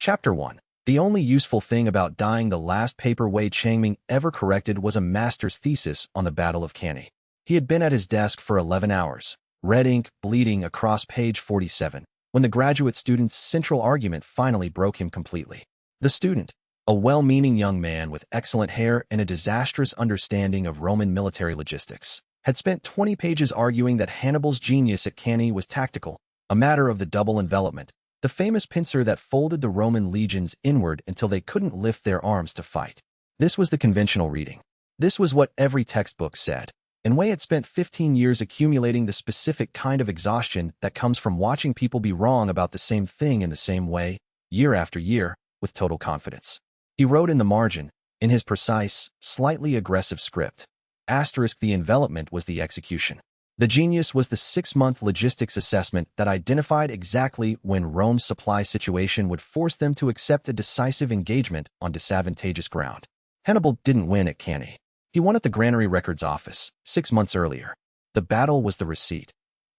Chapter 1. The only useful thing about dying. The last paper Wei Changming ever corrected was a master's thesis on the Battle of Cannae. He had been at his desk for 11 hours, red ink bleeding across page 47, when the graduate student's central argument finally broke him completely. The student, a well-meaning young man with excellent hair and a disastrous understanding of Roman military logistics, had spent 20 pages arguing that Hannibal's genius at Cannae was tactical, a matter of the double envelopment, the famous pincer that folded the Roman legions inward until they couldn't lift their arms to fight. This was the conventional reading. This was what every textbook said. And Wei had spent 15 years accumulating the specific kind of exhaustion that comes from watching people be wrong about the same thing in the same way, year after year, with total confidence. He wrote in the margin, in his precise, slightly aggressive script, * the envelopment was the execution. The genius was the 6-month logistics assessment that identified exactly when Rome's supply situation would force them to accept a decisive engagement on disadvantageous ground. Hannibal didn't win at Cannae. He won at the Granary Records office, 6 months earlier. The battle was the receipt.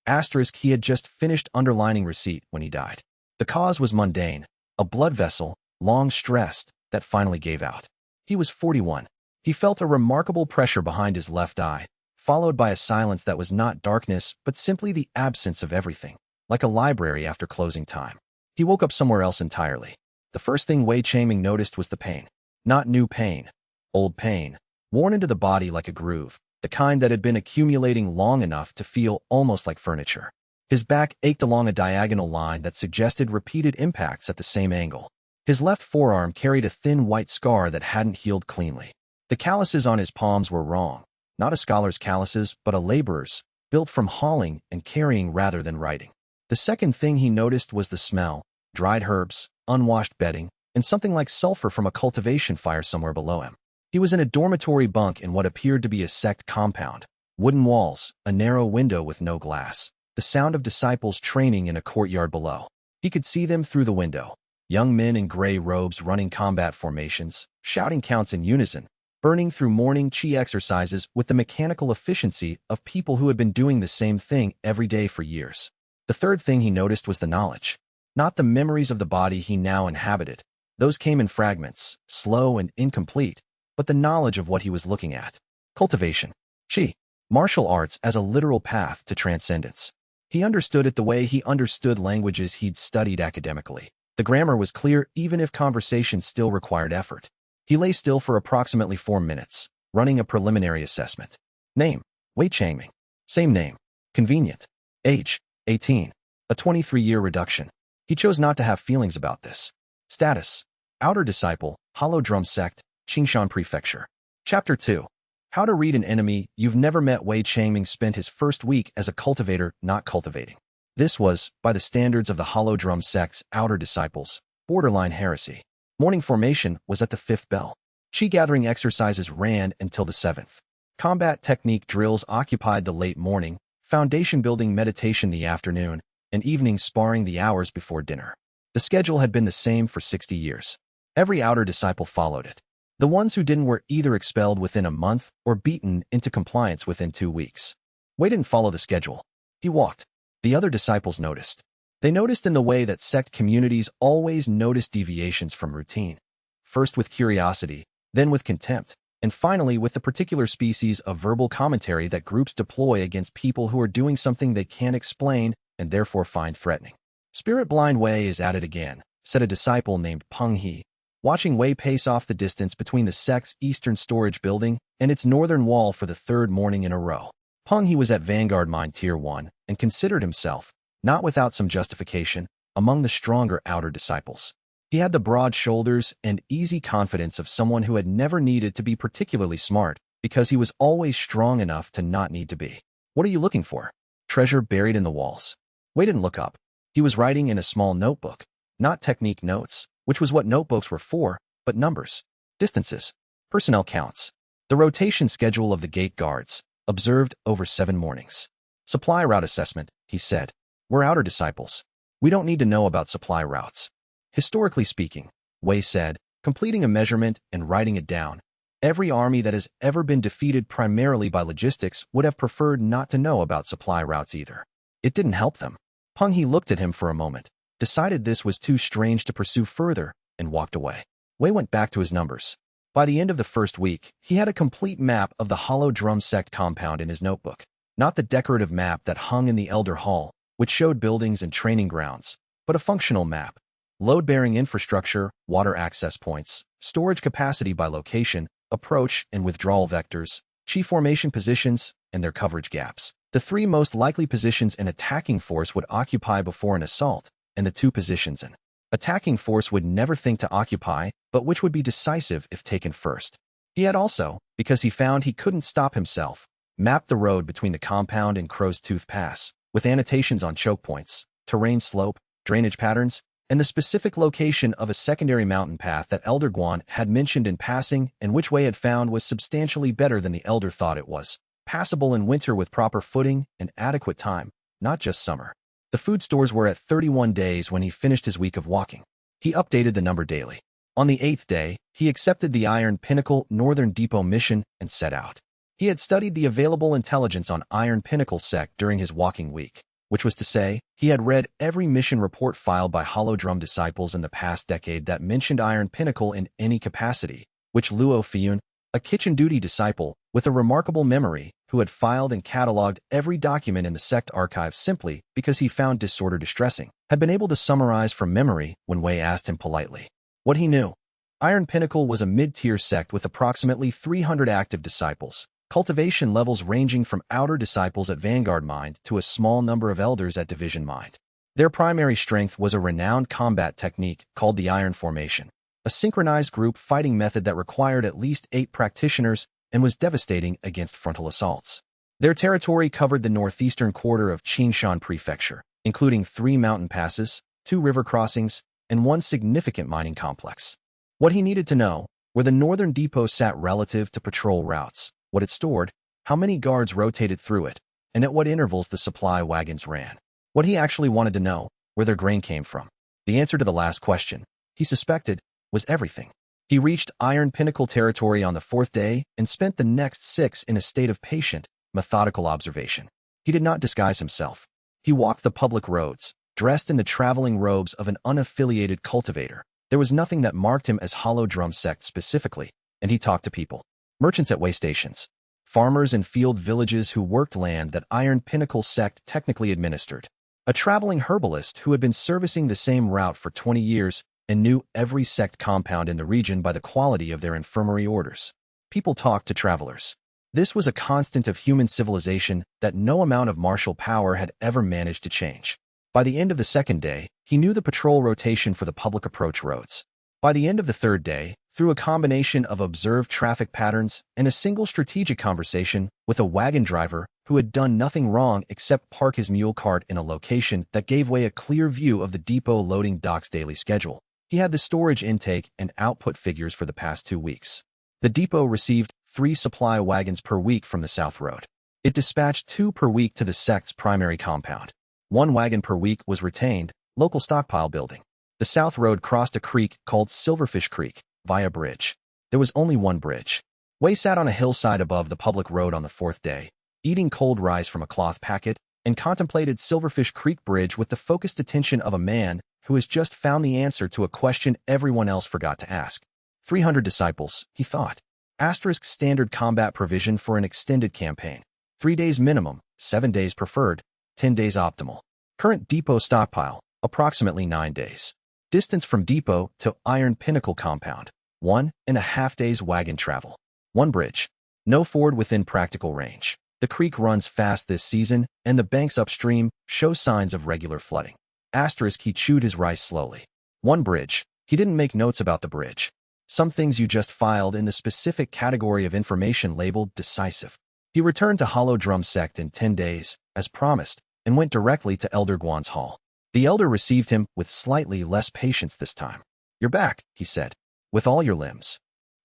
* He had just finished underlining receipt when he died. The cause was mundane, a blood vessel, long stressed, that finally gave out. He was 41. He felt a remarkable pressure behind his left eye, followed by a silence that was not darkness but simply the absence of everything, like a library after closing time. He woke up somewhere else entirely. The first thing Wei Changming noticed was the pain. Not new pain, old pain, worn into the body like a groove, the kind that had been accumulating long enough to feel almost like furniture. His back ached along a diagonal line that suggested repeated impacts at the same angle. His left forearm carried a thin white scar that hadn't healed cleanly. The calluses on his palms were wrong. Not a scholar's calluses, but a laborer's, built from hauling and carrying rather than writing. The second thing he noticed was the smell, dried herbs, unwashed bedding, and something like sulfur from a cultivation fire somewhere below him. He was in a dormitory bunk in what appeared to be a sect compound. Wooden walls, a narrow window with no glass, the sound of disciples training in a courtyard below. He could see them through the window. Young men in gray robes running combat formations, shouting counts in unison, burning through morning chi exercises with the mechanical efficiency of people who had been doing the same thing every day for years. The third thing he noticed was the knowledge. Not the memories of the body he now inhabited. Those came in fragments, slow and incomplete, but the knowledge of what he was looking at. Cultivation. Qi. Martial arts as a literal path to transcendence. He understood it the way he understood languages he'd studied academically. The grammar was clear even if conversation still required effort. He lay still for approximately 4 minutes, running a preliminary assessment. Name: Wei Changming. Same name. Convenient. Age: 18. A 23-year reduction. He chose not to have feelings about this. Status: Outer Disciple, Hollow Drum Sect, Xianxia Prefecture. Chapter 2. How to read an enemy you've never met. Wei Changming spent his first week as a cultivator not cultivating. This was, by the standards of the Hollow Drum Sect's outer disciples, borderline heresy. Morning formation was at the 5th bell. Chi-gathering exercises ran until the 7th. Combat technique drills occupied the late morning, foundation-building meditation the afternoon, and evening sparring the hours before dinner. The schedule had been the same for 60 years. Every outer disciple followed it. The ones who didn't were either expelled within a month or beaten into compliance within 2 weeks. Wei didn't follow the schedule. He walked. The other disciples noticed. They noticed in the way that sect communities always notice deviations from routine. First with curiosity, then with contempt, and finally with the particular species of verbal commentary that groups deploy against people who are doing something they can't explain and therefore find threatening. Spirit-blind Wei is at it again, said a disciple named Peng He, watching Wei pace off the distance between the sect's eastern storage building and its northern wall for the 3rd morning in a row. Peng He was at Vanguard Mine Tier 1 and considered himself, not without some justification, among the stronger outer disciples. He had the broad shoulders and easy confidence of someone who had never needed to be particularly smart because he was always strong enough to not need to be. What are you looking for? Treasure buried in the walls. Wei didn't look up. He was writing in a small notebook, not technique notes, which was what notebooks were for, but numbers, distances, personnel counts, the rotation schedule of the gate guards, observed over 7 mornings. Supply route assessment, he said. We're outer disciples. We don't need to know about supply routes. Historically speaking, Wei said, completing a measurement and writing it down, every army that has ever been defeated primarily by logistics would have preferred not to know about supply routes either. It didn't help them. Peng He looked at him for a moment. decided this was too strange to pursue further, and walked away. Wei went back to his numbers. By the end of the first week, he had a complete map of the Hollow Drum Sect compound in his notebook. Not the decorative map that hung in the Elder Hall, which showed buildings and training grounds, but a functional map. Load-bearing infrastructure, water access points, storage capacity by location, approach and withdrawal vectors, chi formation positions, and their coverage gaps. The 3 most likely positions an attacking force would occupy before an assault, and the 2 positions an attacking force would never think to occupy, but which would be decisive if taken first. He had also, because he found he couldn't stop himself, mapped the road between the compound and Crow's Tooth Pass, with annotations on choke points, terrain slope, drainage patterns, and the specific location of a secondary mountain path that Elder Guan had mentioned in passing and which Wei had found was substantially better than the Elder thought it was. Passable in winter with proper footing and adequate time, not just summer. The food stores were at 31 days when he finished his week of walking. He updated the number daily. On the 8th day, he accepted the Iron Pinnacle Northern Depot mission and set out. He had studied the available intelligence on Iron Pinnacle Sect during his walking week, which was to say, he had read every mission report filed by Hollow Drum disciples in the past decade that mentioned Iron Pinnacle in any capacity, which Luo Fiyun, a kitchen duty disciple with a remarkable memory, who had filed and catalogued every document in the sect archive simply because he found disorder distressing, had been able to summarize from memory when Wei asked him politely what he knew. Iron Pinnacle was a mid-tier sect with approximately 300 active disciples, cultivation levels ranging from outer disciples at Vanguard Mind to a small number of elders at Division Mind. Their primary strength was a renowned combat technique called the Iron Formation, a synchronized group fighting method that required at least 8 practitioners and was devastating against frontal assaults. Their territory covered the northeastern quarter of Qingshan Prefecture, including 3 mountain passes, 2 river crossings, and 1 significant mining complex. What he needed to know, where the northern depot sat relative to patrol routes, what it stored, how many guards rotated through it, and at what intervals the supply wagons ran. What he actually wanted to know, where their grain came from. The answer to the last question, he suspected, was everything. He reached Iron Pinnacle territory on the 4th day and spent the next 6 in a state of patient, methodical observation. He did not disguise himself. He walked the public roads, dressed in the traveling robes of an unaffiliated cultivator. There was nothing that marked him as Hollow Drum Sect specifically, and he talked to people. Merchants at way stations, farmers in field villages who worked land that Iron Pinnacle Sect technically administered, a traveling herbalist who had been servicing the same route for 20 years and knew every sect compound in the region by the quality of their infirmary orders. People talked to travelers. This was a constant of human civilization that no amount of martial power had ever managed to change. By the end of the 2nd day, he knew the patrol rotation for the public approach roads. By the end of the 3rd day, through a combination of observed traffic patterns and a single strategic conversation with a wagon driver who had done nothing wrong except park his mule cart in a location that gave Wei a clear view of the depot loading dock's daily schedule, he had the storage intake and output figures for the past 2 weeks. The depot received 3 supply wagons per week from the South Road. It dispatched 2 per week to the sect's primary compound. 1 wagon per week was retained, local stockpile building. The South Road crossed a creek called Silverfish Creek via bridge. There was only 1 bridge. Wei sat on a hillside above the public road on the 4th day, eating cold rice from a cloth packet, and contemplated Silverfish Creek Bridge with the focused attention of a man who has just found the answer to a question everyone else forgot to ask. 300 disciples, he thought. Asterisk standard combat provision for an extended campaign. 3 days minimum, 7 days preferred, 10 days optimal. Current depot stockpile, approximately 9 days. Distance from depot to Iron Pinnacle compound, 1.5 days wagon travel. 1 bridge. No ford within practical range. The creek runs fast this season, and the banks upstream show signs of regular flooding. Asterisk he chewed his rice slowly. 1 bridge. He didn't make notes about the bridge. Some things you just filed in the specific category of information labeled decisive. He returned to Hollow Drum Sect in 10 days, as promised, and went directly to Elder Guan's hall. The elder received him with slightly less patience this time. "You're back," he said. "With all your limbs."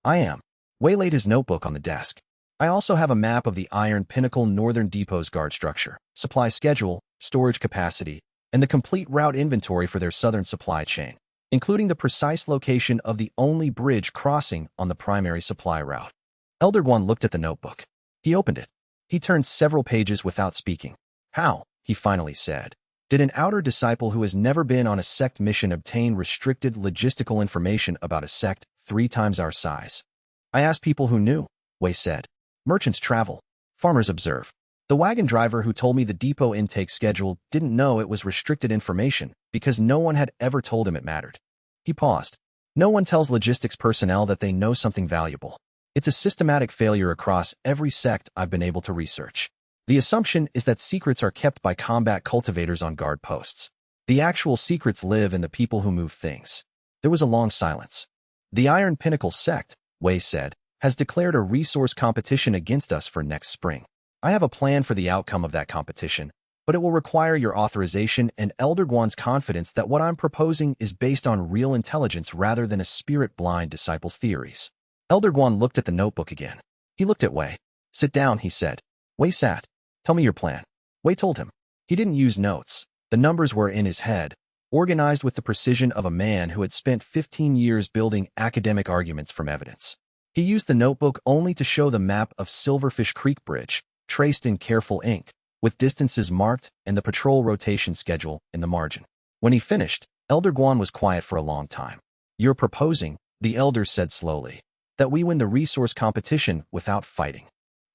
"I am." Wei laid his notebook on the desk. "I also have a map of the Iron Pinnacle Northern Depot's guard structure, supply schedule, storage capacity, and the complete route inventory for their southern supply chain, including the precise location of the only bridge crossing on the primary supply route." Elder Guan looked at the notebook. He opened it. He turned several pages without speaking. "How?" he finally said. Did an outer disciple who has never been on a sect mission obtain restricted logistical information about a sect 3 times our size? I asked people who knew, Wei said. Merchants travel. Farmers observe. The wagon driver who told me the depot intake schedule didn't know it was restricted information because no one had ever told him it mattered. He paused. No one tells logistics personnel that they know something valuable. It's a systematic failure across every sect I've been able to research. The assumption is that secrets are kept by combat cultivators on guard posts. The actual secrets live in the people who move things. There was a long silence. The Iron Pinnacle sect, Wei said, has declared a resource competition against us for next spring. I have a plan for the outcome of that competition, but it will require your authorization and Elder Guan's confidence that what I'm proposing is based on real intelligence rather than a spirit-blind disciple's theories. Elder Guan looked at the notebook again. He looked at Wei. Sit down, he said. Wei sat. Tell me your plan. Wei told him. He didn't use notes. The numbers were in his head, organized with the precision of a man who had spent 15 years building academic arguments from evidence. He used the notebook only to show the map of Silverfish Creek Bridge, traced in careful ink, with distances marked and the patrol rotation schedule in the margin. When he finished, Elder Guan was quiet for a long time. You're proposing, the elder said slowly, that we win the resource competition without fighting.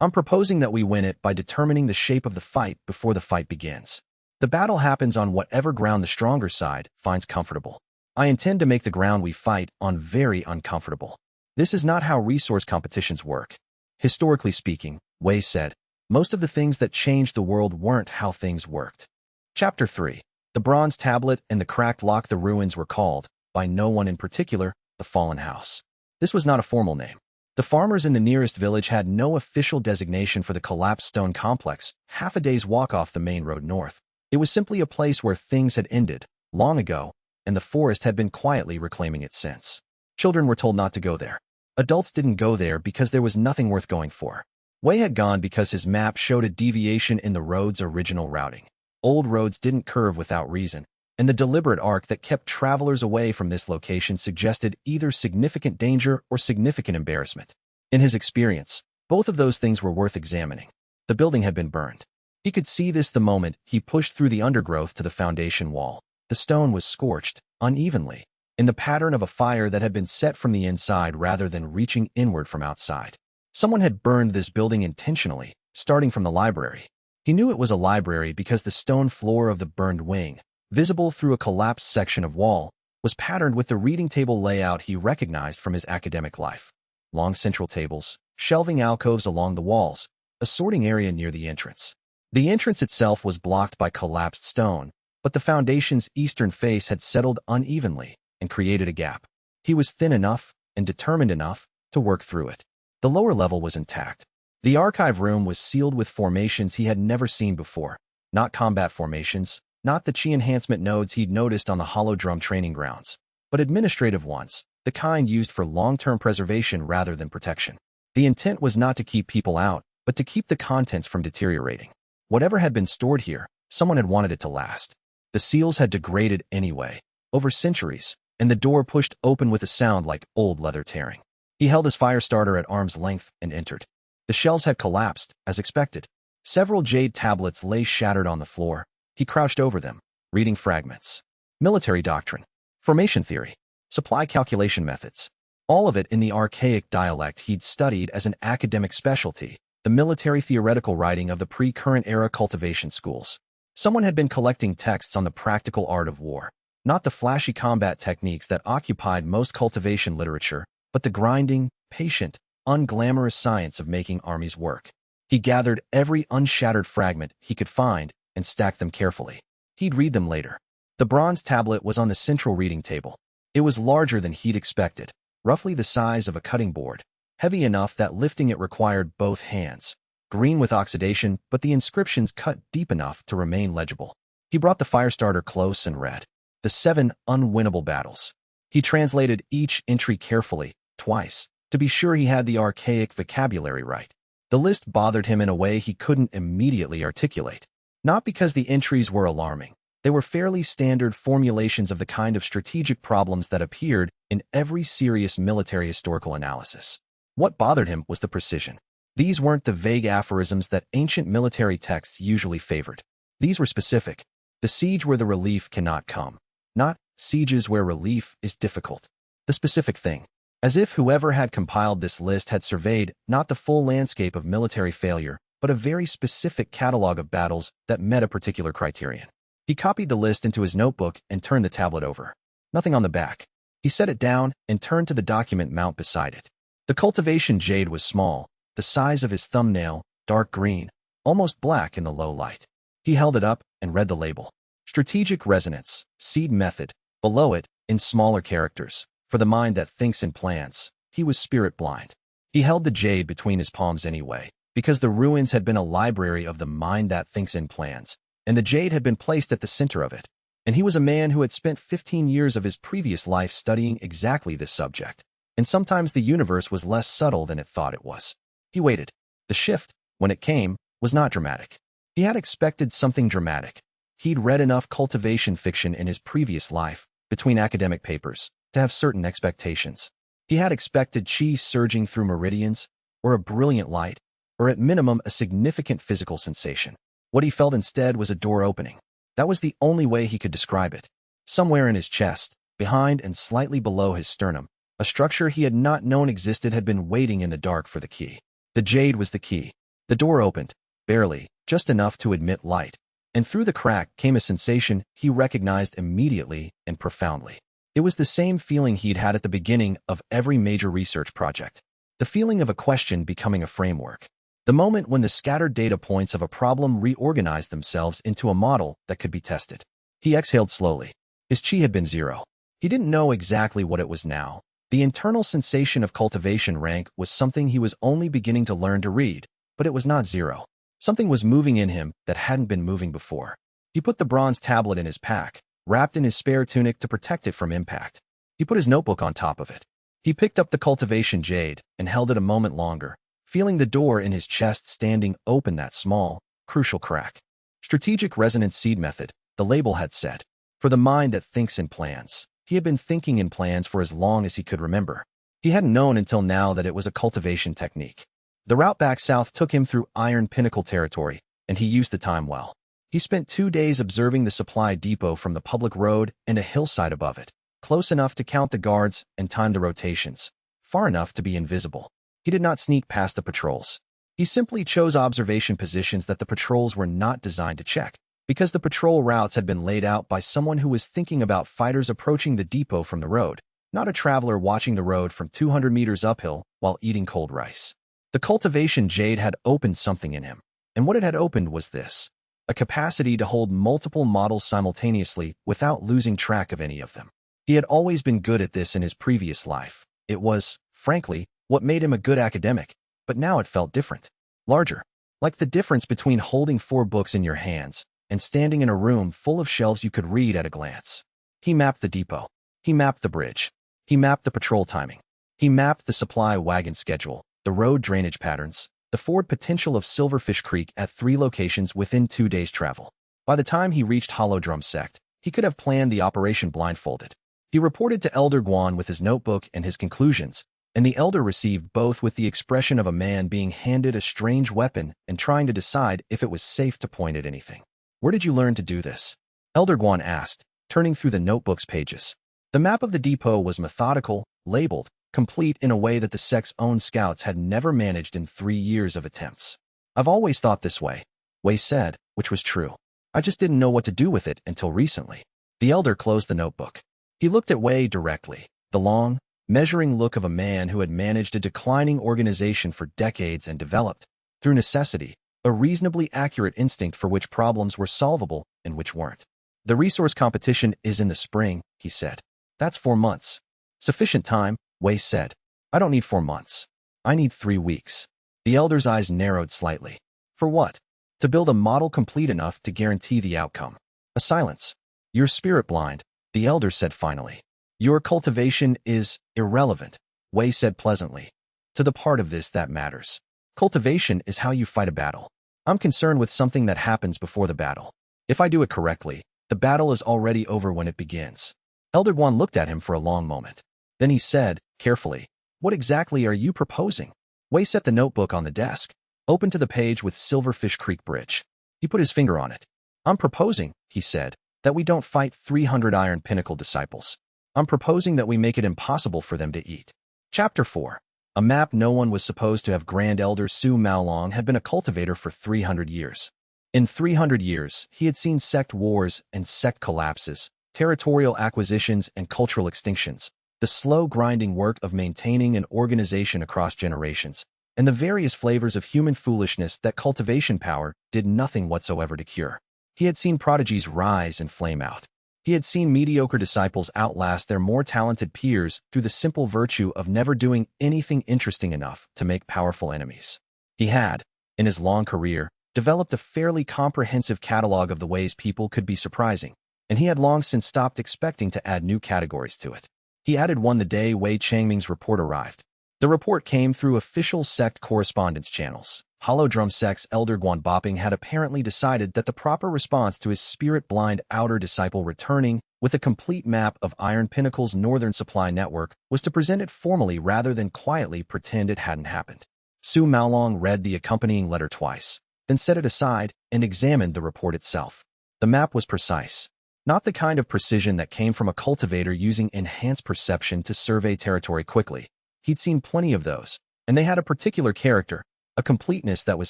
I'm proposing that we win it by determining the shape of the fight before the fight begins. The battle happens on whatever ground the stronger side finds comfortable. I intend to make the ground we fight on very uncomfortable. This is not how resource competitions work. Historically speaking, Wei said, most of the things that changed the world weren't how things worked. Chapter 3. The Bronze Tablet and the Cracked Lock. The ruins were called, by no one in particular, the Fallen House. This was not a formal name. The farmers in the nearest village had no official designation for the collapsed stone complex, half a day's walk off the main road north. It was simply a place where things had ended, long ago, and the forest had been quietly reclaiming it since. Children were told not to go there. Adults didn't go there because there was nothing worth going for. Wei had gone because his map showed a deviation in the road's original routing. Old roads didn't curve without reason, and the deliberate arc that kept travelers away from this location suggested either significant danger or significant embarrassment. In his experience, both of those things were worth examining. The building had been burned. He could see this the moment he pushed through the undergrowth to the foundation wall. The stone was scorched, unevenly, in the pattern of a fire that had been set from the inside rather than reaching inward from outside. Someone had burned this building intentionally, starting from the library. He knew it was a library because the stone floor of the burned wing, visible through a collapsed section of wall, was patterned with the reading table layout he recognized from his academic life. Long central tables, shelving alcoves along the walls, a sorting area near the entrance. The entrance itself was blocked by collapsed stone, but the foundation's eastern face had settled unevenly and created a gap. He was thin enough and determined enough to work through it. The lower level was intact. The archive room was sealed with formations he had never seen before, not combat formations, not the chi enhancement nodes he'd noticed on the Hollow Drum training grounds, but administrative ones, the kind used for long-term preservation rather than protection. The intent was not to keep people out, but to keep the contents from deteriorating. Whatever had been stored here, someone had wanted it to last. The seals had degraded anyway, over centuries, and the door pushed open with a sound like old leather tearing. He held his fire starter at arm's length and entered. The shelves had collapsed, as expected. Several jade tablets lay shattered on the floor. He crouched over them, reading fragments. Military doctrine, formation theory, supply calculation methods. All of it in the archaic dialect he'd studied as an academic specialty, the military theoretical writing of the pre-current era cultivation schools. Someone had been collecting texts on the practical art of war, not the flashy combat techniques that occupied most cultivation literature, but the grinding, patient, unglamorous science of making armies work. He gathered every unshattered fragment he could find and stacked them carefully. He'd read them later. The bronze tablet was on the central reading table. It was larger than he'd expected, roughly the size of a cutting board, heavy enough that lifting it required both hands, green with oxidation, but the inscriptions cut deep enough to remain legible. He brought the fire starter close and read. The 7 unwinnable battles. He translated each entry carefully, twice, to be sure he had the archaic vocabulary right. The list bothered him in a way he couldn't immediately articulate. Not because the entries were alarming. They were fairly standard formulations of the kind of strategic problems that appeared in every serious military historical analysis. What bothered him was the precision. These weren't the vague aphorisms that ancient military texts usually favored. These were specific. The siege where the relief cannot come. Not sieges where relief is difficult. The specific thing. As if whoever had compiled this list had surveyed not the full landscape of military failure, but a very specific catalog of battles that met a particular criterion. He copied the list into his notebook and turned the tablet over. Nothing on the back. He set it down and turned to the document mount beside it. The cultivation jade was small, the size of his thumbnail, dark green, almost black in the low light. He held it up and read the label. Strategic resonance, seed method. Below it, in smaller characters, for the mind that thinks and plans. He was spirit blind. He held the jade between his palms anyway, because the ruins had been a library of the mind that thinks and plans, and the jade had been placed at the center of it. And he was a man who had spent 15 years of his previous life studying exactly this subject. And sometimes the universe was less subtle than it thought it was. He waited. The shift, when it came, was not dramatic. He had expected something dramatic. He'd read enough cultivation fiction in his previous life, between academic papers, to have certain expectations. He had expected chi surging through meridians, or a brilliant light, or at minimum a significant physical sensation. What he felt instead was a door opening. That was the only way he could describe it. Somewhere in his chest, behind and slightly below his sternum, a structure he had not known existed had been waiting in the dark for the key. The jade was the key. The door opened, barely, just enough to admit light, and through the crack came a sensation he recognized immediately and profoundly. It was the same feeling he'd had at the beginning of every major research project. The feeling of a question becoming a framework. The moment when the scattered data points of a problem reorganized themselves into a model that could be tested. He exhaled slowly. His chi had been zero. He didn't know exactly what it was now. The internal sensation of cultivation rank was something he was only beginning to learn to read, but it was not zero. Something was moving in him that hadn't been moving before. He put the bronze tablet in his pack, wrapped in his spare tunic to protect it from impact. He put his notebook on top of it. He picked up the cultivation jade and held it a moment longer, feeling the door in his chest standing open that small, crucial crack. Strategic resonance seed method, the label had said. For the mind that thinks in plans. He had been thinking in plans for as long as he could remember. He hadn't known until now that it was a cultivation technique. The route back south took him through Iron Pinnacle territory, and he used the time well. He spent 2 days observing the supply depot from the public road and a hillside above it, close enough to count the guards and time the rotations, far enough to be invisible. He did not sneak past the patrols. He simply chose observation positions that the patrols were not designed to check, because the patrol routes had been laid out by someone who was thinking about fighters approaching the depot from the road, not a traveler watching the road from 200 meters uphill while eating cold rice. The cultivation jade had opened something in him, and what it had opened was this: a capacity to hold multiple models simultaneously without losing track of any of them. He had always been good at this in his previous life. It was, frankly, what made him a good academic, but now it felt different, larger, like the difference between holding 4 books in your hands and standing in a room full of shelves you could read at a glance. He mapped the depot. He mapped the bridge. He mapped the patrol timing. He mapped the supply wagon schedule, the road drainage patterns, the forward potential of Silverfish Creek at 3 locations within 2 days' travel. By the time he reached Hollow Drum Sect, he could have planned the operation blindfolded. He reported to Elder Guan with his notebook and his conclusions, and the elder received both with the expression of a man being handed a strange weapon and trying to decide if it was safe to point at anything. "Where did you learn to do this?" Elder Guan asked, turning through the notebook's pages. The map of the depot was methodical, labeled, complete in a way that the sect's own scouts had never managed in 3 years of attempts. "I've always thought this way," Wei said, which was true. "I just didn't know what to do with it until recently." The elder closed the notebook. He looked at Wei directly, the long, measuring look of a man who had managed a declining organization for decades and developed, through necessity, a reasonably accurate instinct for which problems were solvable and which weren't. "The resource competition is in the spring," he said. "That's 4 months. Sufficient time," Wei said. "I don't need 4 months. I need 3 weeks. The elder's eyes narrowed slightly. "For what?" "To build a model complete enough to guarantee the outcome." A silence. "You're spirit blind," the elder said finally. "Your cultivation is irrelevant," Wei said pleasantly. "To the part of this that matters. Cultivation is how you fight a battle. I'm concerned with something that happens before the battle. If I do it correctly, the battle is already over when it begins." Elder Guan looked at him for a long moment. Then he said, carefully, "What exactly are you proposing?" Wei set the notebook on the desk, open to the page with Silverfish Creek Bridge. He put his finger on it. I'm proposing, he said, that we don't fight 300 Iron Pinnacle disciples. I'm proposing that we make it impossible for them to eat. Chapter 4. A map. No one was supposed to have. Grand Elder Su Maolong had been a cultivator for 300 years. In 300 years, he had seen sect wars and sect collapses, territorial acquisitions and cultural extinctions, the slow grinding work of maintaining an organization across generations, and the various flavors of human foolishness that cultivation power did nothing whatsoever to cure. He had seen prodigies rise and flame out. He had seen mediocre disciples outlast their more talented peers through the simple virtue of never doing anything interesting enough to make powerful enemies. He had, in his long career, developed a fairly comprehensive catalog of the ways people could be surprising, and he had long since stopped expecting to add new categories to it. He added one the day Wei Changming's report arrived. The report came through official sect correspondence channels. Hollow Drum Sect's Elder Guan Boping had apparently decided that the proper response to his spirit-blind outer disciple returning with a complete map of Iron Pinnacle's northern supply network was to present it formally rather than quietly pretend it hadn't happened. Su Maolong read the accompanying letter twice, then set it aside and examined the report itself. The map was precise, not the kind of precision that came from a cultivator using enhanced perception to survey territory quickly. He'd seen plenty of those, and they had a particular character, a completeness that was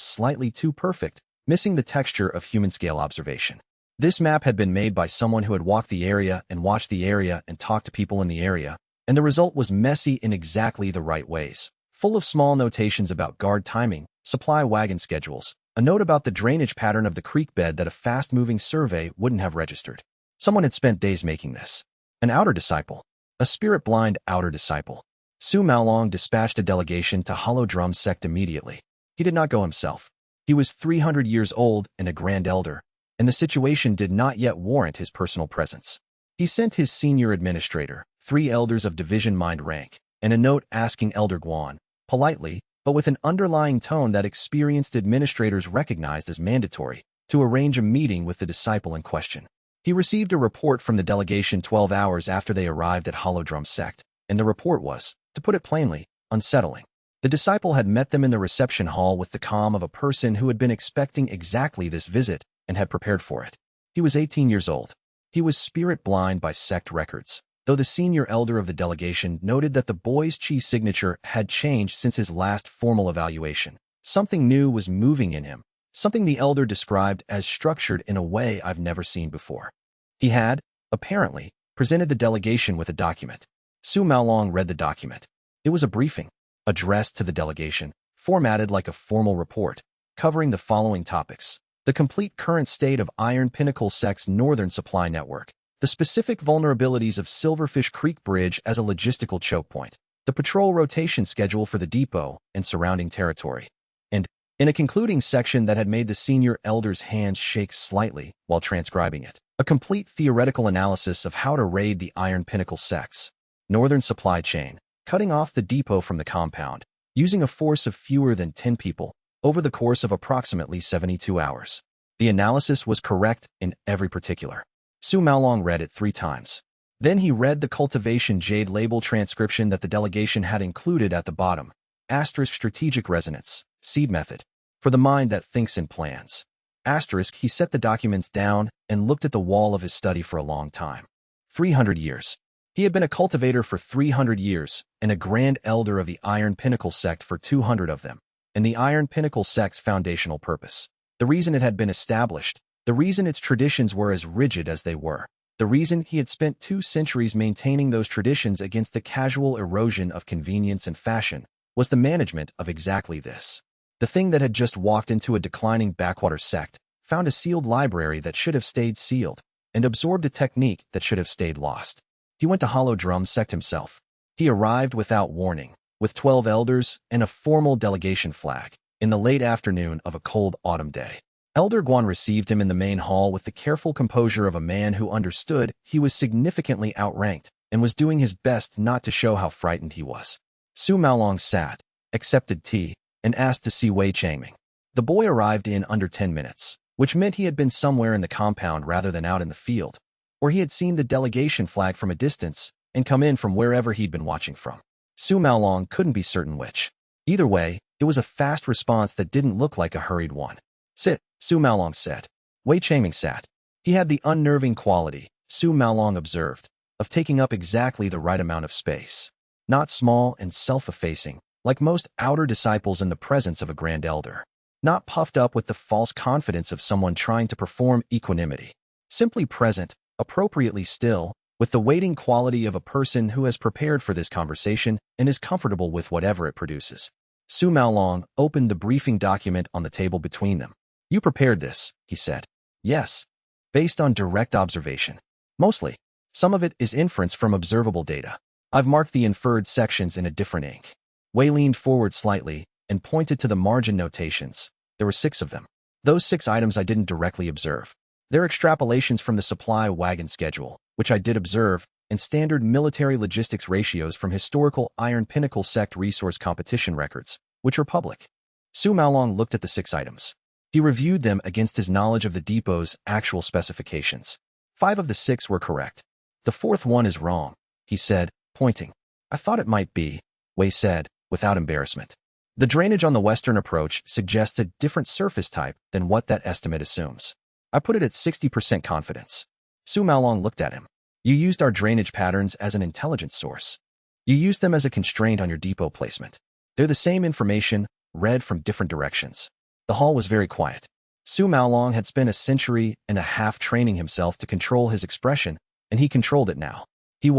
slightly too perfect, missing the texture of human-scale observation. This map had been made by someone who had walked the area and watched the area and talked to people in the area, and the result was messy in exactly the right ways, full of small notations about guard timing, supply wagon schedules, a note about the drainage pattern of the creek bed that a fast-moving survey wouldn't have registered. Someone had spent days making this. An outer disciple. A spirit-blind outer disciple. Su Maolong dispatched a delegation to Hollow Drum Sect immediately. He did not go himself. He was 300 years old and a grand elder, and the situation did not yet warrant his personal presence. He sent his senior administrator, 3 elders of division mind rank, and a note asking Elder Guan, politely, but with an underlying tone that experienced administrators recognized as mandatory, to arrange a meeting with the disciple in question. He received a report from the delegation 12 hours after they arrived at Hollow Drum Sect, and the report was, to put it plainly, unsettling. The disciple had met them in the reception hall with the calm of a person who had been expecting exactly this visit and had prepared for it. He was 18 years old. He was spirit-blind by sect records, though the senior elder of the delegation noted that the boy's chi signature had changed since his last formal evaluation. Something new was moving in him, something the elder described as structured in a way I've never seen before. He had, apparently, presented the delegation with a document. Su Maolong read the document. It was a briefing, addressed to the delegation, formatted like a formal report, covering the following topics: the complete current state of Iron Pinnacle Sect's northern supply network, the specific vulnerabilities of Silverfish Creek Bridge as a logistical choke point, the patrol rotation schedule for the depot and surrounding territory, and, in a concluding section that had made the senior elder's hands shake slightly while transcribing it, a complete theoretical analysis of how to raid the Iron Pinnacle Sect's northern supply chain, cutting off the depot from the compound, using a force of fewer than 10 people, over the course of approximately 72 hours. The analysis was correct in every particular. Su Maolong read it 3 times. Then he read the cultivation jade label transcription that the delegation had included at the bottom. Asterisk strategic resonance, seed method. For the mind that thinks in plans. Asterisk he set the documents down and looked at the wall of his study for a long time. 300 years. He had been a cultivator for 300 years and a grand elder of the Iron Pinnacle Sect for 200 of them, and the Iron Pinnacle Sect's foundational purpose. The reason it had been established, the reason its traditions were as rigid as they were, the reason he had spent 2 centuries maintaining those traditions against the casual erosion of convenience and fashion, was the management of exactly this. The thing that had just walked into a declining backwater sect, found a sealed library that should have stayed sealed, and absorbed a technique that should have stayed lost. He went to Hollow Drum Sect himself. He arrived without warning, with 12 elders and a formal delegation flag, in the late afternoon of a cold autumn day. Elder Guan received him in the main hall with the careful composure of a man who understood he was significantly outranked and was doing his best not to show how frightened he was. Su Maolong sat, accepted tea, and asked to see Wei Changming. The boy arrived in under 10 minutes, which meant he had been somewhere in the compound rather than out in the field, or he had seen the delegation flag from a distance and come in from wherever he'd been watching from. Su Maolong couldn't be certain which. Either way, it was a fast response that didn't look like a hurried one. Sit, Su Maolong said. Wei Changming sat. He had the unnerving quality, Su Maolong observed, of taking up exactly the right amount of space. Not small and self-effacing, like most outer disciples in the presence of a grand elder. Not puffed up with the false confidence of someone trying to perform equanimity. Simply present, appropriately still, with the waiting quality of a person who has prepared for this conversation and is comfortable with whatever it produces. Su Maolong opened the briefing document on the table between them. You prepared this, he said. Yes. Based on direct observation. Mostly. Some of it is inference from observable data. I've marked the inferred sections in a different ink. Wei leaned forward slightly and pointed to the margin notations. There were 6 of them. Those 6 items I didn't directly observe. They're extrapolations from the supply wagon schedule, which I did observe, and standard military logistics ratios from historical Iron Pinnacle sect resource competition records, which are public. Su Maolong looked at the 6 items. He reviewed them against his knowledge of the depot's actual specifications. 5 of the 6 were correct. The 4th one is wrong, he said, pointing. I thought it might be, Wei said, without embarrassment. The drainage on the western approach suggests a different surface type than what that estimate assumes. I put it at 60% confidence. Su Maolong looked at him. You used our drainage patterns as an intelligence source. You used them as a constraint on your depot placement. They're the same information, read from different directions. The hall was very quiet. Su Maolong had spent a century and a half training himself to control his expression, and he controlled it now. He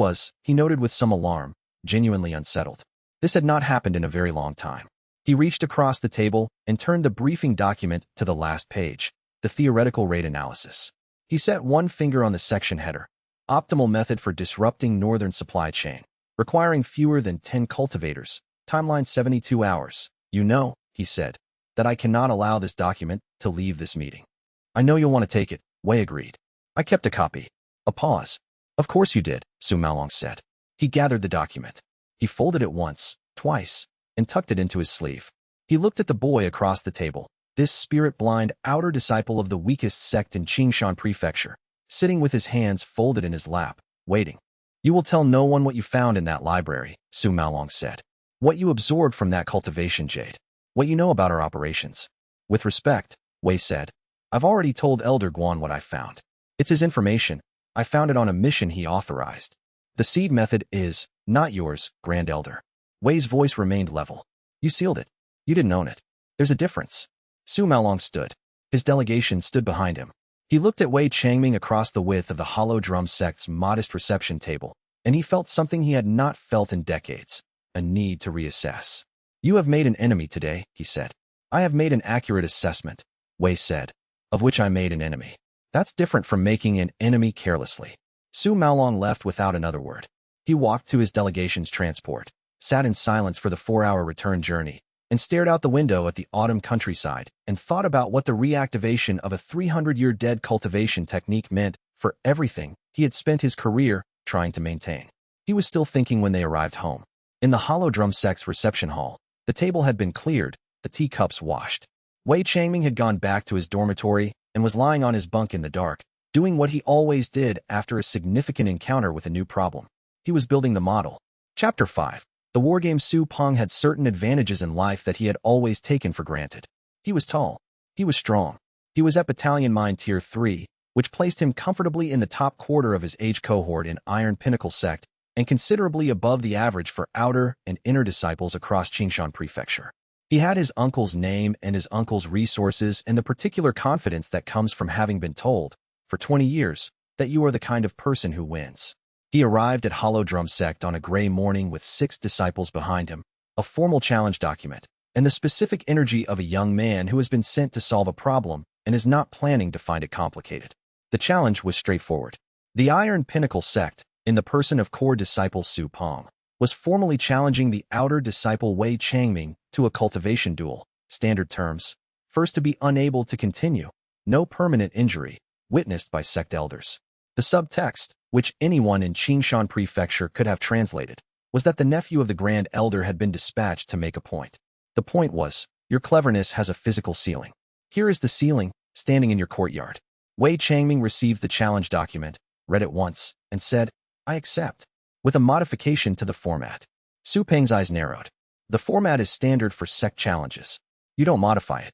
noted with some alarm, genuinely unsettled. This had not happened in a very long time. He reached across the table and turned the briefing document to the last page, the theoretical rate analysis. He set one finger on the section header. Optimal method for disrupting northern supply chain, requiring fewer than 10 cultivators, timeline 72 hours. You know, he said, that I cannot allow this document to leave this meeting. I know you'll want to take it, Wei agreed. I kept a copy. A pause. Of course you did, Su Maolong said. He gathered the document. He folded it once, twice, and tucked it into his sleeve. He looked at the boy across the table, this spirit-blind outer disciple of the weakest sect in Qingshan Prefecture, sitting with his hands folded in his lap, waiting. You will tell no one what you found in that library, Su Maolong said. What you absorbed from that cultivation jade. What you know about our operations. With respect, Wei said. I've already told Elder Guan what I found. It's his information. I found it on a mission he authorized. The seed method is not yours, Grand Elder. Wei's voice remained level. You sealed it. You didn't own it. There's a difference. Su Maolong stood. His delegation stood behind him. He looked at Wei Changming across the width of the Hollow Drum Sect's modest reception table, and he felt something he had not felt in decades, a need to reassess. You have made an enemy today, he said. I have made an accurate assessment, Wei said, of which I made an enemy. That's different from making an enemy carelessly. Su Maolong left without another word. He walked to his delegation's transport, sat in silence for the 4-hour return journey, and stared out the window at the autumn countryside and thought about what the reactivation of a 300-year-dead cultivation technique meant for everything he had spent his career trying to maintain. He was still thinking when they arrived home. In the Hollow Drum Sect's reception hall, the table had been cleared, the teacups washed. Wei Changming had gone back to his dormitory and was lying on his bunk in the dark, doing what he always did after a significant encounter with a new problem. He was building the model. Chapter 5. The wargame Su Peng had certain advantages in life that he had always taken for granted. He was tall. He was strong. He was at Battalion Mine Tier 3, which placed him comfortably in the top quarter of his age cohort in Iron Pinnacle sect and considerably above the average for outer and inner disciples across Qingshan Prefecture. He had his uncle's name and his uncle's resources and the particular confidence that comes from having been told, for 20 years, that you are the kind of person who wins. He arrived at Hollow Drum Sect on a gray morning with 6 disciples behind him, a formal challenge document, and the specific energy of a young man who has been sent to solve a problem and is not planning to find it complicated. The challenge was straightforward. The Iron Pinnacle sect, in the person of core disciple Su Peng, was formally challenging the outer disciple Wei Changming to a cultivation duel, standard terms. First to be unable to continue, no permanent injury, witnessed by sect elders. The subtext, which anyone in Qingshan Prefecture could have translated, was that the nephew of the Grand Elder had been dispatched to make a point. The point was, your cleverness has a physical ceiling. Here is the ceiling, standing in your courtyard. Wei Changming received the challenge document, read it once, and said, I accept, with a modification to the format. Su Peng's eyes narrowed. The format is standard for sect challenges. You don't modify it.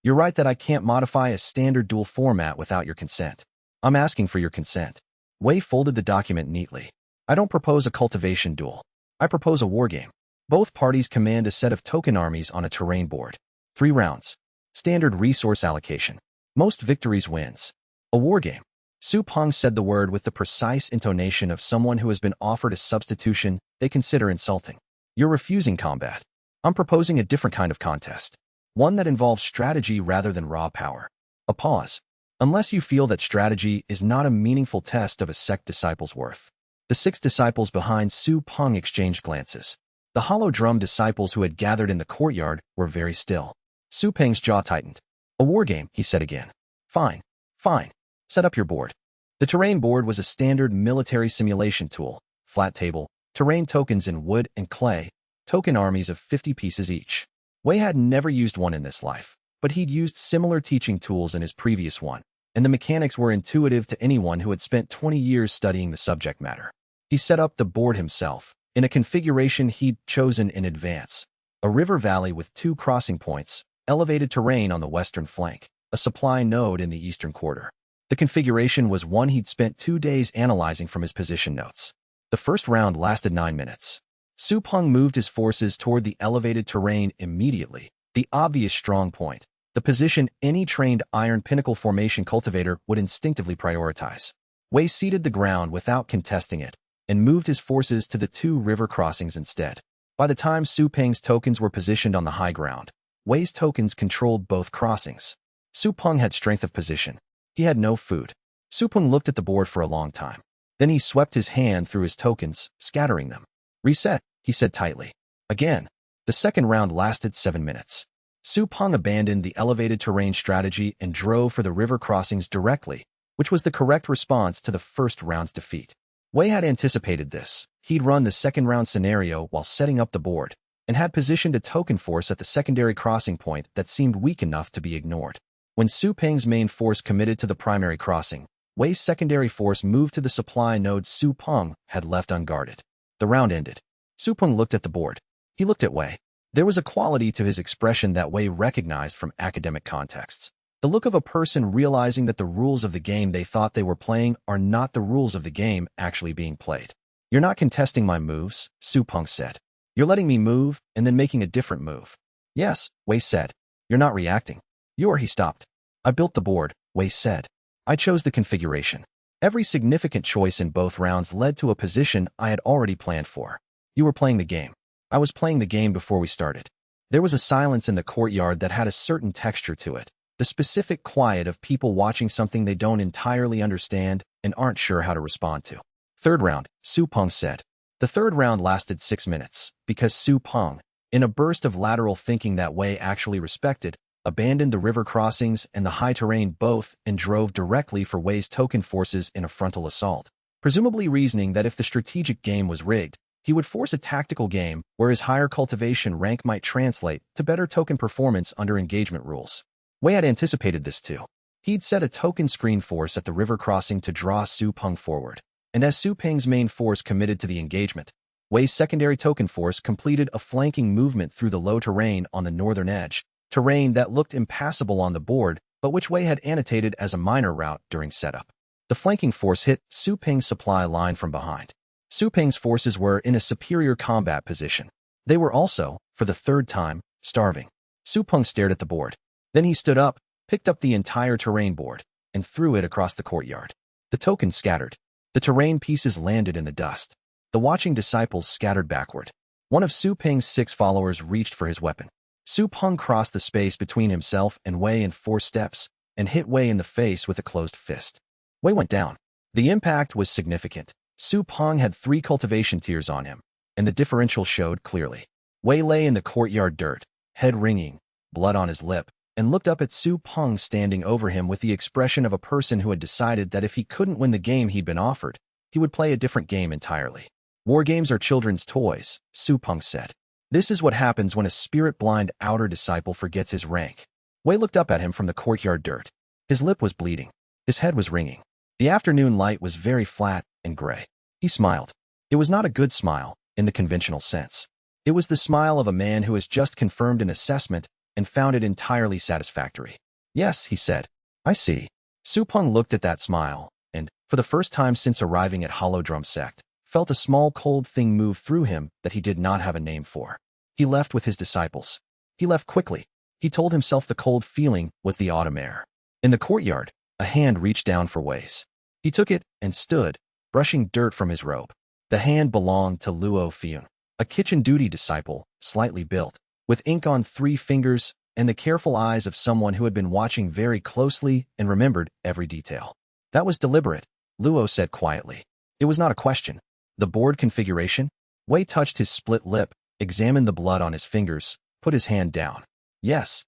You're right that I can't modify a standard duel format without your consent. I'm asking for your consent. Wei folded the document neatly. I don't propose a cultivation duel. I propose a wargame. Both parties command a set of token armies on a terrain board. 3 rounds. Standard resource allocation. Most victories wins. A wargame. Su Peng said the word with the precise intonation of someone who has been offered a substitution they consider insulting. You're refusing combat. I'm proposing a different kind of contest. One that involves strategy rather than raw power. A pause. Unless you feel that strategy is not a meaningful test of a sect disciple's worth. The 6 disciples behind Su Peng exchanged glances. The hollow drum disciples who had gathered in the courtyard were very still. Su Peng's jaw tightened. A wargame, he said again. Fine. Fine. Set up your board. The terrain board was a standard military simulation tool. Flat table, terrain tokens in wood and clay, token armies of 50 pieces each. Wei had never used one in this life, but he'd used similar teaching tools in his previous one, and the mechanics were intuitive to anyone who had spent 20 years studying the subject matter. He set up the board himself, in a configuration he'd chosen in advance. A river valley with 2 crossing points, elevated terrain on the western flank, a supply node in the eastern quarter. The configuration was one he'd spent 2 days analyzing from his position notes. The first round lasted 9 minutes. Su Peng moved his forces toward the elevated terrain immediately, the obvious strong point, the position any trained iron pinnacle formation cultivator would instinctively prioritize. Wei ceded the ground without contesting it, and moved his forces to the 2 river crossings instead. By the time Su Peng's tokens were positioned on the high ground, Wei's tokens controlled both crossings. Su Peng had strength of position. He had no food. Su Peng looked at the board for a long time. Then he swept his hand through his tokens, scattering them. Reset, he said tightly. Again. The second round lasted 7 minutes. Su Peng abandoned the elevated terrain strategy and drove for the river crossings directly, which was the correct response to the first round's defeat. Wei had anticipated this. He'd run the second round scenario while setting up the board, and had positioned a token force at the secondary crossing point that seemed weak enough to be ignored. When Su Peng's main force committed to the primary crossing, Wei's secondary force moved to the supply node Su Peng had left unguarded. The round ended. Su Peng looked at the board. He looked at Wei. There was a quality to his expression that Wei recognized from academic contexts. The look of a person realizing that the rules of the game they thought they were playing are not the rules of the game actually being played. You're not contesting my moves, Su Peng said. You're letting me move and then making a different move. Yes, Wei said. You're not reacting. He stopped. I built the board, Wei said. I chose the configuration. Every significant choice in both rounds led to a position I had already planned for. You were playing the game. I was playing the game before we started. There was a silence in the courtyard that had a certain texture to it. The specific quiet of people watching something they don't entirely understand and aren't sure how to respond to. Third round, Su Peng said. The third round lasted 6 minutes, because Su Peng, in a burst of lateral thinking that Wei actually respected, abandoned the river crossings and the high terrain both and drove directly for Wei's token forces in a frontal assault, presumably reasoning that if the strategic game was rigged, he would force a tactical game where his higher cultivation rank might translate to better token performance under engagement rules. Wei had anticipated this too. He'd set a token screen force at the river crossing to draw Su Peng forward, and as Su Peng's main force committed to the engagement, Wei's secondary token force completed a flanking movement through the low terrain on the northern edge, terrain that looked impassable on the board, but which Wei had annotated as a minor route during setup. The flanking force hit Su Peng's supply line from behind. Su Peng's forces were in a superior combat position. They were also, for the third time, starving. Su Peng stared at the board. Then he stood up, picked up the entire terrain board, and threw it across the courtyard. The tokens scattered. The terrain pieces landed in the dust. The watching disciples scattered backward. One of Su Peng's 6 followers reached for his weapon. Su Peng crossed the space between himself and Wei in 4 steps, and hit Wei in the face with a closed fist. Wei went down. The impact was significant. Su Peng had 3 cultivation tiers on him, and the differential showed clearly. Wei lay in the courtyard dirt, head ringing, blood on his lip, and looked up at Su Peng standing over him with the expression of a person who had decided that if he couldn't win the game he'd been offered, he would play a different game entirely. War games are children's toys, Su Peng said. This is what happens when a spirit-blind outer disciple forgets his rank. Wei looked up at him from the courtyard dirt. His lip was bleeding. His head was ringing. The afternoon light was very flat and gray. He smiled. It was not a good smile, in the conventional sense. It was the smile of a man who has just confirmed an assessment and found it entirely satisfactory. Yes, he said. I see. Su Peng looked at that smile, and, for the first time since arriving at Hollow Drum Sect, felt a small cold thing move through him that he did not have a name for. He left with his disciples. He left quickly. He told himself the cold feeling was the autumn air. In the courtyard, a hand reached down for Wei's. He took it and stood, brushing dirt from his robe. The hand belonged to Luo Fiyun, a kitchen duty disciple, slightly built, with ink on 3 fingers and the careful eyes of someone who had been watching very closely and remembered every detail. That was deliberate, Luo said quietly. It was not a question. The board configuration? Wei touched his split lip, examined the blood on his fingers, put his hand down. Yes.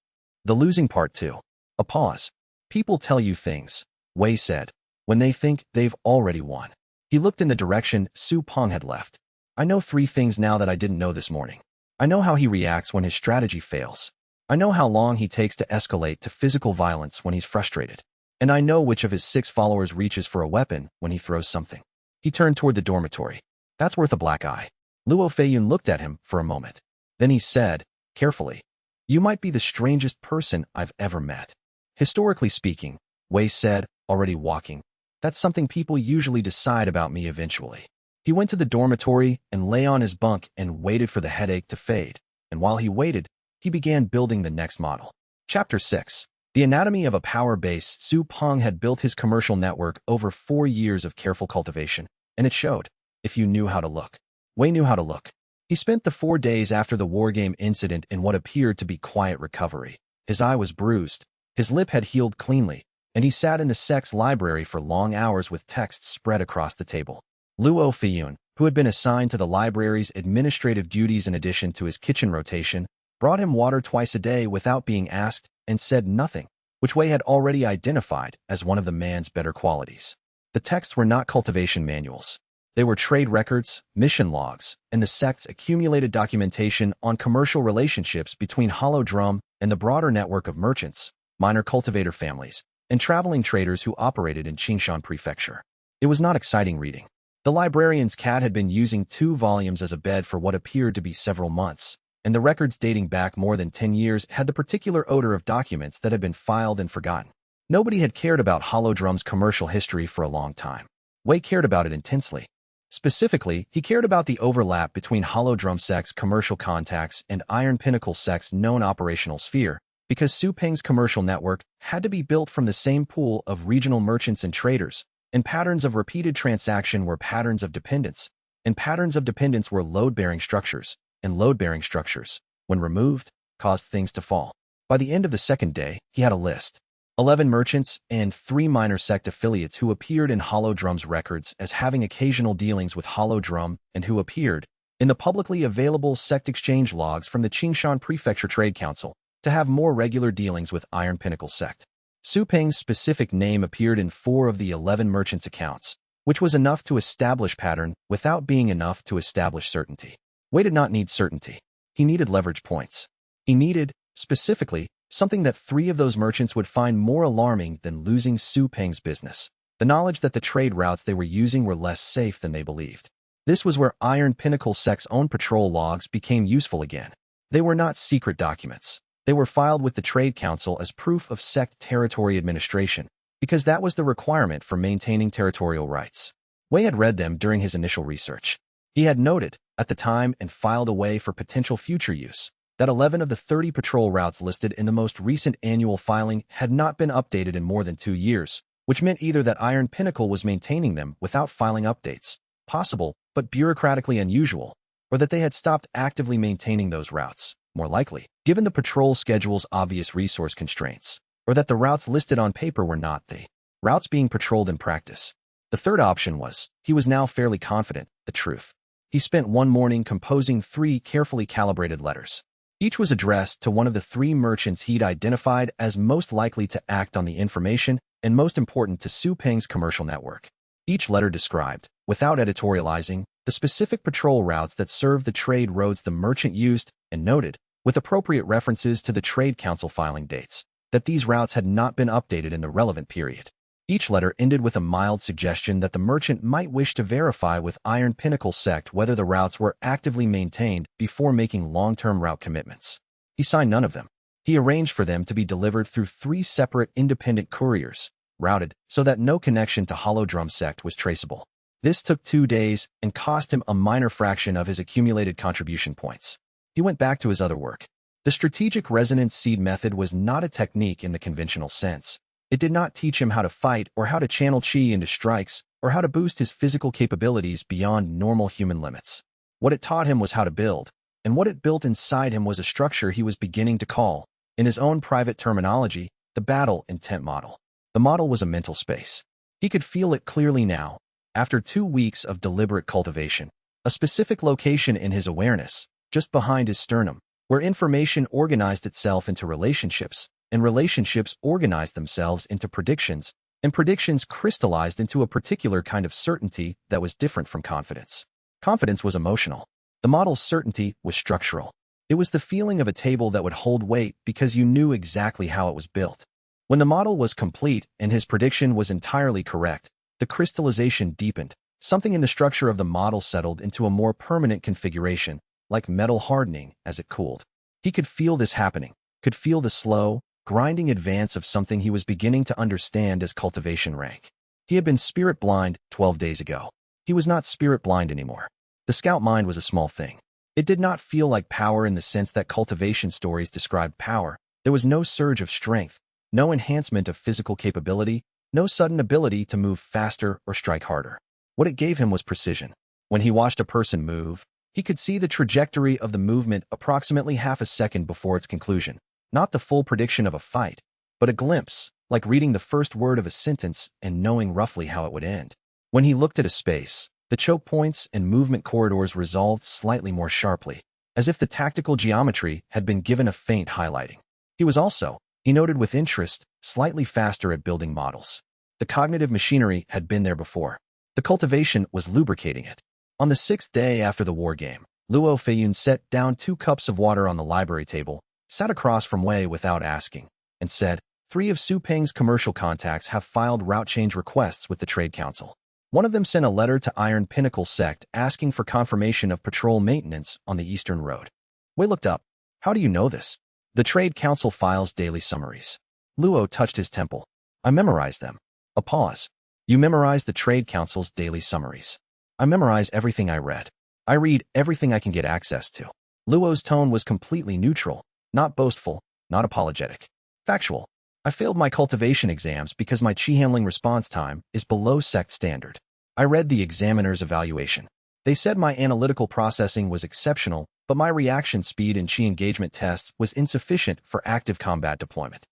The losing part too. A pause. People tell you things, Wei said, when they think they've already won. He looked in the direction Su Peng had left. I know 3 things now that I didn't know this morning. I know how he reacts when his strategy fails. I know how long he takes to escalate to physical violence when he's frustrated. And I know which of his 6 followers reaches for a weapon when he throws something. He turned toward the dormitory. That's worth a black eye. Luo Feiyun looked at him for a moment. Then he said, carefully, you might be the strangest person I've ever met. Historically speaking, Wei said, already walking, that's something people usually decide about me eventually. He went to the dormitory and lay on his bunk and waited for the headache to fade. And while he waited, he began building the next model. Chapter 6. The anatomy of a power base. Su Peng had built his commercial network over 4 years of careful cultivation, and it showed, if you knew how to look. Wei knew how to look. He spent the 4 days after the wargame incident in what appeared to be quiet recovery. His eye was bruised, his lip had healed cleanly, and he sat in the sect's library for long hours with texts spread across the table. Luo Fiyun, who had been assigned to the library's administrative duties in addition to his kitchen rotation, brought him water twice a day without being asked and said nothing, which Wei had already identified as one of the man's better qualities. The texts were not cultivation manuals. They were trade records, mission logs, and the sect's accumulated documentation on commercial relationships between Hollow Drum and the broader network of merchants, minor cultivator families, and traveling traders who operated in Qingshan Prefecture. It was not exciting reading. The librarian's cat had been using 2 volumes as a bed for what appeared to be several months, and the records dating back more than 10 years had the particular odor of documents that had been filed and forgotten. Nobody had cared about Hollow Drum's commercial history for a long time. Wei cared about it intensely. Specifically, he cared about the overlap between Hollow Drum Sect's commercial contacts and Iron Pinnacle Sect's known operational sphere, because Su Peng's commercial network had to be built from the same pool of regional merchants and traders, and patterns of repeated transaction were patterns of dependence, and patterns of dependence were load-bearing structures, and load-bearing structures, when removed, caused things to fall. By the end of the 2nd day, he had a list. 11 merchants and 3 minor sect affiliates who appeared in Hollow Drum's records as having occasional dealings with Hollow Drum and who appeared in the publicly available sect exchange logs from the Qingshan Prefecture Trade Council to have more regular dealings with Iron Pinnacle Sect. Su Peng's specific name appeared in 4 of the 11 merchants' accounts, which was enough to establish pattern without being enough to establish certainty. Wei did not need certainty. He needed leverage points. He needed, specifically, something that 3 of those merchants would find more alarming than losing Su Peng's business. The knowledge that the trade routes they were using were less safe than they believed. This was where Iron Pinnacle Sect's own patrol logs became useful again. They were not secret documents. They were filed with the Trade Council as proof of sect territory administration, because that was the requirement for maintaining territorial rights. Wei had read them during his initial research. He had noted, at the time and filed away for potential future use, that 11 of the 30 patrol routes listed in the most recent annual filing had not been updated in more than 2 years, which meant either that Iron Pinnacle was maintaining them without filing updates, possible but bureaucratically unusual, or that they had stopped actively maintaining those routes, more likely, given the patrol schedule's obvious resource constraints, or that the routes listed on paper were not the routes being patrolled in practice. The third option was, he was now fairly confident, the truth. He spent one morning composing 3 carefully calibrated letters. Each was addressed to one of the 3 merchants he'd identified as most likely to act on the information and most important to Su Peng's commercial network. Each letter described, without editorializing, the specific patrol routes that served the trade roads the merchant used and noted, with appropriate references to the Trade Council filing dates, that these routes had not been updated in the relevant period. Each letter ended with a mild suggestion that the merchant might wish to verify with Iron Pinnacle Sect whether the routes were actively maintained before making long-term route commitments. He signed none of them. He arranged for them to be delivered through 3 separate independent couriers, routed so that no connection to Hollow Drum Sect was traceable. This took 2 days and cost him a minor fraction of his accumulated contribution points. He went back to his other work. The strategic resonance seed method was not a technique in the conventional sense. It did not teach him how to fight or how to channel chi into strikes or how to boost his physical capabilities beyond normal human limits. What it taught him was how to build, and what it built inside him was a structure he was beginning to call, in his own private terminology, the battle intent model. The model was a mental space. He could feel it clearly now, after 2 weeks of deliberate cultivation, a specific location in his awareness, just behind his sternum, where information organized itself into relationships, and relationships organized themselves into predictions, and predictions crystallized into a particular kind of certainty that was different from confidence. Confidence was emotional. The model's certainty was structural. It was the feeling of a table that would hold weight because you knew exactly how it was built. When the model was complete and his prediction was entirely correct, the crystallization deepened. Something in the structure of the model settled into a more permanent configuration, like metal hardening as it cooled. He could feel this happening, could feel the slow, grinding advance of something he was beginning to understand as cultivation rank. He had been spirit blind 12 days ago. He was not spirit blind anymore. The scout mind was a small thing. It did not feel like power in the sense that cultivation stories described power. There was no surge of strength, no enhancement of physical capability, no sudden ability to move faster or strike harder. What it gave him was precision. When he watched a person move, he could see the trajectory of the movement approximately half a second before its conclusion. Not the full prediction of a fight, but a glimpse, like reading the first word of a sentence and knowing roughly how it would end. When he looked at a space, the choke points and movement corridors resolved slightly more sharply, as if the tactical geometry had been given a faint highlighting. He was also, he noted with interest, slightly faster at building models. The cognitive machinery had been there before. The cultivation was lubricating it. On the 6th day after the war game, Luo Feiyun set down 2 cups of water on the library table, sat across from Wei without asking, and said, 3 of Su Peng's commercial contacts have filed route change requests with the Trade Council. One of them sent a letter to Iron Pinnacle Sect asking for confirmation of patrol maintenance on the Eastern Road. Wei looked up. How do you know this? The Trade Council files daily summaries. Luo touched his temple. I memorized them. A pause. You memorize the Trade Council's daily summaries. I memorize everything I read. I read everything I can get access to. Luo's tone was completely neutral, not boastful, not apologetic. Factual. I failed my cultivation exams because my chi handling response time is below sect standard. I read the examiner's evaluation. They said my analytical processing was exceptional, but my reaction speed in chi engagement tests was insufficient for active combat deployment.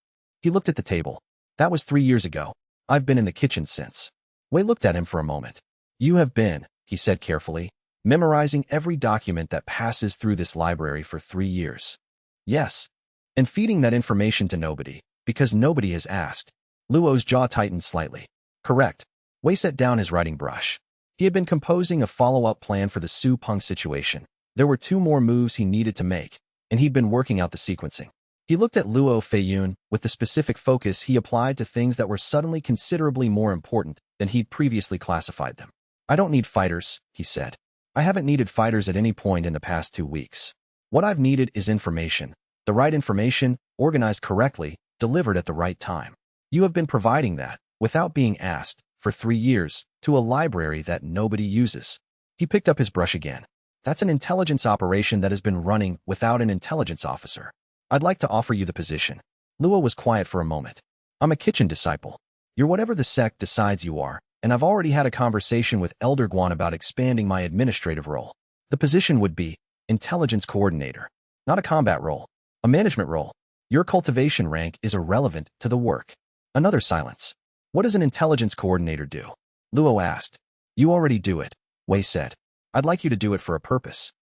He looked at the table. That was 3 years ago. I've been in the kitchen since. Wei looked at him for a moment. You have been, he said carefully, memorizing every document that passes through this library for 3 years. Yes. And feeding that information to nobody, because nobody has asked. Luo's jaw tightened slightly. Correct. Wei set down his writing brush. He had been composing a follow-up plan for the Su Peng situation. There were 2 more moves he needed to make, and he'd been working out the sequencing. He looked at Luo Feiyun with the specific focus he applied to things that were suddenly considerably more important than he'd previously classified them. I don't need fighters, he said. I haven't needed fighters at any point in the past 2 weeks. What I've needed is information. The right information, organized correctly, delivered at the right time. You have been providing that, without being asked, for 3 years, to a library that nobody uses. He picked up his brush again. That's an intelligence operation that has been running without an intelligence officer. I'd like to offer you the position. Luo was quiet for a moment. I'm a kitchen disciple. You're whatever the sect decides you are, and I've already had a conversation with Elder Guan about expanding my administrative role. The position would be intelligence coordinator, not a combat role, a management role. Your cultivation rank is irrelevant to the work. Another silence. What does an intelligence coordinator do? Luo asked. You already do it, Wei said. I'd like you to do it for a purpose.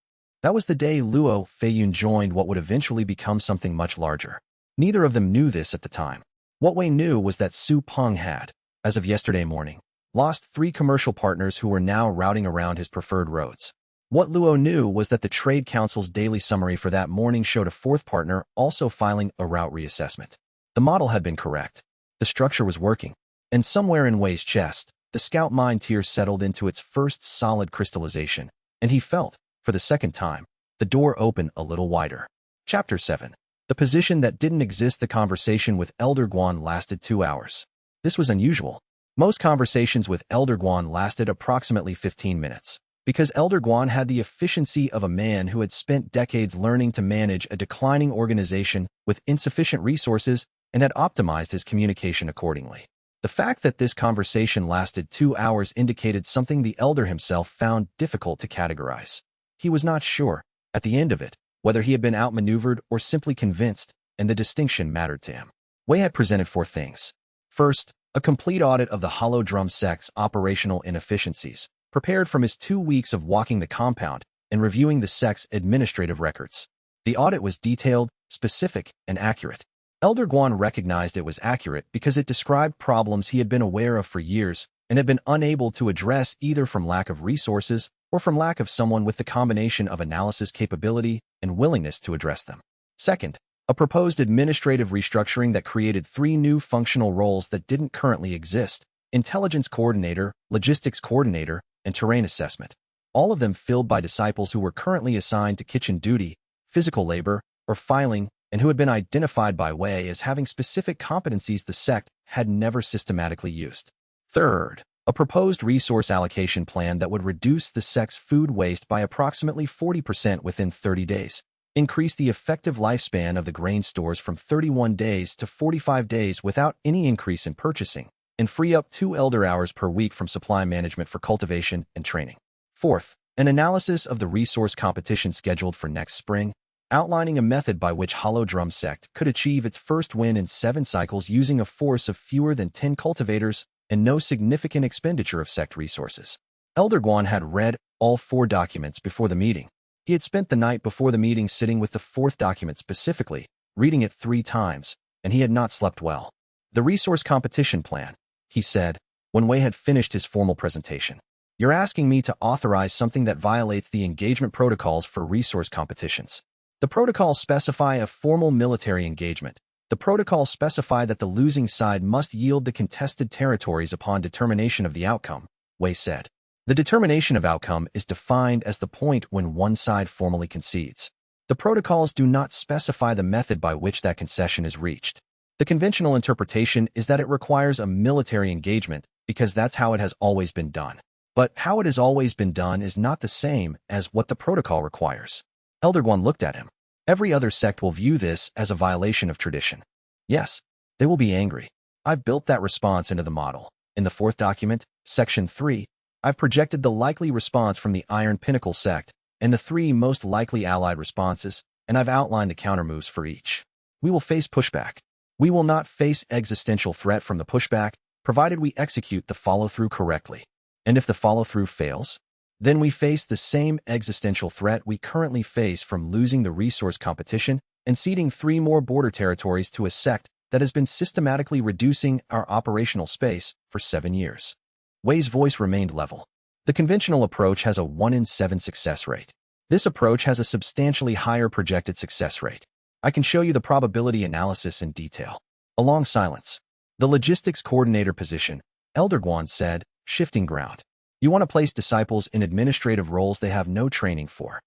That was the day Luo Feiyun joined what would eventually become something much larger. Neither of them knew this at the time. What Wei knew was that Su Peng had, as of yesterday morning, lost 3 commercial partners who were now routing around his preferred roads. What Luo knew was that the Trade Council's daily summary for that morning showed a 4th partner also filing a route reassessment. The model had been correct. The structure was working. And somewhere in Wei's chest, the scout mind tear settled into its first solid crystallization, and he felt, for the second time, the door open a little wider. Chapter 7. The position that didn't exist. The conversation with Elder Guan lasted 2 hours. This was unusual. Most conversations with Elder Guan lasted approximately 15 minutes. Because Elder Guan had the efficiency of a man who had spent decades learning to manage a declining organization with insufficient resources and had optimized his communication accordingly. The fact that this conversation lasted 2 hours indicated something the elder himself found difficult to categorize. He was not sure, at the end of it, whether he had been outmaneuvered or simply convinced, and the distinction mattered to him. Wei had presented 4 things. First, a complete audit of the Hollow Drum Sect's operational inefficiencies, prepared from his 2 weeks of walking the compound and reviewing the sect's administrative records. The audit was detailed, specific, and accurate. Elder Guan recognized it was accurate because it described problems he had been aware of for years and had been unable to address either from lack of resources or from lack of someone with the combination of analysis capability and willingness to address them. Second, a proposed administrative restructuring that created 3 new functional roles that didn't currently exist: intelligence coordinator, logistics coordinator, and terrain assessment, all of them filled by disciples who were currently assigned to kitchen duty, physical labor, or filing, and who had been identified by Wei as having specific competencies the sect had never systematically used. Third, a proposed resource allocation plan that would reduce the sect's food waste by approximately 40% within 30 days, increase the effective lifespan of the grain stores from 31 days to 45 days without any increase in purchasing, and free up 2 elder hours per week from supply management for cultivation and training. Fourth, an analysis of the resource competition scheduled for next spring, outlining a method by which Hollow Drum Sect could achieve its first win in 7 cycles using a force of fewer than 10 cultivators and no significant expenditure of sect resources. Elder Guan had read all 4 documents before the meeting. He had spent the night before the meeting sitting with the 4th document specifically, reading it 3 times, and he had not slept well. The resource competition plan, he said, when Wei had finished his formal presentation. You're asking me to authorize something that violates the engagement protocols for resource competitions. The protocols specify a formal military engagement. The protocols specify that the losing side must yield the contested territories upon determination of the outcome, Wei said. The determination of outcome is defined as the point when one side formally concedes. The protocols do not specify the method by which that concession is reached. The conventional interpretation is that it requires a military engagement because that's how it has always been done. But how it has always been done is not the same as what the protocol requires. Elder Guan looked at him. Every other sect will view this as a violation of tradition. Yes, they will be angry. I've built that response into the model. In the 4th document, Section 3, I've projected the likely response from the Iron Pinnacle sect and the 3 most likely allied responses, and I've outlined the countermoves for each. We will face pushback. We will not face existential threat from the pushback, provided we execute the follow-through correctly. And if the follow-through fails, then we face the same existential threat we currently face from losing the resource competition and ceding 3 more border territories to a sect that has been systematically reducing our operational space for 7 years. Wei's voice remained level. The conventional approach has a 1 in 7 success rate. This approach has a substantially higher projected success rate. I can show you the probability analysis in detail. A long silence. The logistics coordinator position, Elder Guan said, shifting ground. You want to place disciples in administrative roles they have no training for.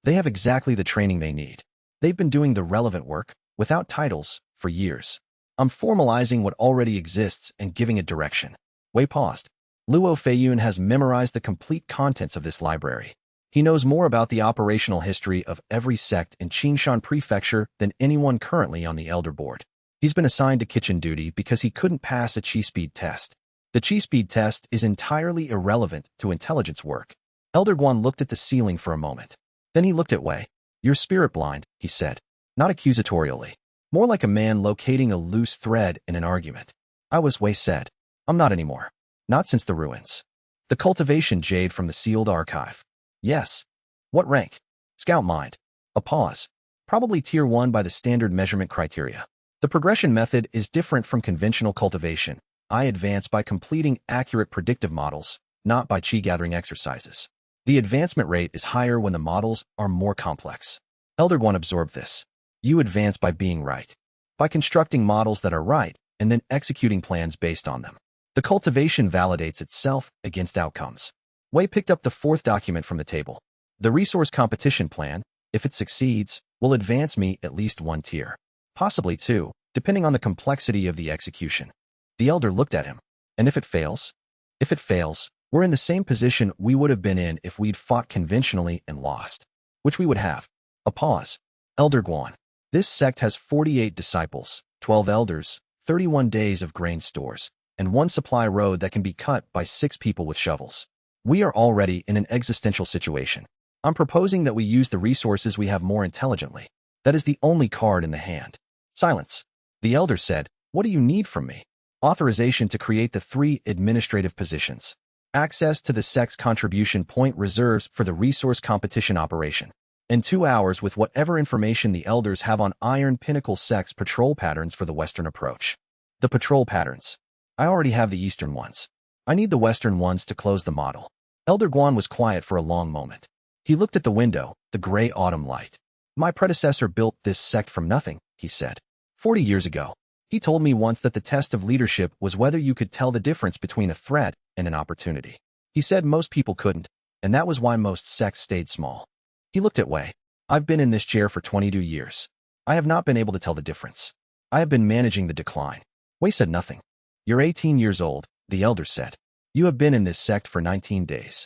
They have exactly the training they need. They've been doing the relevant work, without titles, for years. I'm formalizing what already exists and giving it direction. Wei paused. Luo Feiyun has memorized the complete contents of this library. He knows more about the operational history of every sect in Qingshan Prefecture than anyone currently on the Elder Board. He's been assigned to kitchen duty because he couldn't pass a Qi Speed test. The Qi Speed test is entirely irrelevant to intelligence work. Elder Guan looked at the ceiling for a moment. Then he looked at Wei. You're spirit blind, he said. Not accusatorially. More like a man locating a loose thread in an argument. Wei said. I'm not anymore. Not since the ruins. The cultivation jade from the sealed archive. Yes. What rank? Scout mind. A pause. Probably tier 1 by the standard measurement criteria. The progression method is different from conventional cultivation. I advance by completing accurate predictive models, not by qi gathering exercises. The advancement rate is higher when the models are more complex. Elder Guan absorbed this. You advance by being right. By constructing models that are right, and then executing plans based on them. The cultivation validates itself against outcomes. Wei picked up the 4th document from the table. The resource competition plan, if it succeeds, will advance me at least 1 tier. Possibly two, depending on the complexity of the execution. The elder looked at him. And if it fails? If it fails, we're in the same position we would have been in if we'd fought conventionally and lost. Which we would have. A pause. Elder Guan. This sect has 48 disciples, 12 elders, 31 days of grain stores, and one supply road that can be cut by 6 people with shovels. We are already in an existential situation. I'm proposing that we use the resources we have more intelligently. That is the only card in the hand. Silence. The elder said, "What do you need from me?" Authorization to create the 3 administrative positions. Access to the sect's contribution point reserves for the resource competition operation. In 2 hours with whatever information the elders have on Iron Pinnacle Sect's patrol patterns for the Western approach. The patrol patterns. I already have the Eastern ones. I need the Western ones to close the model. Elder Guan was quiet for a long moment. He looked at the window, the gray autumn light. My predecessor built this sect from nothing, he said. 40 years ago. He told me once that the test of leadership was whether you could tell the difference between a threat and an opportunity. He said most people couldn't, and that was why most sects stayed small. He looked at Wei. I've been in this chair for 22 years. I have not been able to tell the difference. I have been managing the decline. Wei said nothing. You're 18 years old, the elder said. You have been in this sect for 19 days.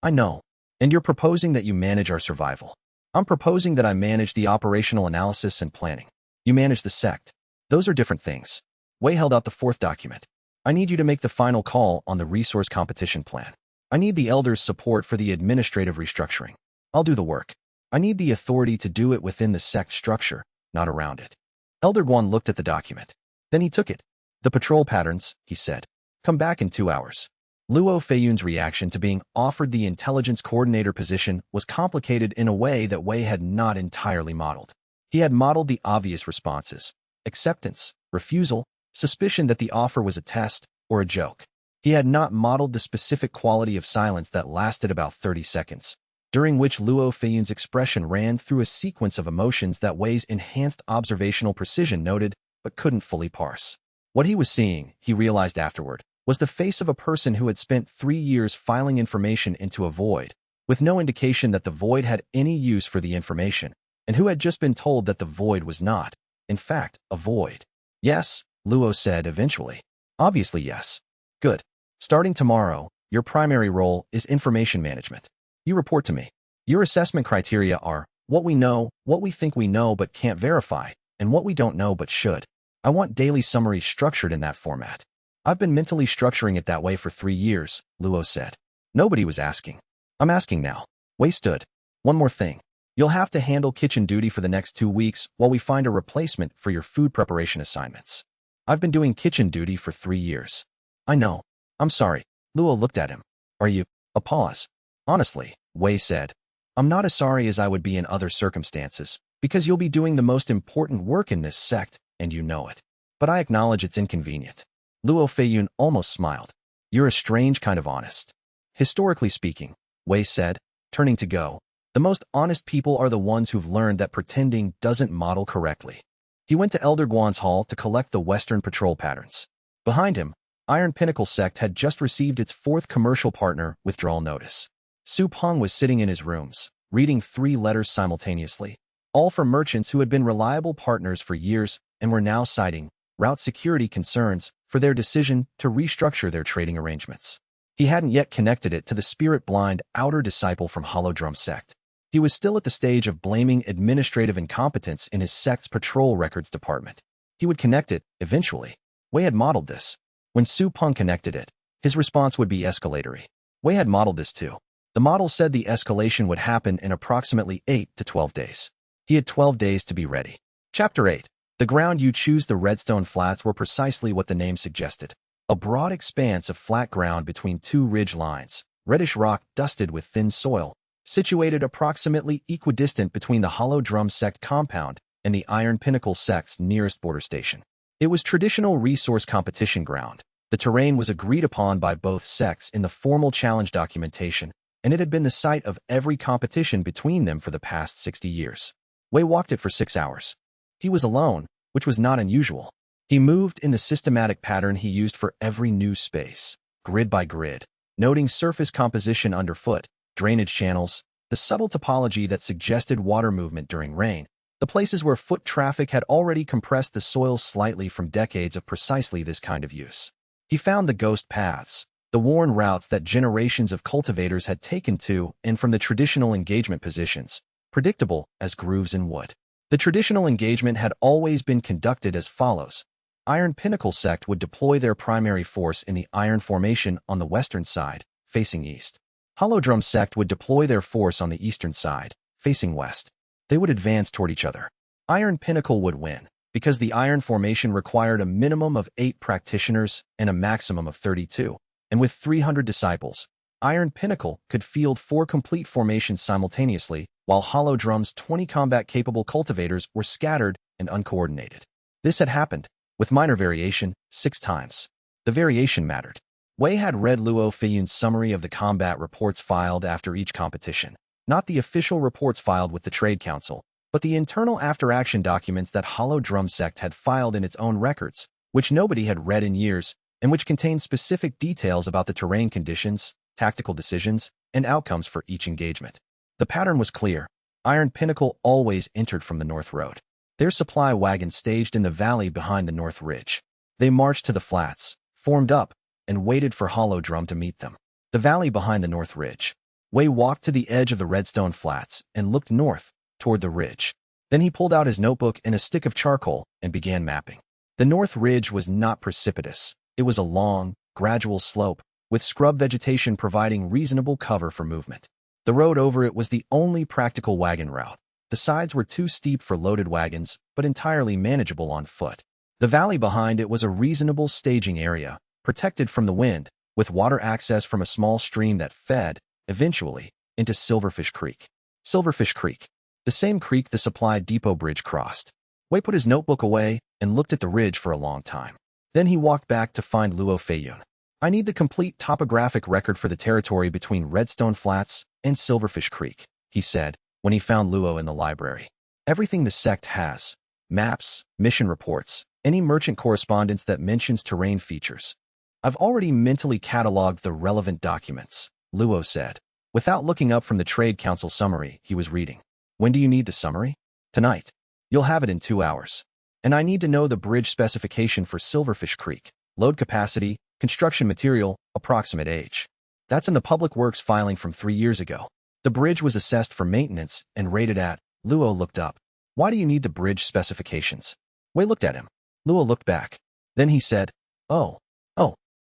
I know. And you're proposing that you manage our survival. I'm proposing that I manage the operational analysis and planning. You manage the sect. Those are different things. Wei held out the 4th document. I need you to make the final call on the resource competition plan. I need the elders' support for the administrative restructuring. I'll do the work. I need the authority to do it within the sect structure, not around it. Elder Guan looked at the document. Then he took it. The patrol patterns, he said. Come back in 2 hours. Luo Feiyun's reaction to being offered the intelligence coordinator position was complicated in a way that Wei had not entirely modeled. He had modeled the obvious responses: acceptance, refusal, suspicion that the offer was a test or a joke. He had not modeled the specific quality of silence that lasted about 30 seconds, during which Luo Feiyun's expression ran through a sequence of emotions that Wei's enhanced observational precision noted but couldn't fully parse. What he was seeing, he realized afterward, was the face of a person who had spent 3 years filing information into a void, with no indication that the void had any use for the information, and who had just been told that the void was not, in fact, a void. Yes, Luo said eventually. Obviously yes. Good. Starting tomorrow, your primary role is information management. You report to me. Your assessment criteria are what we know, what we think we know but can't verify, and what we don't know but should. I want daily summaries structured in that format. I've been mentally structuring it that way for 3 years, Luo said. Nobody was asking. I'm asking now. Wei stood. One more thing. You'll have to handle kitchen duty for the next 2 weeks while we find a replacement for your food preparation assignments. I've been doing kitchen duty for 3 years. I know. I'm sorry. Luo looked at him. Are you? A pause. Honestly, Wei said. I'm not as sorry as I would be in other circumstances, because you'll be doing the most important work in this sect, and you know it. But I acknowledge it's inconvenient. Luo Feiyun almost smiled. You're a strange kind of honest. Historically speaking, Wei said, turning to go, the most honest people are the ones who've learned that pretending doesn't model correctly. He went to Elder Guan's hall to collect the Western patrol patterns. Behind him, Iron Pinnacle Sect had just received its 4th commercial partner withdrawal notice. Su Peng was sitting in his rooms, reading 3 letters simultaneously, all from merchants who had been reliable partners for years and were now citing route security concerns for their decision to restructure their trading arrangements. He hadn't yet connected it to the spirit-blind outer disciple from Hollow Drum Sect. He was still at the stage of blaming administrative incompetence in his sect's patrol records department. He would connect it, eventually. Wei had modeled this. When Su Peng connected it, his response would be escalatory. Wei had modeled this too. The model said the escalation would happen in approximately 8 to 12 days. He had 12 days to be ready. Chapter 8. The ground you choose. The Redstone Flats were precisely what the name suggested. A broad expanse of flat ground between 2 ridge lines, reddish rock dusted with thin soil, situated approximately equidistant between the Hollow Drum Sect compound and the Iron Pinnacle Sect's nearest border station. It was traditional resource competition ground. The terrain was agreed upon by both sects in the formal challenge documentation, and it had been the site of every competition between them for the past 60 years. Wei walked it for 6 hours. He was alone, which was not unusual. He moved in the systematic pattern he used for every new space, grid by grid, noting surface composition underfoot, drainage channels, the subtle topology that suggested water movement during rain, The places where foot traffic had already compressed the soil slightly from decades of precisely this kind of use. He found the ghost paths, the worn routes that generations of cultivators had taken to and from the traditional engagement positions, predictable as grooves in wood. The traditional engagement had always been conducted as follows. Iron Pinnacle Sect would deploy their primary force in the Iron Formation on the western side, facing east. Hollow Drum Sect would deploy their force on the eastern side, facing west. They would advance toward each other. Iron Pinnacle would win, because the Iron Formation required a minimum of 8 practitioners and a maximum of 32, and with 300 disciples, Iron Pinnacle could field 4 complete formations simultaneously, while Hollow Drum's 20 combat-capable cultivators were scattered and uncoordinated. This had happened, with minor variation, 6 times. The variation mattered. Wei had read Luo Feiyun's summary of the combat reports filed after each competition. Not the official reports filed with the Trade Council, but the internal after-action documents that Hollow Drum Sect had filed in its own records, which nobody had read in years, and which contained specific details about the terrain conditions, tactical decisions, and outcomes for each engagement. The pattern was clear. Iron Pinnacle always entered from the North Road. Their supply wagons staged in the valley behind the North Ridge. They marched to the flats, formed up, and waited for Hollow Drum to meet them. The valley behind the North Ridge. Wei walked to the edge of the Redstone Flats and looked north, toward the ridge. Then he pulled out his notebook and a stick of charcoal and began mapping. The North Ridge was not precipitous. It was a long, gradual slope, with scrub vegetation providing reasonable cover for movement. The road over it was the only practical wagon route. The sides were too steep for loaded wagons, but entirely manageable on foot. The valley behind it was a reasonable staging area, protected from the wind, with water access from a small stream that fed, eventually, into Silverfish Creek. Silverfish Creek. The same creek the supply depot bridge crossed. Wei put his notebook away and looked at the ridge for a long time. Then he walked back to find Luo Feiyun. I need the complete topographic record for the territory between Redstone Flats and Silverfish Creek, he said, when he found Luo in the library. Everything the sect has. Maps, mission reports, any merchant correspondence that mentions terrain features. I've already mentally cataloged the relevant documents, Luo said. Without looking up from the Trade Council summary he was reading. When do you need the summary? Tonight. You'll have it in 2 hours. And I need to know the bridge specification for Silverfish Creek. Load capacity, construction material, approximate age. That's in the Public Works filing from 3 years ago. The bridge was assessed for maintenance and rated at. Luo looked up. Why do you need the bridge specifications? Wei looked at him. Luo looked back. Then he said, Oh.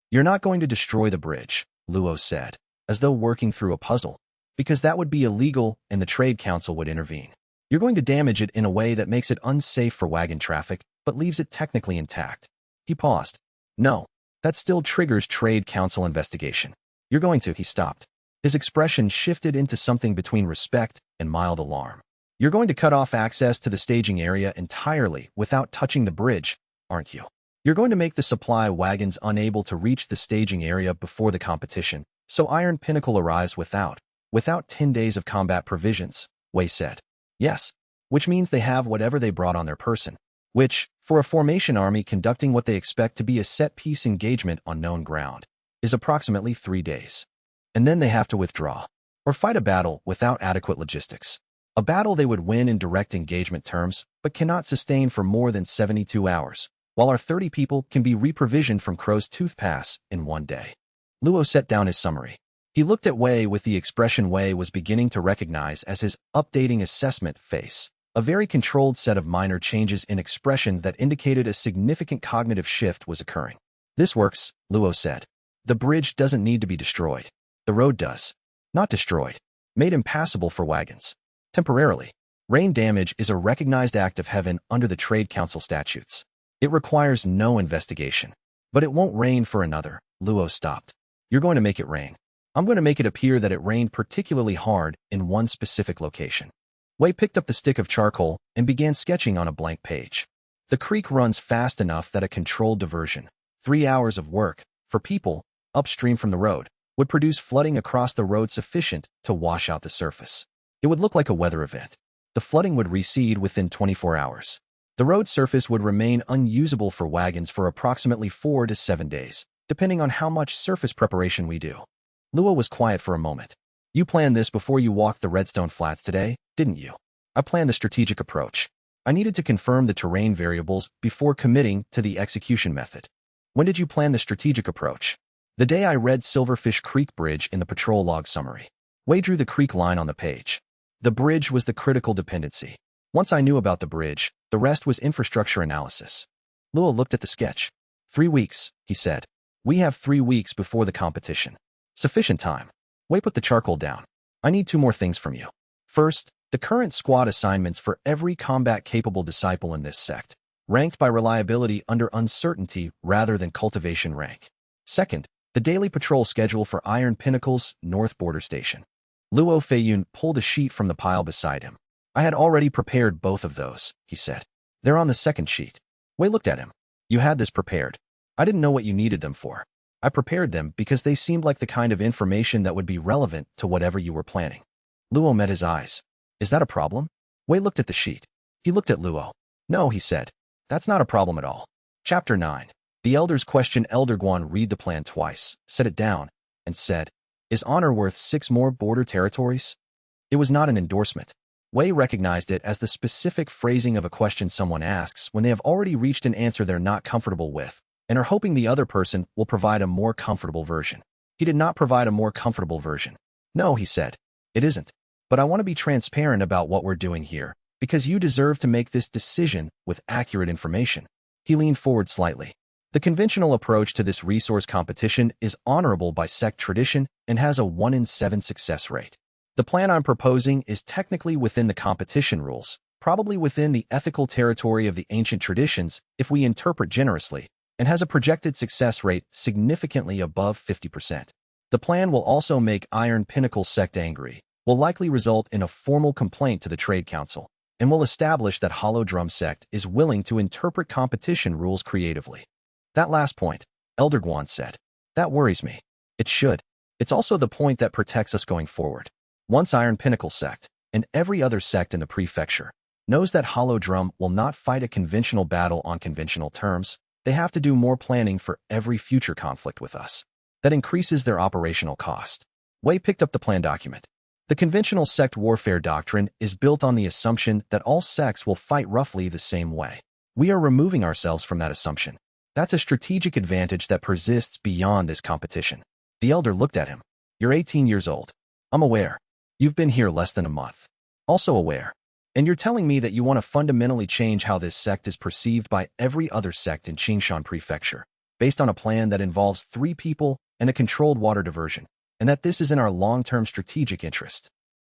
You're not going to destroy the bridge, Luo said, as though working through a puzzle. Because that would be illegal and the Trade Council would intervene. You're going to damage it in a way that makes it unsafe for wagon traffic, but leaves it technically intact. He paused. No, that still triggers Trade Council investigation. You're going to, he stopped. His expression shifted into something between respect and mild alarm. You're going to cut off access to the staging area entirely without touching the bridge, aren't you? You're going to make the supply wagons unable to reach the staging area before the competition, so Iron Pinnacle arrives without 10 days of combat provisions, Wei said. Yes, which means they have whatever they brought on their person, which, for a formation army conducting what they expect to be a set-piece engagement on known ground, is approximately 3 days. And then they have to withdraw, or fight a battle without adequate logistics. A battle they would win in direct engagement terms, but cannot sustain for more than 72 hours, while our 30 people can be reprovisioned from Crow's Tooth Pass in 1 day. Luo set down his summary. He looked at Wei with the expression Wei was beginning to recognize as his updating assessment face, a very controlled set of minor changes in expression that indicated a significant cognitive shift was occurring. This works, Luo said. The bridge doesn't need to be destroyed. The road does. Not destroyed. Made impassable for wagons. Temporarily. Rain damage is a recognized act of heaven under the Trade Council statutes. It requires no investigation. But it won't rain for another. Luo stopped. You're going to make it rain. I'm going to make it appear that it rained particularly hard in one specific location. Wei picked up the stick of charcoal and began sketching on a blank page. The creek runs fast enough that a controlled diversion, 3 hours of work, for people, upstream from the road, would produce flooding across the road sufficient to wash out the surface. It would look like a weather event. The flooding would recede within 24 hours. The road surface would remain unusable for wagons for approximately 4 to 7 days, depending on how much surface preparation we do. Luo was quiet for a moment. You planned this before you walked the Redstone Flats today, didn't you? I planned the strategic approach. I needed to confirm the terrain variables before committing to the execution method. When did you plan the strategic approach? The day I read Silverfish Creek Bridge in the patrol log summary. Wei drew the creek line on the page. The bridge was the critical dependency. Once I knew about the bridge, the rest was infrastructure analysis. Luo looked at the sketch. 3 weeks, he said. We have 3 weeks before the competition. Sufficient time. Wei put the charcoal down. I need 2 more things from you. First, the current squad assignments for every combat-capable disciple in this sect, ranked by reliability under uncertainty rather than cultivation rank. Second, the daily patrol schedule for Iron Pinnacle's North Border Station. Luo Feiyun pulled a sheet from the pile beside him. I had already prepared both of those, he said. They're on the second sheet. Wei looked at him. You had this prepared. I didn't know what you needed them for. I prepared them because they seemed like the kind of information that would be relevant to whatever you were planning. Luo met his eyes. Is that a problem? Wei looked at the sheet. He looked at Luo. No, he said. That's not a problem at all. Chapter 9. The elders questioned Elder Guan read the plan twice, set it down, and said, Is honor worth 6 more border territories? It was not an endorsement. Wei recognized it as the specific phrasing of a question someone asks when they have already reached an answer they're not comfortable with, and are hoping the other person will provide a more comfortable version. He did not provide a more comfortable version. No, he said. It isn't. But I want to be transparent about what we're doing here, because you deserve to make this decision with accurate information. He leaned forward slightly. The conventional approach to this resource competition is honorable by sect tradition and has a 1 in 7 success rate. The plan I'm proposing is technically within the competition rules, probably within the ethical territory of the ancient traditions if we interpret generously, and has a projected success rate significantly above 50%. The plan will also make Iron Pinnacle sect angry, will likely result in a formal complaint to the Trade Council, and will establish that Hollow Drum Sect is willing to interpret competition rules creatively. That last point, Elder Guan said. That worries me. It should. It's also the point that protects us going forward. Once Iron Pinnacle sect, and every other sect in the prefecture, knows that Hollow Drum will not fight a conventional battle on conventional terms, they have to do more planning for every future conflict with us. That increases their operational cost. Wei picked up the plan document. The conventional sect warfare doctrine is built on the assumption that all sects will fight roughly the same way. We are removing ourselves from that assumption. That's a strategic advantage that persists beyond this competition. The elder looked at him. You're 18 years old. I'm aware. You've been here less than a month. Also aware. And you're telling me that you want to fundamentally change how this sect is perceived by every other sect in Qingshan Prefecture, based on a plan that involves 3 people and a controlled water diversion, and that this is in our long-term strategic interest.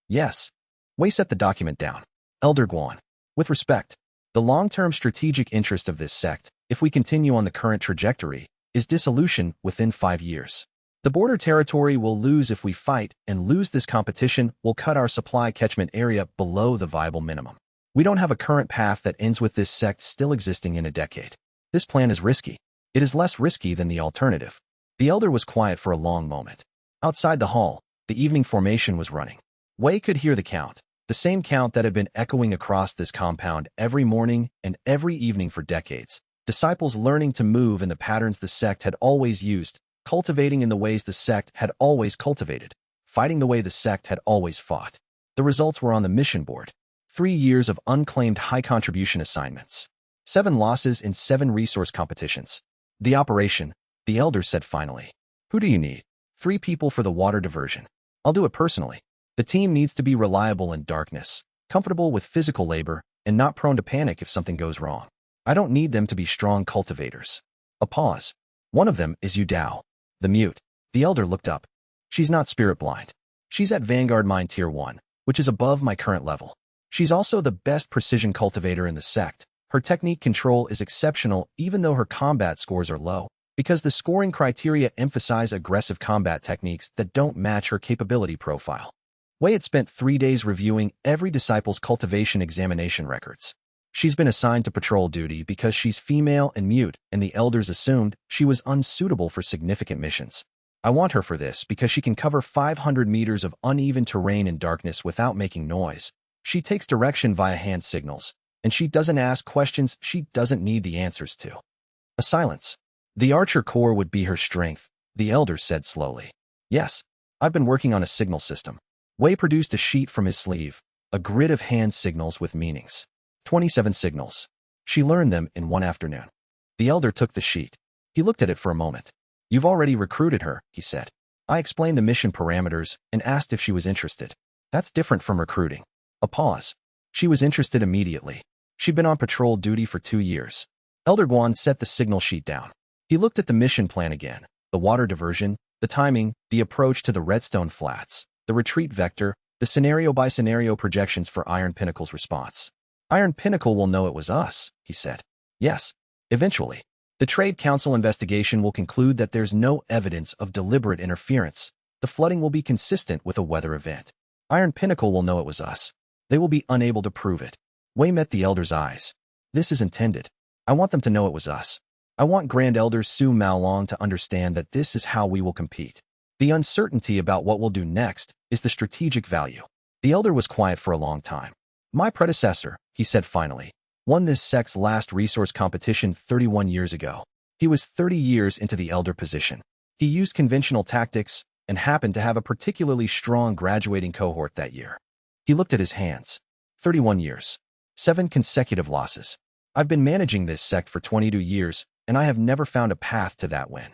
Yes. Wei set the document down. Elder Guan. With respect, the long-term strategic interest of this sect, if we continue on the current trajectory, is dissolution within 5 years. The border territory will lose if we fight, and lose this competition will cut our supply catchment area below the viable minimum. We don't have a current path that ends with this sect still existing in a decade. This plan is risky. It is less risky than the alternative. The elder was quiet for a long moment. Outside the hall, the evening formation was running. Wei could hear the count, the same count that had been echoing across this compound every morning and every evening for decades. Disciples learning to move in the patterns the sect had always used, cultivating in the ways the sect had always cultivated, fighting the way the sect had always fought. The results were on the mission board. 3 years of unclaimed high-contribution assignments. 7 losses in 7 resource competitions. The operation, the elder said finally. Who do you need? 3 people for the water diversion. I'll do it personally. The team needs to be reliable in darkness, comfortable with physical labor, and not prone to panic if something goes wrong. I don't need them to be strong cultivators. A pause. One of them is Yu Dao. The mute. The elder looked up. She's not spirit blind. She's at Vanguard Mine Tier 1, which is above my current level. She's also the best precision cultivator in the sect. Her technique control is exceptional even though her combat scores are low, because the scoring criteria emphasize aggressive combat techniques that don't match her capability profile. Wei had spent 3 days reviewing every disciple's cultivation examination records. She's been assigned to patrol duty because she's female and mute, and the elders assumed she was unsuitable for significant missions. I want her for this because she can cover 500 meters of uneven terrain in darkness without making noise. She takes direction via hand signals, and she doesn't ask questions she doesn't need the answers to. A silence. The archer core would be her strength, the elder said slowly. Yes, I've been working on a signal system. Wei produced a sheet from his sleeve, a grid of hand signals with meanings. 27 signals. She learned them in one afternoon. The elder took the sheet. He looked at it for a moment. You've already recruited her, he said. I explained the mission parameters and asked if she was interested. That's different from recruiting. A pause. She was interested immediately. She'd been on patrol duty for 2 years. Elder Guan set the signal sheet down. He looked at the mission plan again. The water diversion, the timing, the approach to the redstone flats, the retreat vector, the scenario-by-scenario projections for Iron Pinnacle's response. Iron Pinnacle will know it was us, he said. Yes. Eventually. The Trade Council investigation will conclude that there's no evidence of deliberate interference. The flooding will be consistent with a weather event. Iron Pinnacle will know it was us. They will be unable to prove it. Wei met the elder's eyes. This is intended. I want them to know it was us. I want Grand Elder Su Maolong to understand that this is how we will compete. The uncertainty about what we'll do next is the strategic value. The elder was quiet for a long time. My predecessor, he said finally, won this sect's last resource competition 31 years ago. He was 30 years into the elder position. He used conventional tactics and happened to have a particularly strong graduating cohort that year. He looked at his hands. 31 years. 7 consecutive losses. I've been managing this sect for 22 years, and I have never found a path to that win.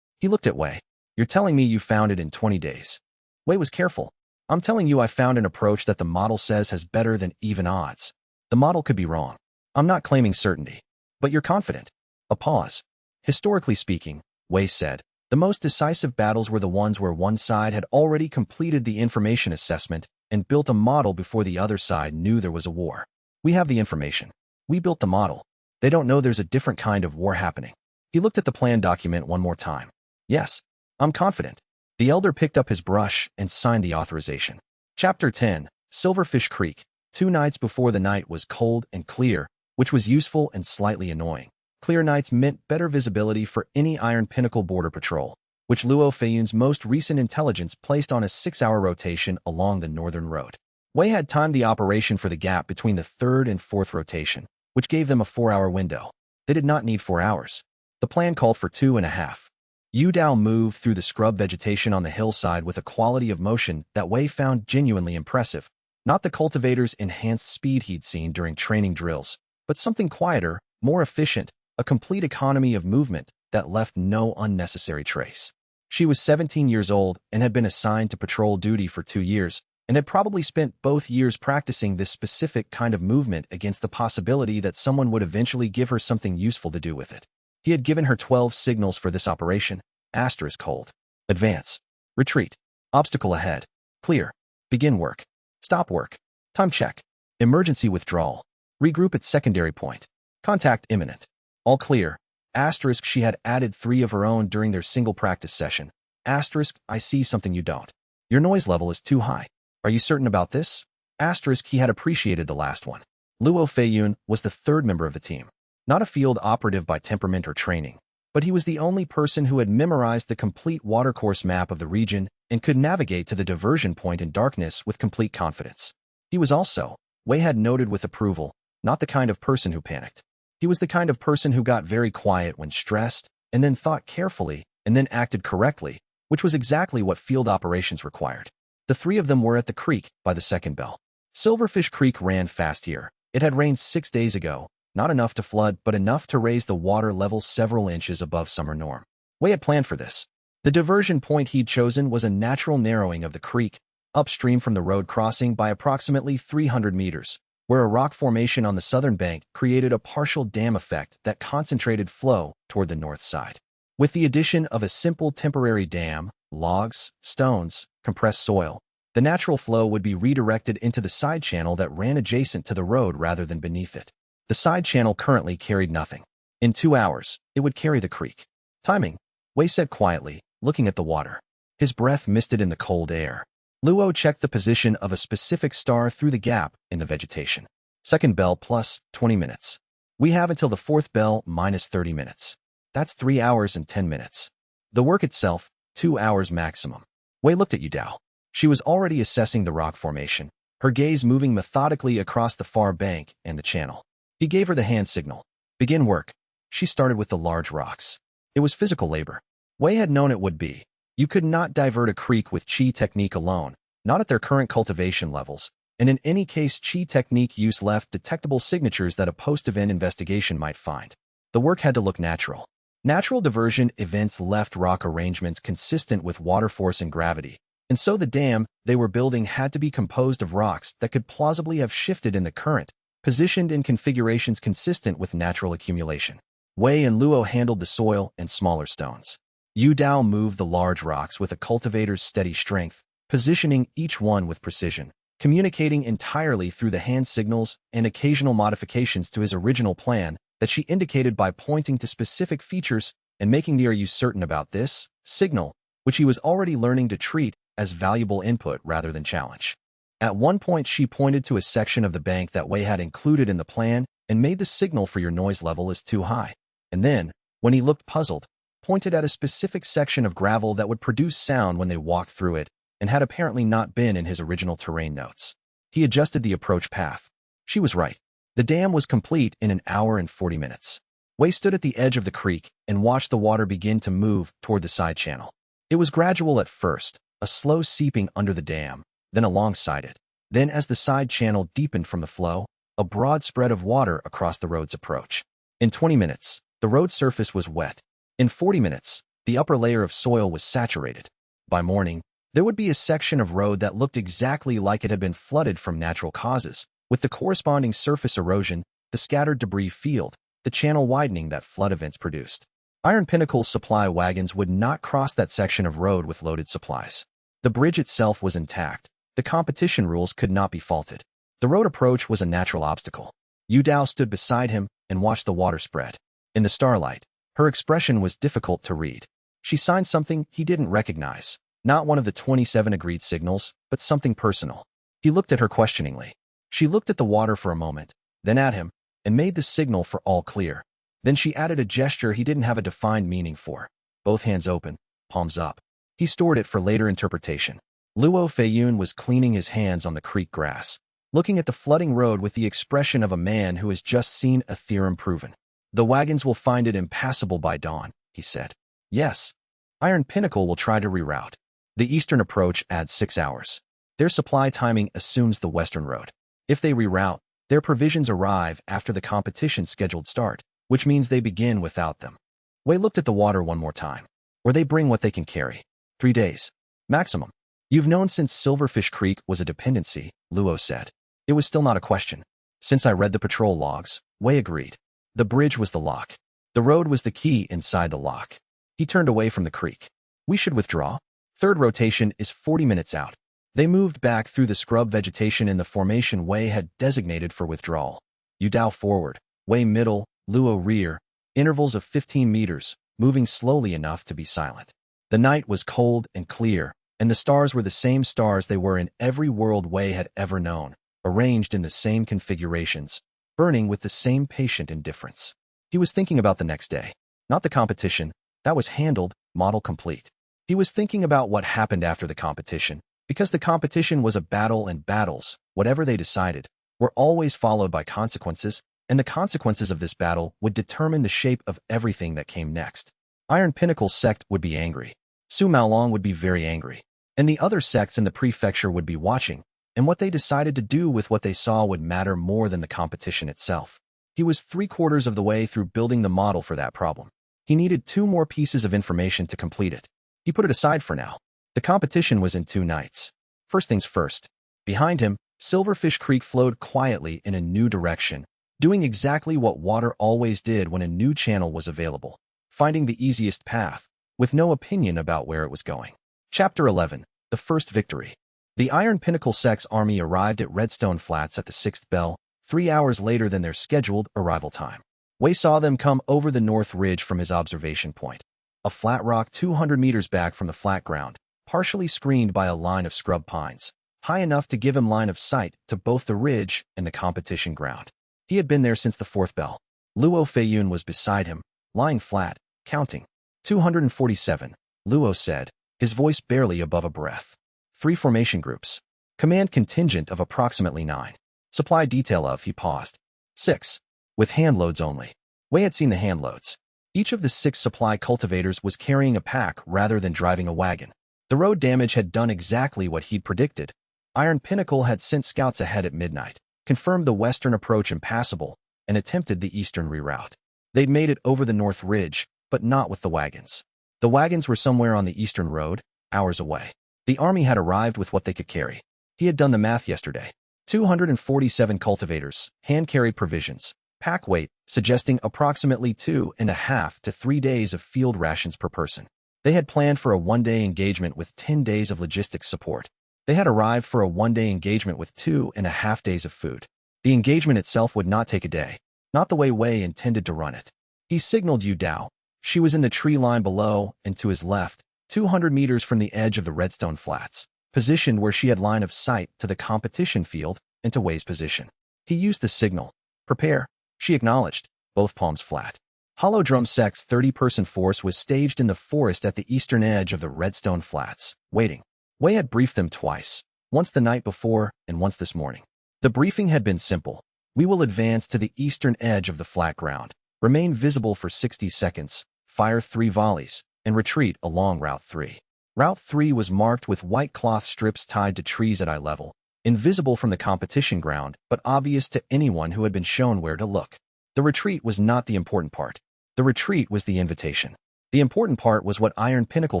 He looked at Wei. You're telling me you found it in 20 days. Wei was careful. I'm telling you I found an approach that the model says has better than even odds. The model could be wrong. I'm not claiming certainty. But you're confident. A pause. Historically speaking, Wei said, the most decisive battles were the ones where one side had already completed the information assessment and built a model before the other side knew there was a war. We have the information. We built the model. They don't know there's a different kind of war happening. He looked at the plan document one more time. Yes, I'm confident. The elder picked up his brush and signed the authorization. Chapter 10, Silverfish Creek. 2 nights before the night was cold and clear, which was useful and slightly annoying. Clear nights meant better visibility for any Iron Pinnacle border patrol, which Luo Feiyun's most recent intelligence placed on a 6-hour rotation along the northern road. Wei had timed the operation for the gap between the 3rd and 4th rotation, which gave them a 4-hour window. They did not need 4 hours. The plan called for 2.5. Yu Dao moved through the scrub vegetation on the hillside with a quality of motion that Wei found genuinely impressive. Not the cultivator's enhanced speed he'd seen during training drills, but something quieter, more efficient, a complete economy of movement that left no unnecessary trace. She was 17 years old and had been assigned to patrol duty for 2 years, and had probably spent both years practicing this specific kind of movement against the possibility that someone would eventually give her something useful to do with it. He had given her 12 signals for this operation. Asterisk hold. Advance. Retreat. Obstacle ahead. Clear. Begin work. Stop work. Time check. Emergency withdrawal. Regroup at secondary point. Contact imminent. All clear. Asterisk she had added 3 of her own during their single practice session. Asterisk I see something you don't. Your noise level is too high. Are you certain about this? Asterisk he had appreciated the last one. Luo Feiyun was the 3rd member of the team. Not a field operative by temperament or training, but he was the only person who had memorized the complete watercourse map of the region and could navigate to the diversion point in darkness with complete confidence. He was also, Wei had noted with approval, not the kind of person who panicked. He was the kind of person who got very quiet when stressed, and then thought carefully, and then acted correctly, which was exactly what field operations required. The 3 of them were at the creek by the 2nd bell. Silverfish Creek ran fast here. It had rained 6 days ago, not enough to flood, but enough to raise the water level several inches above summer norm. Wei had planned for this. The diversion point he'd chosen was a natural narrowing of the creek, upstream from the road crossing by approximately 300 meters, where a rock formation on the southern bank created a partial dam effect that concentrated flow toward the north side. With the addition of a simple temporary dam, logs, stones, compressed soil, the natural flow would be redirected into the side channel that ran adjacent to the road rather than beneath it. The side channel currently carried nothing. In 2 hours, it would carry the creek. Timing, Wei said quietly, looking at the water. His breath misted in the cold air. Luo checked the position of a specific star through the gap in the vegetation. 2nd bell plus 20 minutes. We have until the 4th bell minus 30 minutes. That's 3 hours and 10 minutes. The work itself, 2 hours maximum. Wei looked at Yu Dao. She was already assessing the rock formation, her gaze moving methodically across the far bank and the channel. He gave her the hand signal. Begin work. She started with the large rocks. It was physical labor. Wei had known it would be. You could not divert a creek with chi technique alone, not at their current cultivation levels, and in any case Qi technique use left detectable signatures that a post-event investigation might find. The work had to look natural. Natural diversion events left rock arrangements consistent with water force and gravity, and so the dam they were building had to be composed of rocks that could plausibly have shifted in the current, positioned in configurations consistent with natural accumulation. Wei and Luo handled the soil and smaller stones. Yu Dao moved the large rocks with a cultivator's steady strength, positioning each one with precision, communicating entirely through the hand signals and occasional modifications to his original plan that she indicated by pointing to specific features and making the "Are you certain about this?" signal, which he was already learning to treat as valuable input rather than challenge. At one point she pointed to a section of the bank that Wei had included in the plan and made the signal for "Your noise level is too high." And then, when he looked puzzled, pointed at a specific section of gravel that would produce sound when they walked through it and had apparently not been in his original terrain notes. He adjusted the approach path. She was right. The dam was complete in an hour and 40 minutes. Wei stood at the edge of the creek and watched the water begin to move toward the side channel. It was gradual at first, a slow seeping under the dam, then alongside it. Then as the side channel deepened from the flow, a broad spread of water across the road's approach. In 20 minutes, the road surface was wet. In 40 minutes, the upper layer of soil was saturated. By morning, there would be a section of road that looked exactly like it had been flooded from natural causes, with the corresponding surface erosion, the scattered debris field, the channel widening that flood events produced. Iron Pinnacle's supply wagons would not cross that section of road with loaded supplies. The bridge itself was intact. The competition rules could not be faulted. The road approach was a natural obstacle. Yu Dao stood beside him and watched the water spread. In the starlight, her expression was difficult to read. She signed something he didn't recognize, not one of the 27 agreed signals, but something personal. He looked at her questioningly. She looked at the water for a moment, then at him, and made the signal for all clear. Then she added a gesture he didn't have a defined meaning for. Both hands open, palms up. He stored it for later interpretation. Luo Feiyun was cleaning his hands on the creek grass, looking at the flooding road with the expression of a man who has just seen a theorem proven. "The wagons will find it impassable by dawn," he said. "Yes. Iron Pinnacle will try to reroute. The eastern approach adds 6 hours. Their supply timing assumes the western road. If they reroute, their provisions arrive after the competition's scheduled start, which means they begin without them." Wei looked at the water one more time. "Or they bring what they can carry. 3 days. Maximum." "You've known since Silverfish Creek was a dependency," Luo said. It was still not a question. "Since I read the patrol logs," Wei agreed. The bridge was the lock. The road was the key inside the lock. He turned away from the creek. "We should withdraw. Third rotation is 40 minutes out." They moved back through the scrub vegetation in the formation Wei had designated for withdrawal. Yu Dao forward, Wei middle, Luo rear, intervals of 15 meters, moving slowly enough to be silent. The night was cold and clear, and the stars were the same stars they were in every world Wei had ever known, arranged in the same configurations, burning with the same patient indifference. He was thinking about the next day. Not the competition. That was handled, model complete. He was thinking about what happened after the competition, because the competition was a battle, and battles, whatever they decided, were always followed by consequences, and the consequences of this battle would determine the shape of everything that came next. Iron Pinnacle sect would be angry. Su Maolong would be very angry. And the other sects in the prefecture would be watching, and what they decided to do with what they saw would matter more than the competition itself. He was 3/4 of the way through building the model for that problem. He needed 2 more pieces of information to complete it. He put it aside for now. The competition was in 2 nights. First things first. Behind him, Silverfish Creek flowed quietly in a new direction, doing exactly what water always did when a new channel was available, finding the easiest path, with no opinion about where it was going. Chapter 11. The First Victory. The Iron Pinnacle sect's army arrived at Redstone Flats at the 6th bell, 3 hours later than their scheduled arrival time. Wei saw them come over the north ridge from his observation point, a flat rock 200 meters back from the flat ground, partially screened by a line of scrub pines, high enough to give him line of sight to both the ridge and the competition ground. He had been there since the 4th bell. Luo Feiyun was beside him, lying flat, counting. 247, Luo said, his voice barely above a breath. 3 formation groups. Command contingent of approximately 9. Supply detail of, he paused. 6. With hand loads only. Wei had seen the hand loads. Each of the 6 supply cultivators was carrying a pack rather than driving a wagon. The road damage had done exactly what he'd predicted. Iron Pinnacle had sent scouts ahead at midnight, confirmed the western approach impassable, and attempted the eastern reroute. They'd made it over the North Ridge, but not with the wagons. The wagons were somewhere on the eastern road, hours away. The army had arrived with what they could carry. He had done the math yesterday. 247 cultivators, hand-carried provisions, pack weight, suggesting approximately 2.5 to 3 days of field rations per person. They had planned for a one-day engagement with 10 days of logistics support. They had arrived for a one-day engagement with 2.5 days of food. The engagement itself would not take a day, not the way Wei intended to run it. He signaled Yu Dao. She was in the tree line below and to his left, 200 meters from the edge of the redstone flats, positioned where she had line of sight to the competition field and to Wei's position. He used the signal. Prepare, she acknowledged, both palms flat. Hollow Drum Sect's 30-person force was staged in the forest at the eastern edge of the redstone flats, waiting. Wei had briefed them twice, once the night before and once this morning. The briefing had been simple. We will advance to the eastern edge of the flat ground, remain visible for 60 seconds, fire 3 volleys, and retreat along Route 3. Route 3 was marked with white cloth strips tied to trees at eye level, invisible from the competition ground, but obvious to anyone who had been shown where to look. The retreat was not the important part. The retreat was the invitation. The important part was what Iron Pinnacle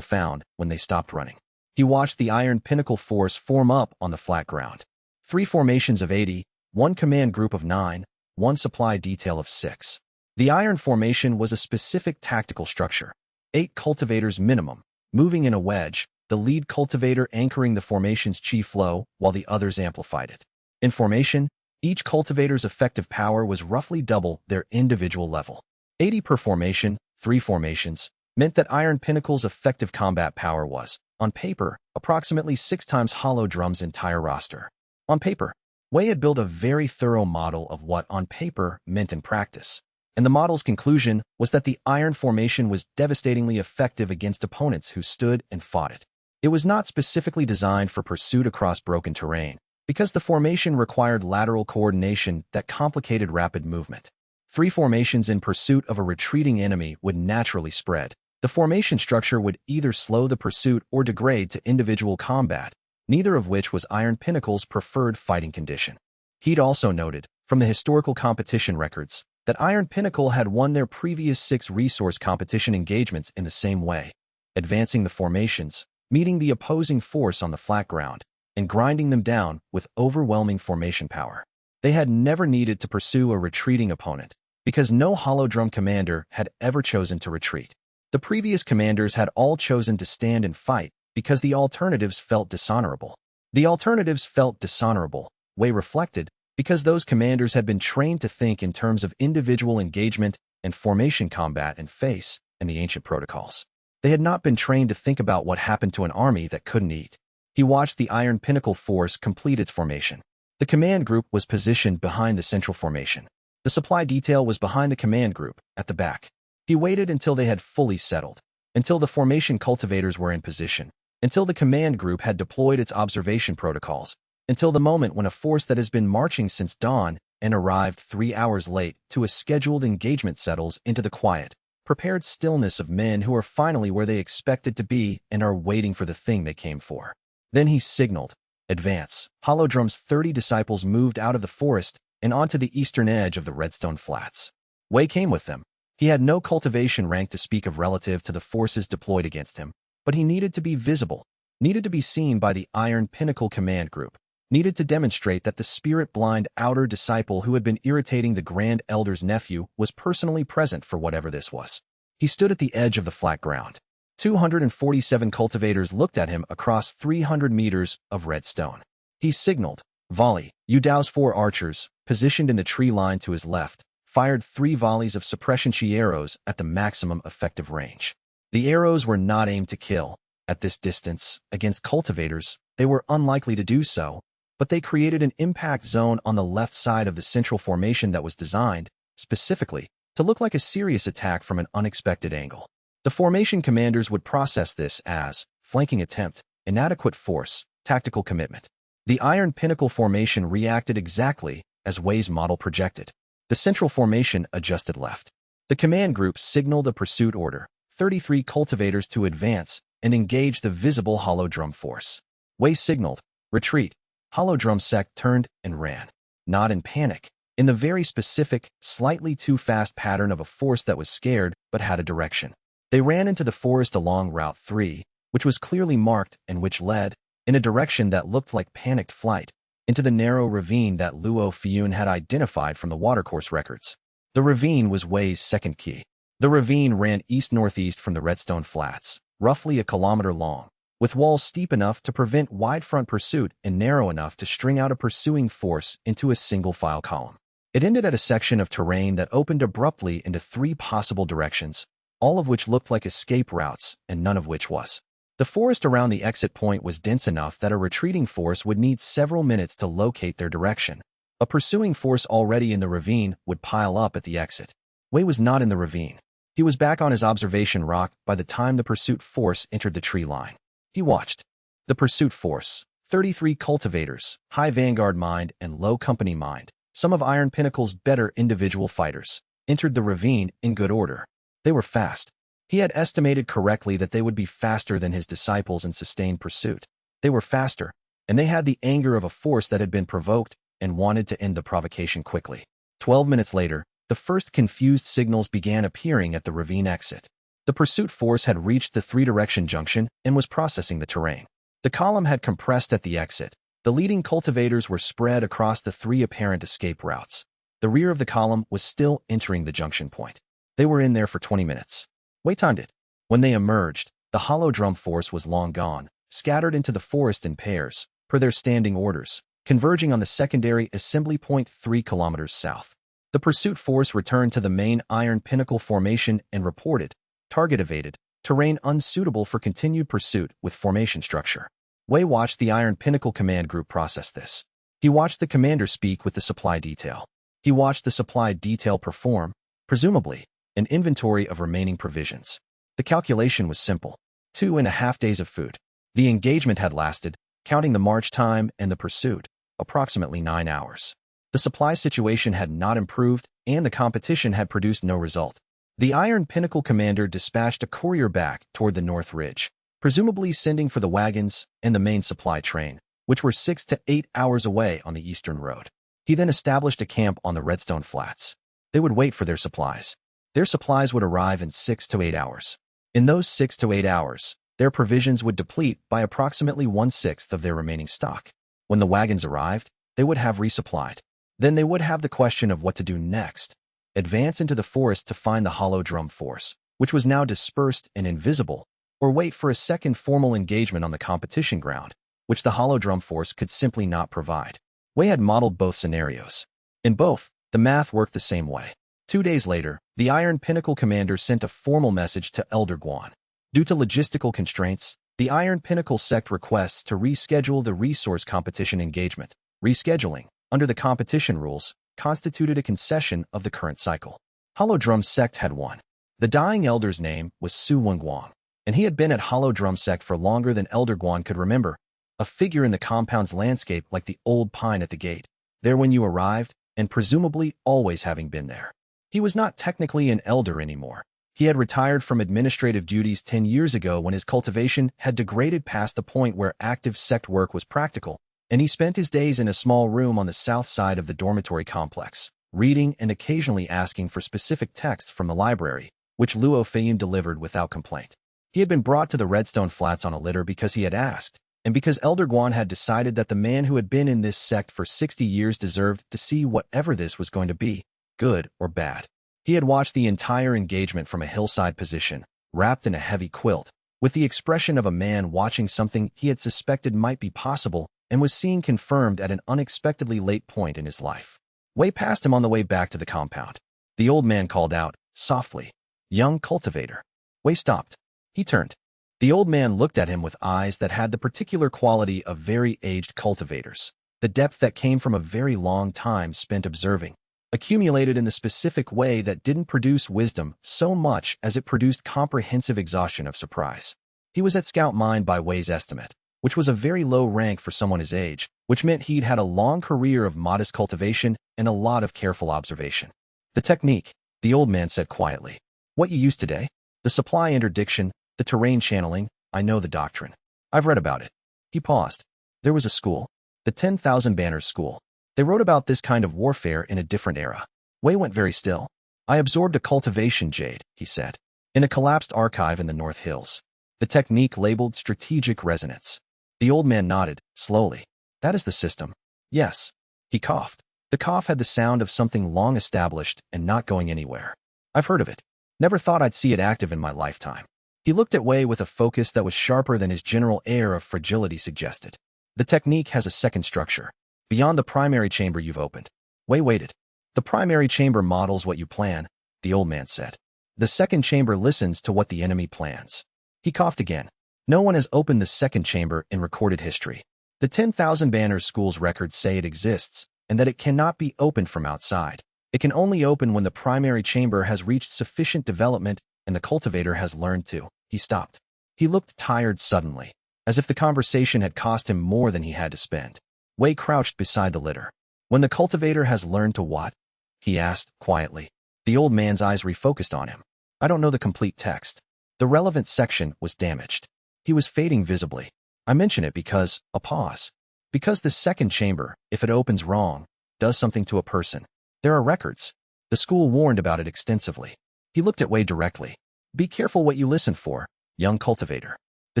found when they stopped running. He watched the Iron Pinnacle force form up on the flat ground. 3 formations of 80, 1 command group of 9, 1 supply detail of 6. The Iron Formation was a specific tactical structure. 8 cultivators minimum, moving in a wedge, the lead cultivator anchoring the formation's chi flow while the others amplified it. In formation, each cultivator's effective power was roughly double their individual level. 80 per formation, 3 formations, meant that Iron Pinnacle's effective combat power was, on paper, approximately 6 times Hollow Drum's entire roster. On paper, Wei had built a very thorough model of what on paper meant in practice, and the model's conclusion was that the Iron Formation was devastatingly effective against opponents who stood and fought it. It was not specifically designed for pursuit across broken terrain, because the formation required lateral coordination that complicated rapid movement. 3 formations in pursuit of a retreating enemy would naturally spread. The formation structure would either slow the pursuit or degrade to individual combat, neither of which was Iron Pinnacle's preferred fighting condition. He'd also noted, from the historical competition records, that Iron Pinnacle had won their previous 6 resource competition engagements in the same way, advancing the formations, meeting the opposing force on the flat ground, and grinding them down with overwhelming formation power. They had never needed to pursue a retreating opponent, because no Hollow Drum commander had ever chosen to retreat. The previous commanders had all chosen to stand and fight because the alternatives felt dishonorable. The alternatives felt dishonorable, Wei reflected, because those commanders had been trained to think in terms of individual engagement and formation combat and face and the ancient protocols. They had not been trained to think about what happened to an army that couldn't eat. He watched the Iron Pinnacle force complete its formation. The command group was positioned behind the central formation. The supply detail was behind the command group, at the back. He waited until they had fully settled, until the formation cultivators were in position, until the command group had deployed its observation protocols, until the moment when a force that has been marching since dawn and arrived 3 hours late to a scheduled engagement settles into the quiet, prepared stillness of men who are finally where they expected to be and are waiting for the thing they came for. Then he signaled, "Advance." Hollow Drum's 30 disciples moved out of the forest and onto the eastern edge of the redstone flats. Wei came with them. He had no cultivation rank to speak of relative to the forces deployed against him, but he needed to be visible, needed to be seen by the Iron Pinnacle command group, needed to demonstrate that the spirit-blind outer disciple who had been irritating the Grand Elder's nephew was personally present for whatever this was. He stood at the edge of the flat ground. 247 cultivators looked at him across 300 meters of red stone. He signaled, "Volley." Yu Dao's 4 archers, positioned in the tree line to his left, fired 3 volleys of suppression chi arrows at the maximum effective range. The arrows were not aimed to kill. At this distance, against cultivators, they were unlikely to do so, but they created an impact zone on the left side of the central formation that was designed, specifically, to look like a serious attack from an unexpected angle. The formation commanders would process this as flanking attempt, inadequate force, tactical commitment. The Iron Pinnacle formation reacted exactly as Wei's model projected. The central formation adjusted left. The command group signaled a pursuit order, 33 cultivators to advance and engage the visible Hollow Drum force. Wei signaled, "Retreat." Hollow Drum Sect turned and ran. Not in panic. In the very specific, slightly too fast pattern of a force that was scared but had a direction. They ran into the forest along Route 3, which was clearly marked and which led, in a direction that looked like panicked flight, into the narrow ravine that Luo Fiyun had identified from the watercourse records. The ravine was Wei's second key. The ravine ran east-northeast from the Redstone Flats, roughly a kilometer long, with walls steep enough to prevent wide-front pursuit and narrow enough to string out a pursuing force into a single-file column. It ended at a section of terrain that opened abruptly into 3 possible directions, all of which looked like escape routes and none of which was. The forest around the exit point was dense enough that a retreating force would need several minutes to locate their direction. A pursuing force already in the ravine would pile up at the exit. Wei was not in the ravine. He was back on his observation rock by the time the pursuit force entered the tree line. He watched. The pursuit force, 33 cultivators, high vanguard mind and low company mind, some of Iron Pinnacle's better individual fighters, entered the ravine in good order. They were fast. He had estimated correctly that they would be faster than his disciples in sustained pursuit. They were faster, and they had the anger of a force that had been provoked and wanted to end the provocation quickly. 12 minutes later, the first confused signals began appearing at the ravine exit. The pursuit force had reached the 3-direction junction and was processing the terrain. The column had compressed at the exit. The leading cultivators were spread across the 3 apparent escape routes. The rear of the column was still entering the junction point. They were in there for 20 minutes. Wei timed it. When they emerged, the hollow drum force was long gone, scattered into the forest in pairs, per their standing orders, converging on the secondary assembly point 3 kilometers south. The pursuit force returned to the main Iron Pinnacle formation and reported, target evaded, terrain unsuitable for continued pursuit with formation structure. Wei watched the Iron Pinnacle command group process this. He watched the commander speak with the supply detail. He watched the supply detail perform, presumably, an inventory of remaining provisions. The calculation was simple. 2.5 days of food. The engagement had lasted, counting the march time and the pursuit, approximately 9 hours. The supply situation had not improved, and the competition had produced no result. The Iron Pinnacle commander dispatched a courier back toward the North Ridge, presumably sending for the wagons and the main supply train, which were 6 to 8 hours away on the eastern road. He then established a camp on the Redstone Flats. They would wait for their supplies. Their supplies would arrive in 6 to 8 hours. In those 6 to 8 hours, their provisions would deplete by approximately 1/6 of their remaining stock. When the wagons arrived, they would have resupplied. Then they would have the question of what to do next. Advance into the forest to find the hollow drum force, which was now dispersed and invisible, or wait for a second formal engagement on the competition ground, which the hollow drum force could simply not provide. Wei had modeled both scenarios. In both, the math worked the same way. 2 days later, the Iron Pinnacle commander sent a formal message to Elder Guan. Due to logistical constraints, the Iron Pinnacle sect requests to reschedule the resource competition engagement. Rescheduling, under the competition rules, constituted a concession of the current cycle. Hollow Drum Sect had won. The dying elder's name was Su Wenguang, and he had been at Hollow Drum Sect for longer than Elder Guan could remember, a figure in the compound's landscape like the old pine at the gate, there when you arrived, and presumably always having been there. He was not technically an elder anymore. He had retired from administrative duties 10 years ago when his cultivation had degraded past the point where active sect work was practical, and he spent his days in a small room on the south side of the dormitory complex, reading and occasionally asking for specific texts from the library, which Luo Feiyin delivered without complaint. He had been brought to the Redstone Flats on a litter because he had asked, and because Elder Guan had decided that the man who had been in this sect for 60 years deserved to see whatever this was going to be, good or bad. He had watched the entire engagement from a hillside position, wrapped in a heavy quilt, with the expression of a man watching something he had suspected might be possible and was seeing confirmed at an unexpectedly late point in his life. Wei passed him on the way back to the compound. The old man called out, softly, "Young cultivator." Wei stopped. He turned. The old man looked at him with eyes that had the particular quality of very aged cultivators, the depth that came from a very long time spent observing, accumulated in the specific way that didn't produce wisdom so much as it produced comprehensive exhaustion of surprise. He was at Scout Mind by Wei's estimate, which was a very low rank for someone his age, which meant he'd had a long career of modest cultivation and a lot of careful observation. The technique, the old man said quietly. What you use today? The supply interdiction, the terrain channeling, I know the doctrine. I've read about it. He paused. There was a school. The 10,000 Banners School. They wrote about this kind of warfare in a different era. Wei went very still. I absorbed a cultivation jade, he said, in a collapsed archive in the North Hills. The technique labeled strategic resonance. The old man nodded, slowly. That is the system. Yes. He coughed. The cough had the sound of something long established and not going anywhere. I've heard of it. Never thought I'd see it active in my lifetime. He looked at Wei with a focus that was sharper than his general air of fragility suggested. The technique has a second structure, beyond the primary chamber you've opened. Wei waited. The primary chamber models what you plan, the old man said. The second chamber listens to what the enemy plans. He coughed again. No one has opened the second chamber in recorded history. The 10,000 Banners School's records say it exists, and that it cannot be opened from outside. It can only open when the primary chamber has reached sufficient development and the cultivator has learned to. He stopped. He looked tired suddenly, as if the conversation had cost him more than he had to spend. Wei crouched beside the litter. When the cultivator has learned to what? He asked, quietly. The old man's eyes refocused on him. I don't know the complete text. The relevant section was damaged. He was fading visibly. I mention it because, a pause. Because the second chamber, if it opens wrong, does something to a person. There are records. The school warned about it extensively. He looked at Wei directly. Be careful what you listen for, young cultivator. The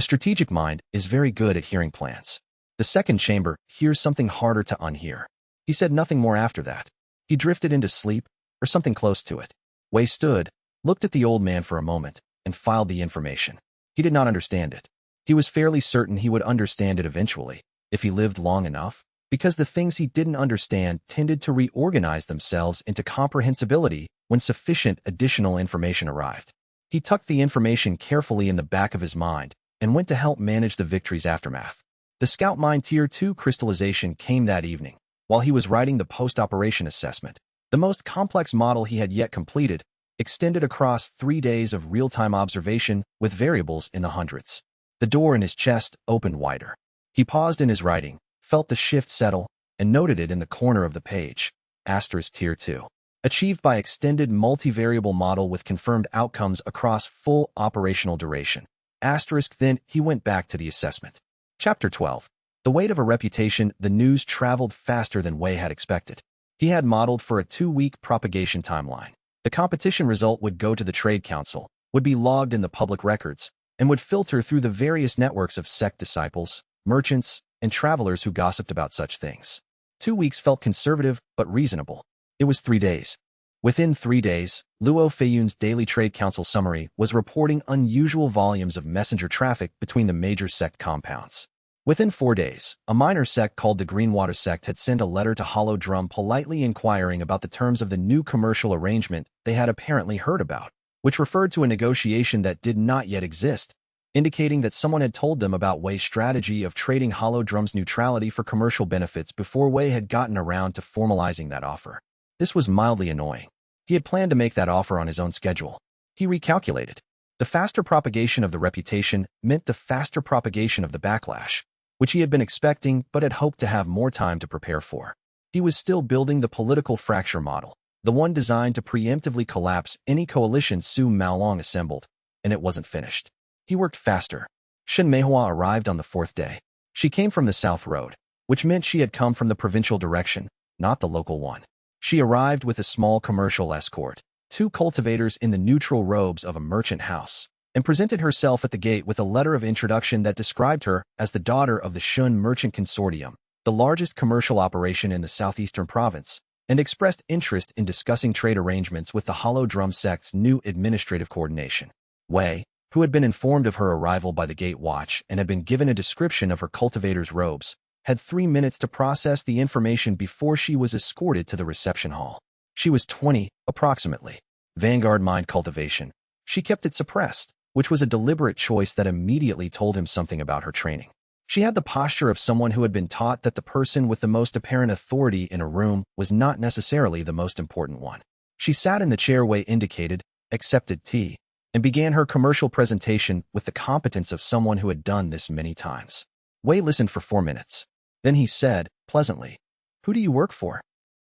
strategic mind is very good at hearing plans. The second chamber hears something harder to unhear. He said nothing more after that. He drifted into sleep, or something close to it. Wei stood, looked at the old man for a moment, and filed the information. He did not understand it. He was fairly certain he would understand it eventually, if he lived long enough, because the things he didn't understand tended to reorganize themselves into comprehensibility when sufficient additional information arrived. He tucked the information carefully in the back of his mind and went to help manage the victory's aftermath. The Scout Mine Tier 2 crystallization came that evening, while he was writing the post-operation assessment. The most complex model he had yet completed, extended across 3 days of real-time observation with variables in the hundreds. The door in his chest opened wider. He paused in his writing, felt the shift settle, and noted it in the corner of the page. Asterisk Tier 2. Achieved by extended multivariable model with confirmed outcomes across full operational duration. Asterisk. Then he went back to the assessment. Chapter 12. The weight of a reputation. The news traveled faster than Wei had expected. He had modeled for a 2-week propagation timeline. The competition result would go to the Trade Council, would be logged in the public records, and would filter through the various networks of sect disciples, merchants, and travelers who gossiped about such things. 2 weeks felt conservative but reasonable. It was 3 days. Within 3 days, Luo Feiyun's daily Trade Council summary was reporting unusual volumes of messenger traffic between the major sect compounds. Within 4 days, a minor sect called the Greenwater Sect had sent a letter to Hollow Drum politely inquiring about the terms of the new commercial arrangement they had apparently heard about, which referred to a negotiation that did not yet exist, indicating that someone had told them about Wei's strategy of trading Hollow Drum's neutrality for commercial benefits before Wei had gotten around to formalizing that offer. This was mildly annoying. He had planned to make that offer on his own schedule. He recalculated. The faster propagation of the reputation meant the faster propagation of the backlash, which he had been expecting but had hoped to have more time to prepare for. He was still building the political fracture model, the one designed to preemptively collapse any coalition Su Maolong assembled, and it wasn't finished. He worked faster. Shen Meihua arrived on the 4th day. She came from the South Road, which meant she had come from the provincial direction, not the local one. She arrived with a small commercial escort, 2 cultivators in the neutral robes of a merchant house, and presented herself at the gate with a letter of introduction that described her as the daughter of the Shun Merchant Consortium, the largest commercial operation in the southeastern province, and expressed interest in discussing trade arrangements with the Hollow Drum Sect's new administrative coordination. Wei, who had been informed of her arrival by the gate watch and had been given a description of her cultivator's robes, had 3 minutes to process the information before she was escorted to the reception hall. She was 20, approximately. Vanguard mind cultivation. She kept it suppressed, which was a deliberate choice that immediately told him something about her training. She had the posture of someone who had been taught that the person with the most apparent authority in a room was not necessarily the most important one. She sat in the chair Wei indicated, accepted tea, and began her commercial presentation with the competence of someone who had done this many times. Wei listened for 4 minutes. Then he said, pleasantly, "Who do you work for?"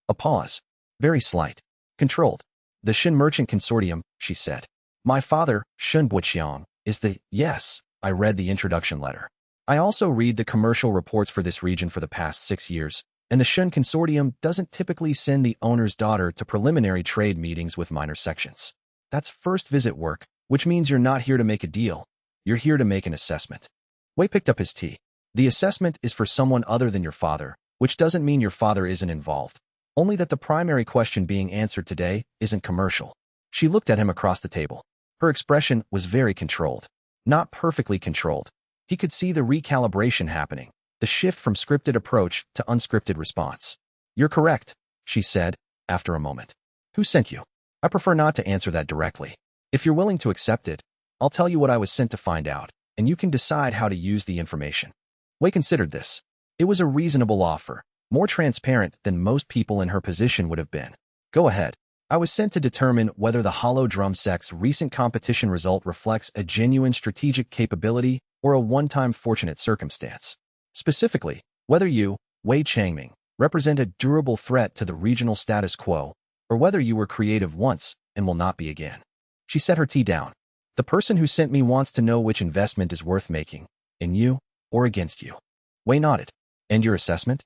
A pause. Very slight. Controlled. "The Shin Merchant Consortium," she said. "My father, Shun Buqiang, is the—" Yes, I read the introduction letter. I also read the commercial reports for this region for the past 6 years, and the Shun Consortium doesn't typically send the owner's daughter to preliminary trade meetings with minor sections. That's first visit work, which means you're not here to make a deal. You're here to make an assessment. Wei picked up his tea. The assessment is for someone other than your father, which doesn't mean your father isn't involved. Only that the primary question being answered today isn't commercial. She looked at him across the table. Her expression was very controlled. Not perfectly controlled. He could see the recalibration happening, the shift from scripted approach to unscripted response. You're correct, she said, after a moment. Who sent you? I prefer not to answer that directly. If you're willing to accept it, I'll tell you what I was sent to find out, and you can decide how to use the information. Wei considered this. It was a reasonable offer, more transparent than most people in her position would have been. Go ahead. I was sent to determine whether the Hollow Drum Sect's recent competition result reflects a genuine strategic capability or a one-time fortunate circumstance. Specifically, whether you, Wei Changming, represent a durable threat to the regional status quo, or whether you were creative once and will not be again. She set her tea down. The person who sent me wants to know which investment is worth making, in you or against you. Wei nodded. And your assessment?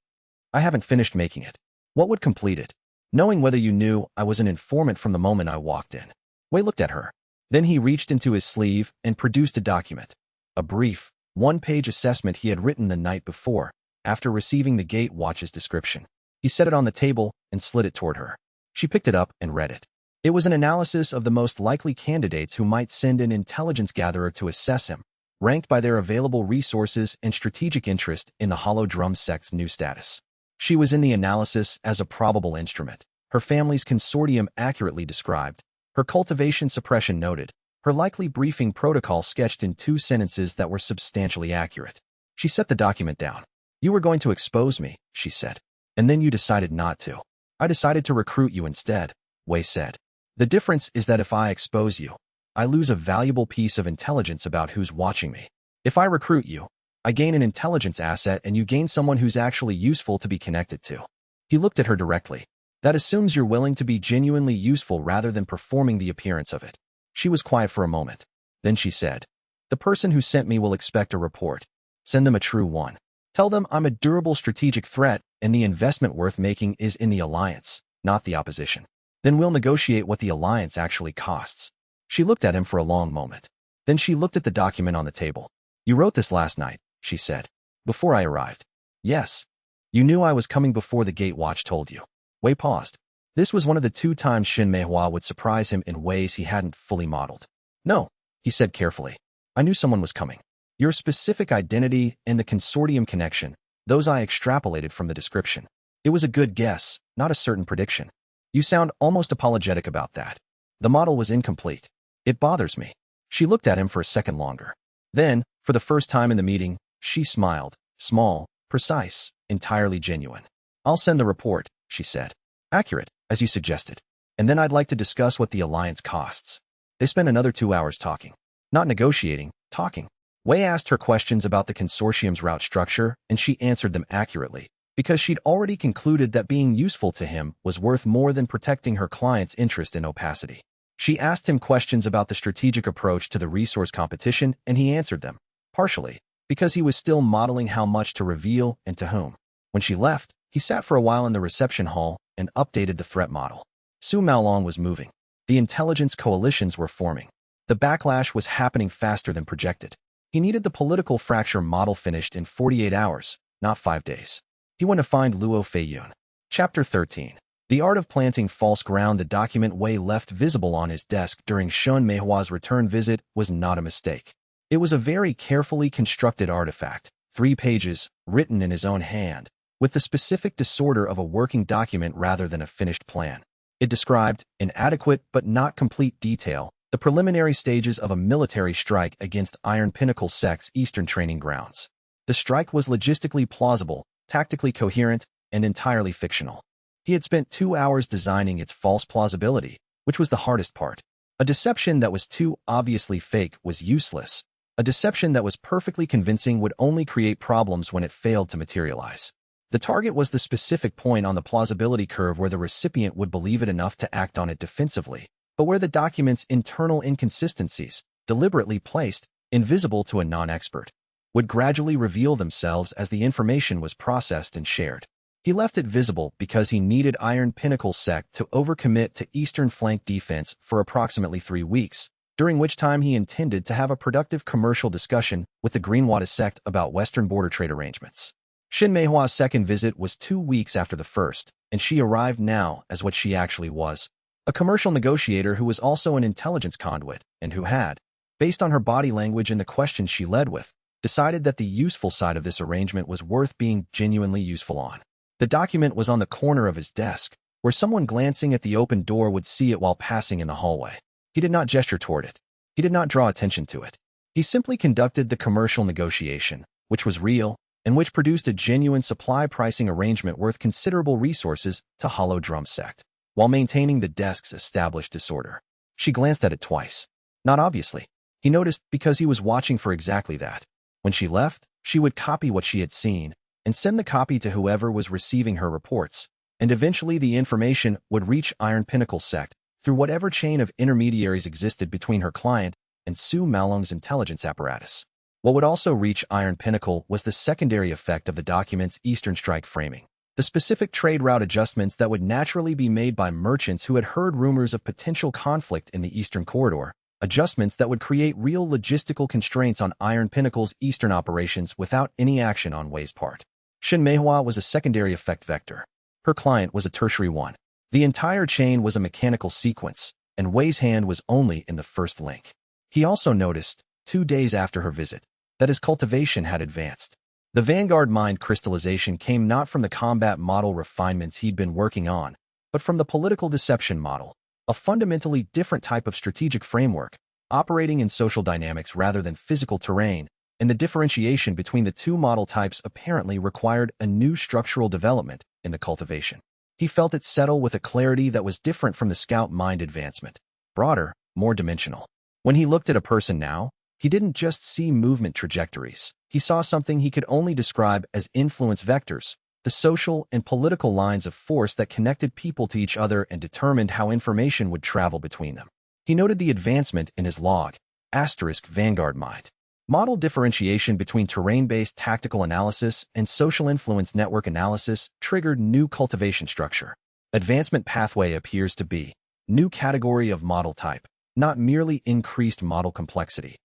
I haven't finished making it. What would complete it? Knowing whether you knew I was an informant from the moment I walked in. Wei looked at her. Then he reached into his sleeve and produced a document. A brief, one-page assessment he had written the night before, after receiving the gate watch's description. He set it on the table and slid it toward her. She picked it up and read it. It was an analysis of the most likely candidates who might send an intelligence gatherer to assess him, ranked by their available resources and strategic interest in the Hollow Drum Sect's new status. She was in the analysis as a probable instrument, her family's consortium accurately described, her cultivation suppression noted, her likely briefing protocol sketched in 2 sentences that were substantially accurate. She set the document down. You were going to expose me, she said. And then you decided not to. I decided to recruit you instead, Wei said. The difference is that if I expose you, I lose a valuable piece of intelligence about who's watching me. If I recruit you, I gain an intelligence asset and you gain someone who's actually useful to be connected to. He looked at her directly. That assumes you're willing to be genuinely useful rather than performing the appearance of it. She was quiet for a moment. Then she said, the person who sent me will expect a report. Send them a true one. Tell them I'm a durable strategic threat and the investment worth making is in the alliance, not the opposition. Then we'll negotiate what the alliance actually costs. She looked at him for a long moment. Then she looked at the document on the table. You wrote this last night, she said. Before I arrived. Yes. You knew I was coming before the gate watch told you. Wei paused. This was one of the 2 times Shin Meihua would surprise him in ways he hadn't fully modeled. No, he said carefully. I knew someone was coming. Your specific identity and the consortium connection, those I extrapolated from the description. It was a good guess, not a certain prediction. You sound almost apologetic about that. The model was incomplete. It bothers me. She looked at him for a second longer. Then, for the first time in the meeting, she smiled, small, precise, entirely genuine. I'll send the report, she said. Accurate, as you suggested. And then I'd like to discuss what the alliance costs. They spent another 2 hours talking. Not negotiating, talking. Wei asked her questions about the consortium's route structure, and she answered them accurately, because she'd already concluded that being useful to him was worth more than protecting her client's interest in opacity. She asked him questions about the strategic approach to the resource competition, and he answered them, partially, because he was still modeling how much to reveal and to whom. When she left, he sat for a while in the reception hall and updated the threat model. Su Maolong was moving. The intelligence coalitions were forming. The backlash was happening faster than projected. He needed the political fracture model finished in 48 hours, not 5 days. He went to find Luo Feiyun. Chapter 13. The Art of Planting False Ground. The document Wei left visible on his desk during Shun Meihua's return visit was not a mistake. It was a very carefully constructed artifact, 3 pages, written in his own hand, with the specific disorder of a working document rather than a finished plan. It described, in adequate but not complete detail, the preliminary stages of a military strike against Iron Pinnacle Sect's eastern training grounds. The strike was logistically plausible, tactically coherent, and entirely fictional. He had spent 2 hours designing its false plausibility, which was the hardest part. A deception that was too obviously fake was useless. A deception that was perfectly convincing would only create problems when it failed to materialize. The target was the specific point on the plausibility curve where the recipient would believe it enough to act on it defensively, but where the document's internal inconsistencies, deliberately placed, invisible to a non-expert. would gradually reveal themselves as the information was processed and shared. He left it visible because he needed Iron Pinnacle Sect to overcommit to Eastern Flank defense for approximately 3 weeks, during which time he intended to have a productive commercial discussion with the Greenwater Sect about Western border trade arrangements. Xin Meihua's second visit was 2 weeks after the first, and she arrived now as what she actually was, a commercial negotiator who was also an intelligence conduit and who had, based on her body language and the questions she led with, decided that the useful side of this arrangement was worth being genuinely useful on. The document was on the corner of his desk, where someone glancing at the open door would see it while passing in the hallway. He did not gesture toward it. He did not draw attention to it. He simply conducted the commercial negotiation, which was real, and which produced a genuine supply pricing arrangement worth considerable resources to Hollow Drum Sect, while maintaining the desk's established disorder. She glanced at it twice. Not obviously. He noticed because he was watching for exactly that. When she left, she would copy what she had seen and send the copy to whoever was receiving her reports, and eventually the information would reach Iron Pinnacle Sect through whatever chain of intermediaries existed between her client and Su Malong's intelligence apparatus. What would also reach Iron Pinnacle was the secondary effect of the document's Eastern Strike framing, the specific trade route adjustments that would naturally be made by merchants who had heard rumors of potential conflict in the Eastern Corridor, adjustments that would create real logistical constraints on Iron Pinnacle's Eastern operations without any action on Wei's part. Xin Meihua was a secondary effect vector. Her client was a tertiary one. The entire chain was a mechanical sequence, and Wei's hand was only in the first link. He also noticed, 2 days after her visit, that his cultivation had advanced. The Vanguard mind crystallization came not from the combat model refinements he'd been working on, but from the political deception model, a fundamentally different type of strategic framework, operating in social dynamics rather than physical terrain, and the differentiation between the two model types apparently required a new structural development in the cultivation. He felt it settle with a clarity that was different from the scout mind advancement, broader, more dimensional. When he looked at a person now, he didn't just see movement trajectories. He saw something he could only describe as influence vectors, the social and political lines of force that connected people to each other and determined how information would travel between them. He noted the advancement in his log, Vanguard mind. Model differentiation between terrain-based tactical analysis and social influence network analysis triggered new cultivation structure. Advancement pathway appears to be new category of model type, not merely increased model complexity.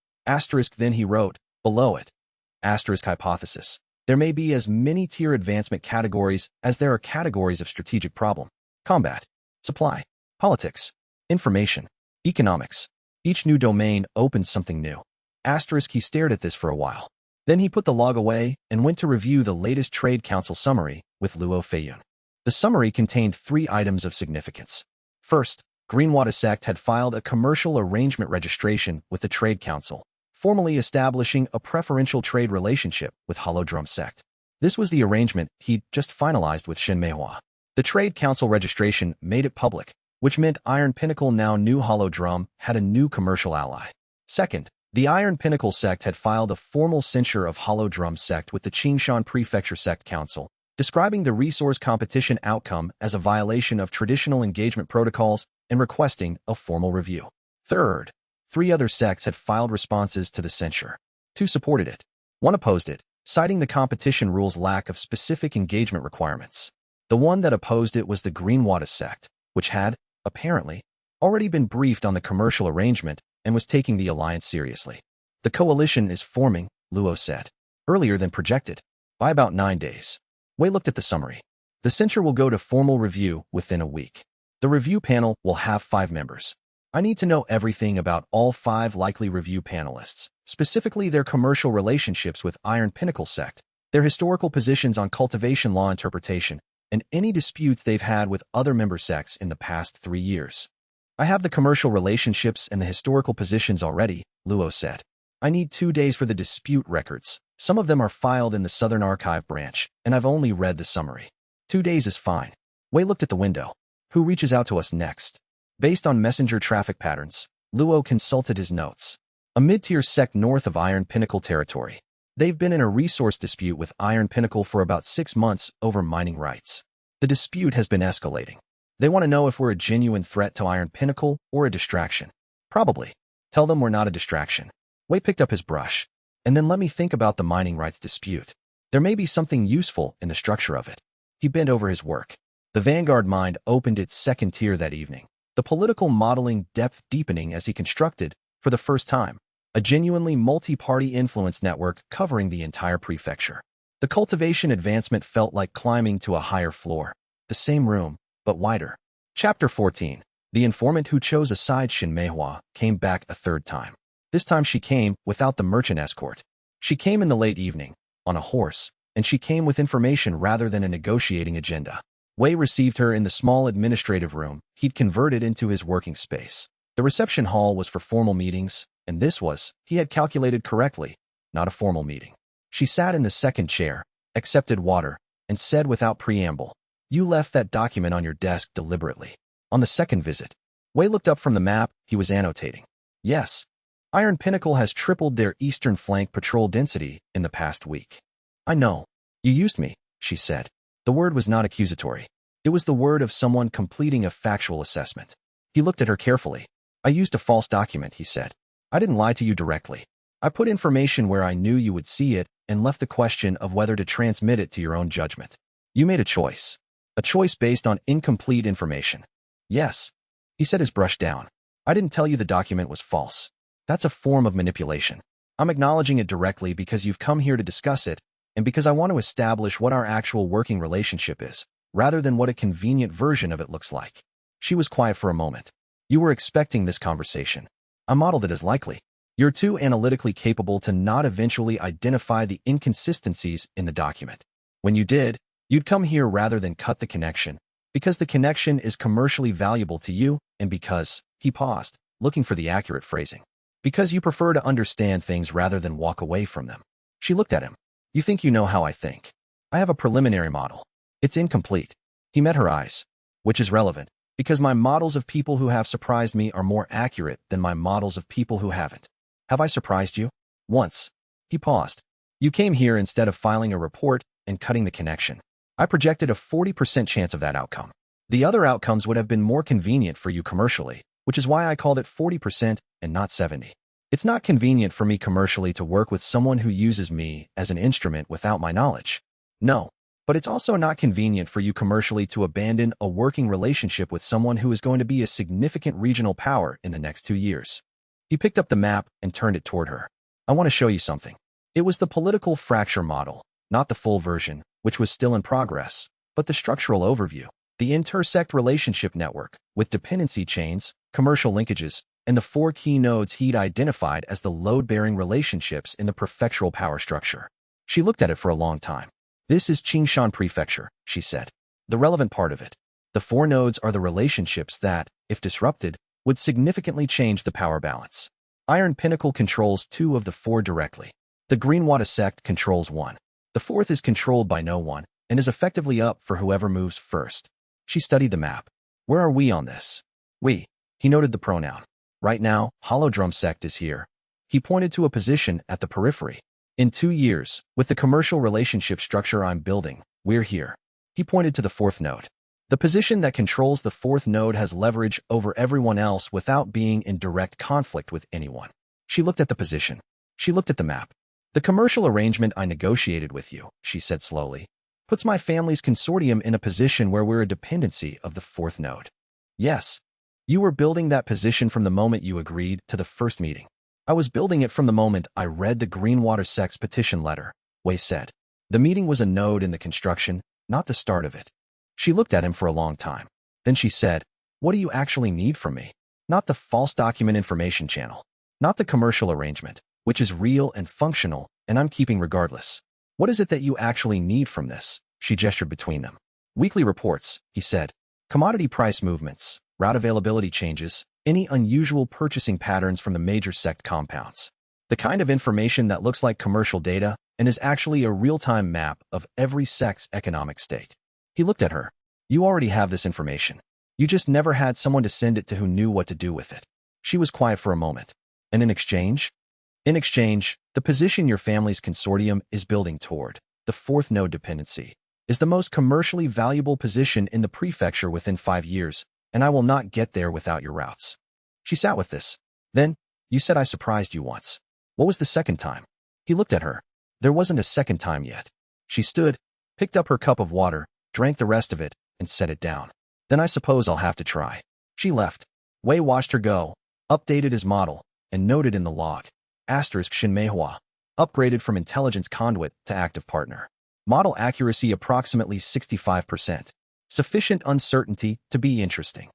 Then he wrote, below it, hypothesis. There may be as many tier advancement categories as there are categories of strategic problem. Combat, supply, politics, information, economics. Each new domain opens something new. He stared at this for a while. Then he put the log away and went to review the latest Trade Council summary with Luo Feiyun. The summary contained 3 items of significance. First, Greenwater Sect had filed a commercial arrangement registration with the Trade Council, formally establishing a preferential trade relationship with Hollow Drum Sect. This was the arrangement he'd just finalized with Xin Meihua. The Trade Council registration made it public, which meant Iron Pinnacle now knew Hollow Drum had a new commercial ally. Second, the Iron Pinnacle Sect had filed a formal censure of Hollow Drum Sect with the Qingshan Prefecture Sect Council, describing the resource competition outcome as a violation of traditional engagement protocols and requesting a formal review. Third, 3 other sects had filed responses to the censure. 2 supported it. 1 opposed it, citing the competition rules' lack of specific engagement requirements. The one that opposed it was the Greenwater Sect, which had, apparently, already been briefed on the commercial arrangement and was taking the alliance seriously. The coalition is forming, Luo said, earlier than projected, by about 9 days. Wei looked at the summary. The censure will go to formal review within a week. The review panel will have 5 members. I need to know everything about all 5 likely review panelists, specifically their commercial relationships with Iron Pinnacle Sect, their historical positions on cultivation law interpretation, and any disputes they've had with other member sects in the past 3 years. I have the commercial relationships and the historical positions already, Luo said. I need 2 days for the dispute records. Some of them are filed in the Southern Archive branch, and I've only read the summary. 2 days is fine. Wei looked at the window. Who reaches out to us next? Based on messenger traffic patterns, Luo consulted his notes. A mid-tier sect north of Iron Pinnacle territory. They've been in a resource dispute with Iron Pinnacle for about 6 months over mining rights. The dispute has been escalating. They want to know if we're a genuine threat to Iron Pinnacle or a distraction. Probably. Tell them we're not a distraction. Wei picked up his brush. And then let me think about the mining rights dispute. There may be something useful in the structure of it. He bent over his work. The Vanguard mind opened its second tier that evening, the political modeling depth deepening as he constructed, for the first time, a genuinely multi-party influence network covering the entire prefecture. The cultivation advancement felt like climbing to a higher floor. The same room, but wider. Chapter 14. The informant who chose a side Shinmeihua came back a third time. This time she came without the merchant escort. She came in the late evening, on a horse, and she came with information rather than a negotiating agenda. Wei received her in the small administrative room he'd converted into his working space. The reception hall was for formal meetings, and this was, he had calculated correctly, not a formal meeting. She sat in the second chair, accepted water, and said without preamble, "You left that document on your desk deliberately." On the second visit, Wei looked up from the map he was annotating. "Yes. Iron Pinnacle has tripled their eastern flank patrol density in the past week." "I know. You used me," she said. The word was not accusatory. It was the word of someone completing a factual assessment. He looked at her carefully. "I used a false document," he said. "I didn't lie to you directly. I put information where I knew you would see it and left the question of whether to transmit it to your own judgment. You made a choice. A choice based on incomplete information." "Yes." He set his brush down. "I didn't tell you the document was false. That's a form of manipulation. I'm acknowledging it directly because you've come here to discuss it, and because I want to establish what our actual working relationship is, rather than what a convenient version of it looks like." She was quiet for a moment. "You were expecting this conversation. I modeled it as likely. You're too analytically capable to not eventually identify the inconsistencies in the document. When you did, you'd come here rather than cut the connection, because the connection is commercially valuable to you, and because," he paused, looking for the accurate phrasing, "because you prefer to understand things rather than walk away from them." She looked at him. "You think you know how I think. I have a preliminary model. It's incomplete." He met her eyes. "Which is relevant, because my models of people who have surprised me are more accurate than my models of people who haven't. Have I surprised you?" "Once." He paused. "You came here instead of filing a report and cutting the connection. I projected a 40% chance of that outcome. The other outcomes would have been more convenient for you commercially, which is why I called it 40% and not 70. It's not convenient for me commercially to work with someone who uses me as an instrument without my knowledge. No, but it's also not convenient for you commercially to abandon a working relationship with someone who is going to be a significant regional power in the next 2 years. He picked up the map and turned it toward her. "I want to show you something." It was the political fracture model, not the full version, which was still in progress, but the structural overview, the intersect relationship network, with dependency chains, commercial linkages, and the 4 key nodes he'd identified as the load-bearing relationships in the prefectural power structure. She looked at it for a long time. "This is Qingshan Prefecture," she said. "The relevant part of it. The 4 nodes are the relationships that, if disrupted, would significantly change the power balance. Iron Pinnacle controls 2 of the 4 directly. The Greenwater sect controls 1. The 4th is controlled by no one, and is effectively up for whoever moves first." She studied the map. "Where are we on this?" "We." He noted the pronoun. "Right now, Hollow Drum Sect is here." He pointed to a position at the periphery. "In 2 years, with the commercial relationship structure I'm building, we're here." He pointed to the 4th node. "The position that controls the 4th node has leverage over everyone else without being in direct conflict with anyone." She looked at the position. She looked at the map. "The commercial arrangement I negotiated with you," she said slowly, "puts my family's consortium in a position where we're a dependency of the 4th node." "Yes. You were building that position from the moment you agreed to the first meeting." "I was building it from the moment I read the Greenwater sect's petition letter," Wei said. "The meeting was a node in the construction, not the start of it." She looked at him for a long time. Then she said, "What do you actually need from me? Not the false document information channel. Not the commercial arrangement, which is real and functional, and I'm keeping regardless. What is it that you actually need from this?" She gestured between them. "Weekly reports," he said. "Commodity price movements, route availability changes, any unusual purchasing patterns from the major sect compounds. The kind of information that looks like commercial data and is actually a real-time map of every sect's economic state." He looked at her. "You already have this information. You just never had someone to send it to who knew what to do with it." She was quiet for a moment. "And in exchange?" "In exchange, the position your family's consortium is building toward, the 4th node dependency, is the most commercially valuable position in the prefecture within 5 years, and I will not get there without your routes." She sat with this. "Then, you said I surprised you once. What was the second time?" He He looked at her. There wasn't a second time yet. She stood, picked up her cup of water, drank the rest of it, and set it down. Then I suppose I'll have to try. She left. Wei watched her go, updated his model, and noted in the log, *Xinmeihua, upgraded from intelligence conduit to active partner. Model accuracy approximately 65%. Sufficient uncertainty to be interesting.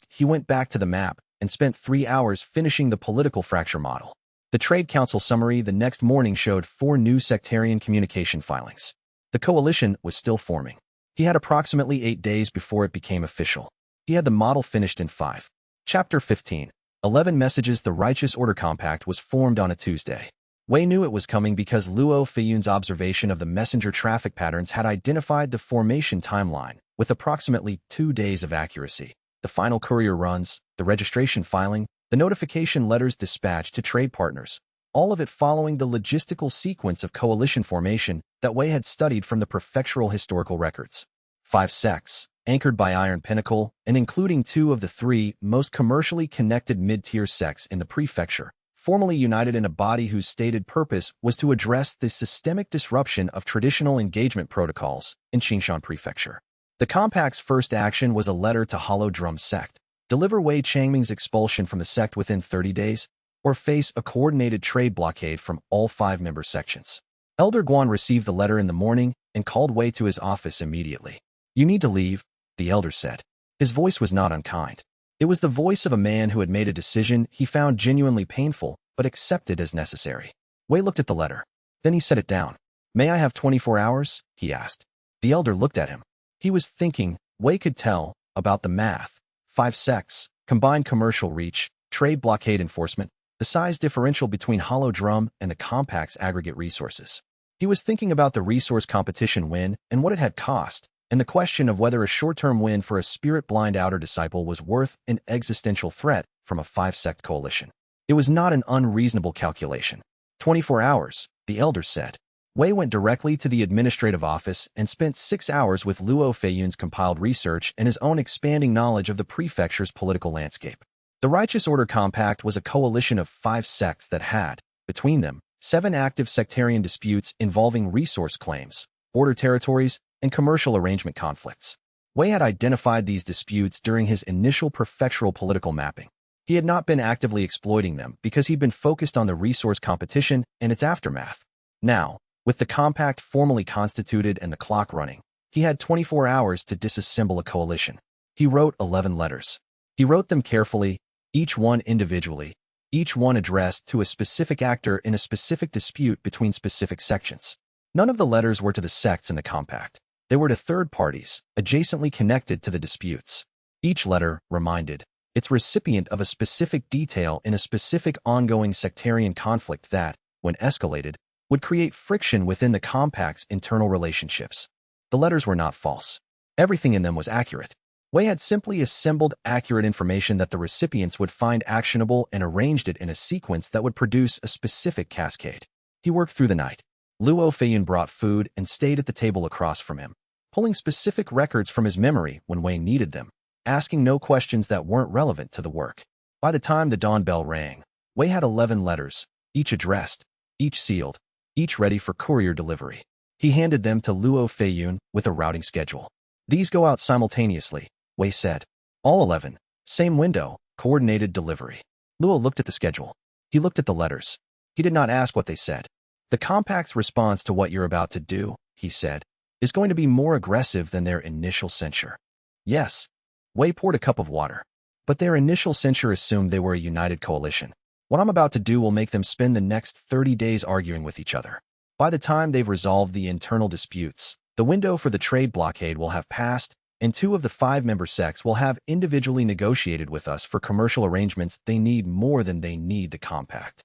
He went back to the map and spent 3 hours finishing the political fracture model. The Trade Council summary the next morning showed 4 new sectarian communication filings. The coalition was still forming. He had approximately 8 days before it became official. He had the model finished in 5. Chapter 15. 11 Messages. The Righteous Order Compact was formed on a Tuesday. Wei knew it was coming because Luo Feiyun's observation of the messenger traffic patterns had identified the formation timeline, with approximately 2 days of accuracy. The final courier runs, the registration filing, the notification letters dispatched to trade partners, all of it following the logistical sequence of coalition formation that Wei had studied from the prefectural historical records. 5 sects, anchored by Iron Pinnacle, and including 2 of the 3 most commercially connected mid-tier sects in the prefecture, formally united in a body whose stated purpose was to address the systemic disruption of traditional engagement protocols in Xingshan Prefecture. The compact's first action was a letter to Hollow Drum Sect. Deliver Wei Changming's expulsion from the sect within 30 days, or face a coordinated trade blockade from all 5 member sections. Elder Guan received the letter in the morning and called Wei to his office immediately. You need to leave, the elder said. His voice was not unkind. It was the voice of a man who had made a decision he found genuinely painful but accepted as necessary. Wei looked at the letter. Then he set it down. May I have 24 hours? He asked. The elder looked at him. He was thinking, Wei could tell, about the math. 5 sects, combined commercial reach, trade blockade enforcement, the size differential between Hollow Drum and the compact's aggregate resources. He was thinking about the resource competition win and what it had cost, and the question of whether a short-term win for a spirit-blind outer disciple was worth an existential threat from a 5-sect coalition. It was not an unreasonable calculation. 24 hours, the elder said. Wei went directly to the administrative office and spent 6 hours with Luo Feiyun's compiled research and his own expanding knowledge of the prefecture's political landscape. The Righteous Order Compact was a coalition of 5 sects that had, between them, 7 active sectarian disputes involving resource claims, border territories, and commercial arrangement conflicts. Wei had identified these disputes during his initial prefectural political mapping. He had not been actively exploiting them because he'd been focused on the resource competition and its aftermath. Now, with the compact formally constituted and the clock running, he had 24 hours to disassemble a coalition. He wrote 11 letters. He wrote them carefully, each one individually, each one addressed to a specific actor in a specific dispute between specific sections. None of the letters were to the sects in the compact. They were to third parties, adjacently connected to the disputes. Each letter reminded its recipient of a specific detail in a specific ongoing sectarian conflict that, when escalated, would create friction within the compact's internal relationships. The letters were not false. Everything in them was accurate. Wei had simply assembled accurate information that the recipients would find actionable and arranged it in a sequence that would produce a specific cascade. He worked through the night. Luo Feiyun brought food and stayed at the table across from him, pulling specific records from his memory when Wei needed them, asking no questions that weren't relevant to the work. By the time the dawn bell rang, Wei had 11 letters, each addressed, each sealed, each ready for courier delivery. He handed them to Luo Feiyun with a routing schedule. These go out simultaneously, Wei said. All 11, same window, coordinated delivery. Luo looked at the schedule. He looked at the letters. He did not ask what they said. The compact's response to what you're about to do, he said, is going to be more aggressive than their initial censure. Yes. Wei poured a cup of water. But their initial censure assumed they were a united coalition. What I'm about to do will make them spend the next 30 days arguing with each other. By the time they've resolved the internal disputes, the window for the trade blockade will have passed, and 2 of the 5 member sects will have individually negotiated with us for commercial arrangements they need more than they need the compact.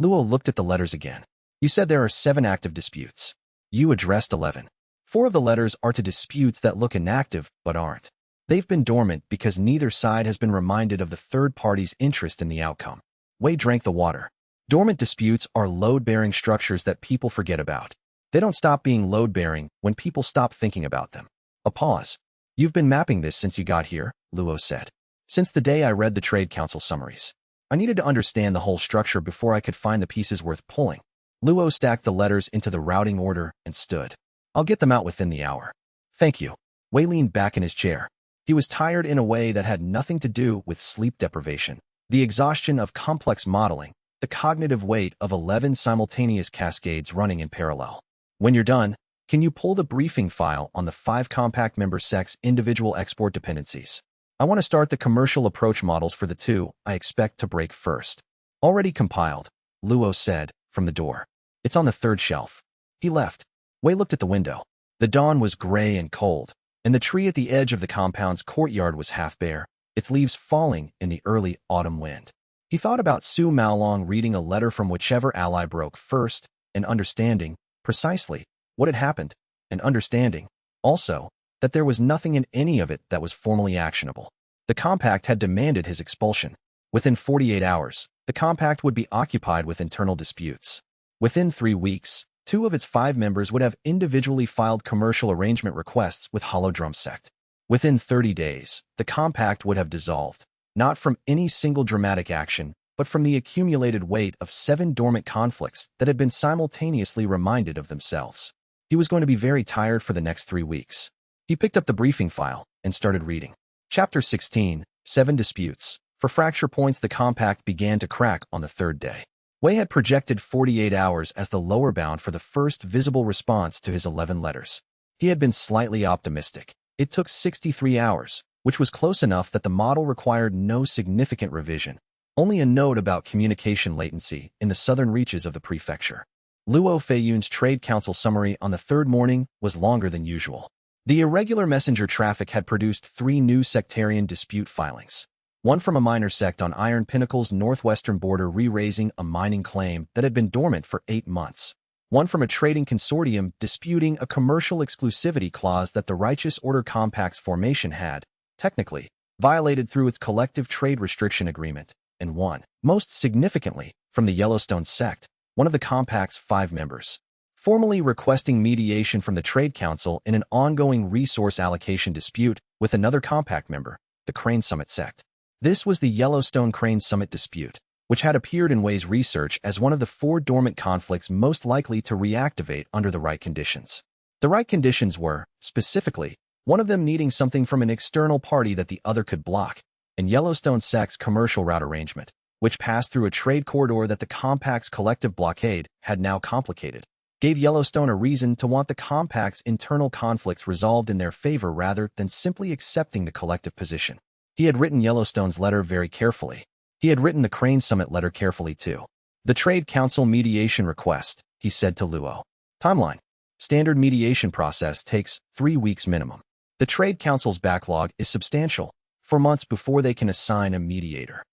Luo looked at the letters again. You said there are 7 active disputes. You addressed 11. 4 of the letters are to disputes that look inactive but aren't. They've been dormant because neither side has been reminded of the third party's interest in the outcome. Wei drank the water. Dormant disputes are load-bearing structures that people forget about. They don't stop being load-bearing when people stop thinking about them. A pause. You've been mapping this since you got here, Luo said. Since the day I read the Trade Council summaries. I needed to understand the whole structure before I could find the pieces worth pulling. Luo stacked the letters into the routing order and stood. I'll get them out within the hour. Thank you. Wei leaned back in his chair. He was tired in a way that had nothing to do with sleep deprivation. The exhaustion of complex modeling, the cognitive weight of 11 simultaneous cascades running in parallel. When you're done, can you pull the briefing file on the 5 compact member sects' individual export dependencies? I want to start the commercial approach models for the 2 I expect to break first. Already compiled, Luo said, from the door. It's on the 3rd shelf. He left. Wei looked at the window. The dawn was gray and cold, and the tree at the edge of the compound's courtyard was half bare, its leaves falling in the early autumn wind. He thought about Su Maolong reading a letter from whichever ally broke first, and understanding, precisely, what had happened, and understanding, also, that there was nothing in any of it that was formally actionable. The compact had demanded his expulsion. Within 48 hours, the compact would be occupied with internal disputes. Within 3 weeks, 2 of its 5 members would have individually filed commercial arrangement requests with Hollow Drum Sect. Within 30 days, the compact would have dissolved, not from any single dramatic action, but from the accumulated weight of 7 dormant conflicts that had been simultaneously reminded of themselves. He was going to be very tired for the next 3 weeks. He picked up the briefing file and started reading. Chapter 16, 7 Disputes. For fracture points, the compact began to crack on the 3rd day. Wei had projected 48 hours as the lower bound for the first visible response to his 11 letters. He had been slightly optimistic. It took 63 hours, which was close enough that the model required no significant revision, only a note about communication latency in the southern reaches of the prefecture. Luo Feiyun's Trade Council summary on the 3rd morning was longer than usual. The irregular messenger traffic had produced 3 new sectarian dispute filings. One from a minor sect on Iron Pinnacle's northwestern border re-raising a mining claim that had been dormant for 8 months. One from a trading consortium disputing a commercial exclusivity clause that the Righteous Order Compact's formation had, technically, violated through its collective trade restriction agreement. And one, most significantly, from the Yellowstone sect, one of the compact's 5 members, formally requesting mediation from the Trade Council in an ongoing resource allocation dispute with another compact member, the Crane Summit sect. This was the Yellowstone Crane Summit dispute, which had appeared in Wei's research as one of the 4 dormant conflicts most likely to reactivate under the right conditions. The right conditions were, specifically, one of them needing something from an external party that the other could block, and Yellowstone sect's commercial route arrangement, which passed through a trade corridor that the compact's collective blockade had now complicated, gave Yellowstone a reason to want the compact's internal conflicts resolved in their favor rather than simply accepting the collective position. He had written Yellowstone's letter very carefully. He had written the Crane Summit letter carefully too. The Trade Council mediation request, he said to Luo. Timeline. Standard mediation process takes 3 weeks minimum. The Trade Council's backlog is substantial, 4 months before they can assign a mediator.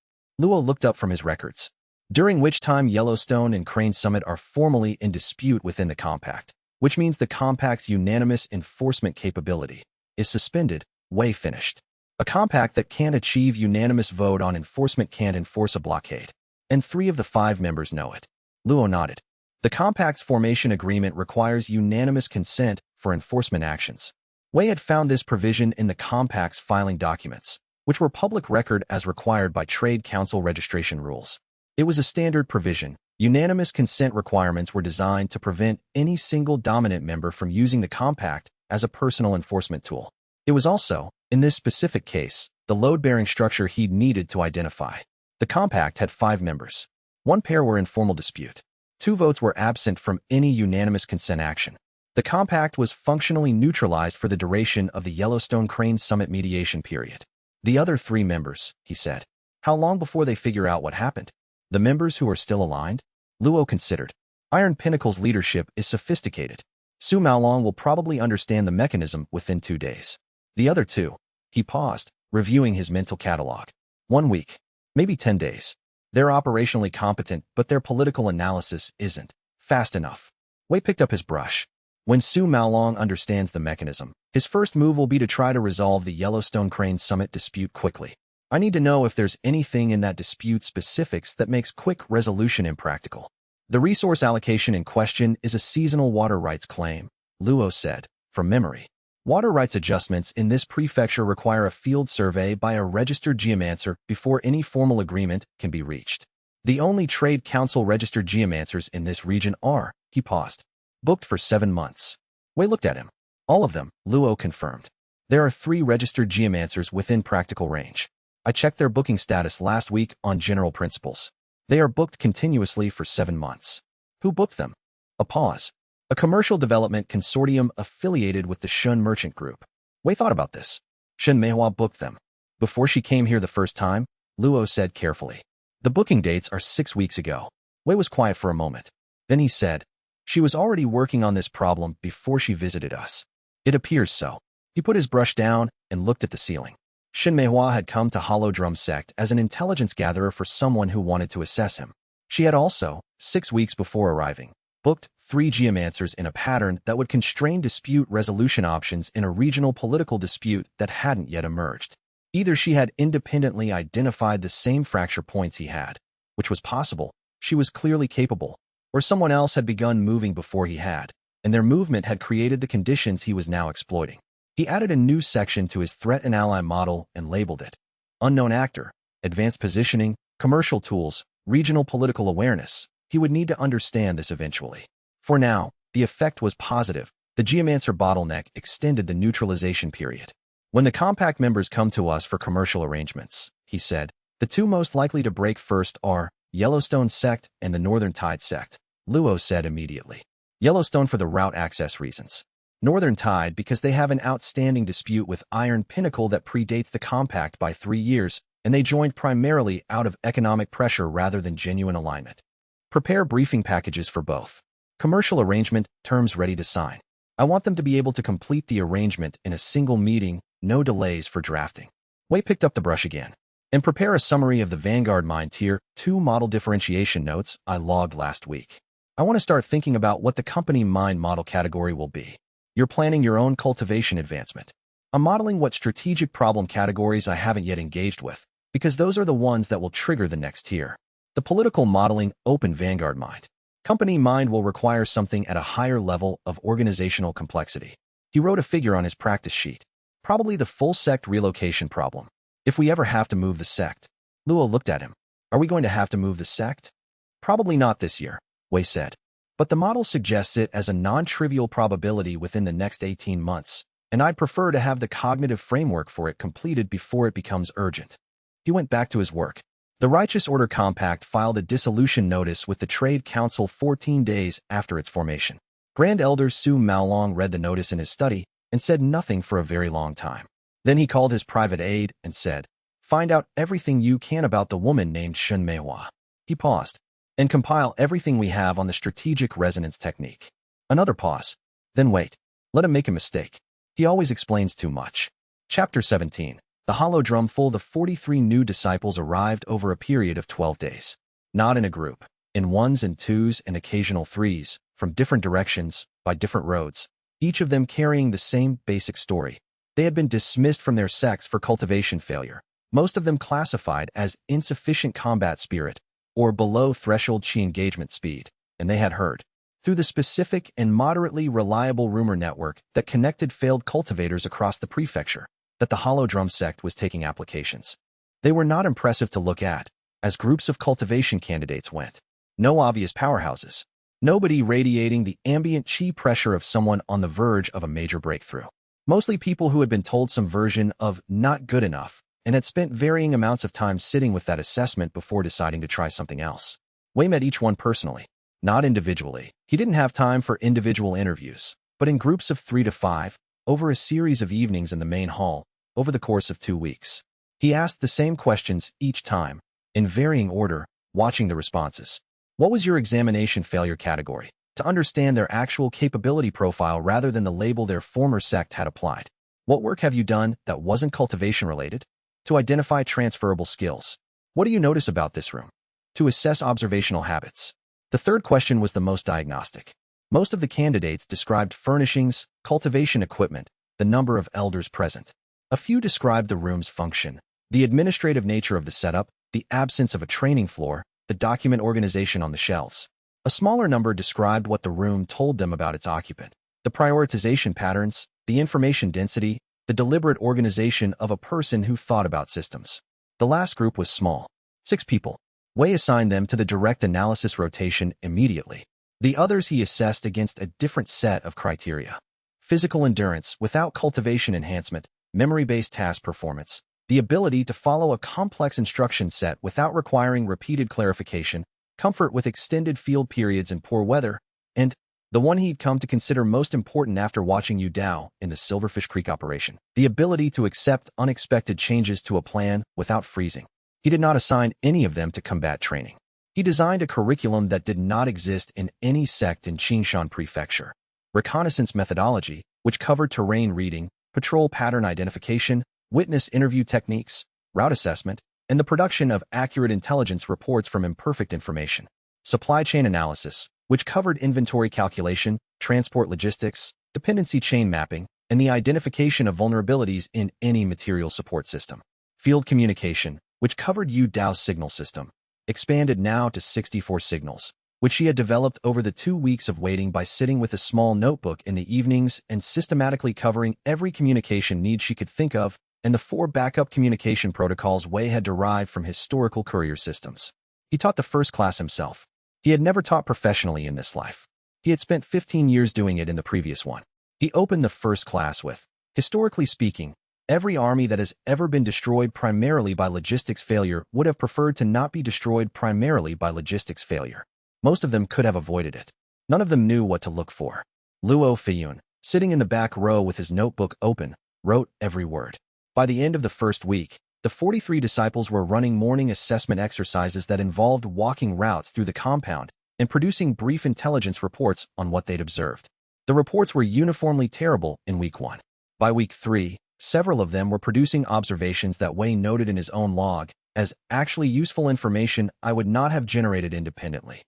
Luo looked up from his records, during which time Yellowstone and Crane Summit are formally in dispute within the compact, which means the compact's unanimous enforcement capability is suspended. Wei finished. A compact that can't achieve unanimous vote on enforcement can't enforce a blockade, and 3 of the 5 members know it. Luo nodded. The compact's formation agreement requires unanimous consent for enforcement actions. Wei had found this provision in the compact's filing documents, which were public record as required by Trade Council registration rules. It was a standard provision. Unanimous consent requirements were designed to prevent any single dominant member from using the compact as a personal enforcement tool. It was also, in this specific case, the load-bearing structure he'd needed to identify. The compact had 5 members. 1 pair were in formal dispute. 2 votes were absent from any unanimous consent action. The compact was functionally neutralized for the duration of the Yellowstone Crane Summit mediation period. The other 3 members, he said. How long before they figure out what happened? The members who are still aligned? Luo considered. Iron Pinnacle's leadership is sophisticated. Su Maolong will probably understand the mechanism within 2 days. The other 2. He paused, reviewing his mental catalog. 1 week. Maybe 10 days. They're operationally competent, but their political analysis isn't fast enough. Wei picked up his brush. When Su Maolong understands the mechanism, his first move will be to try to resolve the Yellowstone Crane Summit dispute quickly. I need to know if there's anything in that dispute specifics that makes quick resolution impractical. The resource allocation in question is a seasonal water rights claim, Luo said, from memory. Water rights adjustments in this prefecture require a field survey by a registered geomancer before any formal agreement can be reached. The only trade council registered geomancers in this region are, he paused, booked for 7 months. Wei looked at him. All of them, Luo confirmed. There are 3 registered geomancers within practical range. I checked their booking status last week on general principles. They are booked continuously for 7 months. Who booked them? A pause. A commercial development consortium affiliated with the Shun Merchant Group. Wei thought about this. Shen Meihua booked them. Before she came here the first time, Luo said carefully. The booking dates are 6 weeks ago. Wei was quiet for a moment. Then he said, she was already working on this problem before she visited us. It appears so. He put his brush down and looked at the ceiling. Shen Meihua had come to Hollow Drum Sect as an intelligence gatherer for someone who wanted to assess him. She had also, 6 weeks before arriving, booked 3 geomancers in a pattern that would constrain dispute resolution options in a regional political dispute that hadn't yet emerged. Either she had independently identified the same fracture points he had, which was possible, she was clearly capable, or someone else had begun moving before he had, and their movement had created the conditions he was now exploiting. He added a new section to his threat and ally model and labeled it Unknown Actor, Advanced Positioning, Commercial Tools, Regional Political Awareness. He would need to understand this eventually. For now, the effect was positive. The Geomancer bottleneck extended the neutralization period. When the compact members come to us for commercial arrangements, he said, the 2 most likely to break first are Yellowstone Sect and the Northern Tide Sect. Luo said immediately. Yellowstone for the route access reasons. Northern Tide because they have an outstanding dispute with Iron Pinnacle that predates the compact by 3 years, and they joined primarily out of economic pressure rather than genuine alignment. Prepare briefing packages for both. Commercial arrangement, terms ready to sign. I want them to be able to complete the arrangement in a single meeting, no delays for drafting. Wei picked up the brush again. And prepare a summary of the Vanguard Mine Tier 2 model differentiation notes I logged last week. I want to start thinking about what the company mine model category will be. You're planning your own cultivation advancement. I'm modeling what strategic problem categories I haven't yet engaged with, because those are the ones that will trigger the next tier. The political modeling open Vanguard Mind. Company mind will require something at a higher level of organizational complexity. He wrote a figure on his practice sheet. Probably the full sect relocation problem. If we ever have to move the sect. Luo looked at him. Are we going to have to move the sect? Probably not this year, Wei said. But the model suggests it as a non-trivial probability within the next 18 months, and I'd prefer to have the cognitive framework for it completed before it becomes urgent. He went back to his work. The Righteous Order Compact filed a dissolution notice with the Trade Council 14 days after its formation. Grand Elder Su Maolong read the notice in his study and said nothing for a very long time. Then he called his private aide and said, find out everything you can about the woman named Shen Meihua. He paused. And compile everything we have on the strategic resonance technique. Another pause. Then wait. Let him make a mistake. He always explains too much. Chapter 17. The Hollow Drum Full. The 43 new disciples arrived over a period of 12 days. Not in a group. In 1s and 2s and occasional 3s, from different directions, by different roads. Each of them carrying the same basic story. They had been dismissed from their sects for cultivation failure. Most of them classified as insufficient combat spirit, or below threshold chi engagement speed, and they had heard, through the specific and moderately reliable rumor network that connected failed cultivators across the prefecture, that the Hollow Drum Sect was taking applications. They were not impressive to look at, as groups of cultivation candidates went. No obvious powerhouses. Nobody radiating the ambient chi pressure of someone on the verge of a major breakthrough. Mostly people who had been told some version of not good enough, and had spent varying amounts of time sitting with that assessment before deciding to try something else. Wei met each one personally, not individually. He didn't have time for individual interviews, but in groups of 3 to 5, over a series of evenings in the main hall, over the course of 2 weeks. He asked the same questions each time, in varying order, watching the responses. What was your examination failure category? To understand their actual capability profile rather than the label their former sect had applied. What work have you done that wasn't cultivation related? To identify transferable skills. What do you notice about this room? To assess observational habits. The third question was the most diagnostic. Most of the candidates described furnishings, cultivation equipment, the number of elders present. A few described the room's function, the administrative nature of the setup, the absence of a training floor, the document organization on the shelves. A smaller number described what the room told them about its occupant, the prioritization patterns, the information density, the deliberate organization of a person who thought about systems. The last group was small. 6 people. Wei assigned them to the direct analysis rotation immediately. The others he assessed against a different set of criteria. Physical endurance without cultivation enhancement, memory-based task performance, the ability to follow a complex instruction set without requiring repeated clarification, comfort with extended field periods and poor weather, and the one he'd come to consider most important after watching Yu Dao in the Silverfish Creek operation, the ability to accept unexpected changes to a plan without freezing. He did not assign any of them to combat training. He designed a curriculum that did not exist in any sect in Qingshan Prefecture. Reconnaissance methodology, which covered terrain reading, patrol pattern identification, witness interview techniques, route assessment, and the production of accurate intelligence reports from imperfect information. Supply chain analysis, which covered inventory calculation, transport logistics, dependency chain mapping, and the identification of vulnerabilities in any material support system. Field communication, which covered Yu Dao's signal system, expanded now to 64 signals, which she had developed over the 2 weeks of waiting by sitting with a small notebook in the evenings and systematically covering every communication need she could think of, and the 4 backup communication protocols Wei had derived from historical courier systems. He taught the first class himself. He had never taught professionally in this life. He had spent 15 years doing it in the previous one. He opened the first class with, historically speaking, every army that has ever been destroyed primarily by logistics failure would have preferred to not be destroyed primarily by logistics failure. Most of them could have avoided it. None of them knew what to look for. Luo Feiyun, sitting in the back row with his notebook open, wrote every word. By the end of the first week, the 43 disciples were running morning assessment exercises that involved walking routes through the compound and producing brief intelligence reports on what they'd observed. The reports were uniformly terrible in week 1. By week 3, several of them were producing observations that Wei noted in his own log as actually useful information I would not have generated independently.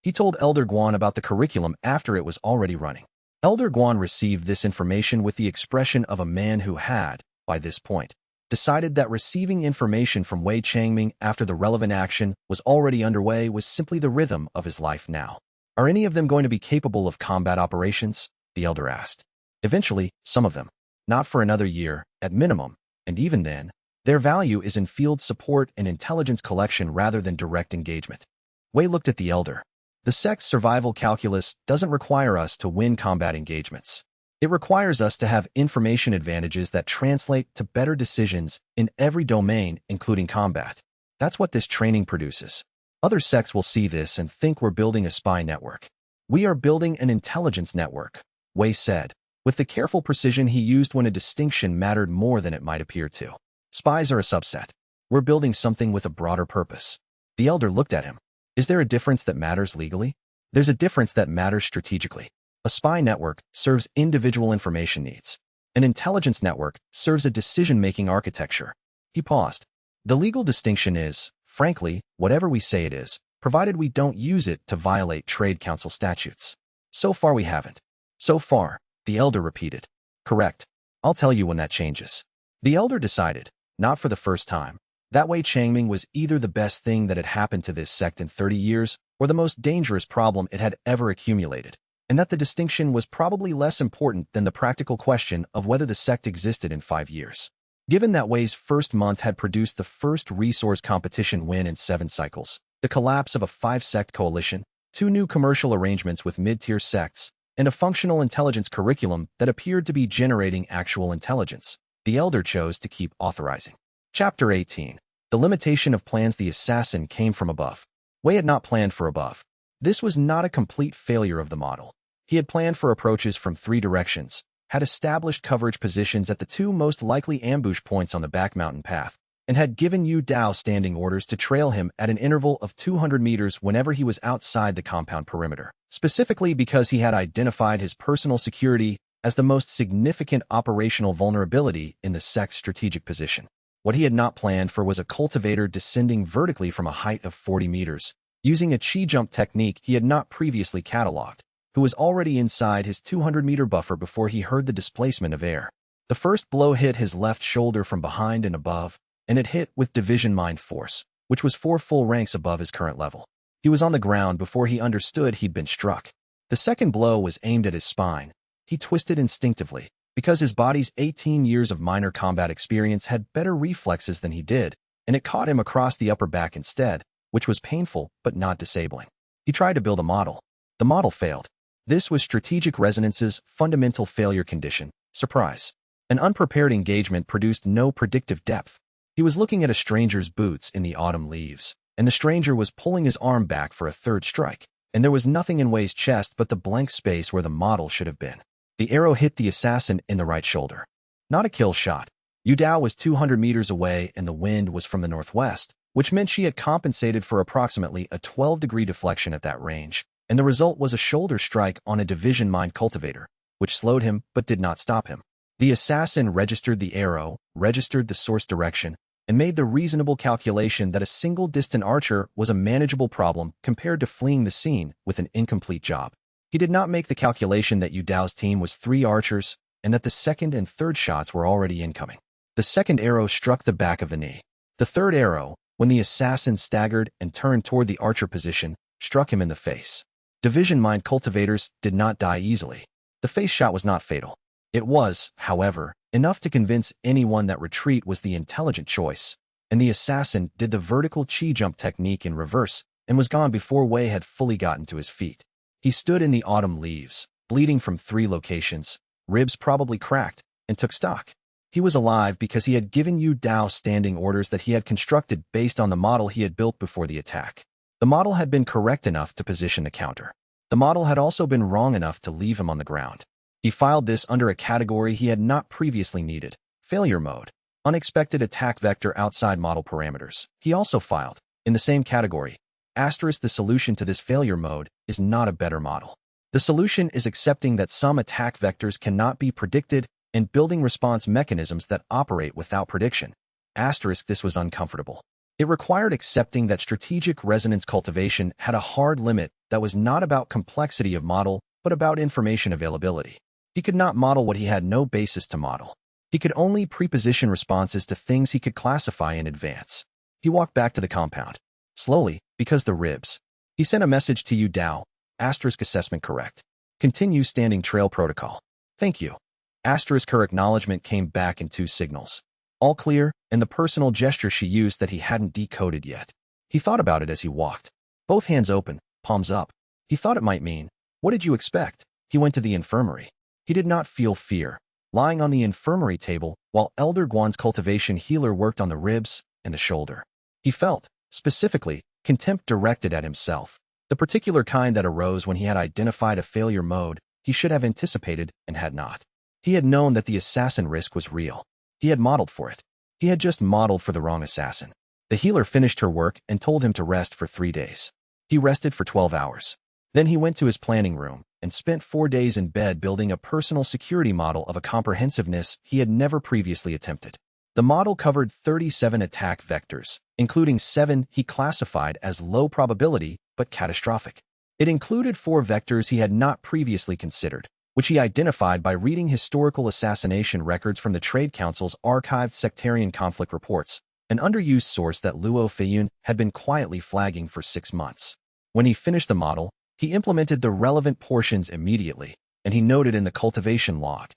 He told Elder Guan about the curriculum after it was already running. Elder Guan received this information with the expression of a man who had, by this point, decided that receiving information from Wei Changming after the relevant action was already underway was simply the rhythm of his life now. Are any of them going to be capable of combat operations? The elder asked. Eventually, some of them. Not for another year, at minimum, and even then, their value is in field support and intelligence collection rather than direct engagement. Wei looked at the elder. The sect's survival calculus doesn't require us to win combat engagements. It requires us to have information advantages that translate to better decisions in every domain, including combat. That's what this training produces. Other sects will see this and think we're building a spy network. We are building an intelligence network, Wei said, with the careful precision he used when a distinction mattered more than it might appear to. Spies are a subset. We're building something with a broader purpose. The elder looked at him. Is there a difference that matters legally? There's a difference that matters strategically. A spy network serves individual information needs. An intelligence network serves a decision-making architecture. He paused. The legal distinction is, frankly, whatever we say it is, provided we don't use it to violate Trade Council statutes. So far we haven't. So far, the elder repeated. Correct. I'll tell you when that changes. The elder decided, not for the first time, that Wei Changming was either the best thing that had happened to this sect in 30 years or the most dangerous problem it had ever accumulated, and that the distinction was probably less important than the practical question of whether the sect existed in 5 years. Given that Wei's first month had produced the first resource competition win in 7 cycles, the collapse of a 5-sect coalition, 2 new commercial arrangements with mid-tier sects, and a functional intelligence curriculum that appeared to be generating actual intelligence, the elder chose to keep authorizing. Chapter 18. The limitation of plans. The assassin came from above. Wei had not planned for above. This was not a complete failure of the model. He had planned for approaches from 3 directions, had established coverage positions at the 2 most likely ambush points on the back mountain path, and had given Yu Dao standing orders to trail him at an interval of 200 meters whenever he was outside the compound perimeter, specifically because he had identified his personal security as the most significant operational vulnerability in the sect's strategic position. What he had not planned for was a cultivator descending vertically from a height of 40 meters, using a chi jump technique he had not previously cataloged, who was already inside his 200-meter buffer before he heard the displacement of air. The first blow hit his left shoulder from behind and above, and it hit with division mind force, which was 4 full ranks above his current level. He was on the ground before he understood he'd been struck. The second blow was aimed at his spine. He twisted instinctively, because his body's 18 years of minor combat experience had better reflexes than he did, and it caught him across the upper back instead, which was painful but not disabling. He tried to build a model. The model failed. This was strategic resonance's fundamental failure condition, surprise. An unprepared engagement produced no predictive depth. He was looking at a stranger's boots in the autumn leaves, and the stranger was pulling his arm back for a third strike, and there was nothing in Wei's chest but the blank space where the model should have been. The arrow hit the assassin in the right shoulder. Not a kill shot. Yu Dao was 200 meters away and the wind was from the northwest, which meant she had compensated for approximately a 12-degree deflection at that range, and the result was a shoulder strike on a division mind cultivator, which slowed him but did not stop him. The assassin registered the arrow, registered the source direction, and made the reasonable calculation that a single distant archer was a manageable problem compared to fleeing the scene with an incomplete job. He did not make the calculation that Yu Dao's team was 3 archers and that the second and third shots were already incoming. The second arrow struck the back of the knee. The third arrow, when the assassin staggered and turned toward the archer position, struck him in the face. Division mind cultivators did not die easily. The face shot was not fatal. It was, however, enough to convince anyone that retreat was the intelligent choice, and the assassin did the vertical chi jump technique in reverse and was gone before Wei had fully gotten to his feet. He stood in the autumn leaves, bleeding from 3 locations, ribs probably cracked, and took stock. He was alive because he had given Yu Dao standing orders that he had constructed based on the model he had built before the attack. The model had been correct enough to position the counter. The model had also been wrong enough to leave him on the ground. He filed this under a category he had not previously needed, failure mode, unexpected attack vector outside model parameters. He also filed, in the same category, the solution to this failure mode is not a better model. The solution is accepting that some attack vectors cannot be predicted and building response mechanisms that operate without prediction. This was uncomfortable. It required accepting that strategic resonance cultivation had a hard limit that was not about complexity of model, but about information availability. He could not model what he had no basis to model. He could only preposition responses to things he could classify in advance. He walked back to the compound. Slowly, because the ribs. He sent a message to Yu Dao. Assessment correct. Continue standing trail protocol. Thank you. Her acknowledgement came back in 2 signals. All clear, and the personal gesture she used that he hadn't decoded yet. He thought about it as he walked. Both hands open, palms up. He thought it might mean, what did you expect? He went to the infirmary. He did not feel fear. Lying on the infirmary table, while Elder Guan's cultivation healer worked on the ribs and the shoulder. He felt, specifically, contempt directed at himself. The particular kind that arose when he had identified a failure mode he should have anticipated and had not. He had known that the assassin risk was real. He had modeled for it. He had just modeled for the wrong assassin. The healer finished her work and told him to rest for 3 days. He rested for 12 hours. Then he went to his planning room and spent 4 days in bed building a personal security model of a comprehensiveness he had never previously attempted. The model covered 37 attack vectors, including 7 he classified as low probability but catastrophic. It included 4 vectors he had not previously considered, which he identified by reading historical assassination records from the Trade Council's archived sectarian conflict reports, an underused source that Luo Feiyun had been quietly flagging for 6 months. When he finished the model, he implemented the relevant portions immediately, and he noted in the cultivation log,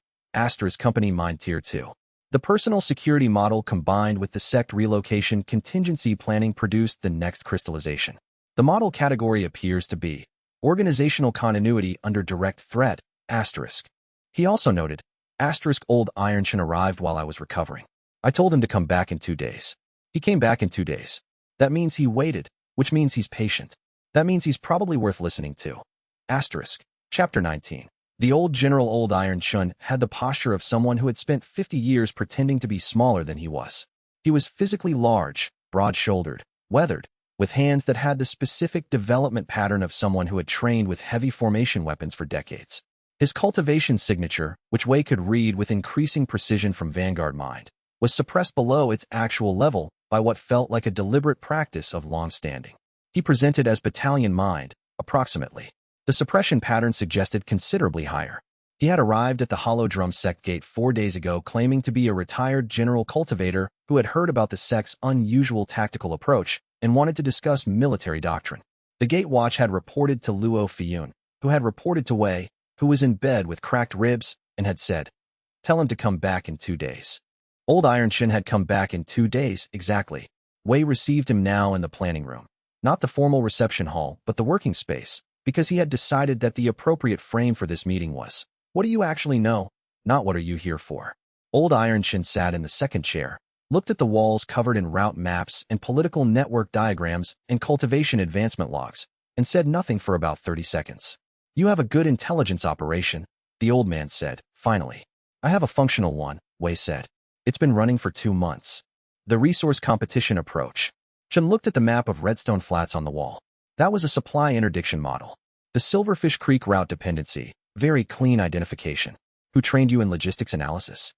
Company Mind Tier 2. The personal security model combined with the sect relocation contingency planning produced the next crystallization. The model category appears to be organizational continuity under direct threat, *. He also noted, Old Iron Shin arrived while I was recovering. I told him to come back in 2 days. He came back in 2 days. That means he waited, which means he's patient. That means he's probably worth listening to. Chapter 19. The old General Old Iron Shun had the posture of someone who had spent 50 years pretending to be smaller than he was. He was physically large, broad-shouldered, weathered, with hands that had the specific development pattern of someone who had trained with heavy formation weapons for decades. His cultivation signature, which Wei could read with increasing precision from Vanguard Mind, was suppressed below its actual level by what felt like a deliberate practice of long-standing. He presented as Battalion Mind, approximately. The suppression pattern suggested considerably higher. He had arrived at the Hollow Drum Sect gate 4 days ago claiming to be a retired general cultivator who had heard about the sect's unusual tactical approach and wanted to discuss military doctrine. The gate watch had reported to Luo Feiyun, who had reported to Wei, who was in bed with cracked ribs, and had said, tell him to come back in 2 days. Old Iron Shin had come back in 2 days, exactly. Wei received him now in the planning room. Not the formal reception hall, but the working space, because he had decided that the appropriate frame for this meeting was, "What do you actually know? Not what are you here for?" Old Iron Chin sat in the second chair, looked at the walls covered in route maps and political network diagrams and cultivation advancement logs, and said nothing for about 30 seconds. "You have a good intelligence operation," the old man said, finally. "I have a functional one," Wei said. "It's been running for 2 months. The resource competition approach." Chen looked at the map of redstone flats on the wall. That was a supply interdiction model. The Silverfish Creek route dependency, very clean identification. "Who trained you in logistics analysis?"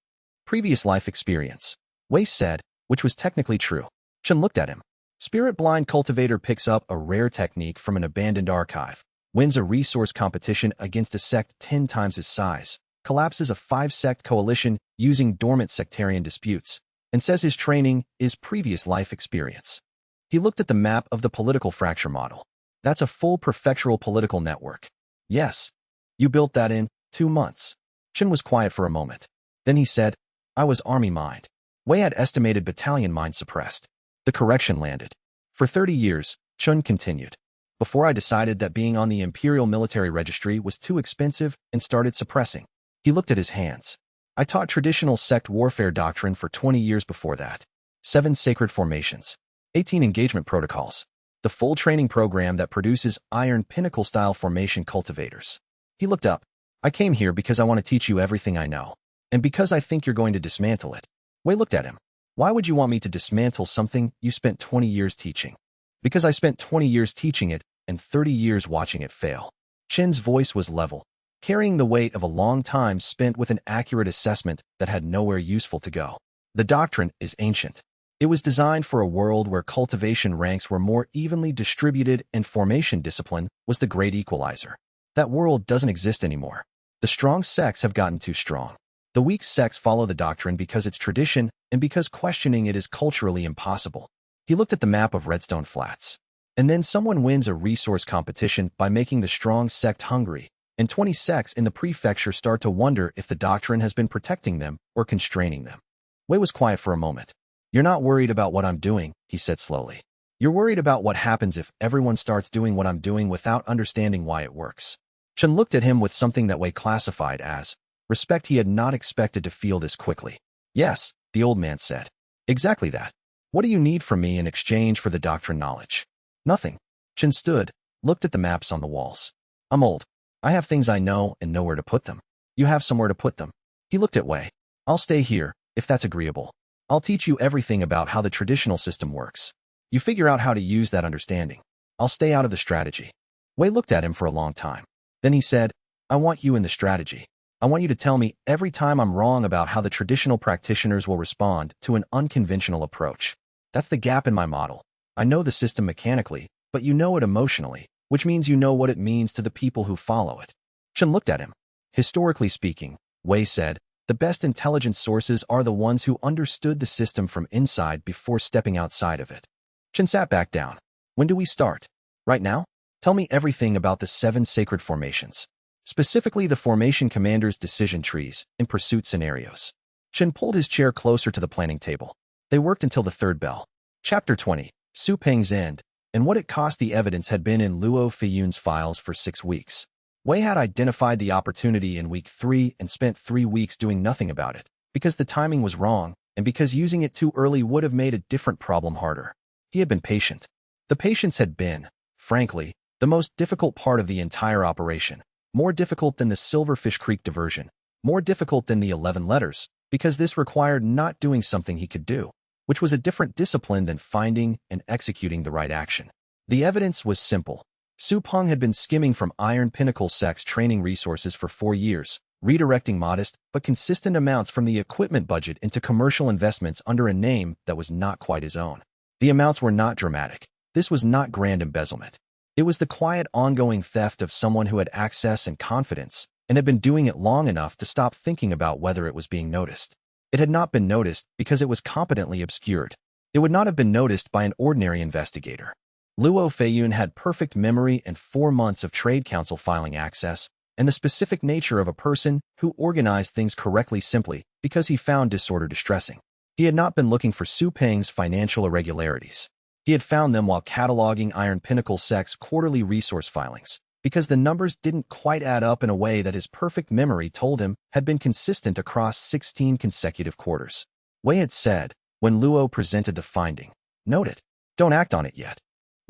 "Previous life experience," Wei said, which was technically true. Chen looked at him. Spirit Blind Cultivator picks up a rare technique from an abandoned archive, wins a resource competition against a sect 10 times his size, collapses a 5-sect coalition using dormant sectarian disputes, and says his training is previous life experience. He looked at the map of the political fracture model. "That's a full prefectural political network." "Yes. You built that in 2 months. Chen was quiet for a moment. Then he said, "I was army mind." Wei had estimated battalion mind suppressed. The correction landed. "For 30 years, Chen continued. Before I decided that being on the Imperial Military Registry was too expensive and started suppressing." He looked at his hands. "I taught traditional sect warfare doctrine for 20 years before that. 7 sacred formations. 18 engagement protocols. The full training program that produces Iron Pinnacle-style formation cultivators." He looked up. "I came here because I want to teach you everything I know. And because I think you're going to dismantle it." Wei looked at him. "Why would you want me to dismantle something you spent 20 years teaching?" "Because I spent 20 years teaching it and 30 years watching it fail." Chen's voice was level, carrying the weight of a long time spent with an accurate assessment that had nowhere useful to go. "The doctrine is ancient. It was designed for a world where cultivation ranks were more evenly distributed and formation discipline was the great equalizer. That world doesn't exist anymore. The strong sects have gotten too strong. The weak sects follow the doctrine because it's tradition and because questioning it is culturally impossible." He looked at the map of redstone flats. "And then someone wins a resource competition by making the strong sect hungry, and 20 sects in the prefecture start to wonder if the doctrine has been protecting them or constraining them." Wei was quiet for a moment. "You're not worried about what I'm doing," he said slowly. "You're worried about what happens if everyone starts doing what I'm doing without understanding why it works." Chen looked at him with something that Wei classified as respect. He had not expected to feel this quickly. "Yes," the old man said. "Exactly that. What do you need from me in exchange for the doctrine knowledge?" "Nothing." Chen stood, looked at the maps on the walls. "I'm old. I have things I know and know where to put them. You have somewhere to put them." He looked at Wei. "I'll stay here, if that's agreeable. I'll teach you everything about how the traditional system works. You figure out how to use that understanding. I'll stay out of the strategy." Wei looked at him for a long time. Then he said, "I want you in the strategy. I want you to tell me every time I'm wrong about how the traditional practitioners will respond to an unconventional approach. That's the gap in my model. I know the system mechanically, but you know it emotionally, which means you know what it means to the people who follow it." Chen looked at him. "Historically speaking," Wei said, "the best intelligence sources are the ones who understood the system from inside before stepping outside of it." Chen sat back down. "When do we start? Right now? Tell me everything about the 7 sacred formations. Specifically the formation commander's decision trees and pursuit scenarios." Chen pulled his chair closer to the planning table. They worked until the 3rd bell. Chapter 20, Su Peng's End, and what it cost. The evidence had been in Luo Feiyun's files for 6 weeks. Wei had identified the opportunity in week 3 and spent 3 weeks doing nothing about it, because the timing was wrong, and because using it too early would have made a different problem harder. He had been patient. The patience had been, frankly, the most difficult part of the entire operation. More difficult than the Silverfish Creek diversion. More difficult than the 11 letters, because this required not doing something he could do, which was a different discipline than finding and executing the right action. The evidence was simple. Su Peng had been skimming from Iron Pinnacle sects training resources for 4 years, redirecting modest but consistent amounts from the equipment budget into commercial investments under a name that was not quite his own. The amounts were not dramatic. This was not grand embezzlement. It was the quiet, ongoing theft of someone who had access and confidence, and had been doing it long enough to stop thinking about whether it was being noticed. It had not been noticed because it was competently obscured. It would not have been noticed by an ordinary investigator. Luo Feiyun had perfect memory and 4 months of Trade Council filing access, and the specific nature of a person who organized things correctly simply because he found disorder distressing. He had not been looking for Su Peng's financial irregularities. He had found them while cataloging Iron Pinnacle Sect's quarterly resource filings, because the numbers didn't quite add up in a way that his perfect memory told him had been consistent across 16 consecutive quarters. Wei had said, when Luo presented the finding, "Note it. Don't act on it yet."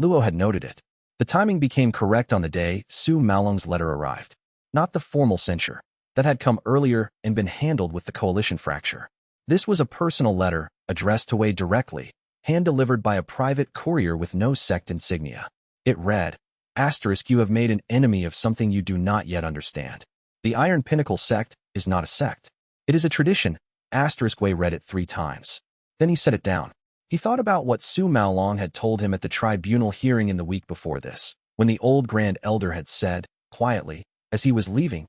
Luo had noted it. The timing became correct on the day Su Maolong's letter arrived. Not the formal censure that had come earlier and been handled with the coalition fracture. This was a personal letter addressed to Wei directly, hand-delivered by a private courier with no sect insignia. It read, "You have made an enemy of something you do not yet understand. The Iron Pinnacle Sect is not a sect. It is a tradition." Wei read it 3 times. Then he set it down. He thought about what Su Maolong had told him at the tribunal hearing in the week before this, when the old Grand Elder had said, quietly, as he was leaving,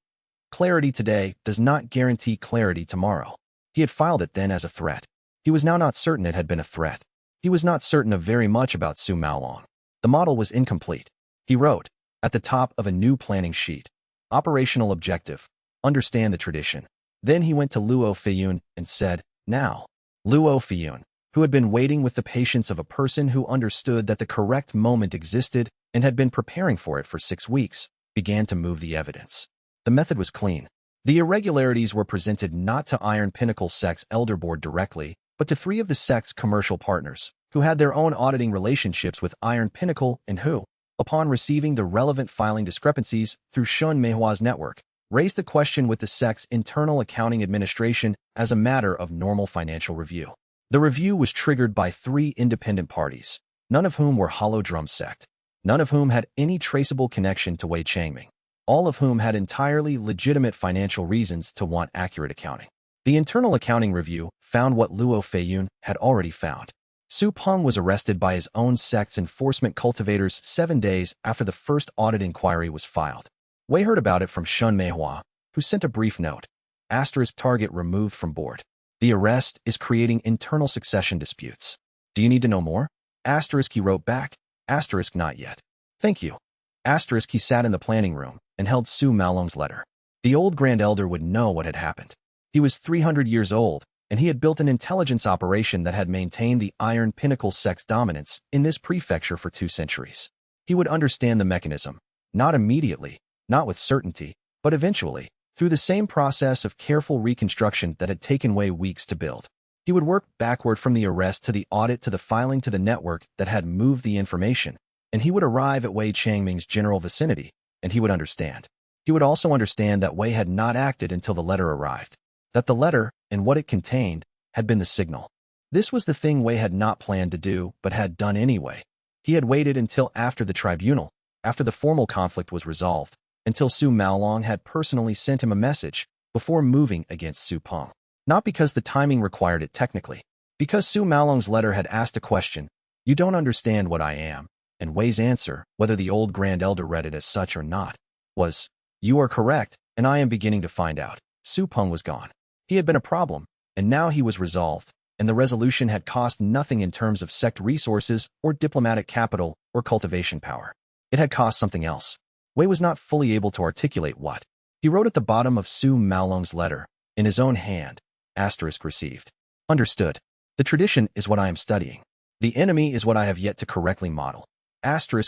"Clarity today does not guarantee clarity tomorrow." He had filed it then as a threat. He was now not certain it had been a threat. He was not certain of very much about Su Maolong. The model was incomplete. He wrote, at the top of a new planning sheet, "Operational objective, understand the tradition." Then he went to Luo Feiyun and said, "Now." Luo Feiyun, who had been waiting with the patience of a person who understood that the correct moment existed and had been preparing for it for 6 weeks, began to move the evidence. The method was clean. The irregularities were presented not to Iron Pinnacle Sect's Elder Board directly, but to 3 of the sect's commercial partners, who had their own auditing relationships with Iron Pinnacle and who, upon receiving the relevant filing discrepancies through Shun Meihua's network, raised the question with the sect's internal accounting administration as a matter of normal financial review. The review was triggered by 3 independent parties, none of whom were Hollow Drum Sect, none of whom had any traceable connection to Wei Changming, all of whom had entirely legitimate financial reasons to want accurate accounting. The internal accounting review found what Luo Feiyun had already found. Su Peng was arrested by his own sect's enforcement cultivators 7 days after the first audit inquiry was filed. Wei heard about it from Shun Meihua, who sent a brief note. Target removed from board. The arrest is creating internal succession disputes. Do you need to know more? He wrote back. Not yet. Thank you. He sat in the planning room and held Su Maolong's letter. The old Grand Elder would know what had happened. He was 300 years old, and he had built an intelligence operation that had maintained the Iron Pinnacle Sect's dominance in this prefecture for 2 centuries. He would understand the mechanism, not immediately, not with certainty, but eventually, through the same process of careful reconstruction that had taken Wei weeks to build. He would work backward from the arrest to the audit to the filing to the network that had moved the information, and he would arrive at Wei Changming's general vicinity, and he would understand. He would also understand that Wei had not acted until the letter arrived, that the letter, and what it contained, had been the signal. This was the thing Wei had not planned to do, but had done anyway. He had waited until after the tribunal, after the formal conflict was resolved, until Su Maolong had personally sent him a message, before moving against Su Peng. Not because the timing required it technically, because Su Maolong's letter had asked a question, "You don't understand what I am," and Wei's answer, whether the old Grand Elder read it as such or not, was, "You are correct, and I am beginning to find out." Su Peng was gone. He had been a problem, and now he was resolved, and the resolution had cost nothing in terms of sect resources or diplomatic capital or cultivation power. It had cost something else. Wei was not fully able to articulate what. He wrote at the bottom of Su Maolong's letter, in his own hand, *received. Understood. The tradition is what I am studying. The enemy is what I have yet to correctly model.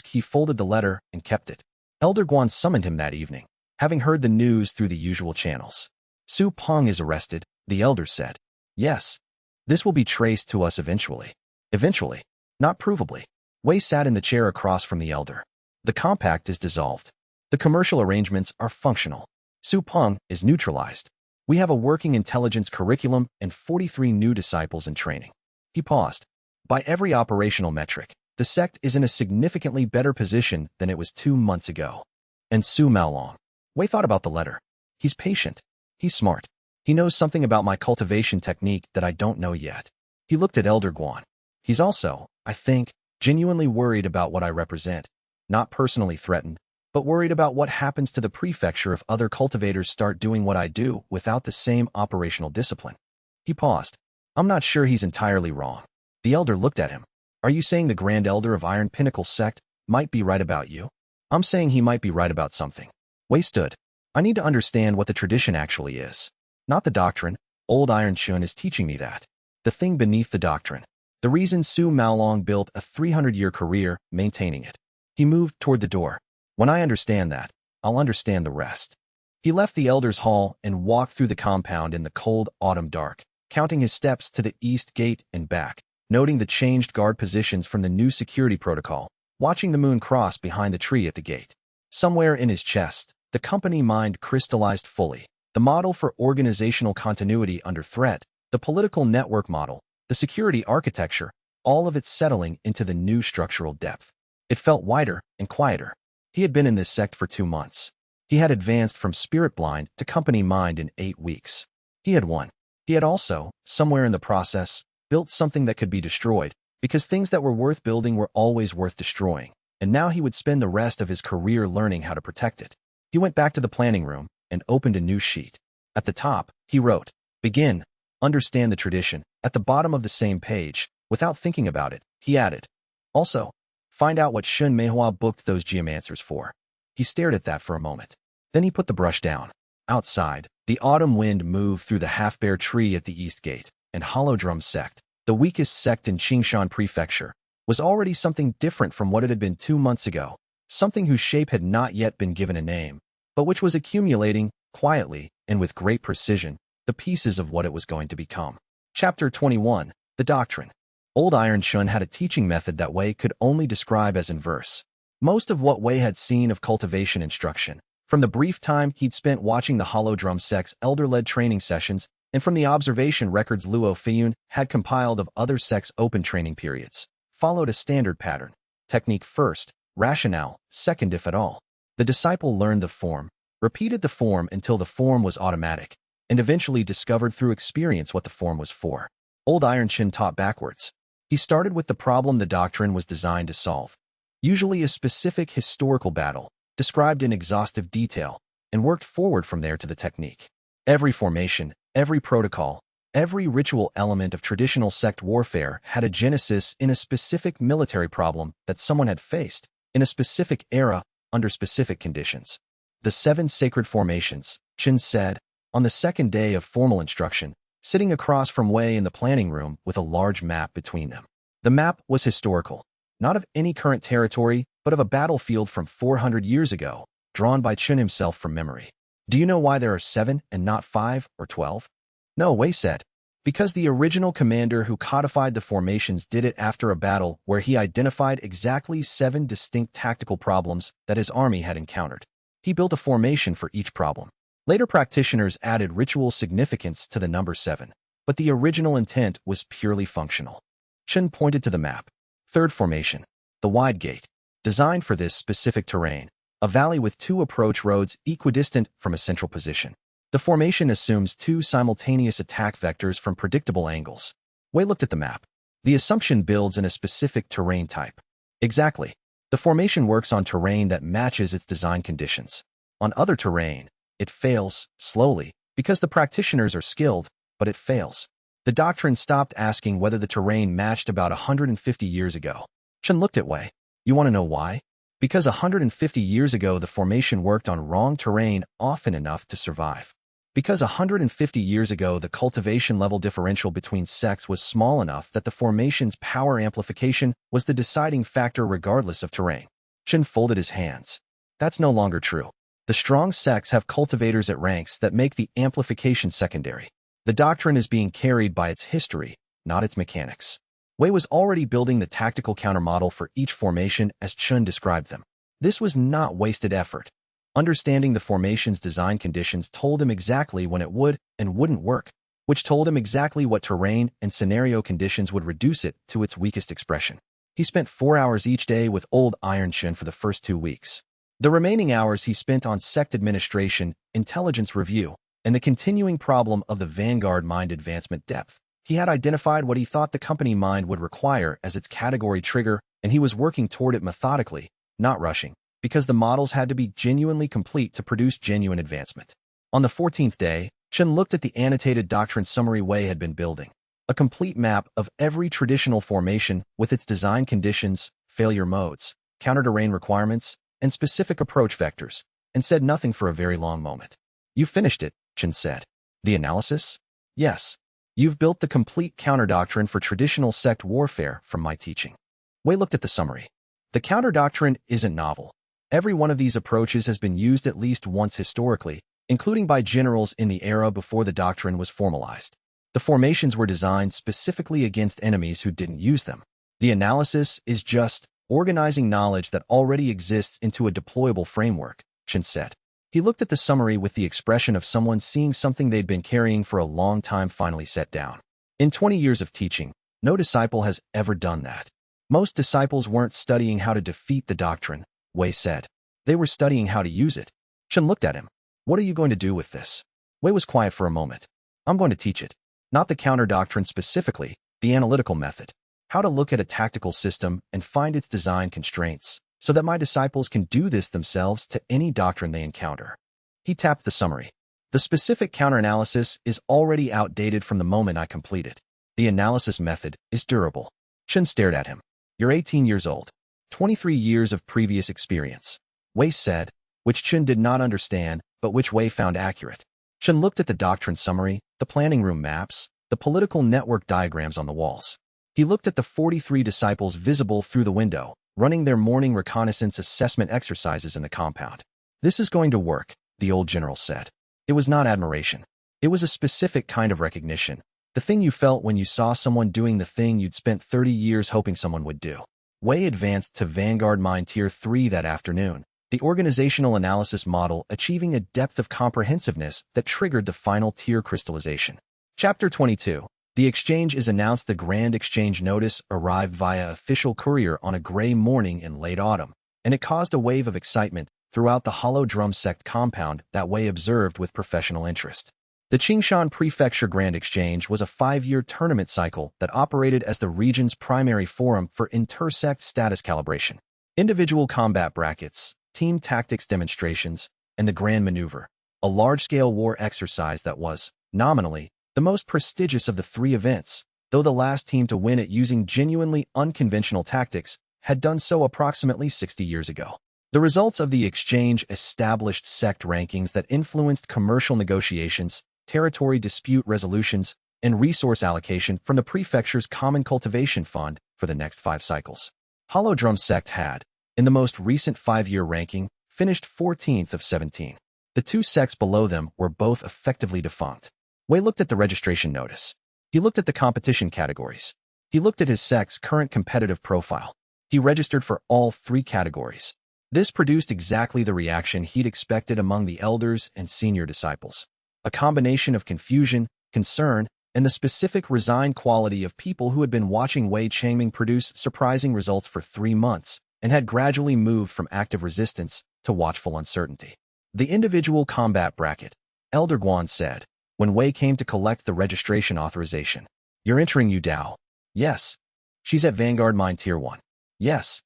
He folded the letter and kept it. Elder Guan summoned him that evening, having heard the news through the usual channels. Su Peng is arrested, the elder said. Yes. This will be traced to us eventually. Eventually. Not provably. Wei sat in the chair across from the elder. The compact is dissolved. The commercial arrangements are functional. Su Peng is neutralized. We have a working intelligence curriculum and 43 new disciples in training. He paused. By every operational metric, the sect is in a significantly better position than it was 2 months ago. And Su Maolong. Wei thought about the letter. He's patient. He's smart. He knows something about my cultivation technique that I don't know yet. He looked at Elder Guan. He's also, I think, genuinely worried about what I represent. Not personally threatened, but worried about what happens to the prefecture if other cultivators start doing what I do without the same operational discipline. He paused. I'm not sure he's entirely wrong. The elder looked at him. Are you saying the Grand Elder of Iron Pinnacle Sect might be right about you? I'm saying he might be right about something. Wei stood. I need to understand what the tradition actually is. Not the doctrine. Old Iron Chun is teaching me that. The thing beneath the doctrine. The reason Su Maolong built a 300-year career maintaining it. He moved toward the door. When I understand that, I'll understand the rest. He left the Elders' Hall and walked through the compound in the cold autumn dark, counting his steps to the east gate and back, noting the changed guard positions from the new security protocol, watching the moon cross behind the tree at the gate. Somewhere in his chest, the company mind crystallized fully. The model for organizational continuity under threat, the political network model, the security architecture, all of it settling into the new structural depth. It felt wider and quieter. He had been in this sect for 2 months. He had advanced from spirit blind to company mind in 8 weeks. He had won. He had also, somewhere in the process, built something that could be destroyed, because things that were worth building were always worth destroying, and now he would spend the rest of his career learning how to protect it. He went back to the planning room and opened a new sheet. At the top, he wrote, "Begin. Understand the tradition." At the bottom of the same page, without thinking about it, he added, "Also, find out what Shun Meihua booked those geomancers for." He stared at that for a moment. Then he put the brush down. Outside, the autumn wind moved through the half-bare tree at the east gate, and Hollow Drum Sect, the weakest sect in Qingshan Prefecture, was already something different from what it had been 2 months ago, something whose shape had not yet been given a name, but which was accumulating, quietly, and with great precision, the pieces of what it was going to become. Chapter 21, The Doctrine. Old Iron Shun had a teaching method that Wei could only describe as in verse. Most of what Wei had seen of cultivation instruction, from the brief time he'd spent watching the Hollow Drum Sect's elder-led training sessions, and from the observation records Luo Feiyun had compiled of other sects' open training periods, followed a standard pattern. Technique first, rationale second if at all. The disciple learned the form, repeated the form until the form was automatic, and eventually discovered through experience what the form was for. Old Iron Chin taught backwards. He started with the problem the doctrine was designed to solve, usually a specific historical battle, described in exhaustive detail, and worked forward from there to the technique. Every formation, every protocol, every ritual element of traditional sect warfare had a genesis in a specific military problem that someone had faced, in a specific era, under specific conditions. The 7 sacred formations, Chin said, on the second day of formal instruction, sitting across from Wei in the planning room with a large map between them. The map was historical, not of any current territory, but of a battlefield from 400 years ago, drawn by Chin himself from memory. Do you know why there are 7 and not 5 or 12? No, Wei said. Because the original commander who codified the formations did it after a battle where he identified exactly 7 distinct tactical problems that his army had encountered. He built a formation for each problem. Later practitioners added ritual significance to the number 7, but the original intent was purely functional. Chen pointed to the map. Third formation, the wide gate, designed for this specific terrain, a valley with 2 approach roads equidistant from a central position. The formation assumes 2 simultaneous attack vectors from predictable angles. Wei looked at the map. The assumption builds in a specific terrain type. Exactly. The formation works on terrain that matches its design conditions. On other terrain, it fails, slowly, because the practitioners are skilled, but it fails. The doctrine stopped asking whether the terrain matched about 150 years ago. Chen looked at Wei. You want to know why? Because 150 years ago the formation worked on wrong terrain often enough to survive. Because 150 years ago the cultivation level differential between sects was small enough that the formation's power amplification was the deciding factor regardless of terrain. Chen folded his hands. That's no longer true. The strong sects have cultivators at ranks that make the amplification secondary. The doctrine is being carried by its history, not its mechanics. Wei was already building the tactical countermodel for each formation as Chun described them. This was not wasted effort. Understanding the formation's design conditions told him exactly when it would and wouldn't work, which told him exactly what terrain and scenario conditions would reduce it to its weakest expression. He spent 4 hours each day with Old Iron Chin for the first 2 weeks. The remaining hours he spent on sect administration, intelligence review, and the continuing problem of the Vanguard mind advancement depth. He had identified what he thought the company mind would require as its category trigger, and he was working toward it methodically, not rushing, because the models had to be genuinely complete to produce genuine advancement. On the 14th day, Chen looked at the annotated doctrine summary Wei had been building, a complete map of every traditional formation with its design conditions, failure modes, counter-terrain requirements, and specific approach vectors, and said nothing for a very long moment. You finished it, Chen said. The analysis? Yes. You've built the complete counter-doctrine for traditional sect warfare from my teaching. Wei looked at the summary. The counter-doctrine isn't novel. Every one of these approaches has been used at least once historically, including by generals in the era before the doctrine was formalized. The formations were designed specifically against enemies who didn't use them. The analysis is just organizing knowledge that already exists into a deployable framework, Chen said. He looked at the summary with the expression of someone seeing something they'd been carrying for a long time finally set down. In 20 years of teaching, no disciple has ever done that. Most disciples weren't studying how to defeat the doctrine, Wei said. They were studying how to use it. Chen looked at him. What are you going to do with this? Wei was quiet for a moment. I'm going to teach it. Not the counter-doctrine specifically, the analytical method. How to look at a tactical system and find its design constraints, so that my disciples can do this themselves to any doctrine they encounter. He tapped the summary. The specific counter-analysis is already outdated from the moment I complete it. The analysis method is durable. Chen stared at him. You're 18 years old. 23 years of previous experience. Wei said, which Chen did not understand, but which Wei found accurate. Chen looked at the doctrine summary, the planning room maps, the political network diagrams on the walls. He looked at the 43 disciples visible through the window, running their morning reconnaissance assessment exercises in the compound. This is going to work, the old general said. It was not admiration. It was a specific kind of recognition, the thing you felt when you saw someone doing the thing you'd spent 30 years hoping someone would do. Wei advanced to Vanguard Mine Tier 3 that afternoon, the organizational analysis model achieving a depth of comprehensiveness that triggered the final tier crystallization. Chapter 22. The exchange is announced. The Grand Exchange notice arrived via official courier on a gray morning in late autumn, and it caused a wave of excitement throughout the Hollow Drum Sect compound that Wei observed with professional interest. The Qingshan Prefecture Grand Exchange was a 5-year tournament cycle that operated as the region's primary forum for inter-sect status calibration. Individual combat brackets, team tactics demonstrations, and the Grand Maneuver, a large-scale war exercise that was, nominally, the most prestigious of the 3 events, though the last team to win it using genuinely unconventional tactics had done so approximately 60 years ago. The results of the exchange established sect rankings that influenced commercial negotiations, territory dispute resolutions, and resource allocation from the prefecture's common cultivation fund for the next 5 cycles. Hollow Drum Sect had, in the most recent 5-year ranking, finished 14th of 17. The 2 sects below them were both effectively defunct. Wei looked at the registration notice. He looked at the competition categories. He looked at his sect's current competitive profile. He registered for all 3 categories. This produced exactly the reaction he'd expected among the elders and senior disciples. A combination of confusion, concern, and the specific resigned quality of people who had been watching Wei Changming produce surprising results for 3 months and had gradually moved from active resistance to watchful uncertainty. The individual combat bracket, Elder Guan said, when Wei came to collect the registration authorization. You're entering Yu Dao. Yes. She's at Vanguard Mine Tier 1. Yes.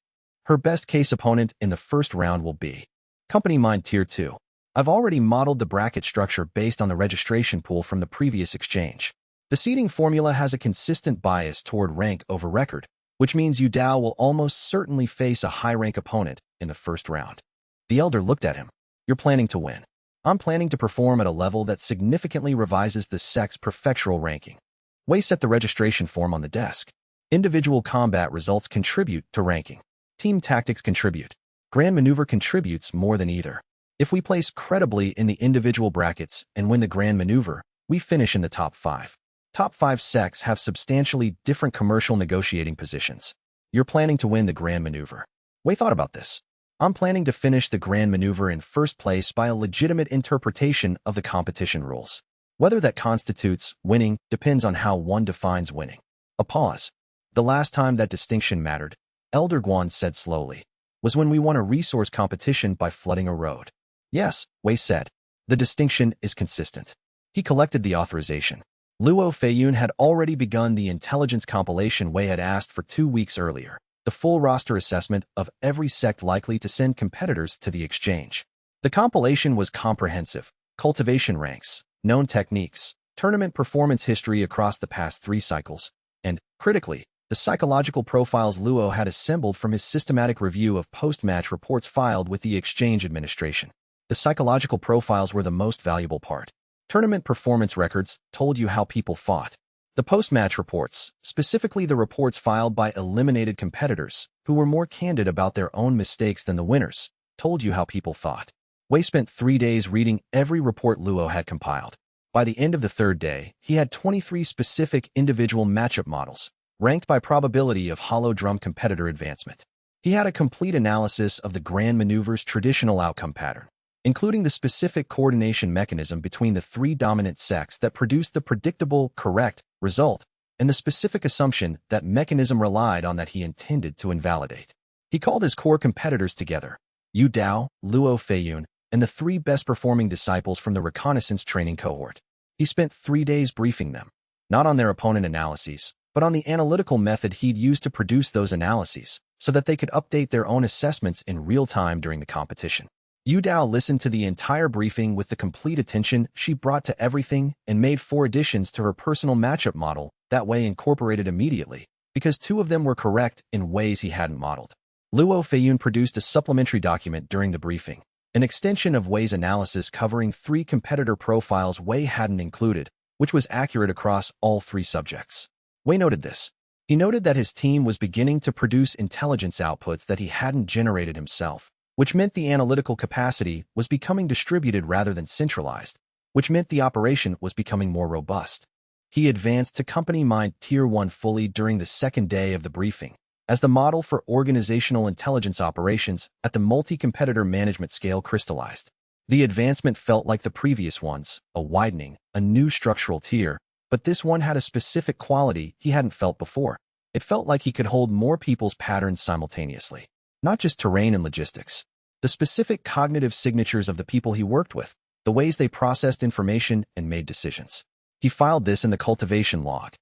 Her best case opponent in the first round will be Company Mine Tier 2. I've already modeled the bracket structure based on the registration pool from the previous exchange. The seeding formula has a consistent bias toward rank over record, which means Yu Dao will almost certainly face a high-rank opponent in the first round. The elder looked at him. You're planning to win. I'm planning to perform at a level that significantly revises the sect's prefectural ranking. Wei set the registration form on the desk. Individual combat results contribute to ranking. Team tactics contribute. Grand Maneuver contributes more than either. If we place credibly in the individual brackets and win the Grand Maneuver, we finish in the top 5. Top 5 sects have substantially different commercial negotiating positions. You're planning to win the Grand Maneuver. Wei thought about this. I'm planning to finish the Grand Maneuver in first place by a legitimate interpretation of the competition rules. Whether that constitutes winning depends on how one defines winning. A pause. The last time that distinction mattered, Elder Guan said slowly, was when we won a resource competition by flooding a road. Yes, Wei said. The distinction is consistent. He collected the authorization. Luo Feiyun had already begun the intelligence compilation Wei had asked for 2 weeks earlier. The full roster assessment of every sect likely to send competitors to the exchange. The compilation was comprehensive: cultivation ranks, known techniques, tournament performance history across the past 3 cycles, and, critically, the psychological profiles Luo had assembled from his systematic review of post-match reports filed with the exchange administration. The psychological profiles were the most valuable part. Tournament performance records told you how people fought. The post-match reports, specifically the reports filed by eliminated competitors, who were more candid about their own mistakes than the winners, told you how people thought. Wei spent 3 days reading every report Luo had compiled. By the end of the third day, he had 23 specific individual matchup models, ranked by probability of hollow drum competitor advancement. He had a complete analysis of the grand maneuver's traditional outcome pattern, including the specific coordination mechanism between the 3 dominant sects that produced the predictable, correct result, and the specific assumption that mechanism relied on that he intended to invalidate. He called his core competitors together, Yu Dao, Luo Feiyun, and the 3 best-performing disciples from the reconnaissance training cohort. He spent 3 days briefing them, not on their opponent analyses, but on the analytical method he'd used to produce those analyses, so that they could update their own assessments in real time during the competition. Yu Dao listened to the entire briefing with the complete attention she brought to everything and made 4 additions to her personal matchup model that Wei incorporated immediately, because 2 of them were correct in ways he hadn't modeled. Luo Feiyun produced a supplementary document during the briefing, an extension of Wei's analysis covering 3 competitor profiles Wei hadn't included, which was accurate across all 3 subjects. Wei noted this. He noted that his team was beginning to produce intelligence outputs that he hadn't generated himself, which meant the analytical capacity was becoming distributed rather than centralized, which meant the operation was becoming more robust. He advanced to Company Mind Tier 1 fully during the 2nd day of the briefing, as the model for organizational intelligence operations at the multi-competitor management scale crystallized. The advancement felt like the previous ones, a widening, a new structural tier, but this one had a specific quality he hadn't felt before. It felt like he could hold more people's patterns simultaneously. Not just terrain and logistics, the specific cognitive signatures of the people he worked with, the ways they processed information and made decisions. He filed this in the cultivation log,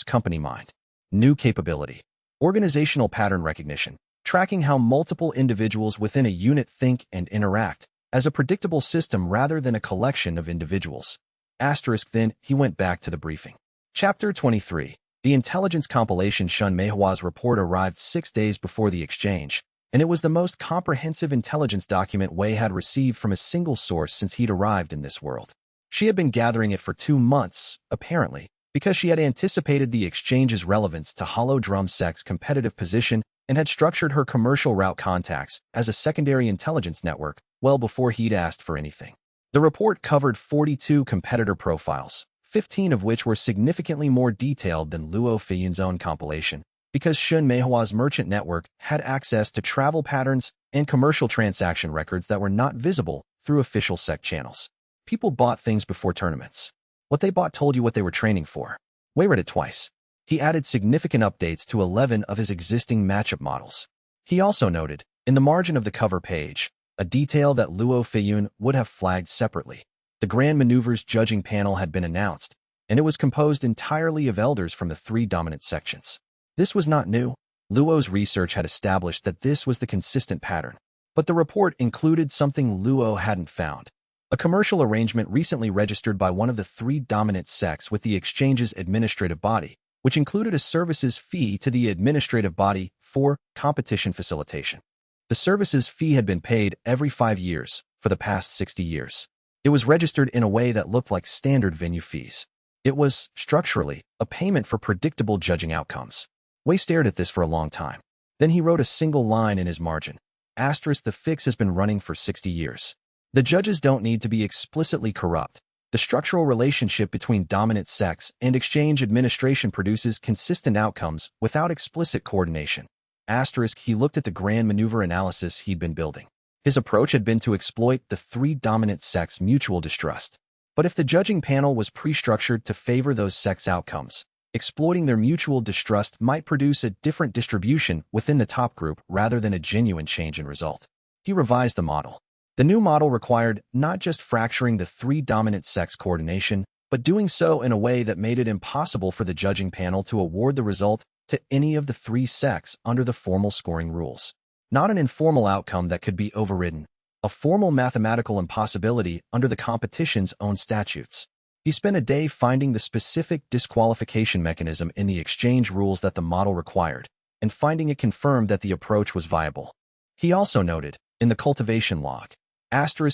*company mind. New capability. Organizational pattern recognition, tracking how multiple individuals within a unit think and interact, as a predictable system rather than a collection of individuals. Then he went back to the briefing. Chapter 23. The intelligence compilation Xianxia's report arrived 6 days before the exchange, and it was the most comprehensive intelligence document Wei had received from a single source since he'd arrived in this world. She had been gathering it for 2 months, apparently, because she had anticipated the exchange's relevance to Hollow Drum Sect's competitive position and had structured her commercial route contacts as a secondary intelligence network well before he'd asked for anything. The report covered 42 competitor profiles, 15 of which were significantly more detailed than Luo Feiyun's own compilation, because Xianxia's merchant network had access to travel patterns and commercial transaction records that were not visible through official sect channels. People bought things before tournaments. What they bought told you what they were training for. Wei read it twice. He added significant updates to 11 of his existing matchup models. He also noted, in the margin of the cover page, a detail that Luo Feiyun would have flagged separately. The Grand Maneuver's judging panel had been announced, and it was composed entirely of elders from the 3 dominant sections. This was not new. Luo's research had established that this was the consistent pattern. But the report included something Luo hadn't found. A commercial arrangement recently registered by one of the 3 dominant sects with the exchange's administrative body, which included a services fee to the administrative body for competition facilitation. The services fee had been paid every 5 years for the past 60 years. It was registered in a way that looked like standard venue fees. It was, structurally, a payment for predictable judging outcomes. Wei stared at this for a long time. Then he wrote a single line in his margin. The fix has been running for 60 years. The judges don't need to be explicitly corrupt. The structural relationship between dominant sects and exchange administration produces consistent outcomes without explicit coordination. He looked at the grand maneuver analysis he'd been building. His approach had been to exploit the 3 dominant sects' mutual distrust. But if the judging panel was pre-structured to favor those sects' outcomes, exploiting their mutual distrust might produce a different distribution within the top group rather than a genuine change in result. He revised the model. The new model required not just fracturing the 3 dominant sects' coordination, but doing so in a way that made it impossible for the judging panel to award the result to any of the 3 sects under the formal scoring rules. Not an informal outcome that could be overridden, a formal mathematical impossibility under the competition's own statutes. He spent a day finding the specific disqualification mechanism in the exchange rules that the model required, and finding it confirmed that the approach was viable. He also noted, in the cultivation log,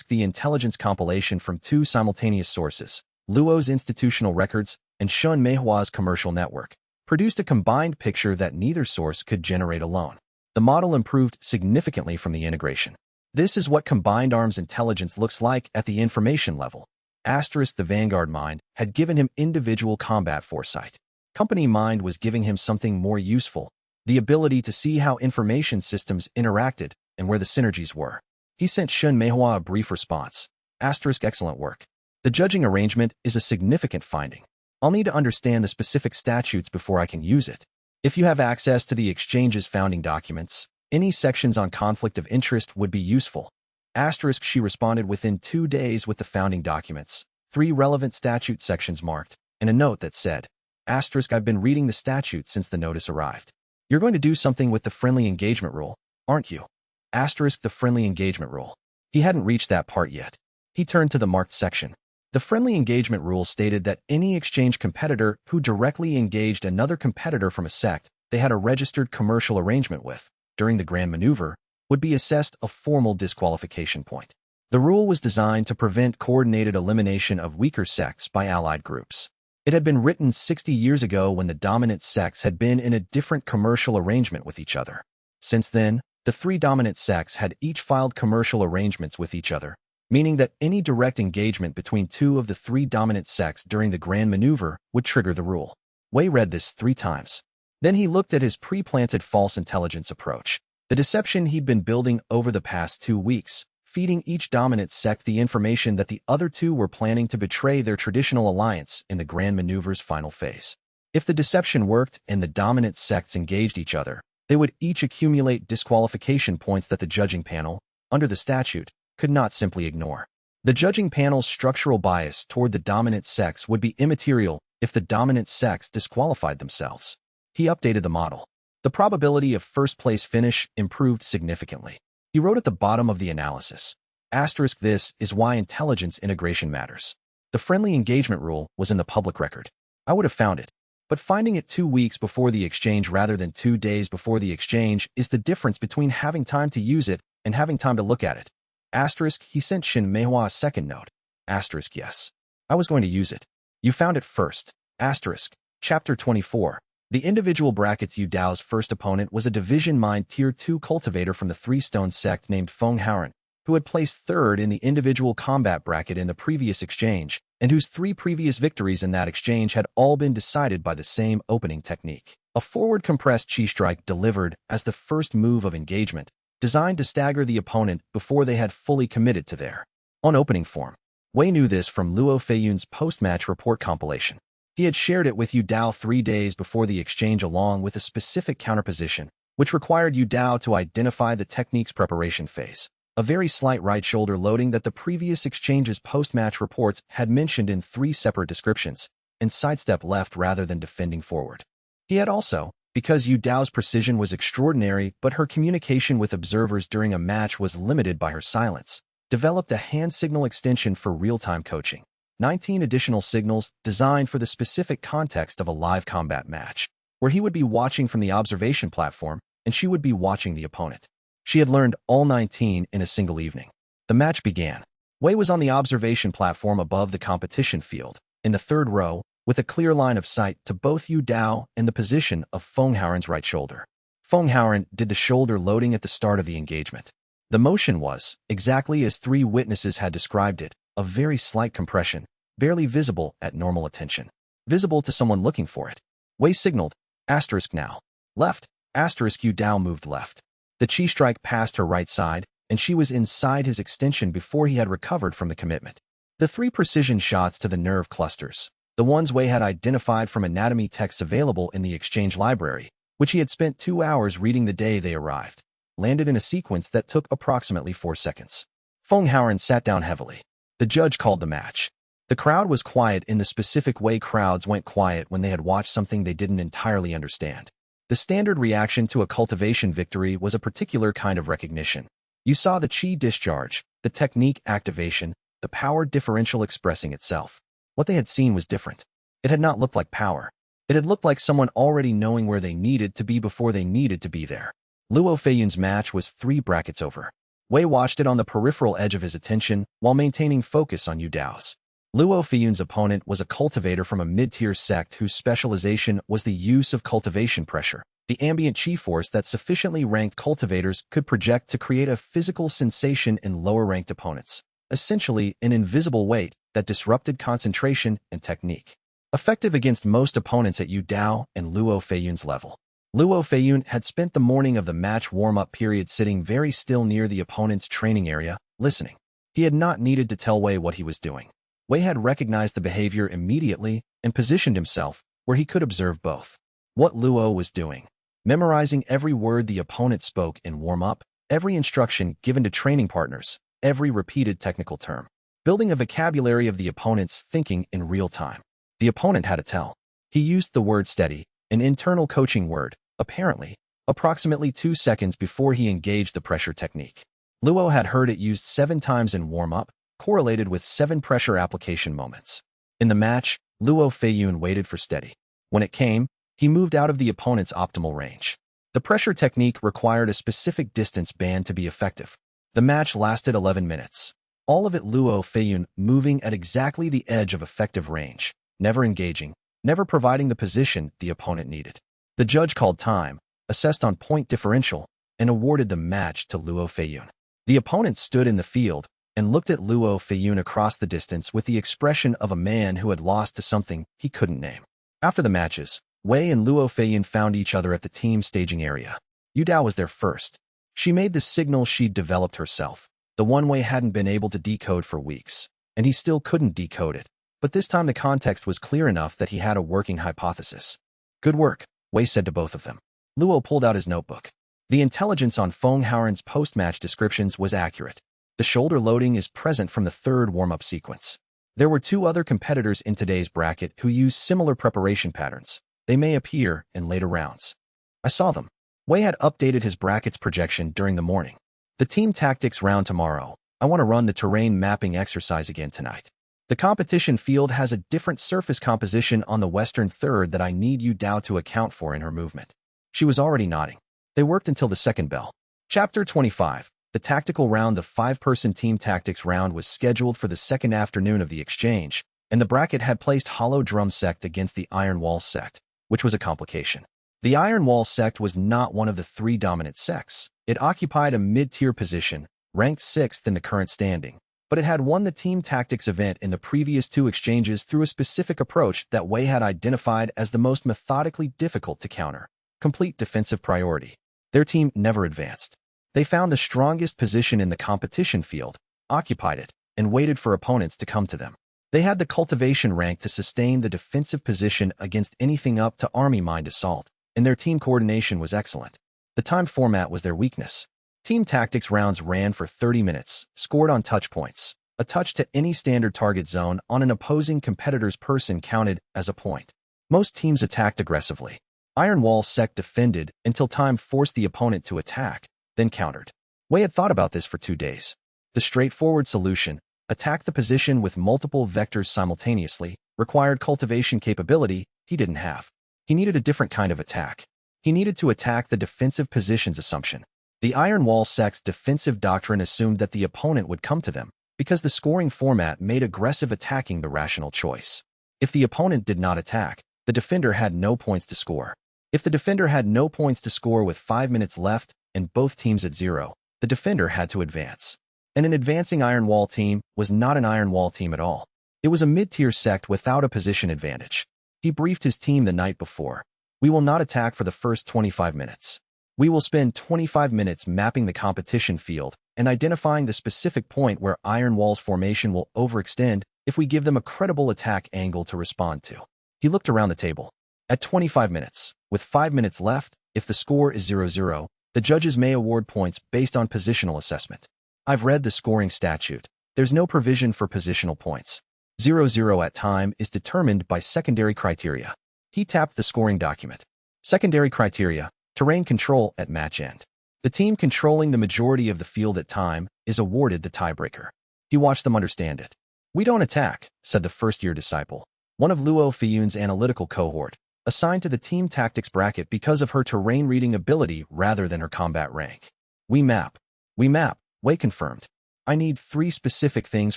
the intelligence compilation from 2 simultaneous sources, Luo's institutional records and Shun Meihua's commercial network, produced a combined picture that neither source could generate alone. The model improved significantly from the integration. This is what combined arms intelligence looks like at the information level. Asterisk the Vanguard mind had given him individual combat foresight. Company mind was giving him something more useful, the ability to see how information systems interacted and where the synergies were. He sent Shun Meihua a brief response. Asterisk excellent work. The judging arrangement is a significant finding. I'll need to understand the specific statutes before I can use it. If you have access to the exchange's founding documents, any sections on conflict of interest would be useful. Asterisk she responded within 2 days with the founding documents, 3 relevant statute sections marked, and a note that said, asterisk I've been reading the statute since the notice arrived. You're going to do something with the friendly engagement rule, aren't you? Asterisk the friendly engagement rule. He hadn't reached that part yet. He turned to the marked section. The friendly engagement rule stated that any exchange competitor who directly engaged another competitor from a sect they had a registered commercial arrangement with, during the grand maneuver, would be assessed a formal disqualification point. The rule was designed to prevent coordinated elimination of weaker sects by allied groups. It had been written 60 years ago when the dominant sects had been in a different commercial arrangement with each other. Since then, the 3 dominant sects had each filed commercial arrangements with each other, meaning that any direct engagement between 2 of the 3 dominant sects during the grand maneuver would trigger the rule. Wei read this 3 times. Then he looked at his pre-planted false intelligence approach, the deception he'd been building over the past 2 weeks, feeding each dominant sect the information that the other 2 were planning to betray their traditional alliance in the grand maneuver's final phase. If the deception worked and the dominant sects engaged each other, they would each accumulate disqualification points that the judging panel, under the statute, could not simply ignore. The judging panel's structural bias toward the dominant sects would be immaterial if the dominant sects disqualified themselves. He updated the model. The probability of first-place finish improved significantly. He wrote at the bottom of the analysis, asterisk this is why intelligence integration matters. The friendly engagement rule was in the public record. I would have found it. But finding it 2 weeks before the exchange rather than 2 days before the exchange is the difference between having time to use it and having time to look at it. Asterisk he sent Shin Meihua a second note. Asterisk yes. I was going to use it. You found it first. Asterisk. Chapter 24. The individual brackets Yu Dao's first opponent was a Division Mind Tier 2 cultivator from the Three Stone sect named Feng Haoren, who had placed 3rd in the individual combat bracket in the previous exchange, and whose 3 previous victories in that exchange had all been decided by the same opening technique. A forward compressed chi strike delivered as the first move of engagement, designed to stagger the opponent before they had fully committed to their opening form. Wei knew this from Luo Feiyun's post-match report compilation. He had shared it with Yu Dao 3 days before the exchange along with a specific counterposition, which required Yu Dao to identify the technique's preparation phase, a very slight right shoulder loading that the previous exchange's post-match reports had mentioned in 3 separate descriptions, and sidestep left rather than defending forward. He had also, because Yu Dao's precision was extraordinary but her communication with observers during a match was limited by her silence, developed a hand signal extension for real-time coaching. 19 additional signals designed for the specific context of a live combat match, where he would be watching from the observation platform and she would be watching the opponent. She had learned all 19 in a single evening. The match began. Wei was on the observation platform above the competition field, in the 3rd row, with a clear line of sight to both Yu Dao and the position of Feng Haoren's right shoulder. Feng Haoren did the shoulder loading at the start of the engagement. The motion was, exactly as 3 witnesses had described it, a very slight compression, barely visible at normal attention. Visible to someone looking for it. Wei signaled, asterisk now. Left, asterisk Yu Dao moved left. The chi strike passed her right side, and she was inside his extension before he had recovered from the commitment. The 3 precision shots to the nerve clusters, the ones Wei had identified from anatomy texts available in the exchange library, which he had spent 2 hours reading the day they arrived, landed in a sequence that took approximately 4 seconds. Feng Haoren sat down heavily. The judge called the match. The crowd was quiet in the specific way crowds went quiet when they had watched something they didn't entirely understand. The standard reaction to a cultivation victory was a particular kind of recognition. You saw the chi discharge, the technique activation, the power differential expressing itself. What they had seen was different. It had not looked like power. It had looked like someone already knowing where they needed to be before they needed to be there. Luo Feiyun's match was 3 brackets over. Wei watched it on the peripheral edge of his attention while maintaining focus on Yu Dao's. Luo Feiyun's opponent was a cultivator from a mid-tier sect whose specialization was the use of cultivation pressure, the ambient chi force that sufficiently ranked cultivators could project to create a physical sensation in lower-ranked opponents, essentially an invisible weight that disrupted concentration and technique. Effective against most opponents at Yu Dao and Luo Feiyun's level. Luo Feiyun had spent the morning of the match warm-up period sitting very still near the opponent's training area, listening. He had not needed to tell Wei what he was doing. Wei had recognized the behavior immediately and positioned himself where he could observe both. What Luo was doing. Memorizing every word the opponent spoke in warm-up, every instruction given to training partners, every repeated technical term. Building a vocabulary of the opponent's thinking in real time. The opponent had to tell. He used the word steady, an internal coaching word, apparently, approximately 2 seconds before he engaged the pressure technique. Luo had heard it used 7 times in warm-up, correlated with 7 pressure application moments. In the match, Luo Feiyun waited for steady. When it came, he moved out of the opponent's optimal range. The pressure technique required a specific distance band to be effective. The match lasted 11 minutes. All of it Luo Feiyun moving at exactly the edge of effective range, never engaging, never providing the position the opponent needed. The judge called time, assessed on point differential, and awarded the match to Luo Feiyun. The opponent stood in the field and looked at Luo Feiyun across the distance with the expression of a man who had lost to something he couldn't name. After the matches, Wei and Luo Feiyun found each other at the team staging area. Yu Dao was there first. She made the signal she'd developed herself, the one Wei hadn't been able to decode for weeks, and he still couldn't decode it. But this time the context was clear enough that he had a working hypothesis. Good work, Wei said to both of them. Luo pulled out his notebook. The intelligence on Feng Haoren's post-match descriptions was accurate. The shoulder loading is present from the third warm-up sequence. There were 2 other competitors in today's bracket who used similar preparation patterns. They may appear in later rounds. I saw them. Wei had updated his bracket's projection during the morning. The team tactics round tomorrow. I want to run the terrain mapping exercise again tonight. The competition field has a different surface composition on the western third that I need Yu Dao to account for in her movement. She was already nodding. They worked until the second bell. Chapter 25. The tactical round, the 5-person team tactics round, was scheduled for the second afternoon of the exchange, and the bracket had placed Hollow Drum Sect against the Iron Wall Sect, which was a complication. The Iron Wall Sect was not one of the 3 dominant sects. It occupied a mid-tier position, ranked 6th in the current standing, but it had won the team tactics event in the previous 2 exchanges through a specific approach that Wei had identified as the most methodically difficult to counter. Complete defensive priority. Their team never advanced. They found the strongest position in the competition field, occupied it, and waited for opponents to come to them. They had the cultivation rank to sustain the defensive position against anything up to army mind assault, and their team coordination was excellent. The time format was their weakness. Team tactics rounds ran for 30 minutes, scored on touch points. A touch to any standard target zone on an opposing competitor's person counted as a point. Most teams attacked aggressively. Iron Wall Sect defended until time forced the opponent to attack, then countered. Wei had thought about this for 2 days. The straightforward solution, attack the position with multiple vectors simultaneously, required cultivation capability he didn't have. He needed a different kind of attack. He needed to attack the defensive positions assumption. The Iron Wall Sect's defensive doctrine assumed that the opponent would come to them, because the scoring format made aggressive attacking the rational choice. If the opponent did not attack, the defender had no points to score. If the defender had no points to score with 5 minutes left, and both teams at 0, the defender had to advance. And an advancing Iron Wall team was not an Iron Wall team at all. It was a mid-tier sect without a position advantage. He briefed his team the night before. We will not attack for the first 25 minutes. We will spend 25 minutes mapping the competition field and identifying the specific point where Iron Wall's formation will overextend if we give them a credible attack angle to respond to. He looked around the table. At 25 minutes, with 5 minutes left, if the score is 0-0, the judges may award points based on positional assessment. I've read the scoring statute. There's no provision for positional points. 0-0 at time is determined by secondary criteria. He tapped the scoring document. Secondary criteria, terrain control at match end. The team controlling the majority of the field at time is awarded the tiebreaker. He watched them understand it. We don't attack, said the first-year disciple, one of Luo Feiyun's analytical cohort, assigned to the team tactics bracket because of her terrain reading ability rather than her combat rank. We map. We map, Wei confirmed. I need 3 specific things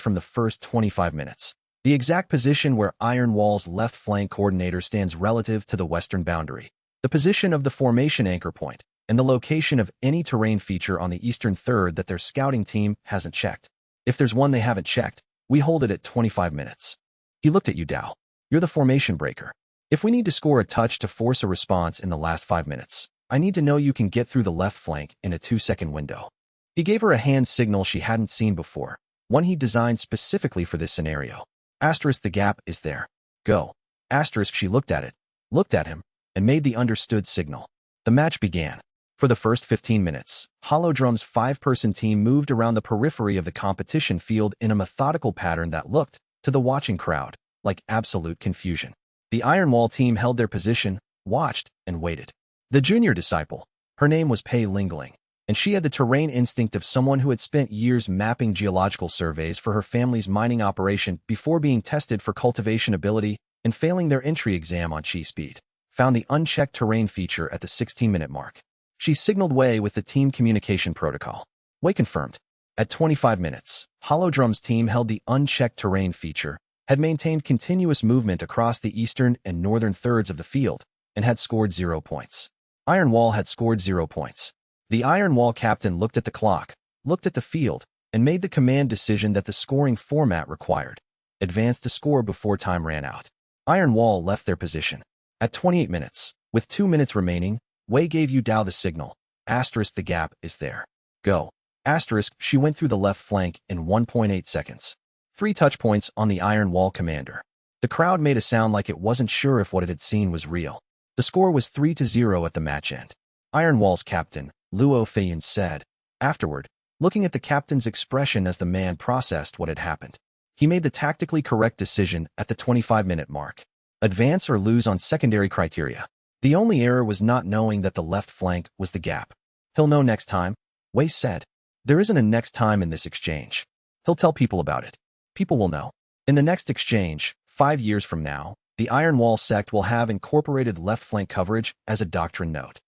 from the first 25 minutes. the exact position where Iron Wall's left flank coordinator stands relative to the western boundary, the position of the formation anchor point, and the location of any terrain feature on the eastern third that their scouting team hasn't checked. If there's one they haven't checked, we hold it at 25 minutes. He looked at you, Dao. You're the formation breaker. If we need to score a touch to force a response in the last 5 minutes, I need to know you can get through the left flank in a 2-second window. He gave her a hand signal she hadn't seen before, one he designed specifically for this scenario. Asterisk, the gap is there. Go. Asterisk, she looked at it, looked at him, and made the understood signal. The match began. For the first 15 minutes, Hollow Drum's 5-person team moved around the periphery of the competition field in a methodical pattern that looked, to the watching crowd, like absolute confusion. The Iron Wall team held their position, watched, and waited. The junior disciple, her name was Pei Lingling, and she had the terrain instinct of someone who had spent years mapping geological surveys for her family's mining operation before being tested for cultivation ability and failing their entry exam on chi speed, found the unchecked terrain feature at the 16-minute mark. She signaled Wei with the team communication protocol. Wei confirmed. At 25 minutes, Hollow Drum's team held the unchecked terrain feature, had maintained continuous movement across the eastern and northern thirds of the field, and had scored 0 points. Iron Wall had scored 0 points. The Iron Wall captain looked at the clock, looked at the field, and made the command decision that the scoring format required. Advance to score before time ran out. Iron Wall left their position. At 28 minutes, with 2 minutes remaining, Wei gave Yu Dao the signal. Asterisk, the gap is there. Go. Asterisk, she went through the left flank in 1.8 seconds. 3 touch points on the Iron Wall commander. The crowd made a sound like it wasn't sure if what it had seen was real. The score was 3-0 at the match end. Iron Wall's captain, Luo Feiyun, said, afterward, looking at the captain's expression as the man processed what had happened. He made the tactically correct decision at the 25-minute mark. Advance or lose on secondary criteria. The only error was not knowing that the left flank was the gap. He'll know next time, Wei said. There isn't a next time in this exchange. He'll tell people about it. People will know. In the next exchange, 5 years from now, the Iron Wall sect will have incorporated left flank coverage as a doctrine note.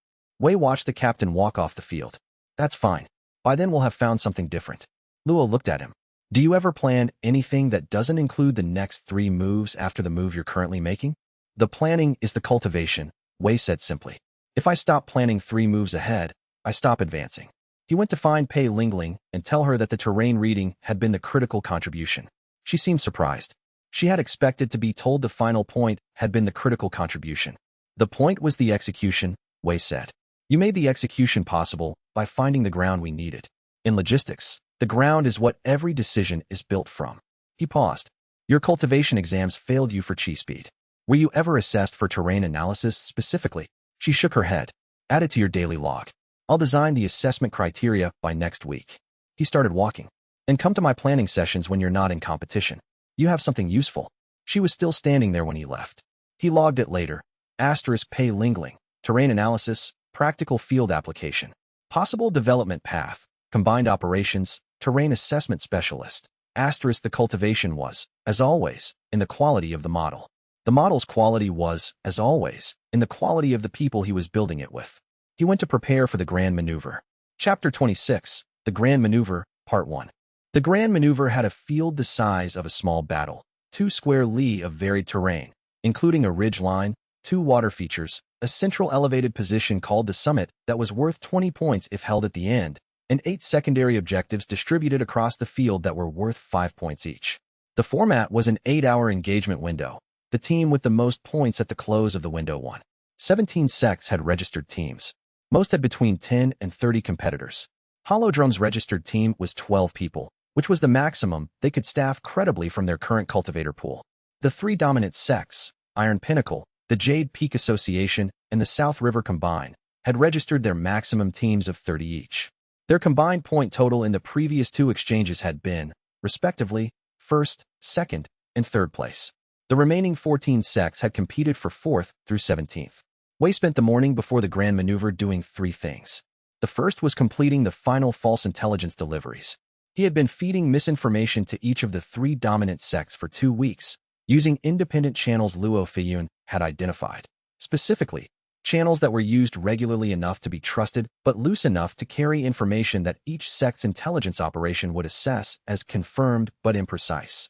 Wei watched the captain walk off the field. That's fine. By then we'll have found something different. Luo looked at him. Do you ever plan anything that doesn't include the next 3 moves after the move you're currently making? The planning is the cultivation, Wei said simply. If I stop planning 3 moves ahead, I stop advancing. He went to find Pei Lingling and tell her that the terrain reading had been the critical contribution. She seemed surprised. She had expected to be told the final point had been the critical contribution. The point was the execution, Wei said. You made the execution possible by finding the ground we needed. In logistics, the ground is what every decision is built from. He paused. Your cultivation exams failed you for chi speed. Were you ever assessed for terrain analysis specifically? She shook her head. Add it to your daily log. I'll design the assessment criteria by next week. He started walking. And come to my planning sessions when you're not in competition. You have something useful. She was still standing there when he left. He logged it later. Asterisk Pei Lingling. Terrain analysis, practical field application. Possible development path, combined operations, terrain assessment specialist. Asterisk the cultivation was, as always, in the quality of the model. The model's quality was, as always, in the quality of the people he was building it with. He went to prepare for the Grand Maneuver. Chapter 26, The Grand Maneuver, Part 1. The Grand Maneuver had a field the size of a small battle, 2 square li of varied terrain, including a ridge line, 2 water features, a central elevated position called the summit that was worth 20 points if held at the end, and 8 secondary objectives distributed across the field that were worth 5 points each. The format was an 8-hour engagement window. The team with the most points at the close of the window won. 17 sects had registered teams. Most had between 10 and 30 competitors. Hollow Drum's registered team was 12 people, which was the maximum they could staff credibly from their current cultivator pool. The 3 dominant sects, Iron Pinnacle, the Jade Peak Association, and the South River combined, had registered their maximum teams of 30 each. Their combined point total in the previous 2 exchanges had been, respectively, 1st, 2nd, and 3rd place. The remaining 14 sects had competed for 4th through 17th. Wei spent the morning before the Grand Maneuver doing 3 things. The first was completing the final false intelligence deliveries. He had been feeding misinformation to each of the 3 dominant sects for 2 weeks, using independent channels Luo Feiyun had identified. Specifically, channels that were used regularly enough to be trusted but loose enough to carry information that each sect's intelligence operation would assess as confirmed but imprecise.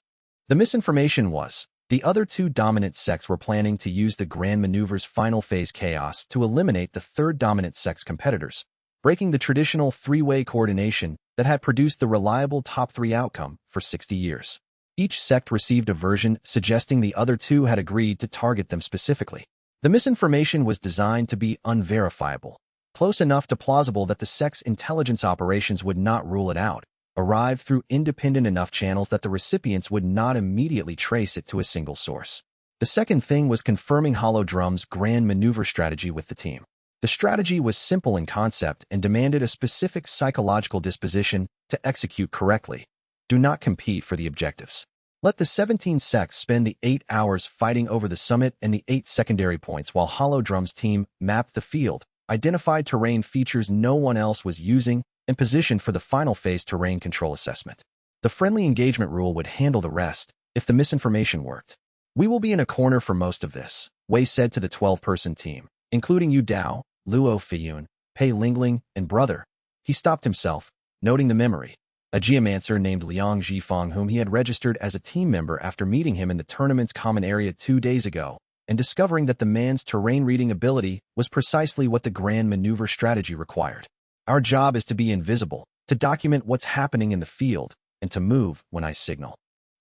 The misinformation was, the other two dominant sects were planning to use the Grand Maneuver's final phase chaos to eliminate the third dominant sect's competitors, breaking the traditional three-way coordination that had produced the reliable top three outcome for 60 years. Each sect received a version suggesting the other two had agreed to target them specifically. The misinformation was designed to be unverifiable, close enough to plausible that the sect's intelligence operations would not rule it out, arrive through independent enough channels that the recipients would not immediately trace it to a single source. The second thing was confirming Hollow Drum's grand maneuver strategy with the team. The strategy was simple in concept and demanded a specific psychological disposition to execute correctly. Do not compete for the objectives. Let the 17 sects spend the 8 hours fighting over the summit and the 8 secondary points while Hollow Drum's team mapped the field, identified terrain features no one else was using, and positioned for the final phase terrain control assessment. The friendly engagement rule would handle the rest if the misinformation worked. We will be in a corner for most of this, Wei said to the 12-person team, including Yu Dao, Luo Feiyun, Pei Lingling, and Brother. He stopped himself, noting the memory. A geomancer named Liang Zhifang whom he had registered as a team member after meeting him in the tournament's common area 2 days ago, and discovering that the man's terrain reading ability was precisely what the grand maneuver strategy required. Our job is to be invisible, to document what's happening in the field, and to move when I signal.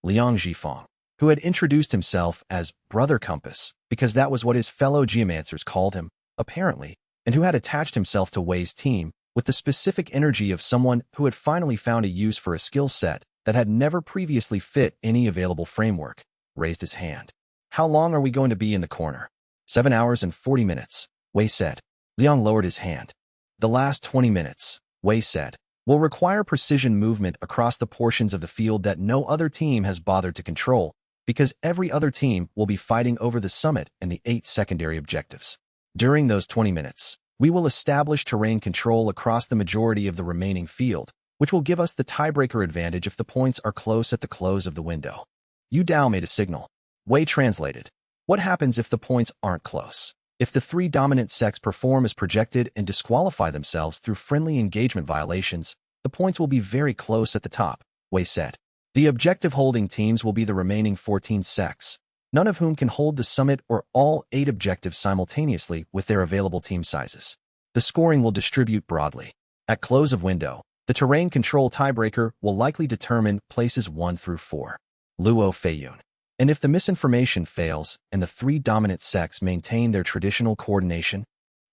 Liang Zhifang, who had introduced himself as Brother Compass, because that was what his fellow geomancers called him, apparently, and who had attached himself to Wei's team, with the specific energy of someone who had finally found a use for a skill set that had never previously fit any available framework, raised his hand. How long are we going to be in the corner? 7 hours and 40 minutes, Wei said. Liang lowered his hand. The last 20 minutes, Wei said, will require precision movement across the portions of the field that no other team has bothered to control, because every other team will be fighting over the summit and the 8 secondary objectives. During those 20 minutes, we will establish terrain control across the majority of the remaining field, which will give us the tiebreaker advantage if the points are close at the close of the window. Yu Dao made a signal. Wei translated. What happens if the points aren't close? If the 3 dominant sects perform as projected and disqualify themselves through friendly engagement violations, the points will be very close at the top, Wei said. The objective-holding teams will be the remaining 14 sects, none of whom can hold the summit or all 8 objectives simultaneously with their available team sizes. The scoring will distribute broadly. At close of window, the terrain control tiebreaker will likely determine places 1 through 4. Luo Feiyun. And if the misinformation fails and the 3 dominant sects maintain their traditional coordination,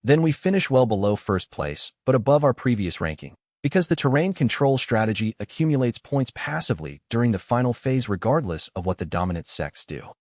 then we finish well below first place, but above our previous ranking, because the terrain control strategy accumulates points passively during the final phase regardless of what the dominant sects do.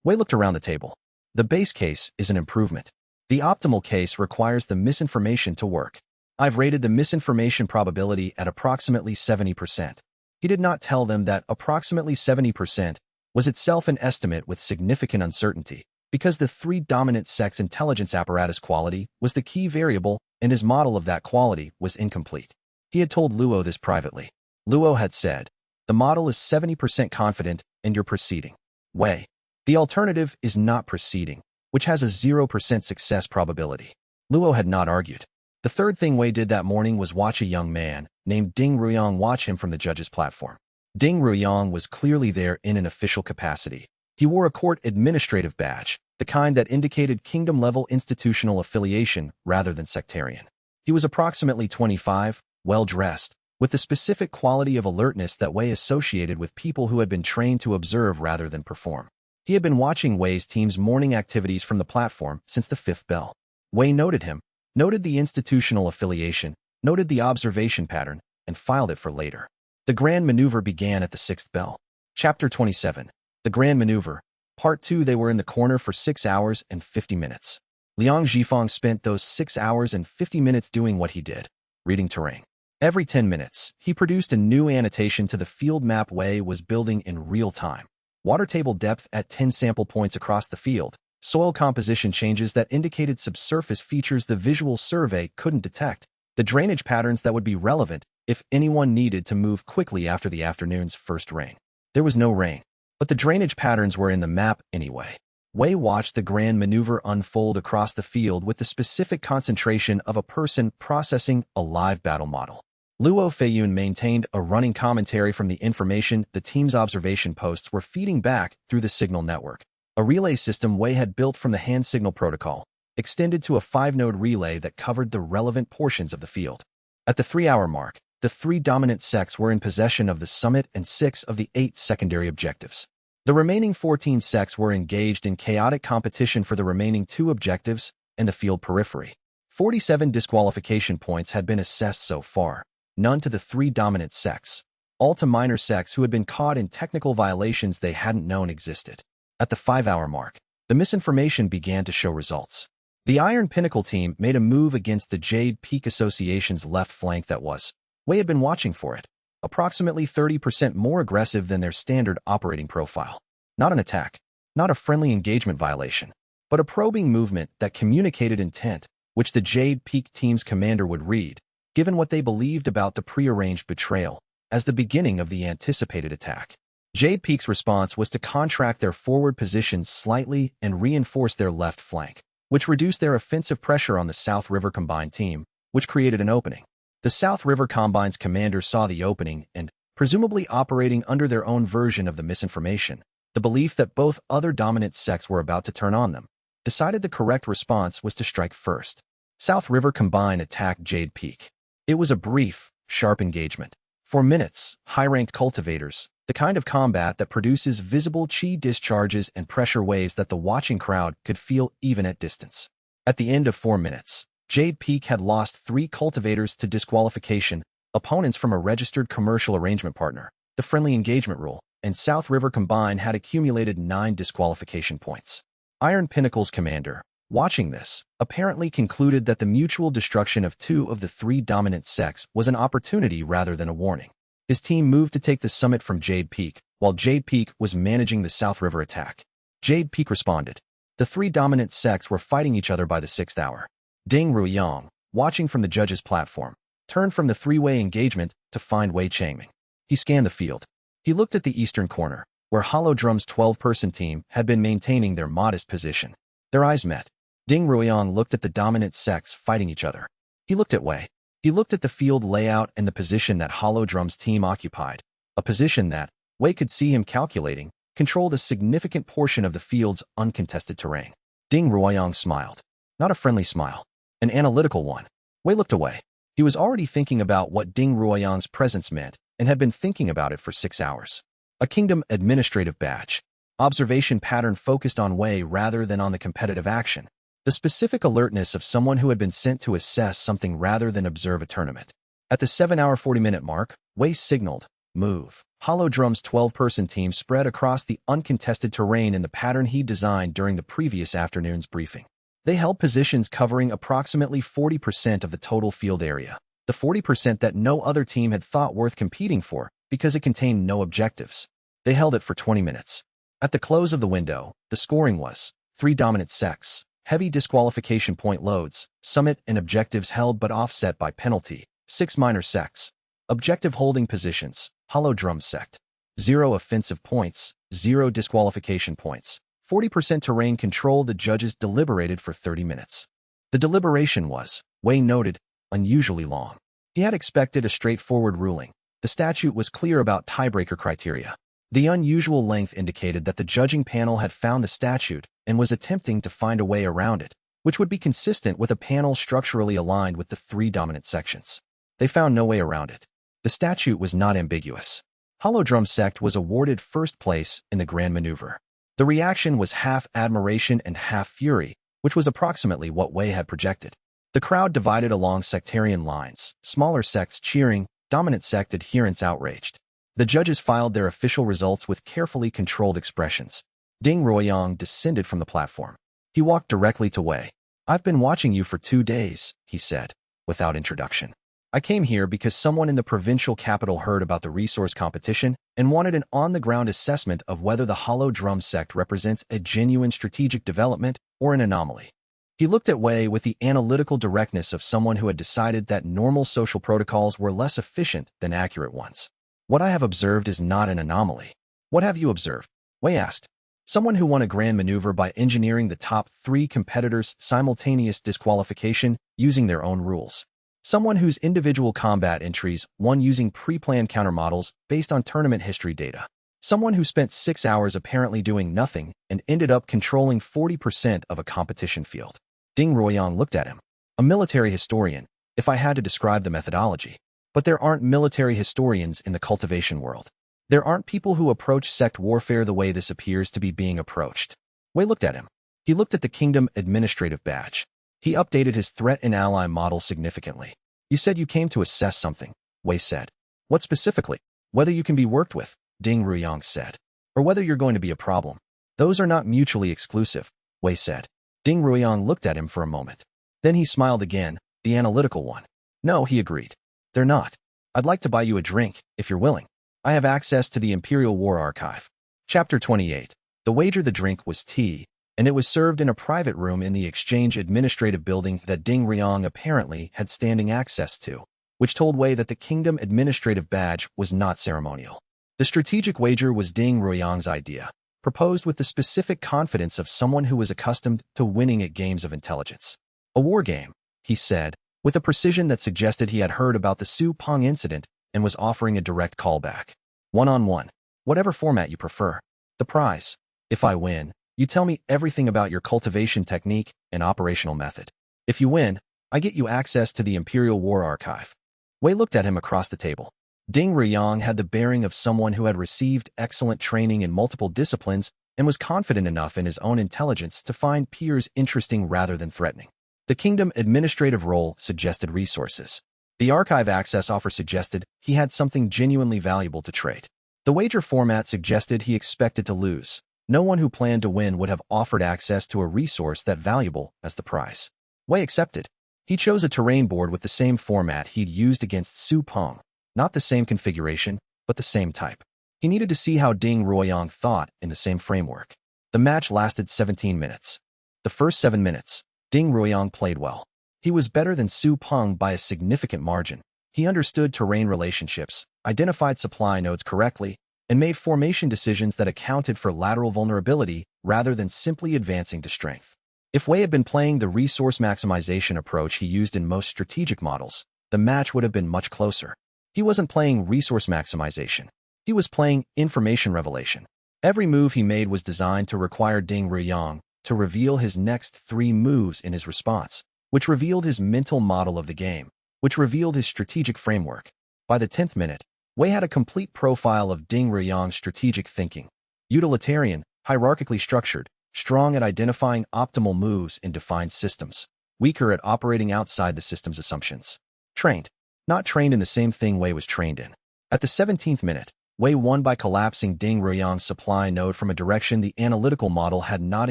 Wei looked around the table. The base case is an improvement. The optimal case requires the misinformation to work. I've rated the misinformation probability at approximately 70%. He did not tell them that approximately 70% was itself an estimate with significant uncertainty, because the 3 dominant sects' intelligence apparatus quality was the key variable and his model of that quality was incomplete. He had told Luo this privately. Luo had said, the model is 70% confident and you're proceeding. Wei. The alternative is not proceeding, which has a 0% success probability. Luo had not argued. The third thing Wei did that morning was watch a young man named Ding Ruyang watch him from the judge's platform. Ding Ruyang was clearly there in an official capacity. He wore a court administrative badge, the kind that indicated kingdom-level institutional affiliation rather than sectarian. He was approximately 25, well-dressed, with the specific quality of alertness that Wei associated with people who had been trained to observe rather than perform. He had been watching Wei's team's morning activities from the platform since the 5th bell. Wei noted him, noted the institutional affiliation, noted the observation pattern, and filed it for later. The Grand Maneuver began at the 6th bell. Chapter 27. The Grand Maneuver. Part 2. They were in the corner for 6 hours and 50 minutes. Liang Zhifang spent those 6 hours and 50 minutes doing what he did, reading terrain. Every 10 minutes, he produced a new annotation to the field map Wei was building in real time. Water table depth at 10 sample points across the field, soil composition changes that indicated subsurface features the visual survey couldn't detect, the drainage patterns that would be relevant if anyone needed to move quickly after the afternoon's first rain. There was no rain, but the drainage patterns were in the map anyway. Wei watched the grand maneuver unfold across the field with the specific concentration of a person processing a live battle model. Luo Feiyun maintained a running commentary from the information the team's observation posts were feeding back through the signal network. A relay system Wei had built from the hand signal protocol, extended to a 5-node relay that covered the relevant portions of the field. At the 3-hour mark, the 3 dominant sects were in possession of the summit and 6 of the 8 secondary objectives. The remaining 14 sects were engaged in chaotic competition for the remaining 2 objectives and the field periphery. 47 disqualification points had been assessed so far, none to the 3 dominant sects, all to minor sects who had been caught in technical violations they hadn't known existed. At the 5-hour mark, the misinformation began to show results. The Iron Pinnacle team made a move against the Jade Peak Association's left flank that was, Wei had been watching for it, approximately 30% more aggressive than their standard operating profile. Not an attack, not a friendly engagement violation, but a probing movement that communicated intent, which the Jade Peak team's commander would read, given what they believed about the prearranged betrayal, as the beginning of the anticipated attack. Jade Peak's response was to contract their forward positions slightly and reinforce their left flank, which reduced their offensive pressure on the South River Combine team, which created an opening. The South River Combine's commander saw the opening and, presumably operating under their own version of the misinformation, the belief that both other dominant sects were about to turn on them, decided the correct response was to strike first. South River Combine attacked Jade Peak. It was a brief, sharp engagement. For minutes, high-ranked cultivators, the kind of combat that produces visible chi discharges and pressure waves that the watching crowd could feel even at distance. At the end of 4 minutes, Jade Peak had lost 3 cultivators to disqualification, opponents from a registered commercial arrangement partner, the friendly engagement rule, and South River Combine had accumulated 9 disqualification points. Iron Pinnacle's commander, watching this, apparently concluded that the mutual destruction of 2 of the 3 dominant sects was an opportunity rather than a warning. His team moved to take the summit from Jade Peak, while Jade Peak was managing the South River attack. Jade Peak responded. The 3 dominant sects were fighting each other by the 6th hour. Ding Ruiyang, watching from the judge's platform, turned from the 3-way engagement to find Wei Changming. He scanned the field. He looked at the eastern corner, where Hollow Drum's 12-person team had been maintaining their modest position. Their eyes met. Ding Ruiyang looked at the dominant sects fighting each other. He looked at Wei. He looked at the field layout and the position that Hollow Drum's team occupied, a position that, Wei could see him calculating, controlled a significant portion of the field's uncontested terrain. Ding Ruiyang smiled. Not a friendly smile. An analytical one. Wei looked away. He was already thinking about what Ding Ruiyang's presence meant and had been thinking about it for 6 hours. A kingdom administrative badge. Observation pattern focused on Wei rather than on the competitive action. The specific alertness of someone who had been sent to assess something rather than observe a tournament. At the 7-hour 40-minute mark, Wei signaled, move. Hollow Drum's 12-person team spread across the uncontested terrain in the pattern he designed during the previous afternoon's briefing. They held positions covering approximately 40% of the total field area, the 40% that no other team had thought worth competing for because it contained no objectives. They held it for 20 minutes. At the close of the window, the scoring was 3 dominant sects, heavy disqualification point loads, summit and objectives held but offset by penalty, 6 minor sects. Objective holding positions, Hollow Drum Sect. 0 offensive points, 0 disqualification points. 40% terrain control. The judges deliberated for 30 minutes. The deliberation was, Wei noted, unusually long. He had expected a straightforward ruling. The statute was clear about tiebreaker criteria. The unusual length indicated that the judging panel had found the statute and was attempting to find a way around it, which would be consistent with a panel structurally aligned with the 3 dominant sections. They found no way around it. The statute was not ambiguous. Hollow Drum Sect was awarded first place in the grand maneuver. The reaction was half admiration and half fury, which was approximately what Wei had projected. The crowd divided along sectarian lines, smaller sects cheering, dominant sect adherents outraged. The judges filed their official results with carefully controlled expressions. Ding Ruiyang descended from the platform. He walked directly to Wei. I've been watching you for 2 days, he said, without introduction. I came here because someone in the provincial capital heard about the resource competition and wanted an on-the-ground assessment of whether the Hollow Drum Sect represents a genuine strategic development or an anomaly. He looked at Wei with the analytical directness of someone who had decided that normal social protocols were less efficient than accurate ones. What I have observed is not an anomaly. What have you observed? Wei asked. Someone who won a grand maneuver by engineering the top 3 competitors' simultaneous disqualification using their own rules. Someone whose individual combat entries won using pre-planned countermodels based on tournament history data. Someone who spent 6 hours apparently doing nothing and ended up controlling 40% of a competition field. Ding Ruoyang looked at him. A military historian, if I had to describe the methodology. But there aren't military historians in the cultivation world. There aren't people who approach sect warfare the way this appears to be being approached. Wei looked at him. He looked at the kingdom administrative badge. He updated his threat and ally model significantly. You said you came to assess something, Wei said. What specifically? Whether you can be worked with, Ding Ruoyang said. Or whether you're going to be a problem. Those are not mutually exclusive, Wei said. Ding Ruoyang looked at him for a moment. Then he smiled again, the analytical one. No, he agreed. They're not. I'd like to buy you a drink, if you're willing. I have access to the Imperial War Archive. Chapter 28. The wager. The drink was tea, and it was served in a private room in the exchange administrative building that Ding Ruoyang apparently had standing access to, which told Wei that the kingdom administrative badge was not ceremonial. The strategic wager was Ding Ruoyang's idea, proposed with the specific confidence of someone who was accustomed to winning at games of intelligence. A war game, he said, with a precision that suggested he had heard about the Su Peng incident and was offering a direct callback. One-on-one. Whatever format you prefer. The prize. If I win, you tell me everything about your cultivation technique and operational method. If you win, I get you access to the Imperial War Archive. Wei looked at him across the table. Ding Ruoyang had the bearing of someone who had received excellent training in multiple disciplines and was confident enough in his own intelligence to find peers interesting rather than threatening. The kingdom administrative role suggested resources. The archive access offer suggested he had something genuinely valuable to trade. The wager format suggested he expected to lose. No one who planned to win would have offered access to a resource that valuable as the prize. Wei accepted. He chose a terrain board with the same format he'd used against Su Peng. Not the same configuration, but the same type. He needed to see how Ding Ruoyang thought in the same framework. The match lasted 17 minutes. The first 7 minutes, Ding Ruoyang played well. He was better than Su Peng by a significant margin. He understood terrain relationships, identified supply nodes correctly, and made formation decisions that accounted for lateral vulnerability rather than simply advancing to strength. If Wei had been playing the resource maximization approach he used in most strategic models, the match would have been much closer. He wasn't playing resource maximization. He was playing information revelation. Every move he made was designed to require Ding Ruoyang to reveal his next 3 moves in his response, which revealed his mental model of the game, which revealed his strategic framework. By the 10th minute, Wei had a complete profile of Ding Ruoyang's strategic thinking. Utilitarian, hierarchically structured, strong at identifying optimal moves in defined systems, weaker at operating outside the system's assumptions. Trained. Not trained in the same thing Wei was trained in. At the 17th minute, Wei won by collapsing Ding Ruoyang's supply node from a direction the analytical model had not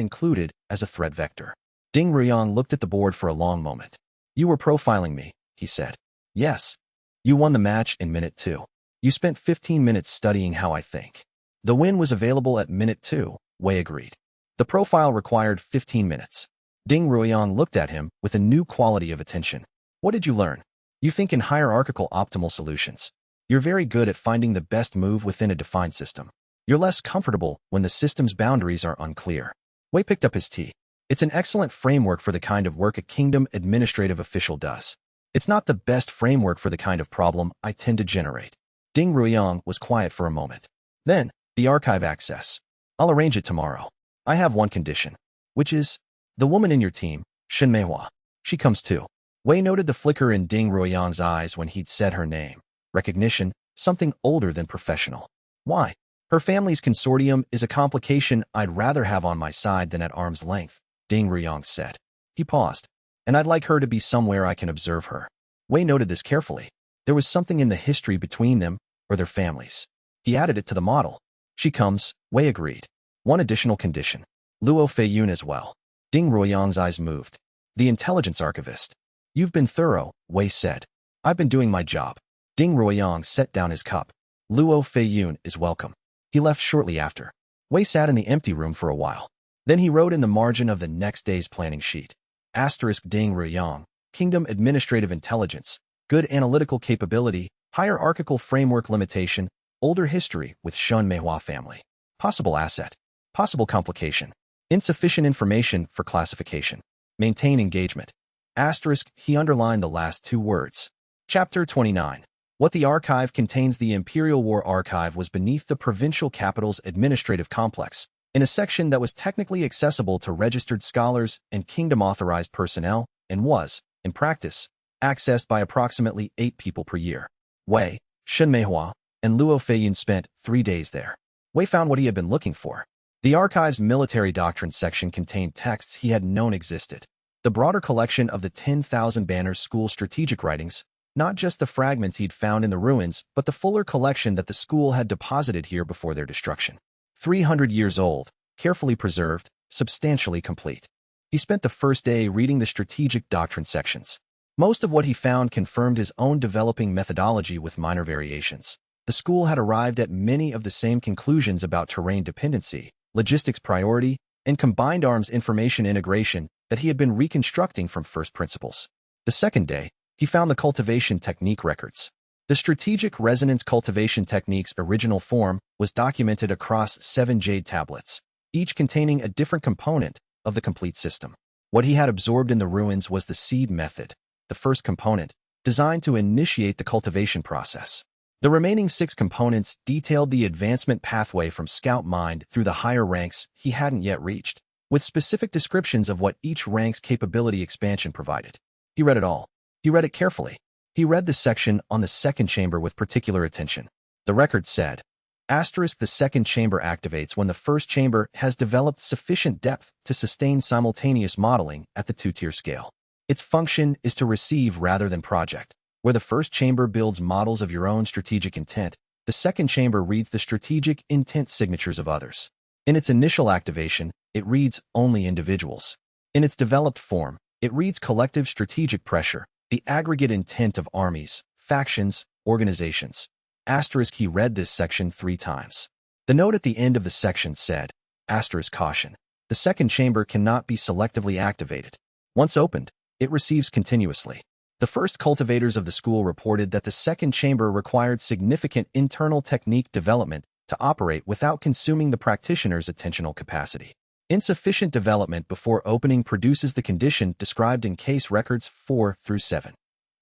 included as a threat vector. Ding Ruoyang looked at the board for a long moment. You were profiling me, he said. Yes. You won the match in minute 2. You spent 15 minutes studying how I think. The win was available at minute 2, Wei agreed. The profile required 15 minutes. Ding Ruoyang looked at him with a new quality of attention. What did you learn? You think in hierarchical optimal solutions. You're very good at finding the best move within a defined system. You're less comfortable when the system's boundaries are unclear. Wei picked up his tea. It's an excellent framework for the kind of work a kingdom administrative official does. It's not the best framework for the kind of problem I tend to generate. Ding Ruoyang was quiet for a moment. Then, the archive access. I'll arrange it tomorrow. I have one condition, which is the woman in your team, xianxia. She comes too. Wei noted the flicker in Ding Ruoyang's eyes when he'd said her name. Recognition, something older than professional. Why? Her family's consortium is a complication I'd rather have on my side than at arm's length, Ding Ruoyang said. He paused. And I'd like her to be somewhere I can observe her. Wei noted this carefully. There was something in the history between them, or their families. He added it to the model. She comes, Wei agreed. One additional condition. Luo Feiyun as well. Ding Ruoyang's eyes moved. The intelligence archivist. You've been thorough, Wei said. I've been doing my job. Ding Ruoyang set down his cup. Luo Feiyun is welcome. He left shortly after. Wei sat in the empty room for a while. Then he wrote in the margin of the next day's planning sheet. Asterisk Ding Ruoyang, Kingdom Administrative Intelligence, good analytical capability, hierarchical framework limitation, older history with xianxia family. Possible asset. Possible complication. Insufficient information for classification. Maintain engagement. Asterisk, he underlined the last two words. Chapter 29. What the archive contains. The Imperial War Archive was beneath the provincial capital's administrative complex, in a section that was technically accessible to registered scholars and kingdom-authorized personnel, and was, in practice, accessed by approximately 8 people per year. Wei Changming and Luo Feiyun spent 3 days there. Wei found what he had been looking for. The archive's military doctrine section contained texts he had known existed. The broader collection of the 10,000 Banners School strategic writings, not just the fragments he'd found in the ruins, but the fuller collection that the school had deposited here before their destruction. 300 years old, carefully preserved, substantially complete. He spent the first day reading the strategic doctrine sections. Most of what he found confirmed his own developing methodology with minor variations. The school had arrived at many of the same conclusions about terrain dependency, logistics priority, and combined arms information integration that he had been reconstructing from first principles. The second day, he found the cultivation technique records. The strategic resonance cultivation technique's original form was documented across 7 jade tablets, each containing a different component of the complete system. What he had absorbed in the ruins was the seed method, the first component, designed to initiate the cultivation process. The remaining 6 components detailed the advancement pathway from scout mind through the higher ranks he hadn't yet reached, with specific descriptions of what each rank's capability expansion provided. He read it all. He read it carefully. He read the section on the second chamber with particular attention. The record said, asterisk, the second chamber activates when the first chamber has developed sufficient depth to sustain simultaneous modeling at the 2-tier scale. Its function is to receive rather than project. Where the first chamber builds models of your own strategic intent, the second chamber reads the strategic intent signatures of others. In its initial activation, it reads only individuals. In its developed form, it reads collective strategic pressure, the aggregate intent of armies, factions, organizations. Asterisk, he read this section 3 times. The note at the end of the section said, asterisk, caution. The second chamber cannot be selectively activated. Once opened, it receives continuously. The first cultivators of the school reported that the second chamber required significant internal technique development to operate without consuming the practitioner's attentional capacity. Insufficient development before opening produces the condition described in case records 4 through 7.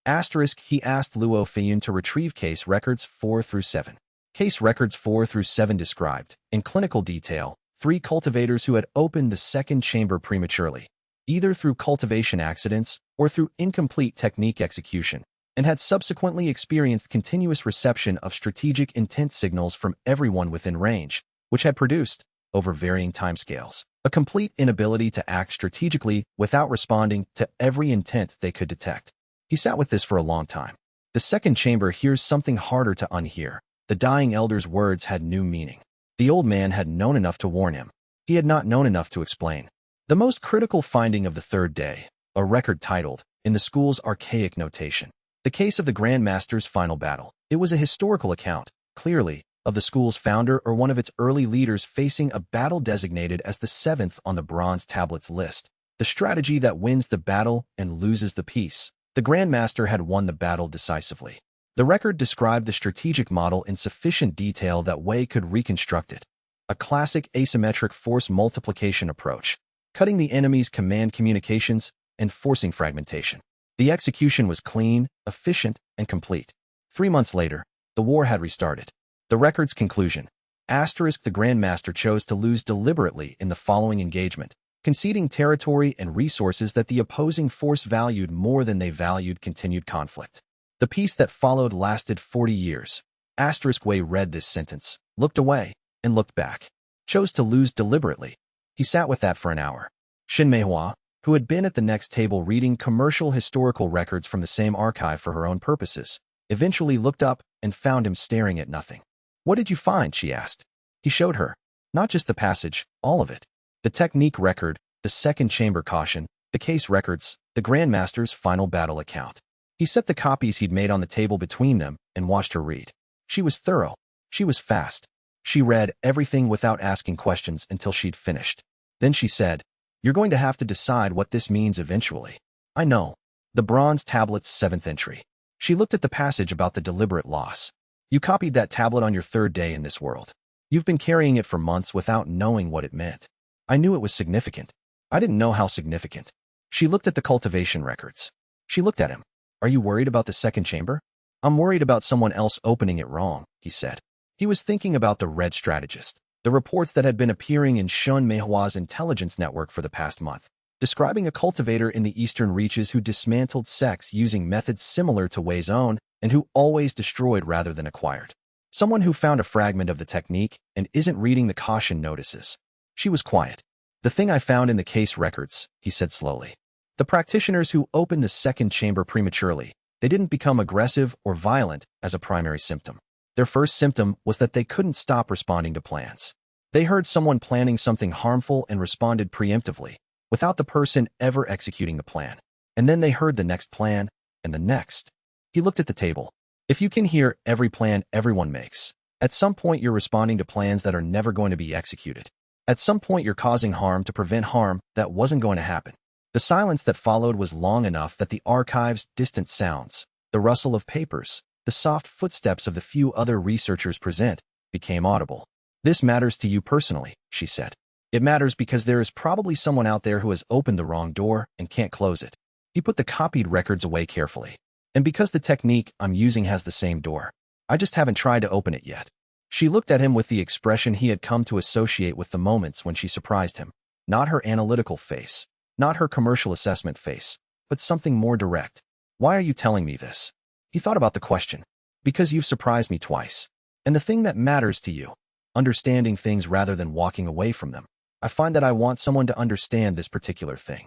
Asterisk, he asked Luo Feiyun to retrieve case records 4 through 7. Case records 4 through 7 described, in clinical detail, 3 cultivators who had opened the second chamber prematurely, either through cultivation accidents or through incomplete technique execution, and had subsequently experienced continuous reception of strategic intent signals from everyone within range, which had produced, over varying timescales, a complete inability to act strategically without responding to every intent they could detect. He sat with this for a long time. The second chamber hears something harder to unhear. The dying elder's words had new meaning. The old man had known enough to warn him. He had not known enough to explain. The most critical finding of the third day, a record titled, in the school's archaic notation, the case of the Grand Master's final battle. It was a historical account, clearly, of the school's founder or one of its early leaders facing a battle designated as the 7th on the bronze tablet's list, the strategy that wins the battle and loses the peace. The Grand Master had won the battle decisively. The record described the strategic model in sufficient detail that Wei could reconstruct it. A classic asymmetric force multiplication approach, cutting the enemy's command communications and forcing fragmentation. The execution was clean, efficient, and complete. 3 months later, the war had restarted. The record's conclusion. Asterisk, the Grand Master chose to lose deliberately in the following engagement, conceding territory and resources that the opposing force valued more than they valued continued conflict. The peace that followed lasted 40 years. Asterisk, Wei read this sentence, looked away, and looked back. Chose to lose deliberately. He sat with that for an hour. Xinmei, who had been at the next table reading commercial historical records from the same archive for her own purposes, eventually looked up and found him staring at nothing. What did you find? She asked. He showed her. Not just the passage, all of it. The technique record, the second chamber caution, the case records, the Grand Master's final battle account. He set the copies he'd made on the table between them and watched her read. She was thorough. She was fast. She read everything without asking questions until she'd finished. Then she said, "You're going to have to decide what this means eventually." "I know." The bronze tablet's 7th entry. She looked at the passage about the deliberate loss. "You copied that tablet on your 3rd day in this world. You've been carrying it for months without knowing what it meant. I knew it was significant. I didn't know how significant." She looked at the cultivation records. She looked at him. Are you worried about the second chamber? I'm worried about someone else opening it wrong, he said. He was thinking about the Red Strategist, the reports that had been appearing in Shun Meihua's intelligence network for the past month, describing a cultivator in the eastern reaches who dismantled sects using methods similar to Wei's own and who always destroyed rather than acquired. Someone who found a fragment of the technique and isn't reading the caution notices. She was quiet. The thing I found in the case records, he said slowly. The practitioners who opened the second chamber prematurely, they didn't become aggressive or violent as a primary symptom. Their first symptom was that they couldn't stop responding to plans. They heard someone planning something harmful and responded preemptively, without the person ever executing the plan. And then they heard the next plan, and the next. He looked at the table. If you can hear every plan everyone makes, at some point you're responding to plans that are never going to be executed. At some point you're causing harm to prevent harm that wasn't going to happen. The silence that followed was long enough that the archive's distant sounds, the rustle of papers, the soft footsteps of the few other researchers present, became audible. This matters to you personally, she said. It matters because there is probably someone out there who has opened the wrong door and can't close it. He put the copied records away carefully. And because the technique I'm using has the same door, I just haven't tried to open it yet. She looked at him with the expression he had come to associate with the moments when she surprised him. Not her analytical face, not her commercial assessment face, but something more direct. Why are you telling me this? He thought about the question. Because you've surprised me twice. And the thing that matters to you, understanding things rather than walking away from them. I find that I want someone to understand this particular thing.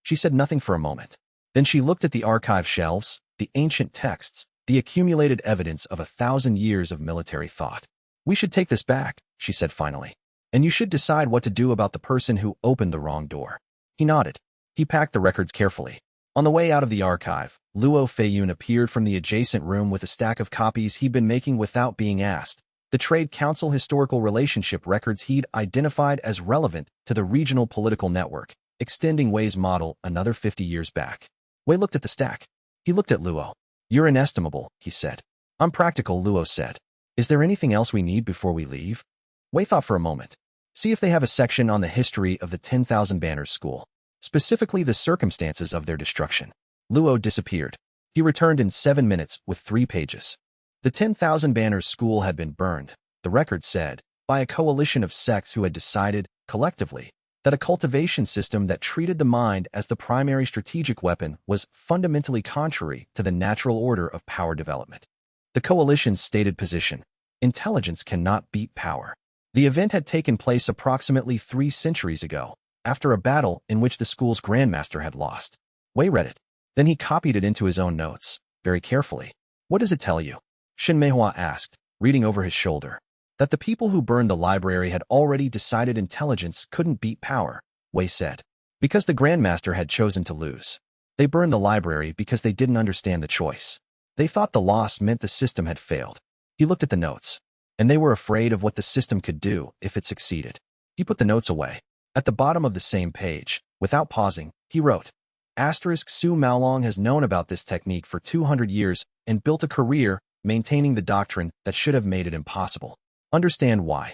She said nothing for a moment. Then she looked at the archive shelves, the ancient texts, the accumulated evidence of 1,000 years of military thought. We should take this back, she said finally. And you should decide what to do about the person who opened the wrong door. He nodded. He packed the records carefully. On the way out of the archive, Luo Feiyun appeared from the adjacent room with a stack of copies he'd been making without being asked. The Trade Council historical relationship records he'd identified as relevant to the regional political network, extending Wei's model another 50 years back. Wei looked at the stack. He looked at Luo. You're inestimable, he said. I'm practical, Luo said. Is there anything else we need before we leave? Wei thought for a moment. See if they have a section on the history of the 10,000 Banners School, specifically the circumstances of their destruction. Luo disappeared. He returned in 7 minutes with 3 pages. The 10,000 Banners School had been burned, the record said, by a coalition of sects who had decided, collectively, that a cultivation system that treated the mind as the primary strategic weapon was fundamentally contrary to the natural order of power development. The coalition's stated position: intelligence cannot beat power. The event had taken place approximately 3 centuries ago, after a battle in which the school's grandmaster had lost. Wei read it. Then he copied it into his own notes, very carefully. What does it tell you? Shen Meihua asked, reading over his shoulder. That the people who burned the library had already decided intelligence couldn't beat power, Wei said. Because the grandmaster had chosen to lose. They burned the library because they didn't understand the choice. They thought the loss meant the system had failed. He looked at the notes. And they were afraid of what the system could do if it succeeded. He put the notes away. At the bottom of the same page, without pausing, he wrote, Su Maolong has known about this technique for 200 years and built a career maintaining the doctrine that should have made it impossible. Understand why.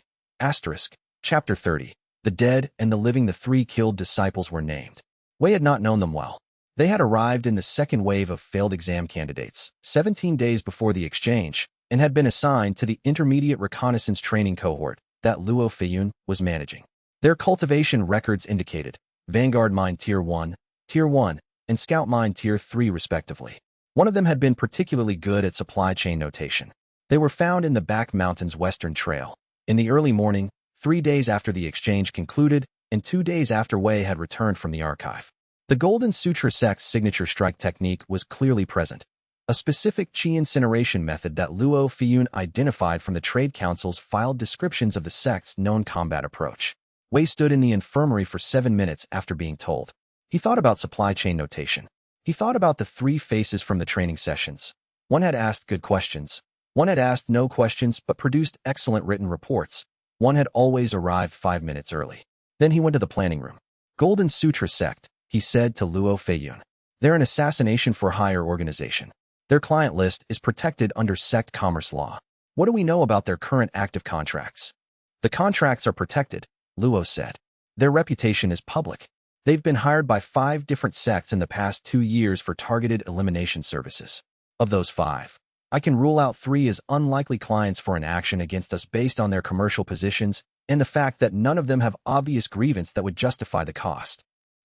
Chapter 30. The dead and the living, the 3 killed disciples were named. Wei had not known them well. They had arrived in the second wave of failed exam candidates, 17 days before the exchange, and had been assigned to the intermediate reconnaissance training cohort that Luo Feiyun was managing. Their cultivation records indicated Vanguard Mine Tier 1, and Scout Mine Tier 3 respectively. One of them had been particularly good at supply chain notation. They were found in the Back Mountains Western Trail. In the early morning, 3 days after the exchange concluded, and 2 days after Wei had returned from the archive. The Golden Sutra sect's signature strike technique was clearly present. A specific chi incineration method that Luo Feiyun identified from the Trade Council's filed descriptions of the sect's known combat approach. Wei stood in the infirmary for 7 minutes after being told. He thought about supply chain notation. He thought about the 3 faces from the training sessions. One had asked good questions. One had asked no questions but produced excellent written reports. One had always arrived 5 minutes early. Then he went to the planning room. Golden Sutra sect, he said to Luo Feiyun. They're an assassination for hire organization. Their client list is protected under sect commerce law. What do we know about their current active contracts? The contracts are protected, Luo said. Their reputation is public. They've been hired by 5 different sects in the past 2 years for targeted elimination services. Of those 5, I can rule out 3 as unlikely clients for an action against us based on their commercial positions and the fact that none of them have obvious grievance that would justify the cost.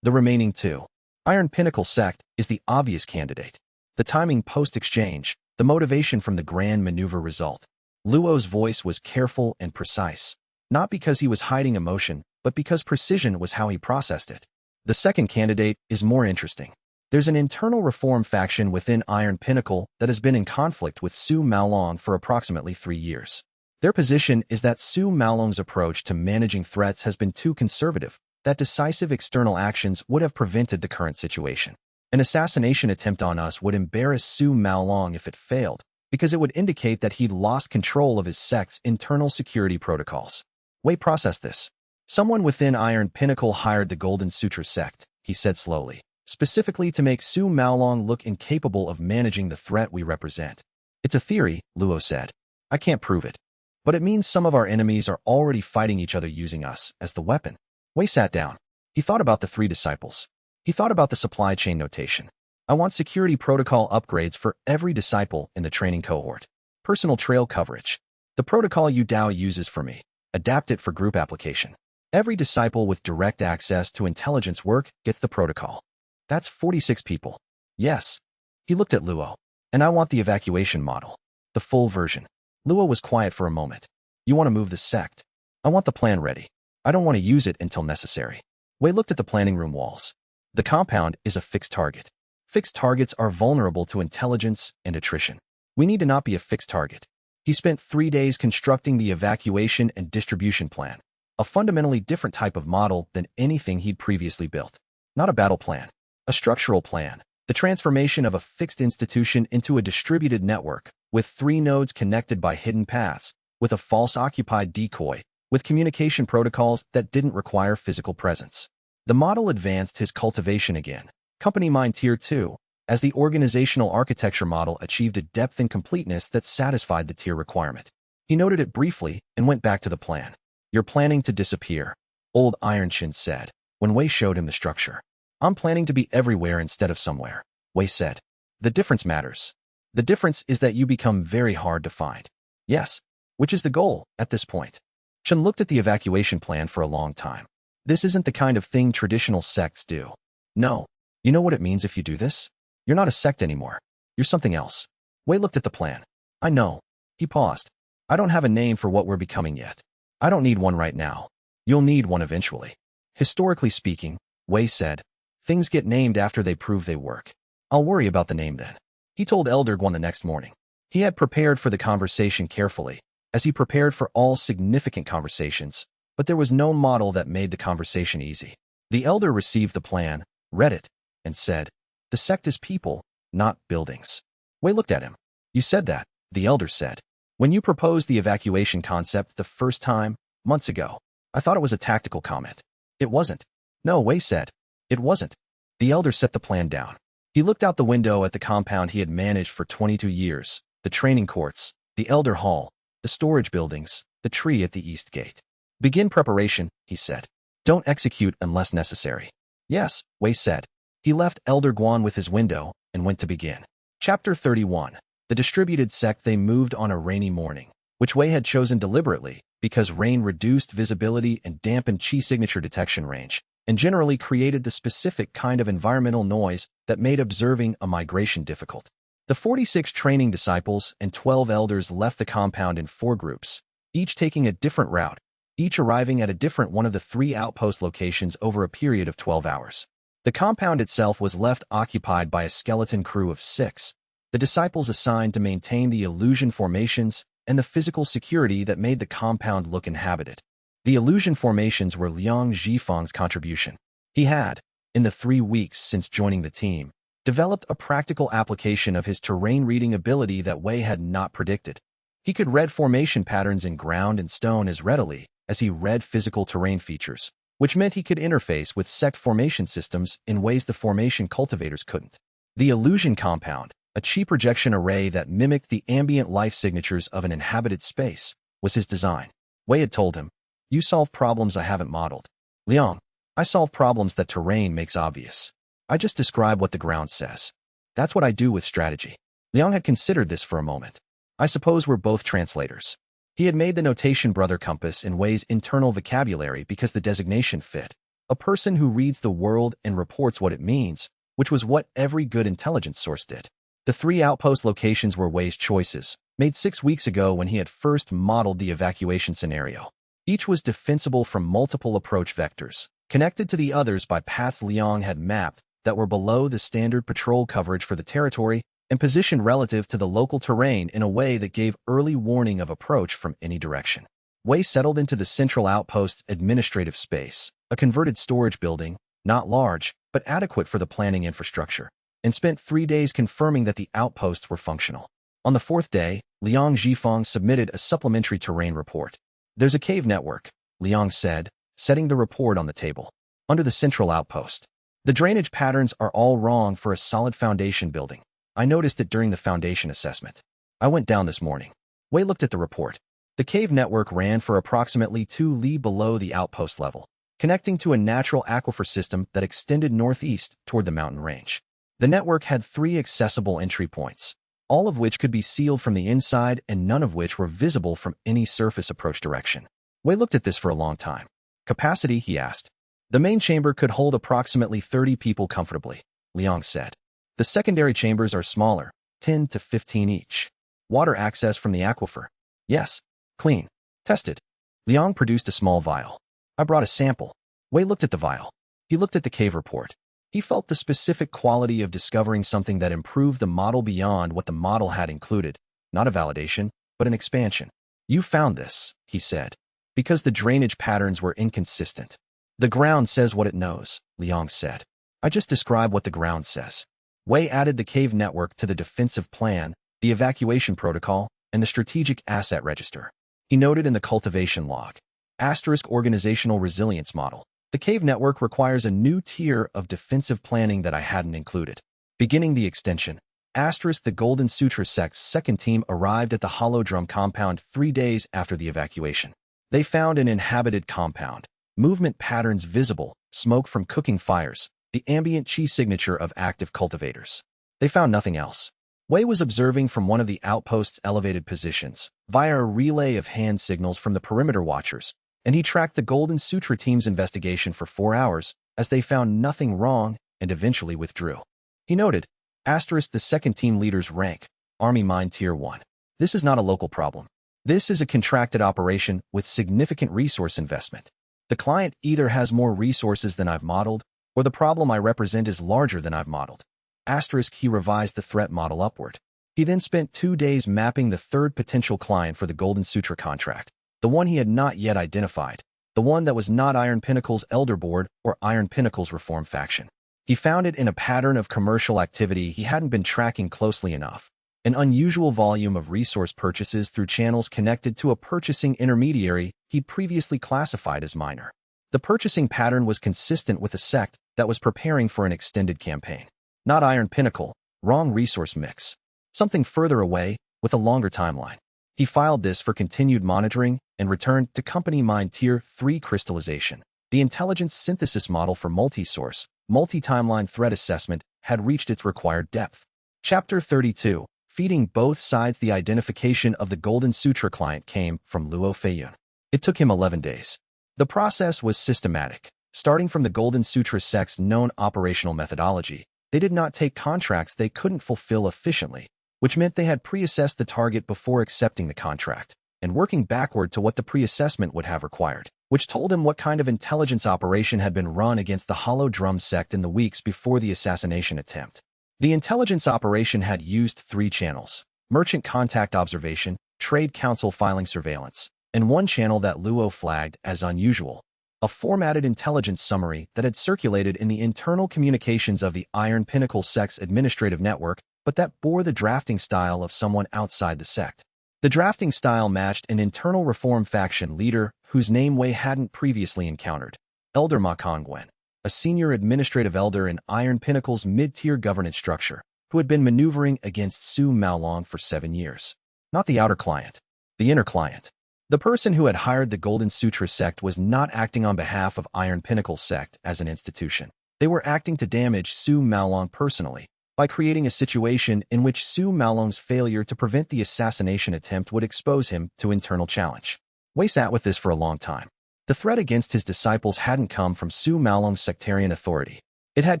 The remaining 2. Iron Pinnacle Sect is the obvious candidate. The timing post-exchange, the motivation from the grand maneuver result. Luo's voice was careful and precise, not because he was hiding emotion, but because precision was how he processed it. The second candidate is more interesting. There's an internal reform faction within Iron Pinnacle that has been in conflict with Su Maolong for approximately 3 years. Their position is that Su Maolong's approach to managing threats has been too conservative, that decisive external actions would have prevented the current situation. An assassination attempt on us would embarrass Su Maolong if it failed, because it would indicate that he'd lost control of his sect's internal security protocols. Wei processed this. Someone within Iron Pinnacle hired the Golden Sutra sect, he said slowly, specifically to make Su Maolong look incapable of managing the threat we represent. It's a theory, Luo said. I can't prove it. But it means some of our enemies are already fighting each other using us as the weapon. Wei sat down. He thought about the 3 disciples. He thought about the supply chain notation. I want security protocol upgrades for every disciple in the training cohort. Personal trail coverage. The protocol Yu Dao uses for me. Adapt it for group application. Every disciple with direct access to intelligence work gets the protocol. That's 46 people. Yes. He looked at Luo. And I want the evacuation model. The full version. Luo was quiet for a moment. You want to move the sect? I want the plan ready. I don't want to use it until necessary. Wei looked at the planning room walls. The compound is a fixed target. Fixed targets are vulnerable to intelligence and attrition. We need to not be a fixed target. He spent 3 days constructing the evacuation and distribution plan. A fundamentally different type of model than anything he'd previously built. Not a battle plan. A structural plan. The transformation of a fixed institution into a distributed network, with 3 nodes connected by hidden paths, with a false occupied decoy, with communication protocols that didn't require physical presence. The model advanced his cultivation again. Company Mind Tier 2, as the organizational architecture model achieved a depth and completeness that satisfied the tier requirement. He noted it briefly and went back to the plan. You're planning to disappear, Old Iron Chin said, when Wei showed him the structure. I'm planning to be everywhere instead of somewhere, Wei said. The difference matters. The difference is that you become very hard to find. Yes, which is the goal at this point. Chen looked at the evacuation plan for a long time. This isn't the kind of thing traditional sects do. No. You know what it means if you do this? You're not a sect anymore. You're something else. Wei looked at the plan. I know. He paused. I don't have a name for what we're becoming yet. I don't need one right now. You'll need one eventually. Historically speaking, Wei said, things get named after they prove they work. I'll worry about the name then. He told Elder Guan the next morning. He had prepared for the conversation carefully, as he prepared for all significant conversations, but there was no model that made the conversation easy. The Elder received the plan, read it, and said, the sect is people, not buildings. Wei looked at him. You said that, the Elder said. When you proposed the evacuation concept the first time, months ago, I thought it was a tactical comment. It wasn't. No, Wei said. It wasn't. The Elder set the plan down. He looked out the window at the compound he had managed for 22 years, the training courts, the Elder Hall, the storage buildings, the tree at the east gate. Begin preparation, he said. Don't execute unless necessary. Yes, Wei said. He left Elder Guan with his window and went to begin. Chapter 31. The distributed sect. They moved on a rainy morning, which Wei had chosen deliberately because rain reduced visibility and dampened chi signature detection range, and generally created the specific kind of environmental noise that made observing a migration difficult. The 46 training disciples and 12 elders left the compound in 4 groups, each taking a different route, each arriving at a different one of the 3 outpost locations over a period of 12 hours. The compound itself was left occupied by a skeleton crew of 6, the disciples assigned to maintain the illusion formations and the physical security that made the compound look inhabited. The illusion formations were Liang Zhifeng's contribution. He had, in the 3 weeks since joining the team, developed a practical application of his terrain reading ability that Wei had not predicted. He could read formation patterns in ground and stone as readily as he read physical terrain features, which meant he could interface with sect formation systems in ways the formation cultivators couldn't. The illusion compound, a chi projection array that mimicked the ambient life signatures of an inhabited space, was his design. Wei had told him, "You solve problems I haven't modeled. Liang, I solve problems that terrain makes obvious. I just describe what the ground says. That's what I do with strategy. Liang had considered this for a moment. I suppose we're both translators. He had made the notation brother compass in Wei's internal vocabulary because the designation fit. A person who reads the world and reports what it means, which was what every good intelligence source did. The 3 outpost locations were Wei's choices, made 6 weeks ago when he had first modeled the evacuation scenario. Each was defensible from multiple approach vectors, connected to the others by paths Liang had mapped that were below the standard patrol coverage for the territory and positioned relative to the local terrain in a way that gave early warning of approach from any direction. Wei settled into the central outpost's administrative space, a converted storage building, not large, but adequate for the planning infrastructure, and spent 3 days confirming that the outposts were functional. On the 4th day, Liang Zhifeng submitted a supplementary terrain report. There's a cave network, Liang said, setting the report on the table. Under the central outpost. The drainage patterns are all wrong for a solid foundation building. I noticed it during the foundation assessment. I went down this morning. Wei looked at the report. The cave network ran for approximately 2 li below the outpost level, connecting to a natural aquifer system that extended northeast toward the mountain range. The network had 3 accessible entry points, all of which could be sealed from the inside and none of which were visible from any surface approach direction. Wei looked at this for a long time. Capacity, he asked. The main chamber could hold approximately 30 people comfortably, Liang said. The secondary chambers are smaller, 10 to 15 each. Water access from the aquifer. Yes. Clean. Tested. Liang produced a small vial. I brought a sample. Wei looked at the vial. He looked at the cave report. He felt the specific quality of discovering something that improved the model beyond what the model had included. Not a validation, but an expansion. You found this, he said, because the drainage patterns were inconsistent. The ground says what it knows, Liang said. I just describe what the ground says. Wei added the cave network to the defensive plan, the evacuation protocol, and the strategic asset register. He noted in the cultivation log. Asterisk organizational resilience model. The cave network requires a new tier of defensive planning that I hadn't included. Beginning the extension. Asterisk the Golden Sutra sect's second team arrived at the Hollow Drum compound 3 days after the evacuation. They found an inhabited compound. Movement patterns visible, smoke from cooking fires, the ambient chi signature of active cultivators. They found nothing else. Wei was observing from one of the outpost's elevated positions, via a relay of hand signals from the perimeter watchers, and he tracked the Golden Sutra team's investigation for 4 hours, as they found nothing wrong and eventually withdrew. He noted, asterisk the second team leader's rank, Army Mine Tier 1. This is not a local problem. This is a contracted operation with significant resource investment. The client either has more resources than I've modeled, or the problem I represent is larger than I've modeled. Asterisk he revised the threat model upward. He then spent 2 days mapping the third potential client for the Golden Sutra contract, the one he had not yet identified, the one that was not Iron Pinnacle's Elder Board or Iron Pinnacle's Reform faction. He found it in a pattern of commercial activity he hadn't been tracking closely enough, an unusual volume of resource purchases through channels connected to a purchasing intermediary he'd previously classified as minor. The purchasing pattern was consistent with a sect that was preparing for an extended campaign. Not Iron Pinnacle, wrong resource mix. Something further away, with a longer timeline. He filed this for continued monitoring and returned to Company Mine Tier 3 crystallization. The intelligence synthesis model for multi-source, multi-timeline threat assessment had reached its required depth. Chapter 32, feeding both sides. The identification of the Golden Sutra client came from Luo Feiyun. It took him 11 days. The process was systematic, starting from the Golden Sutra sect's known operational methodology. They did not take contracts they couldn't fulfill efficiently, which meant they had pre-assessed the target before accepting the contract, and working backward to what the pre-assessment would have required, which told him what kind of intelligence operation had been run against the Hollow Drum Sect in the weeks before the assassination attempt. The intelligence operation had used 3 channels: merchant contact observation, trade council filing surveillance, and one channel that Luo flagged as unusual, a formatted intelligence summary that had circulated in the internal communications of the Iron Pinnacle sect's administrative network, but that bore the drafting style of someone outside the sect. The drafting style matched an internal reform faction leader whose name Wei hadn't previously encountered, Elder Ma Kongwen, a senior administrative elder in Iron Pinnacle's mid-tier governance structure, who had been maneuvering against Su Maolong for 7 years. Not the outer client, the inner client. The person who had hired the Golden Sutra sect was not acting on behalf of Iron Pinnacle sect as an institution. They were acting to damage Su Maolong personally, by creating a situation in which Su Maolong's failure to prevent the assassination attempt would expose him to internal challenge. Wei sat with this for a long time. The threat against his disciples hadn't come from Su Maolong's sectarian authority. It had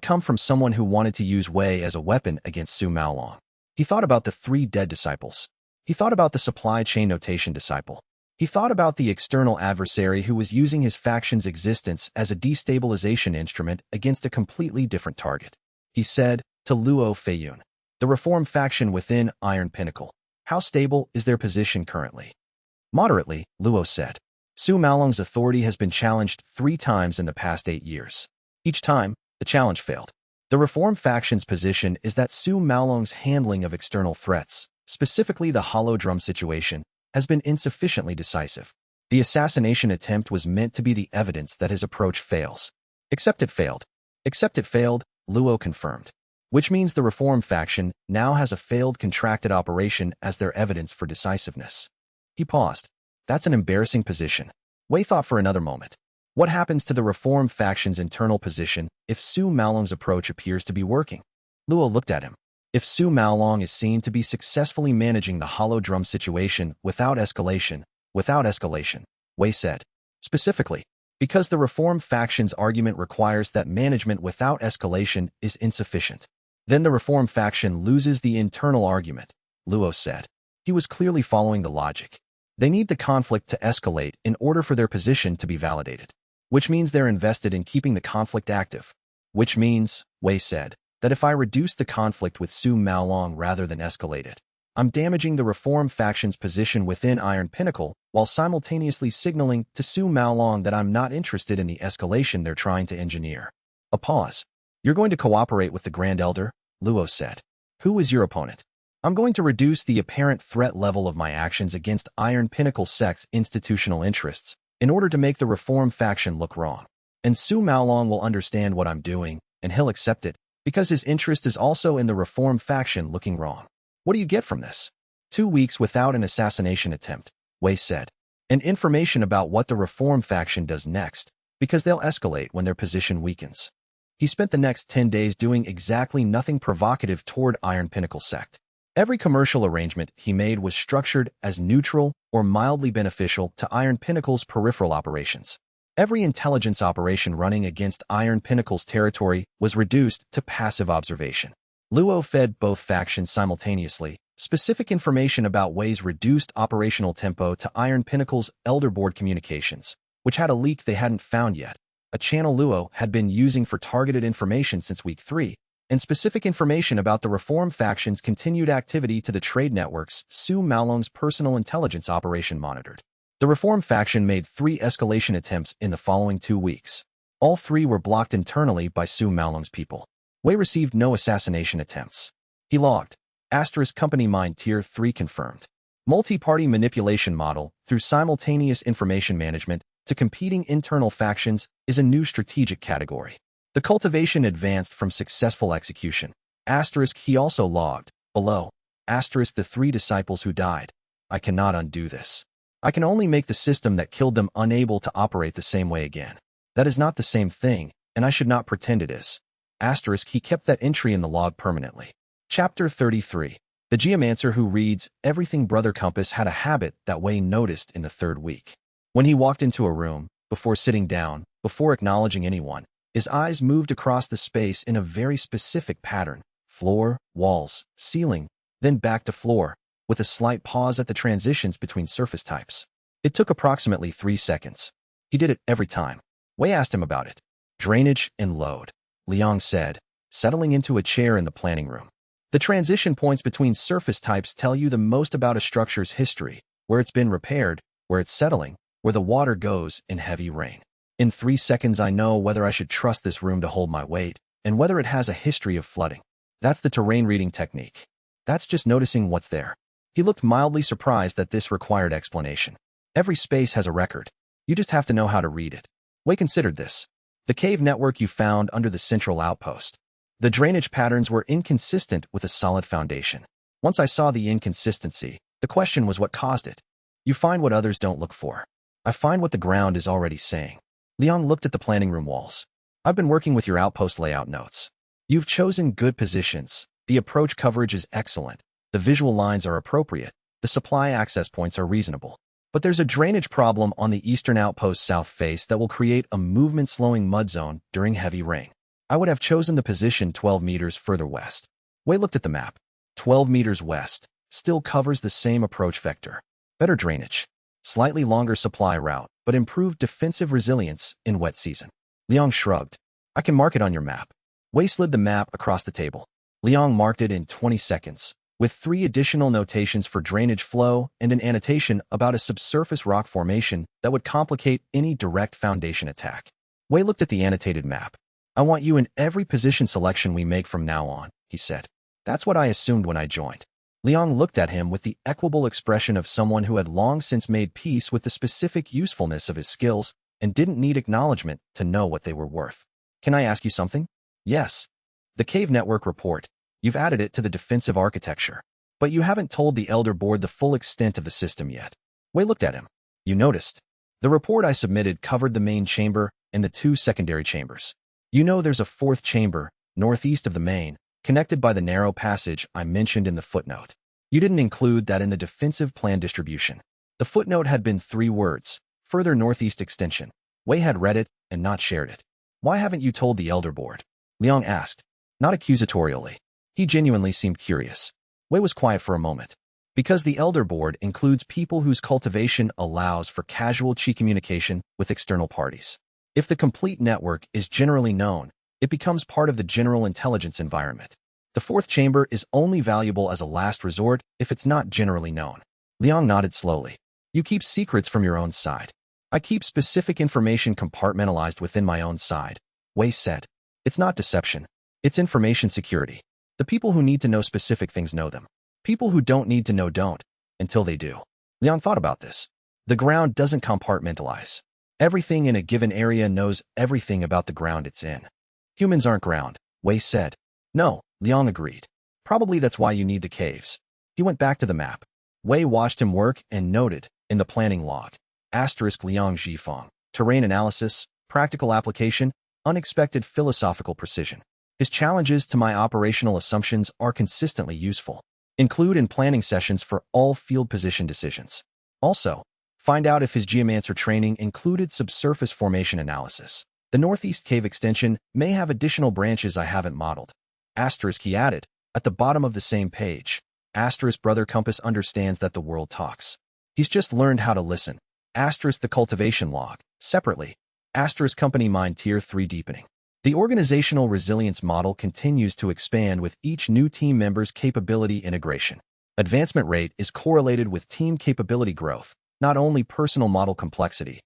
come from someone who wanted to use Wei as a weapon against Su Maolong. He thought about the 3 dead disciples. He thought about the supply chain notation disciple. He thought about the external adversary who was using his faction's existence as a destabilization instrument against a completely different target. He said to Luo Feiyun, the Reform faction within Iron Pinnacle. How stable is their position currently? Moderately, Luo said. Su Maolong's authority has been challenged 3 times in the past 8 years. Each time, the challenge failed. The Reform faction's position is that Su Maolong's handling of external threats, specifically the Hollow Drum situation, has been insufficiently decisive. The assassination attempt was meant to be the evidence that his approach fails. Except it failed. Except it failed, Luo confirmed. Which means the Reform faction now has a failed contracted operation as their evidence for decisiveness. He paused. That's an embarrassing position. Wei thought for another moment. What happens to the Reform faction's internal position if Su Maolong's approach appears to be working? Luo looked at him. If Su Maolong is seen to be successfully managing the Hollow Drum situation without escalation, Wei said. Specifically, because the Reform faction's argument requires that management without escalation is insufficient. Then the Reform faction loses the internal argument, Luo said. He was clearly following the logic. They need the conflict to escalate in order for their position to be validated. Which means they're invested in keeping the conflict active. Which means, Wei said, that if I reduce the conflict with Su Maolong rather than escalate it, I'm damaging the Reform faction's position within Iron Pinnacle while simultaneously signaling to Su Maolong that I'm not interested in the escalation they're trying to engineer. A pause. You're going to cooperate with the Grand Elder? Luo said. Who is your opponent? I'm going to reduce the apparent threat level of my actions against Iron Pinnacle sect's institutional interests in order to make the Reform faction look wrong. And Su Maolong will understand what I'm doing, and he'll accept it, because his interest is also in the Reform faction looking wrong. What do you get from this? 2 weeks without an assassination attempt, Wei said. And information about what the Reform faction does next, because they'll escalate when their position weakens. He spent the next 10 days doing exactly nothing provocative toward Iron Pinnacle sect. Every commercial arrangement he made was structured as neutral or mildly beneficial to Iron Pinnacle's peripheral operations. Every intelligence operation running against Iron Pinnacle's territory was reduced to passive observation. Luo fed both factions simultaneously specific information about Wei's reduced operational tempo to Iron Pinnacle's Elder Board communications, which had a leak they hadn't found yet, a channel Luo had been using for targeted information since week 3, and specific information about the Reform faction's continued activity to the trade networks Su Maolong's personal intelligence operation monitored. The Reform faction made 3 escalation attempts in the following 2 weeks. All 3 were blocked internally by Su Maolong's people. Wei received no assassination attempts. He logged. Company Mine Tier 3 confirmed. Multi-party manipulation model through simultaneous information management to competing internal factions is a new strategic category. The cultivation advanced from successful execution. He also logged. Below. The 3 disciples who died. I cannot undo this. I can only make the system that killed them unable to operate the same way again. That is not the same thing, and I should not pretend it is. He kept that entry in the log permanently. Chapter 33. The geomancer who reads everything. Brother Compass had a habit that Wei noticed in the 3rd week. When he walked into a room, before sitting down, before acknowledging anyone, his eyes moved across the space in a very specific pattern. Floor, walls, ceiling, then back to floor, with a slight pause at the transitions between surface types. It took approximately 3 seconds. He did it every time. Wei asked him about it. Drainage and load, Liang said, settling into a chair in the planning room. The transition points between surface types tell you the most about a structure's history, where it's been repaired, where it's settling, where the water goes in heavy rain. In 3 seconds I know whether I should trust this room to hold my weight, and whether it has a history of flooding. That's the terrain reading technique. That's just noticing what's there. He looked mildly surprised that this required explanation. Every space has a record. You just have to know how to read it. Wei considered this. The cave network you found under the central outpost. The drainage patterns were inconsistent with a solid foundation. Once I saw the inconsistency, the question was what caused it. You find what others don't look for. I find what the ground is already saying. Liang looked at the planning room walls. I've been working with your outpost layout notes. You've chosen good positions. The approach coverage is excellent. The visual lines are appropriate. The supply access points are reasonable. But there's a drainage problem on the eastern outpost south face that will create a movement-slowing mud zone during heavy rain. I would have chosen the position 12 meters further west. Wei looked at the map. 12 meters west still covers the same approach vector. Better drainage. Slightly longer supply route, but improved defensive resilience in wet season. Liang shrugged. I can mark it on your map. Wei slid the map across the table. Liang marked it in 20 seconds, with 3 additional notations for drainage flow and an annotation about a subsurface rock formation that would complicate any direct foundation attack. Wei looked at the annotated map. I want you in every position selection we make from now on, he said. That's what I assumed when I joined. Liang looked at him with the equable expression of someone who had long since made peace with the specific usefulness of his skills and didn't need acknowledgement to know what they were worth. Can I ask you something? Yes. The Cave Network report. You've added it to the defensive architecture. But you haven't told the Elder Board the full extent of the system yet. Wei looked at him. You noticed. The report I submitted covered the main chamber and the 2 secondary chambers. You know there's a 4th chamber, northeast of the main, connected by the narrow passage I mentioned in the footnote. You didn't include that in the defensive plan distribution. The footnote had been 3 words, further northeast extension. Wei had read it and not shared it. Why haven't you told the Elder Board? Liang asked, not accusatorially. He genuinely seemed curious. Wei was quiet for a moment. Because the Elder Board includes people whose cultivation allows for casual chi communication with external parties. If the complete network is generally known, it becomes part of the general intelligence environment. The 4th chamber is only valuable as a last resort if it's not generally known. Liang nodded slowly. You keep secrets from your own side. I keep specific information compartmentalized within my own side, Wei said. It's not deception. It's information security. The people who need to know specific things know them. People who don't need to know don't, until they do. Liang thought about this. The ground doesn't compartmentalize. Everything in a given area knows everything about the ground it's in. Humans aren't ground, Wei said. No, Liang agreed. Probably that's why you need the caves. He went back to the map. Wei watched him work and noted, in the planning log, Liang Zhifeng, terrain analysis, practical application, unexpected philosophical precision. His challenges to my operational assumptions are consistently useful. Include in planning sessions for all field position decisions. Also, find out if his geomancer training included subsurface formation analysis. The northeast cave extension may have additional branches I haven't modeled. He added, at the bottom of the same page. Brother Compass understands that the world talks. He's just learned how to listen. The cultivation log, separately. Company Mind Tier 3 deepening. The organizational resilience model continues to expand with each new team member's capability integration. Advancement rate is correlated with team capability growth, not only personal model complexity.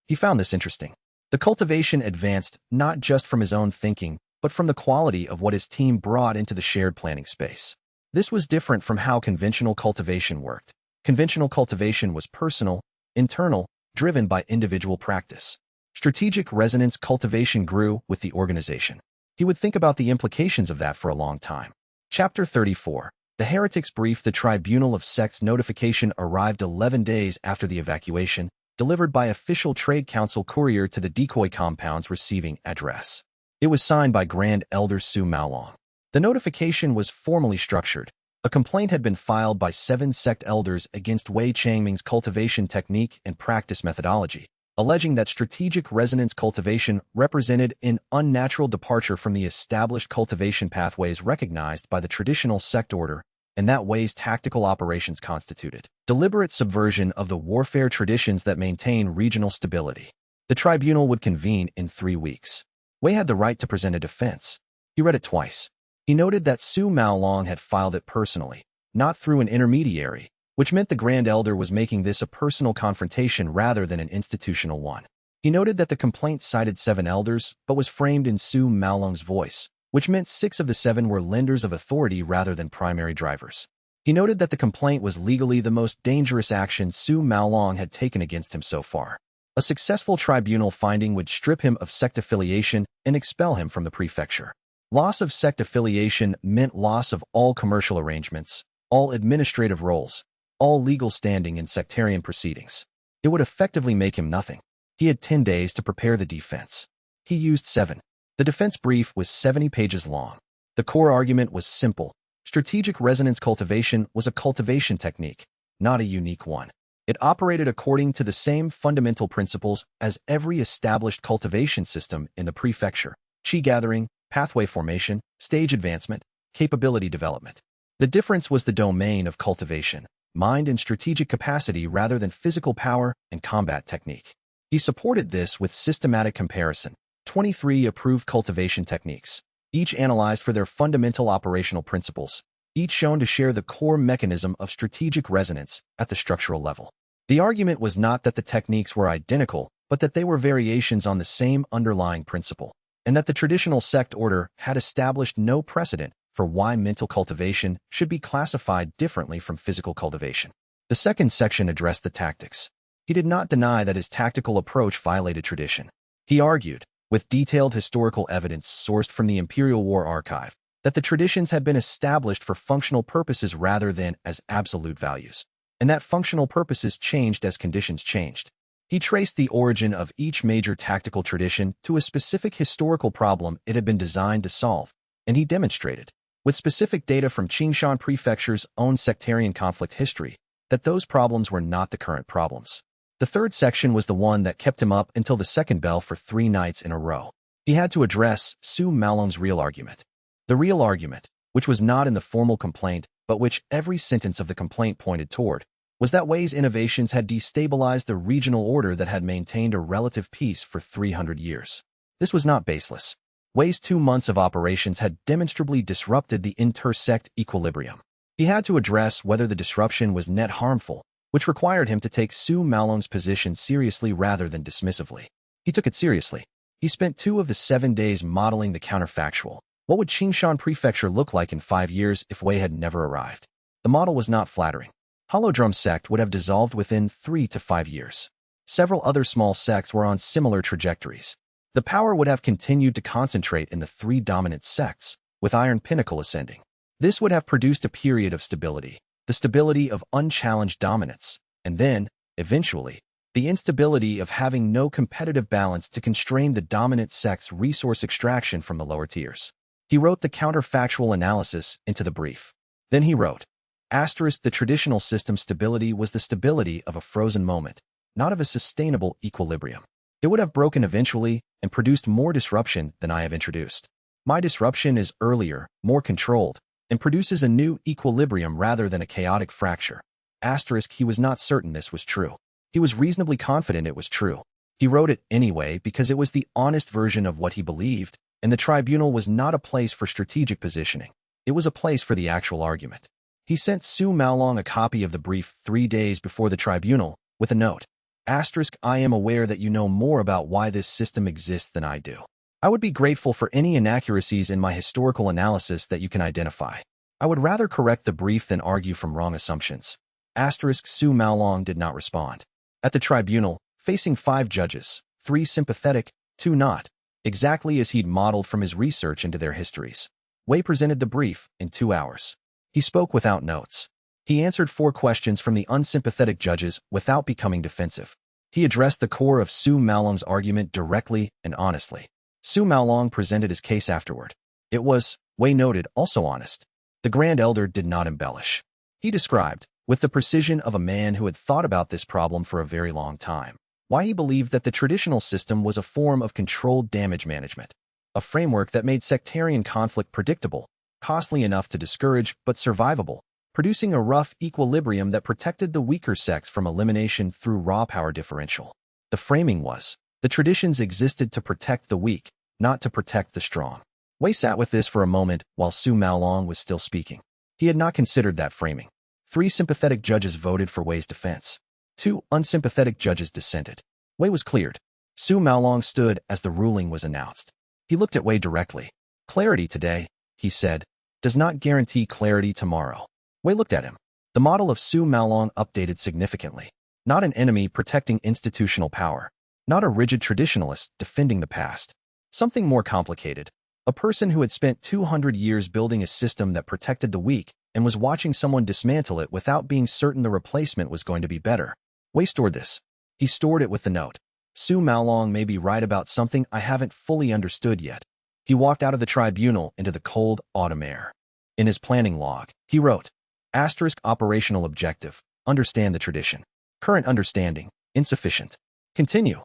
He found this interesting. The cultivation advanced not just from his own thinking, but from the quality of what his team brought into the shared planning space. This was different from how conventional cultivation worked. Conventional cultivation was personal, internal, driven by individual practice. Strategic resonance cultivation grew with the organization. He would think about the implications of that for a long time. Chapter 34. The heretics brief. The Tribunal of Sects notification arrived 11 days after the evacuation, delivered by official Trade Council courier to the decoy compound's receiving address. It was signed by Grand Elder Su Maolong. The notification was formally structured. A complaint had been filed by 7 sect elders against Wei Changming's cultivation technique and practice methodology, alleging that strategic resonance cultivation represented an unnatural departure from the established cultivation pathways recognized by the traditional sect order, and that Wei's tactical operations constituted deliberate subversion of the warfare traditions that maintain regional stability. The tribunal would convene in 3 weeks. Wei had the right to present a defense. He read it twice. He noted that Su Maolong had filed it personally, not through an intermediary, which meant the Grand Elder was making this a personal confrontation rather than an institutional one. He noted that the complaint cited 7 elders, but was framed in Su Maolong's voice, which meant 6 of the 7 were lenders of authority rather than primary drivers. He noted that the complaint was legally the most dangerous action Su Maolong had taken against him so far. A successful tribunal finding would strip him of sect affiliation and expel him from the prefecture. Loss of sect affiliation meant loss of all commercial arrangements, all administrative roles, all legal standing in sectarian proceedings. It would effectively make him nothing. He had 10 days to prepare the defense. He used 7. The defense brief was 70 pages long. The core argument was simple. Strategic resonance cultivation was a cultivation technique, not a unique one. It operated according to the same fundamental principles as every established cultivation system in the prefecture: qi gathering, pathway formation, stage advancement, capability development. The difference was the domain of cultivation, mind and strategic capacity rather than physical power and combat technique. He supported this with systematic comparison. 23 approved cultivation techniques, each analyzed for their fundamental operational principles, each shown to share the core mechanism of strategic resonance at the structural level. The argument was not that the techniques were identical, but that they were variations on the same underlying principle, and that the traditional sect order had established no precedent for why mental cultivation should be classified differently from physical cultivation. The second section addressed the tactics. He did not deny that his tactical approach violated tradition. He argued, with detailed historical evidence sourced from the Imperial War Archive, that the traditions had been established for functional purposes rather than as absolute values, and that functional purposes changed as conditions changed. He traced the origin of each major tactical tradition to a specific historical problem it had been designed to solve, and he demonstrated, with specific data from Qingshan Prefecture's own sectarian conflict history, that those problems were not the current problems. The third section was the one that kept him up until the second bell for 3 nights in a row. He had to address Su Maolong's real argument. The real argument, which was not in the formal complaint, but which every sentence of the complaint pointed toward, was that Wei's innovations had destabilized the regional order that had maintained a relative peace for 300 years. This was not baseless. Wei's 2 months of operations had demonstrably disrupted the inter-sect equilibrium. He had to address whether the disruption was net harmful, which required him to take Su Maolong's position seriously rather than dismissively. He took it seriously. He spent 2 of the 7 days modeling the counterfactual. What would Qingshan Prefecture look like in 5 years if Wei had never arrived? The model was not flattering. Hollow Drum Sect would have dissolved within 3 to 5 years. Several other small sects were on similar trajectories. The power would have continued to concentrate in the 3 dominant sects, with Iron Pinnacle ascending. This would have produced a period of stability, the stability of unchallenged dominance, and then, eventually, the instability of having no competitive balance to constrain the dominant sect's resource extraction from the lower tiers. He wrote the counterfactual analysis into the brief. Then he wrote, *, the traditional system stability was the stability of a frozen moment, not of a sustainable equilibrium. It would have broken eventually and produced more disruption than I have introduced. My disruption is earlier, more controlled, and produces a new equilibrium rather than a chaotic fracture. * He was not certain this was true. He was reasonably confident it was true. He wrote it anyway because it was the honest version of what he believed, and the tribunal was not a place for strategic positioning. It was a place for the actual argument. He sent Su Maolong a copy of the brief 3 days before the tribunal, with a note. * I am aware that you know more about why this system exists than I do. I would be grateful for any inaccuracies in my historical analysis that you can identify. I would rather correct the brief than argue from wrong assumptions. * Su Maolong did not respond. At the tribunal, facing 5 judges, 3 sympathetic, 2 not, exactly as he'd modeled from his research into their histories, Wei presented the brief in 2 hours. He spoke without notes. He answered 4 questions from the unsympathetic judges without becoming defensive. He addressed the core of Su Maolong's argument directly and honestly. Su Maolong presented his case afterward. It was, Wei noted, also honest. The Grand Elder did not embellish. He described, with the precision of a man who had thought about this problem for a very long time, why he believed that the traditional system was a form of controlled damage management, a framework that made sectarian conflict predictable, costly enough to discourage but survivable, producing a rough equilibrium that protected the weaker sects from elimination through raw power differential. The framing was, the traditions existed to protect the weak, not to protect the strong. Wei sat with this for a moment while Su Maolong was still speaking. He had not considered that framing. 3 sympathetic judges voted for Wei's defense. 2 unsympathetic judges dissented. Wei was cleared. Su Maolong stood as the ruling was announced. He looked at Wei directly. Clarity today, he said, does not guarantee clarity tomorrow. Wei looked at him. The model of Su Maolong updated significantly. Not an enemy protecting institutional power. Not a rigid traditionalist defending the past. Something more complicated. A person who had spent 200 years building a system that protected the weak, and was watching someone dismantle it without being certain the replacement was going to be better. Wei stored this. He stored it with the note. Su Maolong may be right about something I haven't fully understood yet. He walked out of the tribunal into the cold autumn air. In his planning log, he wrote, Operational objective, understand the tradition. Current understanding, insufficient. Continue.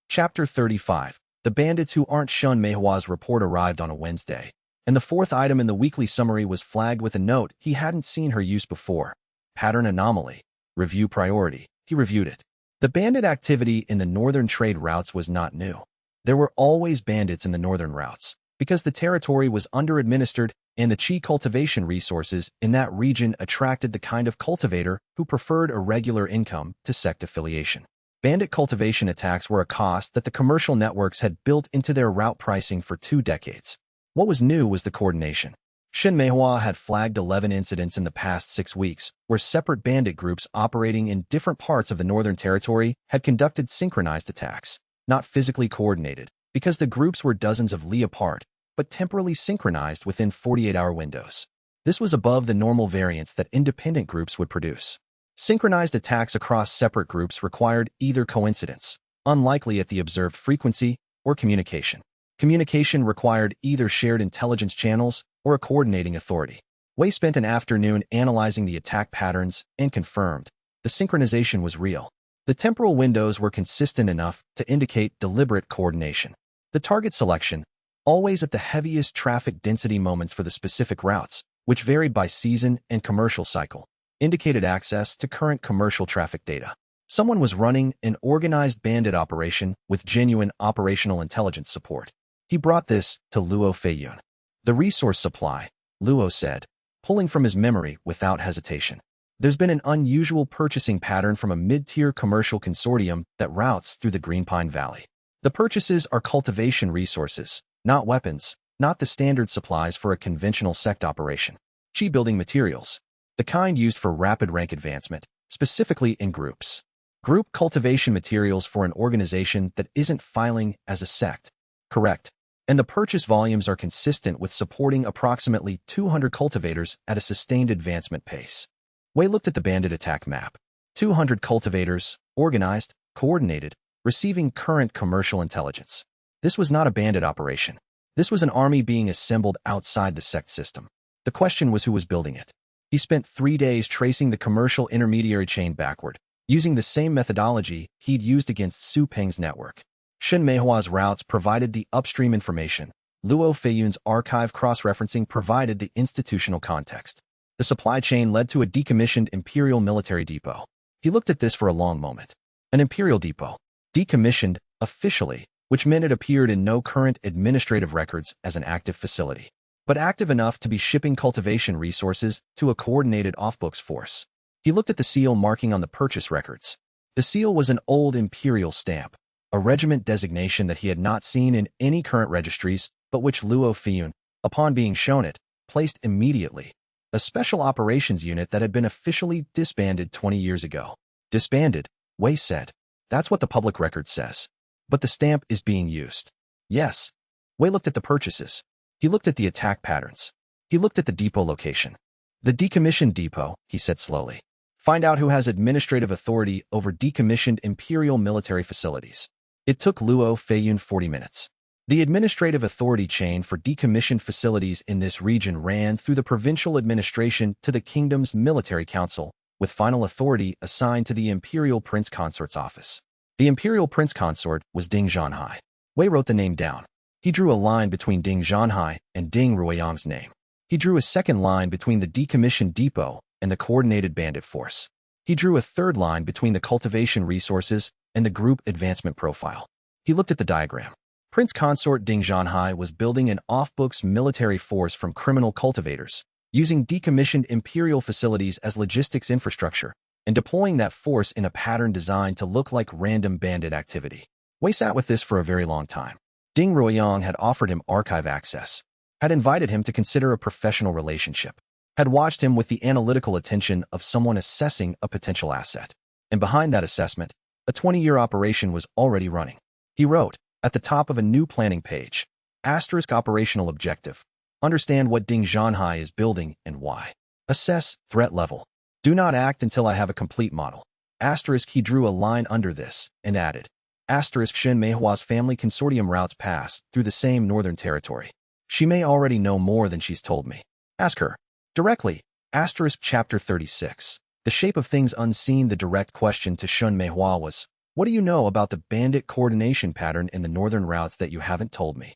Chapter 35. The bandits who aren't Shun Meihua's report arrived on a Wednesday, and the fourth item in the weekly summary was flagged with a note he hadn't seen her use before. Pattern anomaly. Review priority. He reviewed it. The bandit activity in the northern trade routes was not new. There were always bandits in the northern routes, because the territory was under-administered and the qi cultivation resources in that region attracted the kind of cultivator who preferred a regular income to sect affiliation. Bandit cultivation attacks were a cost that the commercial networks had built into their route pricing for 2 decades. What was new was the coordination. Shin Meihua had flagged 11 incidents in the past 6 weeks, where separate bandit groups operating in different parts of the northern territory had conducted synchronized attacks, not physically coordinated, because the groups were dozens of li apart, but temporally synchronized within 48-hour windows. This was above the normal variance that independent groups would produce. Synchronized attacks across separate groups required either coincidence, unlikely at the observed frequency, or communication. Communication required either shared intelligence channels or a coordinating authority. Wei spent an afternoon analyzing the attack patterns and confirmed the synchronization was real. The temporal windows were consistent enough to indicate deliberate coordination. The target selection, always at the heaviest traffic density moments for the specific routes, which varied by season and commercial cycle, indicated access to current commercial traffic data. Someone was running an organized bandit operation with genuine operational intelligence support. He brought this to Luo Feiyun. The resource supply, Luo said, pulling from his memory without hesitation. There's been an unusual purchasing pattern from a mid-tier commercial consortium that routes through the Green Pine Valley. The purchases are cultivation resources, not weapons, not the standard supplies for a conventional sect operation. Qi building materials, the kind used for rapid rank advancement, specifically in groups. Group cultivation materials for an organization that isn't filing as a sect. Correct. And the purchase volumes are consistent with supporting approximately 200 cultivators at a sustained advancement pace. Wei looked at the bandit attack map. 200 cultivators, organized, coordinated, receiving current commercial intelligence. This was not a bandit operation. This was an army being assembled outside the sect system. The question was who was building it. He spent 3 days tracing the commercial intermediary chain backward, using the same methodology he'd used against Su Peng's network. Shin Meihua's routes provided the upstream information. Luo Feiyun's archive cross-referencing provided the institutional context. The supply chain led to a decommissioned Imperial military depot. He looked at this for a long moment. An Imperial depot. Decommissioned, officially, which meant it appeared in no current administrative records as an active facility, but active enough to be shipping cultivation resources to a coordinated off-books force. He looked at the seal marking on the purchase records. The seal was an old Imperial stamp, a regiment designation that he had not seen in any current registries, but which Luo Feiyun, upon being shown it, placed immediately. A special operations unit that had been officially disbanded 20 years ago. Disbanded, Wei said. That's what the public record says. But the stamp is being used. Yes. Wei looked at the purchases. He looked at the attack patterns. He looked at the depot location. The decommissioned depot, he said slowly. Find out who has administrative authority over decommissioned Imperial military facilities. It took Luo Feiyun 40 minutes. The administrative authority chain for decommissioned facilities in this region ran through the provincial administration to the kingdom's military council, with final authority assigned to the Imperial Prince Consort's office. The Imperial Prince Consort was Ding Zhanhai. Wei wrote the name down. He drew a line between Ding Zhanhai and Ding Ruoyang's name. He drew a second line between the decommissioned depot and the coordinated bandit force. He drew a third line between the cultivation resources and the group advancement profile. He looked at the diagram. Prince Consort Ding Zhanhai was building an off-books military force from criminal cultivators, using decommissioned Imperial facilities as logistics infrastructure, and deploying that force in a pattern designed to look like random bandit activity. Wei sat with this for a very long time. Ding Ruoyang had offered him archive access, had invited him to consider a professional relationship, had watched him with the analytical attention of someone assessing a potential asset. And behind that assessment, a 20-year operation was already running. He wrote, at the top of a new planning page, *operational objective. Understand what Ding Zhanhai is building and why. Assess threat level. Do not act until I have a complete model. Asterisk he drew a line under this and added. Asterisk Shen Meihua's family consortium routes pass through the same northern territory. She may already know more than she's told me. Ask her. Directly. Asterisk Chapter 36. The shape of things unseen. The direct question to Shen Meihua was, what do you know about the bandit coordination pattern in the northern routes that you haven't told me?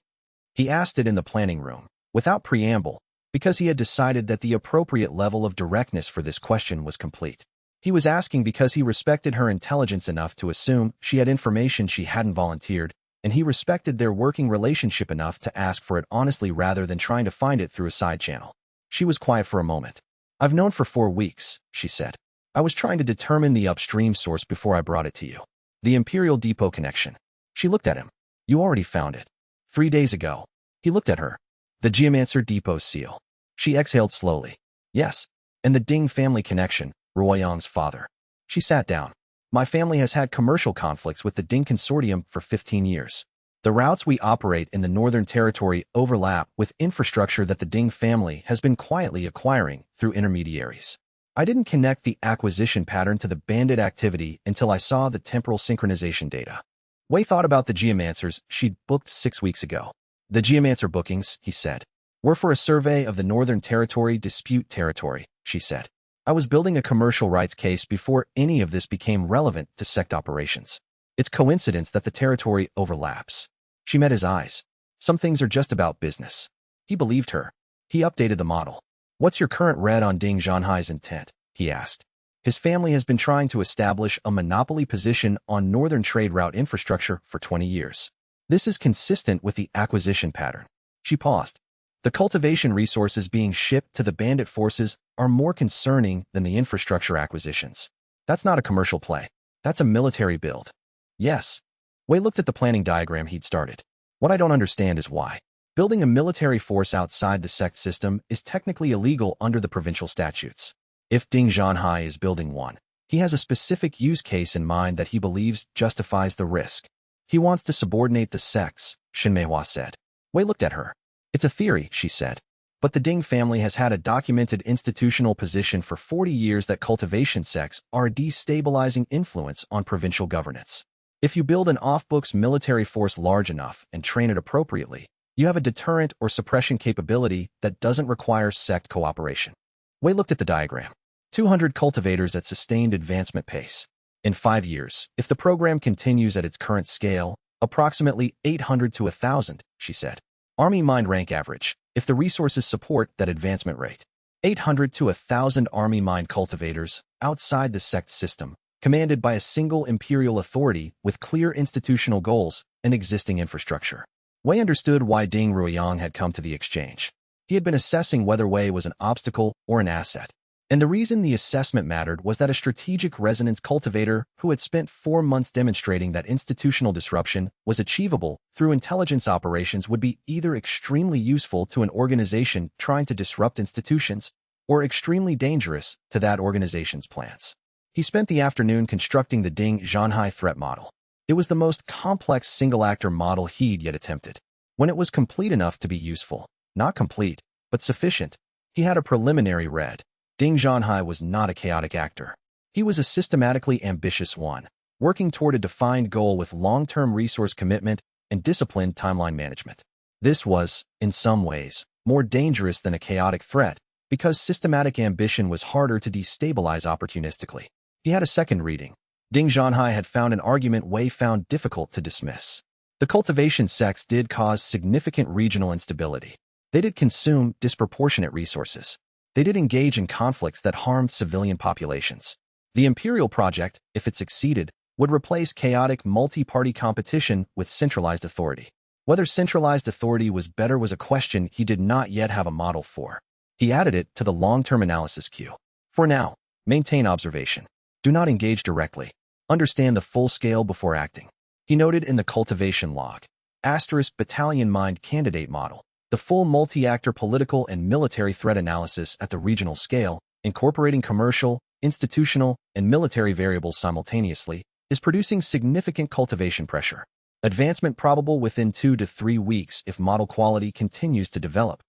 He asked it in the planning room, without preamble, because he had decided that the appropriate level of directness for this question was complete. He was asking because he respected her intelligence enough to assume she had information she hadn't volunteered, and he respected their working relationship enough to ask for it honestly rather than trying to find it through a side channel. She was quiet for a moment. I've known for 4 weeks, she said. I was trying to determine the upstream source before I brought it to you. The Imperial Depot connection. She looked at him. You already found it. 3 days ago. He looked at her. The Geomancer Depot seal. She exhaled slowly. Yes. And the Ding family connection, Ruoyang's father. She sat down. My family has had commercial conflicts with the Ding Consortium for 15 years. The routes we operate in the Northern Territory overlap with infrastructure that the Ding family has been quietly acquiring through intermediaries. I didn't connect the acquisition pattern to the bandit activity until I saw the temporal synchronization data. Wei thought about the Geomancers she'd booked 6 weeks ago. The Geomancer bookings, he said, were for a survey of the Northern Territory dispute territory, she said. I was building a commercial rights case before any of this became relevant to sect operations. It's coincidence that the territory overlaps. She met his eyes. Some things are just about business. He believed her. He updated the model. What's your current read on Ding Zhanhai's intent? He asked. His family has been trying to establish a monopoly position on northern trade route infrastructure for 20 years. This is consistent with the acquisition pattern. She paused. The cultivation resources being shipped to the bandit forces are more concerning than the infrastructure acquisitions. That's not a commercial play. That's a military build. Yes. Wei looked at the planning diagram he'd started. What I don't understand is why. Building a military force outside the sect system is technically illegal under the provincial statutes. If Ding Zhanhai is building one, he has a specific use case in mind that he believes justifies the risk. He wants to subordinate the sects, Shen Meihua said. Wei looked at her. It's a theory, she said. But the Ding family has had a documented institutional position for 40 years that cultivation sects are a destabilizing influence on provincial governance. If you build an off-books military force large enough and train it appropriately, you have a deterrent or suppression capability that doesn't require sect cooperation. Wei looked at the diagram. 200 cultivators at sustained advancement pace. In 5 years, if the program continues at its current scale, approximately 800 to 1,000, she said. Army mind rank average, if the resources support that advancement rate. 800 to 1,000 army mind cultivators outside the sect system, commanded by a single imperial authority with clear institutional goals and existing infrastructure. Wei understood why Ding Ruoyang had come to the exchange. He had been assessing whether Wei was an obstacle or an asset. And the reason the assessment mattered was that a strategic resonance cultivator who had spent 4 months demonstrating that institutional disruption was achievable through intelligence operations would be either extremely useful to an organization trying to disrupt institutions or extremely dangerous to that organization's plans. He spent the afternoon constructing the Ding Zhanhai threat model. It was the most complex single-actor model he'd yet attempted. When it was complete enough to be useful, not complete, but sufficient, he had a preliminary read. Ding Zhanhai was not a chaotic actor. He was a systematically ambitious one, working toward a defined goal with long-term resource commitment and disciplined timeline management. This was, in some ways, more dangerous than a chaotic threat because systematic ambition was harder to destabilize opportunistically. He had a second reading. Ding Zhanhai had found an argument Wei found difficult to dismiss. The cultivation sects did cause significant regional instability. They did consume disproportionate resources. They did engage in conflicts that harmed civilian populations. The Imperial Project, if it succeeded, would replace chaotic multi-party competition with centralized authority. Whether centralized authority was better was a question he did not yet have a model for. He added it to the long-term analysis queue. For now, maintain observation. Do not engage directly. Understand the full scale before acting. He noted in the cultivation log, *battalion mind candidate model, the full multi-actor political and military threat analysis at the regional scale, incorporating commercial, institutional, and military variables simultaneously, is producing significant cultivation pressure. Advancement probable within 2 to 3 weeks if model quality continues to develop.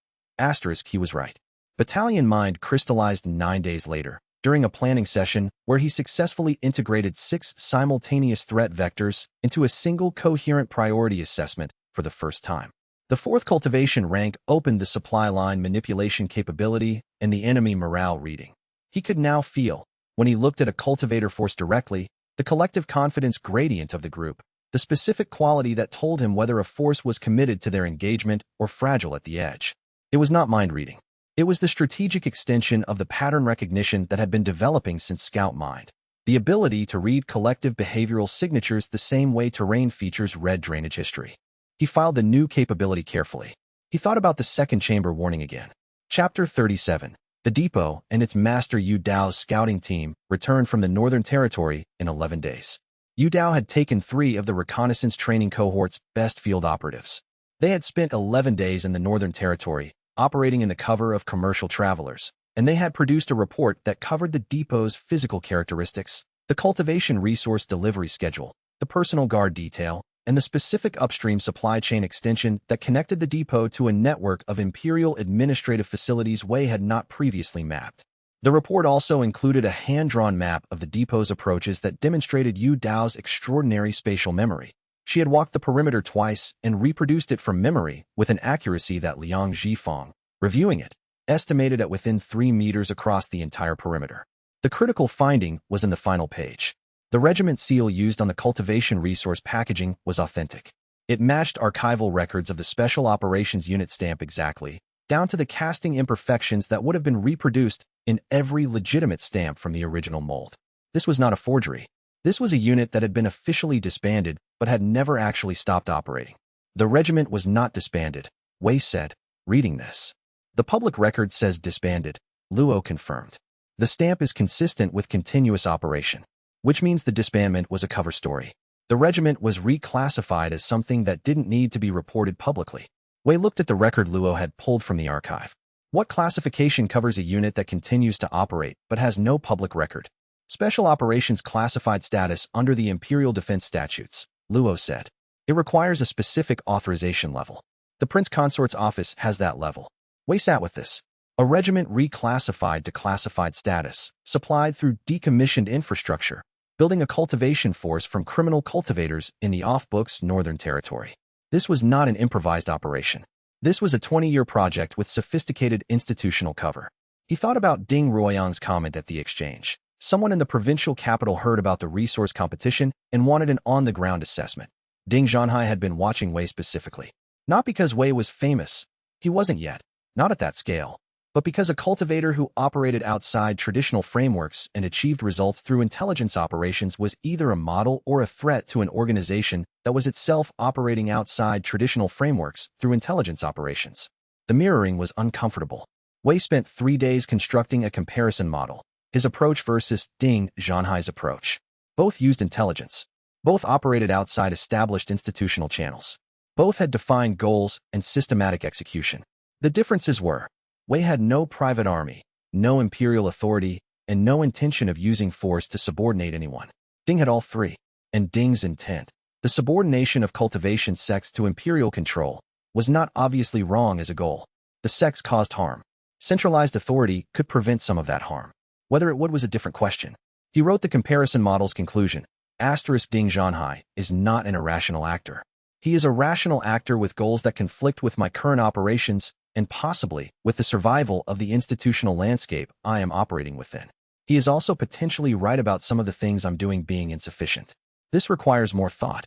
He was right. Battalion Mind crystallized 9 days later, during a planning session where he successfully integrated 6 simultaneous threat vectors into a single coherent priority assessment for the first time. The 4th cultivation rank opened the supply line manipulation capability and the enemy morale reading. He could now feel, when he looked at a cultivator force directly, the collective confidence gradient of the group, the specific quality that told him whether a force was committed to their engagement or fragile at the edge. It was not mind reading. It was the strategic extension of the pattern recognition that had been developing since Scout Mind. The ability to read collective behavioral signatures the same way terrain features read drainage history. He filed the new capability carefully. He thought about the second chamber warning again. Chapter 37. The depot and its master Yu Dao's scouting team returned from the Northern Territory in 11 days. Yu Dao had taken 3 of the reconnaissance training cohort's best field operatives. They had spent 11 days in the Northern Territory, operating in the cover of commercial travelers, and they had produced a report that covered the depot's physical characteristics, the cultivation resource delivery schedule, the personal guard detail, and the specific upstream supply chain extension that connected the depot to a network of imperial administrative facilities Wei had not previously mapped. The report also included a hand-drawn map of the depot's approaches that demonstrated Yu Dao's extraordinary spatial memory. She had walked the perimeter twice and reproduced it from memory with an accuracy that Liang Zhifeng, reviewing it, estimated at within 3 meters across the entire perimeter. The critical finding was in the final page. The regiment seal used on the cultivation resource packaging was authentic. It matched archival records of the Special Operations Unit stamp exactly, down to the casting imperfections that would have been reproduced in every legitimate stamp from the original mold. This was not a forgery. This was a unit that had been officially disbanded but had never actually stopped operating. The regiment was not disbanded, Wei said, reading this. The public record says disbanded, Luo confirmed. The stamp is consistent with continuous operation, which means the disbandment was a cover story. The regiment was reclassified as something that didn't need to be reported publicly. Wei looked at the record Luo had pulled from the archive. What classification covers a unit that continues to operate but has no public record? Special Operations Classified Status under the Imperial Defense Statutes, Luo said. It requires a specific authorization level. The Prince Consort's office has that level. Wei sat with this. A regiment reclassified to classified status, supplied through decommissioned infrastructure, building a cultivation force from criminal cultivators in the off-books Northern Territory. This was not an improvised operation. This was a 20-year project with sophisticated institutional cover. He thought about Ding Ruoyang's comment at the exchange. Someone in the provincial capital heard about the resource competition and wanted an on-the-ground assessment. Ding Zhanhai had been watching Wei specifically. Not because Wei was famous. He wasn't yet. Not at that scale. But because a cultivator who operated outside traditional frameworks and achieved results through intelligence operations was either a model or a threat to an organization that was itself operating outside traditional frameworks through intelligence operations. The mirroring was uncomfortable. Wei spent 3 days constructing a comparison model, his approach versus Ding Zhanhai's approach. Both used intelligence. Both operated outside established institutional channels. Both had defined goals and systematic execution. The differences were, Wei had no private army, no imperial authority, and no intention of using force to subordinate anyone. Ding had all 3. And Ding's intent, the subordination of cultivation sects to imperial control, was not obviously wrong as a goal. The sects caused harm. Centralized authority could prevent some of that harm. Whether it would was a different question. He wrote the comparison model's conclusion. Ding Zhanhai is not an irrational actor. He is a rational actor with goals that conflict with my current operations and possibly with the survival of the institutional landscape I am operating within. He is also potentially right about some of the things I'm doing being insufficient. This requires more thought.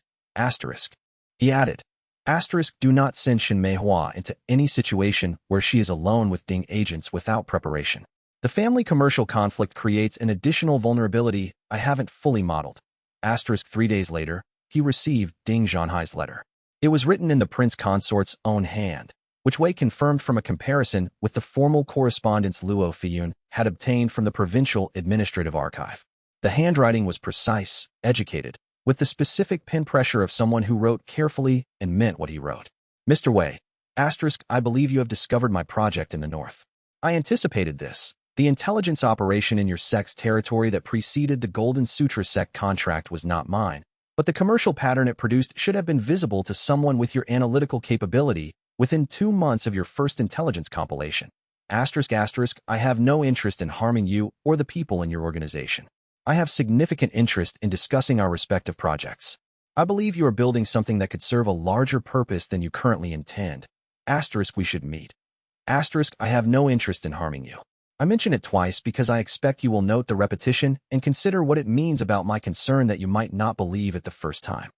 He added, do not send Shin Meihua into any situation where she is alone with Ding agents without preparation. The family commercial conflict creates an additional vulnerability I haven't fully modeled. 3 days later, he received Ding Zhanhai's letter. It was written in the Prince Consort's own hand, which Wei confirmed from a comparison with the formal correspondence Luo Fiyun had obtained from the Provincial Administrative Archive. The handwriting was precise, educated, with the specific pen pressure of someone who wrote carefully and meant what he wrote. Mr. Wei, I believe you have discovered my project in the north. I anticipated this. The intelligence operation in your sect's territory that preceded the Golden Sutra sect contract was not mine, but the commercial pattern it produced should have been visible to someone with your analytical capability within 2 months of your first intelligence compilation. I have no interest in harming you or the people in your organization. I have significant interest in discussing our respective projects. I believe you are building something that could serve a larger purpose than you currently intend. We should meet. I have no interest in harming you. I mention it twice because I expect you will note the repetition and consider what it means about my concern that you might not believe it the first time.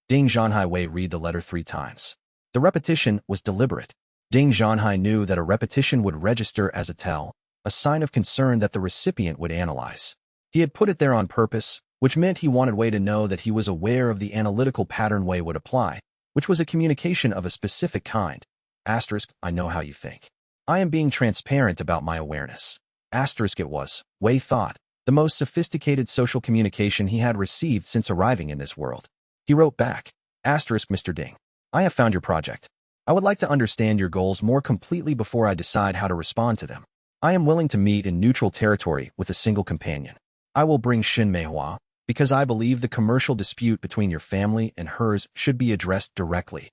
Ding Zhanhai Wei read the letter 3 times. The repetition was deliberate. Ding Zhanhai knew that a repetition would register as a tell, a sign of concern that the recipient would analyze. He had put it there on purpose, which meant he wanted Wei to know that he was aware of the analytical pattern Wei would apply, which was a communication of a specific kind. I know how you think. I am being transparent about my awareness. It was, Wei thought, the most sophisticated social communication he had received since arriving in this world. He wrote back, Mr. Ding, I have found your project. I would like to understand your goals more completely before I decide how to respond to them. I am willing to meet in neutral territory with a single companion. I will bring Xin Meihua, because I believe the commercial dispute between your family and hers should be addressed directly.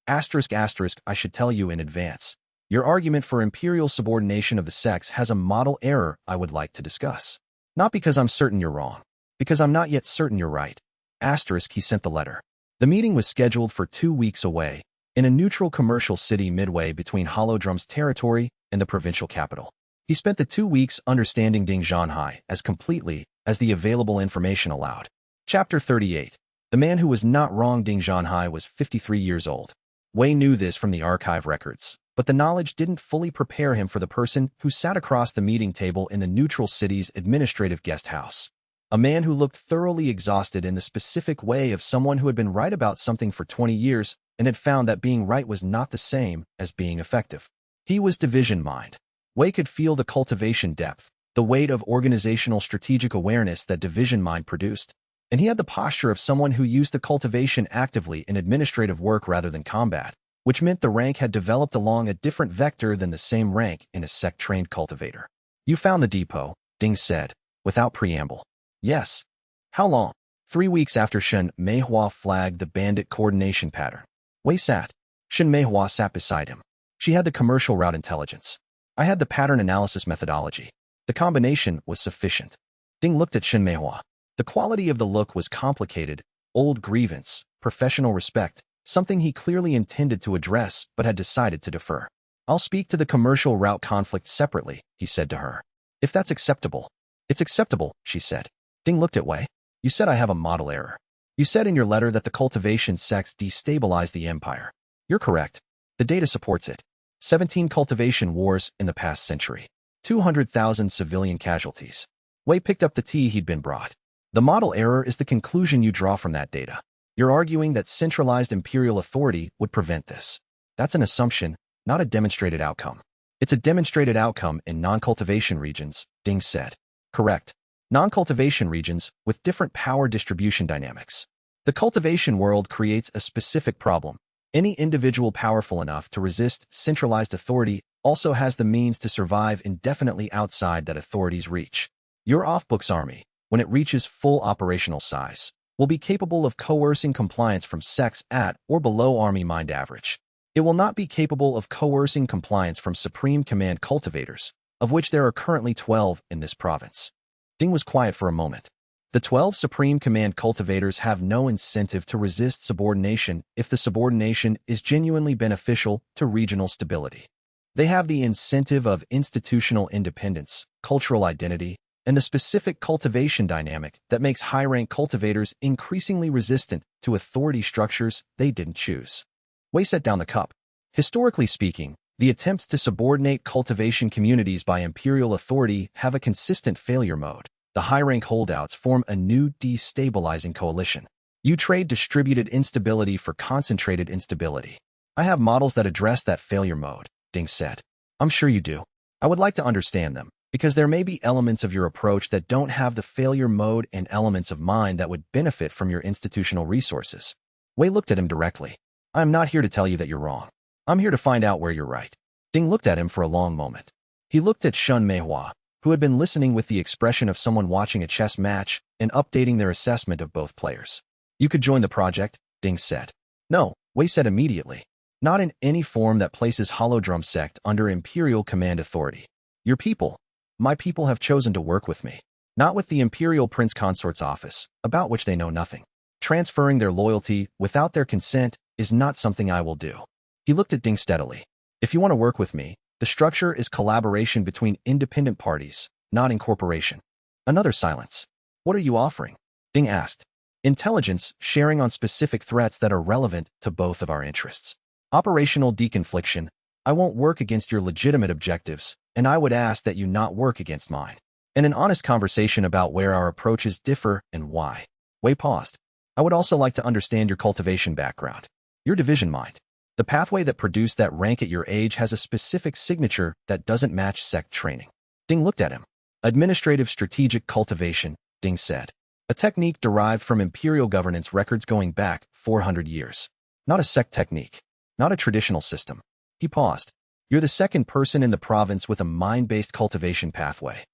I should tell you in advance. Your argument for imperial subordination of the sects has a model error I would like to discuss. Not because I'm certain you're wrong. Because I'm not yet certain you're right. He sent the letter. The meeting was scheduled for 2 weeks away, in a neutral commercial city midway between Hollow Drum's territory and the provincial capital. He spent the 2 weeks understanding Ding Zhanhai as completely as the available information allowed. Chapter 38. The man who was not wrong. Ding Zhanhai was 53 years old. Wei knew this from the archive records, but the knowledge didn't fully prepare him for the person who sat across the meeting table in the neutral city's administrative guest house. A man who looked thoroughly exhausted in the specific way of someone who had been right about something for 20 years and had found that being right was not the same as being effective. He was division mind. Wei could feel the cultivation depth, the weight of organizational strategic awareness that division mind produced, and he had the posture of someone who used the cultivation actively in administrative work rather than combat, which meant the rank had developed along a different vector than the same rank in a sect-trained cultivator. You found the depot, Ding said, without preamble. Yes. How long? 3 weeks after Xin Meihua flagged the bandit coordination pattern. Wei sat. Xin Meihua sat beside him. She had the commercial route intelligence. I had the pattern analysis methodology. The combination was sufficient. Ding looked at Xin Meihua. The quality of the look was complicated, old grievance, professional respect, something he clearly intended to address but had decided to defer. I'll speak to the commercial route conflict separately, he said to her. If that's acceptable. It's acceptable, she said. Ding looked at Wei. You said I have a model error. You said in your letter that the cultivation sects destabilized the empire. You're correct. The data supports it. 17 cultivation wars in the past century. 200,000 civilian casualties. Wei picked up the tea he'd been brought. The model error is the conclusion you draw from that data. You're arguing that centralized imperial authority would prevent this. That's an assumption, not a demonstrated outcome. It's a demonstrated outcome in non-cultivation regions, Ding said. Correct. Non-cultivation regions with different power distribution dynamics. The cultivation world creates a specific problem. Any individual powerful enough to resist centralized authority also has the means to survive indefinitely outside that authority's reach. Your off-books army, when it reaches full operational size, will be capable of coercing compliance from sects at or below army mind average. It will not be capable of coercing compliance from Supreme Command cultivators, of which there are currently 12 in this province. Ding was quiet for a moment. The 12 Supreme Command cultivators have no incentive to resist subordination if the subordination is genuinely beneficial to regional stability. They have the incentive of institutional independence, cultural identity, and the specific cultivation dynamic that makes high-rank cultivators increasingly resistant to authority structures they didn't choose. Wei set down the cup. Historically speaking, the attempts to subordinate cultivation communities by imperial authority have a consistent failure mode. The high-rank holdouts form a new destabilizing coalition. You trade distributed instability for concentrated instability. I have models that address that failure mode, Ding said. I'm sure you do. I would like to understand them, because there may be elements of your approach that don't have the failure mode and elements of mine that would benefit from your institutional resources. Wei looked at him directly. I'm not here to tell you that you're wrong. I'm here to find out where you're right. Ding looked at him for a long moment. He looked at Xin Meihua, who had been listening with the expression of someone watching a chess match and updating their assessment of both players. You could join the project, Ding said. No, Wei said immediately. Not in any form that places Hollow Drum Sect under Imperial command authority. Your people, my people have chosen to work with me, not with the Imperial Prince Consort's office, about which they know nothing. Transferring their loyalty without their consent is not something I will do. He looked at Ding steadily. If you want to work with me, the structure is collaboration between independent parties, not incorporation. Another silence. What are you offering? Ding asked. Intelligence sharing on specific threats that are relevant to both of our interests. Operational deconfliction. I won't work against your legitimate objectives, and I would ask that you not work against mine. And an honest conversation about where our approaches differ and why. Wei paused. I would also like to understand your cultivation background. Your division mind. The pathway that produced that rank at your age has a specific signature that doesn't match sect training. Ding looked at him. Administrative strategic cultivation, Ding said. A technique derived from imperial governance records going back 400 years. Not a sect technique. Not a traditional system. He paused. You're the second person in the province with a mind-based cultivation pathway.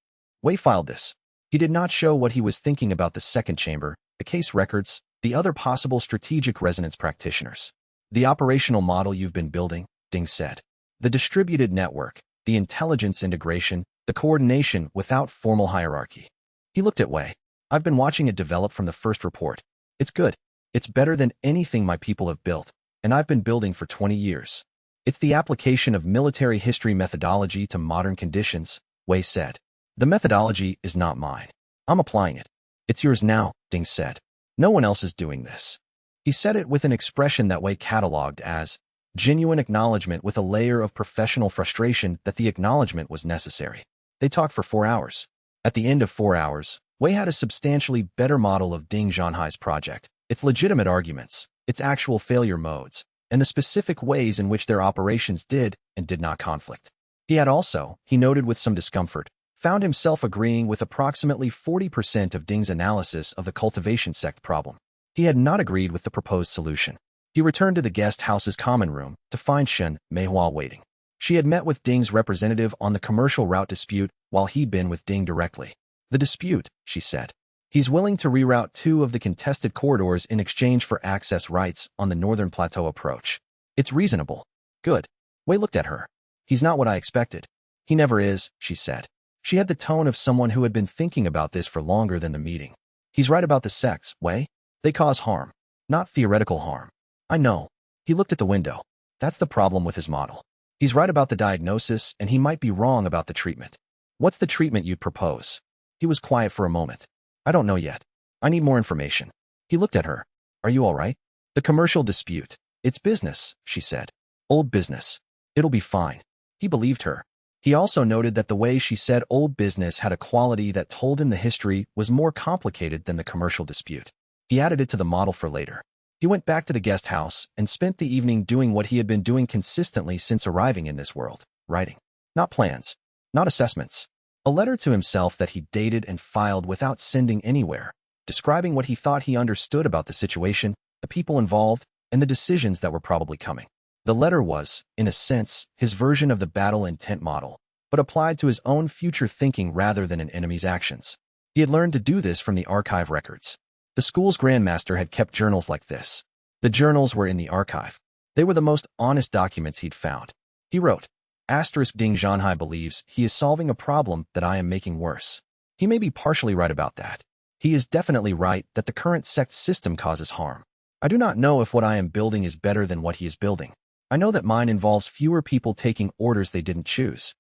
Wei filed this. He did not show what he was thinking about the second chamber, the case records, the other possible strategic resonance practitioners. The operational model you've been building, Ding said. The distributed network, the intelligence integration, the coordination without formal hierarchy. He looked at Wei. I've been watching it develop from the first report. It's good. It's better than anything my people have built, and I've been building for 20 years. It's the application of military history methodology to modern conditions, Wei said. The methodology is not mine. I'm applying it. It's yours now, Ding said. No one else is doing this. He said it with an expression that Wei catalogued as genuine acknowledgement with a layer of professional frustration that the acknowledgement was necessary. They talked for 4 hours. At the end of 4 hours, Wei had a substantially better model of Ding Zhanhai's project, its legitimate arguments, its actual failure modes, and the specific ways in which their operations did and did not conflict. He had also, he noted with some discomfort, found himself agreeing with approximately 40% of Ding's analysis of the cultivation sect problem. He had not agreed with the proposed solution. He returned to the guest house's common room to find Shen Meihua waiting. She had met with Ding's representative on the commercial route dispute while he'd been with Ding directly. The dispute, she said. He's willing to reroute 2 of the contested corridors in exchange for access rights on the Northern Plateau approach. It's reasonable. Good. Wei looked at her. He's not what I expected. He never is, she said. She had the tone of someone who had been thinking about this for longer than the meeting. He's right about the sects, Wei. They cause harm. Not theoretical harm. I know. He looked at the window. That's the problem with his model. He's right about the diagnosis, and he might be wrong about the treatment. What's the treatment you'd propose? He was quiet for a moment. I don't know yet. I need more information. He looked at her. Are you all right? The commercial dispute. It's business, she said. Old business. It'll be fine. He believed her. He also noted that the way she said old business had a quality that told him the history was more complicated than the commercial dispute. He added it to the model for later. He went back to the guest house and spent the evening doing what he had been doing consistently since arriving in this world, writing. Not plans. Not assessments. A letter to himself that he dated and filed without sending anywhere, describing what he thought he understood about the situation, the people involved, and the decisions that were probably coming. The letter was, in a sense, his version of the battle intent model, but applied to his own future thinking rather than an enemy's actions. He had learned to do this from the archive records. The school's grandmaster had kept journals like this. The journals were in the archive. They were the most honest documents he'd found. He wrote, Ding Zhanhai believes he is solving a problem that I am making worse. He may be partially right about that. He is definitely right that the current sect system causes harm. I do not know if what I am building is better than what he is building. I know that mine involves fewer people taking orders they didn't choose.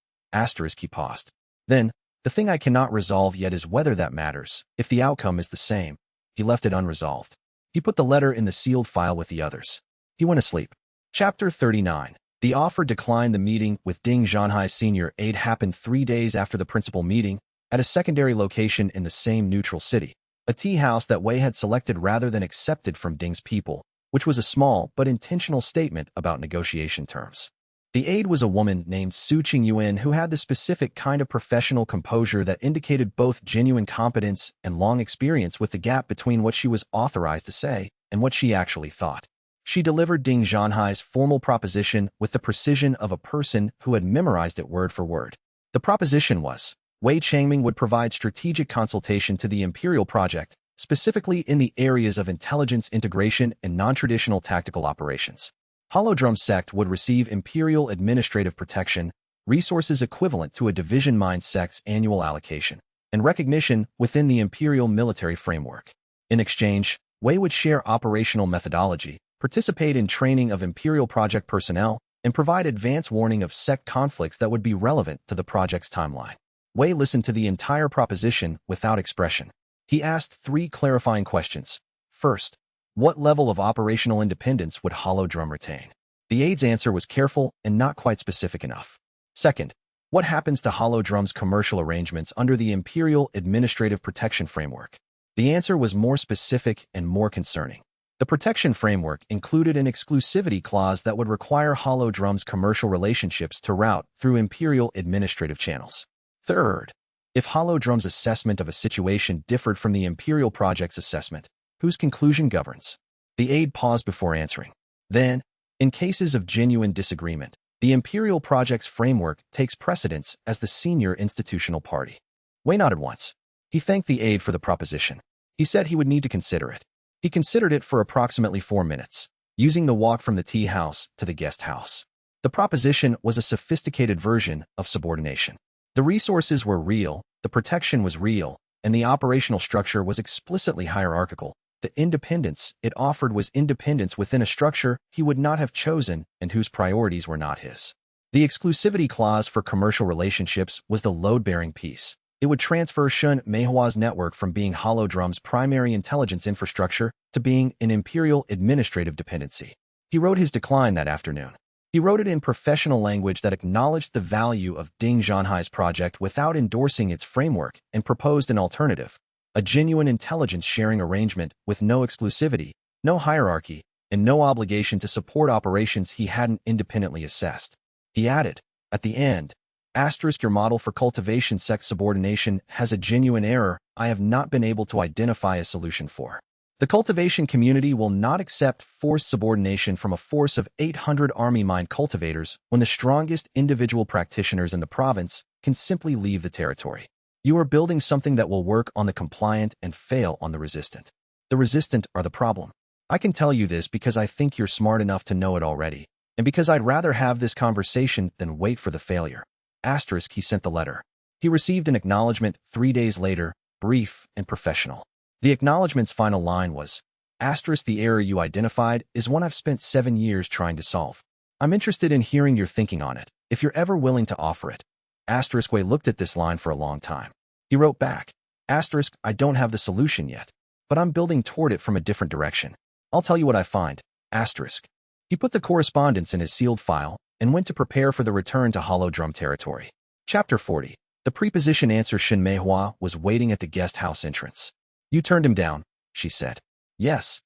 He paused. Then, the thing I cannot resolve yet is whether that matters, if the outcome is the same. He left it unresolved. He put the letter in the sealed file with the others. He went asleep. Chapter 39. The offer declined. The meeting with Ding Zhanhai's senior aide happened 3 days after the principal meeting, at a secondary location in the same neutral city. A tea house that Wei had selected rather than accepted from Ding's people, which was a small but intentional statement about negotiation terms. The aide was a woman named Su Qingyuan who had the specific kind of professional composure that indicated both genuine competence and long experience with the gap between what she was authorized to say and what she actually thought. She delivered Ding Zhanhai's formal proposition with the precision of a person who had memorized it word for word. The proposition was, Wei Changming would provide strategic consultation to the Imperial Project, specifically in the areas of intelligence integration and non-traditional tactical operations. Hollow Drum Sect would receive imperial administrative protection, resources equivalent to a division mine sect's annual allocation, and recognition within the imperial military framework. In exchange, Wei would share operational methodology, participate in training of imperial project personnel, and provide advance warning of sect conflicts that would be relevant to the project's timeline. Wei listened to the entire proposition without expression. He asked 3 clarifying questions. First, what level of operational independence would Hollow Drum retain? The aide's answer was careful and not quite specific enough. Second, what happens to Hollow Drum's commercial arrangements under the Imperial Administrative Protection Framework? The answer was more specific and more concerning. The protection framework included an exclusivity clause that would require Hollow Drum's commercial relationships to route through Imperial administrative channels. Third, if Hollow Drum's assessment of a situation differed from the Imperial Project's assessment, whose conclusion governs? The aide paused before answering. Then, in cases of genuine disagreement, the Imperial Project's framework takes precedence as the senior institutional party. Wei nodded once. He thanked the aide for the proposition. He said he would need to consider it. He considered it for approximately 4 minutes, using the walk from the tea house to the guest house. The proposition was a sophisticated version of subordination. The resources were real, the protection was real, and the operational structure was explicitly hierarchical. The independence it offered was independence within a structure he would not have chosen and whose priorities were not his. The exclusivity clause for commercial relationships was the load-bearing piece. It would transfer Shun Meihua's network from being Hollow Drum's primary intelligence infrastructure to being an imperial administrative dependency. He wrote his decline that afternoon. He wrote it in professional language that acknowledged the value of Ding Zhanhai's project without endorsing its framework and proposed an alternative, a genuine intelligence-sharing arrangement with no exclusivity, no hierarchy, and no obligation to support operations he hadn't independently assessed. He added, at the end, your model for cultivation sect subordination has a genuine error I have not been able to identify a solution for. The cultivation community will not accept forced subordination from a force of 800 army mine cultivators when the strongest individual practitioners in the province can simply leave the territory. You are building something that will work on the compliant and fail on the resistant. The resistant are the problem. I can tell you this because I think you're smart enough to know it already, and because I'd rather have this conversation than wait for the failure. He sent the letter. He received an acknowledgement 3 days later, brief and professional. The acknowledgement's final line was, the error you identified is one I've spent 7 years trying to solve. I'm interested in hearing your thinking on it, if you're ever willing to offer it. Wei looked at this line for a long time. He wrote back, I don't have the solution yet, but I'm building toward it from a different direction. I'll tell you what I find. He put the correspondence in his sealed file and went to prepare for the return to Hollow Drum territory. Chapter 40. The preposition answer Shin Meihua was waiting at the guest house entrance. You turned him down, she said. Yes.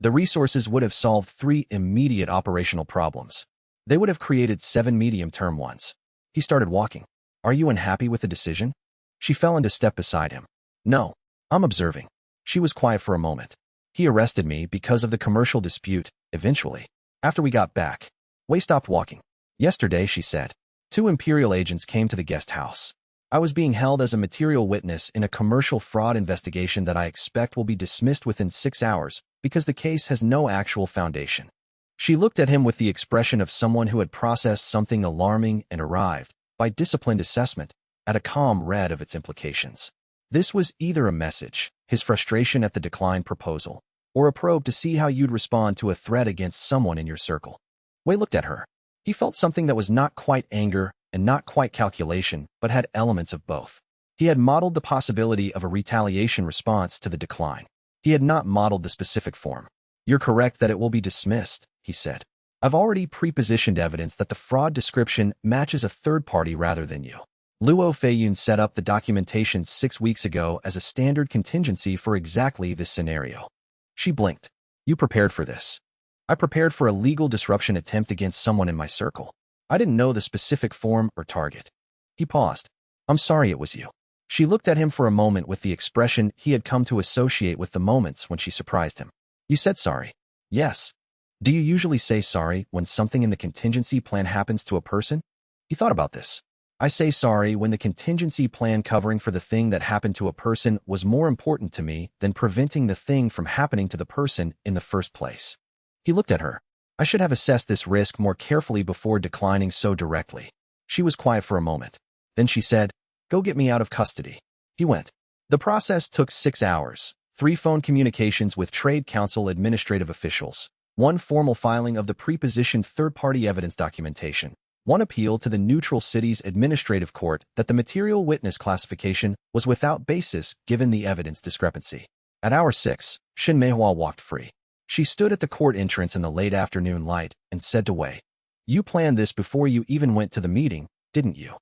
The resources would have solved 3 immediate operational problems. They would have created 7 medium-term ones. He started walking. Are you unhappy with the decision? She fell into step beside him. No, I'm observing. She was quiet for a moment. He arrested me because of the commercial dispute, eventually. After we got back, Wei stopped walking. Yesterday, she said, 2 imperial agents came to the guest house. I was being held as a material witness in a commercial fraud investigation that I expect will be dismissed within 6 hours because the case has no actual foundation. She looked at him with the expression of someone who had processed something alarming and arrived, by disciplined assessment, at a calm read of its implications. This was either a message, his frustration at the declined proposal, or a probe to see how you'd respond to a threat against someone in your circle. Wei looked at her. He felt something that was not quite anger and not quite calculation, but had elements of both. He had modeled the possibility of a retaliation response to the decline. He had not modeled the specific form. You're correct that it will be dismissed, he said. I've already prepositioned evidence that the fraud description matches a third party rather than you. Luo Feiyun set up the documentation 6 weeks ago as a standard contingency for exactly this scenario. She blinked. You prepared for this. I prepared for a legal disruption attempt against someone in my circle. I didn't know the specific form or target. He paused. I'm sorry it was you. She looked at him for a moment with the expression he had come to associate with the moments when she surprised him. You said sorry. Yes. Do you usually say sorry when something in the contingency plan happens to a person? He thought about this. I say sorry when the contingency plan covering for the thing that happened to a person was more important to me than preventing the thing from happening to the person in the first place. He looked at her. I should have assessed this risk more carefully before declining so directly. She was quiet for a moment. Then she said, "Go get me out of custody." He went. The process took 6 hours, 3 phone communications with Trade Council administrative officials, 1 formal filing of the prepositioned third-party evidence documentation, 1 appeal to the neutral city's administrative court that the material witness classification was without basis given the evidence discrepancy. At hour 6, Xin Meihua walked free. She stood at the court entrance in the late afternoon light and said to Wei, "You planned this before you even went to the meeting, didn't you?"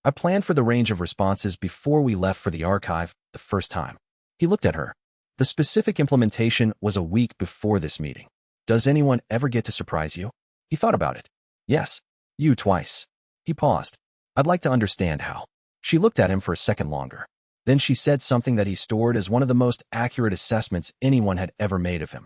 "I planned for the range of responses before we left for the archive the first time." He looked at her. "The specific implementation was a week before this meeting. Does anyone ever get to surprise you?" He thought about it. "Yes, you twice." He paused. "I'd like to understand how." She looked at him for a second longer. Then she said something that he stored as one of the most accurate assessments anyone had ever made of him.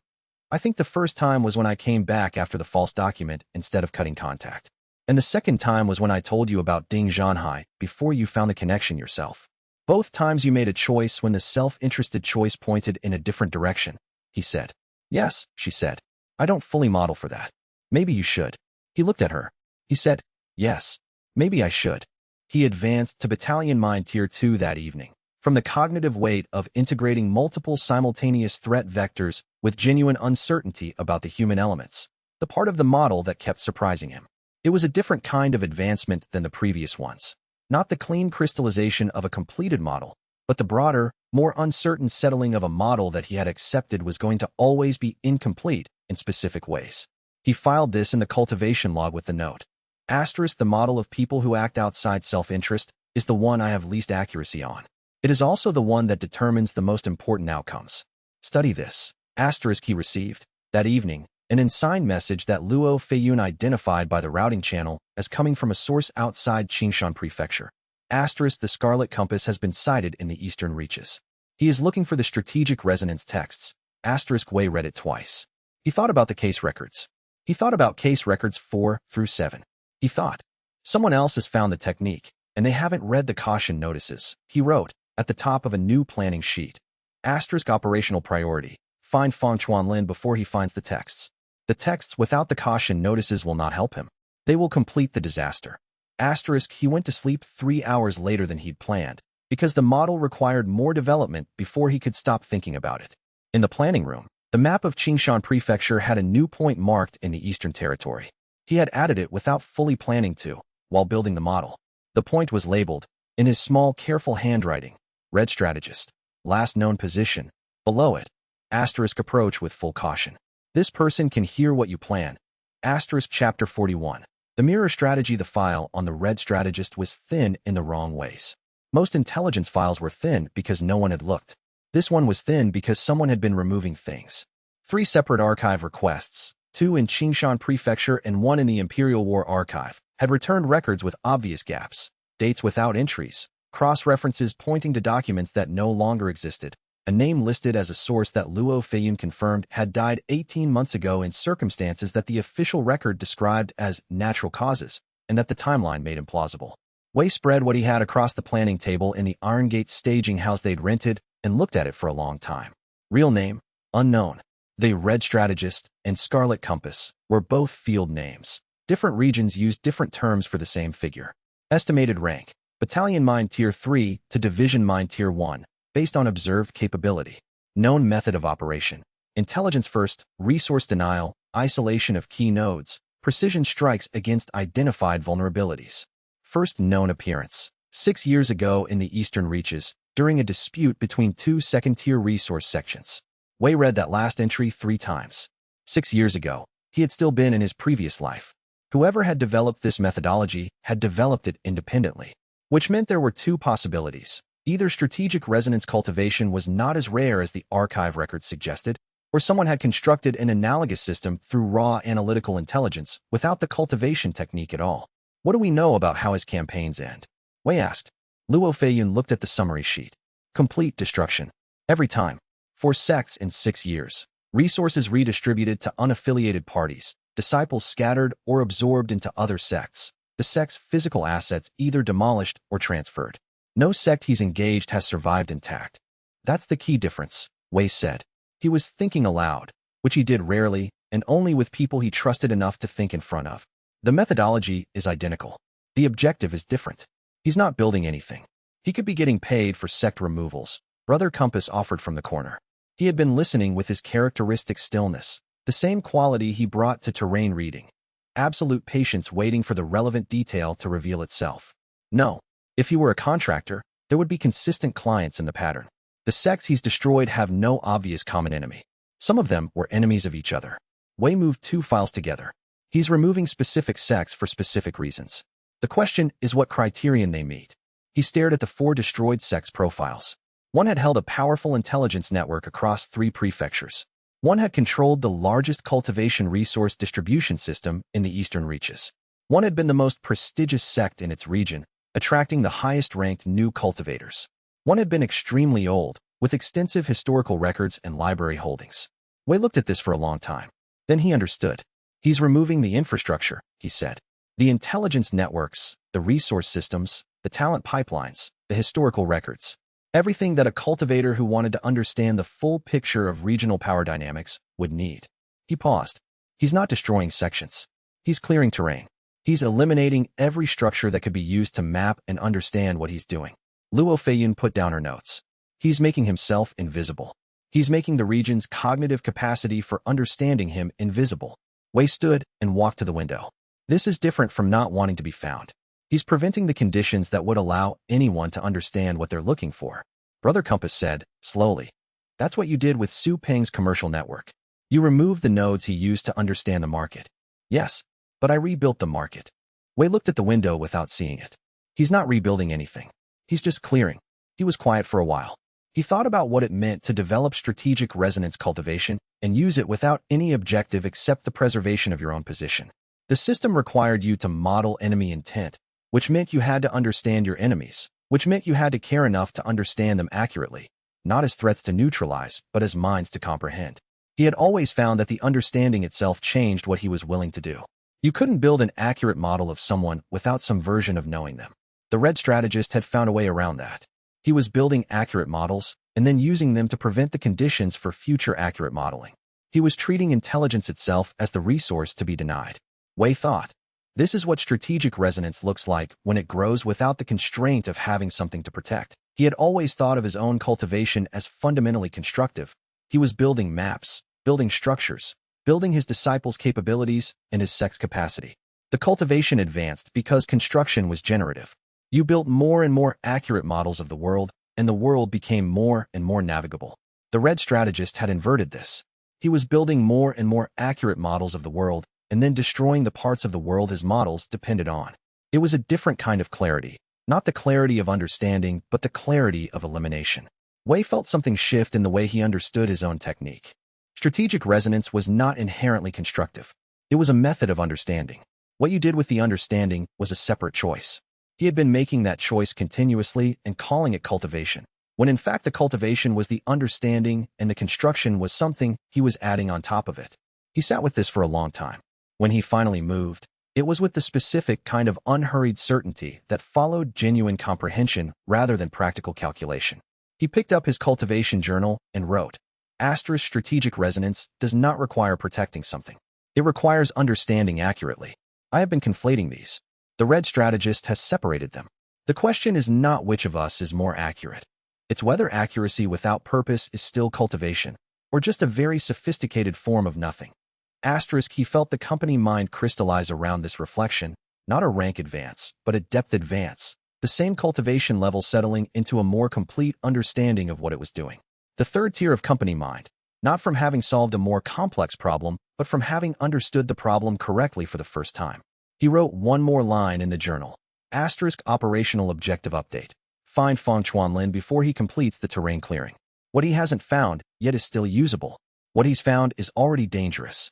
"I think the first time was when I came back after the false document instead of cutting contact. And the second time was when I told you about Ding Zhanhai before you found the connection yourself. Both times you made a choice when the self-interested choice pointed in a different direction," he said. "Yes," she said. "I don't fully model for that. Maybe you should." He looked at her. He said, "Yes, maybe I should." He advanced to Battalion Mine Tier 2 that evening. From the cognitive weight of integrating multiple simultaneous threat vectors with genuine uncertainty about the human elements, the part of the model that kept surprising him. It was a different kind of advancement than the previous ones. Not the clean crystallization of a completed model, but the broader, more uncertain settling of a model that he had accepted was going to always be incomplete in specific ways. He filed this in the cultivation log with the note. *, the model of people who act outside self-interest is the one I have least accuracy on. It is also the one that determines the most important outcomes. Study this. * he received, that evening, an unsigned message that Luo Feiyun identified by the routing channel as coming from a source outside Qingshan Prefecture. * The Scarlet Compass has been sighted in the eastern reaches. He is looking for the strategic resonance texts. * Wei read it twice. He thought about the case records. He thought about case records 4 through 7. He thought, someone else has found the technique, and they haven't read the caution notices, he wrote, at the top of a new planning sheet. * Operational priority. Find Fang Chuanlin before he finds the texts. The texts without the caution notices will not help him. They will complete the disaster. * He went to sleep 3 hours later than he'd planned, because the model required more development before he could stop thinking about it. In the planning room, the map of Qingshan Prefecture had a new point marked in the Eastern Territory. He had added it without fully planning to, while building the model. The point was labeled, in his small, careful handwriting, Red Strategist, last known position, below it, * approach with full caution. This person can hear what you plan. * Chapter 41. The mirror strategy. The file on the Red Strategist was thin in the wrong ways. Most intelligence files were thin because no one had looked. This one was thin because someone had been removing things. 3 separate archive requests, 2 in Qingshan Prefecture and 1 in the Imperial War Archive, had returned records with obvious gaps, dates without entries, cross-references pointing to documents that no longer existed, a name listed as a source that Luo Feiyun confirmed had died 18 months ago in circumstances that the official record described as natural causes, and that the timeline made implausible. Wei spread what he had across the planning table in the Iron Gate staging house they'd rented and looked at it for a long time. Real name, unknown. The Red Strategist and Scarlet Compass were both field names. Different regions used different terms for the same figure. Estimated rank, Battalion Mine Tier 3 to Division Mine Tier 1, based on observed capability. Known method of operation. Intelligence first, resource denial, isolation of key nodes, precision strikes against identified vulnerabilities. First known appearance. 6 years ago in the Eastern Reaches, during a dispute between 2 second-tier resource sections. Wei read that last entry 3 times. 6 years ago, he had still been in his previous life. Whoever had developed this methodology had developed it independently, which meant there were 2 possibilities. Either strategic resonance cultivation was not as rare as the archive records suggested, or someone had constructed an analogous system through raw analytical intelligence without the cultivation technique at all. What do we know about how his campaigns end? Wei asked. Luo Feiyun looked at the summary sheet. Complete destruction. Every time. 4 sects in 6 years. Resources redistributed to unaffiliated parties. Disciples scattered or absorbed into other sects. The sect's physical assets either demolished or transferred. No sect he's engaged has survived intact. That's the key difference, Wei said. He was thinking aloud, which he did rarely, and only with people he trusted enough to think in front of. The methodology is identical. The objective is different. He's not building anything. He could be getting paid for sect removals. Brother Compass offered from the corner. He had been listening with his characteristic stillness, the same quality he brought to terrain reading. Absolute patience waiting for the relevant detail to reveal itself. No. If he were a contractor, there would be consistent clients in the pattern. The sects he's destroyed have no obvious common enemy. Some of them were enemies of each other. Wei moved 2 files together. He's removing specific sects for specific reasons. The question is what criterion they meet. He stared at the 4 destroyed sects profiles. One had held a powerful intelligence network across 3 prefectures. One had controlled the largest cultivation resource distribution system in the eastern reaches. One had been the most prestigious sect in its region, attracting the highest-ranked new cultivators. One had been extremely old, with extensive historical records and library holdings. Wei looked at this for a long time. Then he understood. He's removing the infrastructure, he said. The intelligence networks, the resource systems, the talent pipelines, the historical records. Everything that a cultivator who wanted to understand the full picture of regional power dynamics would need. He paused. He's not destroying sections. He's clearing terrain. He's eliminating every structure that could be used to map and understand what he's doing. Luo Feiyun put down her notes. He's making himself invisible. He's making the region's cognitive capacity for understanding him invisible. Wei stood and walked to the window. This is different from not wanting to be found. He's preventing the conditions that would allow anyone to understand what they're looking for. Brother Compass said, slowly. That's what you did with Su Peng's commercial network. You removed the nodes he used to understand the market. Yes, but I rebuilt the market. Wei looked at the window without seeing it. He's not rebuilding anything. He's just clearing. He was quiet for a while. He thought about what it meant to develop strategic resonance cultivation and use it without any objective except the preservation of your own position. The system required you to model enemy intent, which meant you had to understand your enemies, which meant you had to care enough to understand them accurately, not as threats to neutralize, but as minds to comprehend. He had always found that the understanding itself changed what he was willing to do. You couldn't build an accurate model of someone without some version of knowing them. The Red Strategist had found a way around that. He was building accurate models and then using them to prevent the conditions for future accurate modeling. He was treating intelligence itself as the resource to be denied. Wei thought, this is what strategic resonance looks like when it grows without the constraint of having something to protect. He had always thought of his own cultivation as fundamentally constructive. He was building maps, building structures, building his disciples' capabilities and his sect's capacity. The cultivation advanced because construction was generative. You built more and more accurate models of the world, and the world became more and more navigable. The Red Strategist had inverted this. He was building more and more accurate models of the world, and then destroying the parts of the world his models depended on. It was a different kind of clarity, not the clarity of understanding, but the clarity of elimination. Wei felt something shift in the way he understood his own technique. Strategic resonance was not inherently constructive. It was a method of understanding. What you did with the understanding was a separate choice. He had been making that choice continuously and calling it cultivation, when in fact the cultivation was the understanding and the construction was something he was adding on top of it. He sat with this for a long time. When he finally moved, it was with the specific kind of unhurried certainty that followed genuine comprehension rather than practical calculation. He picked up his cultivation journal and wrote, Strategic resonance does not require protecting something. It requires understanding accurately. I have been conflating these. The Red Strategist has separated them. The question is not which of us is more accurate. It's whether accuracy without purpose is still cultivation, or just a very sophisticated form of nothing. He felt the company mind crystallize around this reflection, not a rank advance, but a depth advance, the same cultivation level settling into a more complete understanding of what it was doing. The third tier of company mind, not from having solved a more complex problem, but from having understood the problem correctly for the first time. He wrote one more line in the journal. Operational objective update. Find Feng Chuanlin before he completes the terrain clearing. What he hasn't found yet is still usable. What he's found is already dangerous.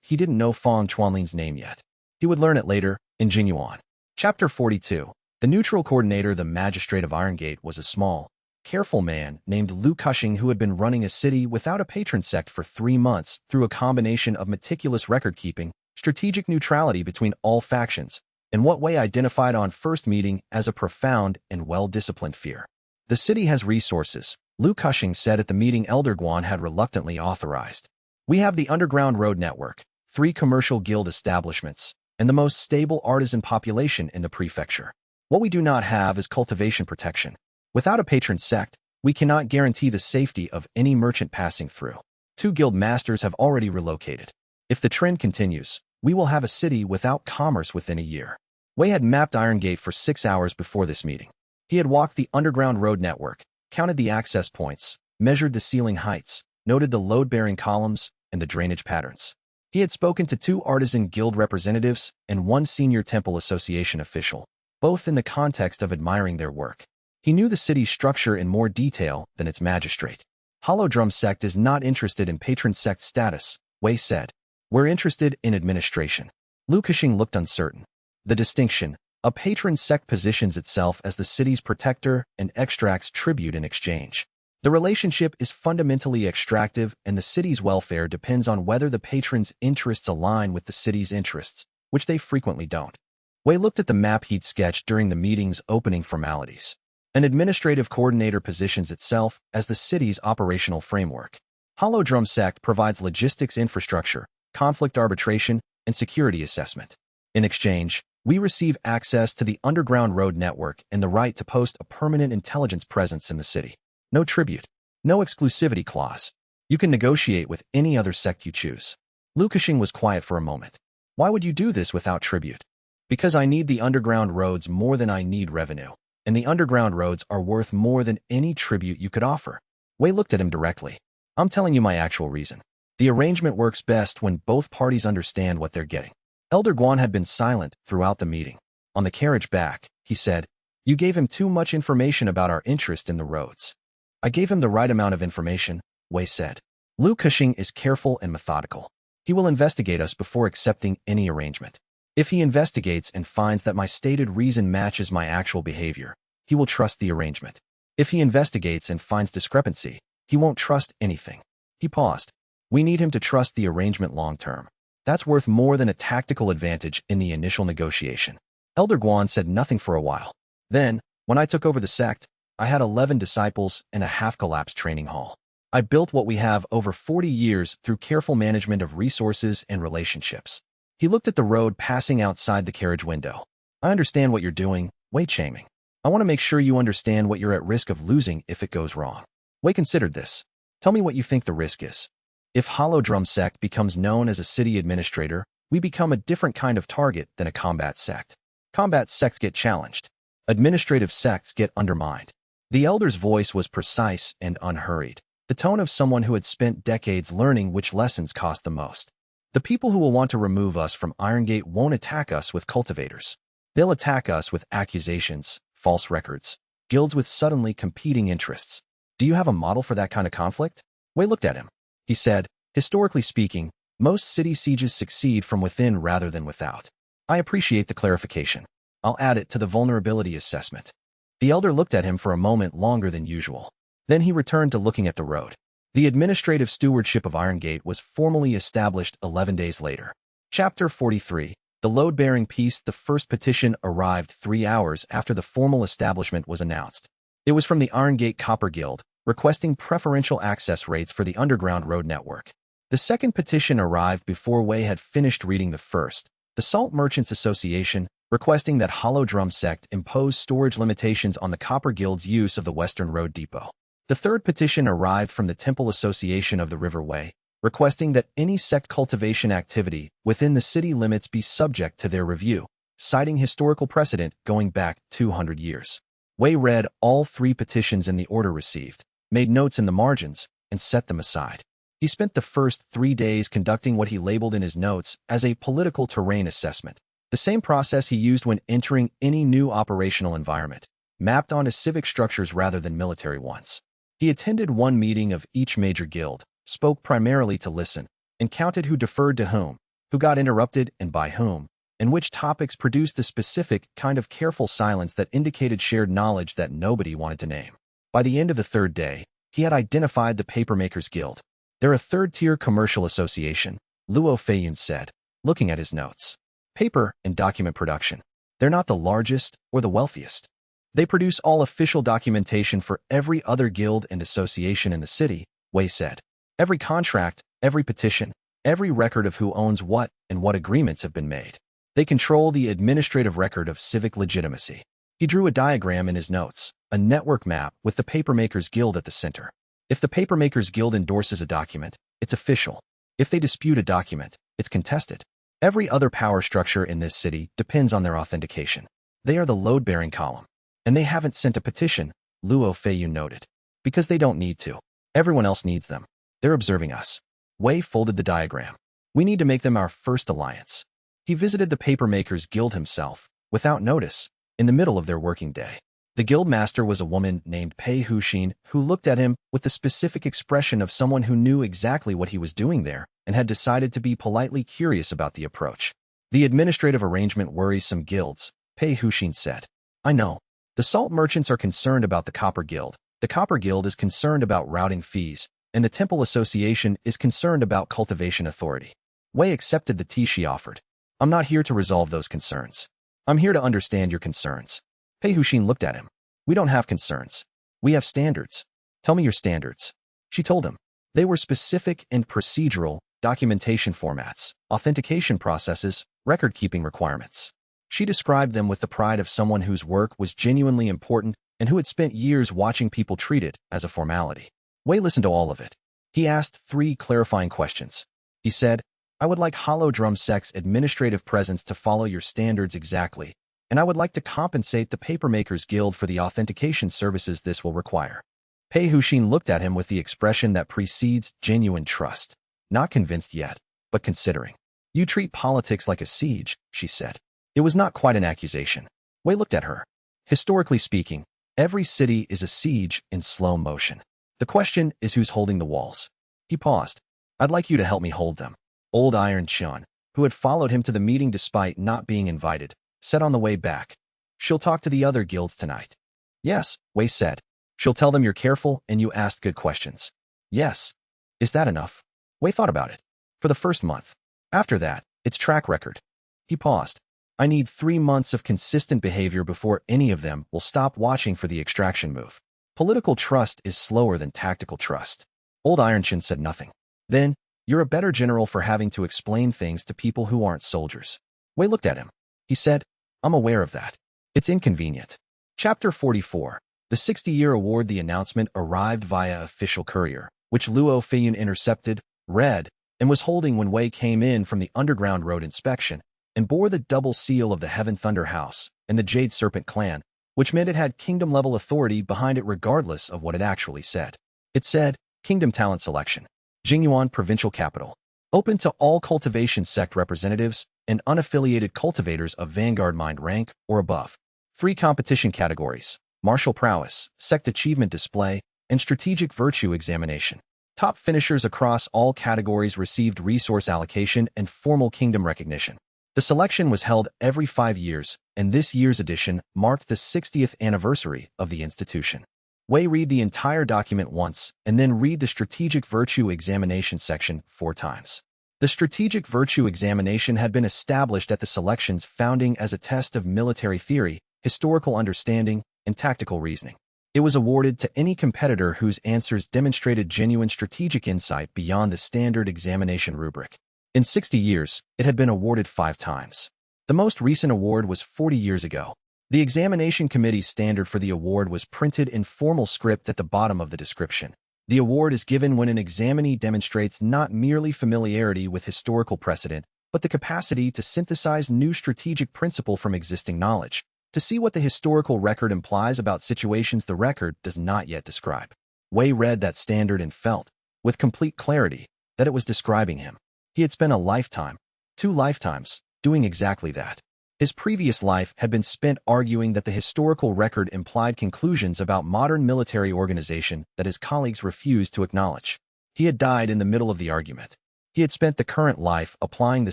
He didn't know Feng Chuanlin's name yet. He would learn it later, in Jinyuan. Chapter 42. The neutral coordinator, the magistrate of Irongate, was a small, careful man named Lu Cushing who had been running a city without a patron sect for 3 months through a combination of meticulous record-keeping, strategic neutrality between all factions, and what Wei identified on first meeting as a profound and well-disciplined fear. The city has resources, Lu Cushing said at the meeting Elder Guan had reluctantly authorized. We have the Underground Road Network, 3 commercial guild establishments, and the most stable artisan population in the prefecture. What we do not have is cultivation protection. Without a patron sect, we cannot guarantee the safety of any merchant passing through. 2 guild masters have already relocated. If the trend continues, we will have a city without commerce within a year. Wei had mapped Iron Gate for 6 hours before this meeting. He had walked the Underground Road Network, counted the access points, measured the ceiling heights, noted the load-bearing columns, and the drainage patterns. He had spoken to 2 artisan guild representatives and 1 senior temple association official, both in the context of admiring their work. He knew the city's structure in more detail than its magistrate. Hollow Drum Sect is not interested in patron sect status, Wei said. We're interested in administration. Lu Kexing looked uncertain. The distinction, a patron sect positions itself as the city's protector and extracts tribute in exchange. The relationship is fundamentally extractive, and the city's welfare depends on whether the patron's interests align with the city's interests, which they frequently don't. Wei looked at the map he'd sketched during the meeting's opening formalities. An administrative coordinator positions itself as the city's operational framework. Hollow Drum Sect provides logistics infrastructure, conflict arbitration, and security assessment. In exchange, we receive access to the Underground Road Network and the right to post a permanent intelligence presence in the city. No tribute. No exclusivity clause. You can negotiate with any other sect you choose. Lu Kexing was quiet for a moment. Why would you do this without tribute? Because I need the underground roads more than I need revenue, and the underground roads are worth more than any tribute you could offer. Wei looked at him directly. I'm telling you my actual reason. The arrangement works best when both parties understand what they're getting. Elder Guan had been silent throughout the meeting. On the carriage back, he said, You gave him too much information about our interest in the roads. I gave him the right amount of information, Wei said. Lu Kexing is careful and methodical. He will investigate us before accepting any arrangement. If he investigates and finds that my stated reason matches my actual behavior, he will trust the arrangement. If he investigates and finds discrepancy, he won't trust anything. He paused. We need him to trust the arrangement long term. That's worth more than a tactical advantage in the initial negotiation. Elder Guan said nothing for a while. Then, when I took over the sect, I had 11 disciples and a half-collapsed training hall. I built what we have over 40 years through careful management of resources and relationships. He looked at the road passing outside the carriage window. I understand what you're doing, Wei Changming. I want to make sure you understand what you're at risk of losing if it goes wrong. Wei considered this. Tell me what you think the risk is. If Hollow Drum Sect becomes known as a city administrator, we become a different kind of target than a combat sect. Combat sects get challenged. Administrative sects get undermined. The elder's voice was precise and unhurried, the tone of someone who had spent decades learning which lessons cost the most. The people who will want to remove us from Iron Gate won't attack us with cultivators. They'll attack us with accusations, false records, guilds with suddenly competing interests. Do you have a model for that kind of conflict? Wei looked at him. He said, historically speaking, most city sieges succeed from within rather than without. I appreciate the clarification. I'll add it to the vulnerability assessment. The elder looked at him for a moment longer than usual. Then he returned to looking at the road. The administrative stewardship of Iron Gate was formally established 11 days later. Chapter 43. The load-bearing piece. The first petition arrived 3 hours after the formal establishment was announced. It was from the Iron Gate Copper Guild, requesting preferential access rates for the Underground Road Network. The second petition arrived before Wei had finished reading the first. The Salt Merchants Association, requesting that Hollow Drum Sect impose storage limitations on the Copper Guild's use of the Western Road Depot. The third petition arrived from the Temple Association of the River Wei, requesting that any sect cultivation activity within the city limits be subject to their review, citing historical precedent going back 200 years. Wei read all 3 petitions in the order received, made notes in the margins, and set them aside. He spent the first 3 days conducting what he labeled in his notes as a political terrain assessment, the same process he used when entering any new operational environment, mapped onto civic structures rather than military ones. He attended one meeting of each major guild, spoke primarily to listen, and counted who deferred to whom, who got interrupted and by whom, and which topics produced the specific kind of careful silence that indicated shared knowledge that nobody wanted to name. By the end of the 3rd day, he had identified the Papermakers Guild. They're a 3rd-tier commercial association, Luo Feiyun said, looking at his notes. Paper and document production. They're not the largest or the wealthiest. They produce all official documentation for every other guild and association in the city, Wei said. Every contract, every petition, every record of who owns what and what agreements have been made. They control the administrative record of civic legitimacy. He drew a diagram in his notes, a network map with the Papermakers Guild at the center. If the Papermakers Guild endorses a document, it's official. If they dispute a document, it's contested. Every other power structure in this city depends on their authentication. They are the load-bearing column. And they haven't sent a petition, Luo Feiyun noted. Because they don't need to. Everyone else needs them. They're observing us. Wei folded the diagram. We need to make them our first alliance. He visited the Papermakers Guild himself, without notice, in the middle of their working day. The guild master was a woman named Pei Huxin who looked at him with the specific expression of someone who knew exactly what he was doing there and had decided to be politely curious about the approach. The administrative arrangement worries some guilds, Pei Huxin said. I know. The salt merchants are concerned about the Copper Guild. The Copper Guild is concerned about routing fees, and the Temple Association is concerned about cultivation authority. Wei accepted the tea she offered. I'm not here to resolve those concerns. I'm here to understand your concerns. Pei Huxin looked at him. We don't have concerns. We have standards. Tell me your standards. She told him. They were specific and procedural, documentation formats, authentication processes, record-keeping requirements. She described them with the pride of someone whose work was genuinely important and who had spent years watching people treat it as a formality. Wei listened to all of it. He asked 3 clarifying questions. He said, I would like Hollow Drum Sect's administrative presence to follow your standards exactly, and I would like to compensate the Papermakers Guild for the authentication services this will require. Pei Huxin looked at him with the expression that precedes genuine trust. Not convinced yet, but considering. You treat politics like a siege, she said. It was not quite an accusation. Wei looked at her. Historically speaking, every city is a siege in slow motion. The question is who's holding the walls. He paused. I'd like you to help me hold them. Old Iron Chun, who had followed him to the meeting despite not being invited, said on the way back. She'll talk to the other guilds tonight. Yes, Wei said. She'll tell them you're careful and you asked good questions. Yes. Is that enough? Wei thought about it. For the first month. After that, it's track record. He paused. I need 3 months of consistent behavior before any of them will stop watching for the extraction move. Political trust is slower than tactical trust. Old Ironchin said nothing. Then, you're a better general for having to explain things to people who aren't soldiers. Wei looked at him. He said, I'm aware of that. It's inconvenient. Chapter 44. The 60-year award. The announcement arrived via official courier, which Luo Feiyun intercepted, read, and was holding when Wei came in from the underground road inspection, and bore the double seal of the Heaven Thunder House and the Jade Serpent clan, which meant it had kingdom-level authority behind it regardless of what it actually said. It said, Kingdom Talent Selection. Jingyuan Provincial Capital. Open to all cultivation sect representatives and unaffiliated cultivators of Vanguard Mind rank or above. 3 competition categories: Martial Prowess, Sect Achievement Display, and Strategic Virtue Examination. Top finishers across all categories received resource allocation and formal kingdom recognition. The selection was held every 5 years, and this year's edition marked the 60th anniversary of the institution. Wei read the entire document once, and then read the Strategic Virtue Examination section 4 times. The Strategic Virtue Examination had been established at the selection's founding as a test of military theory, historical understanding, and tactical reasoning. It was awarded to any competitor whose answers demonstrated genuine strategic insight beyond the standard examination rubric. In 60 years, it had been awarded 5 times. The most recent award was 40 years ago. The examination committee's standard for the award was printed in formal script at the bottom of the description. The award is given when an examinee demonstrates not merely familiarity with historical precedent, but the capacity to synthesize new strategic principle from existing knowledge, to see what the historical record implies about situations the record does not yet describe. Wei read that standard and felt, with complete clarity, that it was describing him. He had spent a lifetime, 2 lifetimes, doing exactly that. His previous life had been spent arguing that the historical record implied conclusions about modern military organization that his colleagues refused to acknowledge. He had died in the middle of the argument. He had spent the current life applying the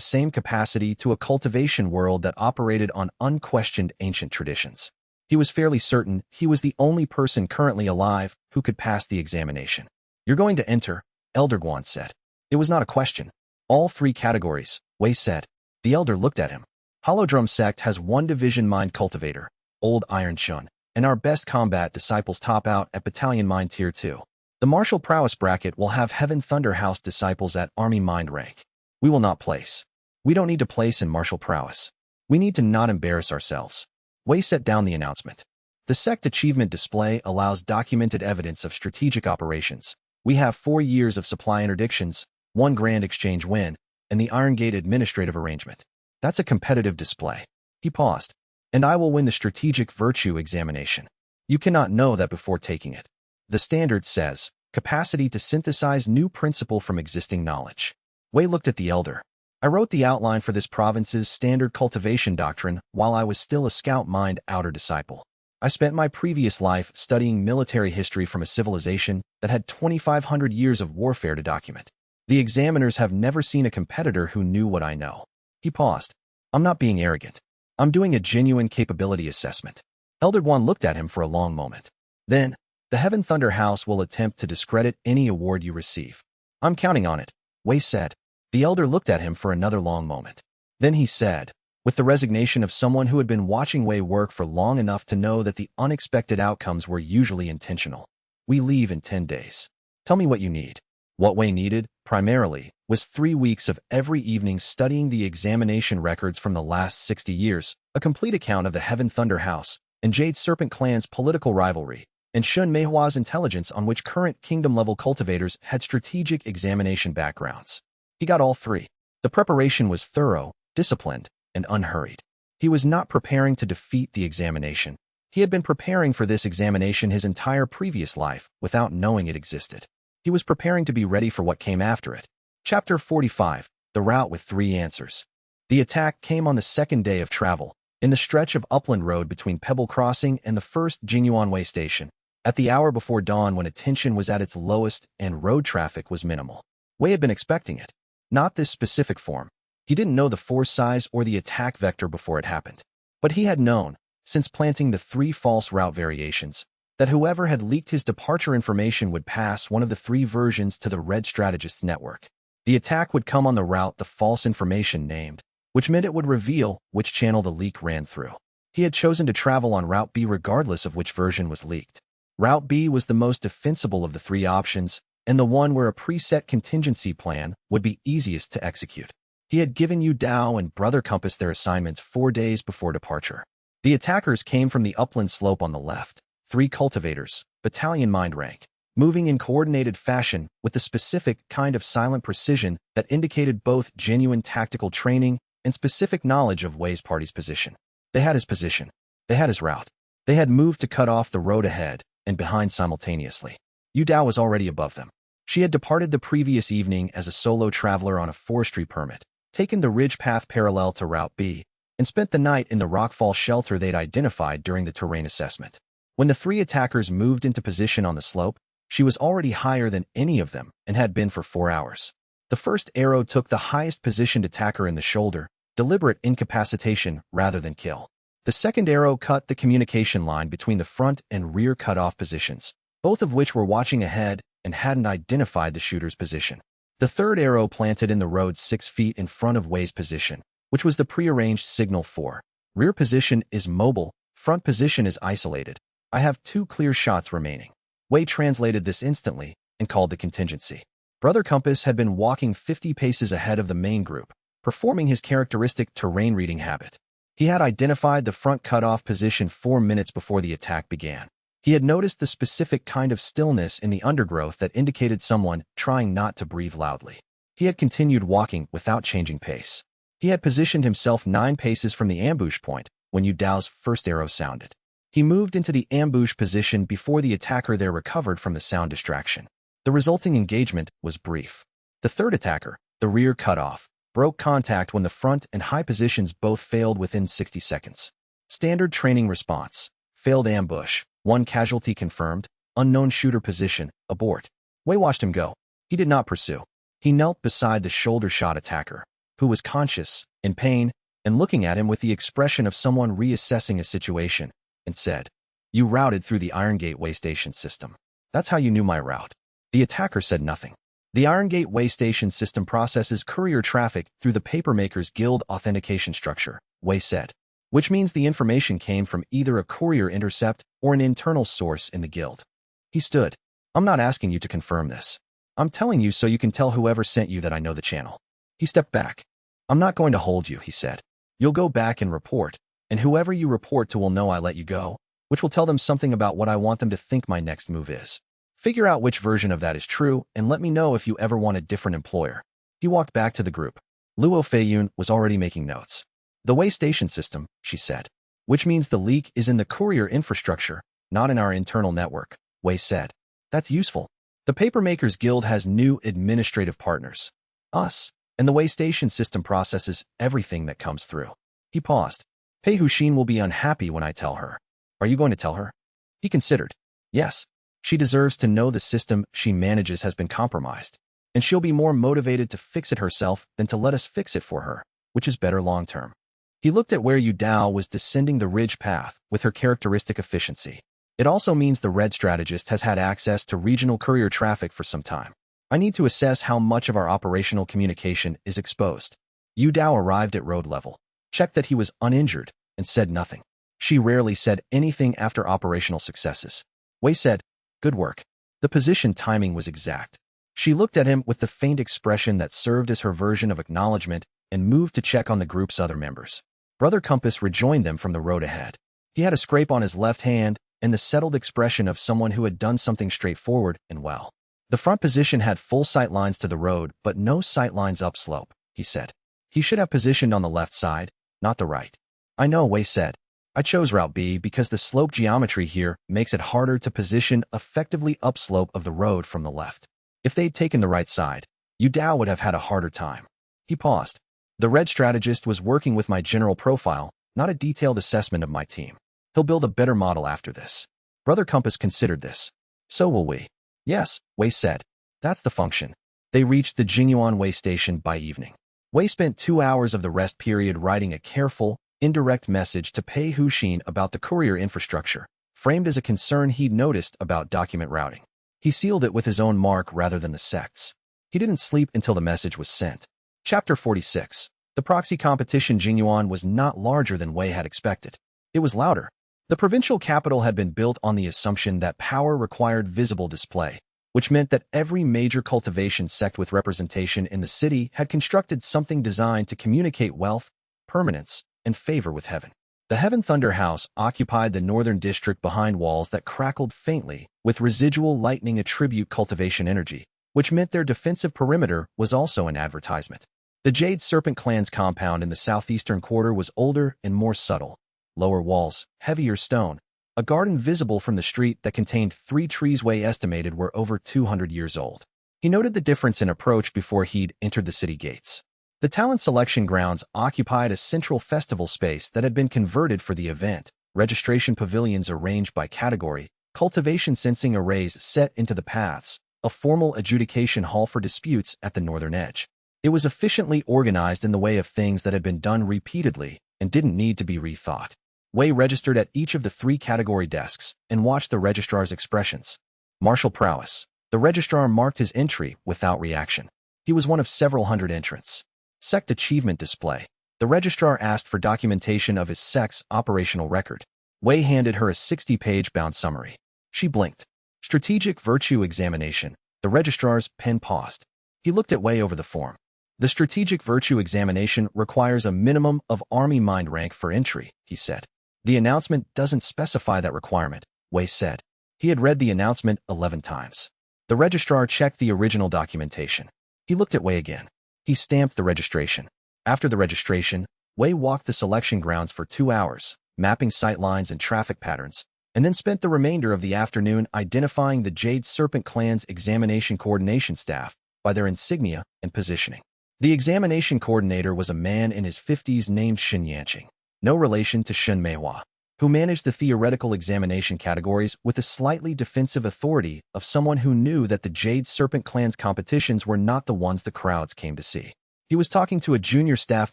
same capacity to a cultivation world that operated on unquestioned ancient traditions. He was fairly certain he was the only person currently alive who could pass the examination. You're going to enter, Elder Guan said. It was not a question. All 3 categories, Wei said. The elder looked at him. Hollow Drum Sect has 1 division mind cultivator, Old Iron Chun, and our best combat disciples top out at Battalion Mind Tier 2. The martial prowess bracket will have Heaven Thunder House disciples at Army Mind rank. We will not place. We don't need to place in martial prowess. We need to not embarrass ourselves. Wei set down the announcement. The sect achievement display allows documented evidence of strategic operations. We have 4 years of supply interdictions, 1 grand exchange win, and the Iron Gate administrative arrangement. That's a competitive display. He paused. And I will win the strategic virtue examination. You cannot know that before taking it. The standard says, capacity to synthesize new principle from existing knowledge. Wei looked at the elder. I wrote the outline for this province's standard cultivation doctrine while I was still a scout mind outer disciple. I spent my previous life studying military history from a civilization that had 2,500 years of warfare to document. The examiners have never seen a competitor who knew what I know. He paused. I'm not being arrogant. I'm doing a genuine capability assessment. Elder One looked at him for a long moment. Then, the Heaven Thunder House will attempt to discredit any award you receive. I'm counting on it, Wei said. The elder looked at him for another long moment. Then he said, with the resignation of someone who had been watching Wei work for long enough to know that the unexpected outcomes were usually intentional. We leave in 10 days. Tell me what you need. What Wei needed, primarily, was 3 weeks of every evening studying the examination records from the last 60 years, a complete account of the Heaven Thunder House, and Jade Serpent Clan's political rivalry, and Shun Meihua's intelligence on which current kingdom-level cultivators had strategic examination backgrounds. He got all 3. The preparation was thorough, disciplined, and unhurried. He was not preparing to defeat the examination. He had been preparing for this examination his entire previous life without knowing it existed. He was preparing to be ready for what came after it. Chapter 45, The Route with 3 Answers. The attack came on the 2nd day of travel, in the stretch of upland road between Pebble Crossing and the first Jinyuanwei station, at the hour before dawn when attention was at its lowest and road traffic was minimal. Wei had been expecting it. Not this specific form. He didn't know the force size or the attack vector before it happened. But he had known, since planting the 3 false route variations, that whoever had leaked his departure information would pass one of the 3 versions to the Red Strategist's network. The attack would come on the route the false information named, which meant it would reveal which channel the leak ran through. He had chosen to travel on Route B regardless of which version was leaked. Route B was the most defensible of the 3 options, and the one where a preset contingency plan would be easiest to execute. He had given Yu Dao and Brother Compass their assignments 4 days before departure. The attackers came from the upland slope on the left, 3 cultivators, battalion mind rank, moving in coordinated fashion with the specific kind of silent precision that indicated both genuine tactical training and specific knowledge of Wei's party's position. They had his position. They had his route. They had moved to cut off the road ahead and behind simultaneously. Yu Dao was already above them. She had departed the previous evening as a solo traveler on a forestry permit, taken the ridge path parallel to Route B, and spent the night in the rockfall shelter they'd identified during the terrain assessment. When the 3 attackers moved into position on the slope, she was already higher than any of them and had been for 4 hours. The first arrow took the highest positioned attacker in the shoulder, deliberate incapacitation rather than kill. The second arrow cut the communication line between the front and rear cutoff positions, both of which were watching ahead and hadn't identified the shooter's position. The third arrow planted in the road 6 feet in front of Wei's position, which was the prearranged signal for. Rear position is mobile, front position is isolated. I have 2 clear shots remaining. Wei translated this instantly and called the contingency. Brother Compass had been walking 50 paces ahead of the main group, performing his characteristic terrain reading habit. He had identified the front cutoff position 4 minutes before the attack began. He had noticed the specific kind of stillness in the undergrowth that indicated someone trying not to breathe loudly. He had continued walking without changing pace. He had positioned himself 9 paces from the ambush point when Yu Dao's first arrow sounded. He moved into the ambush position before the attacker there recovered from the sound distraction. The resulting engagement was brief. The third attacker, the rear cutoff, broke contact when the front and high positions both failed within 60 seconds. Standard training response. Failed ambush. 1 casualty confirmed. Unknown shooter position. Abort. Wei watched him go. He did not pursue. He knelt beside the shoulder-shot attacker, who was conscious, in pain, and looking at him with the expression of someone reassessing a situation, and said, "You routed through the Iron Gate Way Station system. That's how you knew my route." The attacker said nothing. The Iron Gate Way Station system processes courier traffic through the Papermakers Guild authentication structure, Wei said, which means the information came from either a courier intercept or an internal source in the guild. He stood. I'm not asking you to confirm this. I'm telling you so you can tell whoever sent you that I know the channel. He stepped back. I'm not going to hold you, he said. You'll go back and report, and whoever you report to will know I let you go, which will tell them something about what I want them to think my next move is. Figure out which version of that is true, and let me know if you ever want a different employer. He walked back to the group. Luo Feiyun was already making notes. The Wei station system, she said. Which means the leak is in the courier infrastructure, not in our internal network, Wei said. That's useful. The Papermakers Guild has new administrative partners. Us. And the Wei station system processes everything that comes through. He paused. Pei Huxin will be unhappy when I tell her. Are you going to tell her? He considered. Yes. She deserves to know the system she manages has been compromised, and she'll be more motivated to fix it herself than to let us fix it for her, which is better long-term. He looked at where Yu Dao was descending the ridge path with her characteristic efficiency. It also means the Red Strategist has had access to regional courier traffic for some time. I need to assess how much of our operational communication is exposed. Yu Dao arrived at road level, checked that he was uninjured, and said nothing. She rarely said anything after operational successes. Wei said, good work. The position timing was exact. She looked at him with the faint expression that served as her version of acknowledgement and moved to check on the group's other members. Brother Compass rejoined them from the road ahead. He had a scrape on his left hand and the settled expression of someone who had done something straightforward and well. The front position had full sight lines to the road, but no sight lines upslope, he said. He should have positioned on the left side, not the right. I know, Wei said. I chose Route B because the slope geometry here makes it harder to position effectively upslope of the road from the left. If they'd taken the right side, Yu Dao would have had a harder time. He paused. The Red Strategist was working with my general profile, not a detailed assessment of my team. He'll build a better model after this. Brother Compass considered this. So will we. Yes, Wei said. That's the function. They reached the Jingyuan Wei station by evening. Wei spent 2 hours of the rest period writing a careful, indirect message to Pei Huxin about the courier infrastructure, framed as a concern he'd noticed about document routing. He sealed it with his own mark rather than the sects. He didn't sleep until the message was sent. Chapter 46. The proxy competition Jingyuan was not larger than Wei had expected. It was louder. The provincial capital had been built on the assumption that power required visible display, which meant that every major cultivation sect with representation in the city had constructed something designed to communicate wealth, permanence, and favor with heaven. The Heaven Thunder House occupied the northern district behind walls that crackled faintly with residual lightning attribute cultivation energy, which meant their defensive perimeter was also an advertisement. The Jade Serpent clan's compound in the southeastern quarter was older and more subtle. Lower walls, heavier stone, a garden visible from the street that contained 3 trees Wei estimated were over 200 years old. He noted the difference in approach before he'd entered the city gates. The talent selection grounds occupied a central festival space that had been converted for the event, registration pavilions arranged by category, cultivation sensing arrays set into the paths, a formal adjudication hall for disputes at the northern edge. It was efficiently organized in the way of things that had been done repeatedly and didn't need to be rethought. Wei registered at each of the 3 category desks and watched the registrar's expressions. Martial prowess. The registrar marked his entry without reaction. He was one of several hundred entrants. Sect achievement display. The registrar asked for documentation of his sect's operational record. Wei handed her a 60-page bound summary. She blinked. Strategic virtue examination. The registrar's pen paused. He looked at Wei over the form. The strategic virtue examination requires a minimum of Army Mind rank for entry, he said. The announcement doesn't specify that requirement, Wei said. He had read the announcement 11 times. The registrar checked the original documentation. He looked at Wei again. He stamped the registration. After the registration, Wei walked the selection grounds for 2 hours, mapping sight lines and traffic patterns, and then spent the remainder of the afternoon identifying the Jade Serpent clan's examination coordination staff by their insignia and positioning. The examination coordinator was a man in his 50s named xianxia, no relation to Shen Meihua, who managed the theoretical examination categories with the slightly defensive authority of someone who knew that the Jade Serpent clan's competitions were not the ones the crowds came to see. He was talking to a junior staff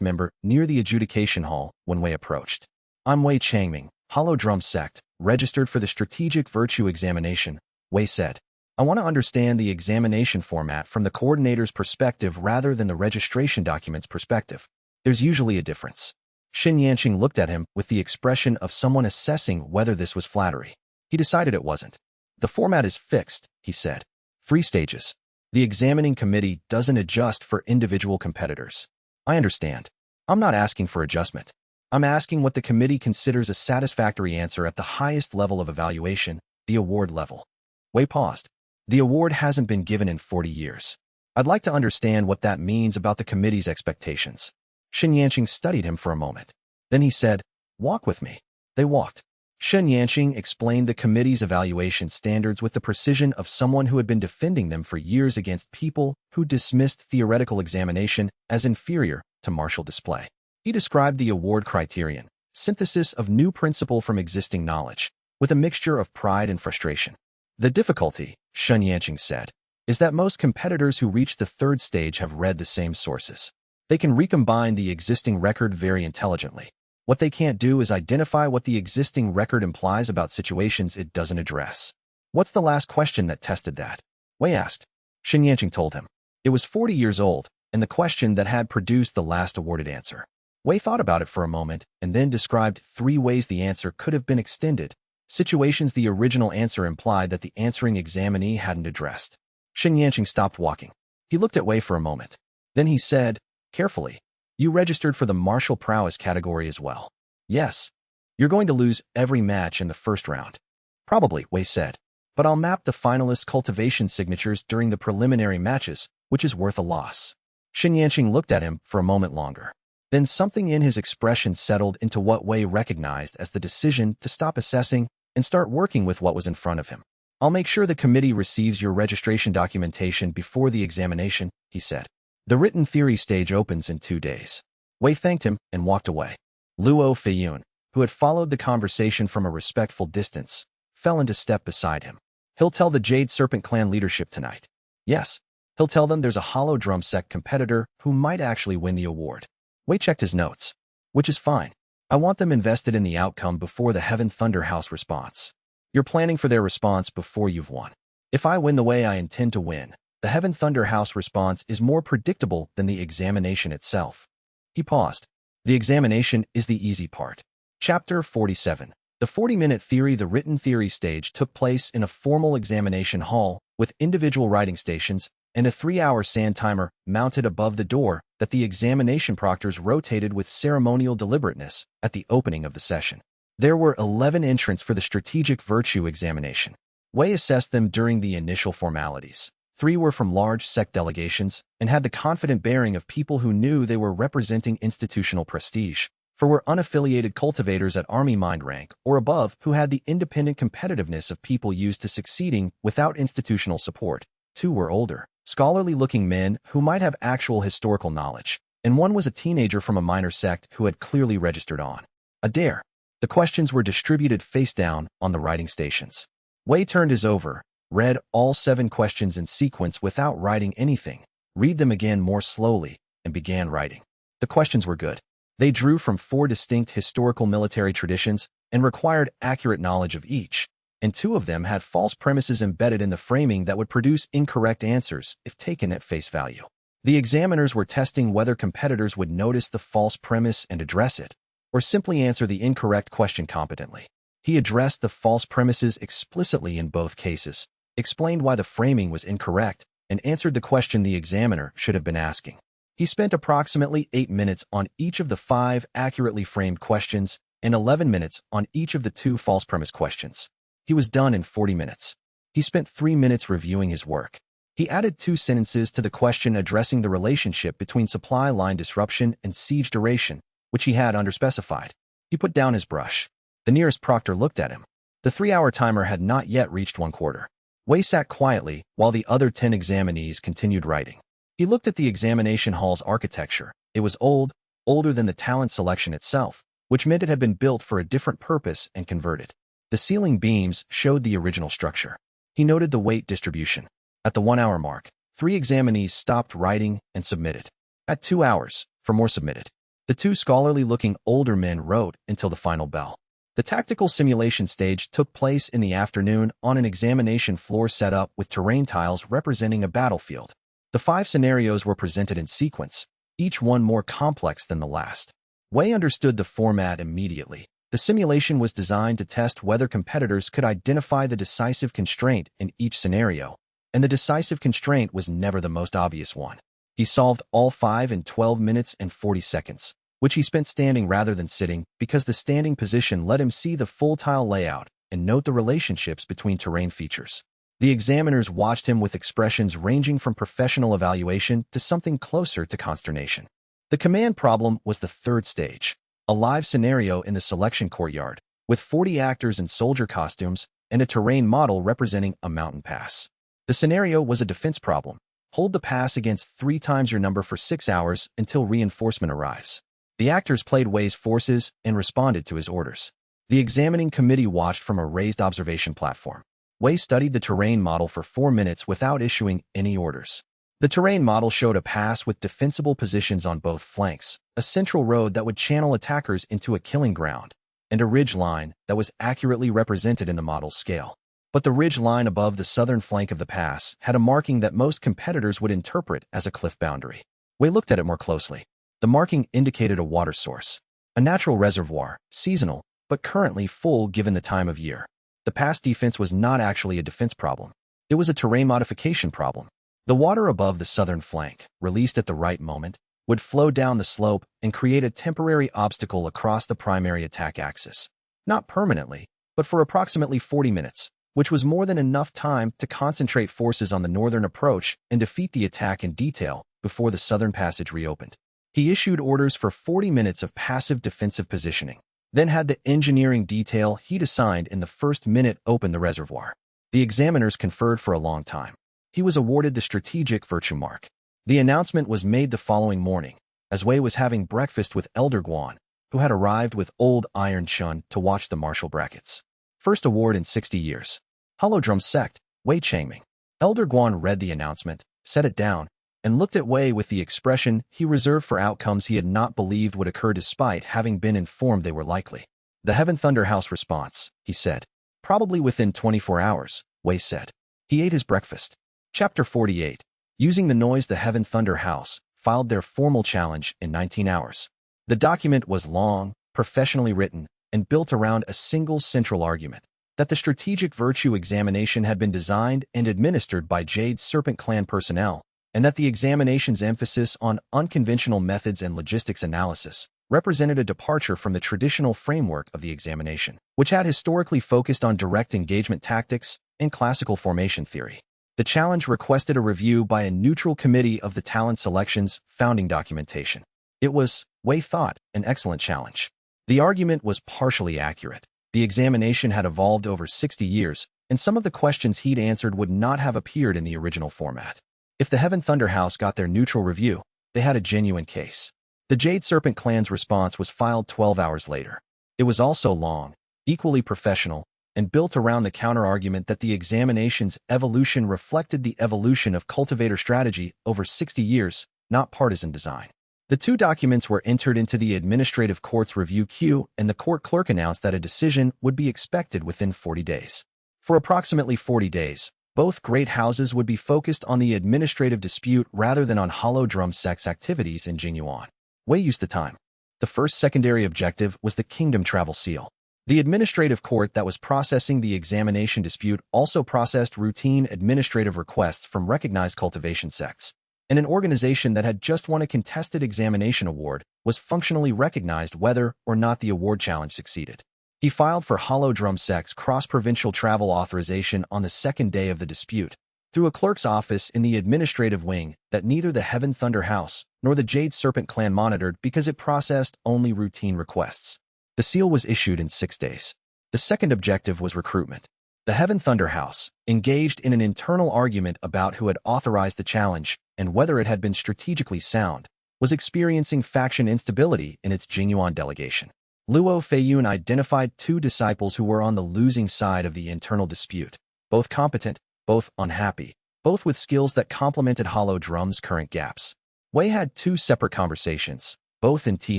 member near the adjudication hall when Wei approached. I'm Wei Changming, Hollow Drum Sect, registered for the strategic virtue examination, Wei said. I want to understand the examination format from the coordinator's perspective rather than the registration document's perspective. There's usually a difference. Xianxia looked at him with the expression of someone assessing whether this was flattery. He decided it wasn't. The format is fixed, he said. 3 stages. The examining committee doesn't adjust for individual competitors. I understand. I'm not asking for adjustment. I'm asking what the committee considers a satisfactory answer at the highest level of evaluation, the award level. Wei paused. The award hasn't been given in 40 years. I'd like to understand what that means about the committee's expectations. Xianxia studied him for a moment. Then he said, "Walk with me." They walked. Xianxia explained the committee's evaluation standards with the precision of someone who had been defending them for years against people who dismissed theoretical examination as inferior to martial display. He described the award criterion, synthesis of new principle from existing knowledge, with a mixture of pride and frustration. The difficulty, Xianxia said, is that most competitors who reach the 3rd stage have read the same sources. They can recombine the existing record very intelligently. What they can't do is identify what the existing record implies about situations it doesn't address. What's the last question that tested that? Wei asked. Xianxia told him. It was 40 years old, and the question that had produced the last awarded answer. Wei thought about it for a moment and then described 3 ways the answer could have been extended, situations the original answer implied that the answering examinee hadn't addressed. Xianxia stopped walking. He looked at Wei for a moment. Then he said, carefully, "You registered for the martial prowess category as well." "Yes. You're going to lose every match in the 1st round." "Probably," Wei said. "But I'll map the finalists' cultivation signatures during the preliminary matches, which is worth a loss." Xianxia looked at him for a moment longer. Then something in his expression settled into what Wei recognized as the decision to stop assessing and start working with what was in front of him. "I'll make sure the committee receives your registration documentation before the examination," he said. "The written theory stage opens in 2 days." Wei thanked him and walked away. Luo Feiyun, who had followed the conversation from a respectful distance, fell into step beside him. "He'll tell the Jade Serpent clan leadership tonight." "Yes. He'll tell them there's a Hollow Drum Sect competitor who might actually win the award." Wei checked his notes. "Which is fine. I want them invested in the outcome before the Heaven Thunder House response. You're planning for their response before you've won. If I win the way I intend to win, the Heaven Thunder House response is more predictable than the examination itself." He paused. The examination is the easy part. Chapter 47. The 40-minute theory. The written theory stage took place in a formal examination hall with individual writing stations and a 3-hour sand timer mounted above the door that the examination proctors rotated with ceremonial deliberateness at the opening of the session. There were 11 entrants for the strategic virtue examination. Wei assessed them during the initial formalities. 3 were from large sect delegations and had the confident bearing of people who knew they were representing institutional prestige. 4 were unaffiliated cultivators at army mind rank or above who had the independent competitiveness of people used to succeeding without institutional support. 2 were older, scholarly-looking men who might have actual historical knowledge, and 1 was a teenager from a minor sect who had clearly registered on a dare. The questions were distributed face down on the writing stations. Wei turned his over, read all 7 questions in sequence without writing anything, read them again more slowly, and began writing. The questions were good. They drew from 4 distinct historical military traditions and required accurate knowledge of each, and 2 of them had false premises embedded in the framing that would produce incorrect answers if taken at face value. The examiners were testing whether competitors would notice the false premise and address it, or simply answer the incorrect question competently. He addressed the false premises explicitly in both cases, explained why the framing was incorrect, and answered the question the examiner should have been asking. He spent approximately 8 minutes on each of the 5 accurately framed questions and 11 minutes on each of the 2 false premise questions. He was done in 40 minutes. He spent 3 minutes reviewing his work. He added 2 sentences to the question addressing the relationship between supply line disruption and siege duration, which he had underspecified. He put down his brush. The nearest proctor looked at him. The 3-hour timer had not yet reached 1/4. Wei sat quietly while the other 10 examinees continued writing. He looked at the examination hall's architecture. It was old, older than the talent selection itself, which meant it had been built for a different purpose and converted. The ceiling beams showed the original structure. He noted the weight distribution. At the 1-hour mark, 3 examinees stopped writing and submitted. At 2 hours, 4 more submitted. The 2 scholarly-looking older men wrote until the final bell. The tactical simulation stage took place in the afternoon on an examination floor set up with terrain tiles representing a battlefield. The 5 scenarios were presented in sequence, each one more complex than the last. Wei understood the format immediately. The simulation was designed to test whether competitors could identify the decisive constraint in each scenario, and the decisive constraint was never the most obvious one. He solved all 5 in 12 minutes and 40 seconds, which he spent standing rather than sitting because the standing position let him see the full tile layout and note the relationships between terrain features. The examiners watched him with expressions ranging from professional evaluation to something closer to consternation. The command problem was the third stage, a live scenario in the selection courtyard, with 40 actors in soldier costumes and a terrain model representing a mountain pass. The scenario was a defense problem. Hold the pass against 3 times your number for 6 hours until reinforcement arrives. The actors played Wei's forces and responded to his orders. The examining committee watched from a raised observation platform. Wei studied the terrain model for 4 minutes without issuing any orders. The terrain model showed a pass with defensible positions on both flanks, a central road that would channel attackers into a killing ground, and a ridge line that was accurately represented in the model's scale. But the ridge line above the southern flank of the pass had a marking that most competitors would interpret as a cliff boundary. Wei looked at it more closely. The marking indicated a water source, a natural reservoir, seasonal, but currently full given the time of year. The pass defense was not actually a defense problem. It was a terrain modification problem. The water above the southern flank, released at the right moment, would flow down the slope and create a temporary obstacle across the primary attack axis. Not permanently, but for approximately 40 minutes, which was more than enough time to concentrate forces on the northern approach and defeat the attack in detail before the southern passage reopened. He issued orders for 40 minutes of passive defensive positioning, then had the engineering detail he'd assigned in the first minute open the reservoir. The examiners conferred for a long time. He was awarded the strategic virtue mark. The announcement was made the following morning, as Wei was having breakfast with Elder Guan, who had arrived with old Iron Chun to watch the martial brackets. First award in 60 years. Hollow Drum Sect, Wei Changming. Elder Guan read the announcement, set it down, and looked at Wei with the expression he reserved for outcomes he had not believed would occur despite having been informed they were likely. The Heaven Thunder House response, he said. Probably within 24 hours, Wei said. He ate his breakfast. Chapter 48. Using the noise the Heaven Thunder House filed their formal challenge in 19 hours. The document was long, professionally written, and built around a single central argument, that the strategic virtue examination had been designed and administered by Jade Serpent Clan personnel, and that the examination's emphasis on unconventional methods and logistics analysis represented a departure from the traditional framework of the examination, which had historically focused on direct engagement tactics and classical formation theory. The challenge requested a review by a neutral committee of the talent selection's founding documentation. It was, Wei thought, an excellent challenge. The argument was partially accurate. The examination had evolved over 60 years, and some of the questions he'd answered would not have appeared in the original format. If the Heaven Thunder House got their neutral review, they had a genuine case. The Jade Serpent Clan's response was filed 12 hours later. It was also long, equally professional, and built around the counter-argument that the examination's evolution reflected the evolution of cultivator strategy over 60 years, not partisan design. The two documents were entered into the administrative court's review queue, and the court clerk announced that a decision would be expected within 40 days. For approximately 40 days, both great houses would be focused on the administrative dispute rather than on Hollow Drum Sect's activities in Jingyuan. Wei used the time. The first secondary objective was the Kingdom Travel Seal. The administrative court that was processing the examination dispute also processed routine administrative requests from recognized cultivation sects, and an organization that had just won a contested examination award was functionally recognized whether or not the award challenge succeeded. He filed for Hollow Drum Sect's cross-provincial travel authorization on the second day of the dispute, through a clerk's office in the administrative wing that neither the Heaven Thunder House nor the Jade Serpent Clan monitored because it processed only routine requests. The seal was issued in 6 days. The second objective was recruitment. The Heaven Thunder House, engaged in an internal argument about who had authorized the challenge and whether it had been strategically sound, was experiencing faction instability in its Jingyuan delegation. Luo Feiyun identified 2 disciples who were on the losing side of the internal dispute, both competent, both unhappy, both with skills that complemented Hollow Drum's current gaps. Wei had 2 separate conversations, both in tea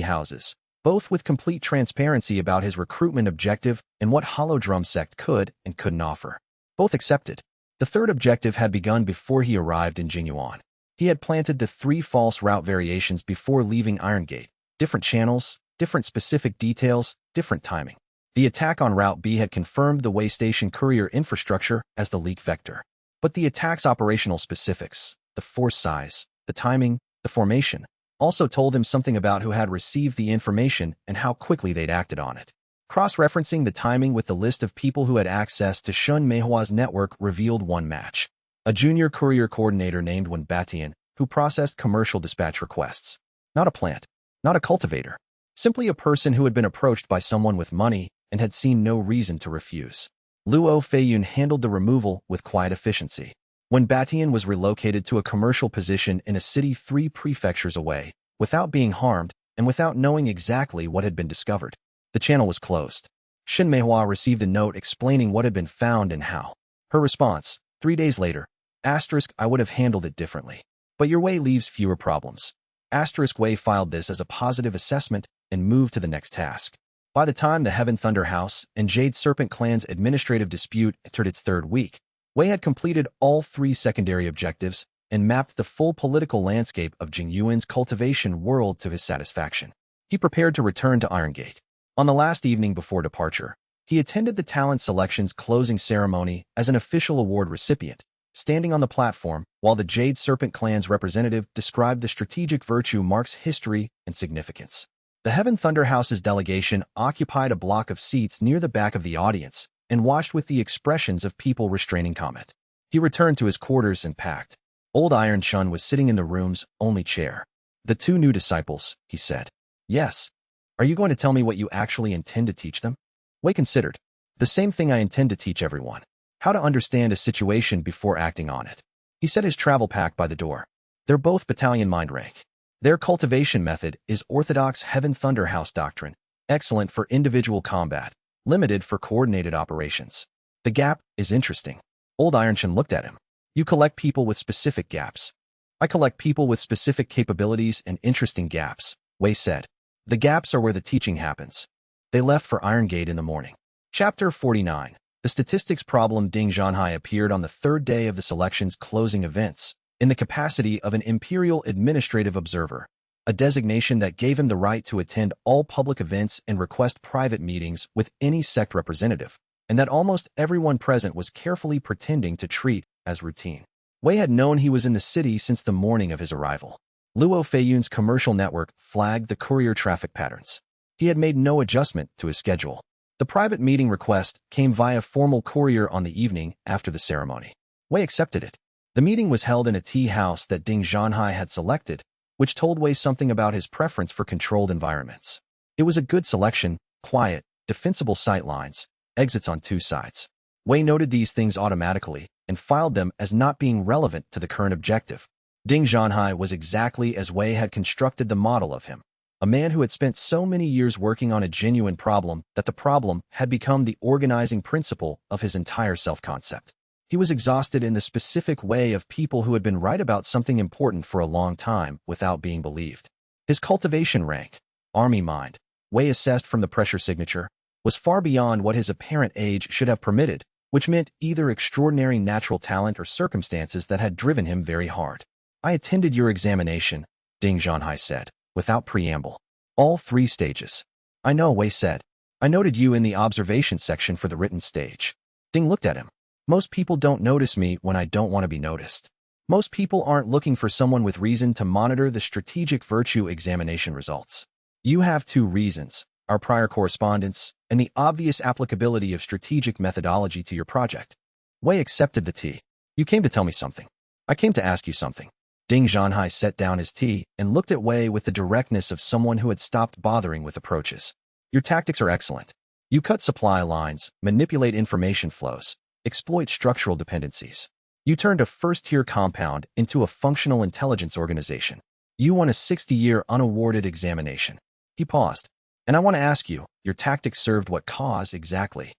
houses, both with complete transparency about his recruitment objective and what Hollow Drum Sect could and couldn't offer. Both accepted. The third objective had begun before he arrived in Jingyuan. He had planted the 3 false route variations before leaving Iron Gate, different channels, different specific details, different timing. The attack on Route B had confirmed the Wei Station courier infrastructure as the leak vector. But the attack's operational specifics, the force size, the timing, the formation, also told him something about who had received the information and how quickly they'd acted on it. Cross-referencing the timing with the list of people who had access to Shun Meihua's network revealed one match. A junior courier coordinator named Wen Batian, who processed commercial dispatch requests. Not a plant, not a cultivator. Simply a person who had been approached by someone with money and had seen no reason to refuse. Luo Feiyun handled the removal with quiet efficiency. When Batian was relocated to a commercial position in a city 3 prefectures away, without being harmed and without knowing exactly what had been discovered, the channel was closed. Shin Meihua received a note explaining what had been found and how. Her response, 3 days later, *, I would have handled it differently. But your Wei leaves fewer problems. * Wei filed this as a positive assessment and moved to the next task. By the time the Heaven Thunder House and Jade Serpent Clan's administrative dispute entered its 3rd week, Wei had completed all 3 secondary objectives and mapped the full political landscape of Jingyuan's cultivation world to his satisfaction. He prepared to return to Iron Gate. On the last evening before departure, he attended the talent selection's closing ceremony as an official award recipient, standing on the platform while the Jade Serpent Clan's representative described the strategic virtue Mark's history and significance. The Heaven Thunder House's delegation occupied a block of seats near the back of the audience and watched with the expressions of people restraining comment. He returned to his quarters and packed. Old Iron Chun was sitting in the room's only chair. The 2 new disciples, he said. Yes. Are you going to tell me what you actually intend to teach them? Wei considered. The same thing I intend to teach everyone. How to understand a situation before acting on it. He set his travel pack by the door. They're both battalion mind rank. Their cultivation method is orthodox Heaven Thunder House doctrine, excellent for individual combat, limited for coordinated operations. The gap is interesting. Old Ironchan looked at him. You collect people with specific gaps. I collect people with specific capabilities and interesting gaps, Wei said. The gaps are where the teaching happens. They left for Iron Gate in the morning. Chapter 49. The statistics problem. Ding Zhanhai appeared on the 3rd day of the selection's closing events, in the capacity of an Imperial Administrative Observer, a designation that gave him the right to attend all public events and request private meetings with any sect representative, and that almost everyone present was carefully pretending to treat as routine. Wei had known he was in the city since the morning of his arrival. Luo Feiyun's commercial network flagged the courier traffic patterns. He had made no adjustment to his schedule. The private meeting request came via formal courier on the evening after the ceremony. Wei accepted it. The meeting was held in a tea house that Ding Zhanhai had selected, which told Wei something about his preference for controlled environments. It was a good selection, quiet, defensible sightlines, exits on 2 sides. Wei noted these things automatically and filed them as not being relevant to the current objective. Ding Zhanhai was exactly as Wei had constructed the model of him. A man who had spent so many years working on a genuine problem that the problem had become the organizing principle of his entire self-concept. He was exhausted in the specific way of people who had been right about something important for a long time without being believed. His cultivation rank, army mind, Wei assessed from the pressure signature, was far beyond what his apparent age should have permitted, which meant either extraordinary natural talent or circumstances that had driven him very hard. I attended your examination, Ding Zhanhai said, without preamble. All 3 stages. I know, Wei said. I noted you in the observation section for the written stage. Ding looked at him. Most people don't notice me when I don't want to be noticed. Most people aren't looking for someone with reason to monitor the strategic virtue examination results. You have 2 reasons, our prior correspondence and the obvious applicability of strategic methodology to your project. Wei accepted the tea. You came to tell me something. I came to ask you something. Ding Zhanhai set down his tea and looked at Wei with the directness of someone who had stopped bothering with approaches. Your tactics are excellent. You cut supply lines, manipulate information flows, exploit structural dependencies. You turned a first-tier compound into a functional intelligence organization. You won a 60-year unawarded examination. He paused. And I want to ask you, your tactics served what cause exactly?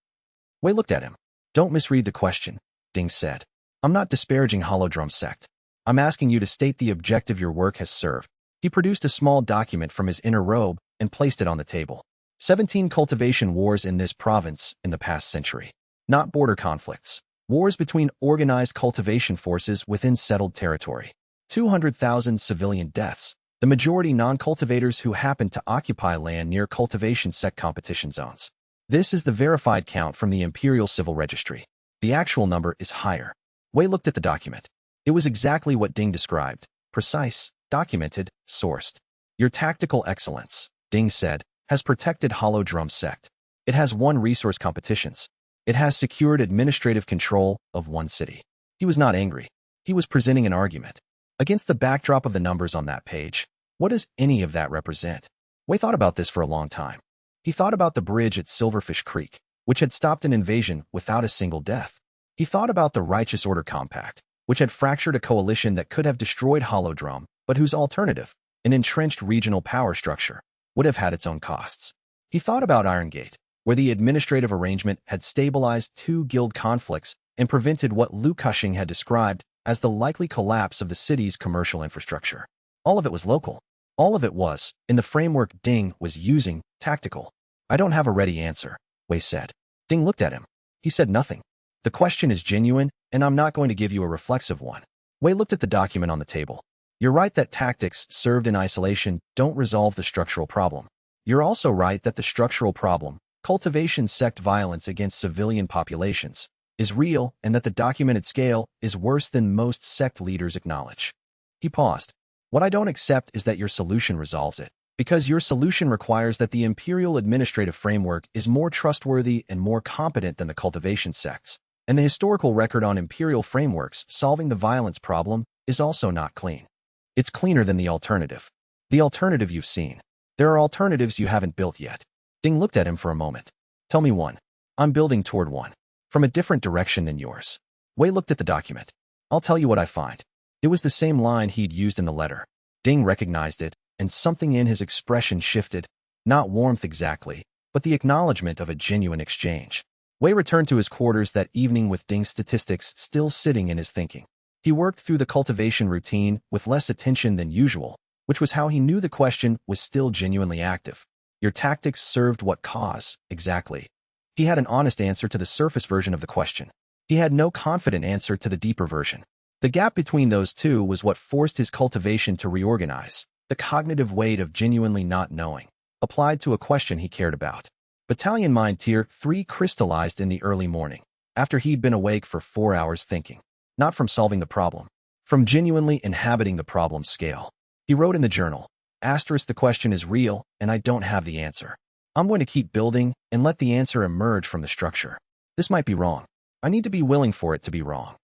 Wei looked at him. Don't misread the question, Ding said. I'm not disparaging Hollow Drum Sect. I'm asking you to state the objective your work has served. He produced a small document from his inner robe and placed it on the table. 17 cultivation wars in this province in the past century. Not border conflicts. Wars between organized cultivation forces within settled territory. 200,000 civilian deaths. The majority non-cultivators who happened to occupy land near cultivation sect competition zones. This is the verified count from the Imperial Civil Registry. The actual number is higher. Wei looked at the document. It was exactly what Ding described. Precise, documented, sourced. Your tactical excellence, Ding said, has protected Hollow Drum Sect. It has won resource competitions. It has secured administrative control of one city. He was not angry. He was presenting an argument. Against the backdrop of the numbers on that page, what does any of that represent? Wei thought about this for a long time. He thought about the bridge at Silverfish Creek, which had stopped an invasion without a single death. He thought about the Righteous Order Compact, which had fractured a coalition that could have destroyed Hollow Drum, but whose alternative, an entrenched regional power structure, would have had its own costs. He thought about Iron Gate, where the administrative arrangement had stabilized two guild conflicts and prevented what Lu Cushing had described as the likely collapse of the city's commercial infrastructure. All of it was local. All of it was, in the framework Ding was using, tactical. I don't have a ready answer, Wei said. Ding looked at him. He said nothing. The question is genuine, and I'm not going to give you a reflexive one. Wei looked at the document on the table. You're right that tactics served in isolation don't resolve the structural problem. You're also right that the structural problem, cultivation sect violence against civilian populations, is real and that the documented scale is worse than most sect leaders acknowledge. He paused. What I don't accept is that your solution resolves it, because your solution requires that the imperial administrative framework is more trustworthy and more competent than the cultivation sects, and the historical record on imperial frameworks solving the violence problem is also not clean. It's cleaner than the alternative. The alternative you've seen. There are alternatives you haven't built yet. Ding looked at him for a moment. Tell me one. I'm building toward one. From a different direction than yours. Wei looked at the document. I'll tell you what I find. It was the same line he'd used in the letter. Ding recognized it, and something in his expression shifted, not warmth exactly, but the acknowledgement of a genuine exchange. Wei returned to his quarters that evening with Ding's statistics still sitting in his thinking. He worked through the cultivation routine with less attention than usual, which was how he knew the question was still genuinely active. Your tactics served what cause, exactly? He had an honest answer to the surface version of the question. He had no confident answer to the deeper version. The gap between those two was what forced his cultivation to reorganize, the cognitive weight of genuinely not knowing, applied to a question he cared about. Battalion Mind Tier 3 crystallized in the early morning, after he'd been awake for 4 hours thinking, not from solving the problem, from genuinely inhabiting the problem's scale. He wrote in the journal, the question is real, and I don't have the answer. I'm going to keep building and let the answer emerge from the structure. This might be wrong. I need to be willing for it to be wrong.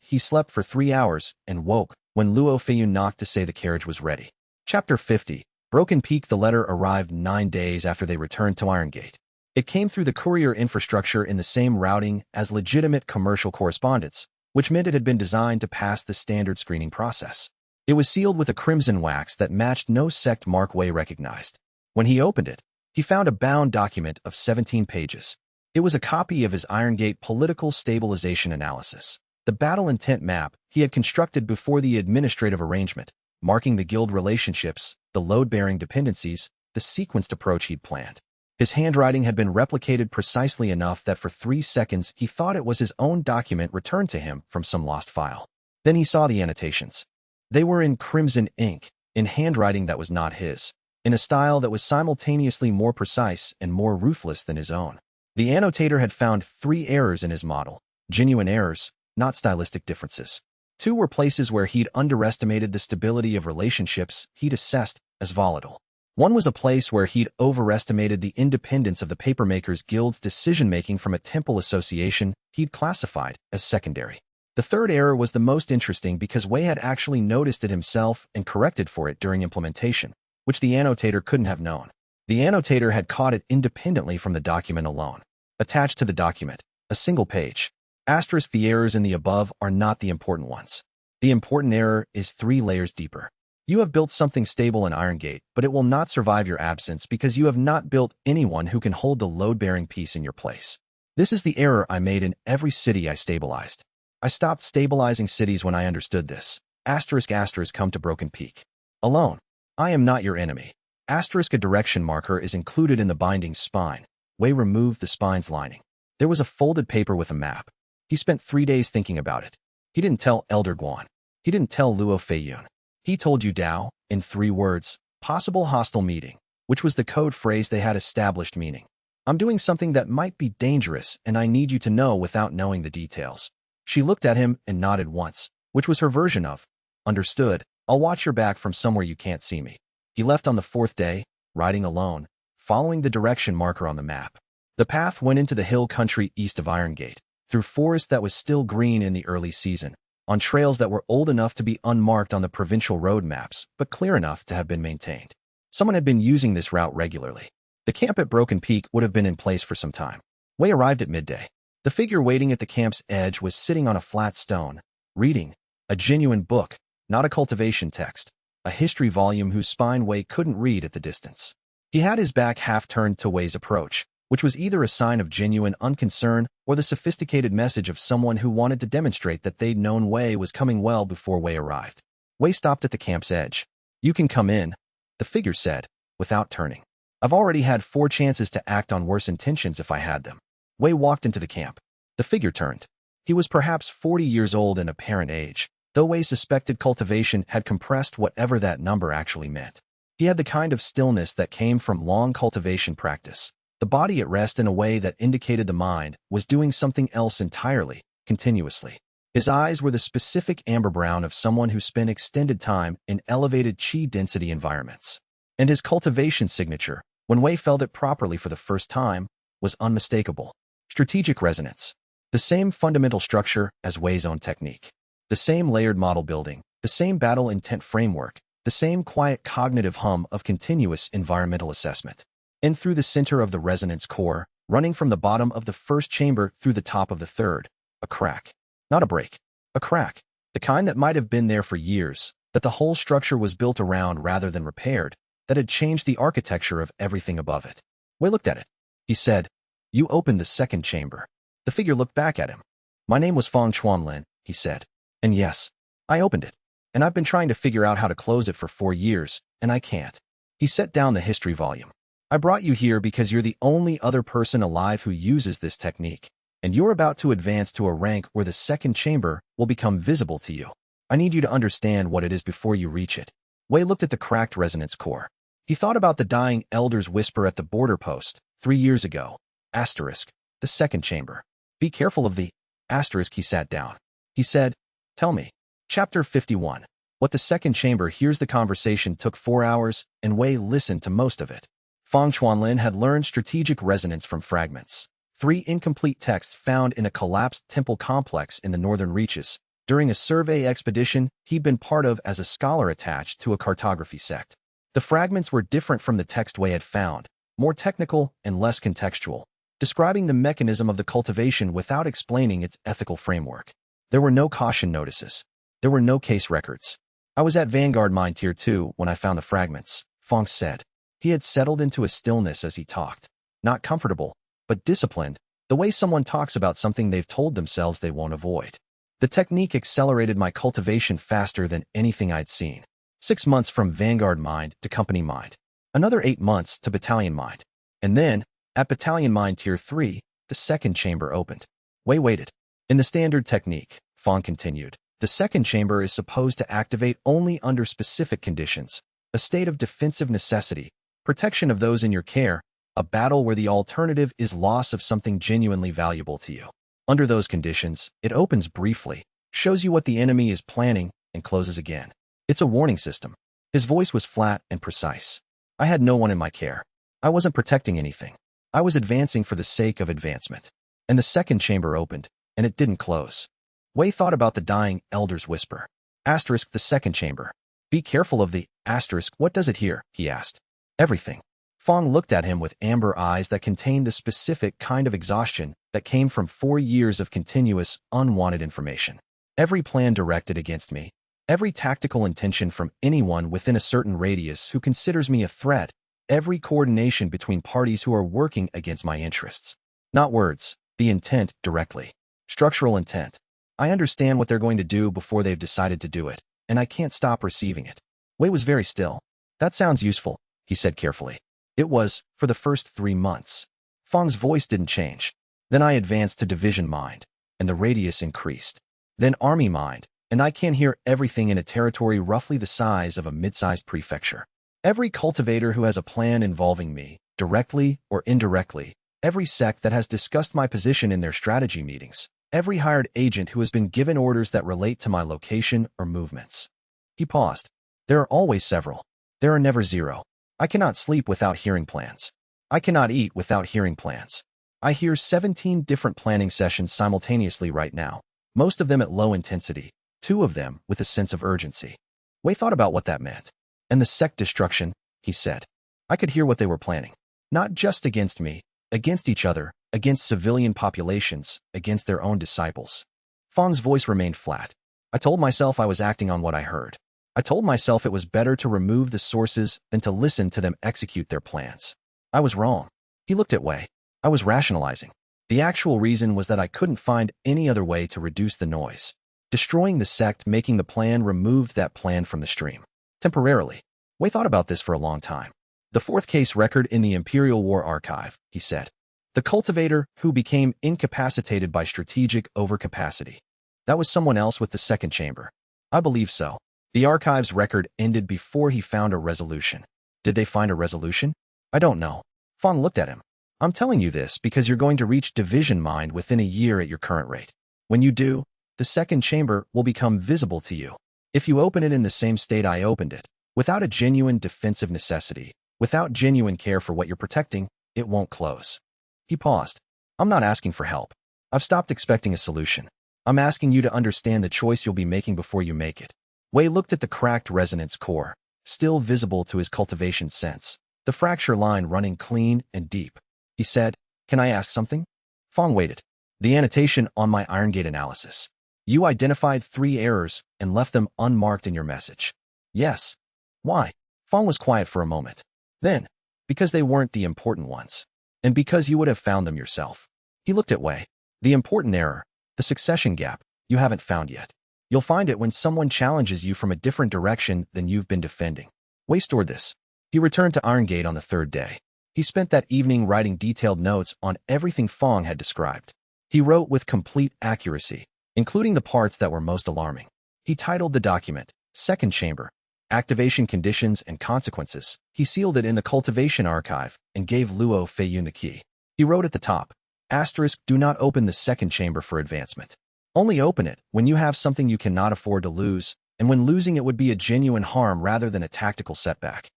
He slept for 3 hours and woke when Luo Feiyun knocked to say the carriage was ready. Chapter 50. Broken Peak. The letter arrived 9 days after they returned to Iron Gate. It came through the courier infrastructure in the same routing as legitimate commercial correspondence, which meant it had been designed to pass the standard screening process. It was sealed with a crimson wax that matched no sect mark Wei recognized. When he opened it, he found a bound document of 17 pages. It was a copy of his Iron Gate political stabilization analysis, the battle intent map he had constructed before the administrative arrangement, marking the guild relationships, the load-bearing dependencies, the sequenced approach he'd planned. His handwriting had been replicated precisely enough that for 3 seconds he thought it was his own document returned to him from some lost file. Then he saw the annotations. They were in crimson ink, in handwriting that was not his, in a style that was simultaneously more precise and more ruthless than his own. The annotator had found 3 errors in his model, genuine errors, not stylistic differences. 2 were places where he'd underestimated the stability of relationships he'd assessed as volatile. 1 was a place where he'd overestimated the independence of the Papermakers Guild's decision-making from a temple association he'd classified as secondary. The 3rd error was the most interesting because Wei had actually noticed it himself and corrected for it during implementation, which the annotator couldn't have known. The annotator had caught it independently from the document alone. Attached to the document, a single page. The errors in the above are not the important ones. The important error is 3 layers deeper. You have built something stable in Iron Gate, but it will not survive your absence because you have not built anyone who can hold the load-bearing piece in your place. This is the error I made in every city I stabilized. I stopped stabilizing cities when I understood this. Come to Broken Peak. Alone. I am not your enemy. A direction marker is included in the binding spine. Wei removed the spine's lining. There was a folded paper with a map. He spent 3 days thinking about it. He didn't tell Elder Guan. He didn't tell Luo Feiyun. He told you Dao, in 3 words, possible hostile meeting, which was the code phrase they had established meaning. I'm doing something that might be dangerous and I need you to know without knowing the details. She looked at him and nodded once, which was her version of, understood, I'll watch your back from somewhere you can't see me. He left on the 4th day, riding alone, following the direction marker on the map. The path went into the hill country east of Iron Gate, through forest that was still green in the early season, on trails that were old enough to be unmarked on the provincial road maps, but clear enough to have been maintained. Someone had been using this route regularly. The camp at Broken Peak would have been in place for some time. Wei arrived at midday. The figure waiting at the camp's edge was sitting on a flat stone, reading, a genuine book, not a cultivation text, a history volume whose spine Wei couldn't read at the distance. He had his back half turned to Wei's approach, which was either a sign of genuine unconcern or the sophisticated message of someone who wanted to demonstrate that they'd known Wei was coming well before Wei arrived. Wei stopped at the camp's edge. You can come in, the figure said, without turning. I've already had 4 chances to act on worse intentions if I had them. Wei walked into the camp. The figure turned. He was perhaps 40 years old in apparent age, though Wei suspected cultivation had compressed whatever that number actually meant. He had the kind of stillness that came from long cultivation practice, the body at rest in a way that indicated the mind was doing something else entirely, continuously. His eyes were the specific amber brown of someone who spent extended time in elevated chi density environments. And his cultivation signature, when Wei felt it properly for the first time, was unmistakable. Strategic resonance. The same fundamental structure as Wei's own technique. The same layered model building, the same battle intent framework, the same quiet cognitive hum of continuous environmental assessment. And through the center of the resonance core, running from the bottom of the 1st chamber through the top of the 3rd, a crack. Not a break. A crack. The kind that might have been there for years, that the whole structure was built around rather than repaired, that had changed the architecture of everything above it. Wei looked at it. He said, You opened the 2nd chamber. The figure looked back at him. My name was Fang Chuanlin, he said. And yes, I opened it. And I've been trying to figure out how to close it for 4 years, and I can't. He set down the history volume. I brought you here because you're the only other person alive who uses this technique, and you're about to advance to a rank where the 2nd chamber will become visible to you. I need you to understand what it is before you reach it. Wei looked at the cracked resonance core. He thought about the dying elder's whisper at the border post 3 years ago. Asterisk, the 2nd chamber. Be careful of the asterisk. He sat down. He said, Tell me. Chapter 51. What the 2nd chamber hears. The conversation took 4 hours, and Wei listened to most of it. Fang Chuanlin had learned strategic resonance from fragments. 3 incomplete texts found in a collapsed temple complex in the northern reaches. During a survey expedition he'd been part of as a scholar attached to a cartography sect. The fragments were different from the text Wei had found, more technical and less contextual, describing the mechanism of the cultivation without explaining its ethical framework. There were no caution notices. There were no case records. I was at Vanguard Mine Tier 2 when I found the fragments, Fang said. He had settled into a stillness as he talked. Not comfortable, but disciplined, the way someone talks about something they've told themselves they won't avoid. The technique accelerated my cultivation faster than anything I'd seen. 6 months from Vanguard Mind to Company Mind. Another 8 months to Battalion Mind. And then, at Battalion Mind Tier 3, the 2nd chamber opened. Wei waited. In the standard technique, Fang continued, the 2nd chamber is supposed to activate only under specific conditions, a state of defensive necessity, protection of those in your care, a battle where the alternative is loss of something genuinely valuable to you. Under those conditions, it opens briefly, shows you what the enemy is planning, and closes again. It's a warning system. His voice was flat and precise. I had no one in my care. I wasn't protecting anything. I was advancing for the sake of advancement. And the 2nd chamber opened, and it didn't close. Wei thought about the dying elder's whisper. Asterisk, the 2nd chamber. Be careful of the asterisk. What does it hear? He asked. Everything. Fang looked at him with amber eyes that contained the specific kind of exhaustion that came from 4 years of continuous, unwanted information. Every plan directed against me. Every tactical intention from anyone within a certain radius who considers me a threat. Every coordination between parties who are working against my interests. Not words, the intent directly. Structural intent. I understand what they're going to do before they've decided to do it, and I can't stop receiving it. Wei was very still. That sounds useful, he said carefully. It was, for the first 3 months. Fang's voice didn't change. Then I advanced to Division Mind, and the radius increased. Then Army Mind, and I can't hear everything in a territory roughly the size of a mid-sized prefecture. Every cultivator who has a plan involving me, directly or indirectly, every sect that has discussed my position in their strategy meetings, every hired agent who has been given orders that relate to my location or movements. He paused. There are always several. There are never zero. I cannot sleep without hearing plans. I cannot eat without hearing plans. I hear 17 different planning sessions simultaneously right now, most of them at low intensity, 2 of them with a sense of urgency. Wei thought about what that meant. And the sect destruction, he said. I could hear what they were planning. Not just against me, against each other, against civilian populations, against their own disciples. Fang's voice remained flat. I told myself I was acting on what I heard. I told myself it was better to remove the sources than to listen to them execute their plans. I was wrong. He looked at Wei. I was rationalizing. The actual reason was that I couldn't find any other way to reduce the noise. Destroying the sect, making the plan, removed that plan from the stream. Temporarily. Wei thought about this for a long time. The 4th case record in the Imperial War Archive, he said. The cultivator who became incapacitated by strategic overcapacity. That was someone else with the 2nd chamber. I believe so. The archive's record ended before he found a resolution. Did they find a resolution? I don't know. Fang looked at him. I'm telling you this because you're going to reach division mind within a year at your current rate. When you do, the 2nd chamber will become visible to you. If you open it in the same state I opened it, without a genuine defensive necessity, without genuine care for what you're protecting, it won't close. He paused. I'm not asking for help. I've stopped expecting a solution. I'm asking you to understand the choice you'll be making before you make it. Wei looked at the cracked resonance core, still visible to his cultivation sense, the fracture line running clean and deep. He said, Can I ask something? Fang waited. The annotation on my Iron Gate analysis. You identified 3 errors and left them unmarked in your message. Yes. Why? Fang was quiet for a moment. Then, because they weren't the important ones. And because you would have found them yourself. He looked at Wei. The important error, the succession gap, you haven't found yet. You'll find it when someone challenges you from a different direction than you've been defending. Wei stored this. He returned to Iron Gate on the 3rd day. He spent that evening writing detailed notes on everything Fang had described. He wrote with complete accuracy, including the parts that were most alarming. He titled the document, 2nd Chamber, Activation Conditions and Consequences. He sealed it in the Cultivation Archive and gave Luo Feiyun the key. He wrote at the top, Do not open the 2nd chamber for advancement. Only open it when you have something you cannot afford to lose, and when losing it would be a genuine harm rather than a tactical setback.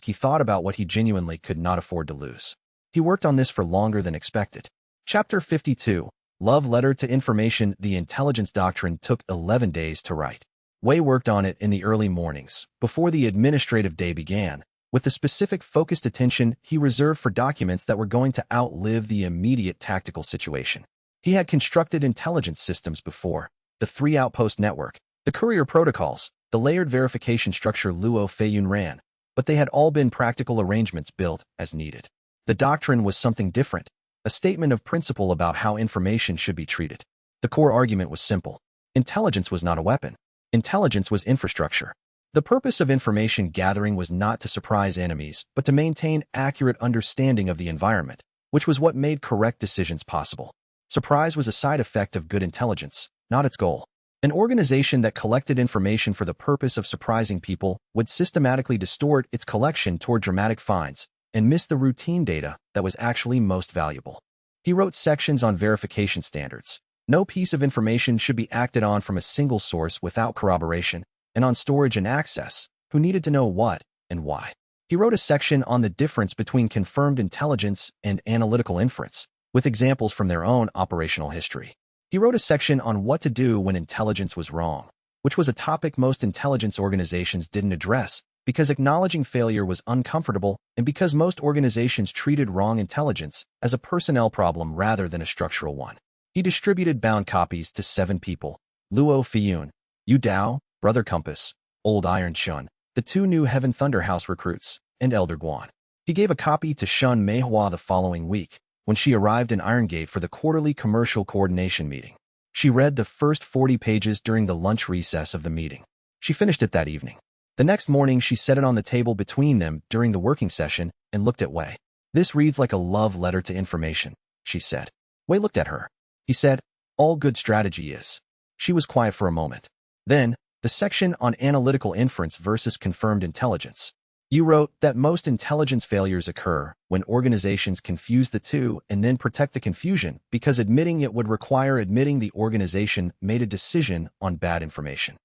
He thought about what he genuinely could not afford to lose. He worked on this for longer than expected. Chapter 52, Love Letter to Information. The Intelligence Doctrine took 11 days to write. Wei worked on it in the early mornings, before the administrative day began, with the specific focused attention he reserved for documents that were going to outlive the immediate tactical situation. He had constructed intelligence systems before, the 3 outpost network, the courier protocols, the layered verification structure Luo Feiyun ran, but they had all been practical arrangements built as needed. The doctrine was something different, a statement of principle about how information should be treated. The core argument was simple. Intelligence was not a weapon. Intelligence was infrastructure. The purpose of information gathering was not to surprise enemies, but to maintain accurate understanding of the environment, which was what made correct decisions possible. Surprise was a side effect of good intelligence, not its goal. An organization that collected information for the purpose of surprising people would systematically distort its collection toward dramatic finds and miss the routine data that was actually most valuable. He wrote sections on verification standards. No piece of information should be acted on from a single source without corroboration, and on storage and access, who needed to know what and why. He wrote a section on the difference between confirmed intelligence and analytical inference, with examples from their own operational history. He wrote a section on what to do when intelligence was wrong, which was a topic most intelligence organizations didn't address because acknowledging failure was uncomfortable and because most organizations treated wrong intelligence as a personnel problem rather than a structural one. He distributed bound copies to 7 people: Luo Feiyun, Yu Dao, Brother Compass, Old Iron Shun, the 2 new Heaven Thunder House recruits, and Elder Guan. He gave a copy to Shun Meihua the following week, when she arrived in Iron Gate for the quarterly commercial coordination meeting. She read the first 40 pages during the lunch recess of the meeting. She finished it that evening. The next morning, she set it on the table between them during the working session and looked at Wei. This reads like a love letter to information, she said. Wei looked at her. He said, all good strategy is. She was quiet for a moment. Then, the section on analytical inference versus confirmed intelligence. You wrote that most intelligence failures occur when organizations confuse the two and then protect the confusion because admitting it would require admitting the organization made a decision on bad information.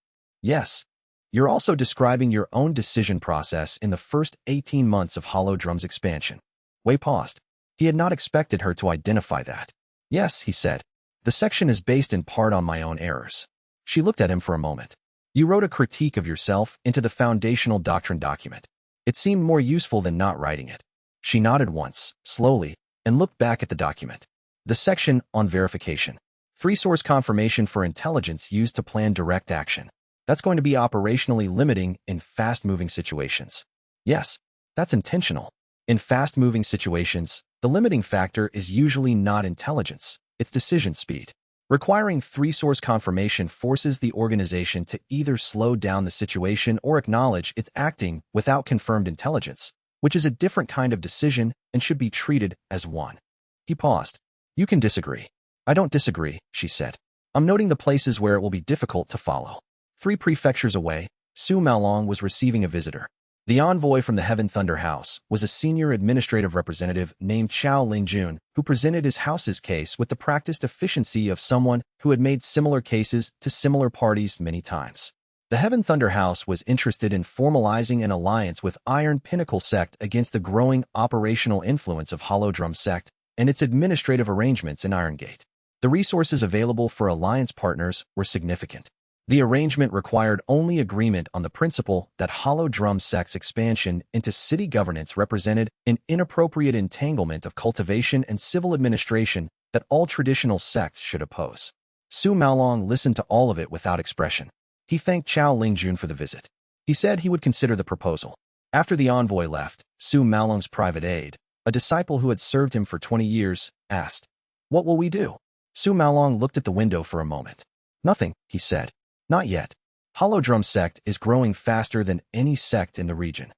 Yes. You're also describing your own decision process in the first 18 months of Hollow Drum's expansion. Wei paused. He had not expected her to identify that. Yes, he said. The section is based in part on my own errors. She looked at him for a moment. You wrote a critique of yourself into the foundational doctrine document. It seemed more useful than not writing it. She nodded once, slowly, and looked back at the document. The section on verification. 3-source confirmation for intelligence used to plan direct action. That's going to be operationally limiting in fast-moving situations. Yes, that's intentional. In fast-moving situations, the limiting factor is usually not intelligence, it's decision speed. Requiring 3-source confirmation forces the organization to either slow down the situation or acknowledge it's acting without confirmed intelligence, which is a different kind of decision and should be treated as one. He paused. You can disagree. I don't disagree, she said. I'm noting the places where it will be difficult to follow. 3 prefectures away, Su Maolong was receiving a visitor. The envoy from the Heaven Thunder House was a senior administrative representative named Xiao Lingjun, who presented his house's case with the practiced efficiency of someone who had made similar cases to similar parties many times. The Heaven Thunder House was interested in formalizing an alliance with Iron Pinnacle Sect against the growing operational influence of Hollow Drum Sect and its administrative arrangements in Iron Gate. The resources available for alliance partners were significant. The arrangement required only agreement on the principle that Hollow Drum Sect's expansion into city governance represented an inappropriate entanglement of cultivation and civil administration that all traditional sects should oppose. Su Maolong listened to all of it without expression. He thanked Xiao Lingjun for the visit. He said he would consider the proposal. After the envoy left, Su Maolong's private aide, a disciple who had served him for 20 years, asked, "What will we do?" Su Maolong looked at the window for a moment. "Nothing," he said. "Not yet. Hollow Drum Sect is growing faster than any sect in the region."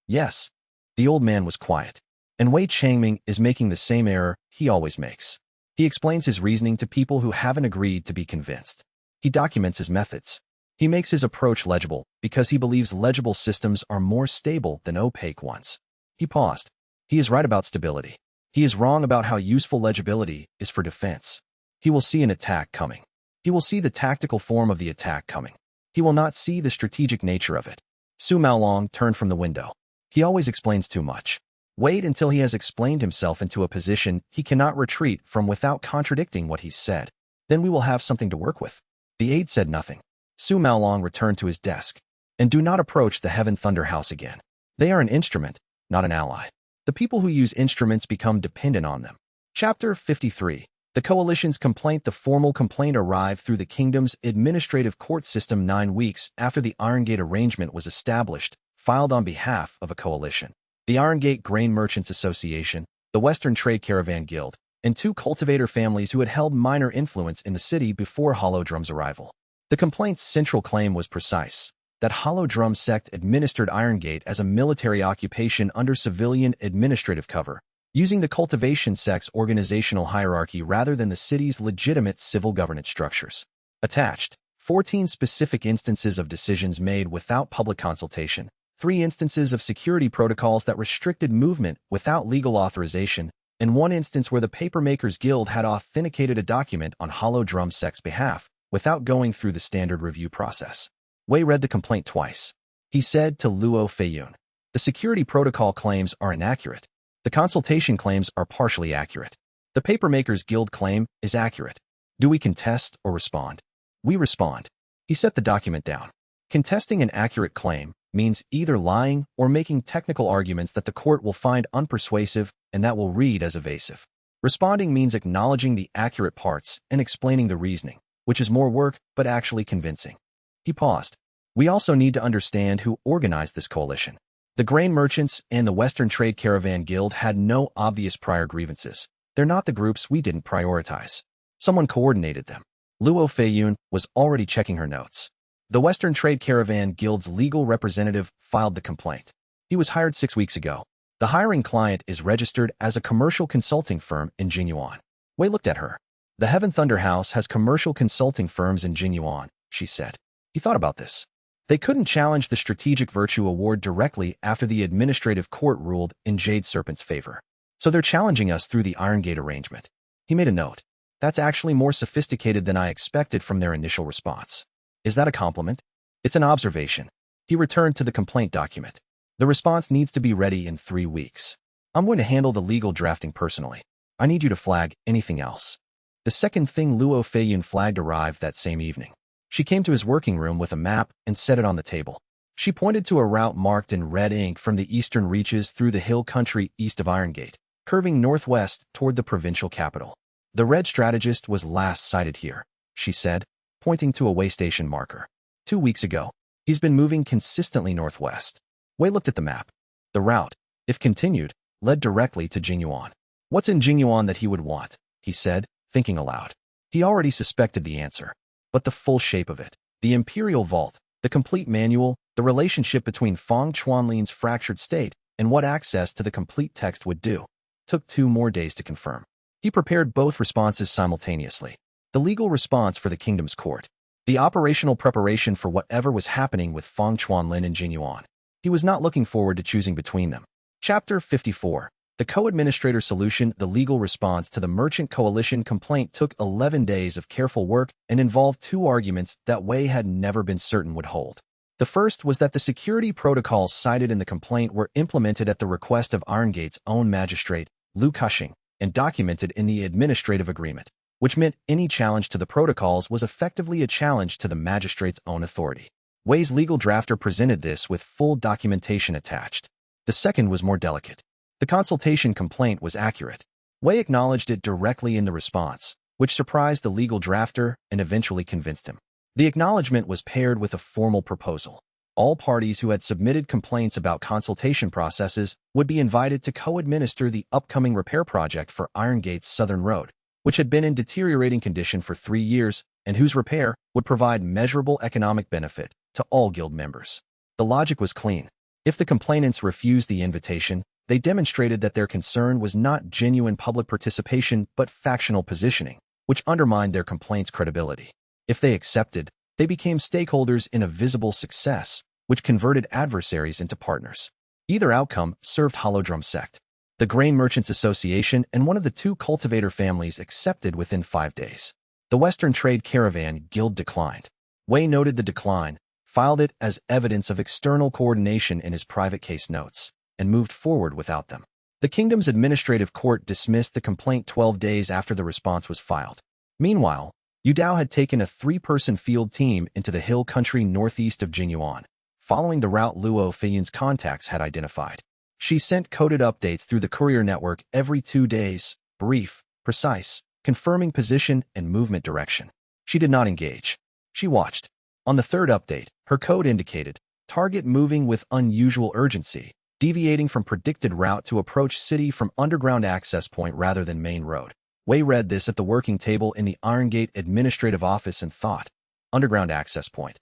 Yes. The old man was quiet. And Wei Changming is making the same error he always makes. He explains his reasoning to people who haven't agreed to be convinced. He documents his methods. He makes his approach legible because he believes legible systems are more stable than opaque ones. He paused. He is right about stability. He is wrong about how useful legibility is for defense. He will see an attack coming. He will see the tactical form of the attack coming. He will not see the strategic nature of it. Su Maolong turned from the window. He always explains too much. Wait until he has explained himself into a position he cannot retreat from without contradicting what he's said. Then we will have something to work with. The aide said nothing. Su Maolong returned to his desk. And do not approach the Heaven Thunder House again. They are an instrument, not an ally. The people who use instruments become dependent on them. Chapter 53. The coalition's complaint. The formal complaint arrived through the kingdom's administrative court system 9 weeks after the Iron Gate arrangement was established, filed on behalf of a coalition. The Iron Gate Grain Merchants Association, the Western Trade Caravan Guild, and 2 cultivator families who had held minor influence in the city before Hollow Drum's arrival. The complaint's central claim was precise, that Hollow Drum Sect administered Iron Gate as a military occupation under civilian administrative cover, using the cultivation sect's organizational hierarchy rather than the city's legitimate civil governance structures. Attached, 14 specific instances of decisions made without public consultation, 3 instances of security protocols that restricted movement without legal authorization, and 1 instance where the Papermakers Guild had authenticated a document on Hollow Drum Sect's behalf, without going through the standard review process. Wei read the complaint twice. He said to Luo Feiyun, "The security protocol claims are inaccurate. The consultation claims are partially accurate. The Papermakers Guild claim is accurate. Do we contest or respond?" "We respond." He set the document down. Contesting an accurate claim means either lying or making technical arguments that the court will find unpersuasive and that will read as evasive. Responding means acknowledging the accurate parts and explaining the reasoning, which is more work but actually convincing. He paused. "We also need to understand who organized this coalition. The grain merchants and the Western Trade Caravan Guild had no obvious prior grievances. They're not the groups we didn't prioritize. Someone coordinated them." Luo Feiyun was already checking her notes. The Western Trade Caravan Guild's legal representative filed the complaint. He was hired 6 weeks ago. The hiring client is registered as a commercial consulting firm in Jinyuan. Wei looked at her. "The Heaven Thunder House has commercial consulting firms in Jinyuan," she said. He thought about this. They couldn't challenge the Strategic Virtue Award directly after the administrative court ruled in Jade Serpent's favor. So they're challenging us through the Iron Gate arrangement. He made a note. That's actually more sophisticated than I expected from their initial response. Is that a compliment? It's an observation. He returned to the complaint document. The response needs to be ready in 3 weeks. I'm going to handle the legal drafting personally. I need you to flag anything else. The second thing Luo Feiyun flagged arrived that same evening. She came to his working room with a map and set it on the table. She pointed to a route marked in red ink from the eastern reaches through the hill country east of Iron Gate, curving northwest toward the provincial capital. The red strategist was last sighted here, she said, pointing to a way station marker. 2 weeks ago. He's been moving consistently northwest. Wei looked at the map. The route, if continued, led directly to Jingyuan. What's in Jingyuan that he would want? He said, thinking aloud. He already suspected the answer. But the full shape of it, the Imperial Vault, the complete manual, the relationship between Feng Chuanlin's fractured state, and what access to the complete text would do, took 2 more days to confirm. He prepared both responses simultaneously. The legal response for the kingdom's court. The operational preparation for whatever was happening with Feng Chuanlin and Jingyuan. He was not looking forward to choosing between them. Chapter 54. The Co-Administrator Solution. The legal response to the Merchant Coalition complaint took 11 days of careful work and involved 2 arguments that Wei had never been certain would hold. The first was that the security protocols cited in the complaint were implemented at the request of Iron Gate's own magistrate, Lu Cushing, and documented in the administrative agreement, which meant any challenge to the protocols was effectively a challenge to the magistrate's own authority. Wei's legal drafter presented this with full documentation attached. The second was more delicate. The consultation complaint was accurate. Wei acknowledged it directly in the response, which surprised the legal drafter and eventually convinced him. The acknowledgement was paired with a formal proposal. All parties who had submitted complaints about consultation processes would be invited to co-administer the upcoming repair project for Iron Gate's Southern Road, which had been in deteriorating condition for 3 years and whose repair would provide measurable economic benefit to all guild members. The logic was clean. If the complainants refused the invitation, they demonstrated that their concern was not genuine public participation but factional positioning, which undermined their complaints' credibility. If they accepted, they became stakeholders in a visible success, which converted adversaries into partners. Either outcome served Hollow Drum Sect. The Grain Merchants Association and one of the 2 cultivator families accepted within 5 days. The Western Trade Caravan Guild declined. Wei noted the decline, filed it as evidence of external coordination in his private case notes, and moved forward without them. The kingdom's administrative court dismissed the complaint 12 days after the response was filed. Meanwhile, Yu Dao had taken a 3-person field team into the hill country northeast of Jingyuan, following the route Luo Feiyun's contacts had identified. She sent coded updates through the courier network every 2 days, brief, precise, confirming position and movement direction. She did not engage. She watched. On the 3rd update, her code indicated, target moving with unusual urgency, deviating from predicted route to approach city from underground access point rather than main road. Wei read this at the working table in the Iron Gate administrative office and thought, underground access point.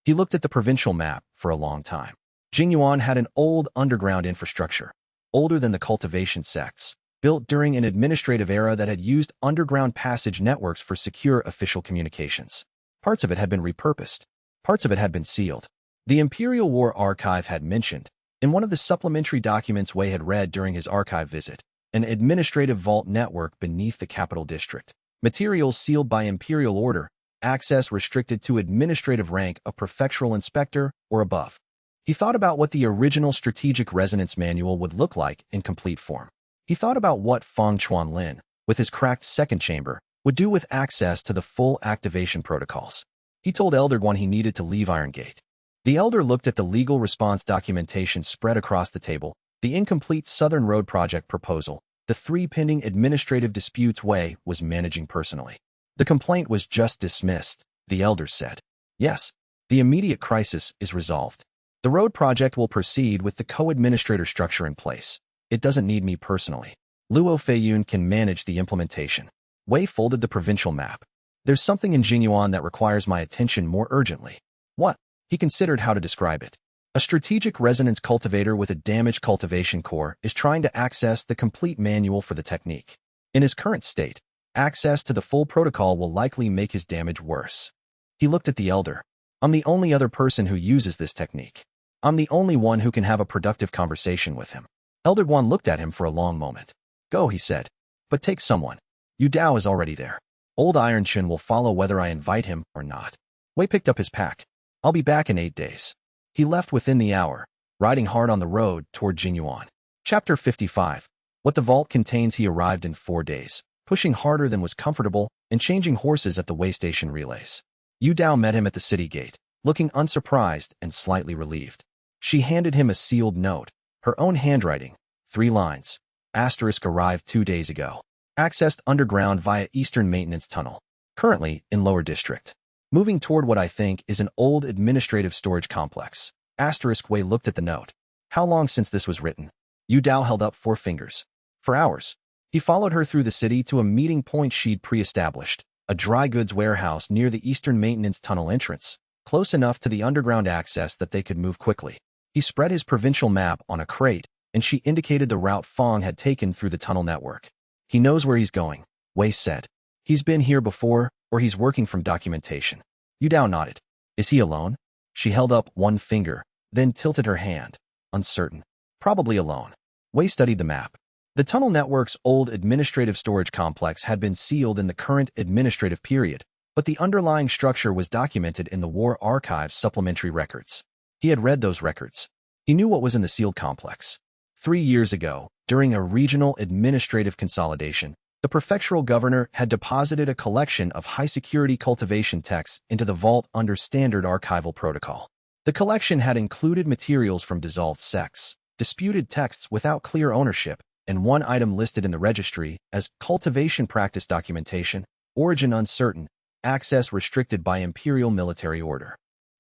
He looked at the provincial map for a long time. Jingyuan had an old underground infrastructure, older than the cultivation sects, built during an administrative era that had used underground passage networks for secure official communications. Parts of it had been repurposed. Parts of it had been sealed. The Imperial War Archive had mentioned, in one of the supplementary documents Wei had read during his archive visit, an administrative vault network beneath the capital district. Materials sealed by imperial order, access restricted to administrative rank of prefectural inspector or above. He thought about what the original Strategic Resonance Manual would look like in complete form. He thought about what Feng Chuanlin, with his cracked second chamber, would do with access to the full activation protocols. He told Elder Guan he needed to leave Iron Gate. The Elder looked at the legal response documentation spread across the table, the incomplete Southern Road Project proposal, the 3 pending administrative disputes Wei was managing personally. The complaint was just dismissed, the Elder said. Yes, the immediate crisis is resolved. The road project will proceed with the co-administrator structure in place. It doesn't need me personally. Luo Feiyun can manage the implementation. Wei folded the provincial map. There's something in Jingyuan that requires my attention more urgently. What? He considered how to describe it. A strategic resonance cultivator with a damaged cultivation core is trying to access the complete manual for the technique. In his current state, access to the full protocol will likely make his damage worse. He looked at the Elder. I'm the only other person who uses this technique. I'm the only one who can have a productive conversation with him. Elder Guan looked at him for a long moment. Go, he said. But take someone. Yu Dao is already there. Old Iron Chin will follow whether I invite him or not. Wei picked up his pack. I'll be back in 8 days. He left within the hour, riding hard on the road toward Jinyuan. Chapter 55. What the vault contains. He arrived in 4 days, pushing harder than was comfortable and changing horses at the way station relays. Yu Dao met him at the city gate, looking unsurprised and slightly relieved. She handed him a sealed note, her own handwriting, 3 lines. Asterisk arrived 2 days ago. Accessed underground via Eastern Maintenance Tunnel. Currently in Lower District. Moving toward what I think is an old administrative storage complex. Asterisk Wei looked at the note. How long since this was written? Yu Dao held up 4 fingers. For hours. He followed her through the city to a meeting point she'd pre-established, a dry goods warehouse near the Eastern Maintenance Tunnel entrance, close enough to the underground access that they could move quickly. He spread his provincial map on a crate, and she indicated the route Fong had taken through the tunnel network. He knows where he's going, Wei said. He's been here before, or he's working from documentation. Yu Dao nodded. Is he alone? She held up 1 finger, then tilted her hand. Uncertain. Probably alone. Wei studied the map. The tunnel network's old administrative storage complex had been sealed in the current administrative period, but the underlying structure was documented in the War Archive's supplementary records. He had read those records. He knew what was in the sealed complex. 3 years ago, during a regional administrative consolidation, the prefectural governor had deposited a collection of high-security cultivation texts into the vault under standard archival protocol. The collection had included materials from dissolved sects, disputed texts without clear ownership, and 1 item listed in the registry as cultivation practice documentation, origin uncertain, access restricted by imperial military order.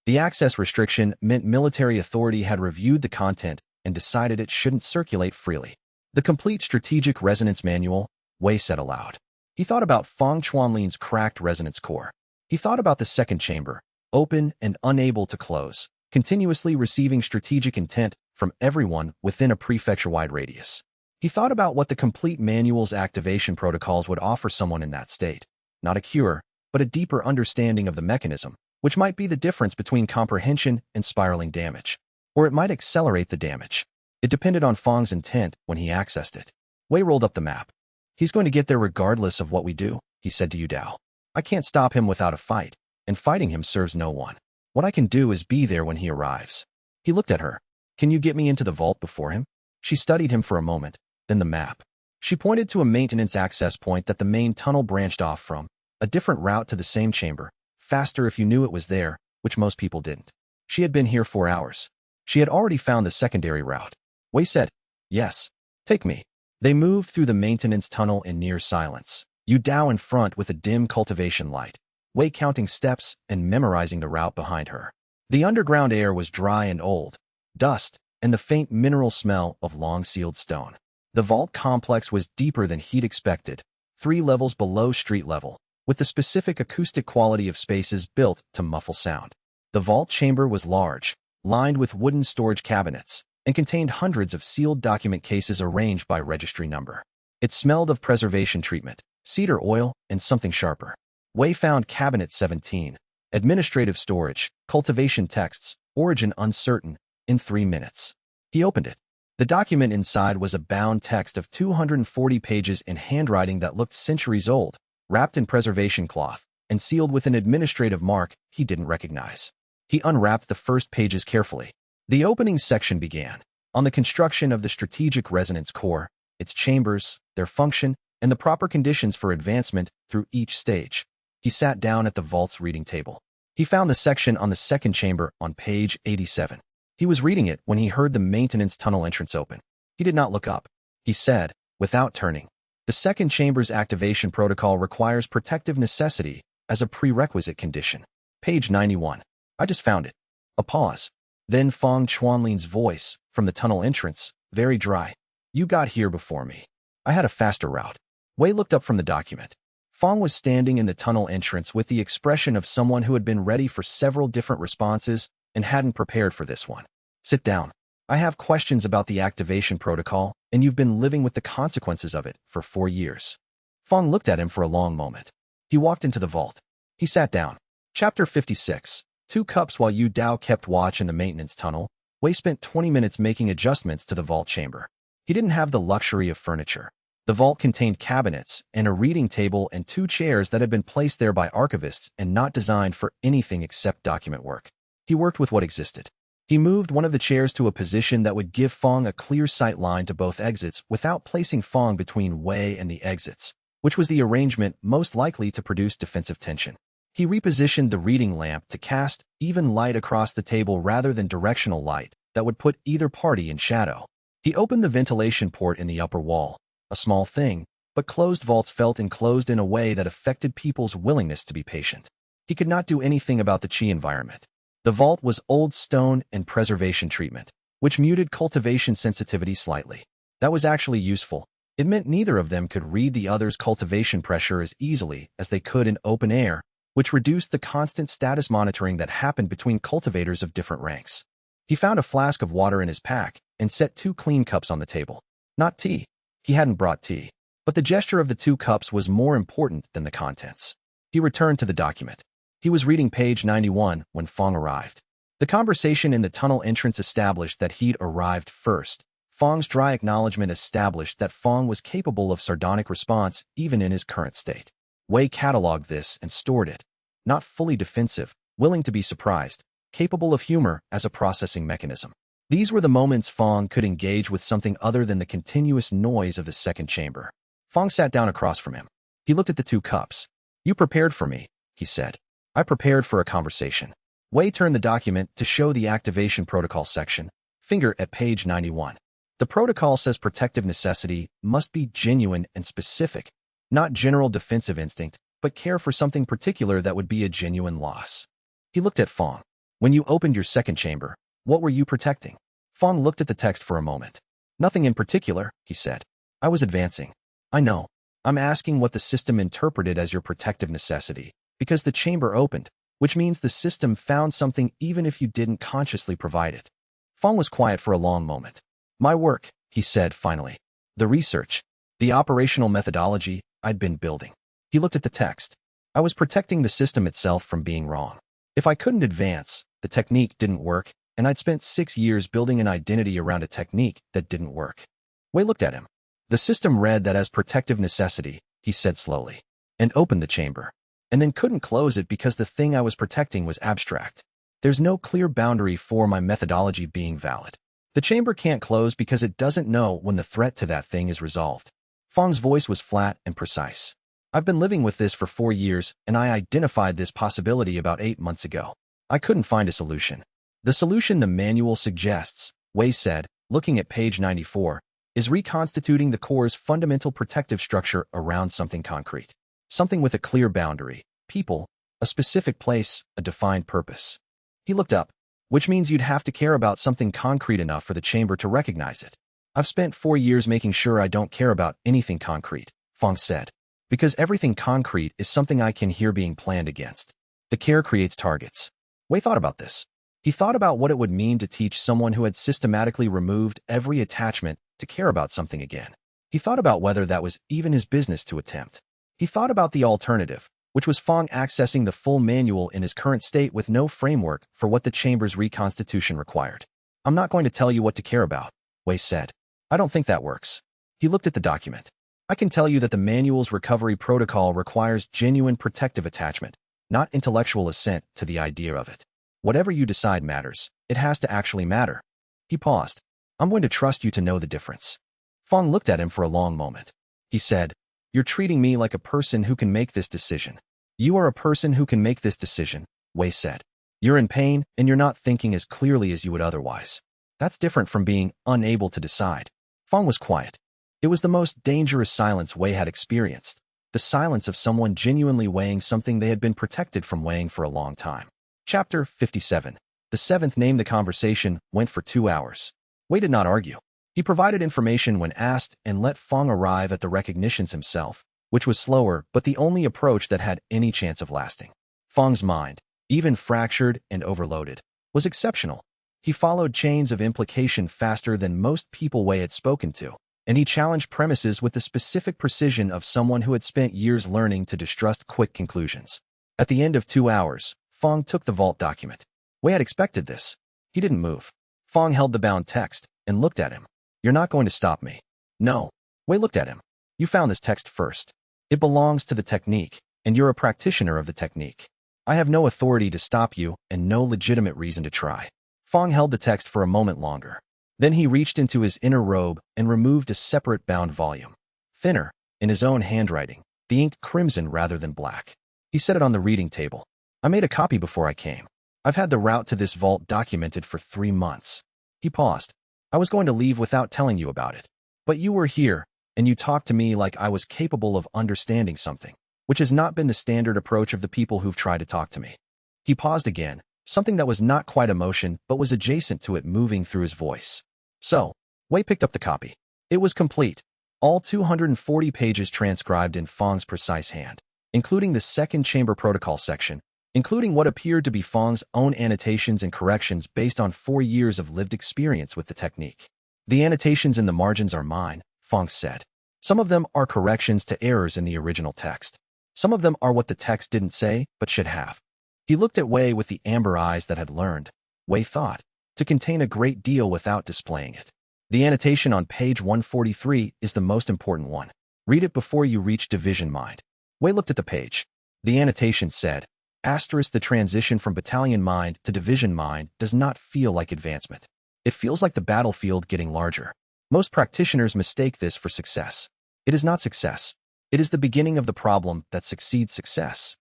The access restriction meant military authority had reviewed the content and decided it shouldn't circulate freely. The complete strategic resonance manual, Wei said aloud. He thought about Fong Chuanlin's cracked resonance core. He thought about the second chamber, open and unable to close, continuously receiving strategic intent from everyone within a prefecture-wide radius. He thought about what the complete manual's activation protocols would offer someone in that state. Not a cure, but a deeper understanding of the mechanism, which might be the difference between comprehension and spiraling damage. Or it might accelerate the damage. It depended on Fong's intent when he accessed it. Wei rolled up the map. He's going to get there regardless of what we do, he said to Yu Dao. I can't stop him without a fight, and fighting him serves no one. What I can do is be there when he arrives. He looked at her. Can you get me into the vault before him? She studied him for a moment, then the map. She pointed to a maintenance access point that the main tunnel branched off from, a different route to the same chamber, faster if you knew it was there, which most people didn't. She had been here 4 hours. She had already found the secondary route. Wei said, yes, take me. They moved through the maintenance tunnel in near silence, Yu Dao in front with a dim cultivation light, Wei counting steps and memorizing the route behind her. The underground air was dry and old, dust, and the faint mineral smell of long-sealed stone. The vault complex was deeper than he'd expected, 3 levels below street level, with the specific acoustic quality of spaces built to muffle sound. The vault chamber was large, lined with wooden storage cabinets, and contained hundreds of sealed document cases arranged by registry number. It smelled of preservation treatment, cedar oil, and something sharper. Wei found Cabinet 17, administrative storage, cultivation texts, origin uncertain, in 3 minutes. He opened it. The document inside was a bound text of 240 pages in handwriting that looked centuries old, wrapped in preservation cloth, and sealed with an administrative mark he didn't recognize. He unwrapped the first pages carefully. The opening section began on the construction of the strategic resonance core, its chambers, their function, and the proper conditions for advancement through each stage. He sat down at the vault's reading table. He found the section on the second chamber on page 87. He was reading it when he heard the maintenance tunnel entrance open. He did not look up. He said, without turning, the second chamber's activation protocol requires protective necessity as a prerequisite condition. Page 91. I just found it. A pause. Then Fong Chuanlin's voice, from the tunnel entrance, very dry. You got here before me. I had a faster route. Wei looked up from the document. Fong was standing in the tunnel entrance with the expression of someone who had been ready for several different responses and hadn't prepared for this one. Sit down. I have questions about the activation protocol, and you've been living with the consequences of it for 4 years. Fong looked at him for a long moment. He walked into the vault. He sat down. Chapter 56. 2 cups while Yu Dao kept watch in the maintenance tunnel. Wei spent 20 minutes making adjustments to the vault chamber. He didn't have the luxury of furniture. The vault contained cabinets and a reading table and 2 chairs that had been placed there by archivists and not designed for anything except document work. He worked with what existed. He moved one of the chairs to a position that would give Fong a clear sight line to both exits without placing Fong between Wei and the exits, which was the arrangement most likely to produce defensive tension. He repositioned the reading lamp to cast even light across the table rather than directional light that would put either party in shadow. He opened the ventilation port in the upper wall, a small thing, but closed vaults felt enclosed in a way that affected people's willingness to be patient. He could not do anything about the chi environment. The vault was old stone and preservation treatment, which muted cultivation sensitivity slightly. That was actually useful. It meant neither of them could read the other's cultivation pressure as easily as they could in open air, which reduced the constant status monitoring that happened between cultivators of different ranks. He found a flask of water in his pack and set 2 clean cups on the table. Not tea. He hadn't brought tea. But the gesture of the 2 cups was more important than the contents. He returned to the document. He was reading page 91 when Fong arrived. The conversation in the tunnel entrance established that he'd arrived first. Fong's dry acknowledgement established that Fong was capable of sardonic response even in his current state. Wei cataloged this and stored it. Not fully defensive, willing to be surprised, capable of humor as a processing mechanism. These were the moments Fong could engage with something other than the continuous noise of the second chamber. Fong sat down across from him. He looked at the 2 cups. "You prepared for me," he said. "I prepared for a conversation." Wei turned the document to show the activation protocol section, finger at page 91. The protocol says protective necessity must be genuine and specific, not general defensive instinct, but care for something particular that would be a genuine loss. He looked at Fong. "When you opened your second chamber, what were you protecting?" Fong looked at the text for a moment. "Nothing in particular," he said. "I was advancing." "I know. I'm asking what the system interpreted as your protective necessity, because the chamber opened, which means the system found something even if you didn't consciously provide it." Fong was quiet for a long moment. "My work," he said finally. "The research, the operational methodology I'd been building." He looked at the text. "I was protecting the system itself from being wrong. If I couldn't advance, the technique didn't work, and I'd spent 6 years building an identity around a technique that didn't work." Wei looked at him. "The system read that as protective necessity," he said slowly, "and opened the chamber, and then couldn't close it because the thing I was protecting was abstract. There's no clear boundary for my methodology being valid. The chamber can't close because it doesn't know when the threat to that thing is resolved." Fong's voice was flat and precise. "I've been living with this for 4 years, and I identified this possibility about 8 months ago. I couldn't find a solution." "The solution the manual suggests," Wei said, looking at page 94, "is reconstituting the core's fundamental protective structure around something concrete. Something with a clear boundary, people, a specific place, a defined purpose." He looked up. "Which means you'd have to care about something concrete enough for the chamber to recognize it." "I've spent 4 years making sure I don't care about anything concrete," Fong said. "Because everything concrete is something I can hear being planned against. The care creates targets." Wei thought about this. He thought about what it would mean to teach someone who had systematically removed every attachment to care about something again. He thought about whether that was even his business to attempt. He thought about the alternative, which was Fong accessing the full manual in his current state with no framework for what the chamber's reconstitution required. "I'm not going to tell you what to care about," Wei said. "I don't think that works." He looked at the document. "I can tell you that the manual's recovery protocol requires genuine protective attachment, not intellectual assent to the idea of it. Whatever you decide matters. It has to actually matter." He paused. "I'm going to trust you to know the difference." Fong looked at him for a long moment. He said, "You're treating me like a person who can make this decision." "You are a person who can make this decision," Wei said. "You're in pain, and you're not thinking as clearly as you would otherwise. That's different from being unable to decide." Fong was quiet. It was the most dangerous silence Wei had experienced, the silence of someone genuinely weighing something they had been protected from weighing for a long time. Chapter 57. The 7th name. The conversation went for 2 hours. Wei did not argue. He provided information when asked and let Fong arrive at the recognitions himself, which was slower but the only approach that had any chance of lasting. Fong's mind, even fractured and overloaded, was exceptional. He followed chains of implication faster than most people Wei had spoken to, and he challenged premises with the specific precision of someone who had spent years learning to distrust quick conclusions. At the end of 2 hours, Fong took the vault document. Wei had expected this. He didn't move. Fong held the bound text and looked at him. You're not going to stop me. No. Wei looked at him. You found this text first. It belongs to the technique, and you're a practitioner of the technique. I have no authority to stop you and no legitimate reason to try. Fong held the text for a moment longer. Then he reached into his inner robe and removed a separate bound volume. Thinner, in his own handwriting, the ink crimson rather than black. He set it on the reading table. I made a copy before I came. I've had the route to this vault documented for 3 months. He paused. I was going to leave without telling you about it. But you were here, and you talked to me like I was capable of understanding something, which has not been the standard approach of the people who've tried to talk to me. He paused again, something that was not quite emotion but was adjacent to it moving through his voice. So, Wei picked up the copy. It was complete. All 240 pages transcribed in Fong's precise hand, including the second chamber protocol section, including what appeared to be Fong's own annotations and corrections based on 4 years of lived experience with the technique. The annotations in the margins are mine, Fong said. Some of them are corrections to errors in the original text. Some of them are what the text didn't say, but should have. He looked at Wei with the amber eyes that had learned, Wei thought, to contain a great deal without displaying it. The annotation on page 143 is the most important one. Read it before you reach division mind. Wei looked at the page. The annotation said, the transition from battalion mind to division mind does not feel like advancement. It feels like the battlefield getting larger. Most practitioners mistake this for success. It is not success. It is the beginning of the problem that succeeds success.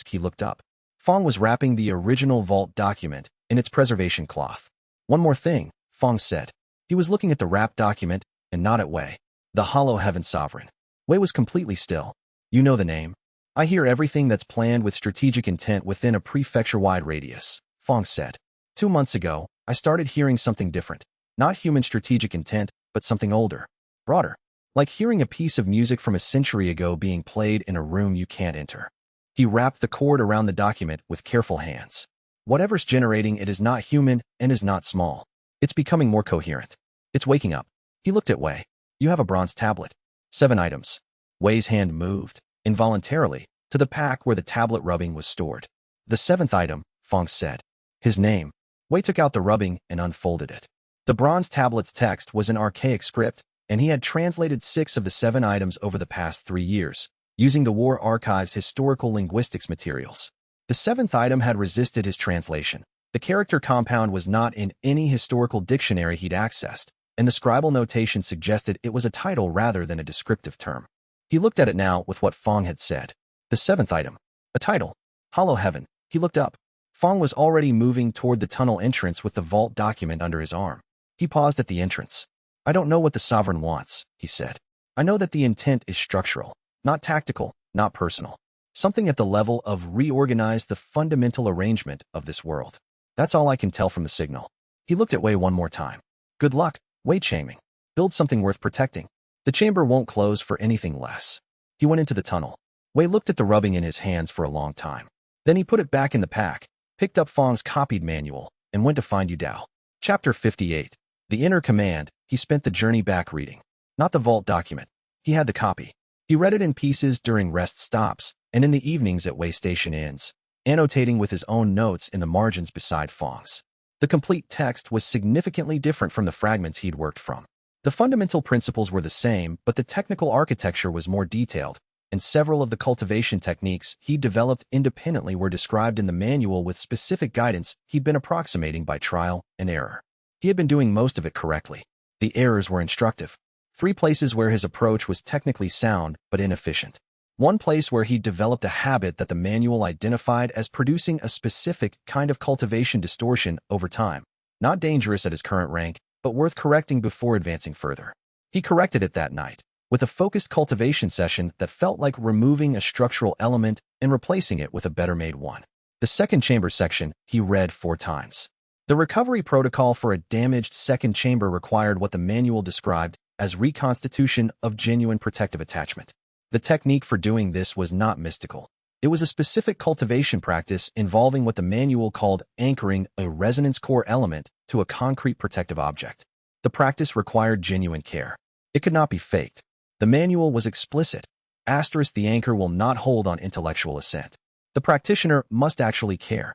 He looked up. Fong was wrapping the original vault document in its preservation cloth. One more thing, Fong said. He was looking at the wrapped document and not at Wei. The Hollow Heaven Sovereign. Wei was completely still. You know the name. I hear everything that's planned with strategic intent within a prefecture-wide radius, Fong said. 2 months ago, I started hearing something different. Not human strategic intent, but something older, broader. Like hearing a piece of music from a century ago being played in a room you can't enter. He wrapped the cord around the document with careful hands. Whatever's generating it is not human and is not small. It's becoming more coherent. It's waking up. He looked at Wei. You have a bronze tablet. 7 items. Wei's hand moved, involuntarily, to the pack where the tablet rubbing was stored. The 7th item, Fong said. His name. Wei took out the rubbing and unfolded it. The bronze tablet's text was an archaic script, and he had translated 6 of the 7 items over the past 3 years, using the War Archive's historical linguistics materials. The 7th item had resisted his translation. The character compound was not in any historical dictionary he'd accessed, and the scribal notation suggested it was a title rather than a descriptive term. He looked at it now with what Fong had said. The 7th item. A title. Hollow Heaven. He looked up. Fong was already moving toward the tunnel entrance with the vault document under his arm. He paused at the entrance. I don't know what the Sovereign wants, he said. I know that the intent is structural, not tactical, not personal. Something at the level of reorganize the fundamental arrangement of this world. That's all I can tell from the signal. He looked at Wei one more time. Good luck, Wei Changming. Build something worth protecting. The chamber won't close for anything less. He went into the tunnel. Wei looked at the rubbing in his hands for a long time. Then he put it back in the pack, picked up Fong's copied manual, and went to find Yudao. Chapter 58. The Inner Command. He spent the journey back reading. Not the vault document. He had the copy. He read it in pieces during rest stops and in the evenings at Wei Station inns, annotating with his own notes in the margins beside Fong's. The complete text was significantly different from the fragments he'd worked from. The fundamental principles were the same, but the technical architecture was more detailed, and several of the cultivation techniques he'd developed independently were described in the manual with specific guidance he'd been approximating by trial and error. He had been doing most of it correctly. The errors were instructive. 3 places where his approach was technically sound but inefficient. 1 place where he'd developed a habit that the manual identified as producing a specific kind of cultivation distortion over time. Not dangerous at his current rank, but worth correcting before advancing further. He corrected it that night, with a focused cultivation session that felt like removing a structural element and replacing it with a better-made one. The second chamber section he read 4 times. The recovery protocol for a damaged second chamber required what the manual described as reconstitution of genuine protective attachment. The technique for doing this was not mystical. It was a specific cultivation practice involving what the manual called anchoring a resonance core element to a concrete protective object. The practice required genuine care. It could not be faked. The manual was explicit. The anchor will not hold on intellectual assent. The practitioner must actually care.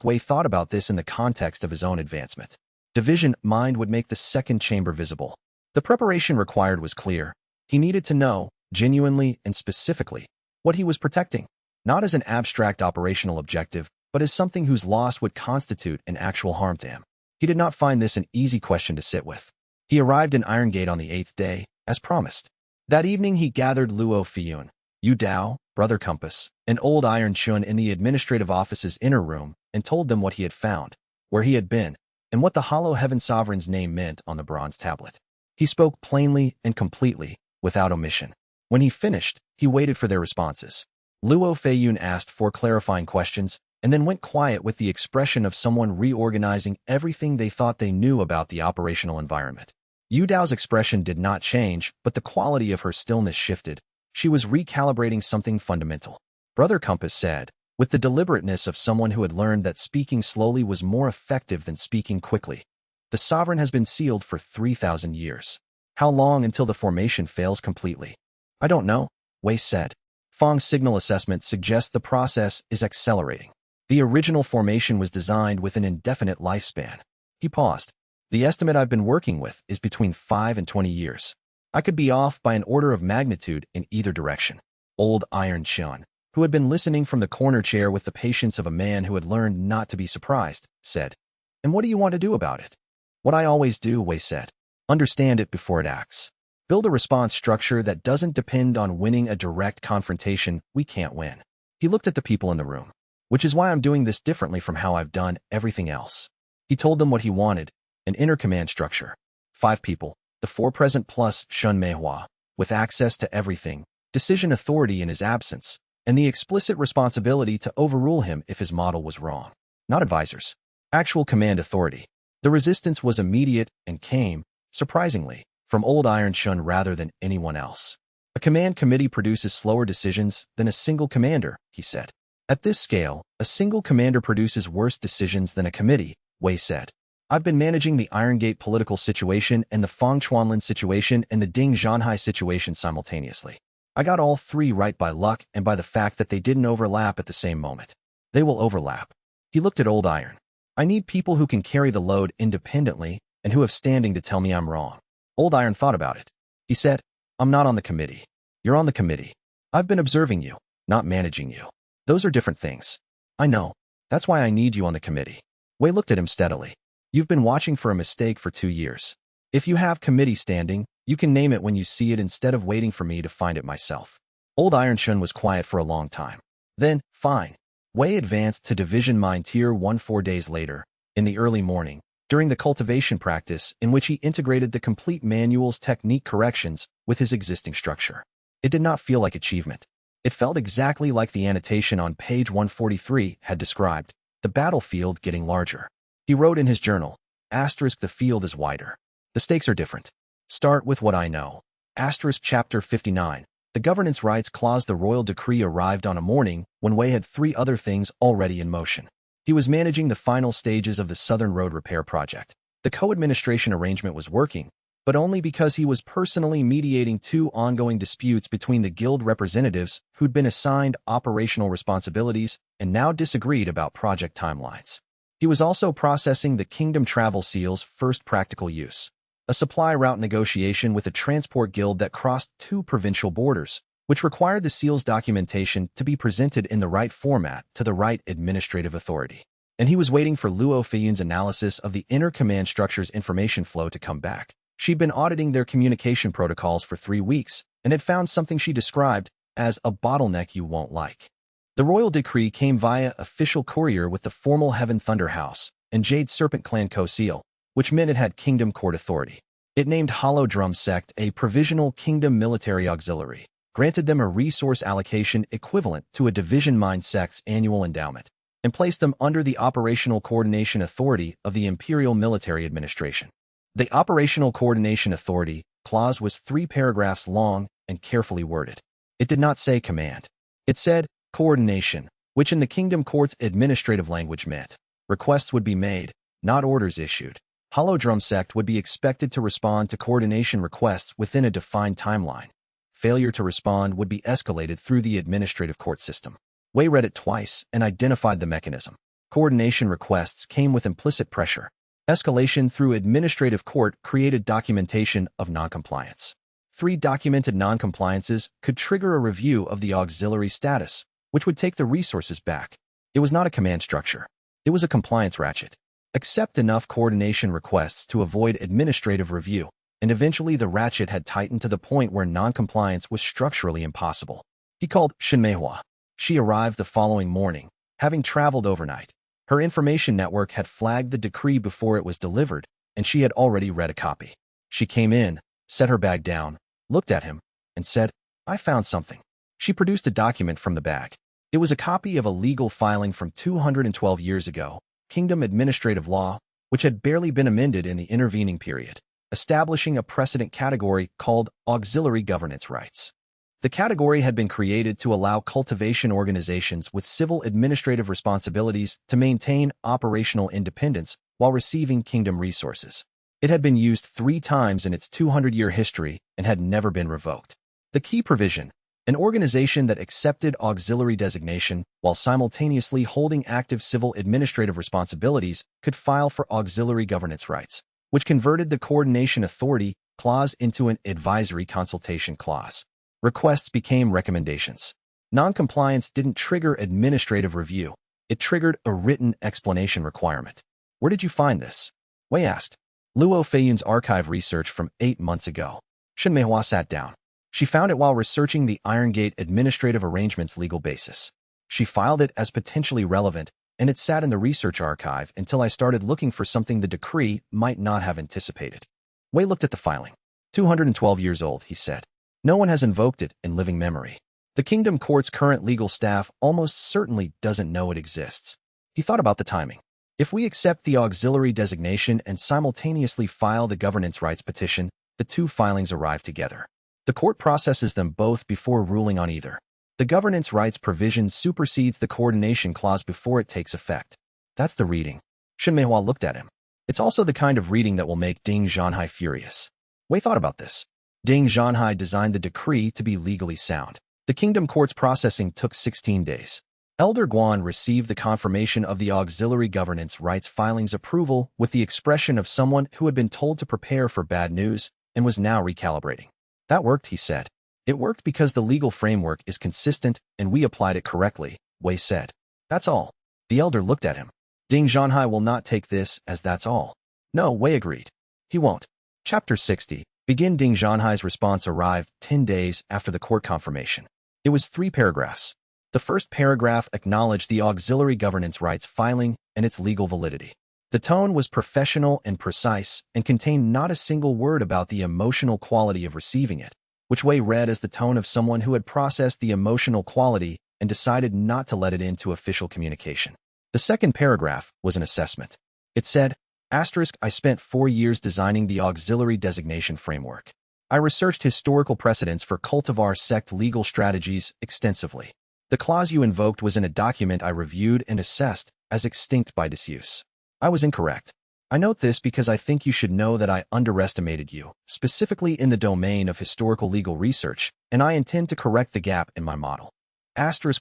Wei thought about this in the context of his own advancement. Division mind would make the second chamber visible. The preparation required was clear. He needed to know, genuinely and specifically, what he was protecting, not as an abstract operational objective, but as something whose loss would constitute an actual harm to him. He did not find this an easy question to sit with. He arrived in Iron Gate on the 8th day, as promised. That evening he gathered Luo Fiyun, Yu Dao, Brother Compass, and Old Iron Chun in the administrative office's inner room and told them what he had found, where he had been, and what the Hollow Heaven Sovereign's name meant on the bronze tablet. He spoke plainly and completely, without omission. When he finished, he waited for their responses. Luo Feiyun asked 4 clarifying questions, and then went quiet with the expression of someone reorganizing everything they thought they knew about the operational environment. Yu Dao's expression did not change, but the quality of her stillness shifted. She was recalibrating something fundamental. Brother Compass said, with the deliberateness of someone who had learned that speaking slowly was more effective than speaking quickly. The sovereign has been sealed for 3,000 years. How long until the formation fails completely? I don't know, Wei said. Fong's signal assessment suggests the process is accelerating. The original formation was designed with an indefinite lifespan. He paused. The estimate I've been working with is between 5 and 20 years. I could be off by an order of magnitude in either direction. Old Iron Chun, who had been listening from the corner chair with the patience of a man who had learned not to be surprised, said, "And what do you want to do about it?" "What I always do," Wei said. "Understand it before it acts. Build a response structure that doesn't depend on winning a direct confrontation we can't win." He looked at the people in the room. "Which is why I'm doing this differently from how I've done everything else." He told them what he wanted, an inner command structure. 5 people, the 4 present plus Shun Meihua, with access to everything, decision authority in his absence, and the explicit responsibility to overrule him if his model was wrong. Not advisors. Actual command authority. The resistance was immediate and came, surprisingly, from Old Iron Chun rather than anyone else. "A command committee produces slower decisions than a single commander," he said. "At this scale, a single commander produces worse decisions than a committee," Wei said. "I've been managing the Iron Gate political situation and the Fang Chuanlin situation and the Ding Zhanhai situation simultaneously. I got all 3 right by luck and by the fact that they didn't overlap at the same moment. They will overlap." He looked at Old Iron. "I need people who can carry the load independently and who have standing to tell me I'm wrong." Old Iron thought about it. He said, "I'm not on the committee. You're on the committee. I've been observing you, not managing you. Those are different things." "I know. That's why I need you on the committee." Wei looked at him steadily. "You've been watching for a mistake for 2 years. If you have committee standing, you can name it when you see it instead of waiting for me to find it myself." Old Iron Chun was quiet for a long time. Then, "Fine." Wei advanced to Division Mine Tier 1 4 days later, in the early morning, during the cultivation practice in which he integrated the complete manual's technique corrections with his existing structure. It did not feel like achievement. It felt exactly like the annotation on page 143 had described, the battlefield getting larger. He wrote in his journal, *, the field is wider. The stakes are different. Start with what I know. * Chapter 59. The Governance Rights Clause. The royal decree arrived on a morning when Wei had 3 other things already in motion. He was managing the final stages of the Southern Road Repair project. The co-administration arrangement was working, but only because he was personally mediating 2 ongoing disputes between the guild representatives who'd been assigned operational responsibilities and now disagreed about project timelines. He was also processing the Kingdom Travel Seal's first practical use, a supply route negotiation with a transport guild that crossed 2 provincial borders, which required the seal's documentation to be presented in the right format to the right administrative authority. And he was waiting for Luo Feiyun's analysis of the inner command structure's information flow to come back. She'd been auditing their communication protocols for 3 weeks and had found something she described as a bottleneck you won't like. The royal decree came via official courier with the formal Heaven Thunder House and Jade Serpent Clan co-seal, which meant it had Kingdom Court authority. It named Hollow Drum Sect a provisional Kingdom military auxiliary, granted them a resource allocation equivalent to a Division Mine Sect's annual endowment, and placed them under the operational coordination authority of the Imperial Military Administration. The Operational Coordination Authority clause was 3 paragraphs long and carefully worded. It did not say command. It said coordination, which in the Kingdom Court's administrative language meant requests would be made, not orders issued. Hollow Drum Sect would be expected to respond to coordination requests within a defined timeline. Failure to respond would be escalated through the administrative court system. Wei read it twice and identified the mechanism. Coordination requests came with implicit pressure. Escalation through administrative court created documentation of noncompliance. 3 documented noncompliances could trigger a review of the auxiliary status, which would take the resources back. It was not a command structure. It was a compliance ratchet. Accept enough coordination requests to avoid administrative review, and eventually the ratchet had tightened to the point where noncompliance was structurally impossible. He called Xianxia. She arrived the following morning, having traveled overnight. Her information network had flagged the decree before it was delivered, and she had already read a copy. She came in, set her bag down, looked at him, and said, "I found something." She produced a document from the bag. It was a copy of a legal filing from 212 years ago, Kingdom Administrative Law, which had barely been amended in the intervening period, establishing a precedent category called auxiliary governance rights. The category had been created to allow cultivation organizations with civil administrative responsibilities to maintain operational independence while receiving kingdom resources. It had been used 3 times in its 200-year history and had never been revoked. The key provision: an organization that accepted auxiliary designation while simultaneously holding active civil administrative responsibilities could file for auxiliary governance rights, which converted the coordination authority clause into an advisory consultation clause. Requests became recommendations. Noncompliance didn't trigger administrative review. It triggered a written explanation requirement. "Where did you find this?" Wei asked. Luo Feiyun's archive research from 8 months ago. Xianxia sat down. She found it while researching the Iron Gate Administrative Arrangement's legal basis. She filed it as potentially relevant, and it sat in the research archive until I started looking for something the decree might not have anticipated. Wei looked at the filing. 212 years old, he said. No one has invoked it in living memory. The Kingdom Court's current legal staff almost certainly doesn't know it exists. He thought about the timing. If we accept the auxiliary designation and simultaneously file the governance rights petition, the 2 filings arrive together. The court processes them both before ruling on either. The governance rights provision supersedes the coordination clause before it takes effect. That's the reading. Xianxia looked at him. It's also the kind of reading that will make Ding Zhanhai furious. Wei thought about this. Ding Zhanhai designed the decree to be legally sound. The Kingdom Court's processing took 16 days. Elder Guan received the confirmation of the auxiliary governance rights filing's approval with the expression of someone who had been told to prepare for bad news and was now recalibrating. That worked, he said. It worked because the legal framework is consistent and we applied it correctly, Wei said. That's all. The elder looked at him. Ding Zhanhai will not take this as that's all. No, Wei agreed. He won't. Chapter 60. Begin. Ding Zhanhai's response arrived 10 days after the court confirmation. It was 3 paragraphs. The first paragraph acknowledged the auxiliary governance rights filing and its legal validity. The tone was professional and precise and contained not a single word about the emotional quality of receiving it, which Wei read as the tone of someone who had processed the emotional quality and decided not to let it into official communication. The second paragraph was an assessment. It said, I spent 4 years designing the auxiliary designation framework. I researched historical precedents for cultivar sect legal strategies extensively. The clause you invoked was in a document I reviewed and assessed as extinct by disuse. I was incorrect. I note this because I think you should know that I underestimated you, specifically in the domain of historical legal research, and I intend to correct the gap in my model.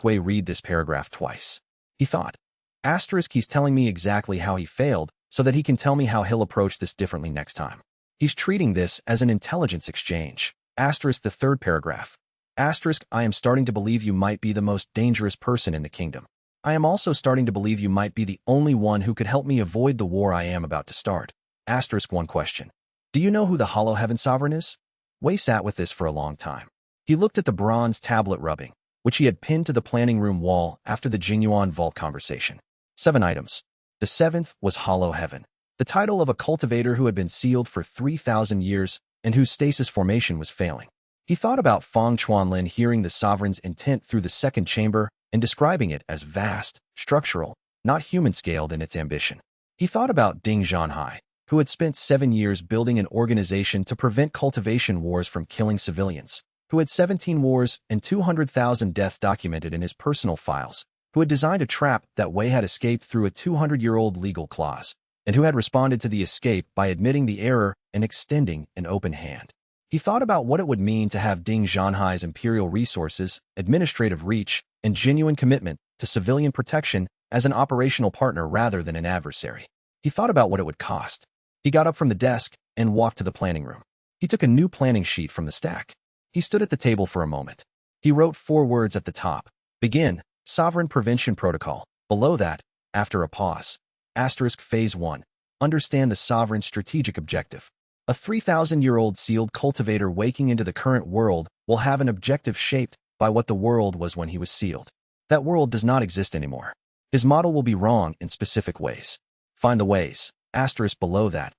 Wei read this paragraph twice. He thought, he's telling me exactly how he failed, so that he can tell me how he'll approach this differently next time. He's treating this as an intelligence exchange. The third paragraph. I am starting to believe you might be the most dangerous person in the kingdom. I am also starting to believe you might be the only one who could help me avoid the war I am about to start. One question. Do you know who the Hollow Heaven Sovereign is? Wei sat with this for a long time. He looked at the bronze tablet rubbing, which he had pinned to the planning room wall after the Jingyuan Vault conversation. 7 items. The 7th was Hollow Heaven, the title of a cultivator who had been sealed for 3,000 years and whose stasis formation was failing. He thought about Feng Chuanlin hearing the sovereign's intent through the 2nd chamber and describing it as vast, structural, not human-scaled in its ambition. He thought about Ding Zhanhai, who had spent 7 years building an organization to prevent cultivation wars from killing civilians, who had 17 wars and 200,000 deaths documented in his personal files, who had designed a trap that Wei had escaped through a 200-year-old legal clause, and who had responded to the escape by admitting the error and extending an open hand. He thought about what it would mean to have Ding Zhanhai's imperial resources, administrative reach, and genuine commitment to civilian protection as an operational partner rather than an adversary. He thought about what it would cost. He got up from the desk and walked to the planning room. He took a new planning sheet from the stack. He stood at the table for a moment. He wrote 4 words at the top. Begin, Sovereign Prevention Protocol. Below that, after a pause. Phase 1. Understand the sovereign's strategic objective. A 3,000-year-old sealed cultivator waking into the current world will have an objective shaped by what the world was when he was sealed. That world does not exist anymore. His model will be wrong in specific ways. Find the ways. Below that.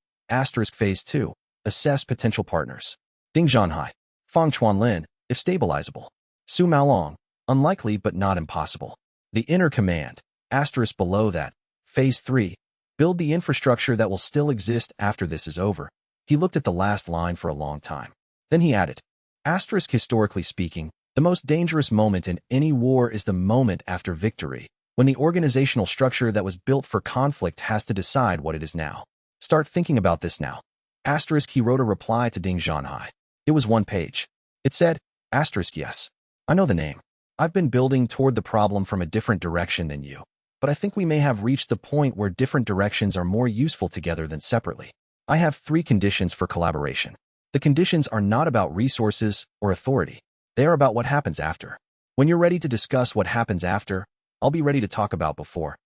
Phase 2. Assess potential partners. Ding Zhanhai. Fang Chuanlin, if stabilizable. Su Maolong, unlikely but not impossible. The inner command. Below that. Phase 3. Build the infrastructure that will still exist after this is over. He looked at the last line for a long time. Then he added, historically speaking, the most dangerous moment in any war is the moment after victory, when the organizational structure that was built for conflict has to decide what it is now. Start thinking about this now. He wrote a reply to Ding Zhanhai. It was 1 page. It said, yes. I know the name. I've been building toward the problem from a different direction than you, but I think we may have reached the point where different directions are more useful together than separately. I have 3 conditions for collaboration. The conditions are not about resources or authority. They are about what happens after. When you're ready to discuss what happens after, I'll be ready to talk about before.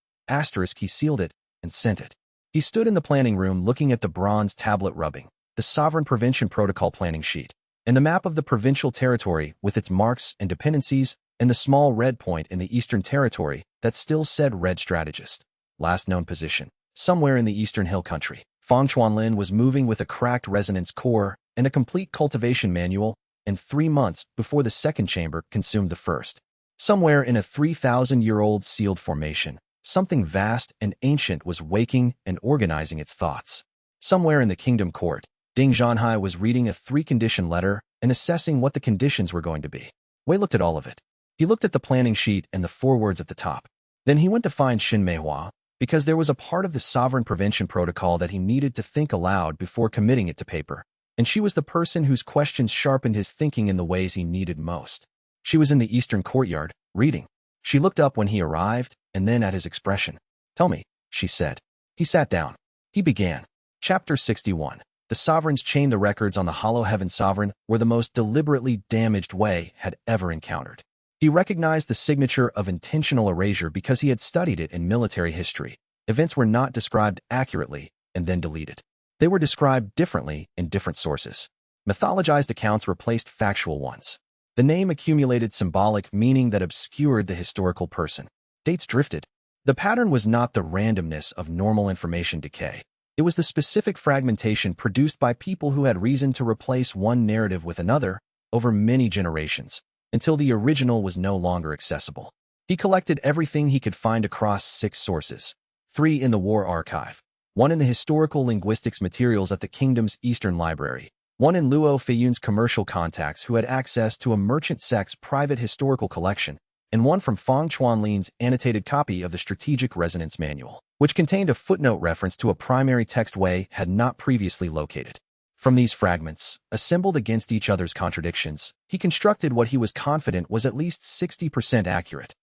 He sealed it and sent it. He stood in the planning room looking at the bronze tablet rubbing, the Sovereign Prevention Protocol planning sheet, and the map of the provincial territory with its marks and dependencies, and the small red point in the Eastern Territory that still said Red Strategist. Last known position. Somewhere in the Eastern Hill Country. Fang Chuanlin was moving with a cracked resonance core and a complete cultivation manual, and 3 months before the second chamber consumed the first. Somewhere in a 3,000-year-old sealed formation, something vast and ancient was waking and organizing its thoughts. Somewhere in the kingdom court, Ding Zhanhai was reading a 3-condition letter and assessing what the conditions were going to be. Wei looked at all of it. He looked at the planning sheet and the 4 words at the top. Then he went to find Xin Meihua, because there was a part of the Sovereign Prevention Protocol that he needed to think aloud before committing it to paper, and she was the person whose questions sharpened his thinking in the ways he needed most. She was in the eastern courtyard, reading. She looked up when he arrived, and then at his expression. Tell me, she said. He sat down. He began. Chapter 61. The sovereigns chained the records on the Hollow Heaven Sovereign were the most deliberately damaged Wei had ever encountered. He recognized the signature of intentional erasure because he had studied it in military history. Events were not described accurately and then deleted. They were described differently in different sources. Mythologized accounts replaced factual ones. The name accumulated symbolic meaning that obscured the historical person. Dates drifted. The pattern was not the randomness of normal information decay. It was the specific fragmentation produced by people who had reason to replace one narrative with another over many generations, until the original was no longer accessible. He collected everything he could find across 6 sources, 3 in the War Archive, 1 in the Historical Linguistics materials at the Kingdom's Eastern Library, 1 in Luo Feiyun's commercial contacts who had access to a merchant sect's private historical collection, and 1 from Fang Chuanlin's annotated copy of the Strategic Resonance Manual, which contained a footnote reference to a primary text Wei had not previously located. From these fragments, assembled against each other's contradictions, he constructed what he was confident was at least 60% accurate.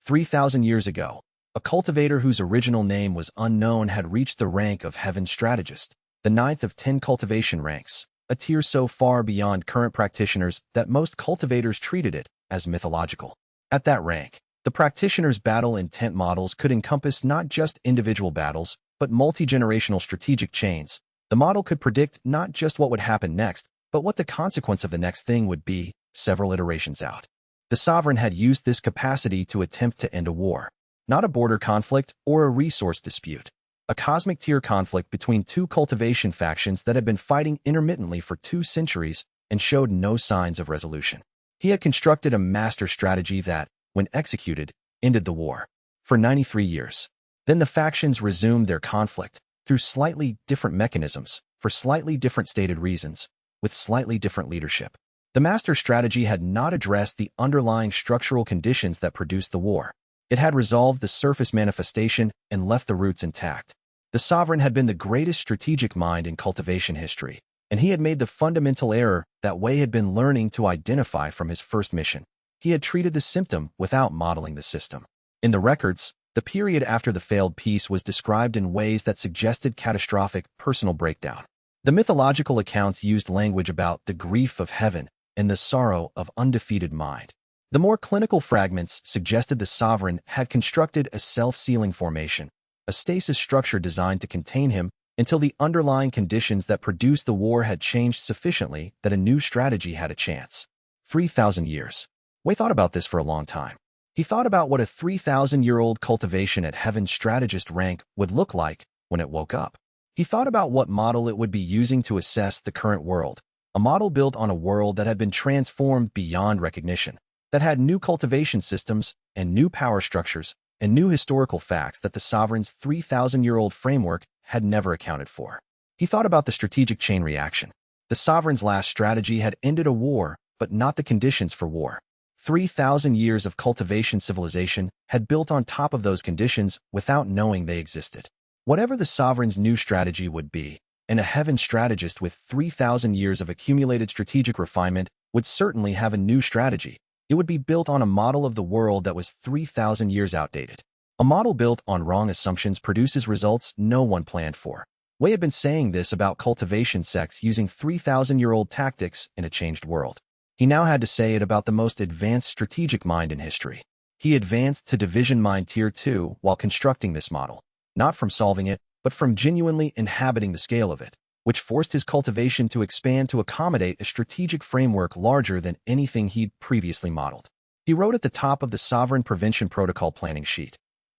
3,000 years ago, a cultivator whose original name was unknown had reached the rank of Heaven Strategist, the 9th of 10 cultivation ranks, a tier so far beyond current practitioners that most cultivators treated it as mythological. At that rank, the practitioner's battle intent models could encompass not just individual battles, but multi-generational strategic chains. The model could predict not just what would happen next, but what the consequence of the next thing would be, several iterations out. The sovereign had used this capacity to attempt to end a war, not a border conflict or a resource dispute, a cosmic tier conflict between 2 cultivation factions that had been fighting intermittently for 2 centuries and showed no signs of resolution. He had constructed a master strategy that, when executed, ended the war. For 93 years. Then the factions resumed their conflict, through slightly different mechanisms, for slightly different stated reasons, with slightly different leadership. The master strategy had not addressed the underlying structural conditions that produced the war. It had resolved the surface manifestation and left the roots intact. The sovereign had been the greatest strategic mind in cultivation history, And he had made the fundamental error that Wei had been learning to identify from his first mission. He had treated the symptom without modeling the system. In the records, the period after the failed peace was described in ways that suggested catastrophic personal breakdown. The mythological accounts used language about the grief of heaven and the sorrow of undefeated mind. The more clinical fragments suggested the sovereign had constructed a self-sealing formation, a stasis structure designed to contain him until the underlying conditions that produced the war had changed sufficiently that a new strategy had a chance. 3,000 years. Wei thought about this for a long time. He thought about what a 3,000-year-old cultivation at Heaven's strategist rank would look like when it woke up. He thought about what model it would be using to assess the current world, a model built on a world that had been transformed beyond recognition, that had new cultivation systems and new power structures and new historical facts that the sovereign's 3,000-year-old framework had never accounted for. He thought about the strategic chain reaction. The sovereign's last strategy had ended a war, but not the conditions for war. 3,000 years of cultivation civilization had built on top of those conditions without knowing they existed. Whatever the sovereign's new strategy would be, and a heaven strategist with 3,000 years of accumulated strategic refinement would certainly have a new strategy. It would be built on a model of the world that was 3,000 years outdated. A model built on wrong assumptions produces results no one planned for. Wei had been saying this about cultivation sects using 3,000-year-old tactics in a changed world. He now had to say it about the most advanced strategic mind in history. He advanced to Division Mind Tier 2 while constructing this model, not from solving it, but from genuinely inhabiting the scale of it, which forced his cultivation to expand to accommodate a strategic framework larger than anything he'd previously modeled. He wrote at the top of the Sovereign Prevention Protocol planning sheet,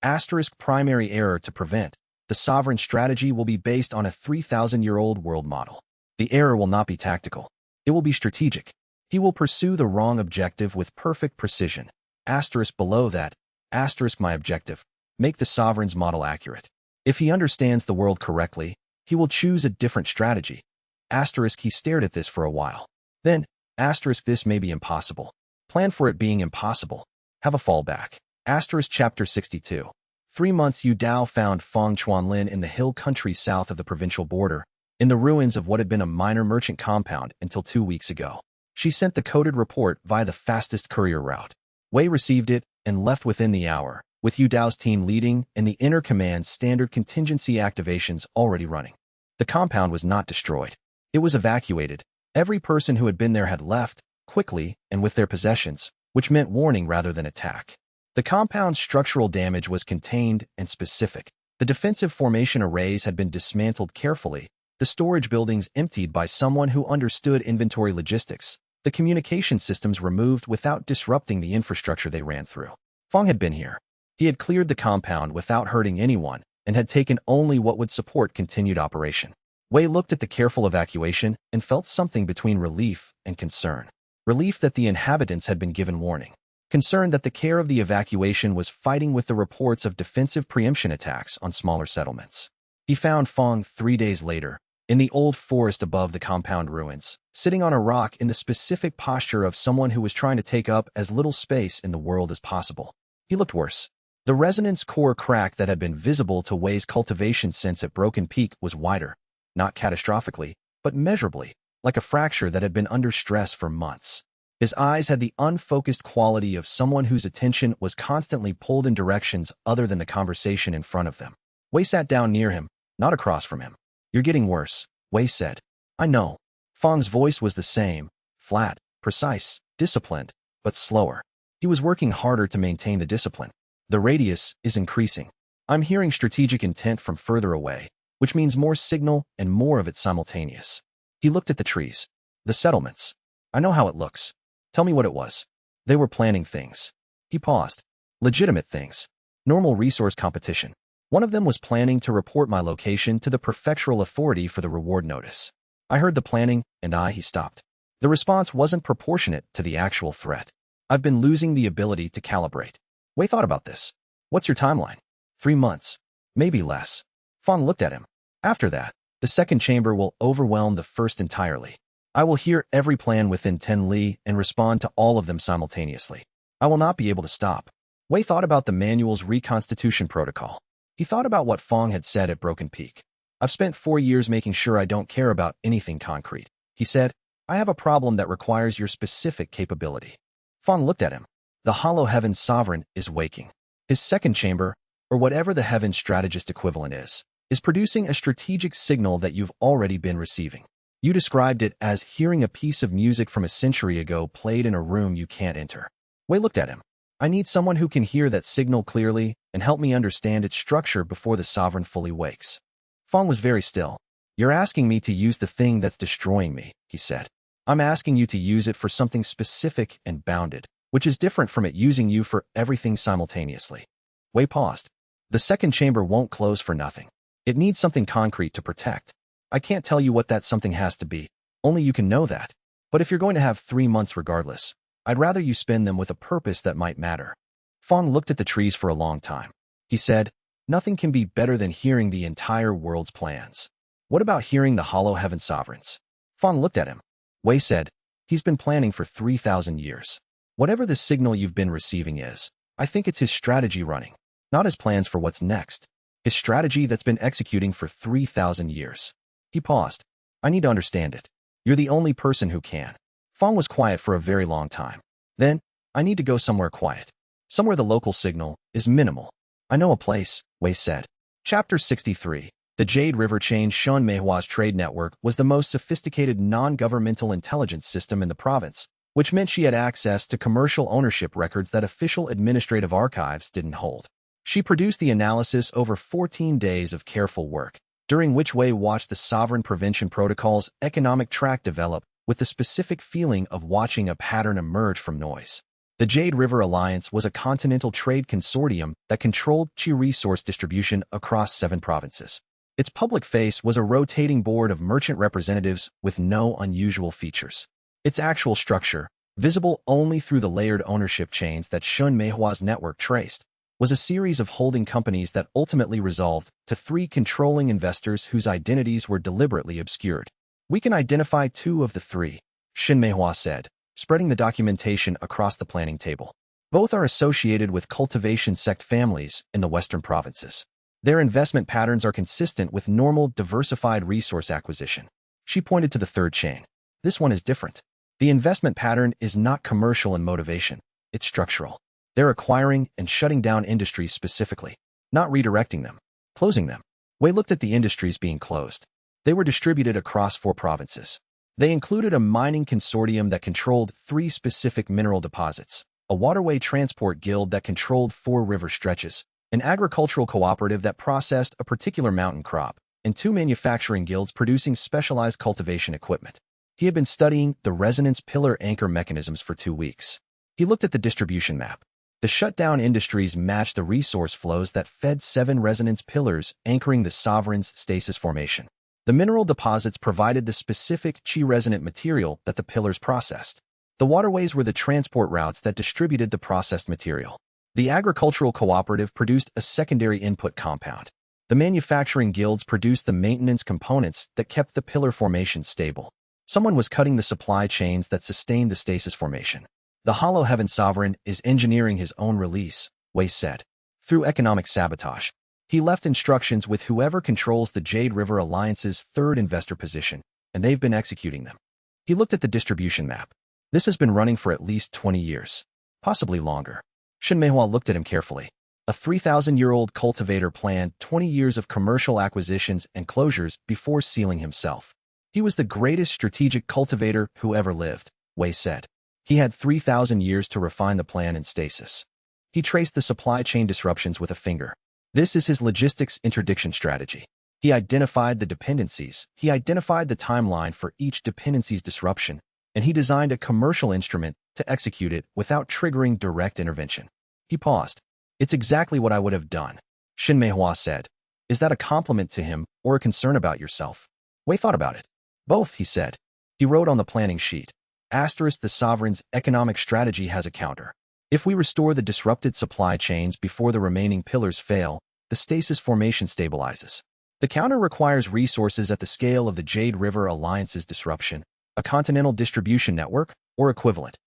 * primary error to prevent. The sovereign strategy will be based on a 3,000-year-old world model. The error will not be tactical. It will be strategic. He will pursue the wrong objective with perfect precision. * below that, * my objective. Make the sovereign's model accurate. If he understands the world correctly, he will choose a different strategy. * he stared at this for a while. Then, * this may be impossible. Plan for it being impossible. Have a fallback. * Chapter 62. 3 months Yu Dao found Feng Chuanlin in the hill country south of the provincial border, in the ruins of what had been a minor merchant compound until 2 weeks ago. She sent the coded report via the fastest courier route. Wei received it and left within the hour, with Yu Dao's team leading and the Inner Command's standard contingency activations already running. The compound was not destroyed. It was evacuated. Every person who had been there had left, quickly and with their possessions, which meant warning rather than attack. The compound's structural damage was contained and specific. The defensive formation arrays had been dismantled carefully, the storage buildings emptied by someone who understood inventory logistics, the communication systems removed without disrupting the infrastructure they ran through. Feng had been here. He had cleared the compound without hurting anyone and had taken only what would support continued operation. Wei looked at the careful evacuation and felt something between relief and concern. Relief that the inhabitants had been given warning. Concern that the care of the evacuation was fighting with the reports of defensive preemption attacks on smaller settlements. He found Feng 3 days later, in the old forest above the compound ruins, sitting on a rock in the specific posture of someone who was trying to take up as little space in the world as possible. He looked worse. The resonance core crack that had been visible to Wei's cultivation sense at Broken Peak was wider, not catastrophically, but measurably, like a fracture that had been under stress for months. His eyes had the unfocused quality of someone whose attention was constantly pulled in directions other than the conversation in front of them. Wei sat down near him, not across from him. You're getting worse, Wei said. I know. Feng's voice was the same, flat, precise, disciplined, but slower. He was working harder to maintain the discipline. The radius is increasing. I'm hearing strategic intent from further away, which means more signal and more of it simultaneous. He looked at the trees. The settlements. I know how it looks. Tell me what it was. They were planning things. He paused. Legitimate things. Normal resource competition. One of them was planning to report my location to the prefectural authority for the reward notice. I heard the planning, and he stopped. The response wasn't proportionate to the actual threat. I've been losing the ability to calibrate. Wei thought about this. What's your timeline? 3 months. Maybe less. Feng looked at him. After that, the second chamber will overwhelm the first entirely. I will hear every plan within 10 li and respond to all of them simultaneously. I will not be able to stop. Wei thought about the manual's reconstitution protocol. He thought about what Feng had said at Broken Peak. I've spent 4 years making sure I don't care about anything concrete. He said, I have a problem that requires your specific capability. Fong looked at him. The Hollow Heaven's sovereign is waking. His second chamber, or whatever the Heaven strategist equivalent is producing a strategic signal that you've already been receiving. You described it as hearing a piece of music from a century ago played in a room you can't enter. Wei looked at him. I need someone who can hear that signal clearly and help me understand its structure before the sovereign fully wakes. Fong was very still. You're asking me to use the thing that's destroying me, he said. I'm asking you to use it for something specific and bounded, which is different from it using you for everything simultaneously. Wei paused. The second chamber won't close for nothing. It needs something concrete to protect. I can't tell you what that something has to be. Only you can know that. But if you're going to have 3 months regardless, I'd rather you spend them with a purpose that might matter. Fong looked at the trees for a long time. He said, nothing can be better than hearing the entire world's plans. What about hearing the Hollow Heaven sovereigns? Fong looked at him. Wei said, he's been planning for 3,000 years. Whatever the signal you've been receiving is, I think it's his strategy running, not his plans for what's next. His strategy that's been executing for 3,000 years. He paused. I need to understand it. You're the only person who can. Fong was quiet for a very long time. Then, I need to go somewhere quiet. Somewhere the local signal is minimal. I know a place, Wei said. Chapter 63. The Jade River Chain Xianxia trade network was the most sophisticated non-governmental intelligence system in the province, which meant she had access to commercial ownership records that official administrative archives didn't hold. She produced the analysis over 14 days of careful work, during which Wei watched the Sovereign Prevention Protocol's economic track develop with the specific feeling of watching a pattern emerge from noise. The Jade River Alliance was a continental trade consortium that controlled qi resource distribution across 7 provinces. Its public face was a rotating board of merchant representatives with no unusual features. Its actual structure, visible only through the layered ownership chains that Xianxia's network traced, was a series of holding companies that ultimately resolved to 3 controlling investors whose identities were deliberately obscured. We can identify 2 of the 3, Xianxia said, spreading the documentation across the planning table. Both are associated with cultivation sect families in the western provinces. Their investment patterns are consistent with normal, diversified resource acquisition. She pointed to the 3rd chain. This one is different. The investment pattern is not commercial in motivation. It's structural. They're acquiring and shutting down industries specifically, not redirecting them, closing them. Wei looked at the industries being closed. They were distributed across 4 provinces. They included a mining consortium that controlled 3 specific mineral deposits, a waterway transport guild that controlled 4 river stretches, an agricultural cooperative that processed a particular mountain crop, and 2 manufacturing guilds producing specialized cultivation equipment. He had been studying the resonance pillar anchor mechanisms for 2 weeks. He looked at the distribution map. The shutdown industries matched the resource flows that fed 7 resonance pillars anchoring the sovereign's stasis formation. The mineral deposits provided the specific qi-resonant material that the pillars processed. The waterways were the transport routes that distributed the processed material. The agricultural cooperative produced a secondary input compound. The manufacturing guilds produced the maintenance components that kept the pillar formation stable. Someone was cutting the supply chains that sustained the stasis formation. The Hollow Heaven Sovereign is engineering his own release, Wei said. Through economic sabotage. He left instructions with whoever controls the Jade River Alliance's 3rd investor position, and they've been executing them. He looked at the distribution map. This has been running for at least 20 years, possibly longer. Xianxia looked at him carefully. A 3,000-year-old cultivator planned 20 years of commercial acquisitions and closures before sealing himself. He was the greatest strategic cultivator who ever lived, Wei said. He had 3,000 years to refine the plan in stasis. He traced the supply chain disruptions with a finger. This is his logistics interdiction strategy. He identified the dependencies, he identified the timeline for each dependency's disruption, and he designed a commercial instrument to execute it without triggering direct intervention. He paused. It's exactly what I would have done, Xianxia said. Is that a compliment to him or a concern about yourself? Wei thought about it. Both, he said. He wrote on the planning sheet. Asterisk, the sovereign's economic strategy has a counter. If we restore the disrupted supply chains before the remaining pillars fail, the stasis formation stabilizes. The counter requires resources at the scale of the Jade River Alliance's disruption, a continental distribution network, or equivalent.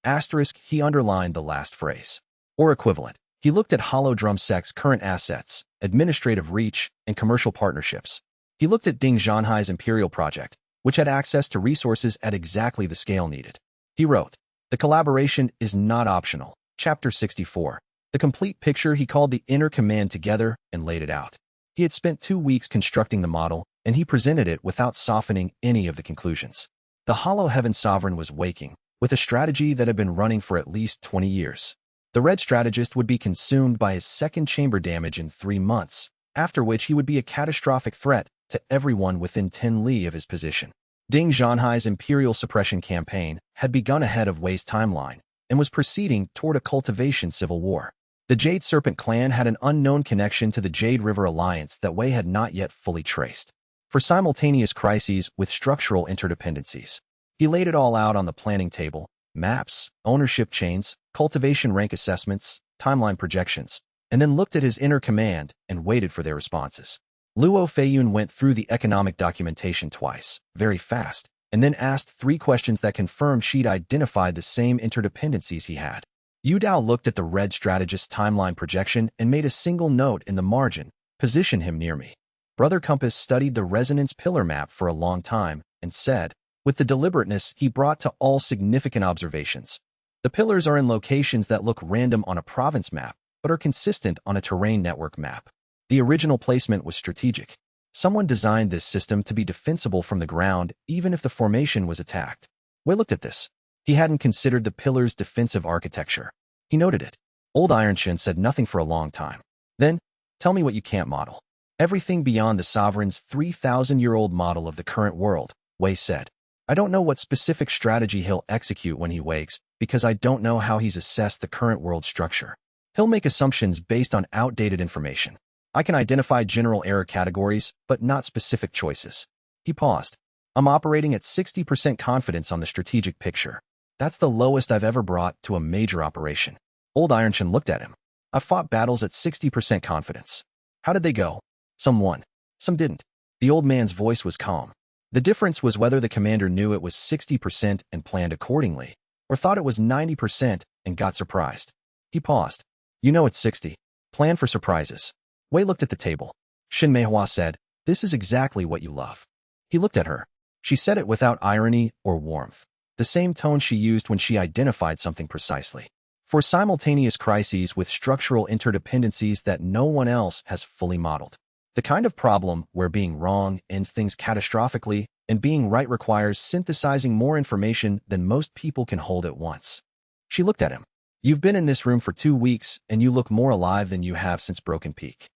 Asterisk, he underlined the last phrase. Or equivalent. He looked at Hollow Drum Sect's current assets, administrative reach, and commercial partnerships. He looked at Ding Zhanhai's Imperial project, which had access to resources at exactly the scale needed. He wrote, "The collaboration is not optional." Chapter 64. The complete picture he called the inner command together and laid it out. He had spent 2 weeks constructing the model, and he presented it without softening any of the conclusions. The Hollow Heaven Sovereign was waking, with a strategy that had been running for at least 20 years. The Red Strategist would be consumed by his second chamber damage in 3 months, after which he would be a catastrophic threat to everyone within 10 li of his position. Ding Zhanhai's Imperial Suppression campaign had begun ahead of Wei's timeline and was proceeding toward a cultivation civil war. The Jade Serpent clan had an unknown connection to the Jade River Alliance that Wei had not yet fully traced. For simultaneous crises with structural interdependencies, he laid it all out on the planning table: maps, ownership chains, cultivation rank assessments, timeline projections, and then looked at his inner command and waited for their responses. Luo Feiyun went through the economic documentation twice, very fast, and then asked 3 questions that confirmed she'd identified the same interdependencies he had. Yu Dao looked at the Red Strategist's timeline projection and made a single note in the margin: "Position him near me." Brother Compass studied the resonance pillar map for a long time and said, with the deliberateness he brought to all significant observations, "The pillars are in locations that look random on a province map, but are consistent on a terrain network map. The original placement was strategic. Someone designed this system to be defensible from the ground, even if the formation was attacked." Wei looked at this. He hadn't considered the pillar's defensive architecture. He noted it. Old Ironshine said nothing for a long time. Then, "Tell me what you can't model." "Everything beyond the Sovereign's 3,000-year-old model of the current world," Wei said. "I don't know what specific strategy he'll execute when he wakes, because I don't know how he's assessed the current world structure. He'll make assumptions based on outdated information. I can identify general error categories, but not specific choices." He paused. "I'm operating at 60% confidence on the strategic picture. That's the lowest I've ever brought to a major operation." Old Ironshine looked at him. "I've fought battles at 60% confidence." "How did they go?" "Some won. Some didn't." The old man's voice was calm. The difference was whether the commander knew it was 60% and planned accordingly, or thought it was 90% and got surprised. He paused. "You know it's 60. Plan for surprises." Wei looked at the table. Shin Meihua said, "This is exactly what you love." He looked at her. She said it without irony or warmth, the same tone she used when she identified something precisely. "For simultaneous crises with structural interdependencies that no one else has fully modeled. The kind of problem where being wrong ends things catastrophically and being right requires synthesizing more information than most people can hold at once." She looked at him. "You've been in this room for 2 weeks, and you look more alive than you have since Broken Peak."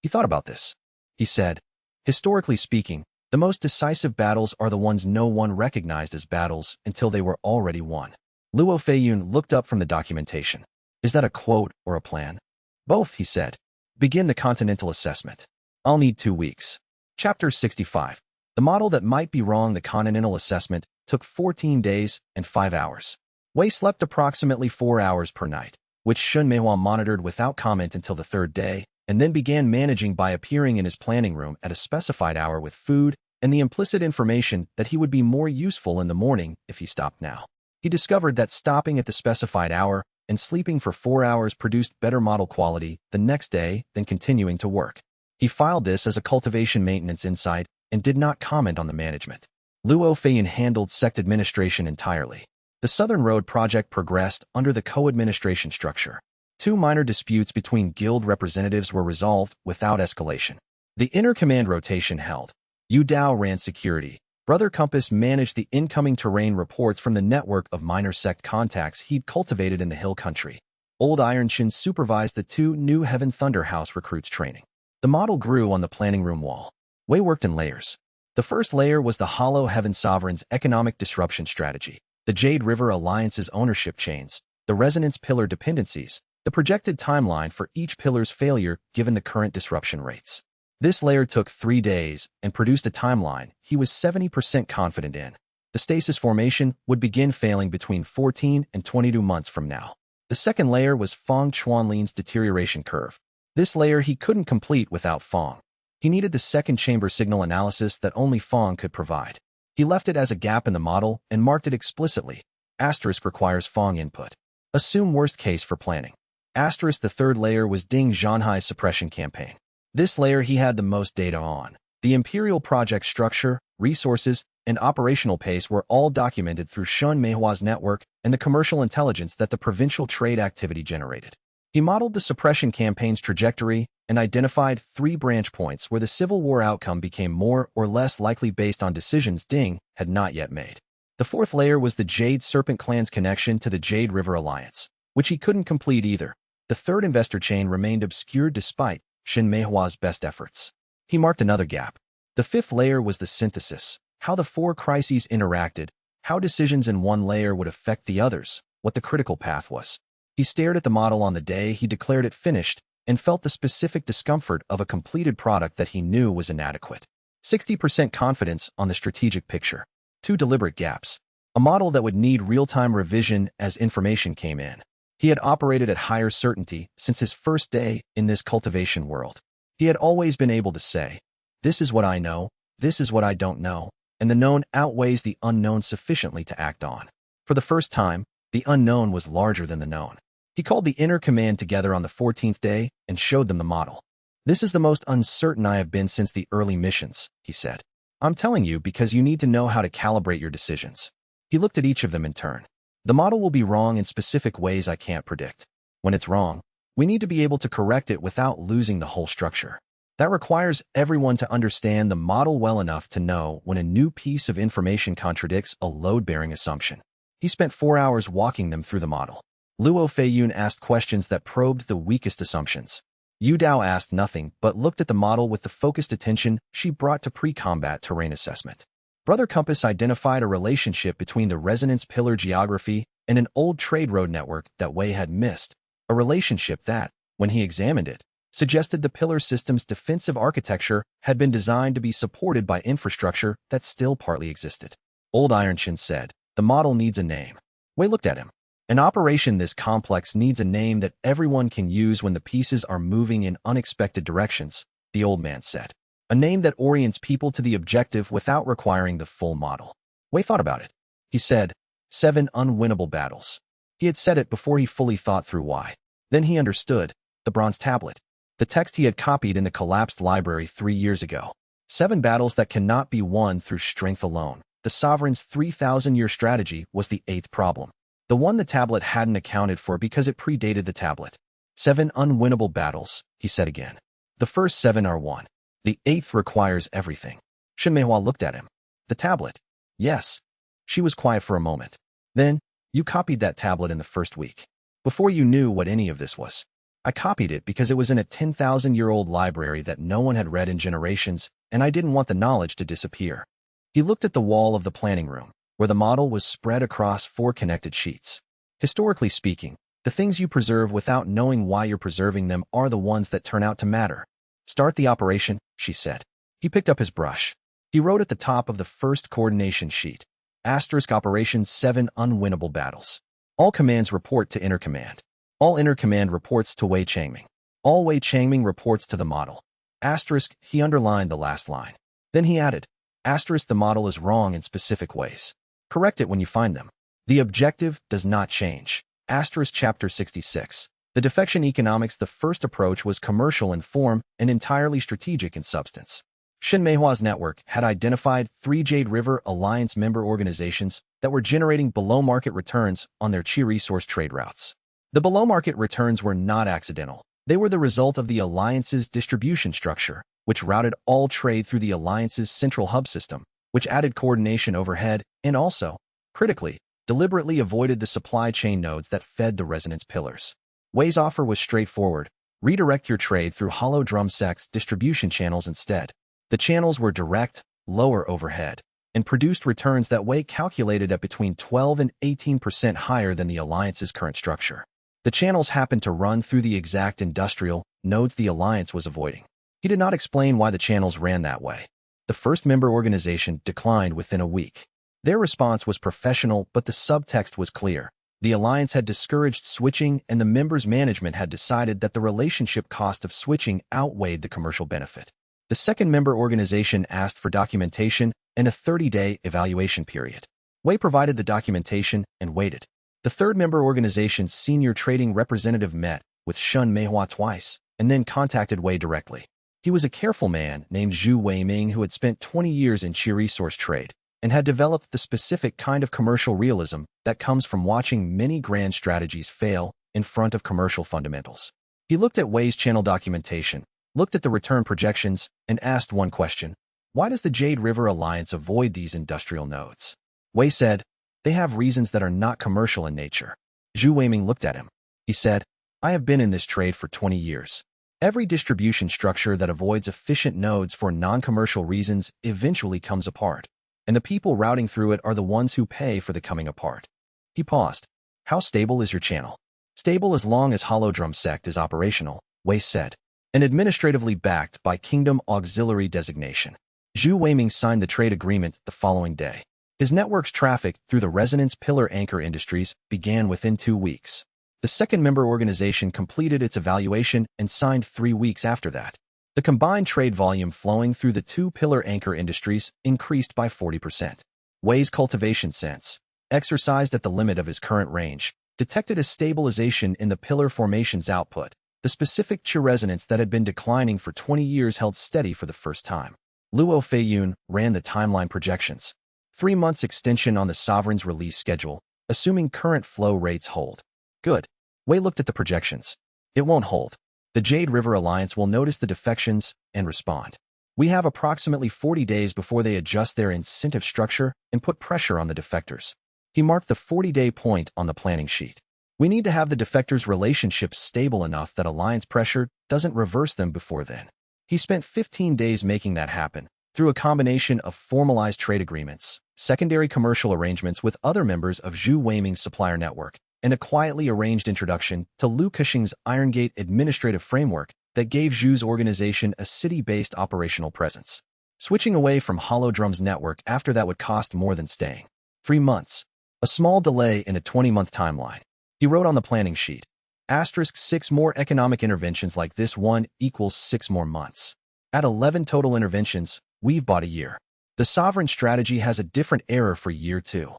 He thought about this. He said, "Historically speaking, the most decisive battles are the ones no one recognized as battles until they were already won." Luo Feiyun looked up from the documentation. "Is that a quote or a plan?" "Both," he said. "Begin the continental assessment. I'll need 2 weeks." Chapter 65. The model that might be wrong. The continental assessment took 14 days and 5 hours. Wei slept approximately 4 hours per night, which Shun Meihua monitored without comment until the 3rd day, and then began managing by appearing in his planning room at a specified hour with food and the implicit information that he would be more useful in the morning if he stopped now. He discovered that stopping at the specified hour and sleeping for 4 hours produced better model quality the next day than continuing to work. He filed this as a cultivation maintenance insight and did not comment on the management. Luo Feiyun handled sect administration entirely. The Southern Road project progressed under the co-administration structure. 2 minor disputes between guild representatives were resolved without escalation. The inner command rotation held. Yu Dao ran security. Brother Compass managed the incoming terrain reports from the network of minor sect contacts he'd cultivated in the hill country. Old Ironshine supervised the 2 new Heaven Thunder House recruits' training. The model grew on the planning room wall. Wei worked in layers. The first layer was the Hollow Heaven Sovereign's economic disruption strategy, the Jade River Alliance's ownership chains, the resonance pillar dependencies, the projected timeline for each pillar's failure given the current disruption rates. This layer took 3 days and produced a timeline he was 70% confident in. The stasis formation would begin failing between 14 and 22 months from now. The second layer was Fong Chuanlin's deterioration curve. This layer he couldn't complete without Fong. He needed the second chamber signal analysis that only Fong could provide. He left it as a gap in the model and marked it explicitly. Asterisk requires Fong input. Assume worst case for planning. Asterisk. The third layer was Ding Zhanhai's suppression campaign. This layer he had the most data on. The imperial project structure, resources, and operational pace were all documented through Shen Meihua's network and the commercial intelligence that the provincial trade activity generated. He modeled the suppression campaign's trajectory and identified 3 branch points where the civil war outcome became more or less likely based on decisions Ding had not yet made. The 4th layer was the Jade Serpent clan's connection to the Jade River Alliance, which he couldn't complete either. The 3rd investor chain remained obscured despite Shen Meihua's best efforts. He marked another gap. The 5th layer was the synthesis, how the 4 crises interacted, how decisions in one layer would affect the others, what the critical path was. He stared at the model on the day he declared it finished and felt the specific discomfort of a completed product that he knew was inadequate. 60% confidence on the strategic picture. 2 deliberate gaps. A model that would need real-time revision as information came in. He had operated at higher certainty since his first day in this cultivation world. He had always been able to say, "This is what I know, this is what I don't know," and the known outweighs the unknown sufficiently to act on. For the first time, the unknown was larger than the known. He called the inner command together on the 14th day and showed them the model. "This is the most uncertain I have been since the early missions," he said. "I'm telling you because you need to know how to calibrate your decisions." He looked at each of them in turn. "The model will be wrong in specific ways I can't predict. When it's wrong, we need to be able to correct it without losing the whole structure. That requires everyone to understand the model well enough to know when a new piece of information contradicts a load-bearing assumption." He spent 4 hours walking them through the model. Luo Feiyun asked questions that probed the weakest assumptions. Yu Dao asked nothing but looked at the model with the focused attention she brought to pre-combat terrain assessment. Brother Compass identified a relationship between the resonance pillar geography and an old trade road network that Wei had missed, a relationship that, when he examined it, suggested the pillar system's defensive architecture had been designed to be supported by infrastructure that still partly existed. Old Ironchin said, "The model needs a name." Wei looked at him. "An operation this complex needs a name that everyone can use when the pieces are moving in unexpected directions," the old man said. "A name that orients people to the objective without requiring the full model." Wei thought about it. He said, 7 unwinnable battles. He had said it before he fully thought through why. Then he understood, the bronze tablet. The text he had copied in the collapsed library 3 years ago. 7 battles that cannot be won through strength alone. The sovereign's 3,000-year strategy was the 8th problem. The one the tablet hadn't accounted for because it predated the tablet. 7 unwinnable battles, he said again. The first 7 are won. The 8th requires everything. Shen Meihua looked at him. "The tablet?" "Yes." She was quiet for a moment. "Then, you copied that tablet in the first week. Before you knew what any of this was. I copied it because it was in a 10,000-year-old library that no one had read in generations, and I didn't want the knowledge to disappear." He looked at the wall of the planning room, where the model was spread across 4 connected sheets. "Historically speaking, the things you preserve without knowing why you're preserving them are the ones that turn out to matter. Start the operation," she said. He picked up his brush. He wrote at the top of the first coordination sheet, * operations 7 unwinnable battles. All commands report to Inner Command. All Inner Command reports to Wei Changming. All Wei Changming reports to the model. * He underlined the last line. Then he added, * the model is wrong in specific ways. Correct it when you find them. The objective does not change. Chapter 66. The defection economics. The first approach was commercial in form and entirely strategic in substance. Shen Meihua's network had identified 3 Jade River Alliance member organizations that were generating below-market returns on their Qi resource trade routes. The below-market returns were not accidental. They were the result of the Alliance's distribution structure, which routed all trade through the Alliance's central hub system, which added coordination overhead and also, critically, deliberately avoided the supply chain nodes that fed the resonance pillars. Wei's offer was straightforward. Redirect your trade through Hollow Drum Sect's distribution channels instead. The channels were direct, lower overhead, and produced returns that Wei calculated at between 12 and 18% higher than the Alliance's current structure. The channels happened to run through the exact industrial nodes the Alliance was avoiding. He did not explain why the channels ran that way. The first member organization declined within a week. Their response was professional, but the subtext was clear. The Alliance had discouraged switching, and the members' management had decided that the relationship cost of switching outweighed the commercial benefit. The second member organization asked for documentation and a 30-day evaluation period. Wei provided the documentation and waited. The third member organization's senior trading representative met with Shen Meihua twice and then contacted Wei directly. He was a careful man named Zhu Weiming who had spent 20 years in qi resource trade and had developed the specific kind of commercial realism that comes from watching many grand strategies fail in front of commercial fundamentals. He looked at Wei's channel documentation, looked at the return projections, and asked one question: why does the Jade River Alliance avoid these industrial nodes? Wei said, they have reasons that are not commercial in nature. Zhu Weiming looked at him. He said, I have been in this trade for 20 years. Every distribution structure that avoids efficient nodes for non-commercial reasons eventually comes apart, and the people routing through it are the ones who pay for the coming apart. He paused. How stable is your channel? Stable as long as Hollow Drum Sect is operational, Wei said, and administratively backed by Kingdom Auxiliary designation. Zhu Weiming signed the trade agreement the following day. His network's traffic through the Resonance Pillar Anchor Industries began within 2 weeks. The second member organization completed its evaluation and signed 3 weeks after that. The combined trade volume flowing through the 2 pillar anchor industries increased by 40%. Wei's cultivation sense, exercised at the limit of his current range, detected a stabilization in the pillar formation's output. The specific qi resonance that had been declining for 20 years held steady for the first time. Luo Feiyun ran the timeline projections. 3 months extension on the sovereign's release schedule, assuming current flow rates hold. Good. Wei looked at the projections. It won't hold. The Jade River Alliance will notice the defections and respond. We have approximately 40 days before they adjust their incentive structure and put pressure on the defectors. He marked the 40-day point on the planning sheet. We need to have the defectors' relationships stable enough that alliance pressure doesn't reverse them before then. He spent 15 days making that happen, through a combination of formalized trade agreements, secondary commercial arrangements with other members of Zhu Weiming's supplier network, and a quietly arranged introduction to Lu Kexing's Iron Gate administrative framework that gave Zhu's organization a city-based operational presence. Switching away from Hollow Drum's network after that would cost more than staying. 3 months. A small delay in a 20-month timeline. He wrote on the planning sheet, *6 more economic interventions like this one equals 6 more months. At 11 total interventions, we've bought a year. The sovereign strategy has a different error for year 2.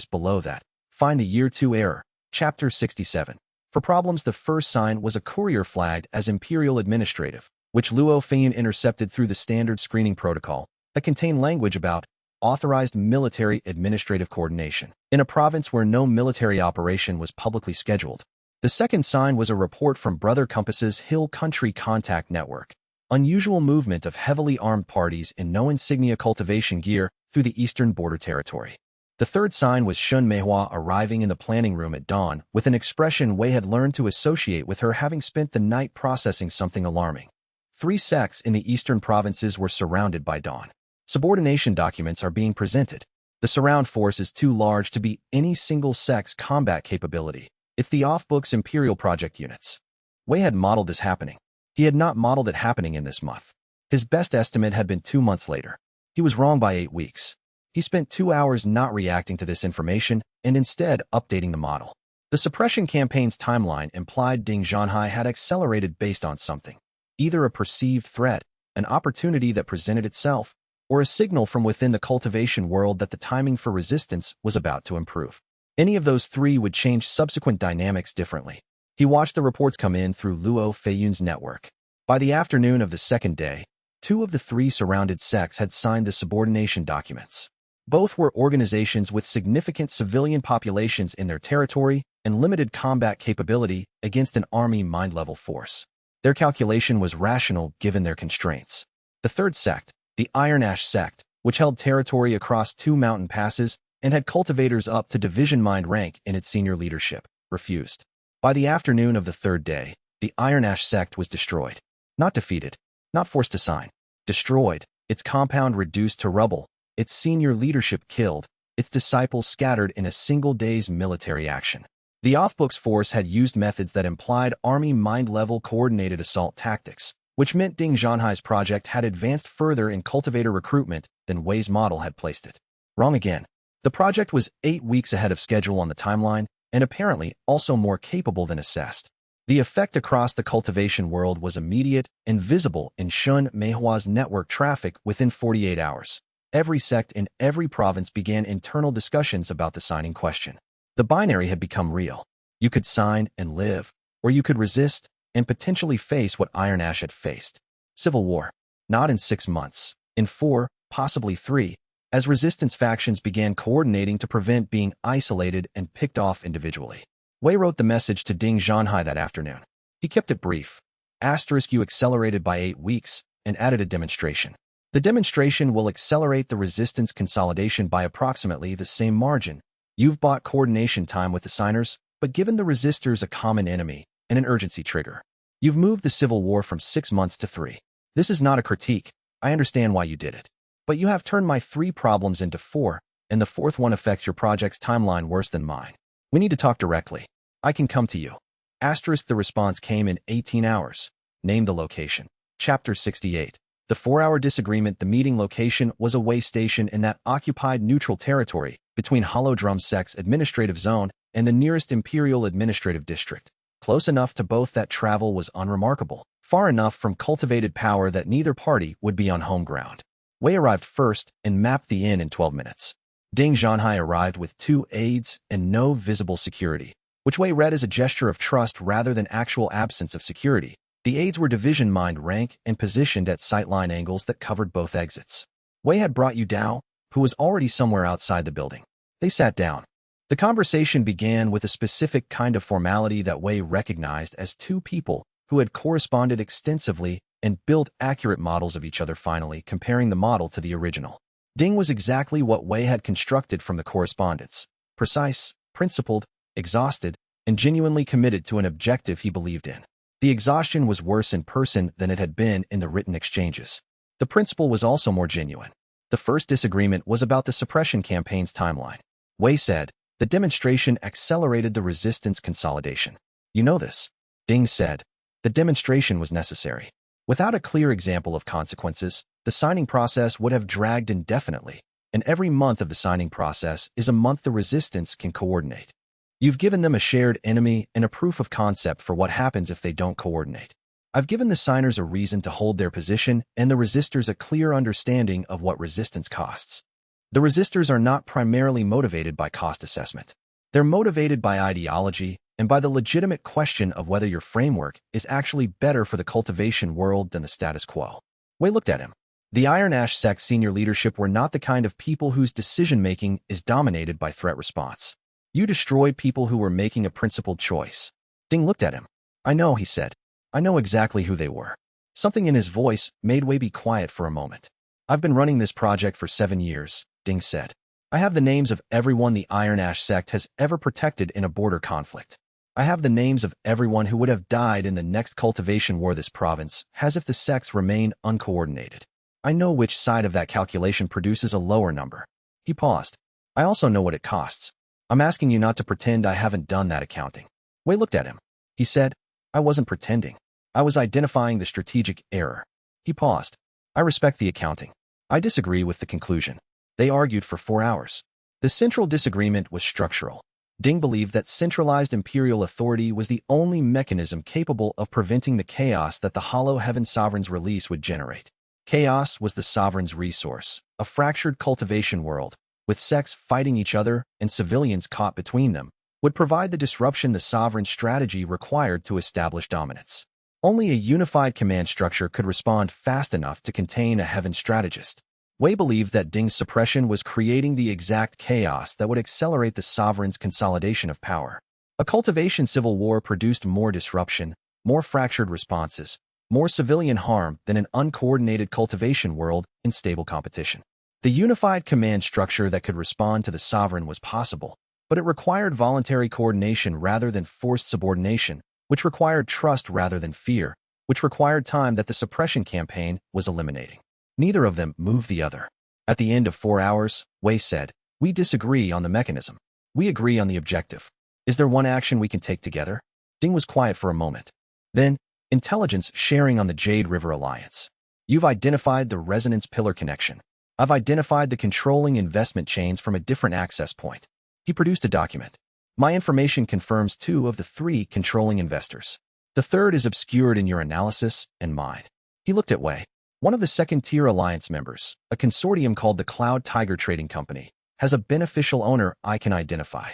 Below that, find the year 2 error, chapter 67. For problems, the first sign was a courier flagged as Imperial Administrative, which Luo Feiyun intercepted through the standard screening protocol that contained language about authorized military administrative coordination in a province where no military operation was publicly scheduled. The second sign was a report from Brother Compass's Hill Country Contact Network. Unusual movement of heavily armed parties in no insignia cultivation gear through the eastern border territory. The third sign was Shun Meihua arriving in the planning room at dawn with an expression Wei had learned to associate with her having spent the night processing something alarming. 3 sects in the eastern provinces were surrounded by dawn. Subordination documents are being presented. The surround force is too large to be any single sect's combat capability. It's the off-books Imperial project units. Wei had modeled this happening. He had not modeled it happening in this month. His best estimate had been 2 months later. He was wrong by 8 weeks. He spent 2 hours not reacting to this information and instead updating the model. The suppression campaign's timeline implied Ding Zhanhai had accelerated based on something. Either a perceived threat, an opportunity that presented itself, or a signal from within the cultivation world that the timing for resistance was about to improve. Any of those 3 would change subsequent dynamics differently. He watched the reports come in through Luo Feiyun's network. By the afternoon of the second day, 2 of the 3 surrounded sects had signed the subordination documents. Both were organizations with significant civilian populations in their territory and limited combat capability against an army mind-level force. Their calculation was rational given their constraints. The third sect, the Iron Ash sect, which held territory across 2 mountain passes and had cultivators up to division mind rank in its senior leadership, refused. By the afternoon of the third day, the Iron Ash sect was destroyed. Not defeated, not forced to sign. Destroyed, its compound reduced to rubble, its senior leadership killed, its disciples scattered in a single day's military action. The off-books force had used methods that implied army mind-level coordinated assault tactics, which meant Ding Zhanhai's project had advanced further in cultivator recruitment than Wei's model had placed it. Wrong again. The project was 8 weeks ahead of schedule on the timeline, and apparently also more capable than assessed. The effect across the cultivation world was immediate and visible in Shun Meihua's network traffic within 48 hours. Every sect in every province began internal discussions about the signing question. The binary had become real. You could sign and live, or you could resist and potentially face what Iron Ash had faced. Civil war. Not in 6 months. In 4, possibly 3, as resistance factions began coordinating to prevent being isolated and picked off individually. Wei wrote the message to Ding Zhanhai that afternoon. He kept it brief. You accelerated by 8 weeks, and added a demonstration. The demonstration will accelerate the resistance consolidation by approximately the same margin. You've bought coordination time with the signers, but given the resistors a common enemy and an urgency trigger. You've moved the civil war from 6 months to 3. This is not a critique. I understand why you did it. But you have turned my 3 problems into 4, and the 4th one affects your project's timeline worse than mine. We need to talk directly. I can come to you. The response came in 18 hours. Name the location. Chapter 68. The 4-hour disagreement. The meeting location was a way station in that occupied neutral territory between Hollow Drum Sect's administrative zone and the nearest Imperial Administrative District. Close enough to both that travel was unremarkable, far enough from cultivated power that neither party would be on home ground. Wei arrived first and mapped the inn in 12 minutes. Ding Zhanhai arrived with 2 aides and no visible security, which Wei read as a gesture of trust rather than actual absence of security. The aides were division-mind rank and positioned at sightline angles that covered both exits. Wei had brought Yu Dao, who was already somewhere outside the building. They sat down. The conversation began with a specific kind of formality that Wei recognized as 2 people who had corresponded extensively and built accurate models of each other, finally comparing the model to the original. Ding was exactly what Wei had constructed from the correspondence: precise, principled, exhausted, and genuinely committed to an objective he believed in. The exhaustion was worse in person than it had been in the written exchanges. The principle was also more genuine. The first disagreement was about the suppression campaign's timeline. Wei said, the demonstration accelerated the resistance consolidation. You know this. Ding said, the demonstration was necessary. Without a clear example of consequences, the signing process would have dragged indefinitely, and every month of the signing process is a month the resistance can coordinate. You've given them a shared enemy and a proof of concept for what happens if they don't coordinate. I've given the signers a reason to hold their position and the resistors a clear understanding of what resistance costs. The resistors are not primarily motivated by cost assessment. They're motivated by ideology and by the legitimate question of whether your framework is actually better for the cultivation world than the status quo. Wei looked at him. The Iron Ash sect senior leadership were not the kind of people whose decision-making is dominated by threat response. You destroyed people who were making a principled choice. Ding looked at him. I know, he said. I know exactly who they were. Something in his voice made Wei be quiet for a moment. I've been running this project for 7 years, Ding said. I have the names of everyone the Iron Ash sect has ever protected in a border conflict. I have the names of everyone who would have died in the next cultivation war this province has if the sects remain uncoordinated. I know which side of that calculation produces a lower number. He paused. I also know what it costs. I'm asking you not to pretend I haven't done that accounting. Wei looked at him. He said, I wasn't pretending. I was identifying the strategic error. He paused. I respect the accounting. I disagree with the conclusion. They argued for 4 hours. The central disagreement was structural. Ding believed that centralized imperial authority was the only mechanism capable of preventing the chaos that the Hollow Heaven Sovereign's release would generate. Chaos was the Sovereign's resource, a fractured cultivation world, with sects fighting each other and civilians caught between them, would provide the disruption the Sovereign's strategy required to establish dominance. Only a unified command structure could respond fast enough to contain a Heaven strategist. Wei believed that Ding's suppression was creating the exact chaos that would accelerate the Sovereign's consolidation of power. A cultivation civil war produced more disruption, more fractured responses, more civilian harm than an uncoordinated cultivation world in stable competition. The unified command structure that could respond to the Sovereign was possible, but it required voluntary coordination rather than forced subordination, which required trust rather than fear, which required time that the suppression campaign was eliminating. Neither of them moved the other. At the end of 4 hours, Wei said, we disagree on the mechanism. We agree on the objective. Is there one action we can take together? Ding was quiet for a moment. Then, intelligence sharing on the Jade River Alliance. You've identified the resonance pillar connection. I've identified the controlling investment chains from a different access point. He produced a document. My information confirms 2 of the 3 controlling investors. The third is obscured in your analysis and mine. He looked at Wei. One of the second-tier alliance members, a consortium called the Cloud Tiger Trading Company, has a beneficial owner I can identify.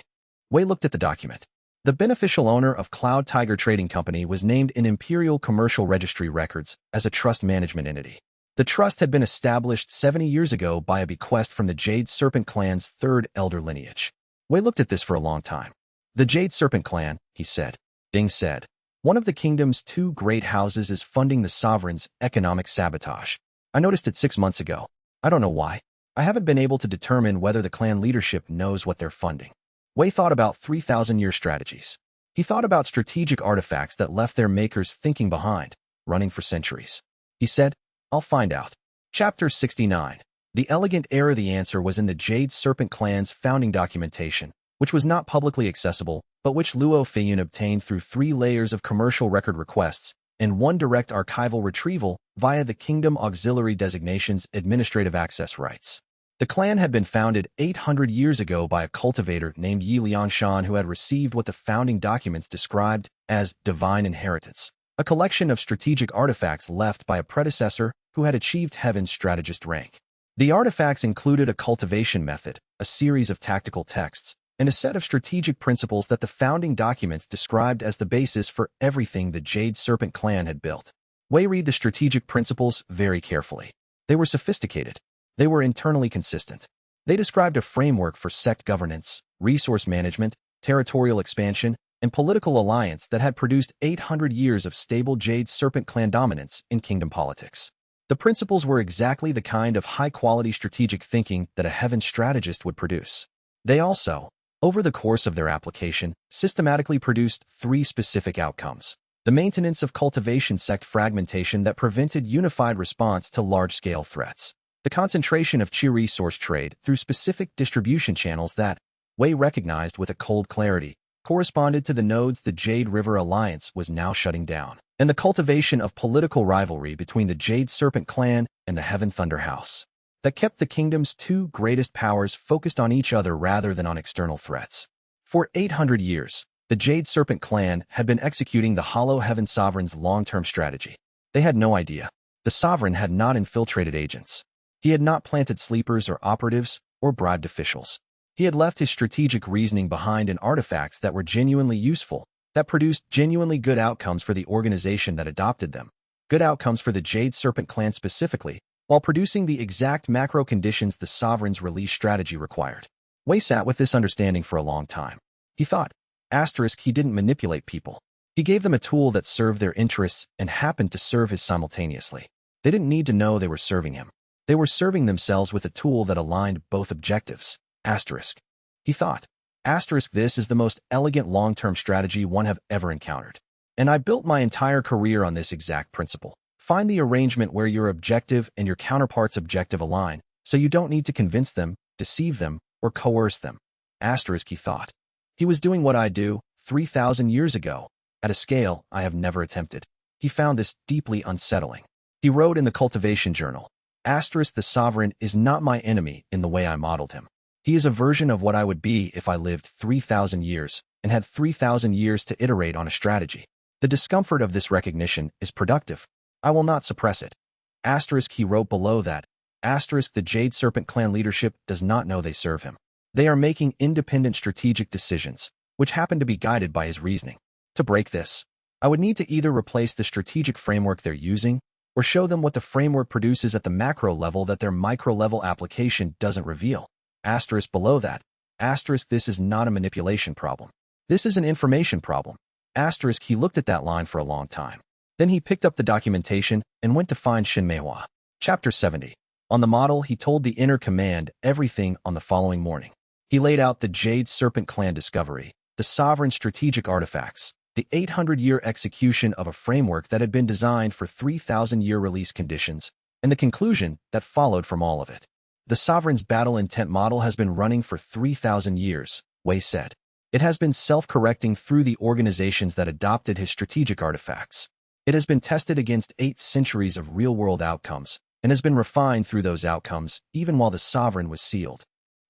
Wei looked at the document. The beneficial owner of Cloud Tiger Trading Company was named in Imperial Commercial Registry records as a trust management entity. The trust had been established 70 years ago by a bequest from the Jade Serpent clan's third elder lineage. Wei looked at this for a long time. The Jade Serpent clan, he said. Ding said. One of the kingdom's two great houses is funding the sovereign's economic sabotage. I noticed it 6 months ago. I don't know why. I haven't been able to determine whether the clan leadership knows what they're funding. Wei thought about 3,000-year strategies. He thought about strategic artifacts that left their makers thinking behind, running for centuries. He said, I'll find out. Chapter 69. The elegant error. The answer was in the Jade Serpent clan's founding documentation, which was not publicly accessible, but which Luo Feiyun obtained through 3 layers of commercial record requests and 1 direct archival retrieval via the Kingdom Auxiliary Designation's administrative access rights. The clan had been founded 800 years ago by a cultivator named Yi Liangshan who had received what the founding documents described as divine inheritance, a collection of strategic artifacts left by a predecessor who had achieved Heaven's strategist rank. The artifacts included a cultivation method, a series of tactical texts, and a set of strategic principles that the founding documents described as the basis for everything the Jade Serpent clan had built. Wei read the strategic principles very carefully. They were sophisticated. They were internally consistent. They described a framework for sect governance, resource management, territorial expansion, and political alliance that had produced 800 years of stable Jade Serpent clan dominance in kingdom politics. The principles were exactly the kind of high-quality strategic thinking that a Heaven strategist would produce. They also, over the course of their application, systematically produced 3 specific outcomes. The maintenance of cultivation sect fragmentation that prevented unified response to large-scale threats. The concentration of qi resource trade through specific distribution channels that, Wei recognized with a cold clarity, corresponded to the nodes the Jade River Alliance was now shutting down, and the cultivation of political rivalry between the Jade Serpent clan and the Heaven Thunder House that kept the kingdom's 2 greatest powers focused on each other rather than on external threats. For 800 years, the Jade Serpent clan had been executing the Hollow Heaven Sovereign's long-term strategy. They had no idea. The Sovereign had not infiltrated agents. He had not planted sleepers or operatives or bribed officials. He had left his strategic reasoning behind in artifacts that were genuinely useful, that produced genuinely good outcomes for the organization that adopted them, good outcomes for the Jade Serpent clan specifically, while producing the exact macro conditions the Sovereign's release strategy required. Wei sat with this understanding for a long time. He thought, he didn't manipulate people. He gave them a tool that served their interests and happened to serve his simultaneously. They didn't need to know they were serving him. They were serving themselves with a tool that aligned both objectives. He thought, this is the most elegant long-term strategy one have ever encountered. And I built my entire career on this exact principle. Find the arrangement where your objective and your counterpart's objective align, so you don't need to convince them, deceive them, or coerce them. He thought. He was doing what I do 3,000 years ago, at a scale I have never attempted. He found this deeply unsettling. He wrote in the cultivation journal, the Sovereign is not my enemy in the way I modeled him. He is a version of what I would be if I lived 3,000 years and had 3,000 years to iterate on a strategy. The discomfort of this recognition is productive. I will not suppress it. He wrote below that, the Jade Serpent clan leadership does not know they serve him. They are making independent strategic decisions, which happen to be guided by his reasoning. To break this, I would need to either replace the strategic framework they're using or show them what the framework produces at the macro level that their micro-level application doesn't reveal. Below that, this is not a manipulation problem. This is an information problem. He looked at that line for a long time. Then he picked up the documentation and went to find Shinmeihua. Chapter 70. On the model, he told the inner command everything on the following morning. He laid out the Jade Serpent clan discovery, the sovereign strategic artifacts, the 800-year execution of a framework that had been designed for 3,000-year release conditions, and the conclusion that followed from all of it. The Sovereign's battle intent model has been running for 3,000 years, Wei said. It has been self-correcting through the organizations that adopted his strategic artifacts. It has been tested against 8 centuries of real-world outcomes, and has been refined through those outcomes even while the Sovereign was sealed.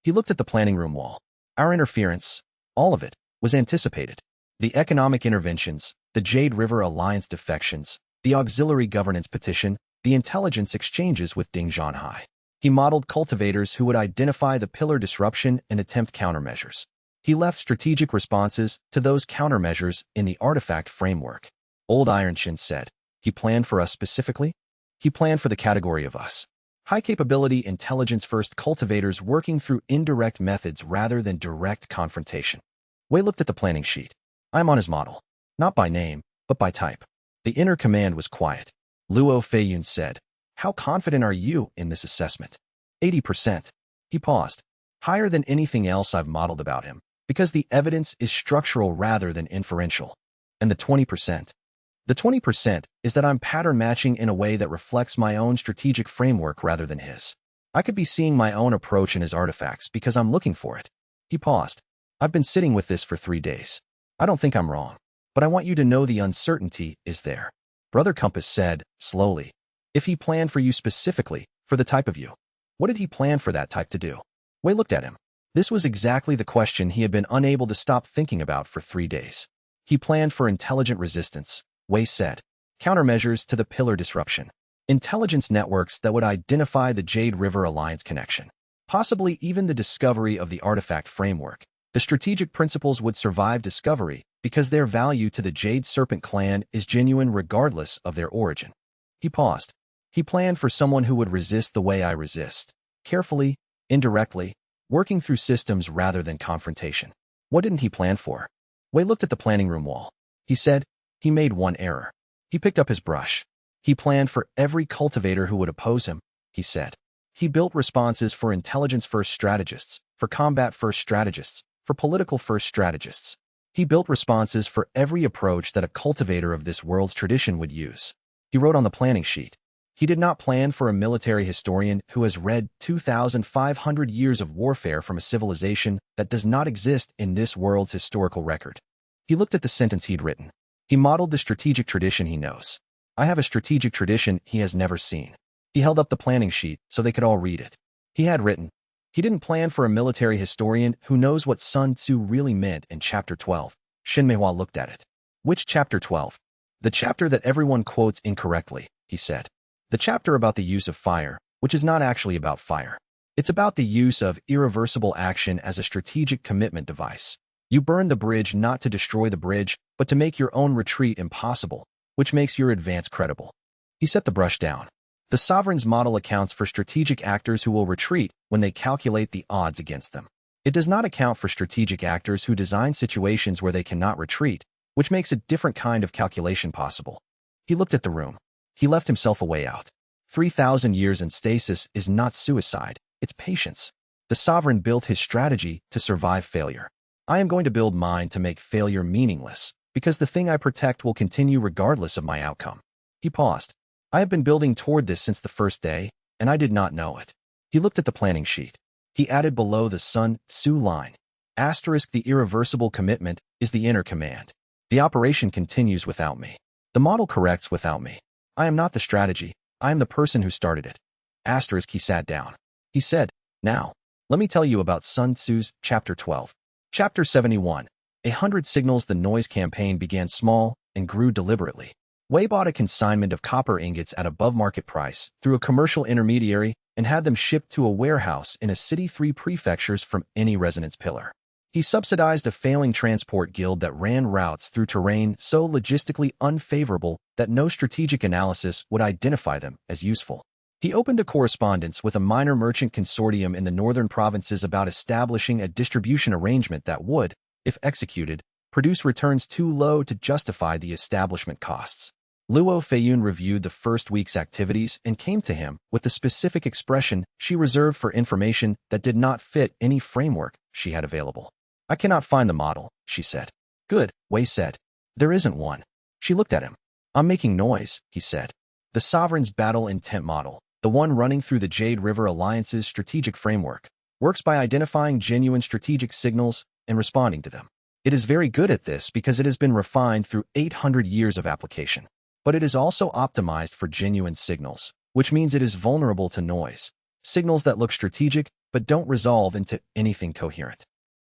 He looked at the planning room wall. Our interference, all of it, was anticipated. The economic interventions, the Jade River Alliance defections, the auxiliary governance petition, the intelligence exchanges with Ding Zhanhai. He modeled cultivators who would identify the pillar disruption and attempt countermeasures. He left strategic responses to those countermeasures in the artifact framework. Old Ironchin said, he planned for us specifically? He planned for the category of us. High-capability, intelligence-first cultivators working through indirect methods rather than direct confrontation. Wei looked at the planning sheet. I'm on his model. Not by name, but by type. The inner command was quiet. Luo Feiyun said, how confident are you in this assessment? 80%. He paused. Higher than anything else I've modeled about him, because the evidence is structural rather than inferential. And the 20%? The 20% is that I'm pattern matching in a way that reflects my own strategic framework rather than his. I could be seeing my own approach in his artifacts because I'm looking for it. He paused. I've been sitting with this for 3 days. I don't think I'm wrong, but I want you to know the uncertainty is there. Brother Compass said, slowly, if he planned for you specifically, for the type of you, what did he plan for that type to do? Wei looked at him. This was exactly the question he had been unable to stop thinking about for 3 days. He planned for intelligent resistance, Wei said. Countermeasures to the pillar disruption. Intelligence networks that would identify the Jade River Alliance connection. Possibly even the discovery of the artifact framework. The strategic principles would survive discovery because their value to the Jade Serpent clan is genuine regardless of their origin. He paused. He planned for someone who would resist the way I resist. Carefully, indirectly, working through systems rather than confrontation. What didn't he plan for? Wei looked at the planning room wall. He said, he made one error. He picked up his brush. He planned for every cultivator who would oppose him, he said. He built responses for intelligence-first strategists, for combat-first strategists, for political-first strategists. He built responses for every approach that a cultivator of this world's tradition would use. He wrote on the planning sheet. He did not plan for a military historian who has read 2,500 years of warfare from a civilization that does not exist in this world's historical record. He looked at the sentence he'd written. He modeled the strategic tradition he knows. I have a strategic tradition he has never seen. He held up the planning sheet so they could all read it. He had written, he didn't plan for a military historian who knows what Sun Tzu really meant in Chapter 12. Shin Meihua looked at it. Which Chapter 12? The chapter that everyone quotes incorrectly, he said. The chapter about the use of fire, which is not actually about fire. It's about the use of irreversible action as a strategic commitment device. You burn the bridge not to destroy the bridge, but to make your own retreat impossible, which makes your advance credible. He set the brush down. The sovereign's model accounts for strategic actors who will retreat when they calculate the odds against them. It does not account for strategic actors who design situations where they cannot retreat, which makes a different kind of calculation possible. He looked at the room. He left himself a way out. 3,000 years in stasis is not suicide, it's patience. The sovereign built his strategy to survive failure. I am going to build mine to make failure meaningless, because the thing I protect will continue regardless of my outcome. He paused. I have been building toward this since the first day, and I did not know it. He looked at the planning sheet. He added below the Sun Tzu line. Asterisk the irreversible commitment is the inner command. The operation continues without me. The model corrects without me. I am not the strategy, I am the person who started it. Asterisk he sat down. He said, now, let me tell you about Sun Tzu's Chapter 12. Chapter 71. 100 signals. The noise campaign began small and grew deliberately. Wei bought a consignment of copper ingots at above market price through a commercial intermediary and had them shipped to a warehouse in a city 3 prefectures from any resonance pillar. He subsidized a failing transport guild that ran routes through terrain so logistically unfavorable that no strategic analysis would identify them as useful. He opened a correspondence with a minor merchant consortium in the northern provinces about establishing a distribution arrangement that would, if executed, produce returns too low to justify the establishment costs. Luo Feiyun reviewed the first week's activities and came to him with the specific expression she reserved for information that did not fit any framework she had available. I cannot find the model, she said. Good, Wei said. There isn't one. She looked at him. I'm making noise, he said. The Sovereign's battle intent model, the one running through the Jade River Alliance's strategic framework, works by identifying genuine strategic signals and responding to them. It is very good at this because it has been refined through 800 years of application. But it is also optimized for genuine signals, which means it is vulnerable to noise. Signals that look strategic but don't resolve into anything coherent.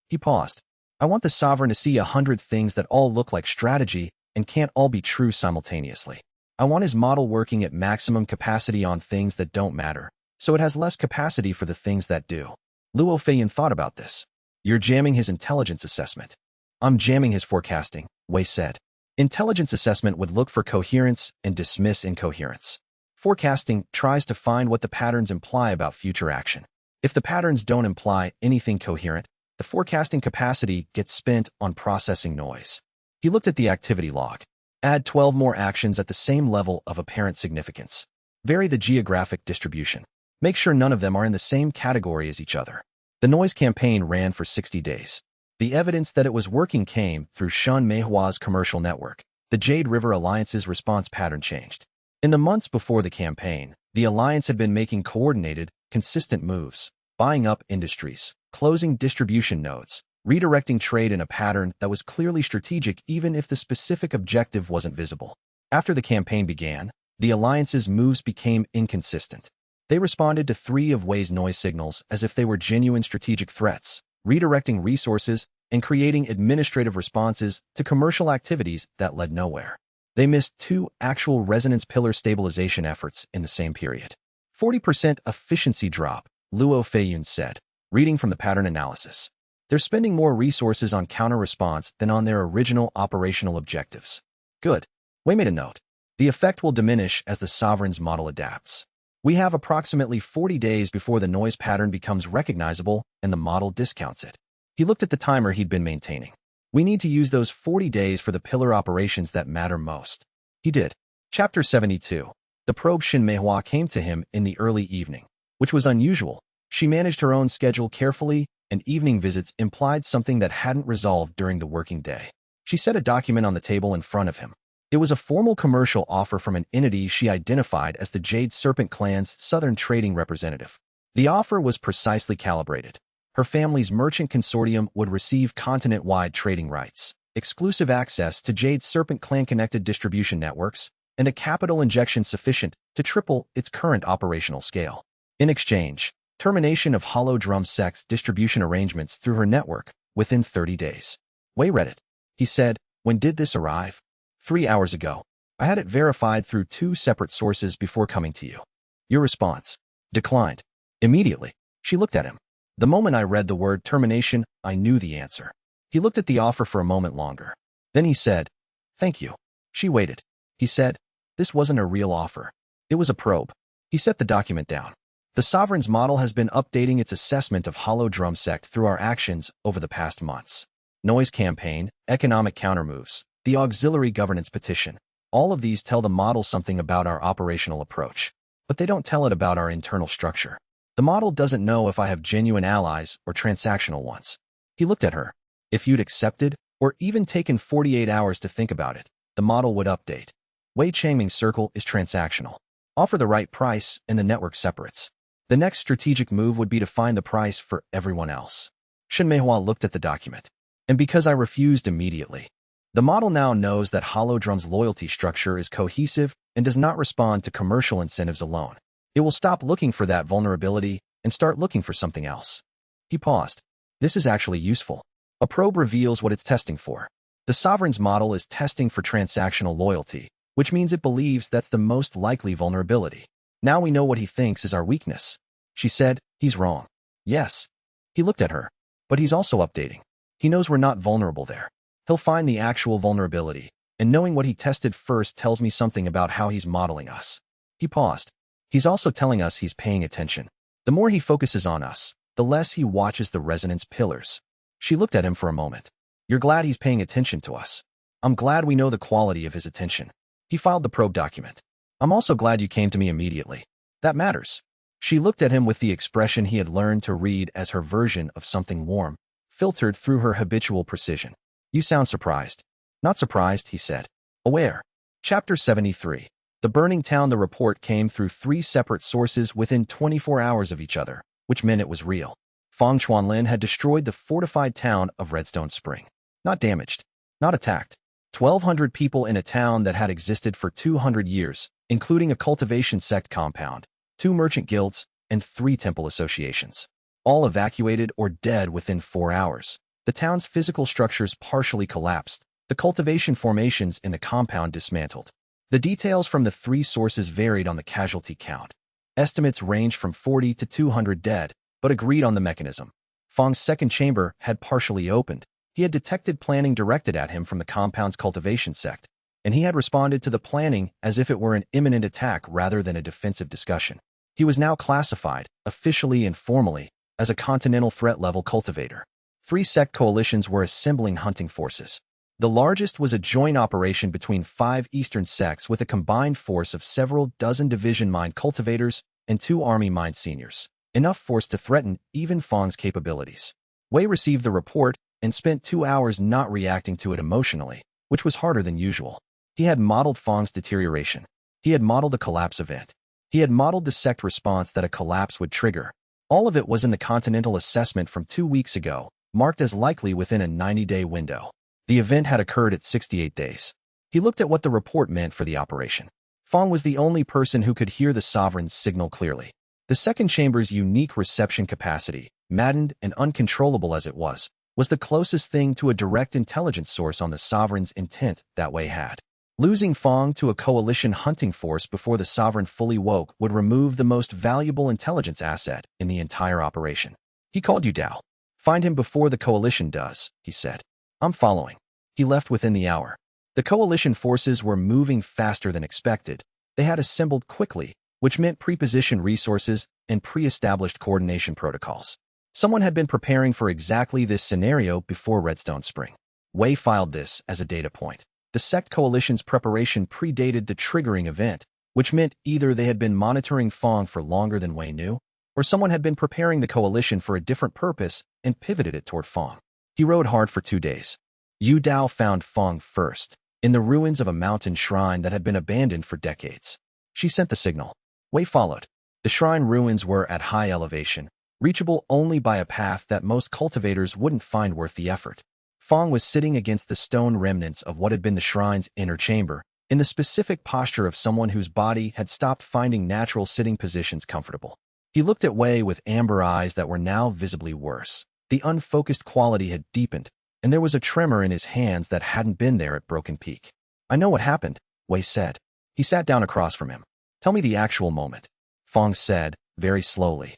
He paused. I want the Sovereign to see 100 things that all look like strategy and can't all be true simultaneously. I want his model working at maximum capacity on things that don't matter, so it has less capacity for the things that do. Luo Feiyun thought about this. You're jamming his intelligence assessment. I'm jamming his forecasting, Wei said. Intelligence assessment would look for coherence and dismiss incoherence. Forecasting tries to find what the patterns imply about future action. If the patterns don't imply anything coherent, the forecasting capacity gets spent on processing noise. He looked at the activity log. Add 12 more actions at the same level of apparent significance. Vary the geographic distribution. Make sure none of them are in the same category as each other. The noise campaign ran for 60 days. The evidence that it was working came through Shen Meihua's commercial network. The Jade River Alliance's response pattern changed. In the months before the campaign, the alliance had been making coordinated, consistent moves, buying up industries, closing distribution nodes, redirecting trade in a pattern that was clearly strategic even if the specific objective wasn't visible. After the campaign began, the alliance's moves became inconsistent. They responded to 3 of Wei's noise signals as if they were genuine strategic threats, redirecting resources and creating administrative responses to commercial activities that led nowhere. They missed 2 actual resonance pillar stabilization efforts in the same period. 40% efficiency drop, Luo Feiyun said, reading from the pattern analysis. They're spending more resources on counter-response than on their original operational objectives. Good. Wei made a note. The effect will diminish as the sovereign's model adapts. We have approximately 40 days before the noise pattern becomes recognizable and the model discounts it. He looked at the timer he'd been maintaining. We need to use those 40 days for the pillar operations that matter most. He did. Chapter 72. The probe Shen Meihua came to him in the early evening, which was unusual. She managed her own schedule carefully, and evening visits implied something that hadn't resolved during the working day. She set a document on the table in front of him. It was a formal commercial offer from an entity she identified as the Jade Serpent Clan's Southern Trading Representative. The offer was precisely calibrated. Her family's merchant consortium would receive continent-wide trading rights, exclusive access to Jade Serpent Clan-connected distribution networks, and a capital injection sufficient to triple its current operational scale. In exchange, termination of Hollow Drum Sect's distribution arrangements through her network within 30 days. Wei read it. He said, "When did this arrive?" 3 hours ago. I had it verified through 2 separate sources before coming to you. Your response? Declined. Immediately. She looked at him. The moment I read the word termination, I knew the answer. He looked at the offer for a moment longer. Then he said, "Thank you." She waited. He said, "This wasn't a real offer. It was a probe." He set the document down. The Sovereign's model has been updating its assessment of Hollow Drum Sect through our actions over the past months. Noise campaign, economic countermoves, the auxiliary governance petition. All of these tell the model something about our operational approach, but they don't tell it about our internal structure. The model doesn't know if I have genuine allies or transactional ones. He looked at her. If you'd accepted, or even taken 48 hours to think about it, the model would update. Wei Changming's circle is transactional. Offer the right price and the network separates. The next strategic move would be to find the price for everyone else. Shen Meihua looked at the document. And because I refused immediately. The model now knows that Hollow Drum's loyalty structure is cohesive and does not respond to commercial incentives alone. It will stop looking for that vulnerability and start looking for something else. He paused. This is actually useful. A probe reveals what it's testing for. The Sovereign's model is testing for transactional loyalty, which means it believes that's the most likely vulnerability. Now we know what he thinks is our weakness. She said, "He's wrong." Yes. He looked at her. But he's also updating. He knows we're not vulnerable there. He'll find the actual vulnerability, and knowing what he tested first tells me something about how he's modeling us. He paused. He's also telling us he's paying attention. The more he focuses on us, the less he watches the resonance pillars. She looked at him for a moment. You're glad he's paying attention to us. I'm glad we know the quality of his attention. He filed the probe document. I'm also glad you came to me immediately. That matters. She looked at him with the expression he had learned to read as her version of something warm, filtered through her habitual precision. You sound surprised. Not surprised, he said. Aware. Chapter 73. The burning town. The report came through 3 separate sources within 24 hours of each other, which meant it was real. Fang Chuanlin had destroyed the fortified town of Redstone Spring. Not damaged. Not attacked. 1,200 people in a town that had existed for 200 years, including a cultivation sect compound, 2 merchant guilds, and 3 temple associations. All evacuated or dead within 4 hours. The town's physical structures partially collapsed, the cultivation formations in the compound dismantled. The details from the 3 sources varied on the casualty count. Estimates ranged from 40 to 200 dead, but agreed on the mechanism. Fang's second chamber had partially opened. He had detected planning directed at him from the compound's cultivation sect, and he had responded to the planning as if it were an imminent attack rather than a defensive discussion. He was now classified, officially and formally, as a continental threat-level cultivator. 3 sect coalitions were assembling hunting forces. The largest was a joint operation between 5 eastern sects with a combined force of several dozen division mind cultivators and 2 army mind seniors, enough force to threaten even Fang's capabilities. Wei received the report and spent 2 hours not reacting to it emotionally, which was harder than usual. He had modeled Fang's deterioration. He had modeled the collapse event. He had modeled the sect response that a collapse would trigger. All of it was in the Continental assessment from 2 weeks ago, marked as likely within a 90-day window. The event had occurred at 68 days. He looked at what the report meant for the operation. Fang was the only person who could hear the sovereign's signal clearly. The second chamber's unique reception capacity, maddened and uncontrollable as it was the closest thing to a direct intelligence source on the sovereign's intent that Wei had. Losing Fang to a coalition hunting force before the sovereign fully woke would remove the most valuable intelligence asset in the entire operation. He called you Dao. Find him before the coalition does, he said. I'm following. He left within the hour. The coalition forces were moving faster than expected. They had assembled quickly, which meant pre-positioned resources and pre-established coordination protocols. Someone had been preparing for exactly this scenario before Redstone Spring. Wei filed this as a data point. The sect coalition's preparation predated the triggering event, which meant either they had been monitoring Fang for longer than Wei knew, or someone had been preparing the coalition for a different purpose and pivoted it toward Fang. He rode hard for 2 days. Yu Dao found Fang first, in the ruins of a mountain shrine that had been abandoned for decades. She sent the signal. Wei followed. The shrine ruins were at high elevation, reachable only by a path that most cultivators wouldn't find worth the effort. Fang was sitting against the stone remnants of what had been the shrine's inner chamber, in the specific posture of someone whose body had stopped finding natural sitting positions comfortable. He looked at Wei with amber eyes that were now visibly worse. The unfocused quality had deepened, and there was a tremor in his hands that hadn't been there at Broken Peak. I know what happened, Wei said. He sat down across from him. Tell me the actual moment, Fang said, very slowly.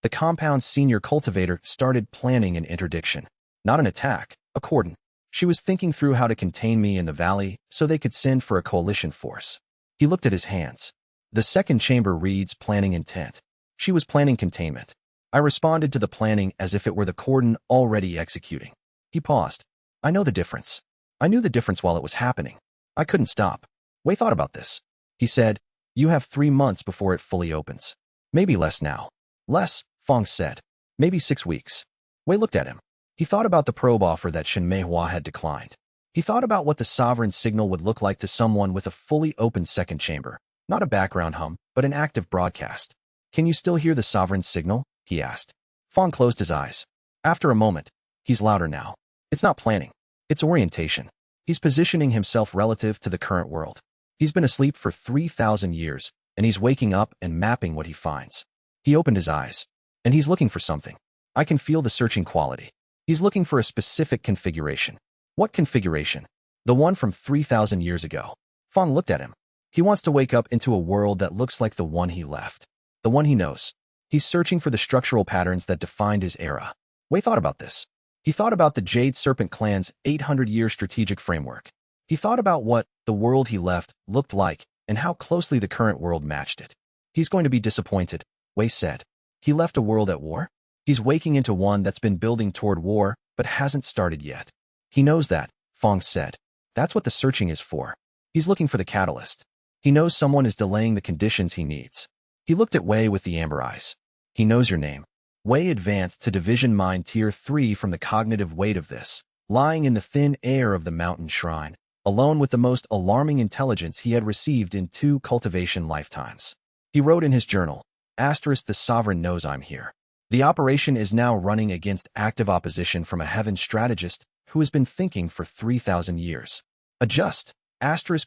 The compound's senior cultivator started planning an interdiction. Not an attack, a cordon. She was thinking through how to contain me in the valley so they could send for a coalition force. He looked at his hands. The second chamber reads planning intent. She was planning containment. I responded to the planning as if it were the cordon already executing. He paused. I know the difference. I knew the difference while it was happening. I couldn't stop. Wei thought about this. He said, you have 3 months before it fully opens. Maybe less now. Less, Fang said. Maybe 6 weeks. Wei looked at him. He thought about the probe offer that Shen Meihua had declined. He thought about what the sovereign signal would look like to someone with a fully open second chamber. Not a background hum, but an active broadcast. Can you still hear the sovereign's signal? He asked. Fang closed his eyes. After a moment, he's louder now. It's not planning. It's orientation. He's positioning himself relative to the current world. He's been asleep for 3,000 years, and he's waking up and mapping what he finds. He opened his eyes, and he's looking for something. I can feel the searching quality. He's looking for a specific configuration. What configuration? The one from 3,000 years ago. Fang looked at him. He wants to wake up into a world that looks like the one he left. The one he knows. He's searching for the structural patterns that defined his era. Wei thought about this. He thought about the Jade Serpent clan's 800-year strategic framework. He thought about what the world he left looked like and how closely the current world matched it. He's going to be disappointed, Wei said. He left a world at war? He's waking into one that's been building toward war but hasn't started yet. He knows that, Fang said. That's what the searching is for. He's looking for the catalyst. He knows someone is delaying the conditions he needs. He looked at Wei with the amber eyes. He knows your name. Wei advanced to Division Mind Tier 3 from the cognitive weight of this, lying in the thin air of the mountain shrine, alone with the most alarming intelligence he had received in 2 cultivation lifetimes. He wrote in his journal, *The Sovereign knows I'm here. The operation is now running against active opposition from a heaven strategist who has been thinking for 3,000 years. Adjust.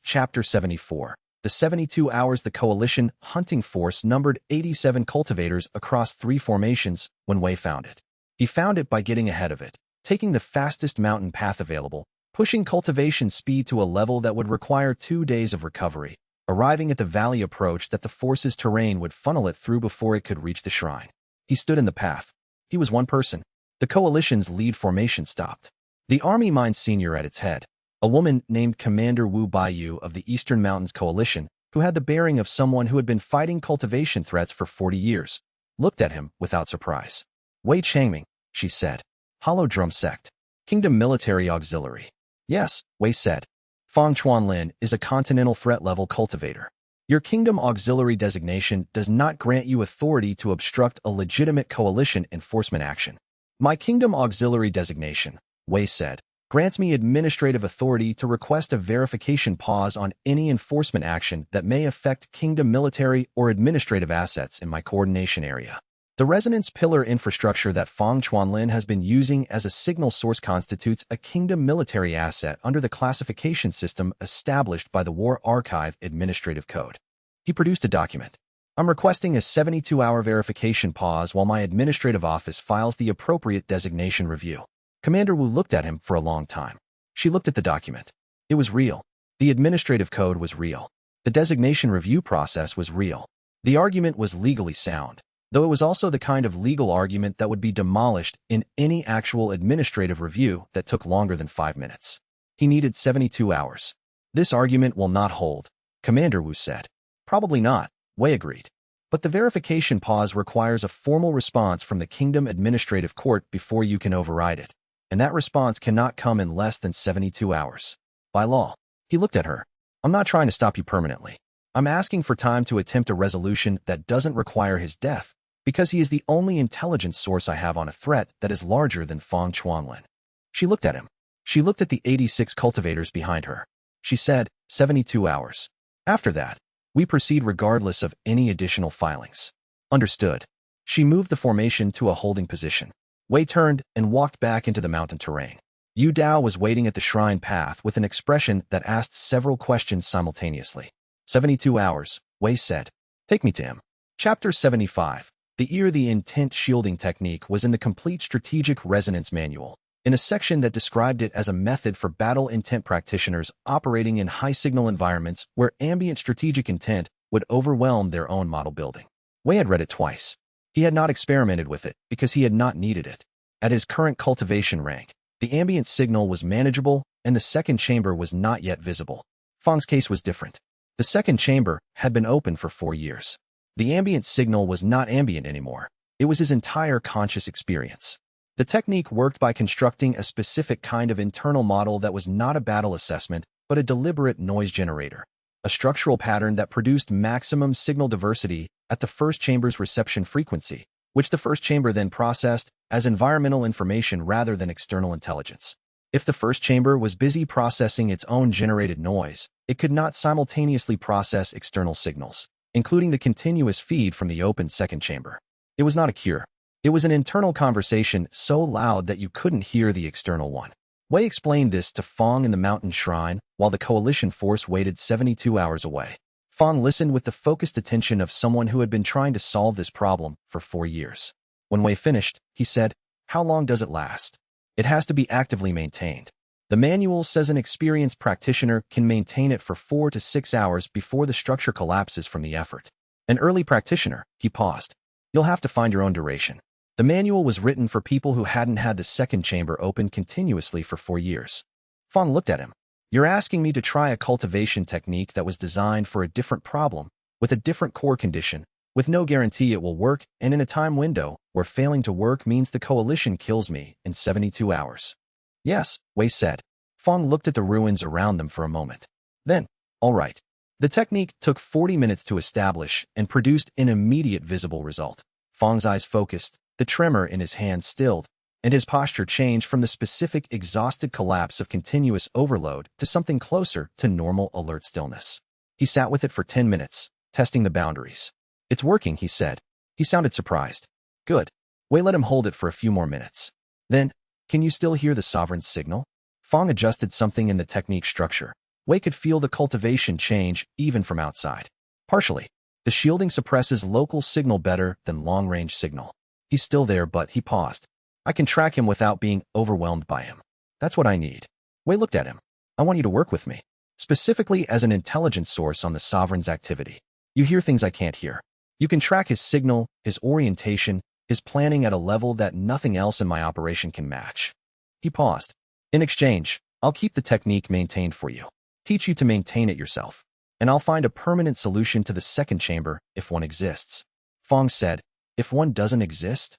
Chapter 74. The 72 hours the coalition hunting force numbered 87 cultivators across 3 formations when Wei found it. He found it by getting ahead of it, taking the fastest mountain path available, pushing cultivation speed to a level that would require 2 days of recovery, arriving at the valley approach that the force's terrain would funnel it through before it could reach the shrine. He stood in the path. He was one person. The coalition's lead formation stopped. The army mine senior at its head, a woman named Commander Wu Baiyu of the Eastern Mountains Coalition, who had the bearing of someone who had been fighting cultivation threats for 40 years, looked at him without surprise. Wei Changming, she said. Hollow Drum Sect. Kingdom Military Auxiliary. Yes, Wei said. Fang Chuanlin is a continental threat-level cultivator. Your Kingdom Auxiliary designation does not grant you authority to obstruct a legitimate coalition enforcement action. My Kingdom Auxiliary designation, Wei said, grants me administrative authority to request a verification pause on any enforcement action that may affect Kingdom military or administrative assets in my coordination area. The resonance pillar infrastructure that Fang Chuanlin has been using as a signal source constitutes a Kingdom military asset under the classification system established by the War Archive Administrative Code. He produced a document. I'm requesting a 72-hour verification pause while my administrative office files the appropriate designation review. Commander Wu looked at him for a long time. She looked at the document. It was real. The administrative code was real. The designation review process was real. The argument was legally sound, though it was also the kind of legal argument that would be demolished in any actual administrative review that took longer than 5 minutes. He needed 72 hours. This argument will not hold, Commander Wu said. Probably not, Wei agreed. But the verification pause requires a formal response from the Kingdom Administrative Court before you can override it, and that response cannot come in less than 72 hours. By law. He looked at her. I'm not trying to stop you permanently. I'm asking for time to attempt a resolution that doesn't require his death, because he is the only intelligence source I have on a threat that is larger than Fang Chuanlin. She looked at him. She looked at the 86 cultivators behind her. She said, 72 hours. After that, we proceed regardless of any additional filings. Understood. She moved the formation to a holding position. Wei turned and walked back into the mountain terrain. Yu Dao was waiting at the shrine path with an expression that asked several questions simultaneously. 72 hours, Wei said. Take me to him. Chapter 75. The intent shielding technique was in the Complete Strategic Resonance Manual, in a section that described it as a method for battle intent practitioners operating in high-signal environments where ambient strategic intent would overwhelm their own model building. Wei had read it twice. He had not experimented with it because he had not needed it. At his current cultivation rank, the ambient signal was manageable and the second chamber was not yet visible. Fang's case was different. The second chamber had been open for 4 years. The ambient signal was not ambient anymore. It was his entire conscious experience. The technique worked by constructing a specific kind of internal model that was not a battle assessment, but a deliberate noise generator, a structural pattern that produced maximum signal diversity at the first chamber's reception frequency, which the first chamber then processed as environmental information rather than external intelligence. If the first chamber was busy processing its own generated noise, it could not simultaneously process external signals, including the continuous feed from the open second chamber. It was not a cure. It was an internal conversation so loud that you couldn't hear the external one. Wei explained this to Fang in the mountain shrine while the coalition force waited 72 hours away. Fang listened with the focused attention of someone who had been trying to solve this problem for 4 years. When Wei finished, he said, "How long does it last?" "It has to be actively maintained. The manual says an experienced practitioner can maintain it for 4 to 6 hours before the structure collapses from the effort. An early practitioner," he paused. "You'll have to find your own duration." The manual was written for people who hadn't had the second chamber open continuously for 4 years. Fang looked at him. "You're asking me to try a cultivation technique that was designed for a different problem, with a different core condition, with no guarantee it will work, and in a time window where failing to work means the coalition kills me in 72 hours. "Yes," Wei said. Fang looked at the ruins around them for a moment. Then, "All right." The technique took 40 minutes to establish and produced an immediate visible result. Fang's eyes focused, the tremor in his hands stilled, and his posture changed from the specific exhausted collapse of continuous overload to something closer to normal alert stillness. He sat with it for 10 minutes, testing the boundaries. "It's working," he said. He sounded surprised. "Good." Wei let him hold it for a few more minutes. Then, "Can you still hear the sovereign's signal?" Fang adjusted something in the technique structure. Wei could feel the cultivation change even from outside. Partially, the shielding suppresses local signal better than long-range signal. "He's still there, but," he paused, "I can track him without being overwhelmed by him. That's what I need." Wei looked at him. "I want you to work with me, specifically as an intelligence source on the sovereign's activity. You hear things I can't hear. You can track his signal, his orientation, his planning at a level that nothing else in my operation can match. He paused. In exchange, I'll keep the technique maintained for you, teach you to maintain it yourself, and I'll find a permanent solution to the second chamber if one exists. Fong said, if one doesn't exist?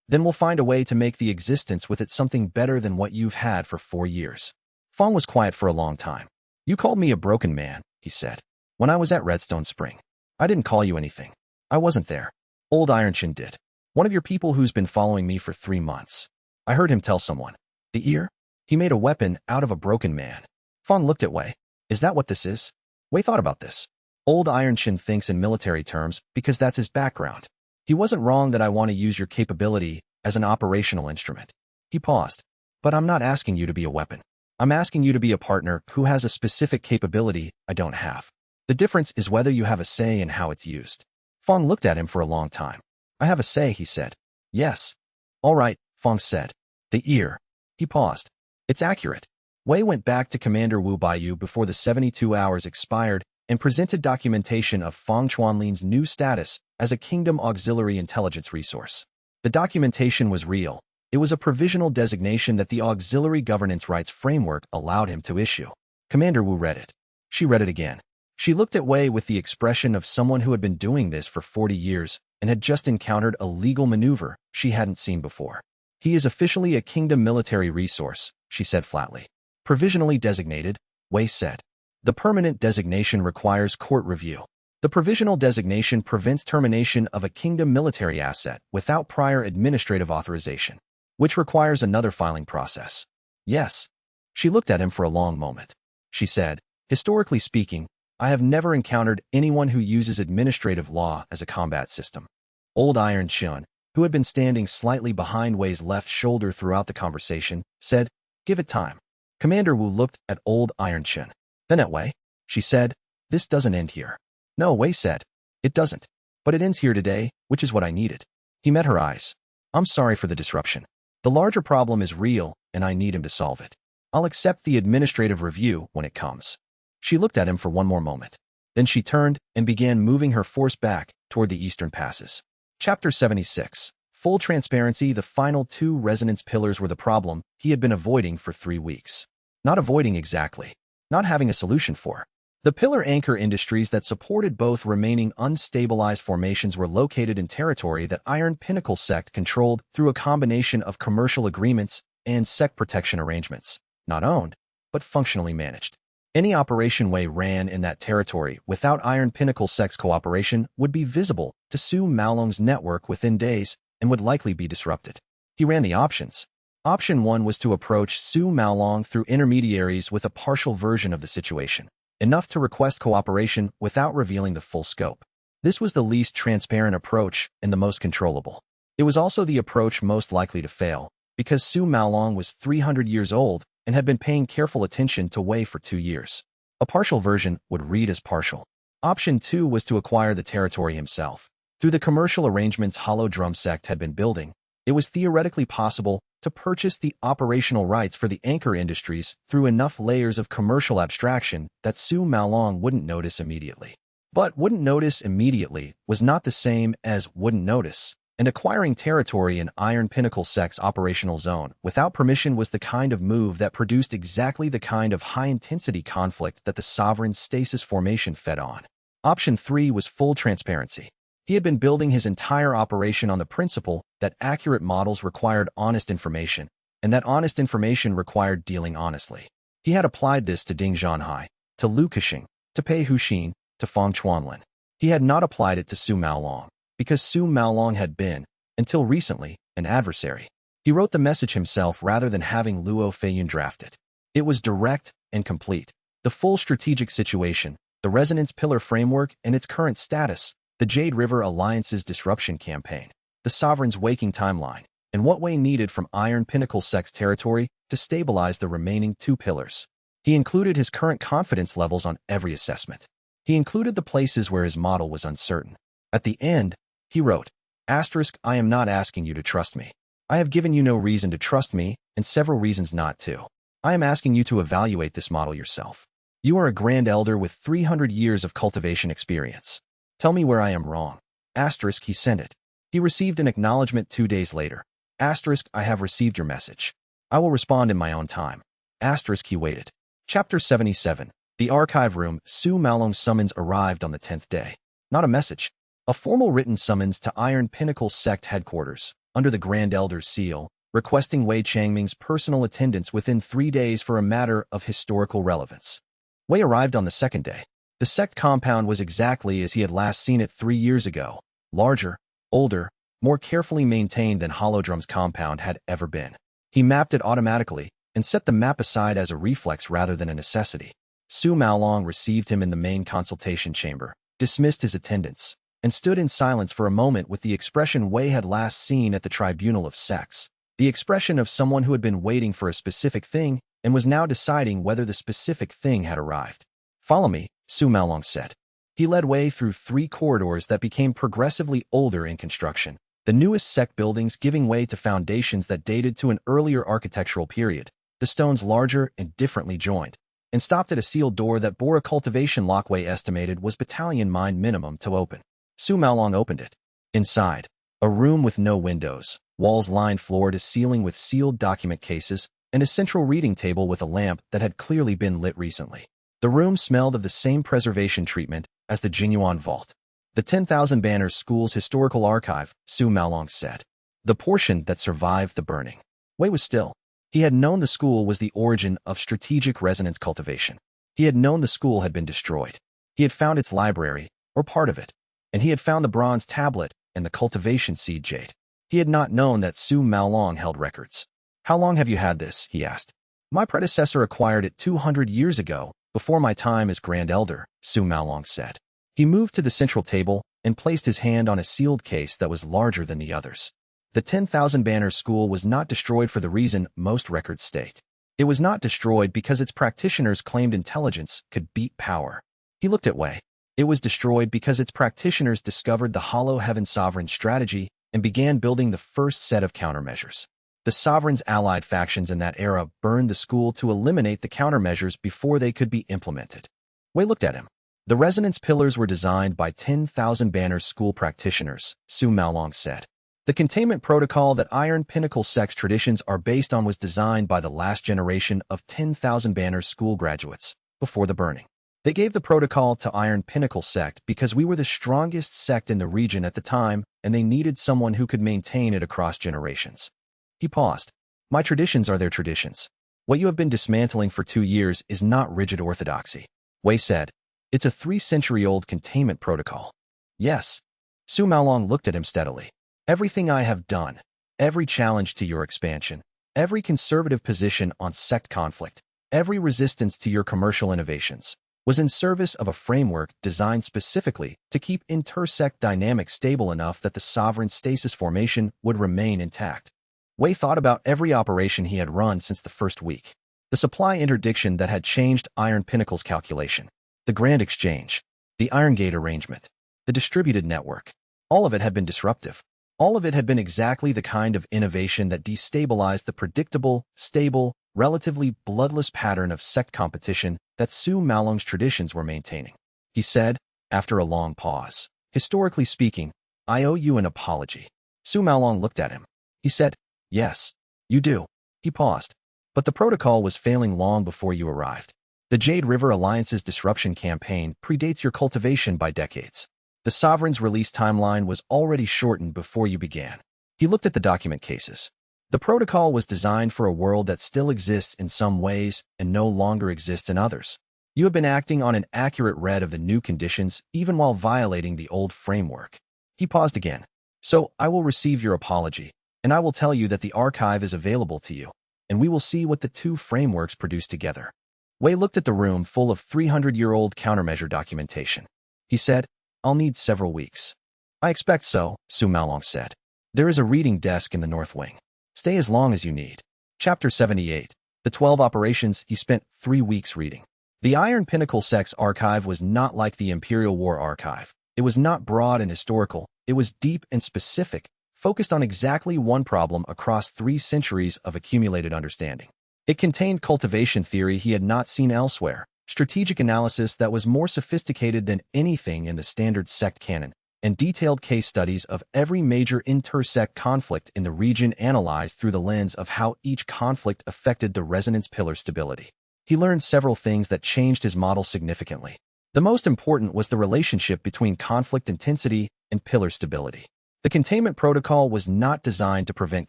Then we'll find a way to make the existence with it something better than what you've had for 4 years. Fong was quiet for a long time. You called me a broken man, he said. When I was at Redstone Spring. I didn't call you anything. I wasn't there. Old Iron Chin did. One of your people who's been following me for 3 months. I heard him tell someone. The ear? He made a weapon out of a broken man. Fong looked at Wei. Is that what this is? Wei thought about this. Old Iron Chin thinks in military terms because that's his background. He wasn't wrong that I want to use your capability as an operational instrument. He paused. But I'm not asking you to be a weapon. I'm asking you to be a partner who has a specific capability I don't have. The difference is whether you have a say in how it's used. Fong looked at him for a long time. I have a say, he said. Yes. All right, Fong said. The ear. He paused. It's accurate. Wei went back to Commander Wu Baiyu before the 72 hours expired and presented documentation of Fong Chuanlin's new status as a Kingdom Auxiliary Intelligence Resource. The documentation was real. It was a provisional designation that the Auxiliary Governance Rights Framework allowed him to issue. Commander Wu read it. She read it again. She looked at Wei with the expression of someone who had been doing this for 40 years and had just encountered a legal maneuver she hadn't seen before. He is officially a Kingdom military resource, she said flatly. Provisionally designated, Wei said. The permanent designation requires court review. The provisional designation prevents termination of a Kingdom military asset without prior administrative authorization, which requires another filing process. Yes. She looked at him for a long moment. She said, historically speaking, I have never encountered anyone who uses administrative law as a combat system. Old Iron Chin, who had been standing slightly behind Wei's left shoulder throughout the conversation, said, give it time. Commander Wu looked at Old Iron Chin. Then at Wei. She said, this doesn't end here. No, Wei said. It doesn't. But it ends here today, which is what I needed. He met her eyes. I'm sorry for the disruption. The larger problem is real, and I need him to solve it. I'll accept the administrative review when it comes. She looked at him for one more moment. Then she turned and began moving her force back toward the eastern passes. Chapter 76. Full transparency. The final 2 resonance pillars were the problem he had been avoiding for 3 weeks. Not avoiding exactly. Not having a solution for. The pillar anchor industries that supported both remaining unstabilized formations were located in territory that Iron Pinnacle Sect controlled through a combination of commercial agreements and sect protection arrangements. Not owned, but functionally managed. Any operation Wei ran in that territory without Iron Pinnacle Sect's cooperation would be visible to Su Maolong's network within days and would likely be disrupted. He ran the options. Option 1 was to approach Su Maolong through intermediaries with a partial version of the situation, enough to request cooperation without revealing the full scope. This was the least transparent approach and the most controllable. It was also the approach most likely to fail, because Su Maolong was 300 years old and had been paying careful attention to Wei for 2 years. A partial version would read as partial. Option 2 was to acquire the territory himself. Through the commercial arrangements Hollow Drum Sect had been building, it was theoretically possible to purchase the operational rights for the anchor industries through enough layers of commercial abstraction that Su Maolong wouldn't notice immediately. But wouldn't notice immediately was not the same as wouldn't notice, and acquiring territory in Iron Pinnacle Sect's operational zone without permission was the kind of move that produced exactly the kind of high-intensity conflict that the Sovereign Stasis formation fed on. Option 3 was full transparency. He had been building his entire operation on the principle that accurate models required honest information, and that honest information required dealing honestly. He had applied this to Ding Zhanhai, to Lu Kexing, to Pei Huxin, to Fong Chuanlin. He had not applied it to Su Maolong, because Su Maolong had been, until recently, an adversary. He wrote the message himself rather than having Luo Feiyun draft it. It was direct and complete. The full strategic situation, the Resonance Pillar framework and its current status, the Jade River Alliance's disruption campaign, the Sovereign's waking timeline, and what Wei needed from Iron Pinnacle Sect's territory to stabilize the remaining 2 pillars. He included his current confidence levels on every assessment. He included the places where his model was uncertain. At the end, he wrote, I am not asking you to trust me. I have given you no reason to trust me and several reasons not to. I am asking you to evaluate this model yourself. You are a Grand Elder with 300 years of cultivation experience. Tell me where I am wrong. He sent it. He received an acknowledgement 2 days later. Asterisk, I have received your message. I will respond in my own time. Asterisk, he waited. Chapter 77. The archive room. Su Maolong's summons arrived on the 10th day. Not a message. A formal written summons to Iron Pinnacle Sect headquarters, under the Grand Elder's seal, requesting Wei Changming's personal attendance within 3 days for a matter of historical relevance. Wei arrived on the 2nd day. The sect compound was exactly as he had last seen it 3 years ago, larger, older, more carefully maintained than Hollow Drum's compound had ever been. He mapped it automatically and set the map aside as a reflex rather than a necessity. Su Maolong received him in the main consultation chamber, dismissed his attendants, and stood in silence for a moment with the expression Wei had last seen at the Tribunal of Sects, the expression of someone who had been waiting for a specific thing and was now deciding whether the specific thing had arrived. Follow me, Su Maolong said. He led Wei through 3 corridors that became progressively older in construction, the newest sect buildings giving way to foundations that dated to an earlier architectural period, the stones larger and differently joined, and stopped at a sealed door that bore a cultivation lock Wei estimated was battalion mind minimum to open. Su Maolong opened it. Inside, a room with no windows, walls lined floor to ceiling with sealed document cases, and a central reading table with a lamp that had clearly been lit recently. The room smelled of the same preservation treatment as the Jinyuan Vault. The 10,000 Banners School's historical archive, Su Maolong said. The portion that survived the burning. Wei was still. He had known the school was the origin of strategic resonance cultivation. He had known the school had been destroyed. He had found its library, or part of it, and he had found the bronze tablet and the cultivation seed jade. He had not known that Su Maolong held records. How long have you had this? He asked. My predecessor acquired it 200 years ago, before my time as Grand Elder, Su Maolong said. He moved to the central table and placed his hand on a sealed case that was larger than the others. The 10,000 Banners School was not destroyed for the reason most records state. It was not destroyed because its practitioners claimed intelligence could beat power. He looked at Wei. It was destroyed because its practitioners discovered the Hollow Heaven Sovereign strategy and began building the first set of countermeasures. The Sovereign's allied factions in that era burned the school to eliminate the countermeasures before they could be implemented. Wei looked at him. The resonance pillars were designed by 10,000 Banners School practitioners, Su Maolong said. The containment protocol that Iron Pinnacle Sect's traditions are based on was designed by the last generation of 10,000 Banners School graduates, before the burning. They gave the protocol to Iron Pinnacle Sect because we were the strongest sect in the region at the time, and they needed someone who could maintain it across generations. He paused. My traditions are their traditions. What you have been dismantling for 2 years is not rigid orthodoxy. Wei said. It's a 3-century-old containment protocol. Yes. Su Maolong looked at him steadily. Everything I have done, every challenge to your expansion, every conservative position on sect conflict, every resistance to your commercial innovations, was in service of a framework designed specifically to keep intersect dynamics stable enough that the sovereign stasis formation would remain intact. Wei thought about every operation he had run since the first week. The supply interdiction that had changed Iron Pinnacle's calculation, the Grand Exchange, the Iron Gate arrangement, the distributed network. All of it had been disruptive. All of it had been exactly the kind of innovation that destabilized the predictable, stable, relatively bloodless pattern of sect competition that Su Maolong's traditions were maintaining. He said, after a long pause, historically speaking, I owe you an apology. Su Maolong looked at him. He said, yes, you do. He paused. But the protocol was failing long before you arrived. The Jade River Alliance's disruption campaign predates your cultivation by decades. The Sovereign's release timeline was already shortened before you began. He looked at the document cases. The protocol was designed for a world that still exists in some ways and no longer exists in others. You have been acting on an accurate read of the new conditions even while violating the old framework. He paused again. So I will receive your apology, and I will tell you that the archive is available to you, and we will see what the 2 frameworks produce together. Wei looked at the room full of 300-year-old countermeasure documentation. He said, I'll need several weeks. I expect so, Su Maolong said. There is a reading desk in the north wing. Stay as long as you need. Chapter 78. The 12 operations. He spent 3 weeks reading. The Iron Pinnacle Sect's archive was not like the Imperial War archive. It was not broad and historical. It was deep and specific, focused on exactly one problem across 3 centuries of accumulated understanding. It contained cultivation theory he had not seen elsewhere, strategic analysis that was more sophisticated than anything in the standard sect canon, and detailed case studies of every major inter-sect conflict in the region analyzed through the lens of how each conflict affected the resonance pillar stability. He learned several things that changed his model significantly. The most important was the relationship between conflict intensity and pillar stability. The containment protocol was not designed to prevent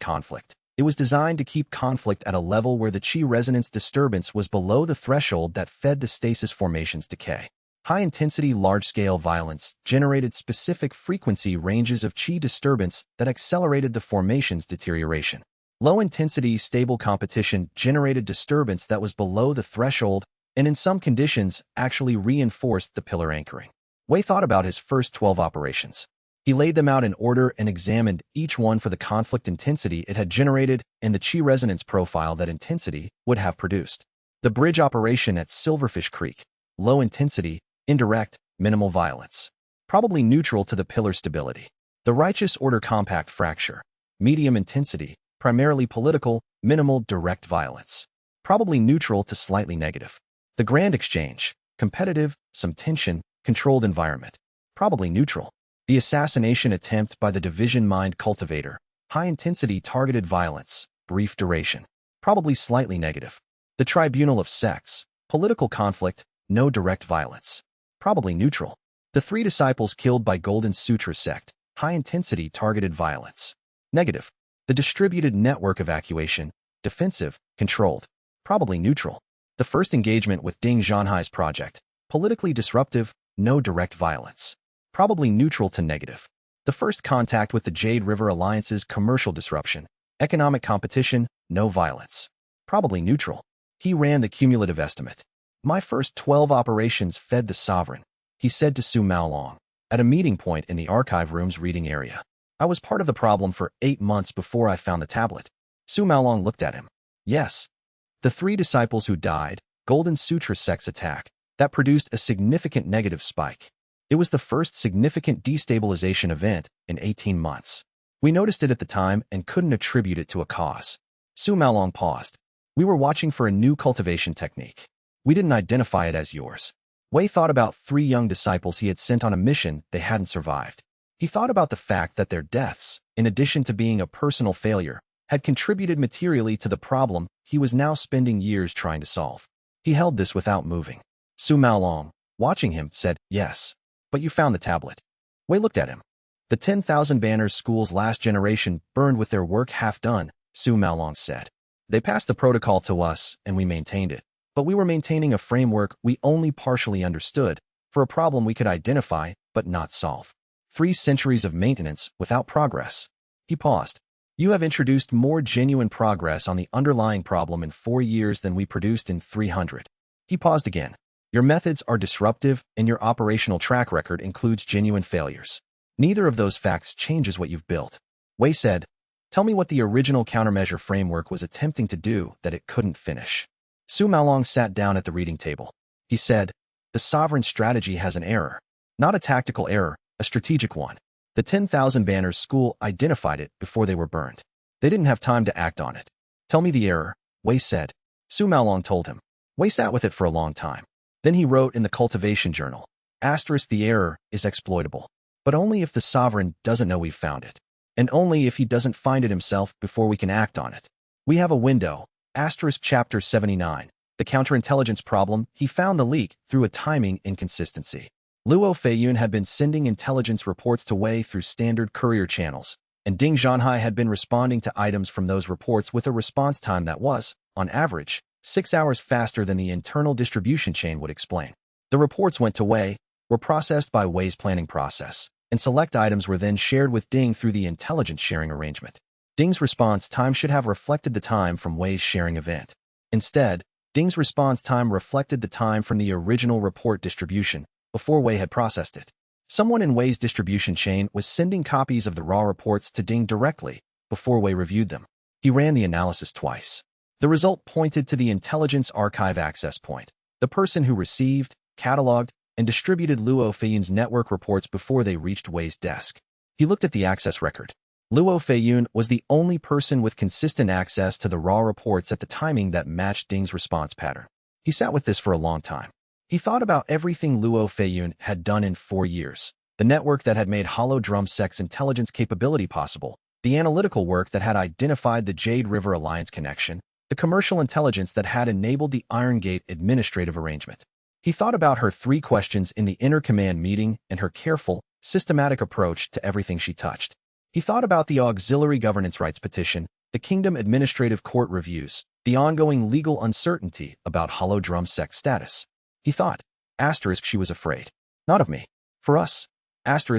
conflict. It was designed to keep conflict at a level where the chi resonance disturbance was below the threshold that fed the stasis formation's decay. High-intensity, large-scale violence generated specific frequency ranges of chi disturbance that accelerated the formation's deterioration. Low-intensity, stable competition generated disturbance that was below the threshold and in some conditions actually reinforced the pillar anchoring. Wei thought about his first 12 operations. He laid them out in order and examined each one for the conflict intensity it had generated and the chi resonance profile that intensity would have produced. The bridge operation at Silverfish Creek. Low intensity, indirect, minimal violence. Probably neutral to the pillar stability. The Righteous Order compact fracture. Medium intensity, primarily political, minimal direct violence. Probably neutral to slightly negative. The Grand Exchange. Competitive, some tension, controlled environment. Probably neutral. The assassination attempt by the Division Mind Cultivator. High-intensity targeted violence. Brief duration. Probably slightly negative. The Tribunal of Sects. Political conflict. No direct violence. Probably neutral. The 3 disciples killed by Golden Sutra sect. High-intensity targeted violence. Negative. The distributed network evacuation. Defensive. Controlled. Probably neutral. The first engagement with Ding Zhanhai's project. Politically disruptive. No direct violence. Probably neutral to negative. The first contact with the Jade River Alliance's commercial disruption. Economic competition. No violence. Probably neutral. He ran the cumulative estimate. My first 12 operations fed the sovereign, he said to Su Maolong, at a meeting point in the archive room's reading area. I was part of the problem for 8 months before I found the tablet. Su Maolong looked at him. Yes. The 3 disciples who died, Golden Sutra sect's attack, that produced a significant negative spike. It was the first significant destabilization event in 18 months. We noticed it at the time and couldn't attribute it to a cause. Su Maolong paused. We were watching for a new cultivation technique. We didn't identify it as yours. Wei thought about 3 young disciples he had sent on a mission they hadn't survived. He thought about the fact that their deaths, in addition to being a personal failure, had contributed materially to the problem he was now spending years trying to solve. He held this without moving. Su Maolong, watching him, said, yes. But you found the tablet. Wei looked at him. The 10,000 banners school's last generation burned with their work half done, Su Maolong said. They passed the protocol to us, and we maintained it. But we were maintaining a framework we only partially understood, for a problem we could identify but not solve. 3 centuries of maintenance without progress. He paused. You have introduced more genuine progress on the underlying problem in 4 years than we produced in 300. He paused again. Your methods are disruptive, and your operational track record includes genuine failures. Neither of those facts changes what you've built. Wei said, tell me what the original countermeasure framework was attempting to do that it couldn't finish. Su Maolong sat down at the reading table. He said, the sovereign strategy has an error. Not a tactical error, a strategic one. The 10,000 banners school identified it before they were burned. They didn't have time to act on it. Tell me the error, Wei said. Su Maolong told him. Wei sat with it for a long time. Then he wrote in the cultivation journal, the error is exploitable, but only if the sovereign doesn't know we've found it, and only if he doesn't find it himself before we can act on it. We have a window, chapter 79, the counterintelligence problem. He found the leak through a timing inconsistency. Luo Feiyun had been sending intelligence reports to Wei through standard courier channels, and Ding Zhanhai had been responding to items from those reports with a response time that was, on average, 6 hours faster than the internal distribution chain would explain. The reports went to Wei, were processed by Wei's planning process, and select items were then shared with Ding through the intelligence sharing arrangement. Ding's response time should have reflected the time from Wei's sharing event. Instead, Ding's response time reflected the time from the original report distribution, before Wei had processed it. Someone in Wei's distribution chain was sending copies of the raw reports to Ding directly, before Wei reviewed them. He ran the analysis twice. The result pointed to the intelligence archive access point, the person who received, cataloged, and distributed Luo Feiyun's network reports before they reached Wei's desk. He looked at the access record. Luo Feiyun was the only person with consistent access to the raw reports at the timing that matched Ding's response pattern. He sat with this for a long time. He thought about everything Luo Feiyun had done in 4 years, the network that had made Hollow Drum Sect's intelligence capability possible, the analytical work that had identified the Jade River Alliance connection, the commercial intelligence that had enabled the Iron Gate administrative arrangement. He thought about her 3 questions in the Inner Command meeting and her careful, systematic approach to everything she touched. He thought about the auxiliary governance rights petition, the Kingdom Administrative Court reviews, the ongoing legal uncertainty about Hollow Drum Sect status. He thought, she was afraid. Not of me. For us.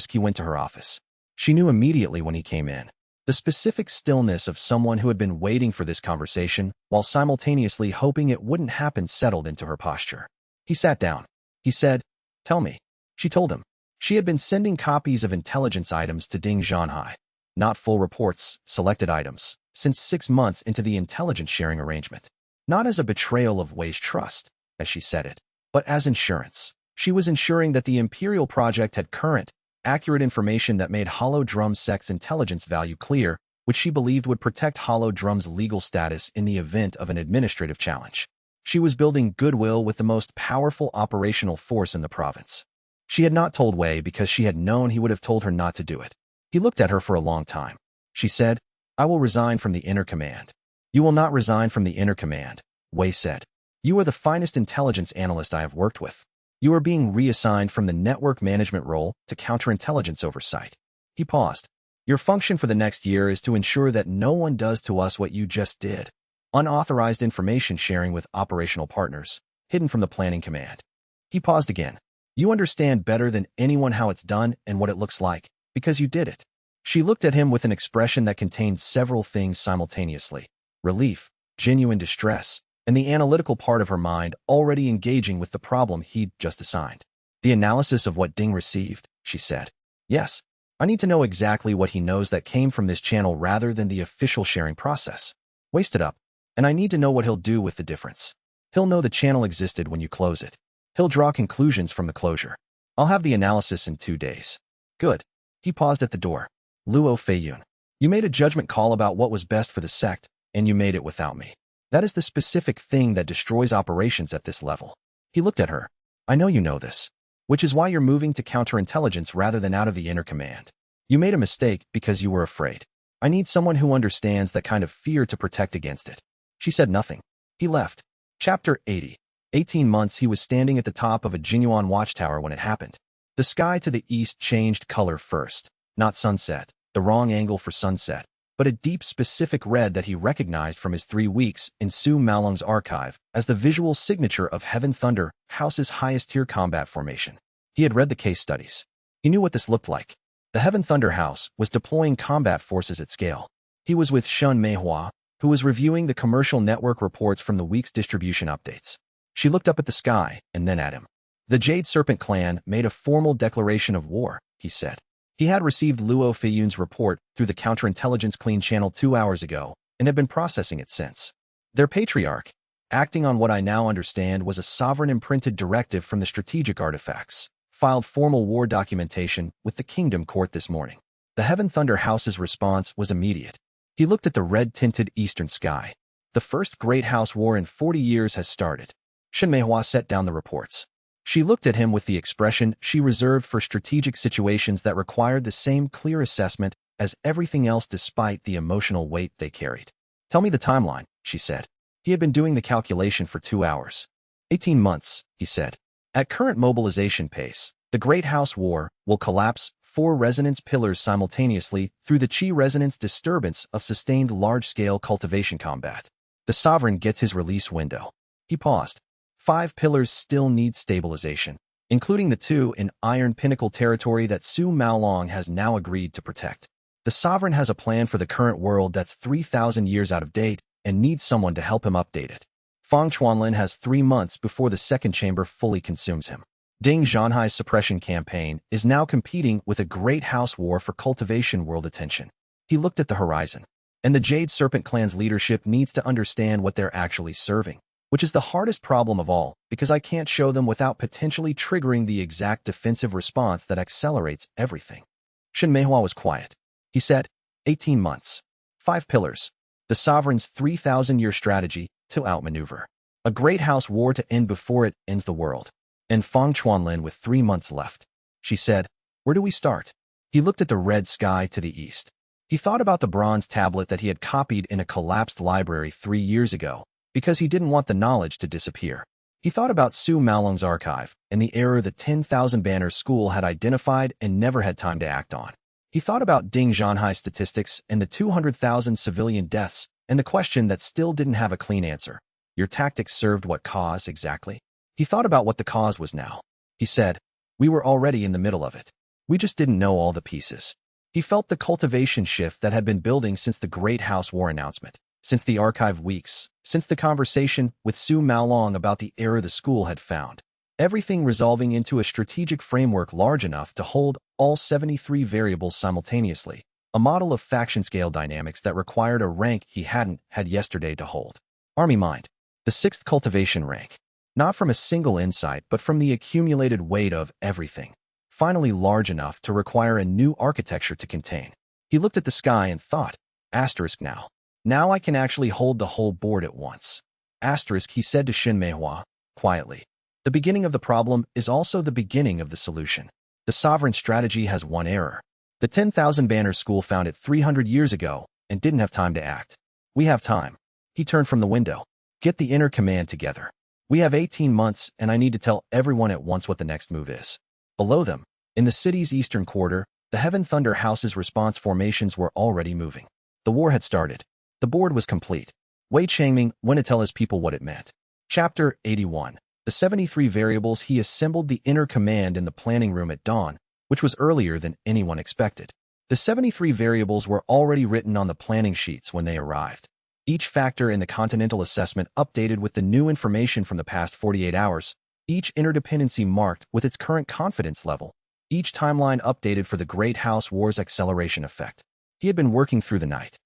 He went to her office. She knew immediately when he came in. The specific stillness of someone who had been waiting for this conversation, while simultaneously hoping it wouldn't happen, settled into her posture. He sat down. He said, "Tell me." She told him. She had been sending copies of intelligence items to Ding Zhanhai. Not full reports, selected items, since 6 months into the intelligence sharing arrangement. Not as a betrayal of Wei's trust, as she said it, but as insurance. She was ensuring that the Imperial project had current, accurate information that made Hollow Drum Sect's intelligence value clear, which she believed would protect Hollow Drum's legal status in the event of an administrative challenge. She was building goodwill with the most powerful operational force in the province. She had not told Wei because she had known he would have told her not to do it. He looked at her for a long time. She said, "I will resign from the Inner Command." "You will not resign from the Inner Command," Wei said. "You are the finest intelligence analyst I have worked with. You are being reassigned from the network management role to counterintelligence oversight." He paused. "Your function for the next year is to ensure that no one does to us what you just did. Unauthorized information sharing with operational partners, hidden from the planning command." He paused again. "You understand better than anyone how it's done and what it looks like, because you did it." She looked at him with an expression that contained several things simultaneously: relief, genuine distress, and the analytical part of her mind already engaging with the problem he'd just assigned. "The analysis of what Ding received," she said. "Yes. I need to know exactly what he knows that came from this channel rather than the official sharing process. Waste it up. And I need to know what he'll do with the difference. He'll know the channel existed when you close it. He'll draw conclusions from the closure. I'll have the analysis in 2 days." "Good." He paused at the door. "Luo Feiyun, you made a judgment call about what was best for the sect, and you made it without me. That is the specific thing that destroys operations at this level." He looked at her. "I know you know this. Which is why you're moving to counterintelligence rather than out of the Inner Command. You made a mistake because you were afraid. I need someone who understands that kind of fear to protect against it." She said nothing. He left. Chapter 80. 18 months he was standing at the top of a Jinyuan watchtower when it happened. The sky to the east changed color first. Not sunset, the wrong angle for sunset, but a deep specific red that he recognized from his 3 weeks in Su Maolong's archive as the visual signature of Heaven Thunder House's highest tier combat formation. He had read the case studies. He knew what this looked like. The Heaven Thunder House was deploying combat forces at scale. He was with Shun Meihua, who was reviewing the commercial network reports from the week's distribution updates. She looked up at the sky and then at him. "The Jade Serpent clan made a formal declaration of war," he said. He had received Luo Feiyun's report through the counterintelligence clean channel 2 hours ago and had been processing it since. Their patriarch, acting on what I now understand was a sovereign imprinted directive from the strategic artifacts, filed formal war documentation with the Kingdom Court this morning. The Heaven Thunder House's response was immediate. He looked at the red-tinted eastern sky. "The first Great House War in 40 years has started." Shen Meihua set down the reports. She looked at him with the expression she reserved for strategic situations that required the same clear assessment as everything else despite the emotional weight they carried. "Tell me the timeline," she said. He had been doing the calculation for 2 hours. 18 months, he said. "At current mobilization pace, the Great House War will collapse 4 resonance pillars simultaneously through the Qi resonance disturbance of sustained large-scale cultivation combat. The Sovereign gets his release window." He paused. 5 pillars still need stabilization, including the 2 in Iron Pinnacle territory that Su Maolong has now agreed to protect. The Sovereign has a plan for the current world that's 3,000 years out of date and needs someone to help him update it. Fang Chuanlin has 3 months before the second chamber fully consumes him. Ding Zhanhai's suppression campaign is now competing with a Great House War for cultivation world attention. He looked at the horizon. And the Jade Serpent clan's leadership needs to understand what they're actually serving, which is the hardest problem of all, because I can't show them without potentially triggering the exact defensive response that accelerates everything. Shen Meihua was quiet. He said, 18 months. 5 pillars. The Sovereign's 3,000-year strategy to outmaneuver. A Great House War to end before it ends the world. And Fang Chuanlin with 3 months left. She said, Where do we start? He looked at the red sky to the east. He thought about the bronze tablet that he had copied in a collapsed library 3 years ago, because he didn't want the knowledge to disappear. He thought about Su Maolong's archive and the error the 10,000 Banners school had identified and never had time to act on. He thought about Ding Zhanhai's statistics and the 200,000 civilian deaths and the question that still didn't have a clean answer. Your tactics served what cause exactly? He thought about what the cause was now. He said, we were already in the middle of it. We just didn't know all the pieces. He felt the cultivation shift that had been building since the Great House War announcement, since the archive weeks, since the conversation with Su Maolong about the error the school had found. Everything resolving into a strategic framework large enough to hold all 73 variables simultaneously, a model of faction-scale dynamics that required a rank he hadn't had yesterday to hold. Army Mind, the 6th cultivation rank. Not from a single insight, but from the accumulated weight of everything. Finally large enough to require a new architecture to contain. He looked at the sky and thought, asterisk now. Now I can actually hold the whole board at once. Asterisk, he said to Xin Meihua, quietly. The beginning of the problem is also the beginning of the solution. The sovereign strategy has one error. The 10,000 Banners school found it 300 years ago and didn't have time to act. We have time. He turned from the window. Get the inner command together. We have 18 months and I need to tell everyone at once what the next move is. Below them, in the city's eastern quarter, the Heaven Thunder House's response formations were already moving. The war had started. The board was complete. Wei Changming went to tell his people what it meant. Chapter 81. The 73 variables. He assembled the inner command in the planning room at dawn, which was earlier than anyone expected. The 73 variables were already written on the planning sheets when they arrived. Each factor in the continental assessment updated with the new information from the past 48 hours, each interdependency marked with its current confidence level, each timeline updated for the Great House War's acceleration effect. He had been working through the night.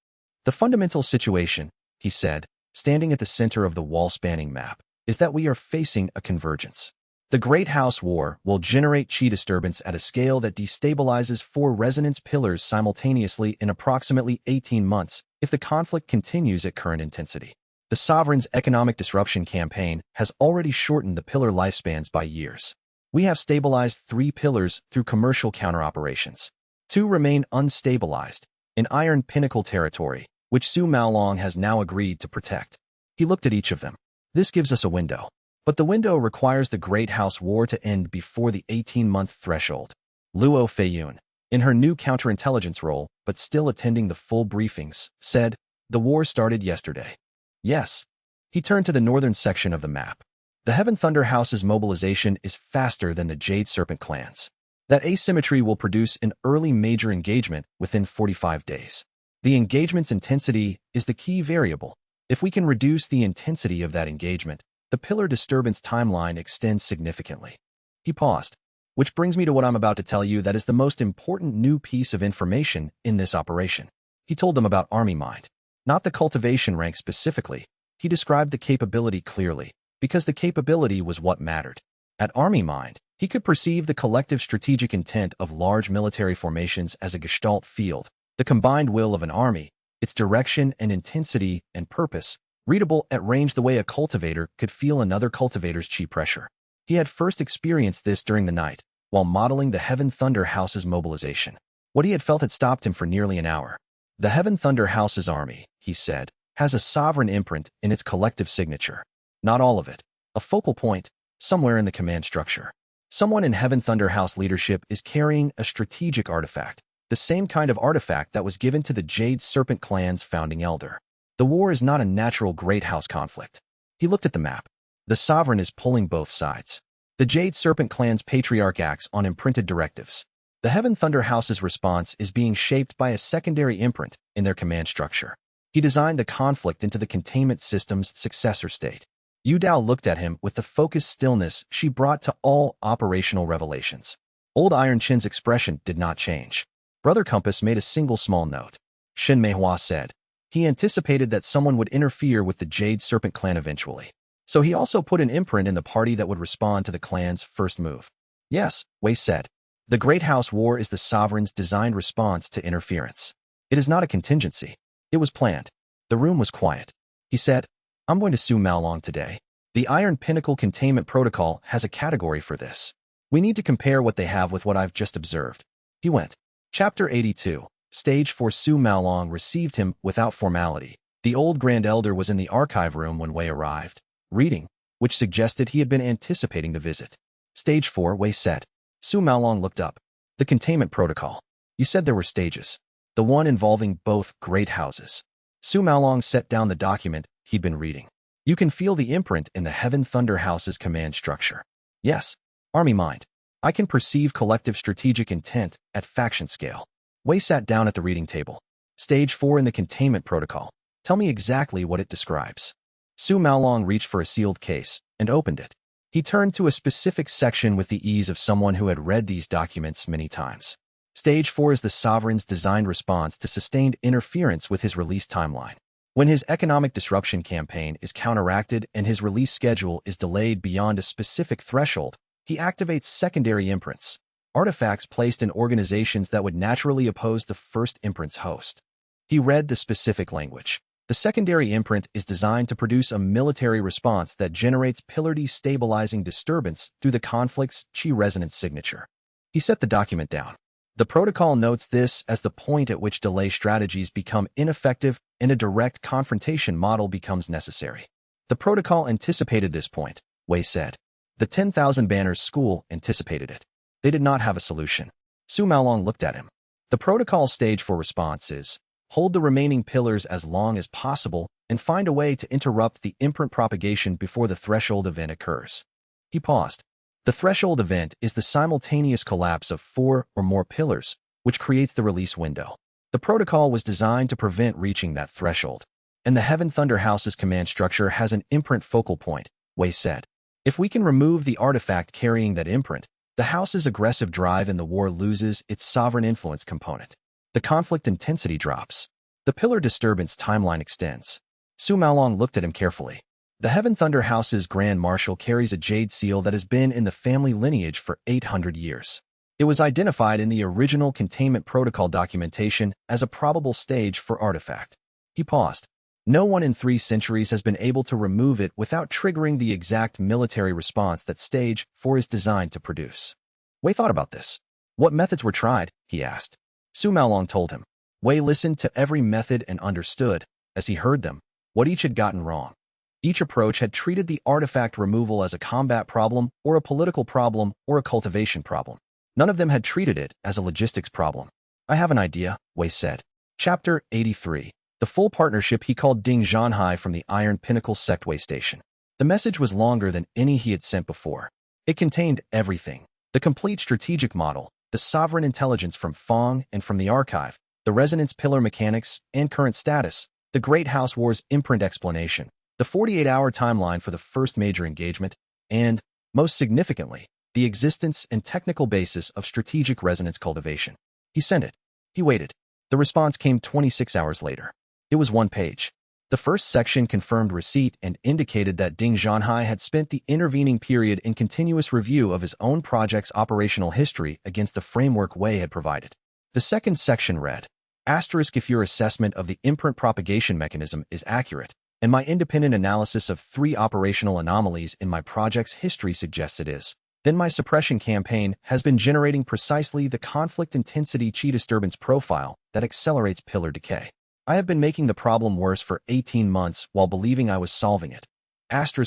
The fundamental situation, he said, standing at the center of the wall-spanning map, is that we are facing a convergence. The Great House War will generate chi disturbance at a scale that destabilizes 4 resonance pillars simultaneously in approximately 18 months if the conflict continues at current intensity. The sovereign's economic disruption campaign has already shortened the pillar lifespans by years. We have stabilized 3 pillars through commercial counter-operations. 2 remain unstabilized, in Iron Pinnacle territory, which Su Maolong has now agreed to protect. He looked at each of them. This gives us a window. But the window requires the Great House War to end before the 18-month threshold. Luo Feiyun, in her new counterintelligence role, but still attending the full briefings, said, the war started yesterday. Yes. He turned to the northern section of the map. The Heaven Thunder House's mobilization is faster than the Jade Serpent clans. That asymmetry will produce an early major engagement within 45 days. The engagement's intensity is the key variable. If we can reduce the intensity of that engagement, the pillar disturbance timeline extends significantly. He paused, which brings me to what I'm about to tell you that is the most important new piece of information in this operation. He told them about Army Mind. Not the cultivation rank specifically. He described the capability clearly, because the capability was what mattered. At Army Mind, he could perceive the collective strategic intent of large military formations as a gestalt field, the combined will of an army, its direction and intensity and purpose, readable at range the way a cultivator could feel another cultivator's chi pressure. He had first experienced this during the night, while modeling the Heaven Thunder House's mobilization. What he had felt had stopped him for nearly an hour. The Heaven Thunder House's army, he said, has a sovereign imprint in its collective signature. Not all of it. A focal point, somewhere in the command structure. Someone in Heaven Thunder House leadership is carrying a strategic artifact, the same kind of artifact that was given to the Jade Serpent clan's founding elder. The war is not a natural Great House conflict. He looked at the map. The sovereign is pulling both sides. The Jade Serpent clan's patriarch acts on imprinted directives. The Heaven Thunder House's response is being shaped by a secondary imprint in their command structure. He designed the conflict into the containment system's successor state. Yu Dao looked at him with the focused stillness she brought to all operational revelations. Old Iron Chin's expression did not change. Brother Compass made a single small note. Xin Meihua said. He anticipated that someone would interfere with the Jade Serpent clan eventually. So he also put an imprint in the party that would respond to the clan's first move. Yes, Wei said. The Great House War is the sovereign's designed response to interference. It is not a contingency. It was planned. The room was quiet. He said, I'm going to Su Maolong today. The Iron Pinnacle Containment Protocol has a category for this. We need to compare what they have with what I've just observed. He went. Chapter 82. Stage 4. Su Maolong received him without formality. The old Grand Elder was in the archive room when Wei arrived, reading, which suggested he had been anticipating the visit. Stage 4. Wei said. Su Maolong looked up. The containment protocol. You said there were stages. The one involving both great houses. Su Maolong set down the document he'd been reading. You can feel the imprint in the Heaven Thunder House's command structure. Yes. Army mind. I can perceive collective strategic intent at faction scale. Wei sat down at the reading table. Stage 4 in the containment protocol. Tell me exactly what it describes. Su Maolong reached for a sealed case and opened it. He turned to a specific section with the ease of someone who had read these documents many times. Stage 4 is the sovereign's designed response to sustained interference with his release timeline. When his economic disruption campaign is counteracted and his release schedule is delayed beyond a specific threshold, he activates secondary imprints, artifacts placed in organizations that would naturally oppose the first imprint's host. He read the specific language. The secondary imprint is designed to produce a military response that generates pillar destabilizing disturbance through the conflict's chi resonance signature. He set the document down. The protocol notes this as the point at which delay strategies become ineffective and a direct confrontation model becomes necessary. The protocol anticipated this point, Wei said. The 10,000 Banners School anticipated it. They did not have a solution. Su Maolong looked at him. The protocol stage for response is, hold the remaining pillars as long as possible and find a way to interrupt the imprint propagation before the threshold event occurs. He paused. The threshold event is the simultaneous collapse of 4 or more pillars, which creates the release window. The protocol was designed to prevent reaching that threshold, and the Heaven Thunder House's command structure has an imprint focal point, Wei said. If we can remove the artifact carrying that imprint, the House's aggressive drive in the war loses its sovereign influence component. The conflict intensity drops. The pillar disturbance timeline extends. Su Maolong looked at him carefully. The Heaven Thunder House's Grand Marshal carries a jade seal that has been in the family lineage for 800 years. It was identified in the original containment protocol documentation as a probable stage for artifact. He paused. No one in 3 centuries has been able to remove it without triggering the exact military response that stage 4 is designed to produce. Wei thought about this. What methods were tried? He asked. Su Maolong told him. Wei listened to every method and understood, as he heard them, what each had gotten wrong. Each approach had treated the artifact removal as a combat problem or a political problem or a cultivation problem. None of them had treated it as a logistics problem. I have an idea, Wei said. Chapter 83. The full partnership he called Ding Zhanhai from the Iron Pinnacle Sect Wei Station. The message was longer than any he had sent before. It contained everything. The complete strategic model, the sovereign intelligence from Fong and from the archive, the resonance pillar mechanics and current status, the Great House War's imprint explanation, the 48-hour timeline for the first major engagement, and, most significantly, the existence and technical basis of strategic resonance cultivation. He sent it. He waited. The response came 26 hours later. It was 1 page. The first section confirmed receipt and indicated that Ding Zhanhai had spent the intervening period in continuous review of his own project's operational history against the framework Wei had provided. The second section read, if your assessment of the imprint propagation mechanism is accurate, and my independent analysis of 3 operational anomalies in my project's history suggests it is, then my suppression campaign has been generating precisely the conflict intensity chi disturbance profile that accelerates pillar decay. I have been making the problem worse for 18 months while believing I was solving it.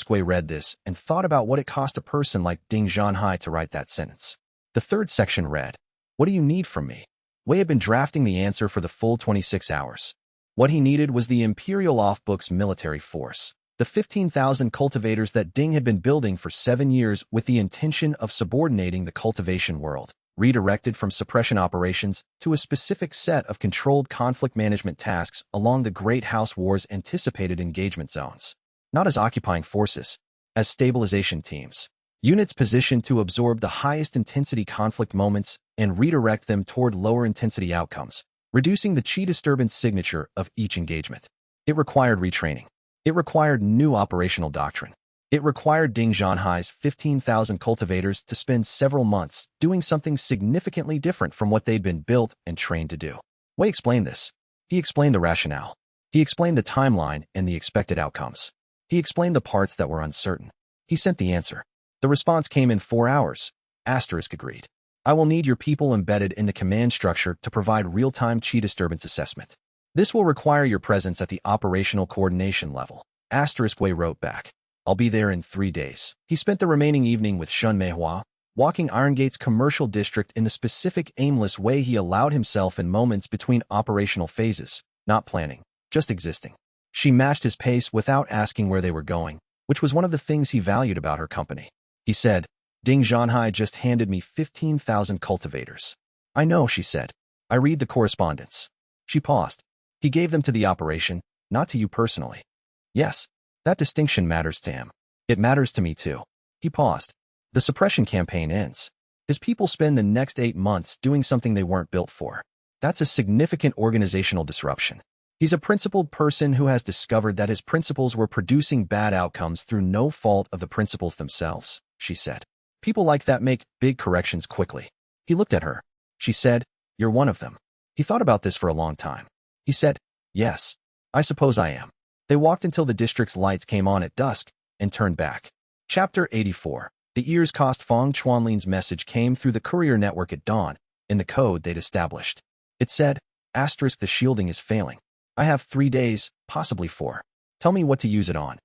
Wei read this and thought about what it cost a person like Ding Zhanhai to write that sentence. The third section read, what do you need from me? Wei had been drafting the answer for the full 26 hours. What he needed was the Imperial Off-Book's military force, the 15,000 cultivators that Ding had been building for 7 years with the intention of subordinating the cultivation world, redirected from suppression operations to a specific set of controlled conflict management tasks along the Great House War's anticipated engagement zones. Not as occupying forces, as stabilization teams. Units positioned to absorb the highest intensity conflict moments and redirect them toward lower intensity outcomes, reducing the chi disturbance signature of each engagement. It required retraining. It required new operational doctrine. It required Ding Zhanhai's 15,000 cultivators to spend several months doing something significantly different from what they'd been built and trained to do. Wei explained this. He explained the rationale. He explained the timeline and the expected outcomes. He explained the parts that were uncertain. He sent the answer. The response came in 4 hours. Asterisk agreed. I will need your people embedded in the command structure to provide real-time chi disturbance assessment. This will require your presence at the operational coordination level. Wei wrote back. I'll be there in 3 days. He spent the remaining evening with Shun Meihua, walking Iron Gate's commercial district in the specific aimless way he allowed himself in moments between operational phases, not planning, just existing. She matched his pace without asking where they were going, which was one of the things he valued about her company. He said, Ding Zhanhai just handed me 15,000 cultivators. I know, she said. I read the correspondence. She paused. He gave them to the operation, not to you personally. Yes, that distinction matters to him. It matters to me too. He paused. The suppression campaign ends. His people spend the next 8 months doing something they weren't built for. That's a significant organizational disruption. He's a principled person who has discovered that his principles were producing bad outcomes through no fault of the principles themselves, she said. People like that make big corrections quickly. He looked at her. She said, You're one of them. He thought about this for a long time. He said, Yes, I suppose I am. They walked until the district's lights came on at dusk and turned back. Chapter 84. The ears cost Fong Chuanlin's message came through the courier network at dawn, in the code they'd established. It said, the shielding is failing. I have 3 days, possibly 4. Tell me what to use it on.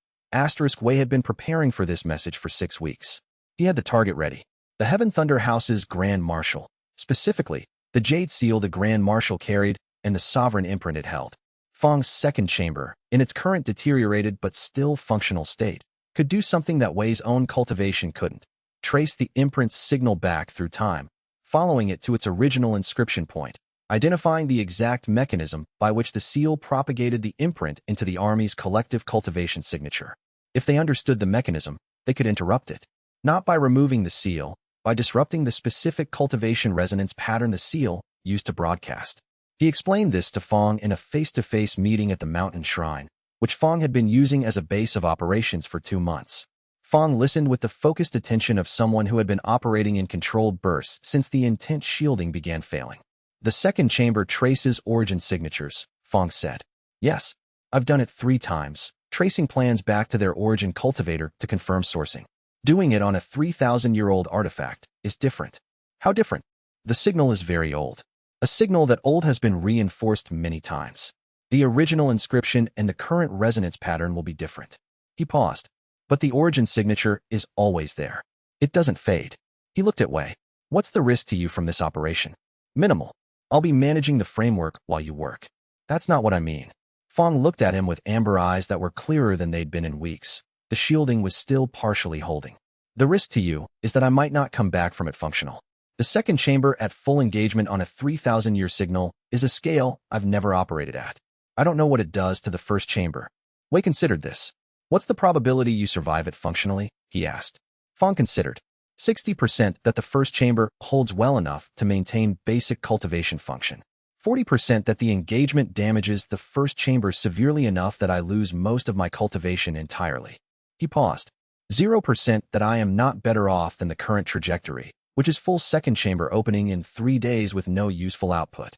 Wei had been preparing for this message for 6 weeks. He had the target ready. The Heaven Thunder House's Grand Marshal. Specifically, the jade seal the Grand Marshal carried and the sovereign imprint it held. Fong's second chamber, in its current deteriorated but still functional state, could do something that Wei's own cultivation couldn't. Trace the imprint's signal back through time, following it to its original inscription point, identifying the exact mechanism by which the seal propagated the imprint into the army's collective cultivation signature. If they understood the mechanism, they could interrupt it. Not by removing the seal, by disrupting the specific cultivation resonance pattern the seal used to broadcast. He explained this to Fong in a face-to-face meeting at the mountain shrine, which Fong had been using as a base of operations for 2 months. Fong listened with the focused attention of someone who had been operating in controlled bursts since the intent shielding began failing. The second chamber traces origin signatures, Fong said. Yes, I've done it 3 times, tracing plans back to their origin cultivator to confirm sourcing. Doing it on a 3,000-year-old artifact is different. How different? The signal is very old. A signal that old has been reinforced many times. The original inscription and the current resonance pattern will be different. He paused. But the origin signature is always there. It doesn't fade. He looked at Wei. What's the risk to you from this operation? Minimal. I'll be managing the framework while you work. That's not what I mean. Fong looked at him with amber eyes that were clearer than they'd been in weeks. The shielding was still partially holding. The risk to you is that I might not come back from it functional. The second chamber at full engagement on a 3,000-year signal is a scale I've never operated at. I don't know what it does to the first chamber. Wei considered this. What's the probability you survive it functionally? He asked. Fong considered. 60% that the first chamber holds well enough to maintain basic cultivation function. 40% that the engagement damages the first chamber severely enough that I lose most of my cultivation entirely. He paused. 0% that I am not better off than the current trajectory, which is full second chamber opening in 3 days with no useful output.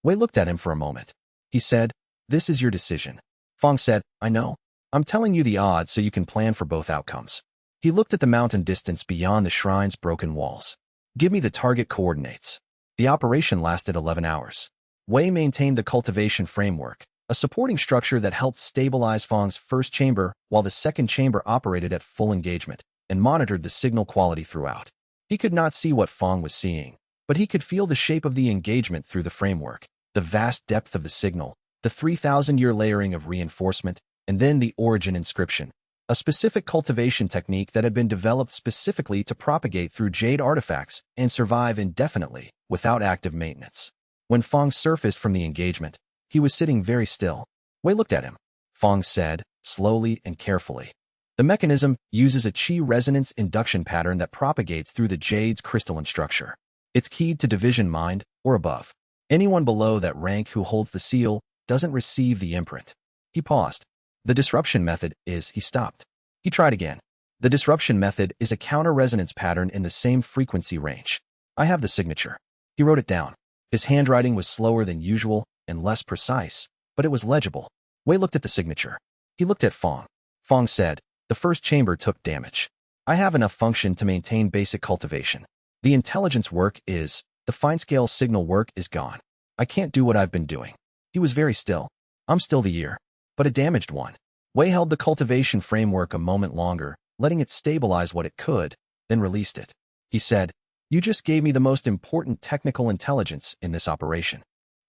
Wei looked at him for a moment. He said, This is your decision. Fong said, I know. I'm telling you the odds so you can plan for both outcomes. He looked at the mountain distance beyond the shrine's broken walls. Give me the target coordinates. The operation lasted 11 hours. Wei maintained the cultivation framework, a supporting structure that helped stabilize Fong's first chamber while the second chamber operated at full engagement, and monitored the signal quality throughout. He could not see what Fong was seeing, but he could feel the shape of the engagement through the framework, the vast depth of the signal, the 3,000-year layering of reinforcement, and then the origin inscription, a specific cultivation technique that had been developed specifically to propagate through jade artifacts and survive indefinitely without active maintenance. When Fong surfaced from the engagement, he was sitting very still. Wei looked at him. Fong said, slowly and carefully. The mechanism uses a chi resonance induction pattern that propagates through the jade's crystalline structure. It's keyed to division mind or above. Anyone below that rank who holds the seal doesn't receive the imprint. He paused. The disruption method is, he stopped. He tried again. The disruption method is a counter-resonance pattern in the same frequency range. I have the signature. He wrote it down. His handwriting was slower than usual and less precise, but it was legible. Wei looked at the signature. He looked at Fong. Fong said, the first chamber took damage. I have enough function to maintain basic cultivation. The intelligence work is, the fine-scale signal work is gone. I can't do what I've been doing. He was very still. I'm still the ear, but a damaged one. Wei held the cultivation framework a moment longer, letting it stabilize what it could, then released it. He said, "You just gave me the most important technical intelligence in this operation."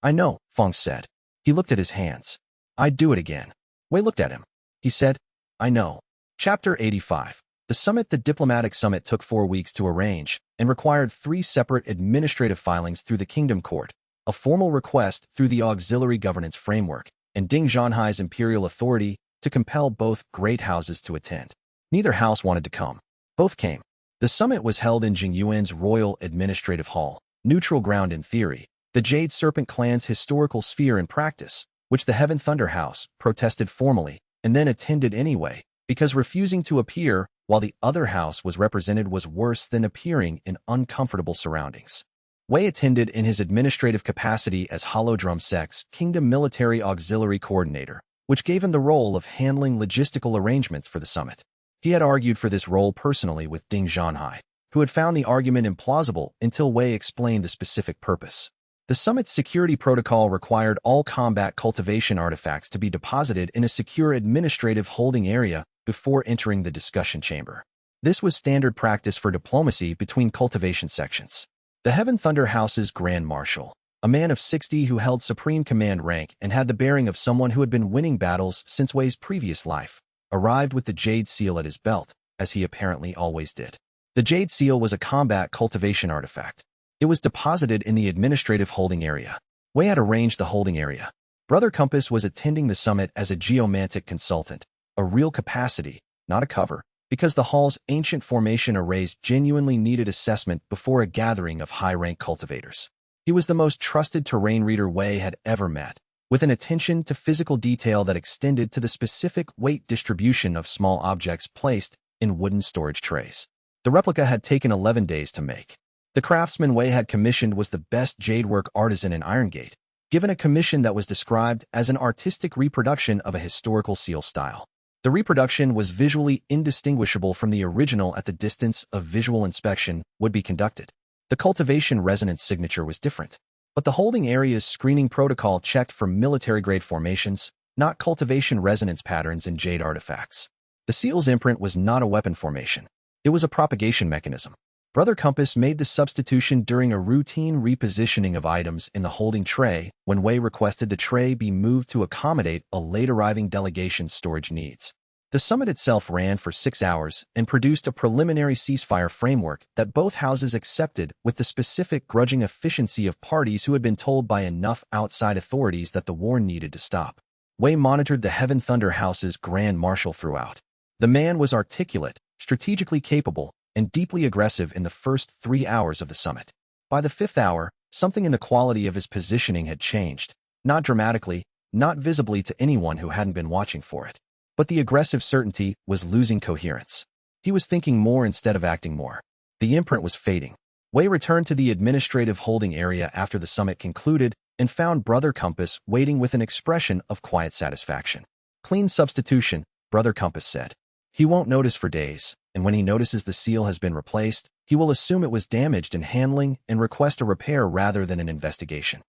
"I know," Fong said. He looked at his hands. "I'd do it again." Wei looked at him. He said, "I know." Chapter 85. The summit. The diplomatic summit took 4 weeks to arrange and required 3 separate administrative filings through the Kingdom Court, a formal request through the Auxiliary Governance Framework, and Ding Zhanhai's imperial authority to compel both great houses to attend. Neither house wanted to come. Both came. The summit was held in Jingyuan's Royal Administrative Hall, neutral ground in theory, the Jade Serpent clan's historical sphere in practice, which the Heaven Thunder House protested formally and then attended anyway, because refusing to appear while the other house was represented was worse than appearing in uncomfortable surroundings. Wei attended in his administrative capacity as Hollow Drum Sect's Kingdom Military Auxiliary Coordinator, which gave him the role of handling logistical arrangements for the summit. He had argued for this role personally with Ding Zhanhai, who had found the argument implausible until Wei explained the specific purpose. The summit's security protocol required all combat cultivation artifacts to be deposited in a secure administrative holding area before entering the discussion chamber. This was standard practice for diplomacy between cultivation sections. The Heaven Thunder House's Grand Marshal, a man of 60 who held supreme command rank and had the bearing of someone who had been winning battles since Wei's previous life, arrived with the Jade Seal at his belt, as he apparently always did. The Jade Seal was a combat cultivation artifact. It was deposited in the administrative holding area. Wei had arranged the holding area. Brother Compass was attending the summit as a geomantic consultant, a real capacity, not a cover, because the hall's ancient formation arrays genuinely needed assessment before a gathering of high-rank cultivators. He was the most trusted terrain reader Wei had ever met, with an attention to physical detail that extended to the specific weight distribution of small objects placed in wooden storage trays. The replica had taken 11 days to make. The craftsman Wei had commissioned was the best jadework artisan in Irongate, given a commission that was described as an artistic reproduction of a historical seal style. The reproduction was visually indistinguishable from the original at the distance of visual inspection would be conducted. The cultivation resonance signature was different, but the holding area's screening protocol checked for military-grade formations, not cultivation resonance patterns in jade artifacts. The seal's imprint was not a weapon formation. It was a propagation mechanism. Brother Compass made the substitution during a routine repositioning of items in the holding tray when Wei requested the tray be moved to accommodate a late-arriving delegation's storage needs. The summit itself ran for 6 hours and produced a preliminary ceasefire framework that both houses accepted with the specific grudging efficiency of parties who had been told by enough outside authorities that the war needed to stop. Wei monitored the Heaven Thunder House's Grand Marshal throughout. The man was articulate, strategically capable, and deeply aggressive in the first 3 hours of the summit. By the 5th hour, something in the quality of his positioning had changed, not dramatically, not visibly to anyone who hadn't been watching for it. But the aggressive certainty was losing coherence. He was thinking more instead of acting more. The imprint was fading. Wei returned to the administrative holding area after the summit concluded and found Brother Compass waiting with an expression of quiet satisfaction. "Clean substitution," Brother Compass said. "He won't notice for days, and when he notices the seal has been replaced, he will assume it was damaged in handling and request a repair rather than an investigation."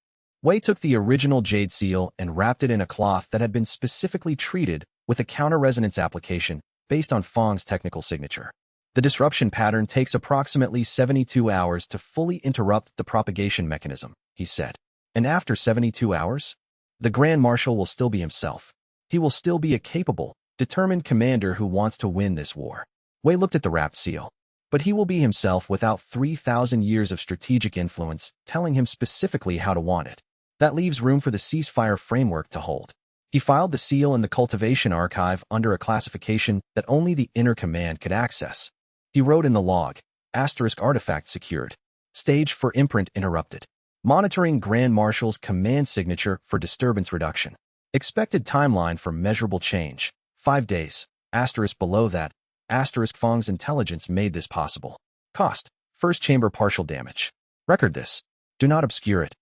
Wei took the original jade seal and wrapped it in a cloth that had been specifically treated with a counter-resonance application based on Fong's technical signature. The disruption pattern takes approximately 72 hours to fully interrupt the propagation mechanism, he said. And after 72 hours, the Grand Marshal will still be himself. He will still be a capable, determined commander who wants to win this war. Wei looked at the wrapped seal. But he will be himself without 3,000 years of strategic influence telling him specifically how to want it. That leaves room for the ceasefire framework to hold. He filed the seal in the cultivation archive under a classification that only the inner command could access. He wrote in the log, *artifact secured. Stage for imprint interrupted. Monitoring Grand Marshal's command signature for disturbance reduction. Expected timeline for measurable change, 5 days. Below that, Fong's intelligence made this possible. Cost, first chamber partial damage. Record this. Do not obscure it.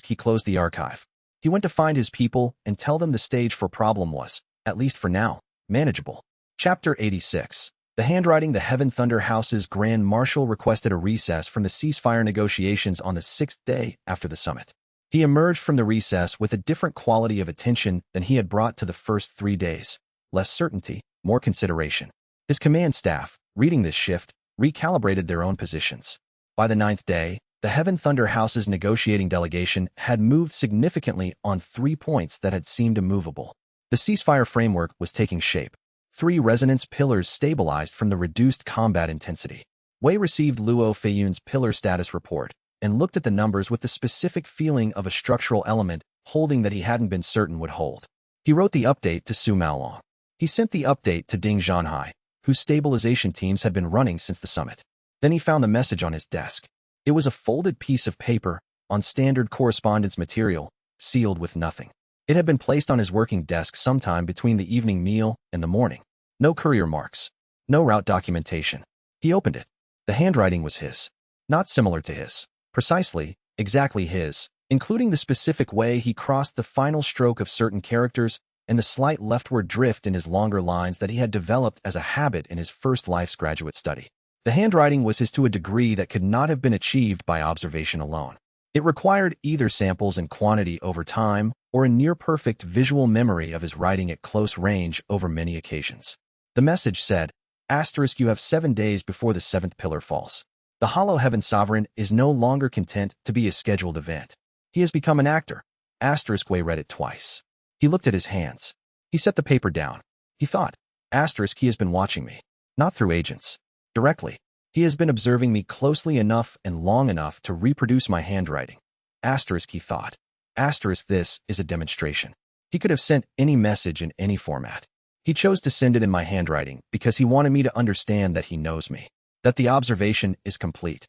He closed the archive. He went to find his people and tell them the stage for problem was, at least for now, manageable. Chapter 86. The handwriting the Heaven Thunder House's Grand Marshal requested a recess from the ceasefire negotiations on the 6th day after the summit. He emerged from the recess with a different quality of attention than he had brought to the first 3 days. Less certainty, more consideration. His command staff, reading this shift, recalibrated their own positions. By the 9th day, the Heaven Thunder House's negotiating delegation had moved significantly on 3 points that had seemed immovable. The ceasefire framework was taking shape. 3 resonance pillars stabilized from the reduced combat intensity. Wei received Luo Feiyun's pillar status report and looked at the numbers with the specific feeling of a structural element holding that he hadn't been certain would hold. He wrote the update to Su Maolong. He sent the update to Ding Zhanhai, whose stabilization teams had been running since the summit. Then he found the message on his desk. It was a folded piece of paper on standard correspondence material, sealed with nothing. It had been placed on his working desk sometime between the evening meal and the morning. No courier marks. No route documentation. He opened it. The handwriting was his. Not similar to his. Precisely, exactly his, including the specific way he crossed the final stroke of certain characters and the slight leftward drift in his longer lines that he had developed as a habit in his first life's graduate study. The handwriting was his to a degree that could not have been achieved by observation alone. It required either samples in quantity over time or a near-perfect visual memory of his writing at close range over many occasions. The message said, *, you have 7 days before the 7th pillar falls. The Hollow Heaven Sovereign is no longer content to be a scheduled event. He has become an actor. * Wei read it twice. He looked at his hands. He set the paper down. He thought, *, he has been watching me. Not through agents. Directly. He has been observing me closely enough and long enough to reproduce my handwriting. * He thought. * This is a demonstration. He could have sent any message in any format. He chose to send it in my handwriting because he wanted me to understand that he knows me. That the observation is complete.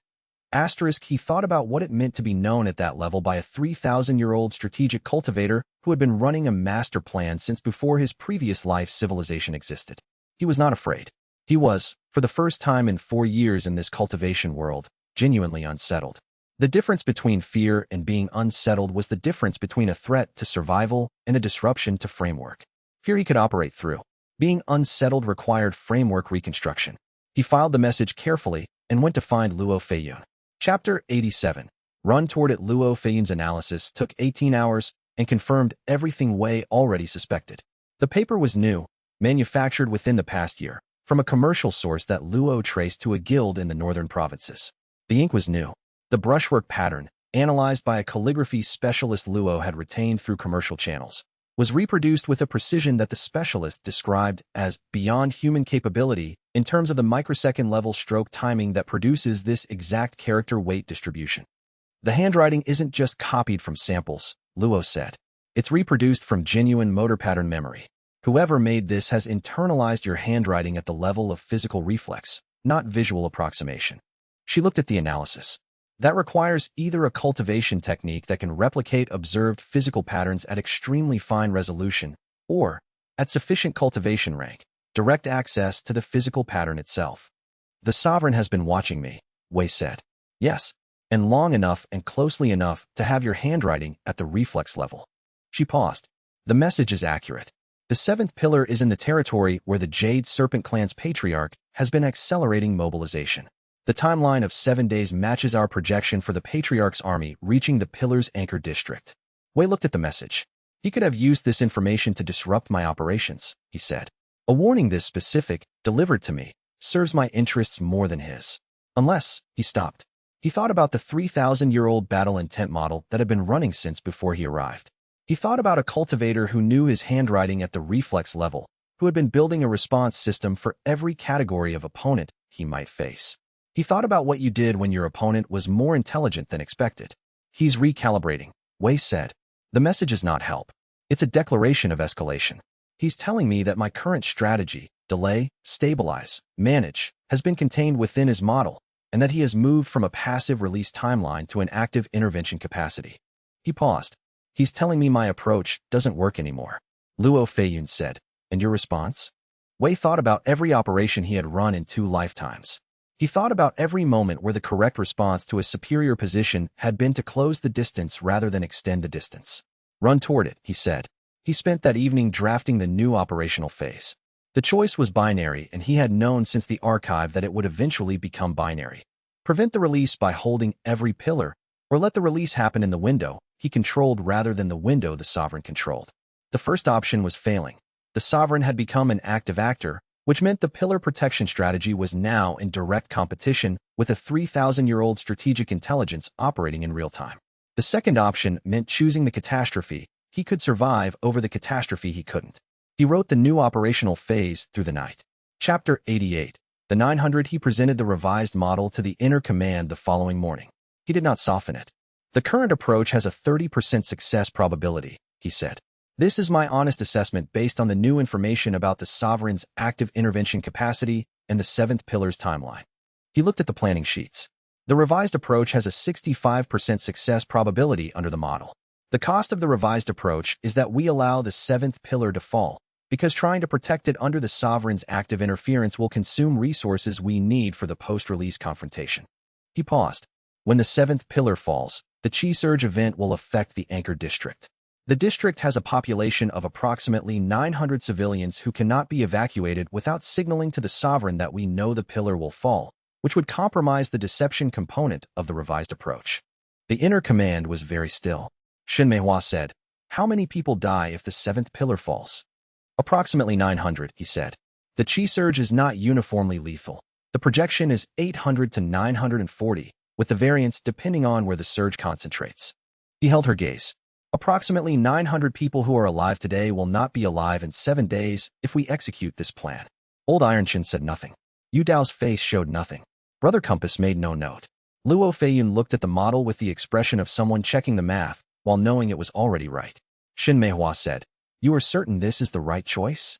* He thought about what it meant to be known at that level by a 3,000-year-old strategic cultivator who had been running a master plan since before his previous life civilization existed. He was not afraid. He was, for the first time in 4 years in this cultivation world, genuinely unsettled. The difference between fear and being unsettled was the difference between a threat to survival and a disruption to framework. Fear he could operate through. Being unsettled required framework reconstruction. He filed the message carefully and went to find Luo Feiyun. Chapter 87. Run toward it. Luo Feiyun's analysis took 18 hours and confirmed everything Wei already suspected. The paper was new, manufactured within the past year, from a commercial source that Luo traced to a guild in the northern provinces. The ink was new. The brushwork pattern, analyzed by a calligraphy specialist Luo had retained through commercial channels, was reproduced with a precision that the specialist described as beyond human capability in terms of the microsecond-level stroke timing that produces this exact character weight distribution. The handwriting isn't just copied from samples, Luo said. It's reproduced from genuine motor pattern memory. Whoever made this has internalized your handwriting at the level of physical reflex, not visual approximation. She looked at the analysis. That requires either a cultivation technique that can replicate observed physical patterns at extremely fine resolution, or, at sufficient cultivation rank, direct access to the physical pattern itself. The sovereign has been watching me, Wei said. Yes, and long enough and closely enough to have your handwriting at the reflex level. She paused. The message is accurate. The 7th pillar is in the territory where the Jade Serpent Clan's patriarch has been accelerating mobilization. The timeline of 7 days matches our projection for the patriarch's army reaching the pillar's anchor district. Wei looked at the message. He could have used this information to disrupt my operations, he said. A warning this specific, delivered to me, serves my interests more than his. Unless, he stopped. He thought about the 3,000-year-old battle intent model that had been running since before he arrived. He thought about a cultivator who knew his handwriting at the reflex level, who had been building a response system for every category of opponent he might face. He thought about what you did when your opponent was more intelligent than expected. He's recalibrating, Wei said. The message is not help. It's a declaration of escalation. He's telling me that my current strategy, delay, stabilize, manage, has been contained within his model, and that he has moved from a passive release timeline to an active intervention capacity. He paused. He's telling me my approach doesn't work anymore. Luo Feiyun said. And your response? Wei thought about every operation he had run in 2 lifetimes. He thought about every moment where the correct response to a superior position had been to close the distance rather than extend the distance. Run toward it, he said. He spent that evening drafting the new operational phase. The choice was binary, and he had known since the archive that it would eventually become binary. Prevent the release by holding every pillar, or let the release happen in the window he controlled rather than the window the sovereign controlled. The first option was failing. The sovereign had become an active actor, which meant the pillar protection strategy was now in direct competition with a 3,000-year-old strategic intelligence operating in real time. The second option meant choosing the catastrophe he could survive over the catastrophe he couldn't. He wrote the new operational phase through the night. Chapter 88. The 900. He presented the revised model to the inner command the following morning. He did not soften it. The current approach has a 30% success probability, he said. This is my honest assessment based on the new information about the sovereign's active intervention capacity and the seventh pillar's timeline. He looked at the planning sheets. The revised approach has a 65% success probability under the model. The cost of the revised approach is that we allow the seventh pillar to fall, because trying to protect it under the sovereign's active interference will consume resources we need for the post-release confrontation. He paused. When the seventh pillar falls, the Chi Surge event will affect the anchor district. The district has a population of approximately 900 civilians who cannot be evacuated without signaling to the sovereign that we know the pillar will fall, which would compromise the deception component of the revised approach. The inner command was very still. Xianxia said, "How many people die if the seventh pillar falls?" "Approximately 900, he said. "The Chi Surge is not uniformly lethal. The projection is 800 to 940, with the variance depending on where the surge concentrates." He held her gaze. "Approximately 900 people who are alive today will not be alive in 7 days if we execute this plan." Old Ironchin said nothing. Yu Dao's face showed nothing. Brother Compass made no note. Luo Feiyun looked at the model with the expression of someone checking the math, while knowing it was already right. Xianxia said, "You are certain this is the right choice?"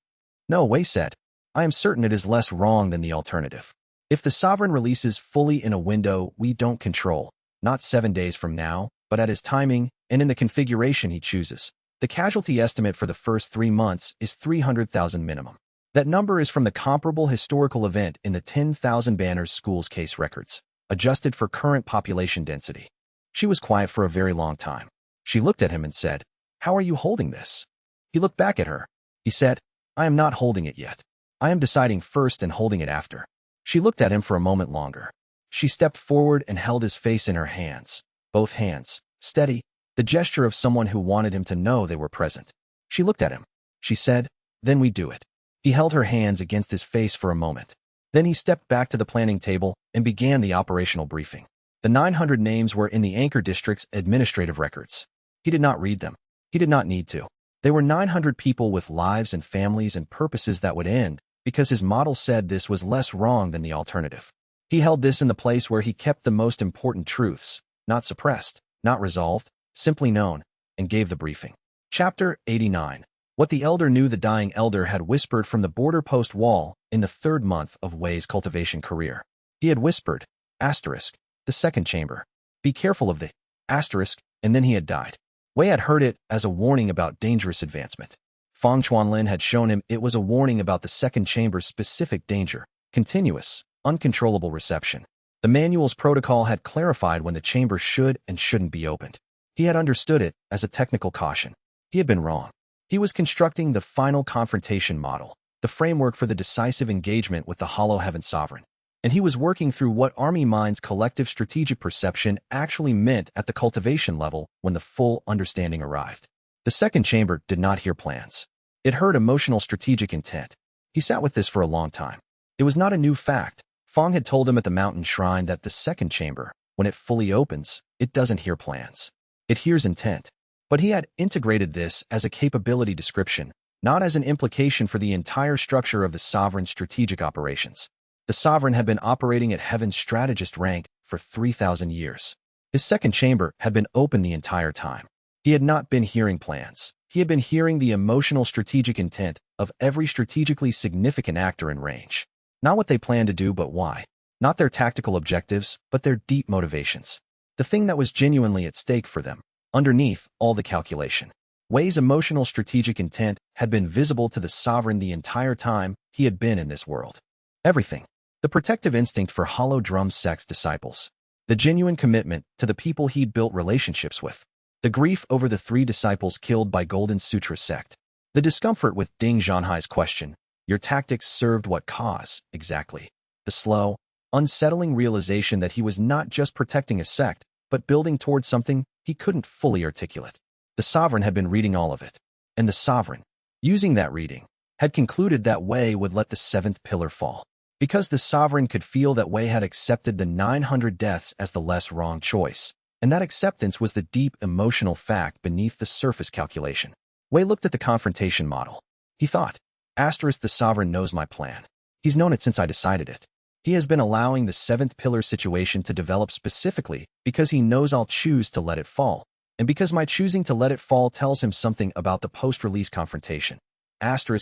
"No," Wei said. "I am certain it is less wrong than the alternative. If the sovereign releases fully in a window we don't control, not 7 days from now, but at his timing and in the configuration he chooses, the casualty estimate for the first 3 months is 300,000 minimum. That number is from the comparable historical event in the 10,000 Banners Schools case records, adjusted for current population density." She was quiet for a very long time. She looked at him and said, "How are you holding this?" He looked back at her. He said, "I am not holding it yet. I am deciding first and holding it after." She looked at him for a moment longer. She stepped forward and held his face in her hands, both hands, steady, the gesture of someone who wanted him to know they were present. She looked at him. She said, "Then we do it." He held her hands against his face for a moment. Then he stepped back to the planning table and began the operational briefing. The 900 names were in the anchor district's administrative records. He did not read them. He did not need to. They were 900 people with lives and families and purposes that would end, because his model said this was less wrong than the alternative. He held this in the place where he kept the most important truths, not suppressed, not resolved, simply known, and gave the briefing. Chapter 89. What the elder knew. The dying elder had whispered from the border post wall in the 3rd month of Wei's cultivation career. He had whispered, the second chamber. Be careful of the and then he had died. Wei had heard it as a warning about dangerous advancement. Fang Chuanlin had shown him it was a warning about the second chamber's specific danger, continuous, uncontrollable reception. The manual's protocol had clarified when the chamber should and shouldn't be opened. He had understood it as a technical caution. He had been wrong. He was constructing the final confrontation model, the framework for the decisive engagement with the Hollow Heaven Sovereign. And he was working through what Army Mind's collective strategic perception actually meant at the cultivation level when the full understanding arrived. The second chamber did not hear plans. It heard emotional strategic intent. He sat with this for a long time. It was not a new fact. Fang had told him at the mountain shrine that the second chamber, when it fully opens, it doesn't hear plans. It hears intent. But he had integrated this as a capability description, not as an implication for the entire structure of the sovereign's strategic operations. The sovereign had been operating at Heaven's strategist rank for 3,000 years. His second chamber had been open the entire time. He had not been hearing plans. He had been hearing the emotional strategic intent of every strategically significant actor in range. Not what they planned to do, but why. Not their tactical objectives, but their deep motivations. The thing that was genuinely at stake for them, underneath all the calculation. Wei's emotional strategic intent had been visible to the sovereign the entire time he had been in this world. Everything. The protective instinct for Hollow Drum Sect's disciples. The genuine commitment to the people he'd built relationships with. The grief over the 3 disciples killed by Golden Sutra sect. The discomfort with Ding Zhanhai's question, Your tactics served what cause, exactly? The slow, unsettling realization that he was not just protecting a sect, but building towards something he couldn't fully articulate. The sovereign had been reading all of it, and the sovereign, using that reading, had concluded that Wei would let the seventh pillar fall. Because the sovereign could feel that Wei had accepted the 900 deaths as the less wrong choice, and that acceptance was the deep emotional fact beneath the surface calculation. Wei looked at the confrontation model. He thought, the sovereign knows my plan. He's known it since I decided it. He has been allowing the seventh pillar situation to develop specifically because he knows I'll choose to let it fall, and because my choosing to let it fall tells him something about the post-release confrontation.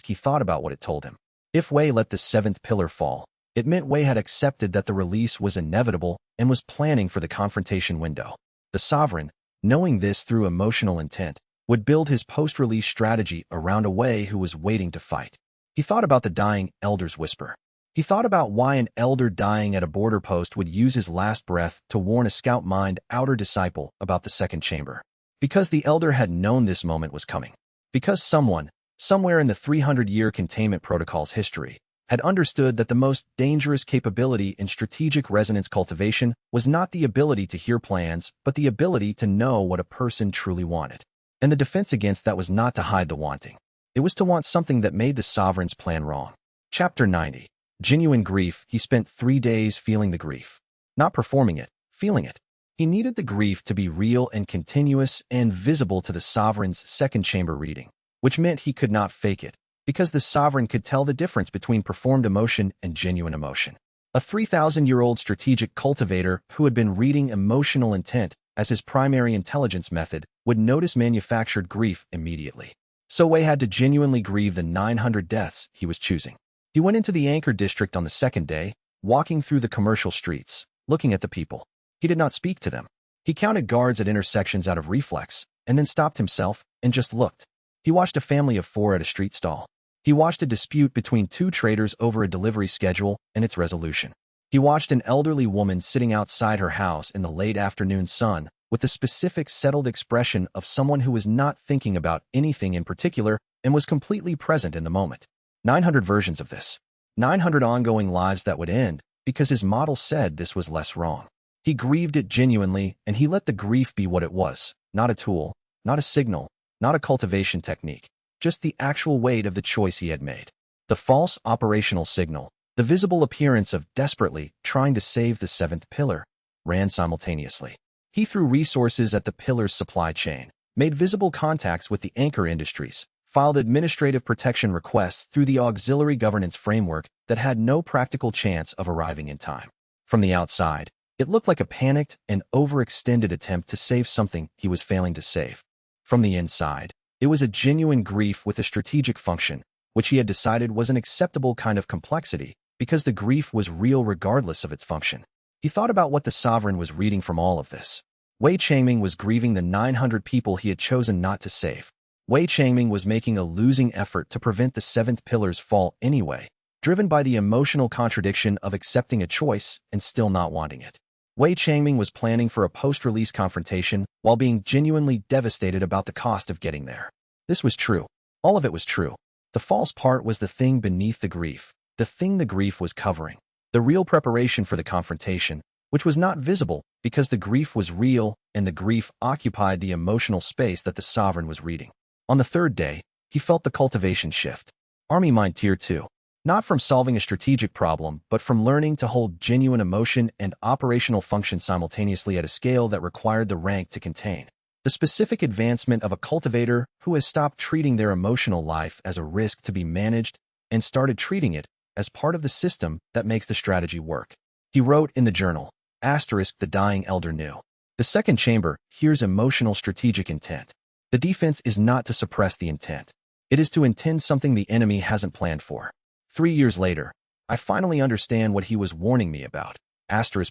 He thought about what it told him. If Wei let the seventh pillar fall, it meant Wei had accepted that the release was inevitable and was planning for the confrontation window. The sovereign, knowing this through emotional intent, would build his post-release strategy around a Wei who was waiting to fight. He thought about the dying elder's whisper. He thought about why an elder dying at a border post would use his last breath to warn a scout-mind outer disciple about the second chamber. Because the elder had known this moment was coming. Because someone, somewhere in the 300-year containment protocol's history, had understood that the most dangerous capability in strategic resonance cultivation was not the ability to hear plans, but the ability to know what a person truly wanted. And the defense against that was not to hide the wanting. It was to want something that made the sovereign's plan wrong. Chapter 90. Genuine grief. He spent 3 days feeling the grief. Not performing it, feeling it. He needed the grief to be real and continuous and visible to the sovereign's second chamber reading, which meant he could not fake it, because the sovereign could tell the difference between performed emotion and genuine emotion. A 3,000-year-old strategic cultivator who had been reading emotional intent as his primary intelligence method would notice manufactured grief immediately. So Wei had to genuinely grieve the 900 deaths he was choosing. He went into the anchor district on the second day, walking through the commercial streets, looking at the people. He did not speak to them. He counted guards at intersections out of reflex, and then stopped himself and just looked. He watched a family of 4 at a street stall. He watched a dispute between 2 traders over a delivery schedule and its resolution. He watched an elderly woman sitting outside her house in the late afternoon sun with the specific settled expression of someone who was not thinking about anything in particular and was completely present in the moment. 900 versions of this. 900 ongoing lives that would end because his model said this was less wrong. He grieved it genuinely, and he let the grief be what it was, not a tool, not a signal, not a cultivation technique, just the actual weight of the choice he had made. The false operational signal, the visible appearance of desperately trying to save the seventh pillar, ran simultaneously. He threw resources at the pillar's supply chain, made visible contacts with the anchor industries, filed administrative protection requests through the auxiliary governance framework that had no practical chance of arriving in time. From the outside, it looked like a panicked and overextended attempt to save something he was failing to save. From the inside, it was a genuine grief with a strategic function, which he had decided was an acceptable kind of complexity because the grief was real regardless of its function. He thought about what the sovereign was reading from all of this. Wei Changming was grieving the 900 people he had chosen not to save. Wei Changming was making a losing effort to prevent the seventh pillar's fall anyway, driven by the emotional contradiction of accepting a choice and still not wanting it. Wei Changming was planning for a post-release confrontation while being genuinely devastated about the cost of getting there. This was true. All of it was true. The false part was the thing beneath the grief, the thing the grief was covering, the real preparation for the confrontation, which was not visible because the grief was real and the grief occupied the emotional space that the sovereign was reading. On the third day, he felt the cultivation shift. Army Mind Tier 2. Not from solving a strategic problem, but from learning to hold genuine emotion and operational function simultaneously at a scale that required the rank to contain. The specific advancement of a cultivator who has stopped treating their emotional life as a risk to be managed and started treating it as part of the system that makes the strategy work. He wrote in the journal, the dying elder knew. The second chamber hears emotional strategic intent. The defense is not to suppress the intent. It is to intend something the enemy hasn't planned for. 3 years later, I finally understand what he was warning me about.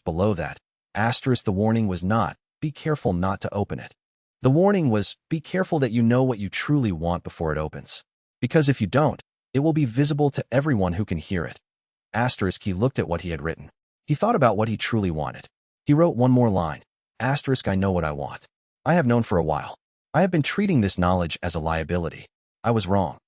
Below that, the warning was not, be careful not to open it. The warning was, be careful that you know what you truly want before it opens. Because if you don't, it will be visible to everyone who can hear it. He looked at what he had written. He thought about what he truly wanted. He wrote one more line. I know what I want. I have known for a while. I have been treating this knowledge as a liability. I was wrong.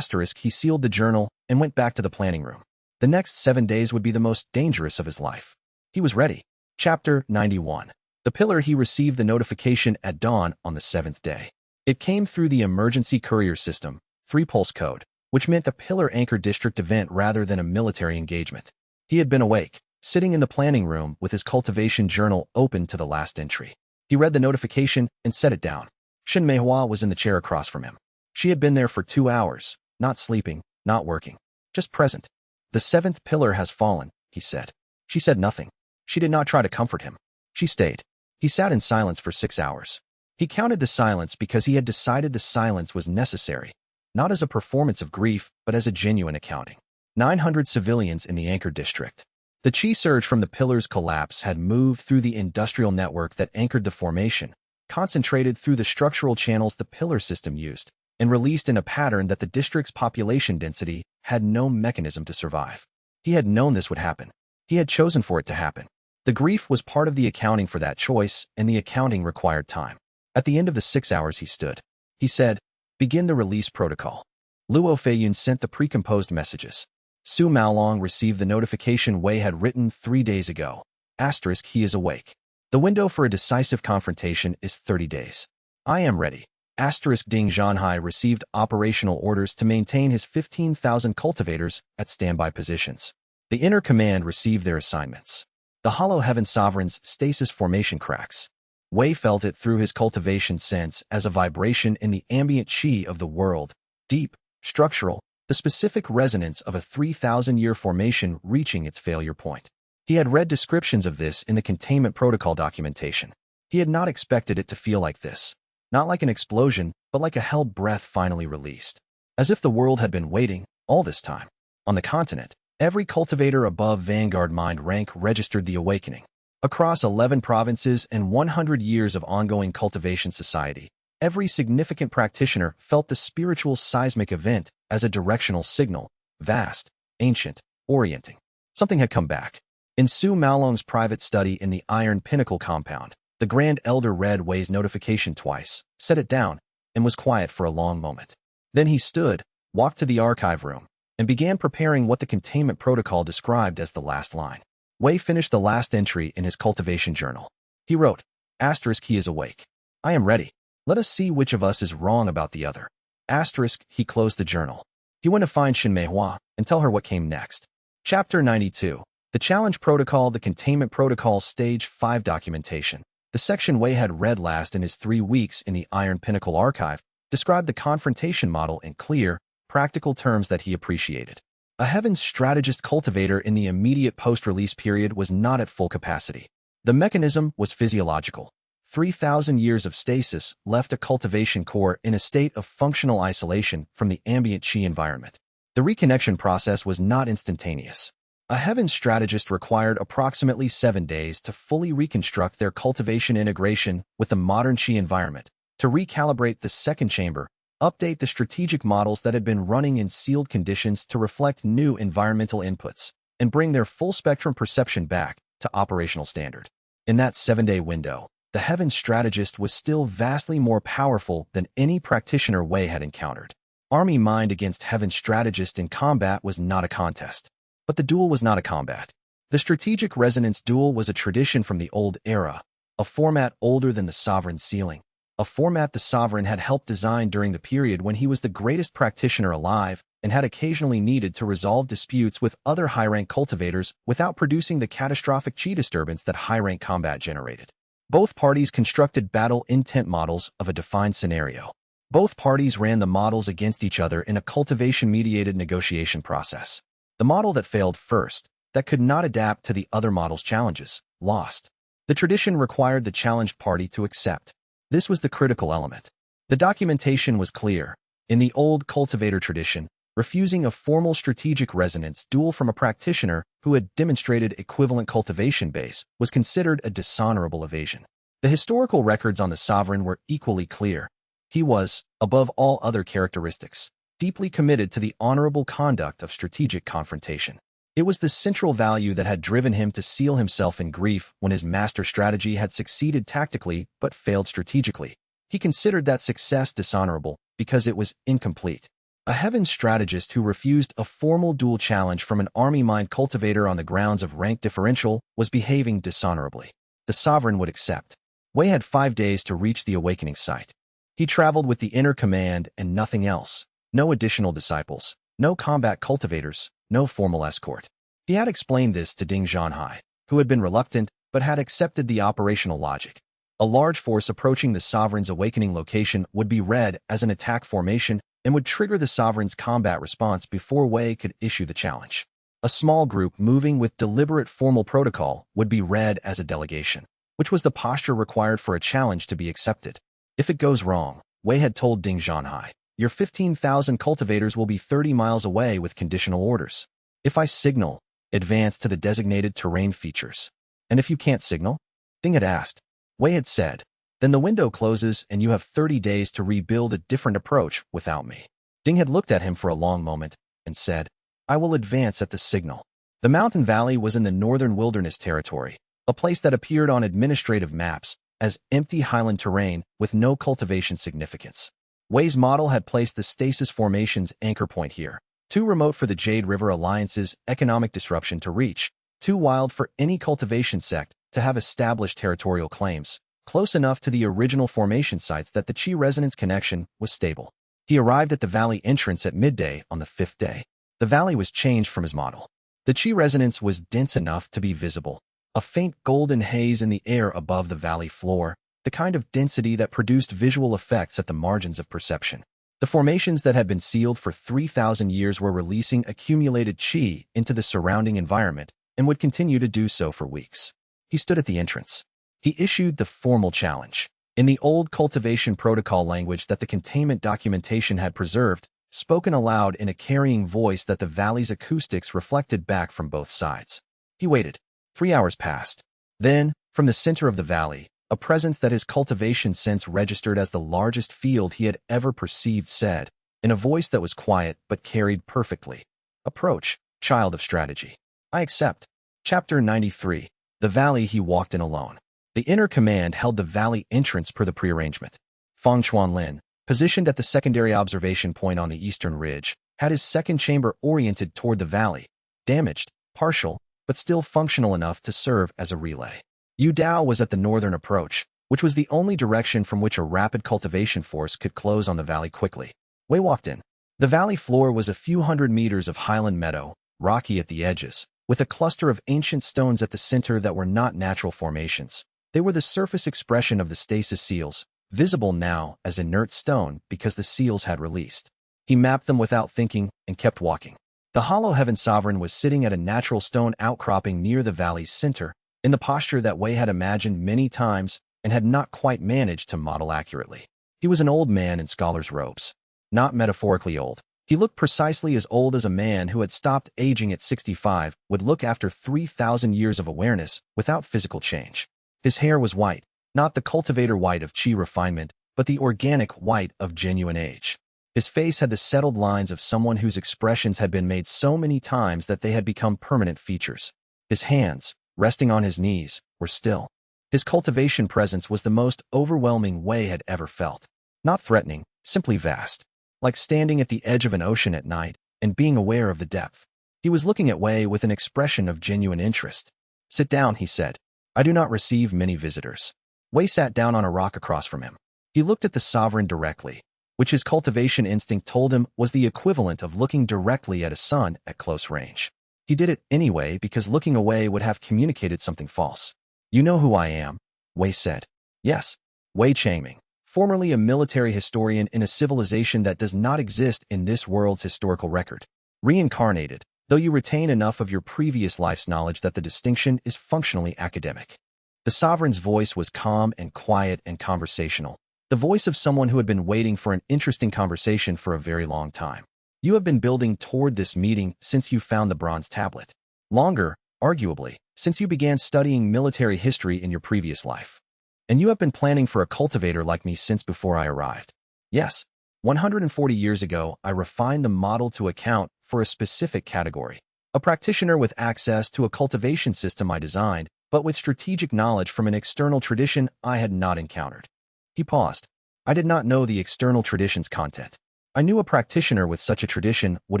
He sealed the journal and went back to the planning room. The next 7 days would be the most dangerous of his life. He was ready. Chapter 91. The pillar. He received the notification at dawn on the 7th day. It came through the emergency courier system, 3-pulse code, which meant a pillar anchor district event rather than a military engagement. He had been awake, sitting in the planning room with his cultivation journal open to the last entry. He read the notification and set it down. Xianxia was in the chair across from him. She had been there for 2 hours, not sleeping, not working, just present. The 7th pillar has fallen, he said. She said nothing. She did not try to comfort him. She stayed. He sat in silence for 6 hours. He counted the silence because he had decided the silence was necessary, not as a performance of grief, but as a genuine accounting. 900 civilians in the anchor district. The chi surge from the pillar's collapse had moved through the industrial network that anchored the formation, concentrated through the structural channels the pillar system used, and released in a pattern that the district's population density had no mechanism to survive. He had known this would happen. He had chosen for it to happen. The grief was part of the accounting for that choice, and the accounting required time. At the end of the 6 hours he stood. He said, "Begin the release protocol." Luo Feiyun sent the precomposed messages. Su Maolong received the notification Wei had written 3 days ago. * He is awake. The window for a decisive confrontation is 30 days. I am ready. * Ding Zhanhai received operational orders to maintain his 15,000 cultivators at standby positions. The inner command received their assignments. The Hollow Heaven Sovereign's stasis formation cracks. Wei felt it through his cultivation sense as a vibration in the ambient chi of the world, deep, structural, the specific resonance of a 3,000-year formation reaching its failure point. He had read descriptions of this in the containment protocol documentation. He had not expected it to feel like this. Not like an explosion, but like a held breath finally released. As if the world had been waiting all this time. On the continent, every cultivator above Vanguard mind rank registered the awakening. Across 11 provinces and 100 years of ongoing cultivation society, every significant practitioner felt the spiritual seismic event as a directional signal, vast, ancient, orienting. Something had come back. In Su Maolong's private study in the Iron Pinnacle compound, the Grand Elder read Wei's notification twice, set it down, and was quiet for a long moment. Then he stood, walked to the archive room, and began preparing what the containment protocol described as the last line. Wei finished the last entry in his cultivation journal. He wrote, * He is awake. I am ready. Let us see which of us is wrong about the other. * He closed the journal. He went to find Xianxia and tell her what came next. Chapter 92. The Challenge Protocol. The Containment Protocol Stage 5 Documentation. The section Wei had read last in his 3 weeks in the Iron Pinnacle archive described the confrontation model in clear, practical terms that he appreciated. A Heaven's strategist cultivator in the immediate post-release period was not at full capacity. The mechanism was physiological. 3,000 years of stasis left a cultivation core in a state of functional isolation from the ambient chi environment. The reconnection process was not instantaneous. A Heaven's strategist required approximately 7 days to fully reconstruct their cultivation integration with the modern chi environment, to recalibrate the second chamber, update the strategic models that had been running in sealed conditions to reflect new environmental inputs, and bring their full-spectrum perception back to operational standard. In that 7-day window, the Heaven's strategist was still vastly more powerful than any practitioner Wei had encountered. Army mind against Heaven's strategist in combat was not a contest. But the duel was not a combat. The strategic resonance duel was a tradition from the old era, a format older than the Sovereign's sealing, a format the Sovereign had helped design during the period when he was the greatest practitioner alive and had occasionally needed to resolve disputes with other high-rank cultivators without producing the catastrophic chi disturbance that high-rank combat generated. Both parties constructed battle intent models of a defined scenario. Both parties ran the models against each other in a cultivation-mediated negotiation process. The model that failed first, that could not adapt to the other model's challenges, lost. The tradition required the challenged party to accept. This was the critical element. The documentation was clear. In the old cultivator tradition, refusing a formal strategic resonance duel from a practitioner who had demonstrated equivalent cultivation base was considered a dishonorable evasion. The historical records on the Sovereign were equally clear. He was, above all other characteristics, deeply committed to the honorable conduct of strategic confrontation. It was the central value that had driven him to seal himself in grief when his master strategy had succeeded tactically but failed strategically. He considered that success dishonorable because it was incomplete. A heaven strategist who refused a formal duel challenge from an army mind cultivator on the grounds of rank differential was behaving dishonorably. The sovereign would accept. Wei had 5 days to reach the awakening site. He traveled with the inner command and nothing else. No additional disciples, no combat cultivators, no formal escort. He had explained this to Ding Zhanhai, who had been reluctant but had accepted the operational logic. A large force approaching the sovereign's awakening location would be read as an attack formation and would trigger the sovereign's combat response before Wei could issue the challenge. A small group moving with deliberate formal protocol would be read as a delegation, which was the posture required for a challenge to be accepted. If it goes wrong, Wei had told Ding Zhanhai, your 15,000 cultivators will be 30 miles away with conditional orders. If I signal, advance to the designated terrain features. And if you can't signal? Ding had asked. Wei had said, then the window closes and you have 30 days to rebuild a different approach without me. Ding had looked at him for a long moment and said, I will advance at the signal. The mountain valley was in the northern wilderness territory, a place that appeared on administrative maps as empty highland terrain with no cultivation significance. Wei's model had placed the stasis formation's anchor point here, too remote for the Jade River Alliance's economic disruption to reach, too wild for any cultivation sect to have established territorial claims, close enough to the original formation sites that the Qi resonance connection was stable. He arrived at the valley entrance at midday on the 5th day. The valley was changed from his model. The Qi resonance was dense enough to be visible, a faint golden haze in the air above the valley floor, the kind of density that produced visual effects at the margins of perception. The formations that had been sealed for 3,000 years were releasing accumulated Qi into the surrounding environment and would continue to do so for weeks. He stood at the entrance. He issued the formal challenge. In the old cultivation protocol language that the containment documentation had preserved, spoken aloud in a carrying voice that the valley's acoustics reflected back from both sides. He waited. 3 hours passed. Then, from the center of the valley, a presence that his cultivation sense registered as the largest field he had ever perceived said, in a voice that was quiet but carried perfectly, approach, child of strategy. I accept. Chapter 93. The valley he walked in alone. The inner command held the valley entrance per the prearrangement. Feng Chuanlin, positioned at the secondary observation point on the eastern ridge, had his second chamber oriented toward the valley, damaged, partial, but still functional enough to serve as a relay. Yu Dao was at the northern approach, which was the only direction from which a rapid cultivation force could close on the valley quickly. Wei walked in. The valley floor was a few hundred meters of highland meadow, rocky at the edges, with a cluster of ancient stones at the center that were not natural formations. They were the surface expression of the stasis seals, visible now as inert stone because the seals had released. He mapped them without thinking and kept walking. The Hollow Heaven Sovereign was sitting at a natural stone outcropping near the valley's center, in the posture that Wei had imagined many times and had not quite managed to model accurately. He was an old man in scholar's robes. Not metaphorically old. He looked precisely as old as a man who had stopped aging at 65 would look after 3,000 years of awareness without physical change. His hair was white, not the cultivator white of Qi refinement, but the organic white of genuine age. His face had the settled lines of someone whose expressions had been made so many times that they had become permanent features. His hands, resting on his knees, were still. His cultivation presence was the most overwhelming Wei had ever felt. Not threatening, simply vast. Like standing at the edge of an ocean at night and being aware of the depth. He was looking at Wei with an expression of genuine interest. Sit down, he said. I do not receive many visitors. Wei sat down on a rock across from him. He looked at the sovereign directly, which his cultivation instinct told him was the equivalent of looking directly at a sun at close range. He did it anyway because looking away would have communicated something false. You know who I am, Wei said. Yes, Wei Changming, formerly a military historian in a civilization that does not exist in this world's historical record. Reincarnated, though you retain enough of your previous life's knowledge that the distinction is functionally academic. The sovereign's voice was calm and quiet and conversational, the voice of someone who had been waiting for an interesting conversation for a very long time. You have been building toward this meeting since you found the bronze tablet. Longer, arguably, since you began studying military history in your previous life. And you have been planning for a cultivator like me since before I arrived. Yes, 140 years ago, I refined the model to account for a specific category. A practitioner with access to a cultivation system I designed, but with strategic knowledge from an external tradition I had not encountered. He paused. I did not know the external tradition's content. I knew a practitioner with such a tradition would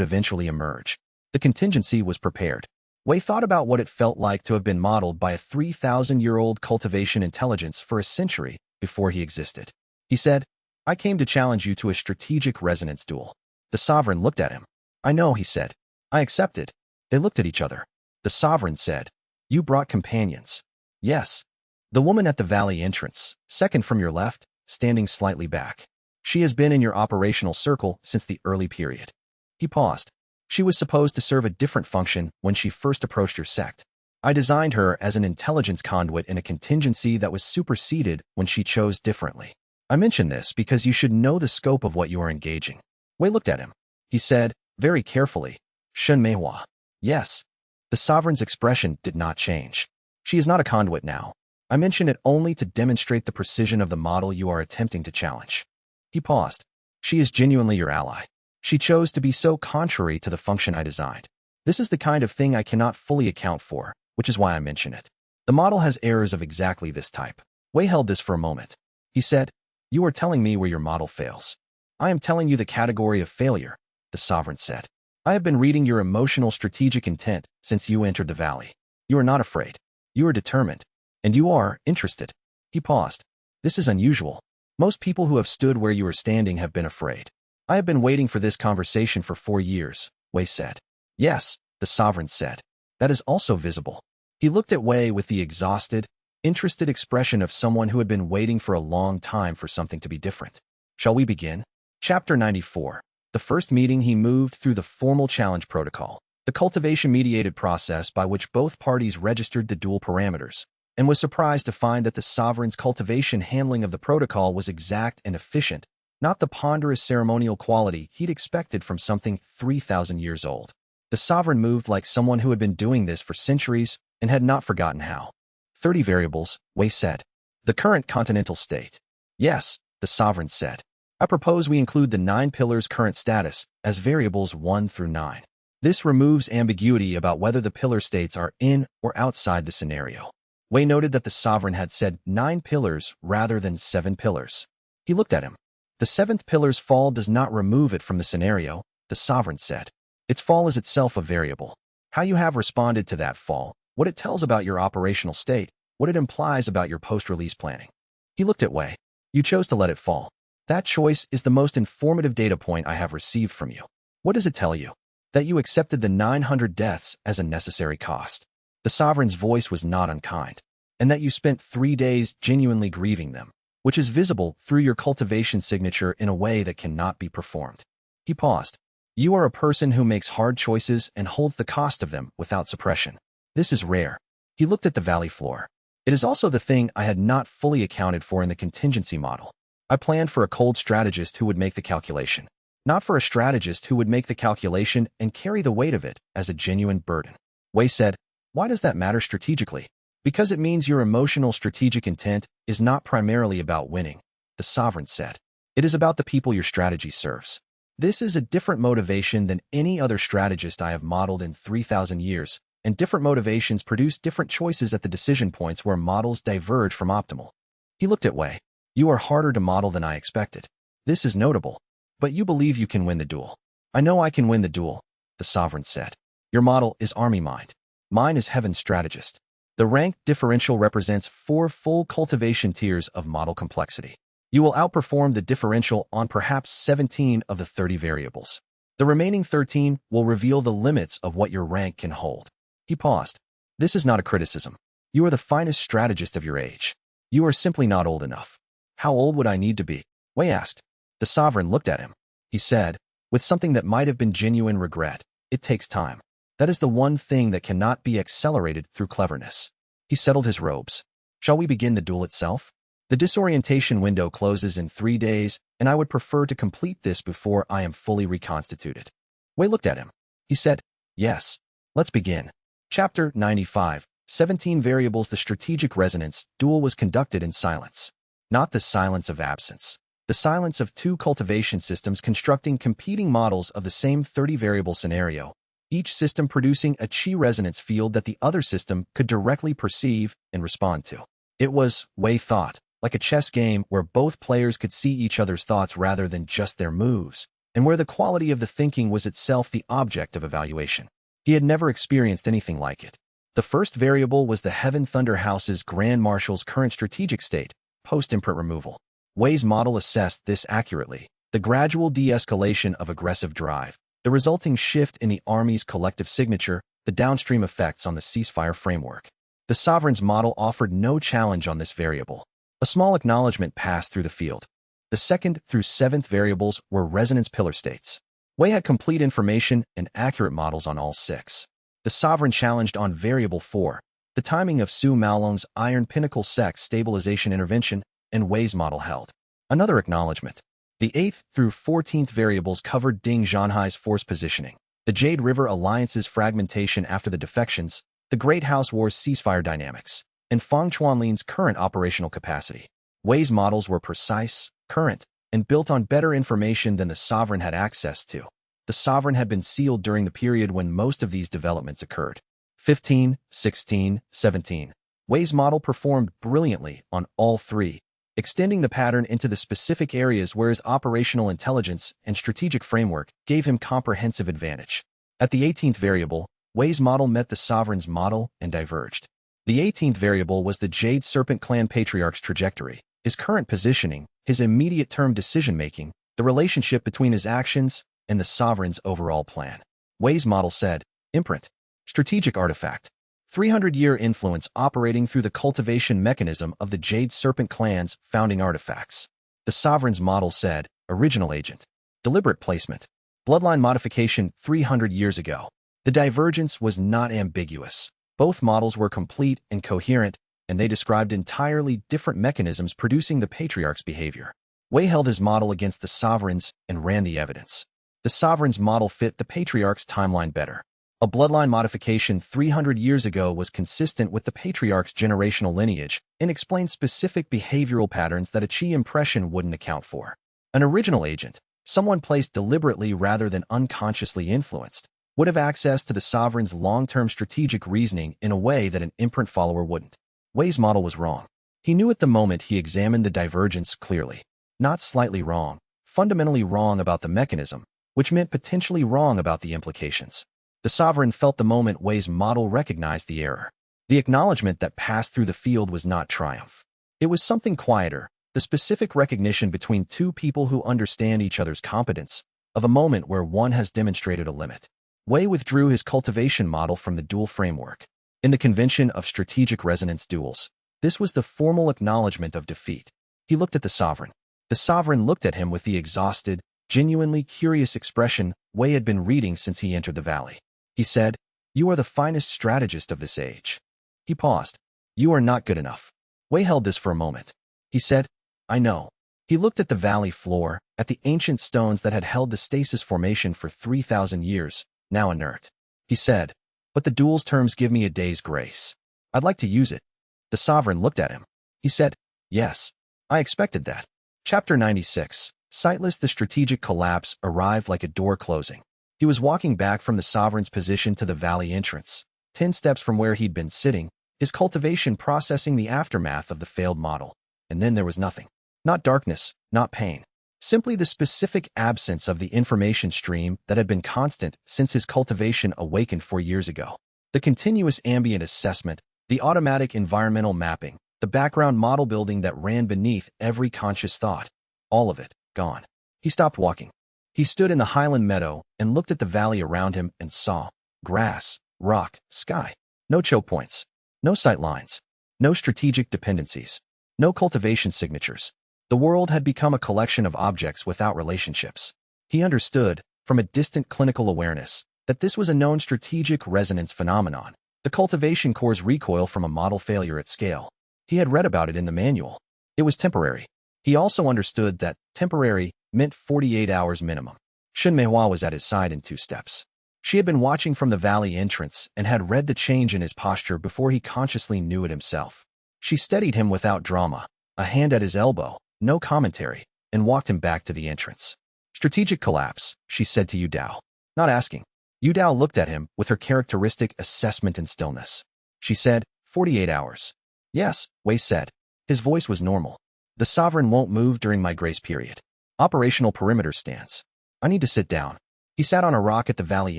eventually emerge. The contingency was prepared. Wei thought about what it felt like to have been modeled by a 3,000-year-old cultivation intelligence for a century before he existed. He said, I came to challenge you to a strategic resonance duel. The sovereign looked at him. I know, he said. I accepted. They looked at each other. The sovereign said, You brought companions. Yes. The woman at the valley entrance, second from your left, standing slightly back. She has been in your operational circle since the early period. He paused. She was supposed to serve a different function when she first approached your sect. I designed her as an intelligence conduit in a contingency that was superseded when she chose differently. I mention this because you should know the scope of what you are engaging. Wei looked at him. He said, very carefully, Shen Meihua. Yes. The sovereign's expression did not change. She is not a conduit now. I mention it only to demonstrate the precision of the model you are attempting to challenge. He paused. She is genuinely your ally. She chose to be so contrary to the function I designed. This is the kind of thing I cannot fully account for, which is why I mention it. The model has errors of exactly this type. Wei held this for a moment. He said, You are telling me where your model fails. I am telling you the category of failure, the sovereign said. I have been reading your emotional strategic intent since you entered the valley. You are not afraid. You are determined. And you are interested. He paused. This is unusual. Most people who have stood where you are standing have been afraid. I have been waiting for this conversation for 4 years, Wei said. Yes, the sovereign said. That is also visible. He looked at Wei with the exhausted, interested expression of someone who had been waiting for a long time for something to be different. Shall we begin? Chapter 94. The first meeting he moved through the formal challenge protocol, the cultivation-mediated process by which both parties registered the dual parameters, and was surprised to find that the sovereign's cultivation handling of the protocol was exact and efficient, not the ponderous ceremonial quality he'd expected from something 3,000 years old. The sovereign moved like someone who had been doing this for centuries and had not forgotten how. 30 variables, Wei said. The current continental state. Yes, the sovereign said. I propose we include the 9 pillars' current status as variables 1 through 9. This removes ambiguity about whether the pillar states are in or outside the scenario. Wei noted that the sovereign had said 9 pillars rather than 7 pillars. He looked at him. The 7th pillar's fall does not remove it from the scenario, the sovereign said. Its fall is itself a variable. How you have responded to that fall, what it tells about your operational state, what it implies about your post-release planning. He looked at Wei. You chose to let it fall. That choice is the most informative data point I have received from you. What does it tell you? That you accepted the 900 deaths as a necessary cost. The sovereign's voice was not unkind, and that you spent 3 days genuinely grieving them, which is visible through your cultivation signature in a way that cannot be performed. He paused. You are a person who makes hard choices and holds the cost of them without suppression. This is rare. He looked at the valley floor. It is also the thing I had not fully accounted for in the contingency model. I planned for a cold strategist who would make the calculation, not for a strategist who would make the calculation and carry the weight of it as a genuine burden. Wei said, Why does that matter strategically? Because it means your emotional strategic intent is not primarily about winning, the sovereign said. It is about the people your strategy serves. This is a different motivation than any other strategist I have modeled in 3,000 years, and different motivations produce different choices at the decision points where models diverge from optimal. He looked at Wei. You are harder to model than I expected. This is notable, but you believe you can win the duel. I know I can win the duel, the sovereign said. Your model is army mind. Mine is heaven strategist. The rank differential represents 4 full cultivation tiers of model complexity. You will outperform the differential on perhaps 17 of the 30 variables. The remaining 13 will reveal the limits of what your rank can hold. He paused. This is not a criticism. You are the finest strategist of your age. You are simply not old enough. How old would I need to be? Wei asked. The sovereign looked at him. He said, with something that might have been genuine regret, it takes time. That is the one thing that cannot be accelerated through cleverness. He settled his robes. Shall we begin the duel itself? The disorientation window closes in 3 days, and I would prefer to complete this before I am fully reconstituted. Wei looked at him. He said, Yes. Let's begin. Chapter 95. 17 variables. The strategic resonance duel was conducted in silence. Not the silence of absence. The silence of 2 cultivation systems constructing competing models of the same 30-variable scenario, each system producing a chi resonance field that the other system could directly perceive and respond to. It was, Wei thought, like a chess game where both players could see each other's thoughts rather than just their moves, and where the quality of the thinking was itself the object of evaluation. He had never experienced anything like it. The first variable was the Heaven Thunder House's Grand Marshal's current strategic state, post-imprint removal. Wei's model assessed this accurately. The gradual de-escalation of aggressive drive, the resulting shift in the Army's collective signature, the downstream effects on the ceasefire framework. The Sovereign's model offered no challenge on this variable. A small acknowledgement passed through the field. The 2nd through 7th variables were resonance pillar states. Wei had complete information and accurate models on all 6. The Sovereign challenged on variable 4, the timing of Su Maolong's Iron Pinnacle Sect's stabilization intervention, and Wei's model held. Another acknowledgement. The 8th through 14th variables covered Ding Zhanhai's force positioning, the Jade River Alliance's fragmentation after the defections, the Great House War's ceasefire dynamics, and Fang Chuanlin's current operational capacity. Wei's models were precise, current, and built on better information than the Sovereign had access to. The Sovereign had been sealed during the period when most of these developments occurred. 15, 16, 17. Wei's model performed brilliantly on all 3, extending the pattern into the specific areas where his operational intelligence and strategic framework gave him comprehensive advantage. At the 18th variable, Wei's model met the Sovereign's model and diverged. The 18th variable was the Jade Serpent Clan Patriarch's trajectory, his current positioning, his immediate-term decision-making, the relationship between his actions, and the Sovereign's overall plan. Wei's model said, imprint, strategic artifact, 300-year influence operating through the cultivation mechanism of the Jade Serpent Clan's founding artifacts. The Sovereign's model said, original agent, deliberate placement, bloodline modification 300 years ago. The divergence was not ambiguous. Both models were complete and coherent, and they described entirely different mechanisms producing the Patriarch's behavior. Wei held his model against the Sovereign's and ran the evidence. The Sovereign's model fit the Patriarch's timeline better. A bloodline modification 300 years ago was consistent with the Patriarch's generational lineage and explained specific behavioral patterns that a Qi impression wouldn't account for. An original agent, someone placed deliberately rather than unconsciously influenced, would have access to the Sovereign's long-term strategic reasoning in a way that an imprint follower wouldn't. Wei's model was wrong. He knew at the moment he examined the divergence clearly. Not slightly wrong, fundamentally wrong about the mechanism, which meant potentially wrong about the implications. The Sovereign felt the moment Wei's model recognized the error. The acknowledgement that passed through the field was not triumph. It was something quieter, the specific recognition between two people who understand each other's competence, of a moment where one has demonstrated a limit. Wei withdrew his cultivation model from the dual framework. In the convention of strategic resonance duels, this was the formal acknowledgement of defeat. He looked at the Sovereign. The Sovereign looked at him with the exhausted, genuinely curious expression Wei had been reading since he entered the valley. He said, "You are the finest strategist of this age." He paused. "You are not good enough." Wei held this for a moment. He said, "I know." He looked at the valley floor, at the ancient stones that had held the stasis formation for 3,000 years, now inert. He said, "But the duel's terms give me a day's grace. I'd like to use it." The Sovereign looked at him. He said, "Yes, I expected that." Chapter 96. Sightless, the strategic collapse arrived like a door closing. He was walking back from the Sovereign's position to the valley entrance, 10 steps from where he'd been sitting, his cultivation processing the aftermath of the failed model. And then there was nothing. Not darkness, not pain. Simply the specific absence of the information stream that had been constant since his cultivation awakened 4 years ago. The continuous ambient assessment, the automatic environmental mapping, the background model building that ran beneath every conscious thought. All of it, gone. He stopped walking. He stood in the highland meadow and looked at the valley around him and saw grass, rock, sky. No choke points. No sight lines. No strategic dependencies. No cultivation signatures. The world had become a collection of objects without relationships. He understood, from a distant clinical awareness, that this was a known strategic resonance phenomenon, the cultivation core's recoil from a model failure at scale. He had read about it in the manual. It was temporary. He also understood that temporary meant 48 hours minimum. Shen Meihua was at his side in 2 steps. She had been watching from the valley entrance and had read the change in his posture before he consciously knew it himself. She steadied him without drama, a hand at his elbow, no commentary, and walked him back to the entrance. "Strategic collapse," she said to Yu Dao. Not asking. Yu Dao looked at him with her characteristic assessment and stillness. She said, 48 hours. "Yes," Wei said. His voice was normal. "The Sovereign won't move during my grace period. Operational perimeter stance." I need to sit down. He sat on a rock at the valley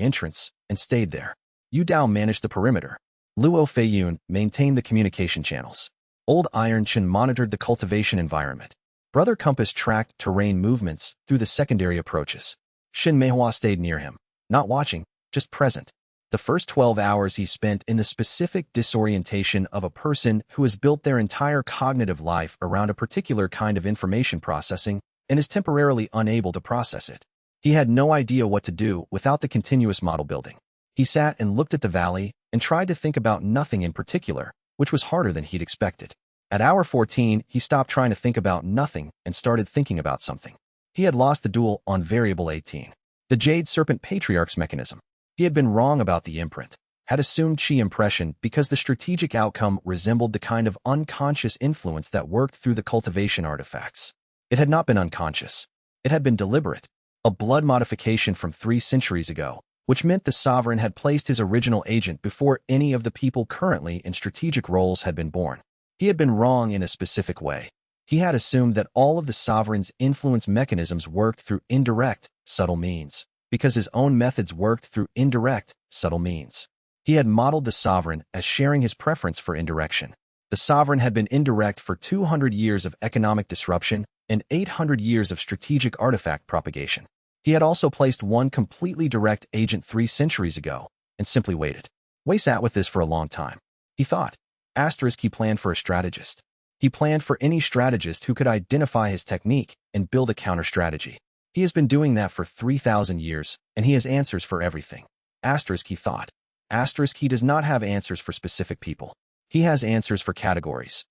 entrance and stayed there. Yu Dao managed the perimeter. Luo Feiyun maintained the communication channels. Old Iron Chin monitored the cultivation environment. Brother Compass tracked terrain movements through the secondary approaches. Shin Meihua stayed near him, not watching, just present. The first 12 hours he spent in the specific disorientation of a person who has built their entire cognitive life around a particular kind of information processing and is temporarily unable to process it. He had no idea what to do without the continuous model building. He sat and looked at the valley and tried to think about nothing in particular, which was harder than he'd expected. At hour 14, he stopped trying to think about nothing and started thinking about something. He had lost the duel on variable 18. The Jade Serpent Patriarch's mechanism. He had been wrong about the imprint, had assumed chi impression because the strategic outcome resembled the kind of unconscious influence that worked through the cultivation artifacts. It had not been unconscious. It had been deliberate. A blood modification from 3 centuries ago, which meant the sovereign had placed his original agent before any of the people currently in strategic roles had been born. He had been wrong in a specific way. He had assumed that all of the sovereign's influence mechanisms worked through indirect, subtle means, because his own methods worked through indirect, subtle means. He had modeled the sovereign as sharing his preference for indirection. The sovereign had been indirect for 200 years of economic disruption and 800 years of strategic artifact propagation. He had also placed one completely direct agent 3 centuries ago and simply waited. Wei sat with this for a long time. He thought. He planned for a strategist. He planned for any strategist who could identify his technique and build a counter-strategy. He has been doing that for 3,000 years, and he has answers for everything. He thought. He does not have answers for specific people. He has answers for categories.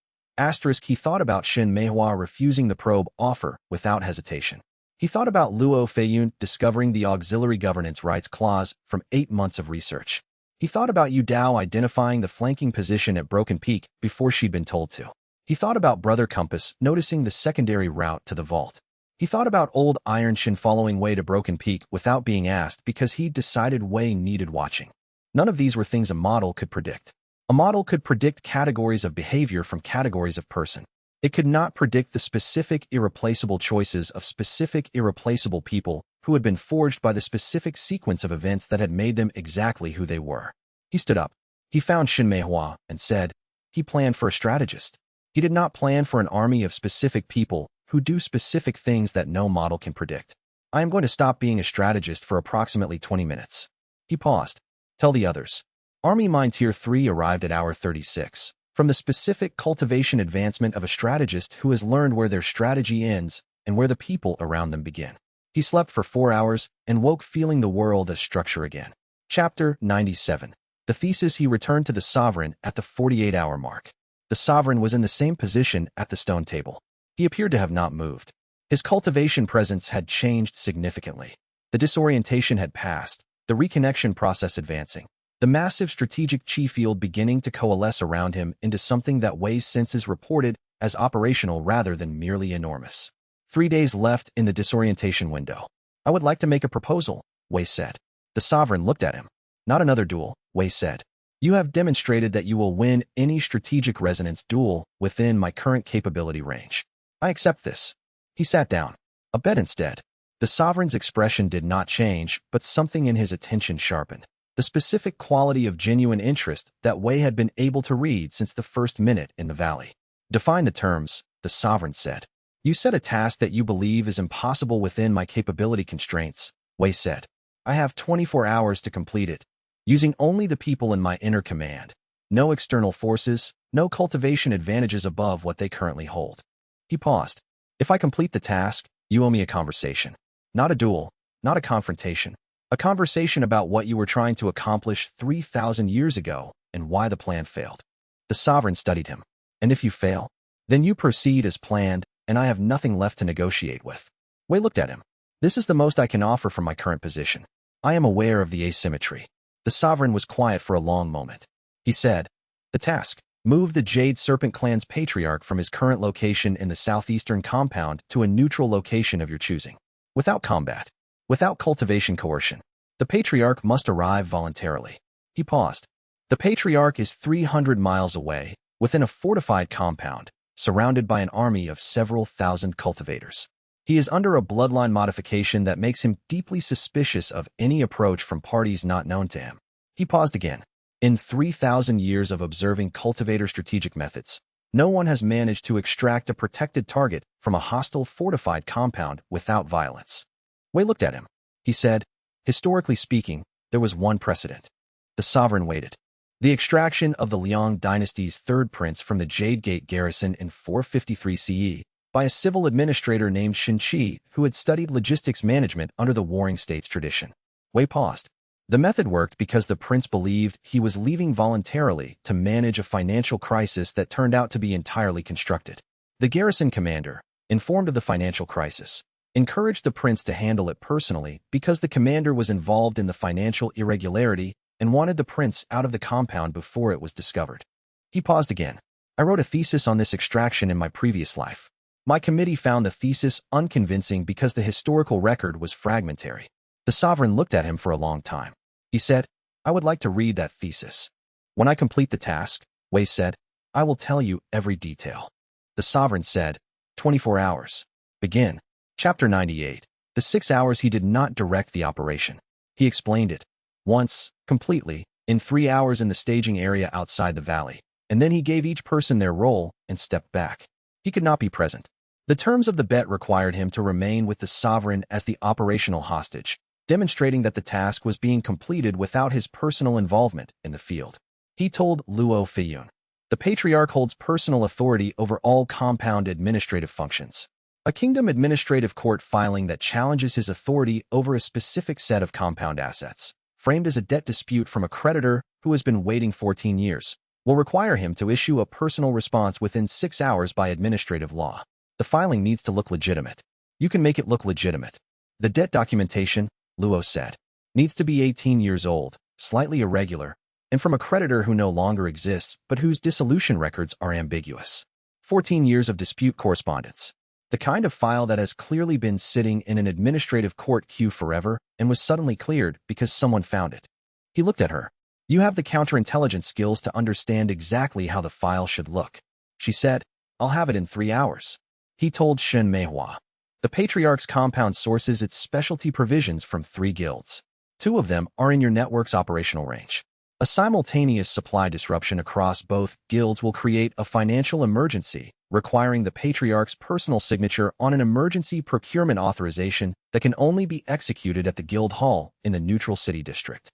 He thought about Shin Meihua refusing the probe offer without hesitation. He thought about Luo Feiyun discovering the auxiliary governance rights clause from 8 months of research. He thought about Yu Dao identifying the flanking position at Broken Peak before she'd been told to. He thought about Brother Compass noticing the secondary route to the vault. He thought about Old Iron Chin following Wei to Broken Peak without being asked because he'd decided Wei needed watching. None of these were things a model could predict. A model could predict categories of behavior from categories of person. It could not predict the specific irreplaceable choices of specific irreplaceable people who had been forged by the specific sequence of events that had made them exactly who they were. He stood up. He found Shin Meihua and said, he planned for a strategist. He did not plan for an army of specific people who do specific things that no model can predict. I am going to stop being a strategist for approximately 20 minutes. He paused. Tell the others. Army Mind Tier 3 arrived at hour 36. From the specific cultivation advancement of a strategist who has learned where their strategy ends and where the people around them begin. He slept for 4 hours and woke feeling the world as structure again. Chapter 97. The thesis. He returned to the sovereign at the 48-hour mark. The sovereign was in the same position at the stone table. He appeared to have not moved. His cultivation presence had changed significantly. The disorientation had passed, the reconnection process advancing, the massive strategic chi field beginning to coalesce around him into something that Wei's senses reported as operational rather than merely enormous. 3 days left in the disorientation window. I would like to make a proposal, Wei said. The sovereign looked at him. Not another duel, Wei said. You have demonstrated that you will win any strategic resonance duel within my current capability range. I accept this. He sat down. A bet instead. The sovereign's expression did not change, but something in his attention sharpened. The specific quality of genuine interest that Wei had been able to read since the first minute in the valley. Define the terms, the sovereign said. You set a task that you believe is impossible within my capability constraints, Wei said. I have 24 hours to complete it, using only the people in my inner command. No external forces, no cultivation advantages above what they currently hold. He paused. If I complete the task, you owe me a conversation. Not a duel, not a confrontation. A conversation about what you were trying to accomplish 3,000 years ago and why the plan failed. The sovereign studied him. And if you fail, then you proceed as planned, and I have nothing left to negotiate with. Wei looked at him. This is the most I can offer from my current position. I am aware of the asymmetry. The sovereign was quiet for a long moment. He said, the task. Move the Jade Serpent clan's patriarch from his current location in the southeastern compound to a neutral location of your choosing. Without combat. Without cultivation coercion. The patriarch must arrive voluntarily. He paused. The patriarch is 300 miles away, within a fortified compound, surrounded by an army of several thousand cultivators. He is under a bloodline modification that makes him deeply suspicious of any approach from parties not known to him. He paused again. In 3,000 years of observing cultivator strategic methods, no one has managed to extract a protected target from a hostile fortified compound without violence. Wei looked at him. He said, historically speaking, there was one precedent. The sovereign waited. The extraction of the Liang dynasty's third prince from the Jade Gate garrison in 453 CE by a civil administrator named Xianxia who had studied logistics management under the Warring States tradition. Wei paused. The method worked because the prince believed he was leaving voluntarily to manage a financial crisis that turned out to be entirely constructed. The garrison commander, informed of the financial crisis, encouraged the prince to handle it personally because the commander was involved in the financial irregularity and wanted the prince out of the compound before it was discovered. He paused again. I wrote a thesis on this extraction in my previous life. My committee found the thesis unconvincing because the historical record was fragmentary. The sovereign looked at him for a long time. He said, I would like to read that thesis. When I complete the task, Wei said, I will tell you every detail. The sovereign said, 24 hours. Begin. Chapter 98. The 6 hours he did not direct the operation. He explained it. Once, completely, in 3 hours in the staging area outside the valley, and then he gave each person their role and stepped back. He could not be present. The terms of the bet required him to remain with the sovereign as the operational hostage, demonstrating that the task was being completed without his personal involvement in the field. He told Luo Feiyun, the patriarch holds personal authority over all compound administrative functions. A kingdom administrative court filing that challenges his authority over a specific set of compound assets, framed as a debt dispute from a creditor who has been waiting 14 years, will require him to issue a personal response within 6 hours by administrative law. The filing needs to look legitimate. You can make it look legitimate. The debt documentation, Luo said, needs to be 18 years old, slightly irregular, and from a creditor who no longer exists but whose dissolution records are ambiguous. 14 years of dispute correspondence. The kind of file that has clearly been sitting in an administrative court queue forever and was suddenly cleared because someone found it. He looked at her. You have the counterintelligence skills to understand exactly how the file should look. She said, I'll have it in 3 hours. He told Shen Meihua. The Patriarch's compound sources its specialty provisions from 3 guilds. 2 of them are in your network's operational range. A simultaneous supply disruption across both guilds will create a financial emergency, requiring the Patriarch's personal signature on an emergency procurement authorization that can only be executed at the guild hall in the neutral city district.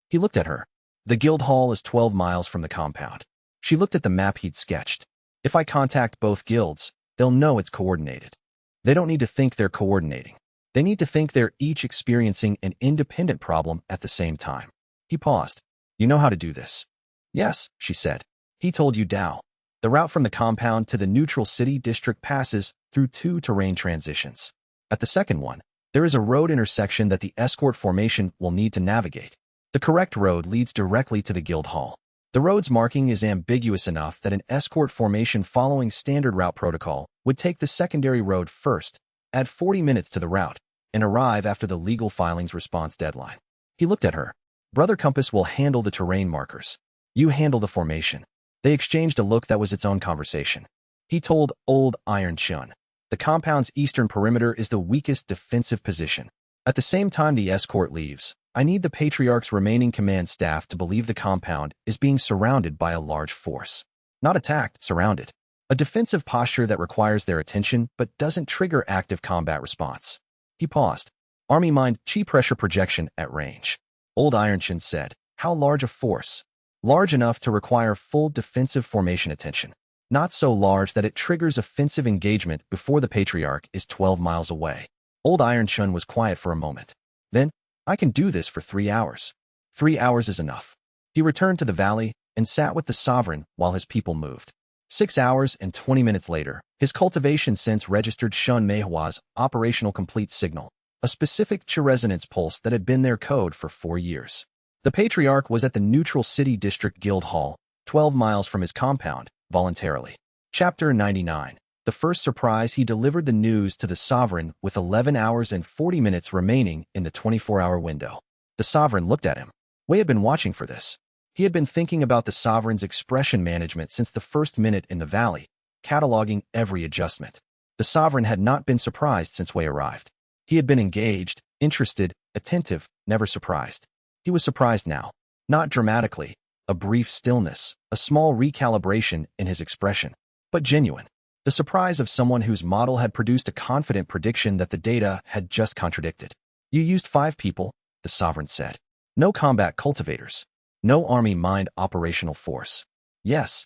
He looked at her. The guild hall is 12 miles from the compound. She looked at the map he'd sketched. If I contact both guilds, they'll know it's coordinated. They don't need to think they're coordinating. They need to think they're each experiencing an independent problem at the same time. He paused. You know how to do this? Yes, she said. He told you Dao. The route from the compound to the neutral city district passes through 2 terrain transitions. At the second one, there is a road intersection that the escort formation will need to navigate. The correct road leads directly to the guild hall. The road's marking is ambiguous enough that an escort formation following standard route protocol would take the secondary road first, add 40 minutes to the route, and arrive after the legal filing's response deadline. He looked at her. Brother Compass will handle the terrain markers. You handle the formation. They exchanged a look that was its own conversation. He told Old Iron Chun, the compound's eastern perimeter is the weakest defensive position. At the same time the escort leaves, I need the Patriarch's remaining command staff to believe the compound is being surrounded by a large force. Not attacked, surrounded. A defensive posture that requires their attention but doesn't trigger active combat response. He paused. Army mind chi pressure projection at range. Old Ironchin said, how large a force? Large enough to require full defensive formation attention. Not so large that it triggers offensive engagement before the Patriarch is 12 miles away. Old Ironchun was quiet for a moment. Then, I can do this for 3 hours. 3 hours is enough. He returned to the valley and sat with the sovereign while his people moved. 6 hours and 20 minutes later, his cultivation sense registered Shun Meihua's operational complete signal, a specific chi resonance pulse that had been their code for 4 years. The Patriarch was at the neutral city district guild hall, 12 miles from his compound, voluntarily. Chapter 99. The first surprise. He delivered the news to the sovereign with 11 hours and 40 minutes remaining in the 24-hour window. The sovereign looked at him. Wei had been watching for this. He had been thinking about the sovereign's expression management since the first minute in the valley, cataloging every adjustment. The sovereign had not been surprised since Wei arrived. He had been engaged, interested, attentive, never surprised. He was surprised now. Not dramatically, a brief stillness, a small recalibration in his expression, but genuine. The surprise of someone whose model had produced a confident prediction that the data had just contradicted. You used 5 people, the sovereign said. No combat cultivators. No army mind operational force. Yes.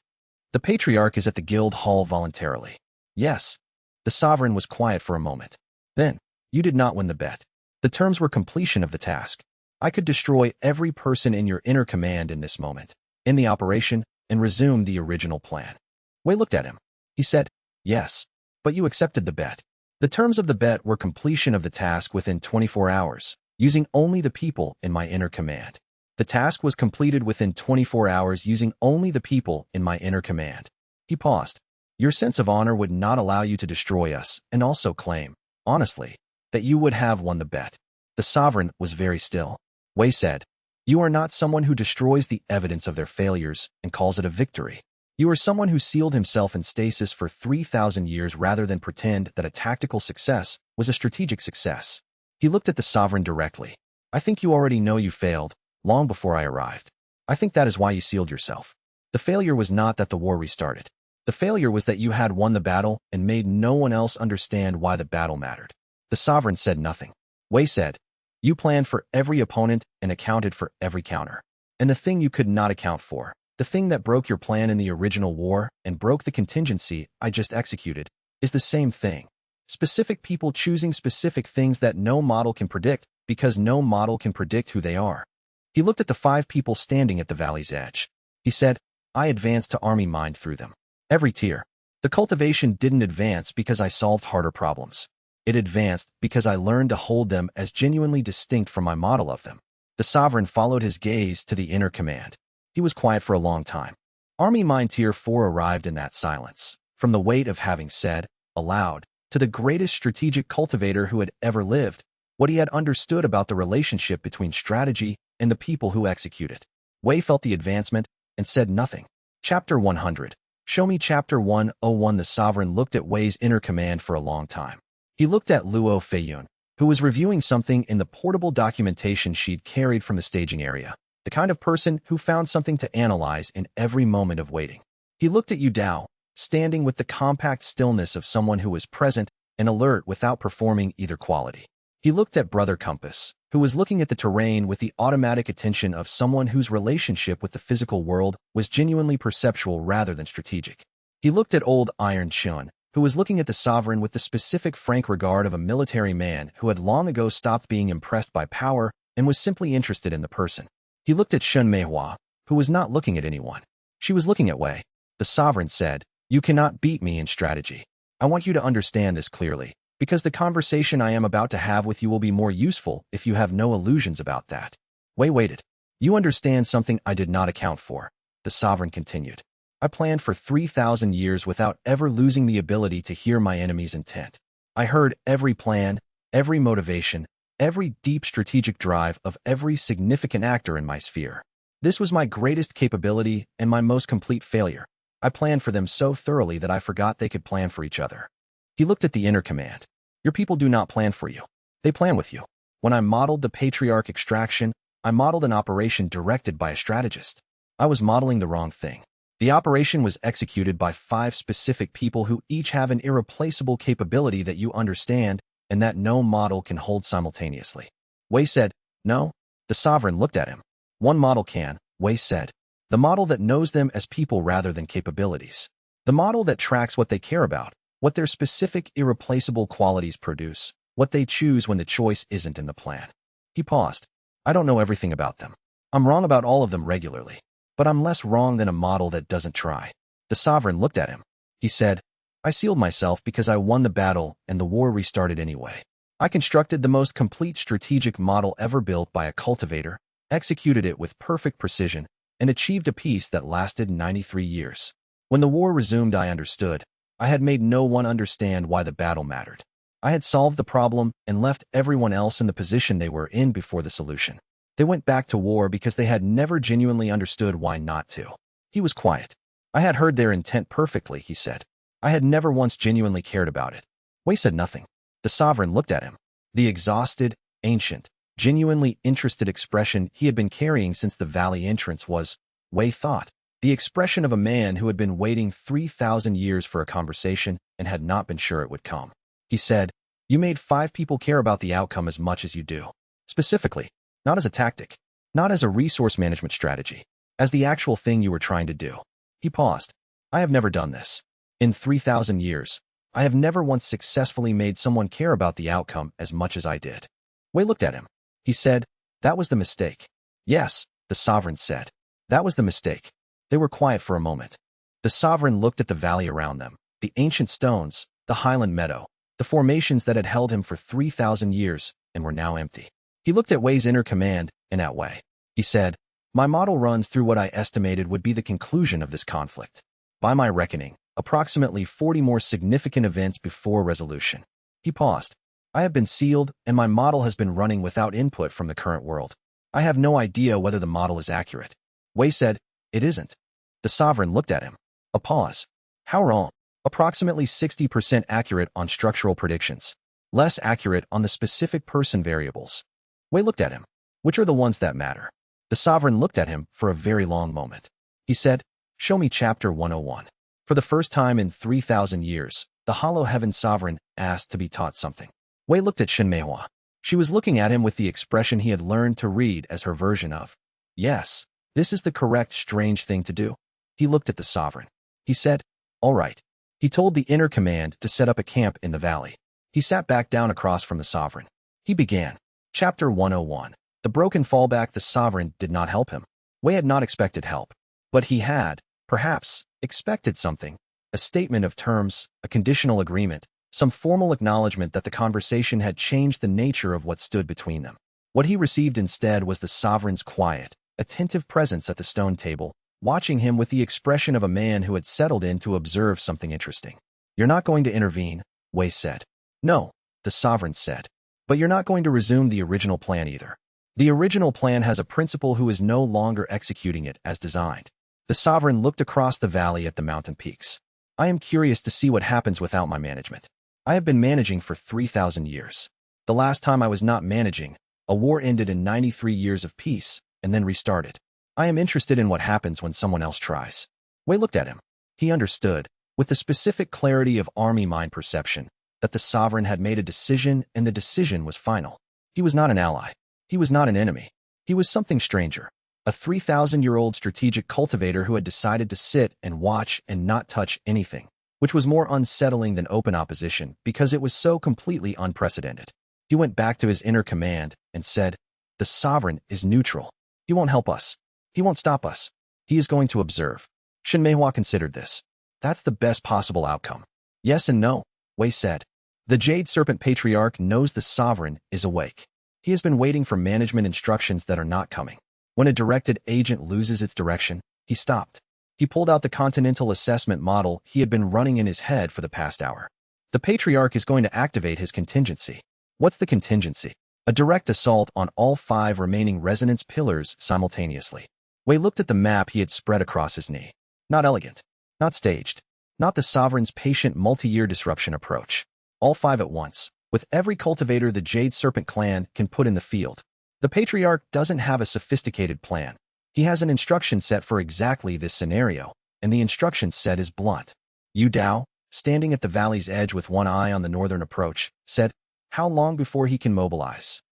The patriarch is at the guild hall voluntarily. Yes. The sovereign was quiet for a moment. Then, you did not win the bet. The terms were completion of the task. I could destroy every person in your inner command in this moment, in the operation, and resume the original plan. Wei looked at him. He said, yes, but you accepted the bet. The terms of the bet were completion of the task within 24 hours, using only the people in my inner command. The task was completed within 24 hours using only the people in my inner command. He paused. Your sense of honor would not allow you to destroy us and also claim, honestly, that you would have won the bet. The sovereign was very still. Wei said, you are not someone who destroys the evidence of their failures and calls it a victory. You are someone who sealed himself in stasis for 3,000 years rather than pretend that a tactical success was a strategic success. He looked at the sovereign directly. I think you already know you failed, long before I arrived. I think that is why you sealed yourself. The failure was not that the war restarted. The failure was that you had won the battle and made no one else understand why the battle mattered. The sovereign said nothing. Wei said, you planned for every opponent and accounted for every counter. And the thing you could not account for, the thing that broke your plan in the original war and broke the contingency I just executed, is the same thing. Specific people choosing specific things that no model can predict because no model can predict who they are. He looked at the 5 people standing at the valley's edge. He said, I advanced to army mind through them. Every tier. The cultivation didn't advance because I solved harder problems. It advanced because I learned to hold them as genuinely distinct from my model of them. The sovereign followed his gaze to the inner command. He was quiet for a long time. Army Mind Tier 4 arrived in that silence, from the weight of having said, aloud, to the greatest strategic cultivator who had ever lived, what he had understood about the relationship between strategy and the people who execute it. Wei felt the advancement and said nothing. Chapter 100. Show me Chapter 101. The sovereign looked at Wei's inner command for a long time. He looked at Luo Feiyun, who was reviewing something in the portable documentation she'd carried from the staging area, the kind of person who found something to analyze in every moment of waiting. He looked at Yu Dao, standing with the compact stillness of someone who was present and alert without performing either quality. He looked at Brother Compass, who was looking at the terrain with the automatic attention of someone whose relationship with the physical world was genuinely perceptual rather than strategic. He looked at Old Iron Chun, who was looking at the sovereign with the specific frank regard of a military man who had long ago stopped being impressed by power and was simply interested in the person. He looked at Shun Meihua, who was not looking at anyone. She was looking at Wei. The sovereign said, you cannot beat me in strategy. I want you to understand this clearly, because the conversation I am about to have with you will be more useful if you have no illusions about that. Wei waited. You understand something I did not account for, the sovereign continued. I planned for 3,000 years without ever losing the ability to hear my enemy's intent. I heard every plan, every motivation, every deep strategic drive of every significant actor in my sphere. This was my greatest capability and my most complete failure. I planned for them so thoroughly that I forgot they could plan for each other. He looked at the inner command. Your people do not plan for you. They plan with you. When I modeled the patriarch extraction, I modeled an operation directed by a strategist. I was modeling the wrong thing. The operation was executed by 5 specific people who each have an irreplaceable capability that you understand and that no model can hold simultaneously. Wei said, no. The sovereign looked at him. One model can, Wei said. The model that knows them as people rather than capabilities. The model that tracks what they care about, what their specific irreplaceable qualities produce, what they choose when the choice isn't in the plan. He paused. I don't know everything about them. I'm wrong about all of them regularly. But I'm less wrong than a model that doesn't try. The sovereign looked at him. He said, I sealed myself because I won the battle and the war restarted anyway. I constructed the most complete strategic model ever built by a cultivator, executed it with perfect precision, and achieved a peace that lasted 93 years. When the war resumed, I understood. I had made no one understand why the battle mattered. I had solved the problem and left everyone else in the position they were in before the solution. They went back to war because they had never genuinely understood why not to. He was quiet. I had heard their intent perfectly, he said. I had never once genuinely cared about it. Wei said nothing. The sovereign looked at him. The exhausted, ancient, genuinely interested expression he had been carrying since the valley entrance was, Wei thought, the expression of a man who had been waiting 3,000 years for a conversation and had not been sure it would come. He said, "You made 5 people care about the outcome as much as you do. Specifically, not as a tactic, not as a resource management strategy, as the actual thing you were trying to do." He paused. "I have never done this. In 3,000 years, I have never once successfully made someone care about the outcome as much as I did." Wei looked at him. He said, "That was the mistake." "Yes," the sovereign said. "That was the mistake." They were quiet for a moment. The sovereign looked at the valley around them, the ancient stones, the highland meadow, the formations that had held him for 3,000 years and were now empty. He looked at Wei's inner command and at Wei. He said, "My model runs through what I estimated would be the conclusion of this conflict. By my reckoning, approximately 40 more significant events before resolution." He paused. "I have been sealed, and my model has been running without input from the current world. I have no idea whether the model is accurate." Wei said, "It isn't." The sovereign looked at him. A pause. "How wrong?" "Approximately 60% accurate on structural predictions. Less accurate on the specific person variables." Wei looked at him. "Which are the ones that matter?" The sovereign looked at him for a very long moment. He said, "Show me chapter 101. For the first time in 3,000 years, the Hollow Heaven sovereign asked to be taught something. Wei looked at xianxia. She was looking at him with the expression he had learned to read as her version of, "Yes, this is the correct strange thing to do." He looked at the sovereign. He said, "All right." He told the inner command to set up a camp in the valley. He sat back down across from the sovereign. He began. Chapter 101. The broken fallback. The sovereign did not help him. Wei had not expected help. But he had, perhaps, expected something. A statement of terms, a conditional agreement, some formal acknowledgement that the conversation had changed the nature of what stood between them. What he received instead was the sovereign's quiet, attentive presence at the stone table, watching him with the expression of a man who had settled in to observe something interesting. "You're not going to intervene," Wei said. "No," the sovereign said. "But you're not going to resume the original plan either. The original plan has a principal who is no longer executing it as designed." The sovereign looked across the valley at the mountain peaks. "I am curious to see what happens without my management. I have been managing for 3,000 years. The last time I was not managing, a war ended in 93 years of peace and then restarted. I am interested in what happens when someone else tries." Wei looked at him. He understood, with the specific clarity of army mind perception, that the sovereign had made a decision and the decision was final. He was not an ally. He was not an enemy. He was something stranger. A 3,000-year-old strategic cultivator who had decided to sit and watch and not touch anything, which was more unsettling than open opposition because it was so completely unprecedented. He went back to his inner command and said, "The sovereign is neutral. He won't help us. He won't stop us. He is going to observe." xianxia considered this. "That's the best possible outcome." "Yes and no," Wei said. "The Jade Serpent Patriarch knows the sovereign is awake. He has been waiting for management instructions that are not coming. When a directed agent loses its direction, he stopped. He pulled out the continental assessment model he had been running in his head for the past hour. The Patriarch is going to activate his contingency." "What's the contingency?" "A direct assault on all 5 remaining resonance pillars simultaneously." Wei looked at the map he had spread across his knee. Not elegant. Not staged. Not the sovereign's patient multi-year disruption approach. All 5 at once, with every cultivator the Jade Serpent clan can put in the field. The Patriarch doesn't have a sophisticated plan. He has an instruction set for exactly this scenario, and the instruction set is blunt. Yu Dao, standing at the valley's edge with one eye on the northern approach, said, "How long before he can mobilize?"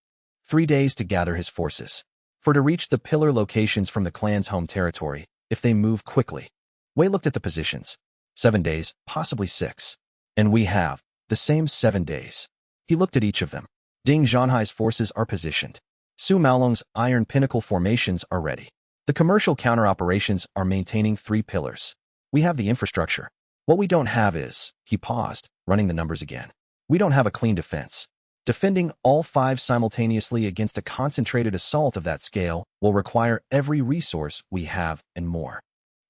3 days to gather his forces. For to reach the pillar locations from the clan's home territory, if they move quickly. Wei looked at the positions. 7 days, possibly 6. And we have the same 7 days. He looked at each of them. Ding Zhanhai's forces are positioned. Su Maolong's Iron Pinnacle formations are ready. The commercial counter-operations are maintaining 3 pillars. We have the infrastructure. What we don't have is, he paused, running the numbers again. We don't have a clean defense. Defending all 5 simultaneously against a concentrated assault of that scale will require every resource we have and more.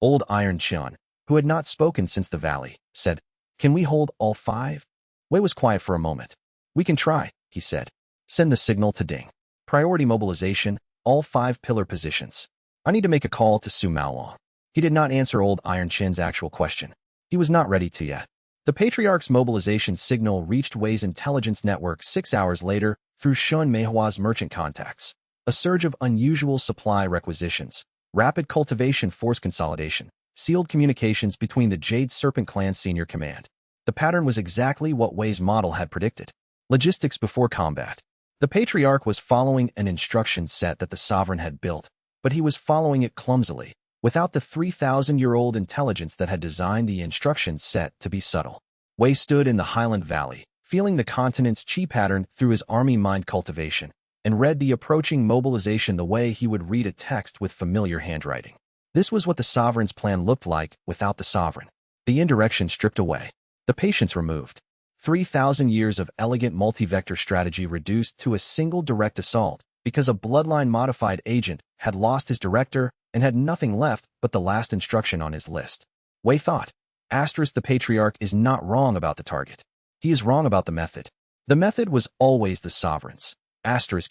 Old Iron Qian, who had not spoken since the valley, said, "Can we hold all 5? Wei was quiet for a moment. "We can try," he said. "Send the signal to Ding. Priority mobilization, all 5 pillar positions. I need to make a call to Su Maolong." He did not answer Old Iron Qian's actual question. He was not ready to yet. The Patriarch's mobilization signal reached Wei's intelligence network 6 hours later through Shun Meihua's merchant contacts. A surge of unusual supply requisitions, rapid cultivation force consolidation, sealed communications between the Jade Serpent Clan's senior command. The pattern was exactly what Wei's model had predicted. Logistics before combat. The Patriarch was following an instruction set that the Sovereign had built, but he was following it clumsily, without the 3,000-year-old intelligence that had designed the instruction set to be subtle. Wei stood in the Highland Valley, feeling the continent's chi pattern through his army mind cultivation, and read the approaching mobilization the way he would read a text with familiar handwriting. This was what the Sovereign's plan looked like without the Sovereign. The indirection stripped away. The patience removed. 3,000 years of elegant multi-vector strategy reduced to a single direct assault because a bloodline-modified agent had lost his director and had nothing left but the last instruction on his list. Wei thought, the Patriarch is not wrong about the target. He is wrong about the method. The method was always the Sovereign's.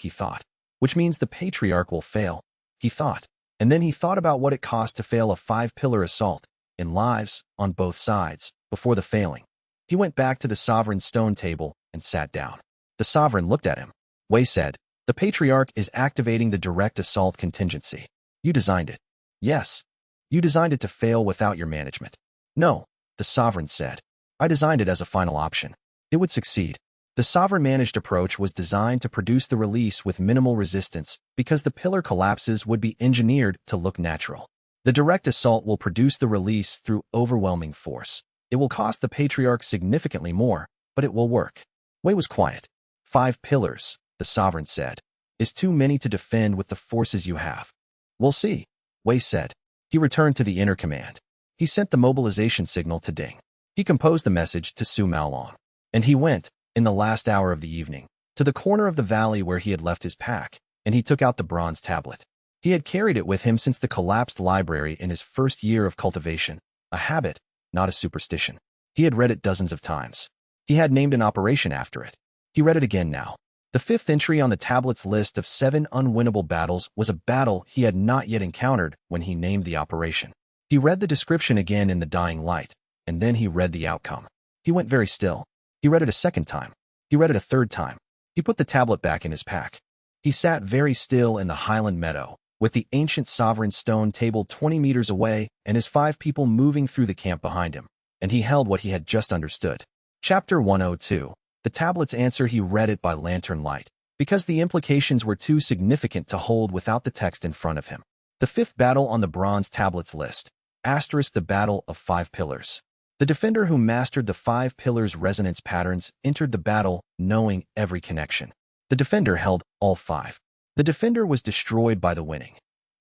He thought, which means the Patriarch will fail, he thought. And then he thought about what it cost to fail a 5-pillar assault, in lives, on both sides, before the failing. He went back to the Sovereign's stone table and sat down. The Sovereign looked at him. Wei said, the Patriarch is activating the direct assault contingency. You designed it. Yes. You designed it to fail without your management. No, the Sovereign said. I designed it as a final option. It would succeed. The Sovereign-managed approach was designed to produce the release with minimal resistance because the pillar collapses would be engineered to look natural. The direct assault will produce the release through overwhelming force. It will cost the Patriarch significantly more, but it will work. Wei was quiet. 5 pillars, the Sovereign said, is too many to defend with the forces you have. We'll see, Wei said. He returned to the inner command. He sent the mobilization signal to Ding. He composed the message to Su Maolong. And he went, in the last hour of the evening, to the corner of the valley where he had left his pack, and he took out the bronze tablet. He had carried it with him since the collapsed library in his first year of cultivation, a habit, not a superstition. He had read it dozens of times. He had named an operation after it. He read it again now. The 5th entry on the tablet's list of 7 unwinnable battles was a battle he had not yet encountered when he named the operation. He read the description again in the dying light, and then he read the outcome. He went very still. He read it a second time. He read it a third time. He put the tablet back in his pack. He sat very still in the Highland meadow, with the ancient Sovereign's stone table 20 meters away and his 5 people moving through the camp behind him, and he held what he had just understood. Chapter 102. The tablet's answer. He read it by lantern light, because the implications were too significant to hold without the text in front of him. The 5th battle on the bronze tablet's list. The Battle of 5 Pillars. The defender who mastered the 5 pillars' resonance patterns entered the battle knowing every connection. The defender held all 5. The defender was destroyed by the winning.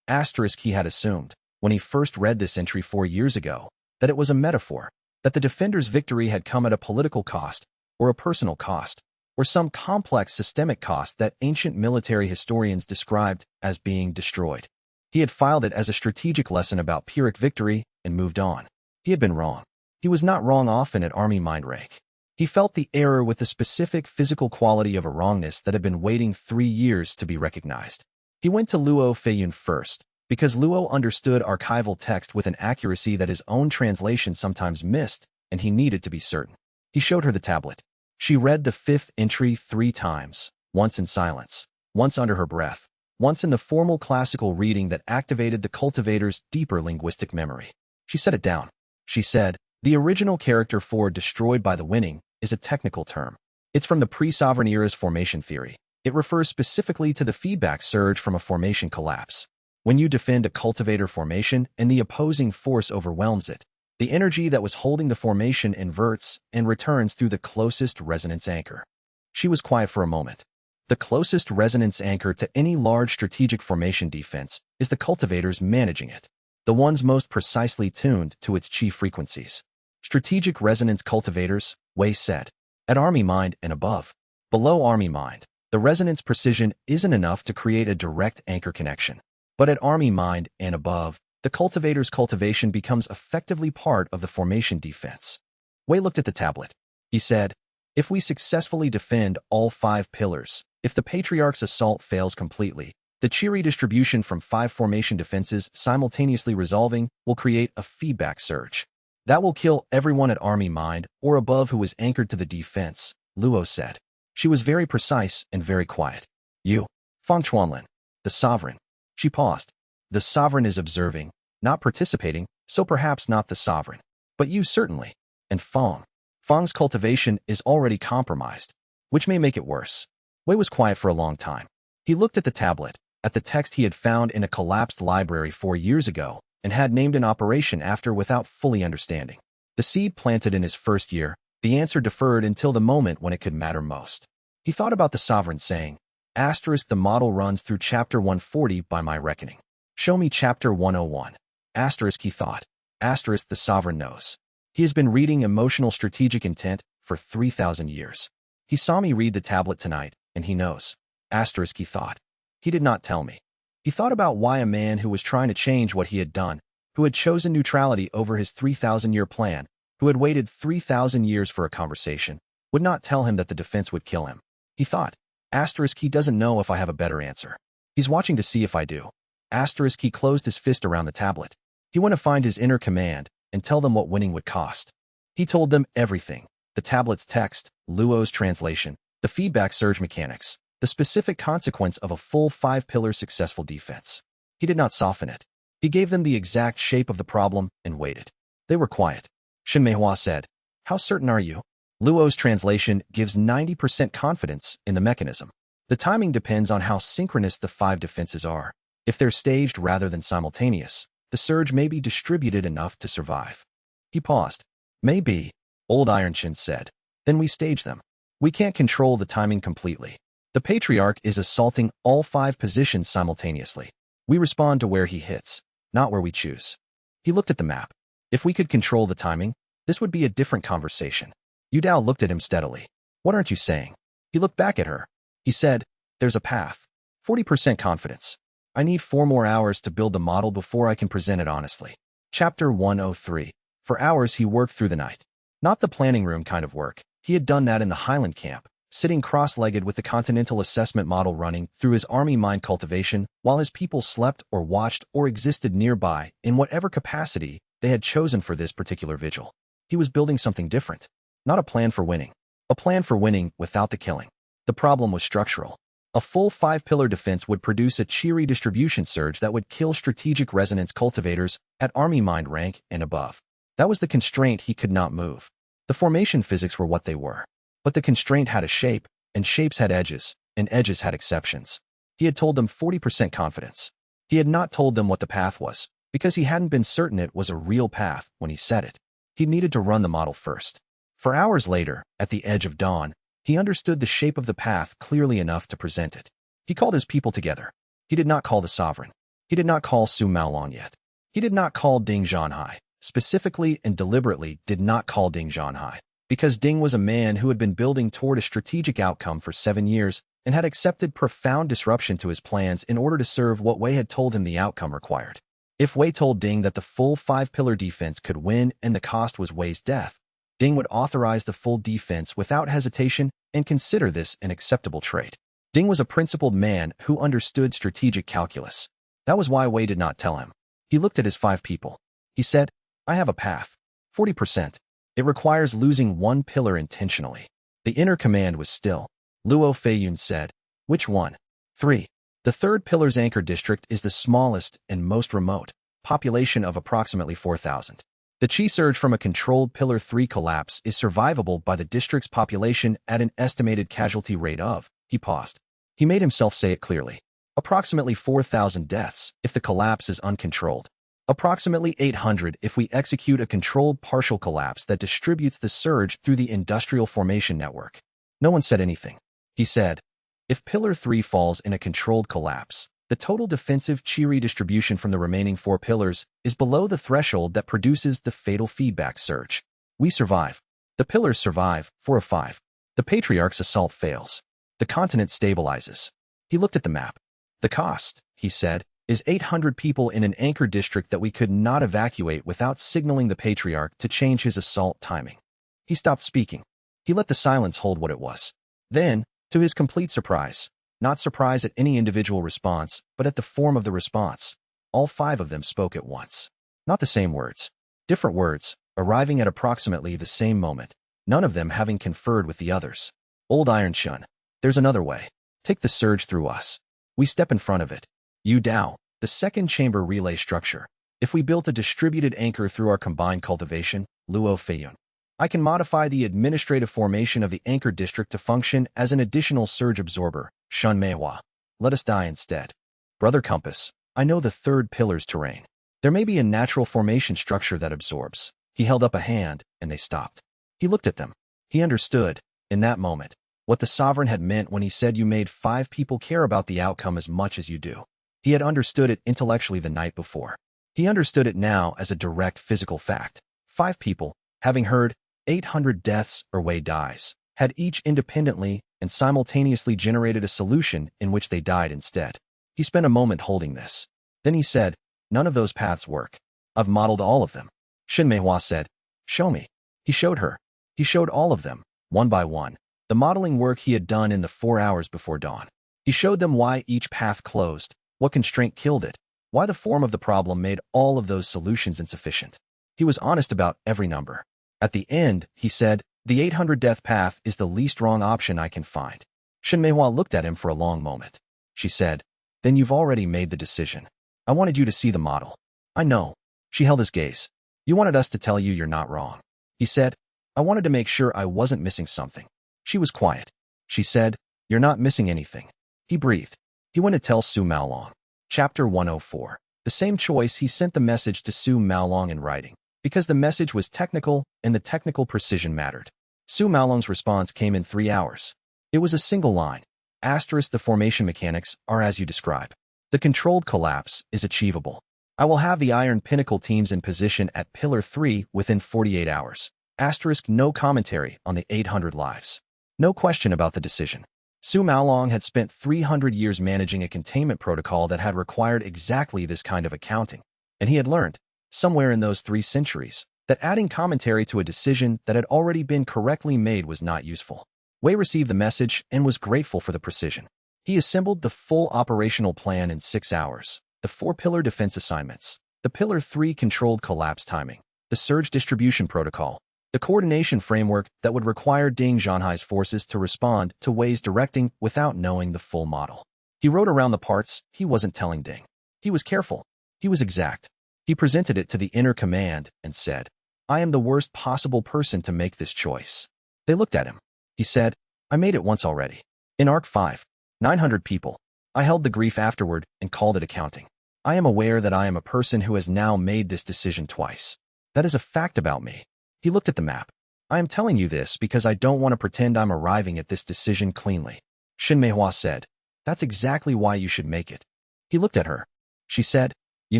He had assumed, when he first read this entry 4 years ago, that it was a metaphor, that the defender's victory had come at a political cost, or a personal cost, or some complex systemic cost that ancient military historians described as being destroyed. He had filed it as a strategic lesson about Pyrrhic victory and moved on. He had been wrong. He was not wrong often at army mind rank. He felt the error with the specific physical quality of a wrongness that had been waiting 3 years to be recognized. He went to Luo Feiyun first, because Luo understood archival text with an accuracy that his own translation sometimes missed, and he needed to be certain. He showed her the tablet. She read the 5th entry 3 times, once in silence, once under her breath, once in the formal classical reading that activated the cultivator's deeper linguistic memory. She set it down. She said, the original character for destroyed by the winning is a technical term. It's from the pre-sovereign era's formation theory. It refers specifically to the feedback surge from a formation collapse. When you defend a cultivator formation and the opposing force overwhelms it, the energy that was holding the formation inverts and returns through the closest resonance anchor. She was quiet for a moment. The closest resonance anchor to any large strategic formation defense is the cultivators managing it, the ones most precisely tuned to its chi frequencies. Strategic resonance cultivators, Wei said, at army mind and above. Below army mind, the resonance precision isn't enough to create a direct anchor connection. But at army mind and above, the cultivator's cultivation becomes effectively part of the formation defense. Wei looked at the tablet. He said, if we successfully defend all 5 pillars, if the Patriarch's assault fails completely, the chi redistribution from 5 formation defenses simultaneously resolving will create a feedback surge. That will kill everyone at Army Mind or above who is anchored to the defense, Luo said. She was very precise and very quiet. You, Feng Chuanlin, the sovereign. She paused. The sovereign is observing, not participating, so perhaps not the sovereign. But you certainly. And Feng's cultivation is already compromised, which may make it worse. Wei was quiet for a long time. He looked at the tablet, at the text he had found in a collapsed library 4 years ago, and had named an operation after without fully understanding. The seed planted in his first year, the answer deferred until the moment when it could matter most. He thought about the sovereign saying, * the model runs through chapter 140 by my reckoning. Show me chapter 101. * he thought. * the sovereign knows. He has been reading emotional strategic intent for 3,000 years. He saw me read the tablet tonight, and he knows. * he thought. He did not tell me. He thought about why a man who was trying to change what he had done, who had chosen neutrality over his 3,000-year plan, who had waited 3,000 years for a conversation, would not tell him that the defense would kill him. He thought. * he doesn't know if I have a better answer. He's watching to see if I do. * he closed his fist around the tablet. He went to find his inner command and tell them what winning would cost. He told them everything. The tablet's text, Luo's translation, the feedback surge mechanics, the specific consequence of a full 5-pillar successful defense. He did not soften it. He gave them the exact shape of the problem and waited. They were quiet. Shen Meihua said, How certain are you? Luo's translation gives 90% confidence in the mechanism. The timing depends on how synchronous the 5 defenses are. If they're staged rather than simultaneous, the surge may be distributed enough to survive. He paused. Maybe, Old Ironchin said. Then we stage them. We can't control the timing completely. The Patriarch is assaulting all 5 positions simultaneously. We respond to where he hits, not where we choose. He looked at the map. If we could control the timing, this would be a different conversation. Yu Dao looked at him steadily. What aren't you saying? He looked back at her. He said, There's a path. 40% confidence. I need 4 more hours to build the model before I can present it honestly. Chapter 103. For hours he worked through the night. Not the planning room kind of work. He had done that in the Highland camp, sitting cross-legged with the Continental Assessment model running through his army mind cultivation while his people slept or watched or existed nearby in whatever capacity they had chosen for this particular vigil. He was building something different. Not a plan for winning. A plan for winning without the killing. The problem was structural. A full 5-pillar defense would produce a cheery distribution surge that would kill strategic resonance cultivators at army mind rank and above. That was the constraint he could not move. The formation physics were what they were. But the constraint had a shape, and shapes had edges, and edges had exceptions. He had told them 40% confidence. He had not told them what the path was, because he hadn't been certain it was a real path when he said it. He needed to run the model first. For hours later, at the edge of dawn, he understood the shape of the path clearly enough to present it. He called his people together. He did not call the sovereign. He did not call Su Maolong yet. He did not call Ding Zhanhai. Specifically and deliberately did not call Ding Zhanhai. Because Ding was a man who had been building toward a strategic outcome for 7 years and had accepted profound disruption to his plans in order to serve what Wei had told him the outcome required. If Wei told Ding that the full 5-pillar defense could win and the cost was Wei's death, Ding would authorize the full defense without hesitation and consider this an acceptable trade. Ding was a principled man who understood strategic calculus. That was why Wei did not tell him. He looked at his 5 people. He said, I have a path. 40%. It requires losing 1 pillar intentionally. The inner command was still. Luo Feiyun said, Which one? 3. The 3rd pillar's anchor district is the smallest and most remote, population of approximately 4,000. The chi surge from a controlled pillar 3 collapse is survivable by the district's population at an estimated casualty rate of, he paused. He made himself say it clearly. Approximately 4,000 deaths if the collapse is uncontrolled. Approximately 800 if we execute a controlled partial collapse that distributes the surge through the industrial formation network. No one said anything. He said, if Pillar 3 falls in a controlled collapse, the total defensive chi redistribution from the remaining 4 pillars is below the threshold that produces the fatal feedback surge. We survive. The pillars survive, 4 of 5. The Patriarch's assault fails. The continent stabilizes. He looked at the map. The cost, he said, is 800 people in an anchor district that we could not evacuate without signaling the Patriarch to change his assault timing. He stopped speaking. He let the silence hold what it was. Then, to his complete surprise, not surprise at any individual response, but at the form of the response, all 5 of them spoke at once. Not the same words. Different words, arriving at approximately the same moment, none of them having conferred with the others. Old Iron Shun. There's another way. Take the surge through us. We step in front of it. Yu Dao, the second chamber relay structure. If we built a distributed anchor through our combined cultivation, Luo Feiyun, I can modify the administrative formation of the anchor district to function as an additional surge absorber, Shun Meihua. Let us die instead. Brother Compass, I know the third pillar's terrain. There may be a natural formation structure that absorbs. He held up a hand, and they stopped. He looked at them. He understood, in that moment, what the sovereign had meant when he said you made 5 people care about the outcome as much as you do. He had understood it intellectually the night before. He understood it now as a direct physical fact. 5 people, having heard 800 deaths or Wei dies, had each independently and simultaneously generated a solution in which they died instead. He spent a moment holding this. Then he said, none of those paths work. I've modeled all of them. Shin Meihua said, show me. He showed her. He showed all of them, one by one, the modeling work he had done in the 4 hours before dawn. He showed them why each path closed, what constraint killed it, why the form of the problem made all of those solutions insufficient. He was honest about every number. At the end, he said, the 800 death path is the least wrong option I can find. Shin Meihua looked at him for a long moment. She said, then you've already made the decision. I wanted you to see the model. I know. She held his gaze. You wanted us to tell you you're not wrong. He said, I wanted to make sure I wasn't missing something. She was quiet. She said, you're not missing anything. He breathed. He went to tell Su Maolong. Chapter 104. The same choice he sent the message to Su Maolong in writing, because the message was technical and the technical precision mattered. Su Maolong's response came in 3 hours. It was a single line. Asterisk the formation mechanics are as you describe. The controlled collapse is achievable. I will have the Iron Pinnacle teams in position at Pillar 3 within 48 hours. Asterisk no commentary on the 800 lives. No question about the decision. Su Maolong had spent 300 years managing a containment protocol that had required exactly this kind of accounting, and he had learned, somewhere in those 3 centuries, that adding commentary to a decision that had already been correctly made was not useful. Wei received the message and was grateful for the precision. He assembled the full operational plan in 6 hours, the 4-pillar defense assignments, the Pillar 3 controlled collapse timing, the surge distribution protocol, the coordination framework that would require Ding Zhanhai's forces to respond to Wei's directing without knowing the full model. He wrote around the parts he wasn't telling Ding. He was careful. He was exact. He presented it to the inner command and said, I am the worst possible person to make this choice. They looked at him. He said, I made it once already. In Arc 5, 900 people. I held the grief afterward and called it accounting. I am aware that I am a person who has now made this decision twice. That is a fact about me. He looked at the map. I am telling you this because I don't want to pretend I'm arriving at this decision cleanly. Shin Meihua said, that's exactly why you should make it. He looked at her. She said, you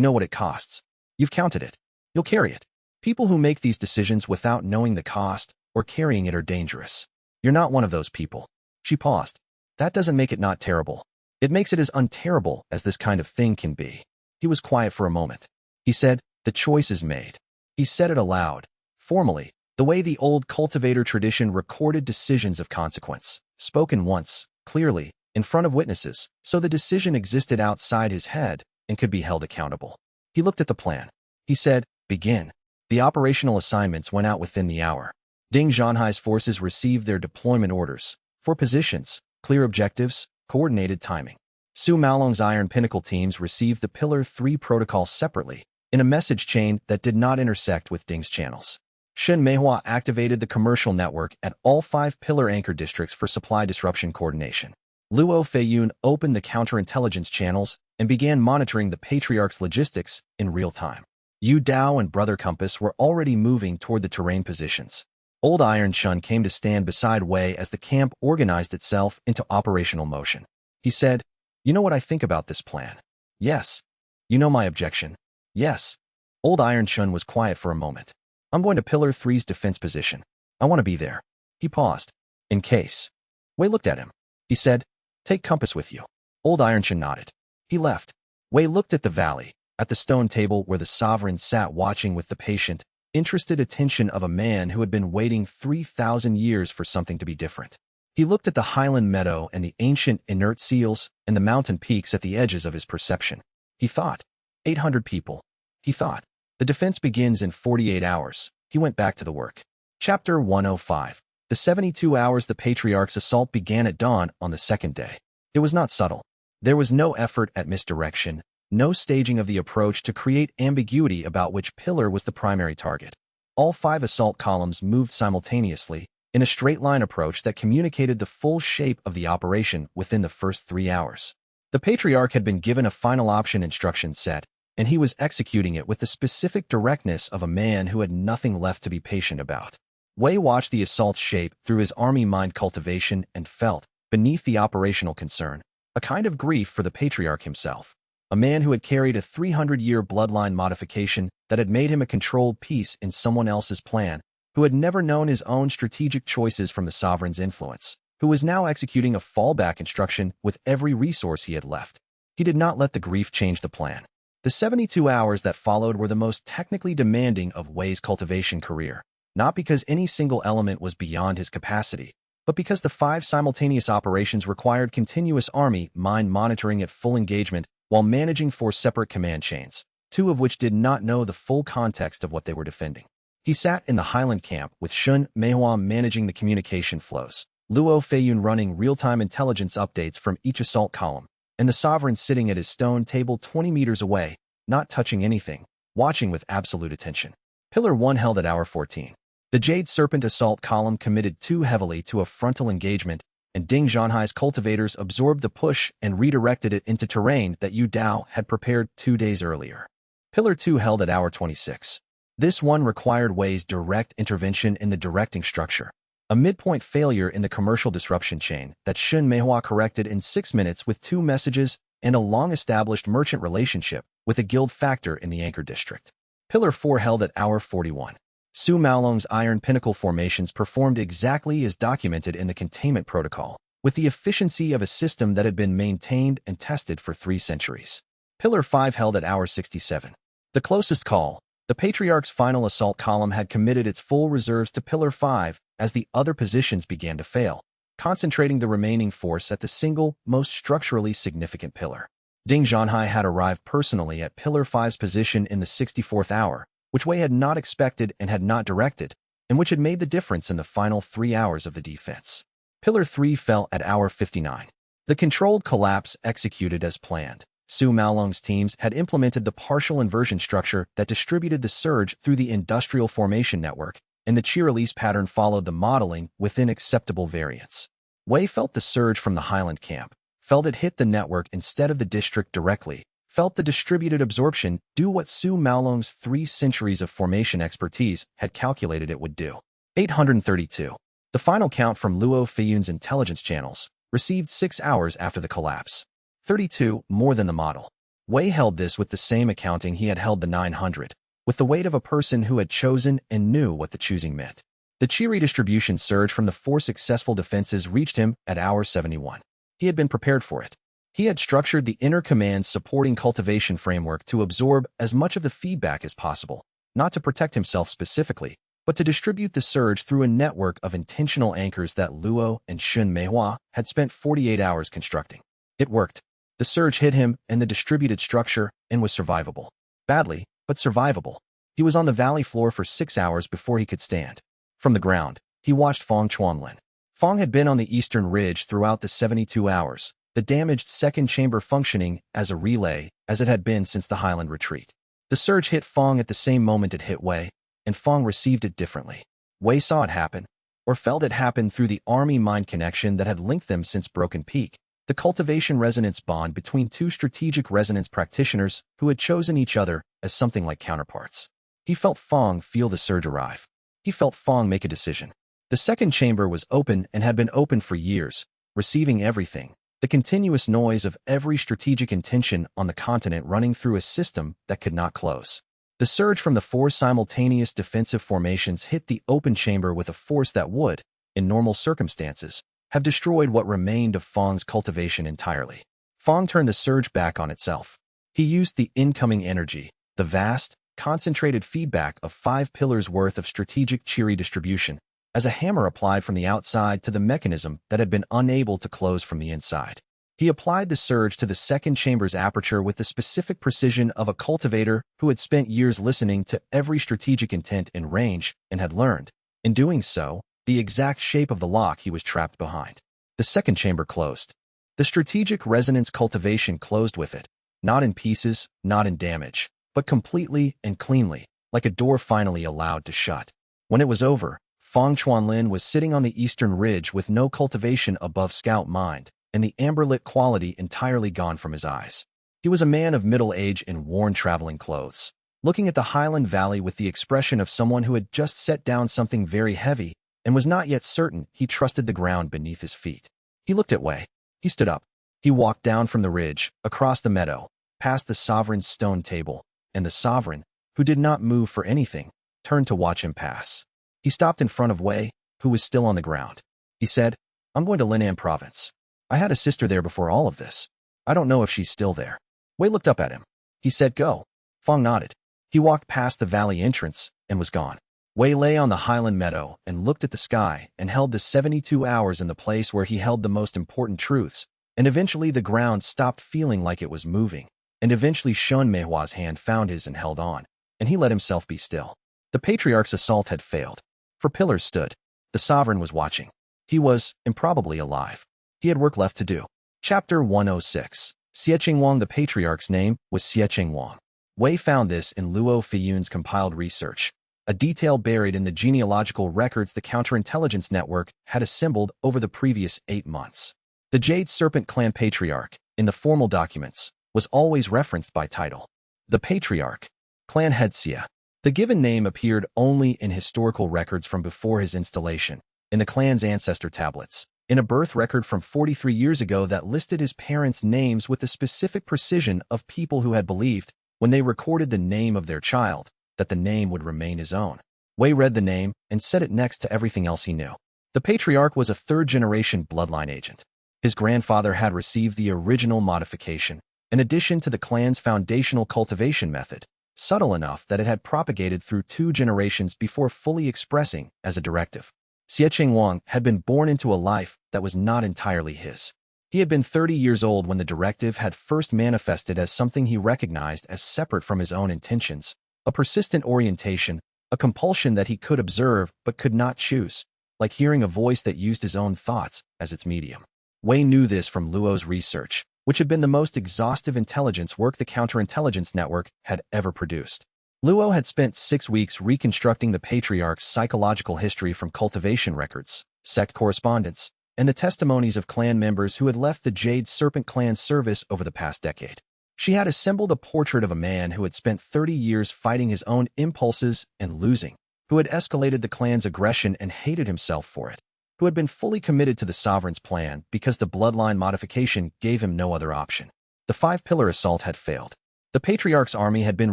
know what it costs. You've counted it. You'll carry it. People who make these decisions without knowing the cost or carrying it are dangerous. You're not one of those people. She paused. That doesn't make it not terrible. It makes it as unterrible as this kind of thing can be. He was quiet for a moment. He said, the choice is made. He said it aloud, formally, the way the old cultivator tradition recorded decisions of consequence, spoken once, clearly, in front of witnesses, so the decision existed outside his head and could be held accountable. He looked at the plan. He said, begin. The operational assignments went out within the hour. Ding Zhanhai's forces received their deployment orders, for positions, clear objectives, coordinated timing. Su Maolong's Iron Pinnacle teams received the Pillar 3 protocol separately, in a message chain that did not intersect with Ding's channels. Shin Meihua activated the commercial network at all 5 pillar anchor districts for supply disruption coordination. Luo Feiyun opened the counterintelligence channels and began monitoring the Patriarch's logistics in real time. Yu Dao and Brother Compass were already moving toward the terrain positions. Old Iron Shun came to stand beside Wei as the camp organized itself into operational motion. He said, you know what I think about this plan? Yes. You know my objection? Yes. Old Iron Shun was quiet for a moment. I'm going to Pillar 3's defense position. I want to be there. He paused. In case. Wei looked at him. He said, take Compass with you. Old Iron Shun nodded. He left. Wei looked at the valley, at the stone table where the sovereign sat watching with the patient, interested attention of a man who had been waiting 3,000 years for something to be different. He looked at the highland meadow and the ancient inert seals and the mountain peaks at the edges of his perception. He thought, 800 people. He thought, the defense begins in 48 hours. he went back to the work. Chapter 105. The 72 hours the Patriarch's assault began at dawn on the second day. It was not subtle. There was no effort at misdirection, no staging of the approach to create ambiguity about which pillar was the primary target. All 5 assault columns moved simultaneously, in a straight-line approach that communicated the full shape of the operation within the first 3 hours. The Patriarch had been given a final option instruction set, and he was executing it with the specific directness of a man who had nothing left to be patient about. Wei watched the assault's shape through his army mind cultivation and felt, beneath the operational concern, a kind of grief for the Patriarch himself, a man who had carried a 300-year bloodline modification that had made him a controlled piece in someone else's plan, who had never known his own strategic choices from the sovereign's influence, who was now executing a fallback instruction with every resource he had left. He did not let the grief change the plan. The 72 hours that followed were the most technically demanding of Wei's cultivation career, not because any single element was beyond his capacity, but because the 5 simultaneous operations required continuous army mind monitoring at full engagement while managing 4 separate command chains, 2 of which did not know the full context of what they were defending. He sat in the Highland camp with Shun Meihua managing the communication flows, Luo Feiyun running real-time intelligence updates from each assault column, and the sovereign sitting at his stone table 20 meters away, not touching anything, watching with absolute attention. Pillar 1 held at hour 14. The Jade Serpent assault column committed too heavily to a frontal engagement, and Ding Zhanhai's cultivators absorbed the push and redirected it into terrain that Yu Dao had prepared 2 days earlier. Pillar 2 held at hour 26. This one required Wei's direct intervention in the directing structure, a midpoint failure in the commercial disruption chain that Shun Meihua corrected in 6 minutes with 2 messages and a long-established merchant relationship with a guild factor in the anchor district. Pillar 4 held at hour 41. Su Maolong's iron pinnacle formations performed exactly as documented in the containment protocol, with the efficiency of a system that had been maintained and tested for 3 centuries. Pillar 5 held at hour 67. The closest call, the Patriarch's final assault column had committed its full reserves to Pillar 5 as the other positions began to fail, concentrating the remaining force at the single, most structurally significant pillar. Ding Zhanhai had arrived personally at Pillar 5's position in the 64th hour, which Wei had not expected and had not directed, and which had made the difference in the final 3 hours of the defense. Pillar 3 fell at hour 59. The controlled collapse executed as planned. Su Maolong's teams had implemented the partial inversion structure that distributed the surge through the industrial formation network, and the chi release pattern followed the modeling within acceptable variance. Wei felt the surge from the Highland camp, felt it hit the network instead of the district directly, felt the distributed absorption do what Su Maolong's 3 centuries of formation expertise had calculated it would do. 832. The final count from Luo Feiyun's intelligence channels, received 6 hours after the collapse. 32, more than the model. Wei held this with the same accounting he had held the 900, with the weight of a person who had chosen and knew what the choosing meant. The chi redistribution surge from the 4 successful defenses reached him at hour 71. He had been prepared for it. He had structured the inner command's supporting cultivation framework to absorb as much of the feedback as possible, not to protect himself specifically, but to distribute the surge through a network of intentional anchors that Luo and Shun Meihua had spent 48 hours constructing. It worked. The surge hit him and the distributed structure and was survivable. Badly, but survivable. He was on the valley floor for 6 hours before he could stand. From the ground, he watched Fong Chuanlin. Fong had been on the eastern ridge throughout the 72 hours, the damaged second chamber functioning as a relay as it had been since the Highland retreat. The surge hit Fong at the same moment it hit Wei, and Fong received it differently. Wei saw it happen, or felt it happen through the army-mind connection that had linked them since Broken Peak, the cultivation resonance bond between 2 strategic resonance practitioners who had chosen each other as something like counterparts. He felt Fong feel the surge arrive. He felt Fong make a decision. The second chamber was open and had been open for years, receiving everything, the continuous noise of every strategic intention on the continent running through a system that could not close. The surge from the 4 simultaneous defensive formations hit the open chamber with a force that would, in normal circumstances, have destroyed what remained of Fong's cultivation entirely. Fong turned the surge back on itself. He used the incoming energy, the vast, concentrated feedback of 5 pillars worth of strategic chi distribution, as a hammer applied from the outside to the mechanism that had been unable to close from the inside. He applied the surge to the second chamber's aperture with the specific precision of a cultivator who had spent years listening to every strategic intent in range and had learned, in doing so, the exact shape of the lock he was trapped behind. The second chamber closed. The strategic resonance cultivation closed with it, not in pieces, not in damage, but completely and cleanly, like a door finally allowed to shut. When it was over, Fong Chuanlin was sitting on the eastern ridge with no cultivation above scout mind, and the amber-lit quality entirely gone from his eyes. He was a man of middle age in worn traveling clothes, looking at the highland valley with the expression of someone who had just set down something very heavy and was not yet certain he trusted the ground beneath his feet. He looked at Wei. He stood up. He walked down from the ridge, across the meadow, past the sovereign's stone table, and the sovereign, who did not move for anything, turned to watch him pass. He stopped in front of Wei, who was still on the ground. He said, "I'm going to Linan province. I had a sister there before all of this. I don't know if she's still there." Wei looked up at him. He said, "Go." Fong nodded. He walked past the valley entrance and was gone. Wei lay on the highland meadow and looked at the sky and held the 72 hours in the place where he held the most important truths, and eventually the ground stopped feeling like it was moving, and eventually Shun Meihua's hand found his and held on, and he let himself be still. The patriarch's assault had failed. For pillars stood. The sovereign was watching. He was, improbably, alive. He had work left to do. Chapter 106. Xianxia. The patriarch's name was Xianxia. Wei found this in Luo Feiyun's compiled research, a detail buried in the genealogical records the counterintelligence network had assembled over the previous 8 months. The Jade Serpent clan patriarch, in the formal documents, was always referenced by title. The patriarch, clan xianxia. The given name appeared only in historical records from before his installation, in the clan's ancestor tablets, in a birth record from 43 years ago that listed his parents' names with the specific precision of people who had believed, when they recorded the name of their child, that the name would remain his own. Wei read the name and set it next to everything else he knew. The patriarch was a third-generation bloodline agent. His grandfather had received the original modification, in addition to the clan's foundational cultivation method, subtle enough that it had propagated through 2 generations before fully expressing as a directive. Xianxia had been born into a life that was not entirely his. He had been 30 years old when the directive had first manifested as something he recognized as separate from his own intentions, a persistent orientation, a compulsion that he could observe but could not choose, like hearing a voice that used his own thoughts as its medium. Wei knew this from Luo's research, which had been the most exhaustive intelligence work the counterintelligence network had ever produced. Luo had spent 6 weeks reconstructing the patriarch's psychological history from cultivation records, sect correspondence, and the testimonies of clan members who had left the Jade Serpent clan's service over the past decade. She had assembled a portrait of a man who had spent 30 years fighting his own impulses and losing, who had escalated the clan's aggression and hated himself for it, who had been fully committed to the sovereign's plan because the bloodline modification gave him no other option. The 5-pillar assault had failed. The patriarch's army had been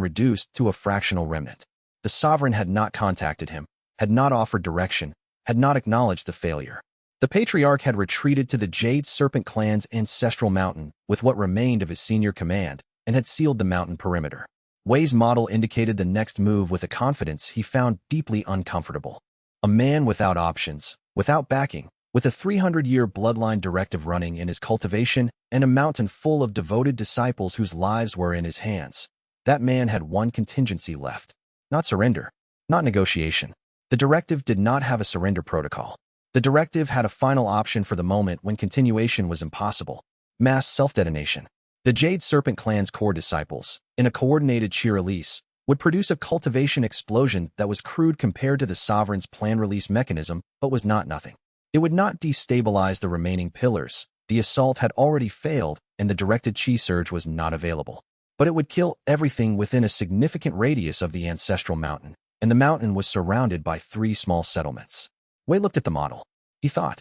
reduced to a fractional remnant. The sovereign had not contacted him, had not offered direction, had not acknowledged the failure. The patriarch had retreated to the Jade Serpent clan's ancestral mountain with what remained of his senior command and had sealed the mountain perimeter. Wei's model indicated the next move with a confidence he found deeply uncomfortable. A man without options, without backing, with a 300-year bloodline directive running in his cultivation and a mountain full of devoted disciples whose lives were in his hands. That man had one contingency left. Not surrender. Not negotiation. The directive did not have a surrender protocol. The directive had a final option for the moment when continuation was impossible: mass self-detonation. The Jade Serpent clan's core disciples, in a coordinated cheer release, would produce a cultivation explosion that was crude compared to the sovereign's planned release mechanism, but was not nothing. It would not destabilize the remaining pillars. The assault had already failed, and the directed chi surge was not available. But it would kill everything within a significant radius of the ancestral mountain, and the mountain was surrounded by 3 small settlements. Wei looked at the model. He thought,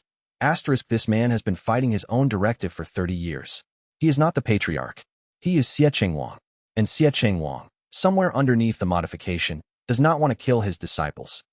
this man has been fighting his own directive for 30 years. He is not the patriarch. He is Xianxia. And Xianxia, somewhere underneath the modification, does not want to kill his disciples.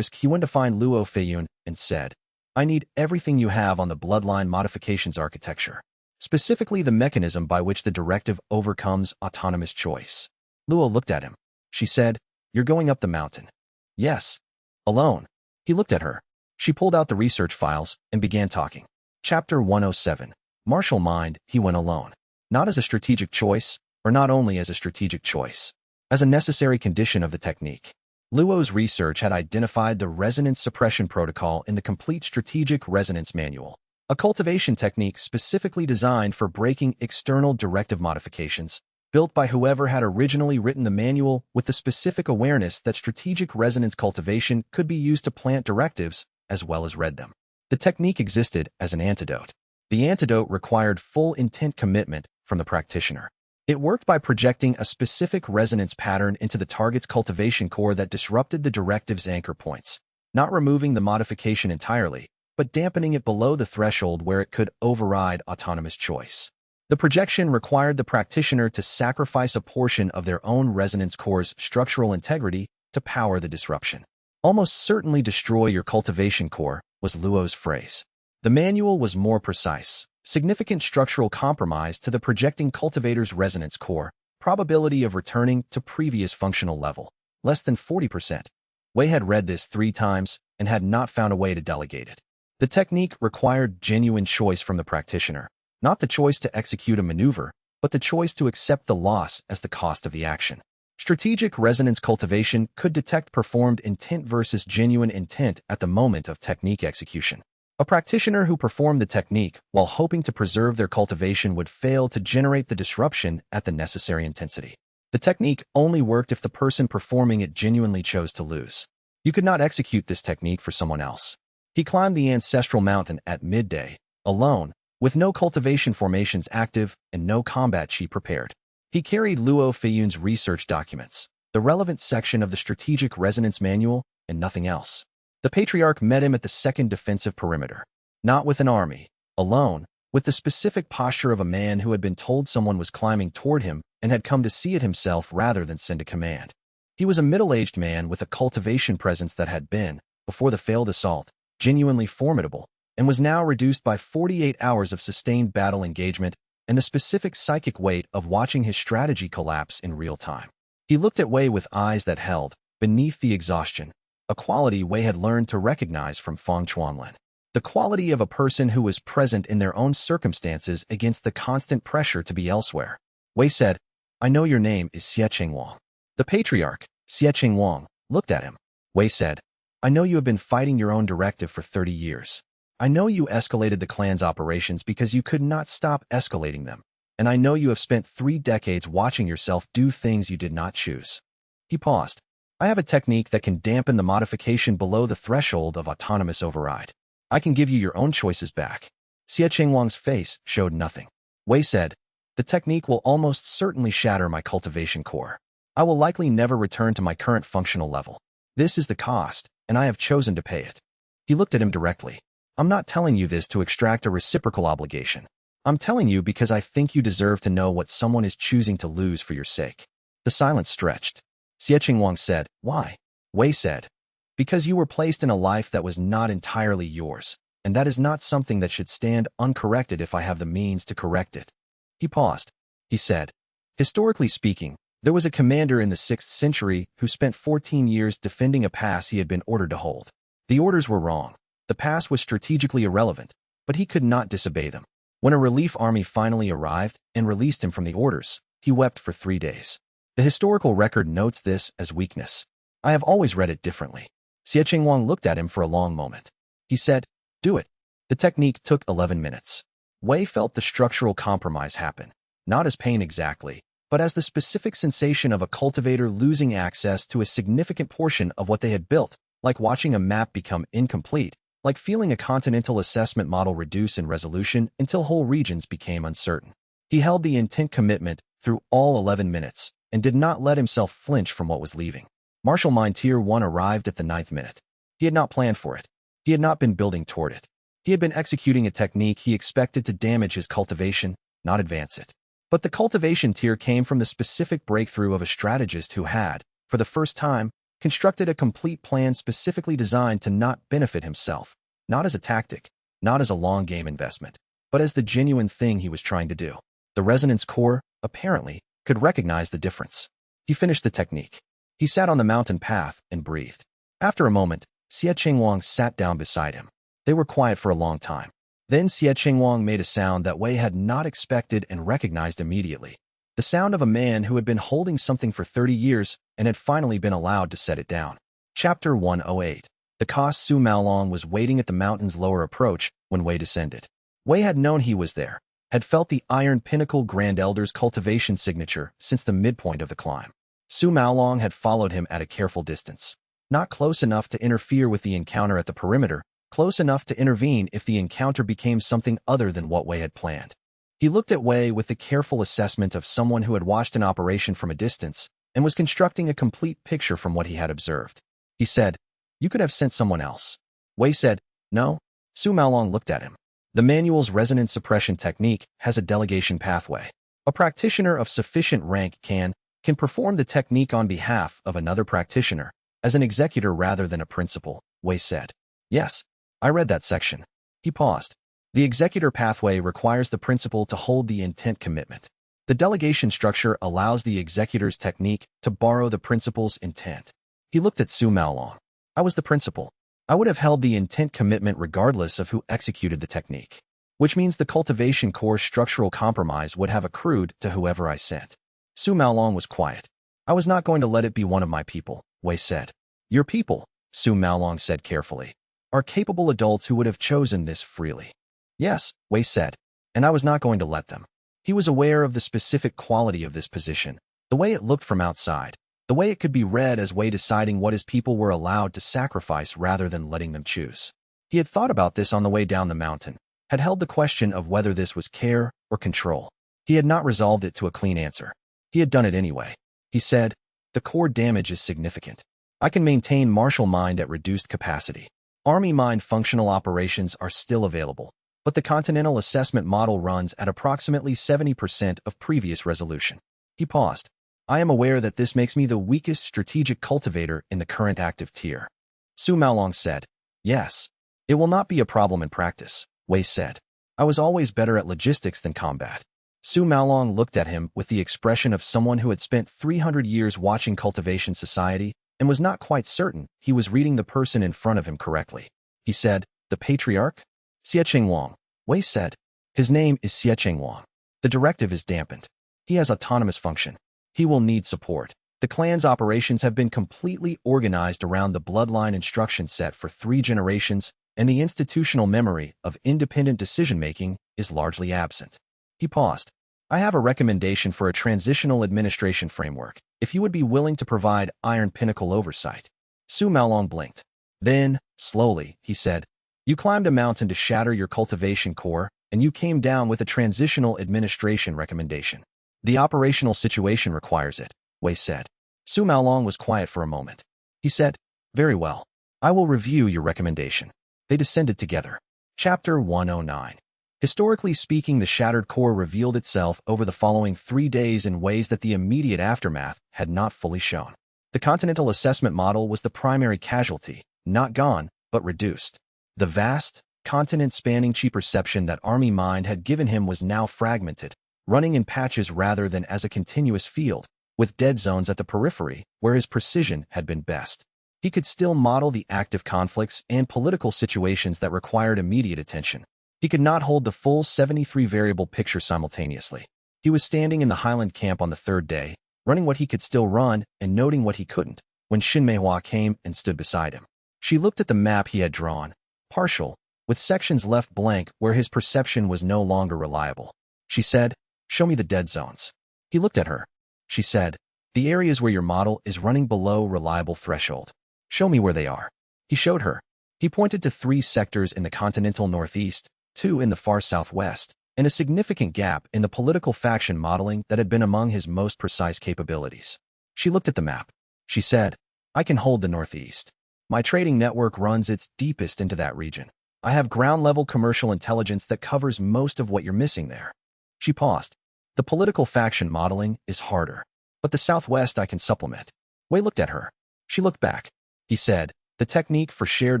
He went to find Luo Feiyun and said, "I need everything you have on the bloodline modifications architecture, specifically the mechanism by which the directive overcomes autonomous choice." Luo looked at him. She said, "You're going up the mountain." "Yes." "Alone." He looked at her. She pulled out the research files and began talking. Chapter 107. Martial mind, he went alone. Not as a strategic choice, or not only as a strategic choice, as a necessary condition of the technique. Luo's research had identified the resonance suppression protocol in the Complete Strategic Resonance Manual, a cultivation technique specifically designed for breaking external directive modifications, built by whoever had originally written the manual with the specific awareness that strategic resonance cultivation could be used to plant directives as well as read them. The technique existed as an antidote. The antidote required full intent commitment from the practitioner. It worked by projecting a specific resonance pattern into the target's cultivation core that disrupted the directive's anchor points, not removing the modification entirely, but dampening it below the threshold where it could override autonomous choice. The projection required the practitioner to sacrifice a portion of their own resonance core's structural integrity to power the disruption. Almost certainly destroy your cultivation core, was Luo's phrase. The manual was more precise. Significant structural compromise to the projecting cultivator's resonance core, probability of returning to previous functional level, less than 40%. Wei had read this 3 times and had not found a way to delegate it. The technique required genuine choice from the practitioner, not the choice to execute a maneuver, but the choice to accept the loss as the cost of the action. Strategic resonance cultivation could detect performed intent versus genuine intent at the moment of technique execution. A practitioner who performed the technique while hoping to preserve their cultivation would fail to generate the disruption at the necessary intensity. The technique only worked if the person performing it genuinely chose to lose. You could not execute this technique for someone else. He climbed the ancestral mountain at midday, alone, with no cultivation formations active and no combat chi prepared. He carried Luo Feiyun's research documents, the relevant section of the Strategic Resonance Manual, and nothing else. The patriarch met him at the second defensive perimeter, not with an army, alone, with the specific posture of a man who had been told someone was climbing toward him and had come to see it himself rather than send a command. He was a middle-aged man with a cultivation presence that had been, before the failed assault, genuinely formidable, and was now reduced by 48 hours of sustained battle engagement and the specific psychic weight of watching his strategy collapse in real time. He looked at Wei with eyes that held, beneath the exhaustion, a quality Wei had learned to recognize from Feng Chuanlin. The quality of a person who was present in their own circumstances against the constant pressure to be elsewhere. Wei said, "I know your name is Xiecheng Wang." The patriarch, Xiecheng Wang, looked at him. Wei said, "I know you have been fighting your own directive for 30 years. I know you escalated the clan's operations because you could not stop escalating them. And I know you have spent 3 decades watching yourself do things you did not choose." He paused. "I have a technique that can dampen the modification below the threshold of autonomous override. I can give you your own choices back." Xiecheng Wang's face showed nothing. Wei said, "The technique will almost certainly shatter my cultivation core. I will likely never return to my current functional level. This is the cost, and I have chosen to pay it." He looked at him directly. "I'm not telling you this to extract a reciprocal obligation. I'm telling you because I think you deserve to know what someone is choosing to lose for your sake." The silence stretched. Xiecheng Wang said, "Why?" Wei said, "Because you were placed in a life that was not entirely yours, and that is not something that should stand uncorrected if I have the means to correct it." He paused. He said, "Historically speaking, there was a commander in the 6th century who spent 14 years defending a pass he had been ordered to hold. The orders were wrong. The pass was strategically irrelevant, but he could not disobey them. When a relief army finally arrived and released him from the orders, he wept for 3 days. The historical record notes this as weakness. I have always read it differently." Xiecheng Wang looked at him for a long moment. He said, "Do it." The technique took 11 minutes. Wei felt the structural compromise happen, not as pain exactly, but as the specific sensation of a cultivator losing access to a significant portion of what they had built, like watching a map become incomplete, like feeling a continental assessment model reduce in resolution until whole regions became uncertain. He held the intent commitment through all 11 minutes and did not let himself flinch from what was leaving. Martial Mind Tier 1 arrived at the 9th minute. He had not planned for it. He had not been building toward it. He had been executing a technique he expected to damage his cultivation, not advance it. But the cultivation tier came from the specific breakthrough of a strategist who had, for the first time, constructed a complete plan specifically designed to not benefit himself, not as a tactic, not as a long-game investment, but as the genuine thing he was trying to do. The resonance core, apparently, could recognize the difference. He finished the technique. He sat on the mountain path and breathed. After a moment, Xiecheng Wang sat down beside him. They were quiet for a long time. Then Xie Qingwang made a sound that Wei had not expected and recognized immediately. The sound of a man who had been holding something for 30 years and had finally been allowed to set it down. Chapter 108. The Cos Su Maolong was waiting at the mountain's lower approach when Wei descended. Wei had known he was there, had felt the Iron Pinnacle Grand Elder's cultivation signature since the midpoint of the climb. Su Maolong had followed him at a careful distance. Not close enough to interfere with the encounter at the perimeter, close enough to intervene if the encounter became something other than what Wei had planned. He looked at Wei with the careful assessment of someone who had watched an operation from a distance and was constructing a complete picture from what he had observed. He said, "You could have sent someone else." Wei said, "No." Su Maolong looked at him. The manual's resonance suppression technique has a delegation pathway. A practitioner of sufficient rank can perform the technique on behalf of another practitioner, as an executor rather than a principal, Wei said. "Yes, I read that section." He paused. The executor pathway requires the principal to hold the intent commitment. The delegation structure allows the executor's technique to borrow the principal's intent. He looked at Su Maolong. "I was the principal. I would have held the intent commitment regardless of who executed the technique. Which means the cultivation core structural compromise would have accrued to whoever I sent." Su Maolong was quiet. "I was not going to let it be one of my people," Wei said. "Your people," Su Maolong said carefully, "are capable adults who would have chosen this freely." "Yes," Wei said, "and I was not going to let them." He was aware of the specific quality of this position, the way it looked from outside, the way it could be read as Wei deciding what his people were allowed to sacrifice rather than letting them choose. He had thought about this on the way down the mountain, had held the question of whether this was care or control. He had not resolved it to a clean answer. He had done it anyway. He said, "The core damage is significant. I can maintain martial mind at reduced capacity. Army mind functional operations are still available, but the Continental Assessment Model runs at approximately 70% of previous resolution." He paused. "I am aware that this makes me the weakest strategic cultivator in the current active tier." Su Maolong said, "Yes. It will not be a problem in practice," Wei said. "I was always better at logistics than combat." Su Maolong looked at him with the expression of someone who had spent 300 years watching cultivation society and was not quite certain he was reading the person in front of him correctly. He said, "The patriarch?" "Xie Qingwang," Wei said. "His name is Xie Qingwang. The directive is dampened. He has autonomous function. He will need support. The clan's operations have been completely organized around the bloodline instruction set for 3 generations, and the institutional memory of independent decision-making is largely absent." He paused. "I have a recommendation for a transitional administration framework, if you would be willing to provide Iron Pinnacle oversight." Su Maolong blinked. Then, slowly, he said, "You climbed a mountain to shatter your cultivation core, and you came down with a transitional administration recommendation. The operational situation requires it," Wei said. Su Maolong was quiet for a moment. He said, "Very well. I will review your recommendation." They descended together. Chapter 109. Historically speaking, the shattered core revealed itself over the following 3 days in ways that the immediate aftermath had not fully shown. The Continental Assessment Model was the primary casualty, not gone, but reduced. The vast, continent-spanning chi perception that Army Mind had given him was now fragmented, running in patches rather than as a continuous field, with dead zones at the periphery where his precision had been best. He could still model the active conflicts and political situations that required immediate attention. He could not hold the full 73-variable picture simultaneously. He was standing in the Highland camp on the 3rd day, running what he could still run and noting what he couldn't, when Xin Meihua came and stood beside him. She looked at the map he had drawn, partial, with sections left blank where his perception was no longer reliable. She said, "Show me the dead zones." He looked at her. She said, "The areas where your model is running below reliable threshold. Show me where they are." He showed her. He pointed to 3 sectors in the continental northeast, 2 in the far southwest, and a significant gap in the political faction modeling that had been among his most precise capabilities. She looked at the map. She said, "I can hold the northeast. My trading network runs its deepest into that region. I have ground-level commercial intelligence that covers most of what you're missing there." She paused. "The political faction modeling is harder, but the southwest I can supplement." Wei looked at her. She looked back. He said, "The technique for shared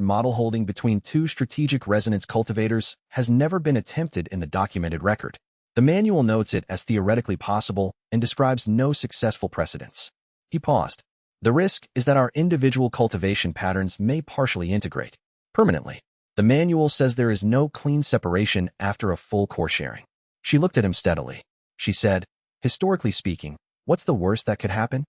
model holding between 2 strategic resonance cultivators has never been attempted in the documented record. The manual notes it as theoretically possible and describes no successful precedents." He paused. "The risk is that our individual cultivation patterns may partially integrate. Permanently. The manual says there is no clean separation after a full core sharing. She looked at him steadily. She said, historically speaking, what's the worst that could happen?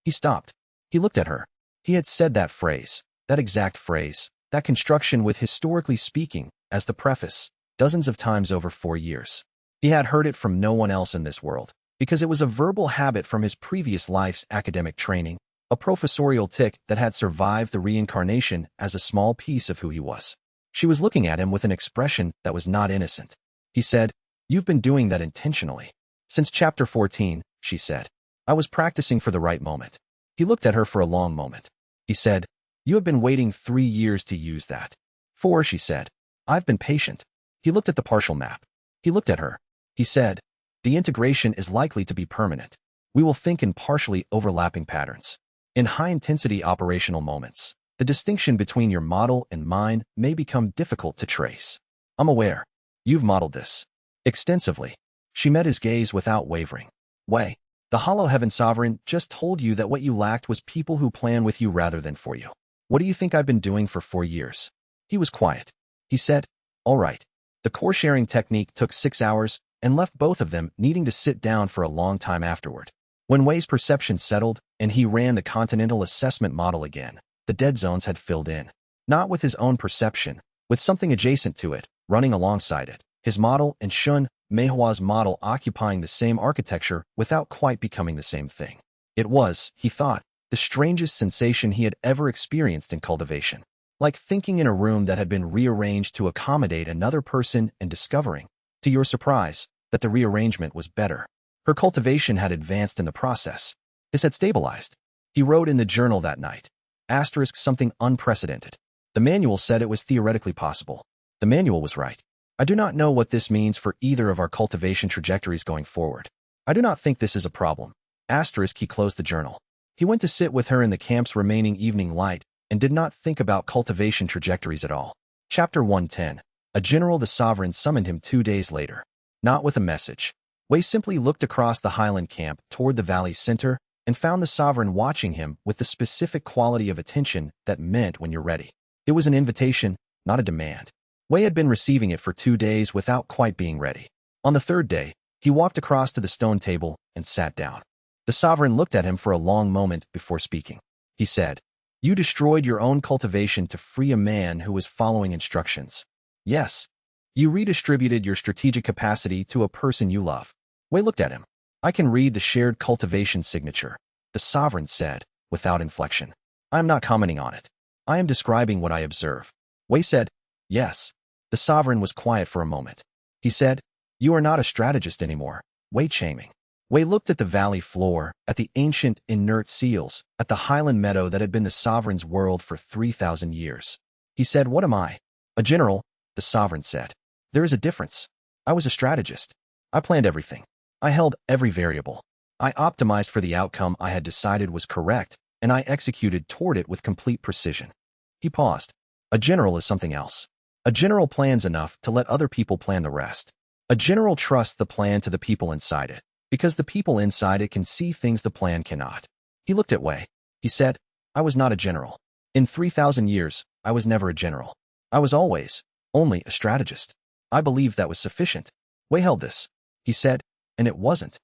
He stopped. He looked at her. He had said that phrase, that exact phrase, that construction with historically speaking, as the preface, dozens of times over 4 years. He had heard it from no one else in this world, because it was a verbal habit from his previous life's academic training, a professorial tic that had survived the reincarnation as a small piece of who he was. She was looking at him with an expression that was not innocent. He said, "You've been doing that intentionally. Since chapter 14, she said. I was practicing for the right moment." He looked at her for a long moment. He said, "You have been waiting 3 years to use that." 4, she said. "I've been patient." He looked at the partial map. He looked at her. He said, "The integration is likely to be permanent. We will think in partially overlapping patterns. In high-intensity operational moments, the distinction between your model and mine may become difficult to trace. I'm aware. You've modeled this extensively." She met his gaze without wavering. "Wei, the Hollow Heaven Sovereign just told you that what you lacked was people who plan with you rather than for you. What do you think I've been doing for 4 years?" He was quiet. He said, "All right." The core sharing technique took 6 hours and left both of them needing to sit down for a long time afterward. When Wei's perception settled and he ran the continental assessment model again, the dead zones had filled in. Not with his own perception, with something adjacent to it, running alongside it. His model and Shun Meihua's model occupying the same architecture without quite becoming the same thing. It was, he thought, the strangest sensation he had ever experienced in cultivation. Like thinking in a room that had been rearranged to accommodate another person and discovering, to your surprise, that the rearrangement was better. Her cultivation had advanced in the process. His had stabilized. He wrote in the journal that night. Asterisk something unprecedented. The manual said it was theoretically possible. The manual was right. I do not know what this means for either of our cultivation trajectories going forward. I do not think this is a problem. Asterisk he closed the journal. He went to sit with her in the camp's remaining evening light and did not think about cultivation trajectories at all. Chapter 110. A general the sovereign summoned him 2 days later. Not with a message. Wei simply looked across the highland camp toward the valley's center and found the sovereign watching him with the specific quality of attention that meant when you're ready. It was an invitation, not a demand. Wei had been receiving it for 2 days without quite being ready. On the 3rd day, he walked across to the stone table and sat down. The sovereign looked at him for a long moment before speaking. He said, "You destroyed your own cultivation to free a man who was following instructions. Yes. You redistributed your strategic capacity to a person you love." Wei looked at him. "I can read the shared cultivation signature," the sovereign said, without inflection. "I am not commenting on it. I am describing what I observe." Wei said, "Yes." The sovereign was quiet for a moment. He said, "You are not a strategist anymore, Wei Changming." Wei looked at the valley floor, at the ancient, inert seals, at the highland meadow that had been the sovereign's world for 3,000 years. He said, "What am I?" "A general," the sovereign said. "There is a difference. I was a strategist. I planned everything. I held every variable. I optimized for the outcome I had decided was correct, and I executed toward it with complete precision." He paused. "A general is something else. A general plans enough to let other people plan the rest. A general trusts the plan to the people inside it, because the people inside it can see things the plan cannot." He looked at Wei. He said, "I was not a general. In 3,000 years, I was never a general. I was always, only a strategist. I believed that was sufficient." Wei held this. He said, "And it wasn't."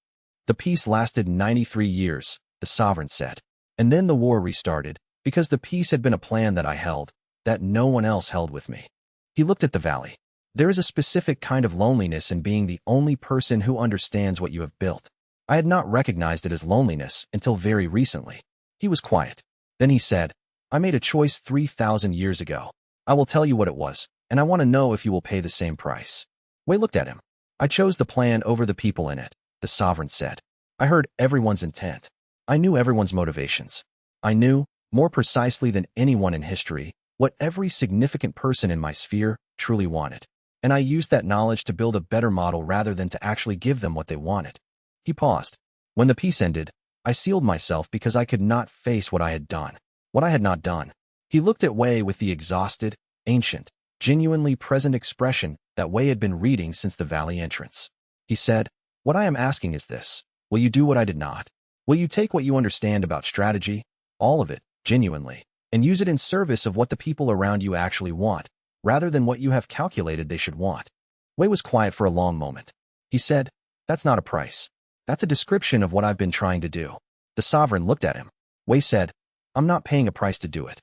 "The peace lasted 93 years, the sovereign said. "And then the war restarted, because the peace had been a plan that I held, that no one else held with me." He looked at the valley. "There is a specific kind of loneliness in being the only person who understands what you have built. I had not recognized it as loneliness until very recently." He was quiet. Then he said, "I made a choice 3,000 years ago. I will tell you what it was, and I want to know if you will pay the same price." Wei looked at him. "I chose the plan over the people in it," the sovereign said. "I heard everyone's intent. I knew everyone's motivations. I knew, more precisely than anyone in history, what every significant person in my sphere truly wanted. And I used that knowledge to build a better model rather than to actually give them what they wanted." He paused. "When the peace ended, I sealed myself because I could not face what I had done, what I had not done." He looked at Wei with the exhausted, ancient, genuinely present expression that Wei had been reading since the valley entrance. He said, "What I am asking is this. Will you do what I did not? Will you take what you understand about strategy, all of it, genuinely, and use it in service of what the people around you actually want? rather than what you have calculated they should want. Wei was quiet for a long moment. He said, "That's not a price. That's a description of what I've been trying to do." The sovereign looked at him. Wei said, "I'm not paying a price to do it.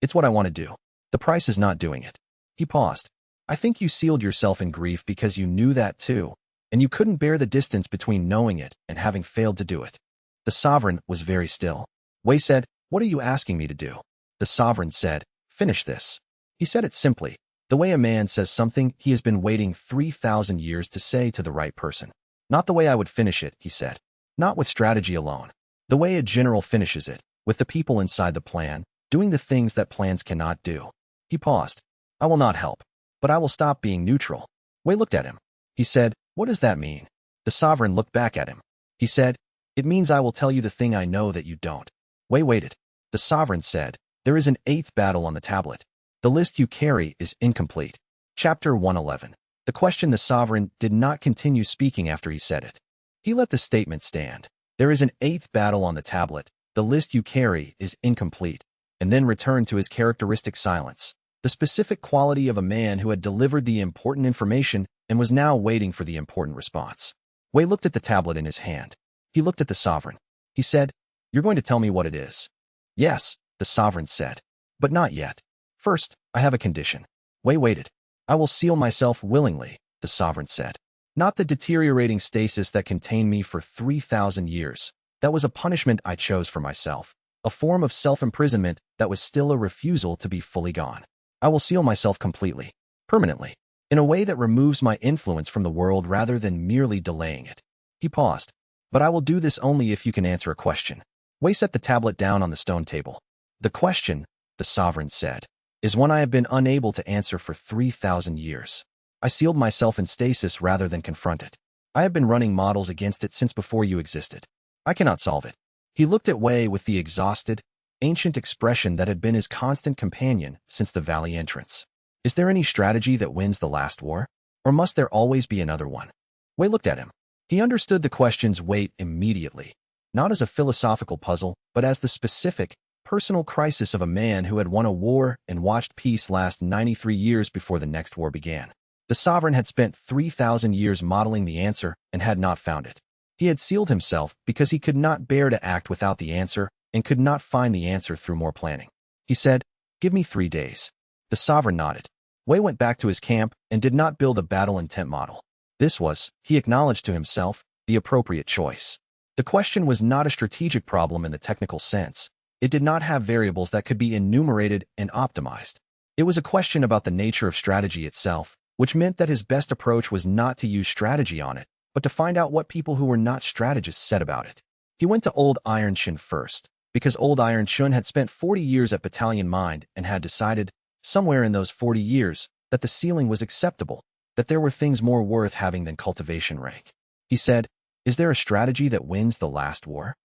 It's what I want to do. The price is not doing it." He paused. "I think you sealed yourself in grief because you knew that too, and you couldn't bear the distance between knowing it and having failed to do it." The sovereign was very still. Wei said, "What are you asking me to do?" The sovereign said, "Finish this." He said it simply, the way a man says something he has been waiting 3,000 years to say to the right person. "Not the way I would finish it," he said. "Not with strategy alone. The way a general finishes it, with the people inside the plan, doing the things that plans cannot do." He paused. "I will not help, but I will stop being neutral." Wei looked at him. He said, "What does that mean?" The sovereign looked back at him. He said, "It means I will tell you the thing I know that you don't." Wei waited. The sovereign said, "There is an 8th battle on the tablet. The list you carry is incomplete." Chapter 111. The question. The sovereign did not continue speaking after he said it. He let the statement stand. "There is an 8th battle on the tablet. The list you carry is incomplete," and then returned to his characteristic silence, the specific quality of a man who had delivered the important information and was now waiting for the important response. Wei looked at the tablet in his hand. He looked at the sovereign. He said, "You're going to tell me what it is?" "Yes," the sovereign said, "but not yet. First, I have a condition." Wei waited. "I will seal myself willingly," the sovereign said. "Not the deteriorating stasis that contained me for 3,000 years. That was a punishment I chose for myself, a form of self-imprisonment that was still a refusal to be fully gone. I will seal myself completely, permanently, in a way that removes my influence from the world rather than merely delaying it." He paused. "But I will do this only if you can answer a question." Wei set the tablet down on the stone table. "The question," the sovereign said, "is one I have been unable to answer for 3,000 years. I sealed myself in stasis rather than confront it. I have been running models against it since before you existed. I cannot solve it." He looked at Wei with the exhausted, ancient expression that had been his constant companion since the valley entrance. "Is there any strategy that wins the last war? Or must there always be another one?" Wei looked at him. He understood the question's weight immediately, not as a philosophical puzzle, but as the specific, personal crisis of a man who had won a war and watched peace last 93 years before the next war began. The sovereign had spent 3,000 years modeling the answer and had not found it. He had sealed himself because he could not bear to act without the answer and could not find the answer through more planning. He said, "Give me 3 days." The sovereign nodded. Wei went back to his camp and did not build a battle intent model. This was, he acknowledged to himself, the appropriate choice. The question was not a strategic problem in the technical sense. It did not have variables that could be enumerated and optimized. It was a question about the nature of strategy itself, which meant that his best approach was not to use strategy on it, but to find out what people who were not strategists said about it. He went to Old Iron Chun first, because Old Iron Chun had spent 40 years at Battalion Mind and had decided, somewhere in those 40 years, that the ceiling was acceptable, that there were things more worth having than cultivation rank. He said, "Is there a strategy that wins the last war?"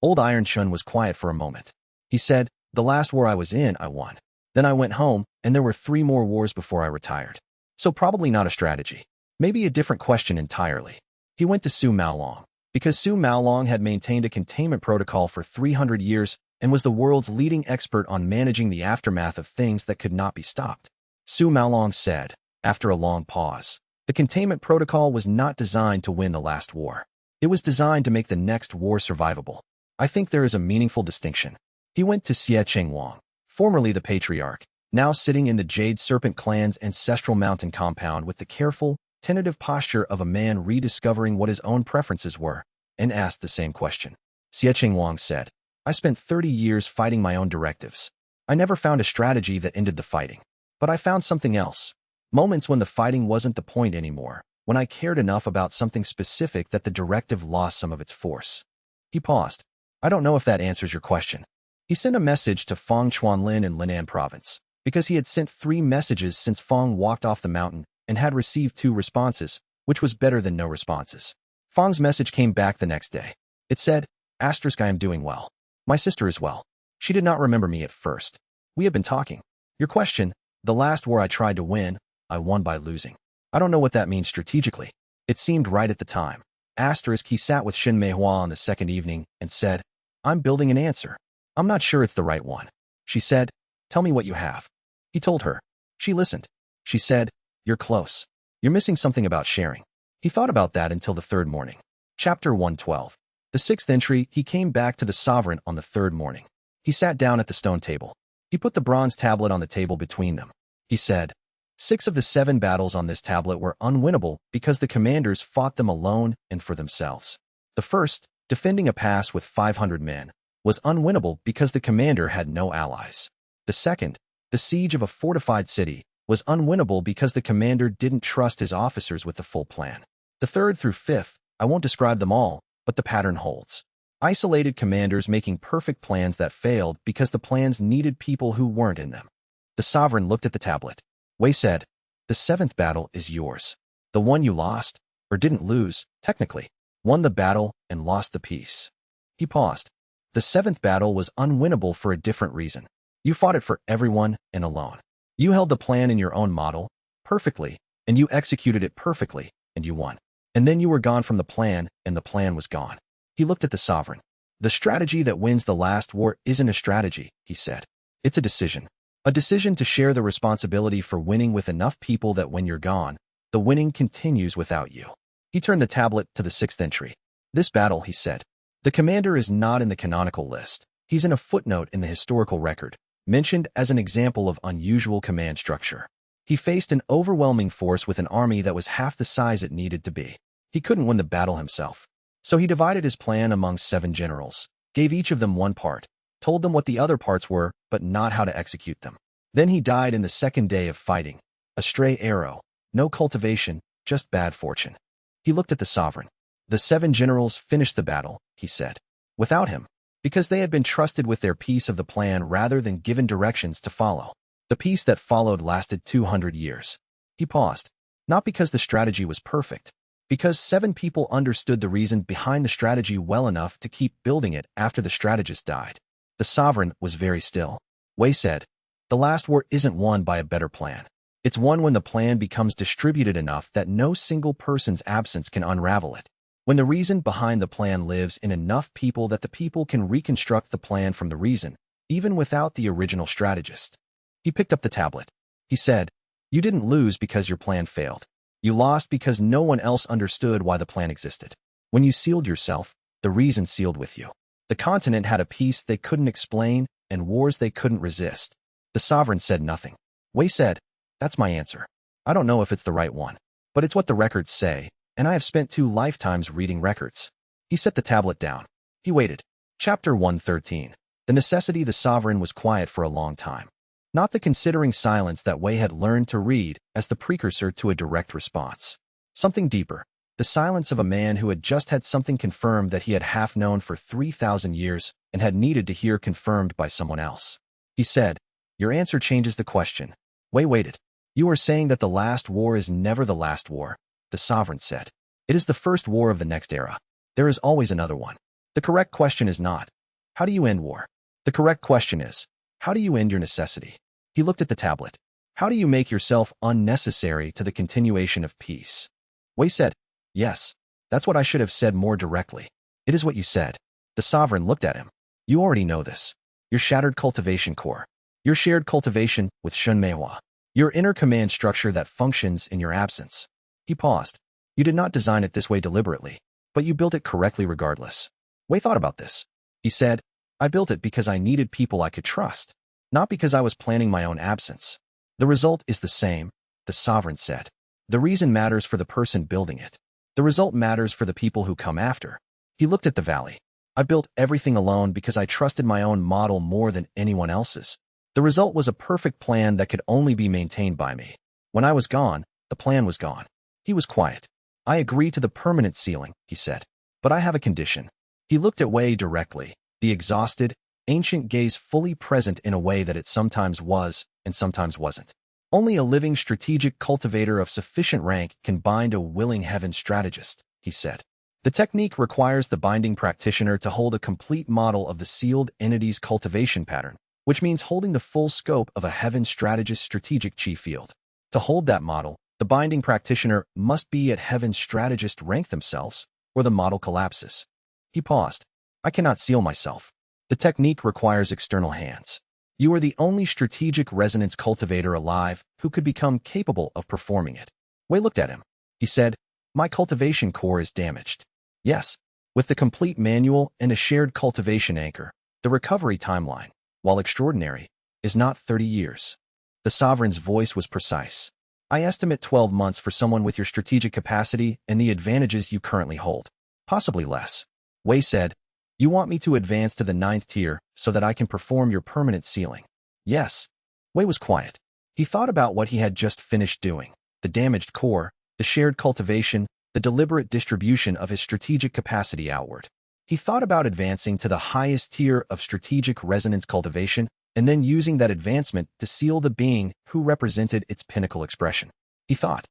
Old Iron Chun was quiet for a moment. He said, "The last war I was in, I won. Then I went home, and there were 3 more wars before I retired. So probably not a strategy. Maybe a different question entirely." He went to Su Maolong, because Su Maolong had maintained a containment protocol for 300 years and was the world's leading expert on managing the aftermath of things that could not be stopped. Su Maolong said, after a long pause, "The containment protocol was not designed to win the last war. It was designed to make the next war survivable. I think there is a meaningful distinction." He went to Xie Chengwang, formerly the patriarch, now sitting in the Jade Serpent clan's ancestral mountain compound with the careful, tentative posture of a man rediscovering what his own preferences were, and asked the same question. Xie Chengwang said, "I spent 30 years fighting my own directives. I never found a strategy that ended the fighting. But I found something else. Moments when the fighting wasn't the point anymore, when I cared enough about something specific that the directive lost some of its force." He paused. "I don't know if that answers your question." He sent a message to Fong Chuanlin in Linan Province, because he had sent 3 messages since Fong walked off the mountain and had received 2 responses, which was better than no responses. Fong's message came back the next day. It said, "I am doing well. My sister is well. She did not remember me at first. We have been talking. Your question, the last war I tried to win, I won by losing. I don't know what that means strategically. It seemed right at the time." He sat with Xin Meihua on the second evening and said, "I'm building an answer. I'm not sure it's the right one." She said, "Tell me what you have." He told her. She listened. She said, "You're close. You're missing something about sharing." He thought about that until the third morning. Chapter 112. The sixth entry, he came back to the sovereign on the third morning. He sat down at the stone table. He put the bronze tablet on the table between them. He said, 6 of the 7 battles on this tablet were unwinnable because the commanders fought them alone and for themselves. The first, defending a pass with 500 men, was unwinnable because the commander had no allies. The second, the siege of a fortified city, was unwinnable because the commander didn't trust his officers with the full plan. The third through fifth, I won't describe them all, but the pattern holds. Isolated commanders making perfect plans that failed because the plans needed people who weren't in them. The sovereign looked at the tablet. Wei said, "The 7th battle is yours. The one you lost, or didn't lose, technically, won the battle and lost the peace." He paused. The 7th battle was unwinnable for a different reason. You fought it for everyone and alone. You held the plan in your own model, perfectly, and you executed it perfectly, and you won. And then you were gone from the plan, and the plan was gone. He looked at the sovereign. "The strategy that wins the last war isn't a strategy," he said. "It's a decision. A decision to share the responsibility for winning with enough people that when you're gone, the winning continues without you." He turned the tablet to the 6th entry. "This battle," he said. "The commander is not in the canonical list. He's in a footnote in the historical record, mentioned as an example of unusual command structure. He faced an overwhelming force with an army that was half the size it needed to be. He couldn't win the battle himself. So he divided his plan among 7 generals, gave each of them one part, told them what the other parts were, but not how to execute them. Then he died in the 2nd day of fighting. A stray arrow, no cultivation, just bad fortune." He looked at the sovereign. "The 7 generals finished the battle," he said. "Without him, because they had been trusted with their piece of the plan rather than given directions to follow. The piece that followed lasted 200 years. He paused. Not because the strategy was perfect, because 7 people understood the reason behind the strategy well enough to keep building it after the strategist died. The sovereign was very still. Wei said, "The last war isn't won by a better plan. It's won when the plan becomes distributed enough that no single person's absence can unravel it. When the reason behind the plan lives in enough people that the people can reconstruct the plan from the reason, even without the original strategist." He picked up the tablet. He said, "You didn't lose because your plan failed. You lost because no one else understood why the plan existed. When you sealed yourself, the reason sealed with you. The continent had a peace they couldn't explain and wars they couldn't resist." The sovereign said nothing. Wei said, "That's my answer. I don't know if it's the right one, but it's what the records say, and I have spent 2 lifetimes reading records." He set the tablet down. He waited. Chapter 113. The necessity. The sovereign was quiet for a long time. Not the considering silence that Wei had learned to read as the precursor to a direct response. Something deeper. The silence of a man who had just had something confirmed that he had half known for 3,000 years and had needed to hear confirmed by someone else. He said, "Your answer changes the question." Wei waited. "You are saying that the last war is never the last war," the sovereign said. "It is the first war of the next era. There is always another one. The correct question is not, how do you end war? The correct question is, how do you end your necessity?" He looked at the tablet. "How do you make yourself unnecessary to the continuation of peace?" Wei said, "Yes, that's what I should have said more directly. It is what you said." The sovereign looked at him. "You already know this. Your shattered cultivation core. Your shared cultivation with xianxia. Your inner command structure that functions in your absence." He paused. "You did not design it this way deliberately, but you built it correctly regardless." Wei thought about this. He said, "I built it because I needed people I could trust, not because I was planning my own absence." "The result is the same," the sovereign said. "The reason matters for the person building it. The result matters for the people who come after." He looked at the valley. "I built everything alone because I trusted my own model more than anyone else's. The result was a perfect plan that could only be maintained by me. When I was gone, the plan was gone." He was quiet. "I agree to the permanent sealing," he said, "but I have a condition." He looked at Wei directly, the exhausted, ancient gaze fully present in a way that it sometimes was and sometimes wasn't. "Only a living strategic cultivator of sufficient rank can bind a willing heaven strategist," he said. "The technique requires the binding practitioner to hold a complete model of the sealed entity's cultivation pattern, which means holding the full scope of a heaven strategist strategic chi field. To hold that model, the binding practitioner must be at heaven strategist rank themselves, or the model collapses." He paused. "I cannot seal myself. The technique requires external hands." You are the only strategic resonance cultivator alive who could become capable of performing it. Wei looked at him. He said, my cultivation core is damaged. Yes, with the complete manual and a shared cultivation anchor, the recovery timeline, while extraordinary, is not 30 years. The sovereign's voice was precise. I estimate 12 months for someone with your strategic capacity and the advantages you currently hold. Possibly less. Wei said, you want me to advance to the 9th tier so that I can perform your permanent sealing? Yes. Wei was quiet. He thought about what he had just finished doing. The damaged core, the shared cultivation, the deliberate distribution of his strategic capacity outward. He thought about advancing to the highest tier of strategic resonance cultivation and then using that advancement to seal the being who represented its pinnacle expression. He thought.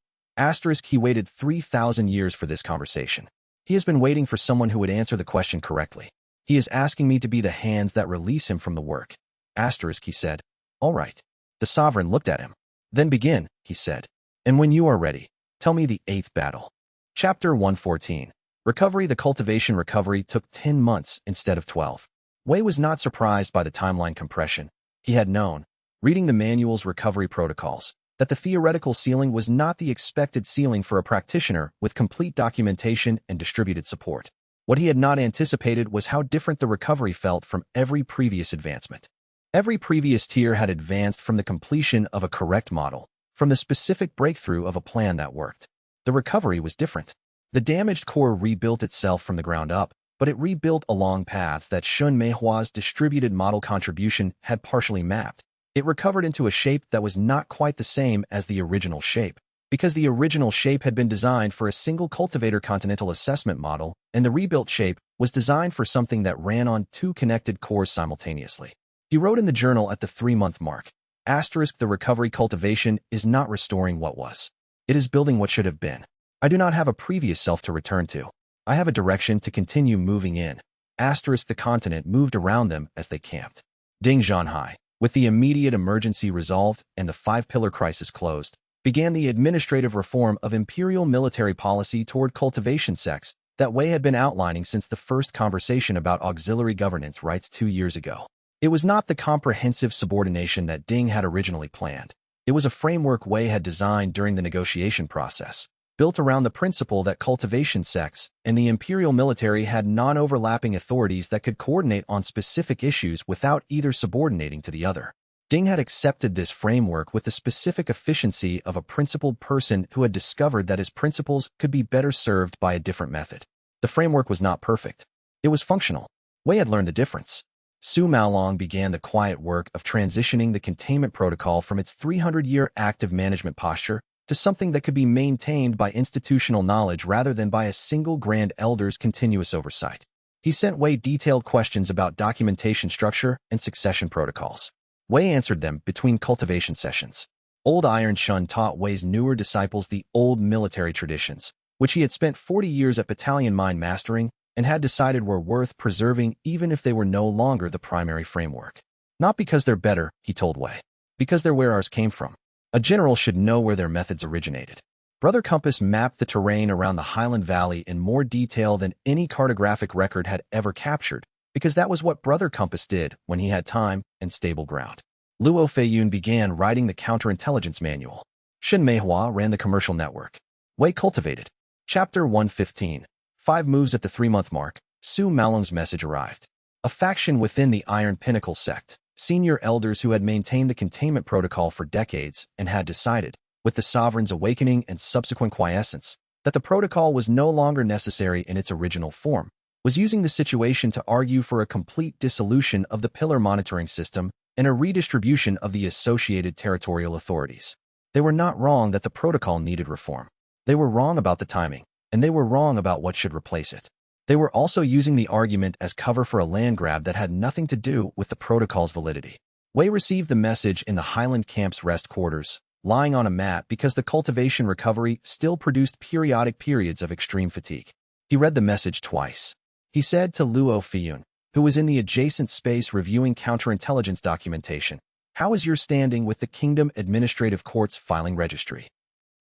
He waited 3,000 years for this conversation. He has been waiting for someone who would answer the question correctly. He is asking me to be the hands that release him from the work. He said. All right. The sovereign looked at him. Then begin, he said. And when you are ready, tell me the 8th battle. Chapter 114. Recovery. The cultivation recovery took 10 months instead of 12. Wei was not surprised by the timeline compression. He had known, reading the manual's recovery protocols, that the theoretical sealing was not the expected sealing for a practitioner with complete documentation and distributed support. What he had not anticipated was how different the recovery felt from every previous advancement. Every previous tier had advanced from the completion of a correct model, from the specific breakthrough of a plan that worked. The recovery was different. The damaged core rebuilt itself from the ground up, but it rebuilt along paths that Shun Meihua's distributed model contribution had partially mapped. It recovered into a shape that was not quite the same as the original shape, because the original shape had been designed for a single cultivator continental assessment model, and the rebuilt shape was designed for something that ran on 2 connected cores simultaneously. He wrote in the journal at the 3-month mark, the recovery cultivation is not restoring what was. It is building what should have been. I do not have a previous self to return to. I have a direction to continue moving in. The continent moved around them as they camped. Ding Zhanhai, with the immediate emergency resolved and the 5-pillar crisis closed, began the administrative reform of imperial military policy toward cultivation sects that Wei had been outlining since the first conversation about auxiliary governance rights 2 years ago. It was not the comprehensive subordination that Ding had originally planned. It was a framework Wei had designed during the negotiation process, built around the principle that cultivation sects and the imperial military had non-overlapping authorities that could coordinate on specific issues without either subordinating to the other. Ding had accepted this framework with the specific efficiency of a principled person who had discovered that his principles could be better served by a different method. The framework was not perfect. It was functional. Wei had learned the difference. Su Maolong began the quiet work of transitioning the containment protocol from its 300-year active management posture to something that could be maintained by institutional knowledge rather than by a single Grand Elder's continuous oversight. He sent Wei detailed questions about documentation structure and succession protocols. Wei answered them between cultivation sessions. Old Iron Shun taught Wei's newer disciples the old military traditions, which he had spent 40 years at battalion mind mastering and had decided were worth preserving even if they were no longer the primary framework. Not because they're better, he told Wei, because they're where ours came from. A general should know where their methods originated. Brother Compass mapped the terrain around the Highland Valley in more detail than any cartographic record had ever captured, because that was what Brother Compass did when he had time and stable ground. Luo Feiyun began writing the counterintelligence manual. Shin Meihua ran the commercial network. Wei cultivated. Chapter 115. 5 moves at the 3-month mark, Su Maolong's message arrived. A faction within the Iron Pinnacle sect, senior elders who had maintained the containment protocol for decades and had decided, with the sovereign's awakening and subsequent quiescence, that the protocol was no longer necessary in its original form, was using the situation to argue for a complete dissolution of the pillar monitoring system and a redistribution of the associated territorial authorities. They were not wrong that the protocol needed reform. They were wrong about the timing, and they were wrong about what should replace it. They were also using the argument as cover for a land grab that had nothing to do with the protocol's validity. Wei received the message in the Highland Camp's rest quarters, lying on a mat because the cultivation recovery still produced periodic periods of extreme fatigue. He read the message twice. He said to Luo Feiyun, who was in the adjacent space reviewing counterintelligence documentation, "How is your standing with the Kingdom Administrative Court's filing registry?"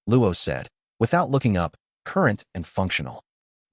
Luo said, without looking up, "Current and functional."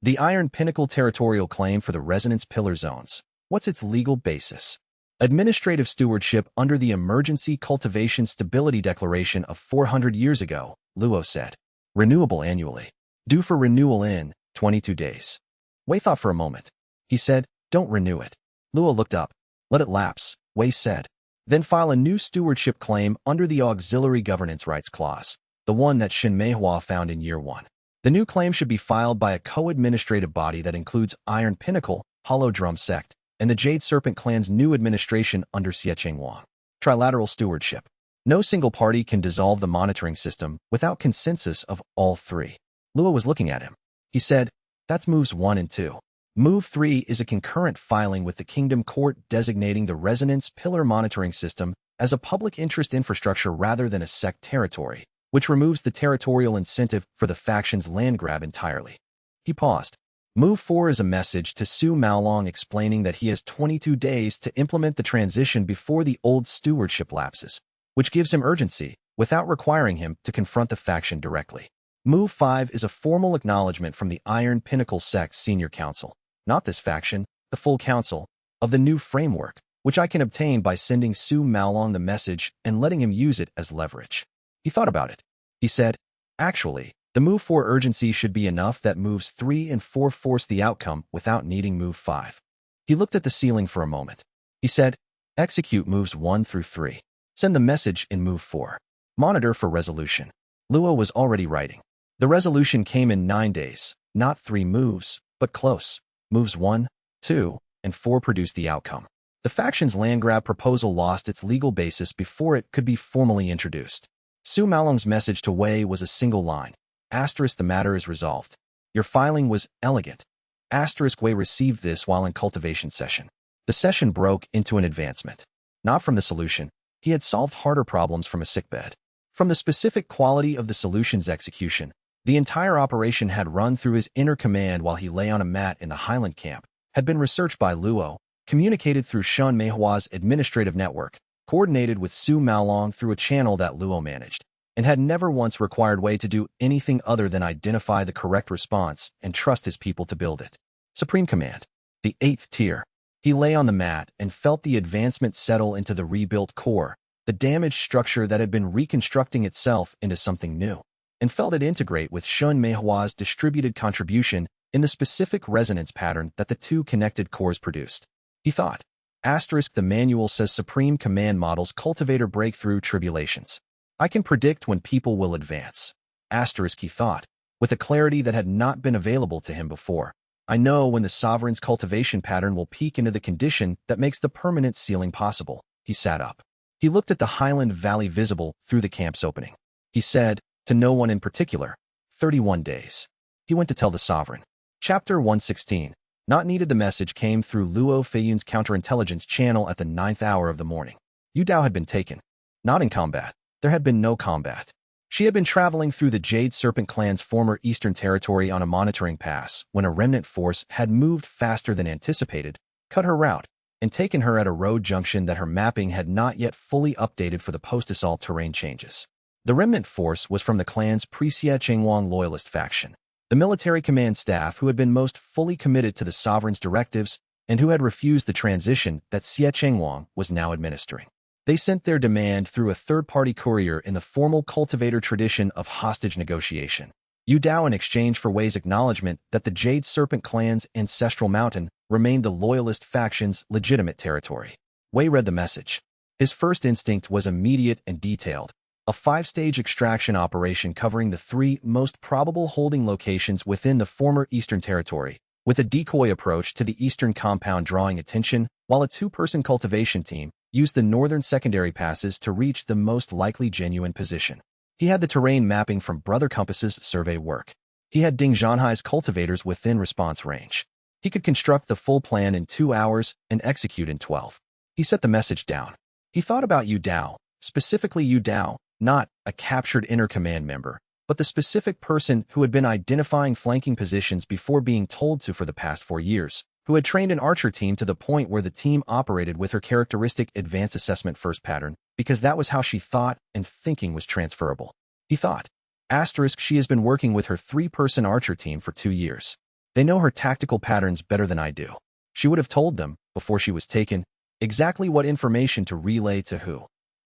The Iron Pinnacle territorial claim for the resonance pillar zones. What's its legal basis? Administrative stewardship under the Emergency Cultivation Stability Declaration of 400 years ago, Luo said. Renewable annually. Due for renewal in 22 days. Wei thought for a moment. He said, don't renew it. Luo looked up. Let it lapse, Wei said. Then file a new stewardship claim under the Auxiliary Governance Rights Clause, the one that Shen Meihua found in year 1. The new claim should be filed by a co-administrative body that includes Iron Pinnacle, Hollow Drum Sect, and the Jade Serpent Clan's new administration under xianxia. Trilateral stewardship. No single party can dissolve the monitoring system without consensus of all three. Luo was looking at him. He said, that's moves 1 and 2. Move 3 is a concurrent filing with the Kingdom Court designating the Resonance Pillar monitoring system as a public interest infrastructure rather than a sect territory, which removes the territorial incentive for the faction's land grab entirely. He paused. Move 4 is a message to Su Maolong explaining that he has 22 days to implement the transition before the old stewardship lapses, which gives him urgency without requiring him to confront the faction directly. Move 5 is a formal acknowledgement from the Iron Pinnacle Sect's Senior Council, not this faction, the full council, of the new framework, which I can obtain by sending Su Maolong the message and letting him use it as leverage. He thought about it. He said, actually, the Move 4 urgency should be enough that moves 3 and 4 force the outcome without needing Move 5. He looked at the ceiling for a moment. He said, execute moves 1 through 3. Send the message in Move 4. Monitor for resolution. Luo was already writing. The resolution came in 9 days, not 3 moves, but close. Moves 1, 2, and 4 produced the outcome. The faction's land grab proposal lost its legal basis before it could be formally introduced. Su Maolong's message to Wei was a single line. Asterisk, the matter is resolved. Your filing was elegant. Asterisk, Wei received this while in cultivation session. The session broke into an advancement. Not from the solution. He had solved harder problems from a sickbed. From the specific quality of the solution's execution, the entire operation had run through his inner command while he lay on a mat in the Highland camp, had been researched by Luo, communicated through Shen Meihua's administrative network, coordinated with Su Maolong through a channel that Luo managed, and had never once required Wei to do anything other than identify the correct response and trust his people to build it. Supreme Command. The 8th tier. He lay on the mat and felt the advancement settle into the rebuilt core, the damaged structure that had been reconstructing itself into something new, and felt it integrate with Shen Meihua's distributed contribution in the specific resonance pattern that the two connected cores produced. He thought. Asterisk, the manual says Supreme Command models cultivator breakthrough tribulations. I can predict when people will advance. Asterisk, he thought, with a clarity that had not been available to him before. I know when the sovereign's cultivation pattern will peak into the condition that makes the permanent sealing possible. He sat up. He looked at the highland valley visible through the camp's opening. He said, to no one in particular, 31 days. He went to tell the sovereign. Chapter 116. Not needed. The message came through Luo Feiyun's counterintelligence channel at the 9th hour of the morning. Yu Dao had been taken. Not in combat. There had been no combat. She had been traveling through the Jade Serpent clan's former eastern territory on a monitoring pass when a remnant force had moved faster than anticipated, cut her route, and taken her at a road junction that her mapping had not yet fully updated for the post-assault terrain changes. The remnant force was from the clan's pre-Xia Chengwang loyalist faction, the military command staff who had been most fully committed to the sovereign's directives and who had refused the transition that Xia Chengwang was now administering. They sent their demand through a third-party courier in the formal cultivator tradition of hostage negotiation. Yu Dao in exchange for Wei's acknowledgement that the Jade Serpent clan's ancestral mountain remained the loyalist faction's legitimate territory. Wei read the message. His first instinct was immediate and detailed. A 5-stage extraction operation covering the 3 most probable holding locations within the former Eastern Territory, with a decoy approach to the Eastern compound drawing attention, while a 2-person cultivation team used the northern secondary passes to reach the most likely genuine position. He had the terrain mapping from Brother Compass's survey work. He had Ding Zhanhai's cultivators within response range. He could construct the full plan in 2 hours and execute in 12. He set the message down. He thought about Yu Dao, specifically Yu Dao, not a captured inner command member, but the specific person who had been identifying flanking positions before being told to for the past 4 years, who had trained an archer team to the point where the team operated with her characteristic advanced assessment first pattern, because that was how she thought and thinking was transferable. He thought. Asterisk, she has been working with her 3-person archer team for 2 years. They know her tactical patterns better than I do. She would have told them, before she was taken, Exactly what information to relay to who?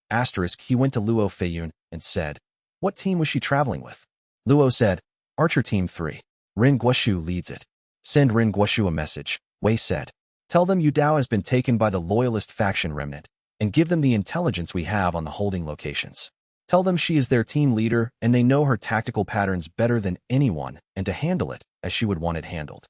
Asterisk, he went to Luo Feiyun and said, what team was she traveling with? Luo said, Archer Team 3. Rin Guoshu leads it. Send Rin Guoshu a message, Wei said. Tell them Yu Dao has been taken by the loyalist faction remnant, and give them the intelligence we have on the holding locations. Tell them she is their team leader and they know her tactical patterns better than anyone and to handle it as she would want it handled.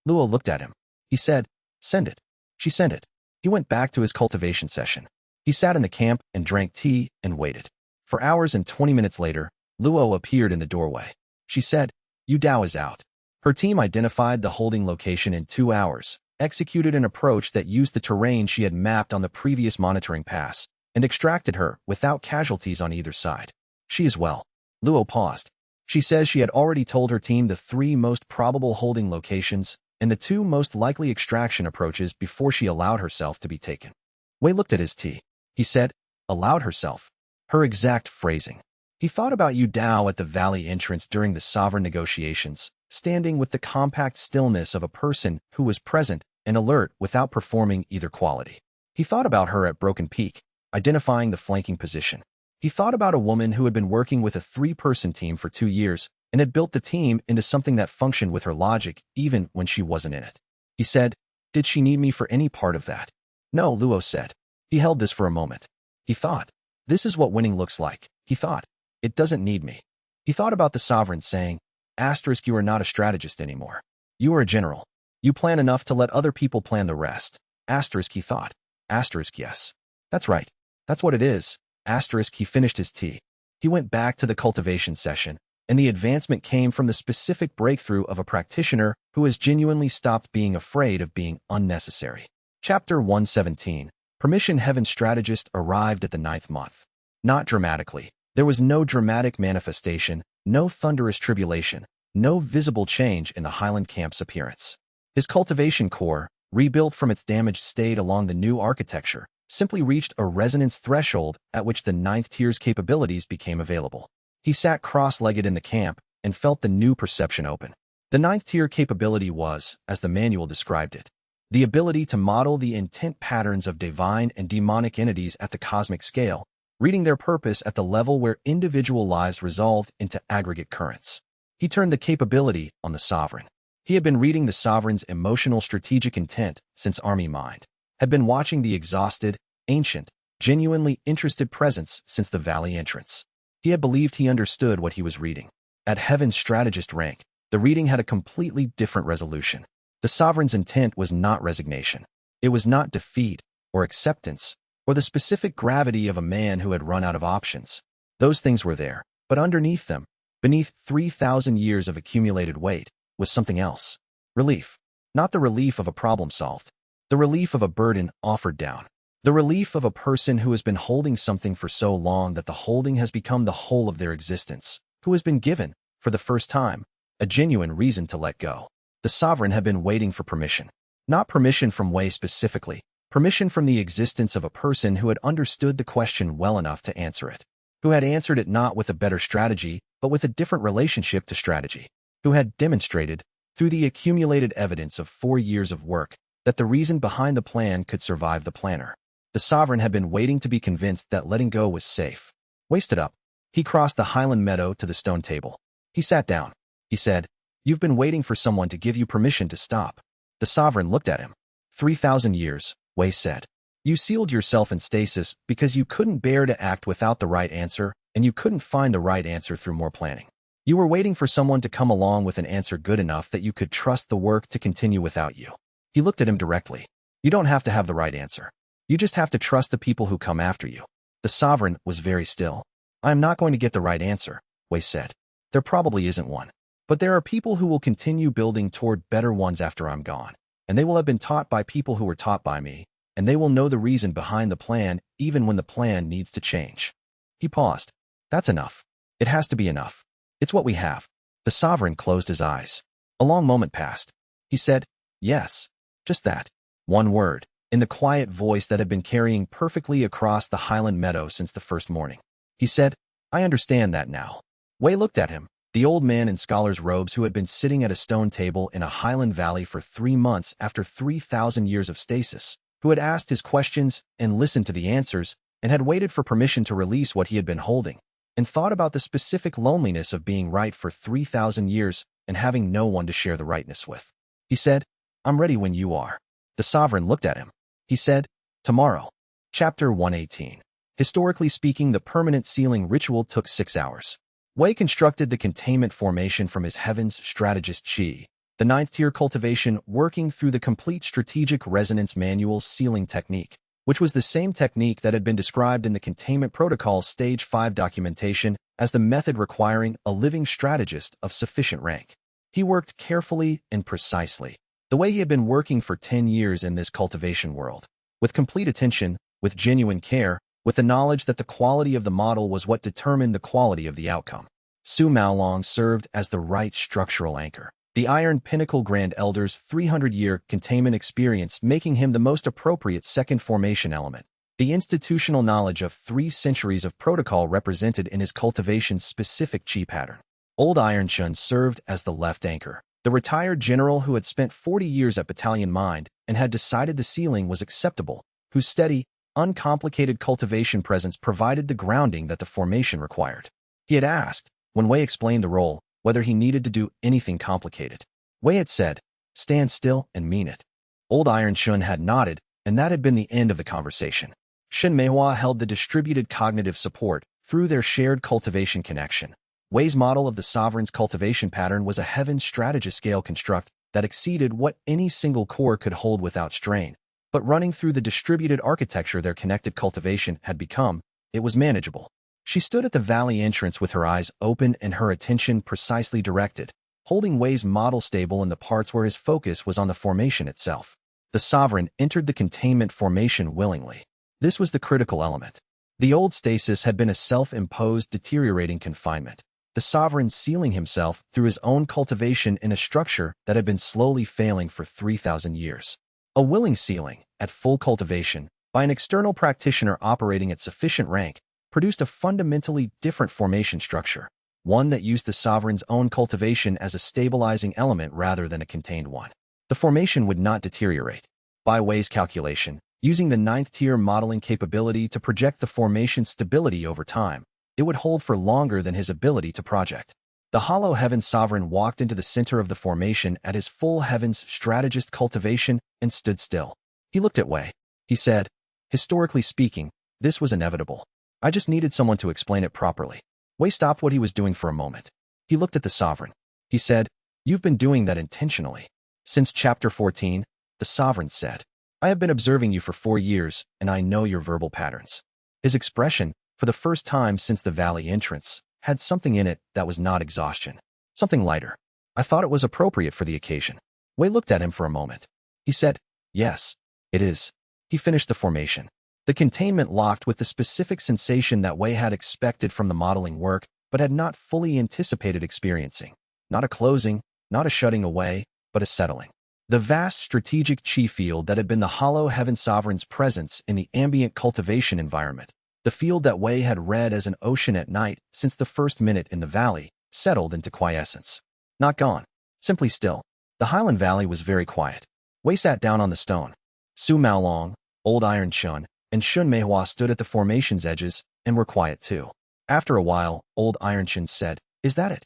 Luo looked at him. He said, send it. She sent it. He went back to his cultivation session. He sat in the camp and drank tea and waited. For hours and 20 minutes later, Luo appeared in the doorway. She said, Yu Dao is out. Her team identified the holding location in 2 hours, executed an approach that used the terrain she had mapped on the previous monitoring pass, and extracted her without casualties on either side. She is well. Luo paused. She says she had already told her team the 3 most probable holding locations and the 2 most likely extraction approaches before she allowed herself to be taken. Wei looked at his tea. He said, allowed herself. Her exact phrasing. He thought about Yu Dao at the valley entrance during the sovereign negotiations, standing with the compact stillness of a person who was present and alert without performing either quality. He thought about her at Broken Peak, identifying the flanking position. He thought about a woman who had been working with a 3-person team for 2 years and had built the team into something that functioned with her logic even when she wasn't in it. He said, did she need me for any part of that? No, Luo said. He held this for a moment. He thought, this is what winning looks like. He thought, it doesn't need me. He thought about the sovereign saying, asterisk, you are not a strategist anymore. You are a general. You plan enough to let other people plan the rest. Asterisk, he thought. Asterisk, yes. That's right. That's what it is. Asterisk, he finished his tea. He went back to the cultivation session, and the advancement came from the specific breakthrough of a practitioner who has genuinely stopped being afraid of being unnecessary. Chapter 117. Permission Heaven Strategist arrived at the 9th month. Not dramatically. There was no dramatic manifestation, no thunderous tribulation, no visible change in the Highland camp's appearance. His cultivation core, rebuilt from its damaged state along the new architecture, simply reached a resonance threshold at which the 9th tier's capabilities became available. He sat cross-legged in the camp and felt the new perception open. The 9th tier capability was, as the manual described it, the ability to model the intent patterns of divine and demonic entities at the cosmic scale, reading their purpose at the level where individual lives resolved into aggregate currents. He turned the capability on the sovereign. He had been reading the sovereign's emotional strategic intent since Army Mind, had been watching the exhausted, ancient, genuinely interested presence since the valley entrance. He had believed he understood what he was reading. At Heaven's strategist rank, the reading had a completely different resolution. The sovereign's intent was not resignation. It was not defeat or acceptance or the specific gravity of a man who had run out of options. Those things were there, but underneath them, beneath 3,000 years of accumulated weight, was something else. Relief. Not the relief of a problem solved. The relief of a burden offered down. The relief of a person who has been holding something for so long that the holding has become the whole of their existence, who has been given, for the first time, a genuine reason to let go. The sovereign had been waiting for permission. Not permission from Wei specifically, permission from the existence of a person who had understood the question well enough to answer it, who had answered it not with a better strategy, but with a different relationship to strategy, who had demonstrated, through the accumulated evidence of 4 years of work, that the reason behind the plan could survive the planner. The sovereign had been waiting to be convinced that letting go was safe. Wei stood up. He crossed the highland meadow to the stone table. He sat down. He said, you've been waiting for someone to give you permission to stop. The sovereign looked at him. 3,000 years, Wei said. You sealed yourself in stasis because you couldn't bear to act without the right answer, and you couldn't find the right answer through more planning. You were waiting for someone to come along with an answer good enough that you could trust the work to continue without you. He looked at him directly. You don't have to have the right answer. You just have to trust the people who come after you. The sovereign was very still. I am not going to get the right answer, Wei said. There probably isn't one. But there are people who will continue building toward better ones after I'm gone, and they will have been taught by people who were taught by me, and they will know the reason behind the plan even when the plan needs to change. He paused. That's enough. It has to be enough. It's what we have. The sovereign closed his eyes. A long moment passed. He said, yes. Just that. One word, in the quiet voice that had been carrying perfectly across the highland meadow since the first morning. He said, I understand that now. Wei looked at him, the old man in scholar's robes who had been sitting at a stone table in a highland valley for 3 months after 3,000 years of stasis, who had asked his questions and listened to the answers and had waited for permission to release what he had been holding, and thought about the specific loneliness of being right for 3,000 years and having no one to share the rightness with. He said, "I'm ready when you are." The sovereign looked at him. He said, "Tomorrow." Chapter 118. Historically speaking, the permanent sealing ritual took 6 hours. Wei constructed the containment formation from his heavens strategist Qi, the 9th-tier cultivation working through the complete strategic resonance manual sealing technique, which was the same technique that had been described in the containment protocol stage 5 documentation as the method requiring a living strategist of sufficient rank. He worked carefully and precisely, the way he had been working for 10 years in this cultivation world, with complete attention, with genuine care, with the knowledge that the quality of the model was what determined the quality of the outcome. Su Maolong served as the right structural anchor, the Iron Pinnacle Grand Elder's 300-year containment experience making him the most appropriate second formation element, the institutional knowledge of 3 centuries of protocol represented in his cultivation's specific Qi pattern. Old Iron Shun served as the left anchor, the retired general who had spent 40 years at Battalion Mind and had decided the sealing was acceptable, whose steady, uncomplicated cultivation presence provided the grounding that the formation required. He had asked, when Wei explained the role, whether he needed to do anything complicated. Wei had said, "Stand still and mean it." Old Iron Shun had nodded, and that had been the end of the conversation. Shen Meihua held the distributed cognitive support through their shared cultivation connection. Wei's model of the sovereign's cultivation pattern was a heaven strategist scale construct that exceeded what any single core could hold without strain. But running through the distributed architecture their connected cultivation had become, it was manageable. She stood at the valley entrance with her eyes open and her attention precisely directed, holding Wei's model stable in the parts where his focus was on the formation itself. The sovereign entered the containment formation willingly. This was the critical element. The old stasis had been a self-imposed deteriorating confinement, the sovereign sealing himself through his own cultivation in a structure that had been slowly failing for 3,000 years. A willing sealing, at full cultivation, by an external practitioner operating at sufficient rank, produced a fundamentally different formation structure, one that used the sovereign's own cultivation as a stabilizing element rather than a contained one. The formation would not deteriorate. By Wei's calculation, using the 9th-tier modeling capability to project the formation's stability over time, it would hold for longer than his ability to project. The Hollow Heavens Sovereign walked into the center of the formation at his full Heavens strategist cultivation and stood still. He looked at Wei. He said, "Historically speaking, this was inevitable. I just needed someone to explain it properly." Wei stopped what he was doing for a moment. He looked at the Sovereign. He said, "You've been doing that intentionally." "Since Chapter 14, the Sovereign said, I have been observing you for 4 years, and I know your verbal patterns." His expression, for the first time since the valley entrance, had something in it that was not exhaustion. Something lighter. "I thought it was appropriate for the occasion." Wei looked at him for a moment. He said, "Yes, it is." He finished the formation. The containment locked with the specific sensation that Wei had expected from the modeling work, but had not fully anticipated experiencing. Not a closing, not a shutting away, but a settling. The vast strategic Qi field that had been the Hollow Heaven Sovereign's presence in the ambient cultivation environment, the field that Wei had read as an ocean at night since the first minute in the valley, settled into quiescence. Not gone, simply still. The Highland Valley was very quiet. Wei sat down on the stone. Su Maolong, Old Iron Shun, and Shun Meihua stood at the formation's edges and were quiet too. After a while, Old Iron Shun said, "Is that it?"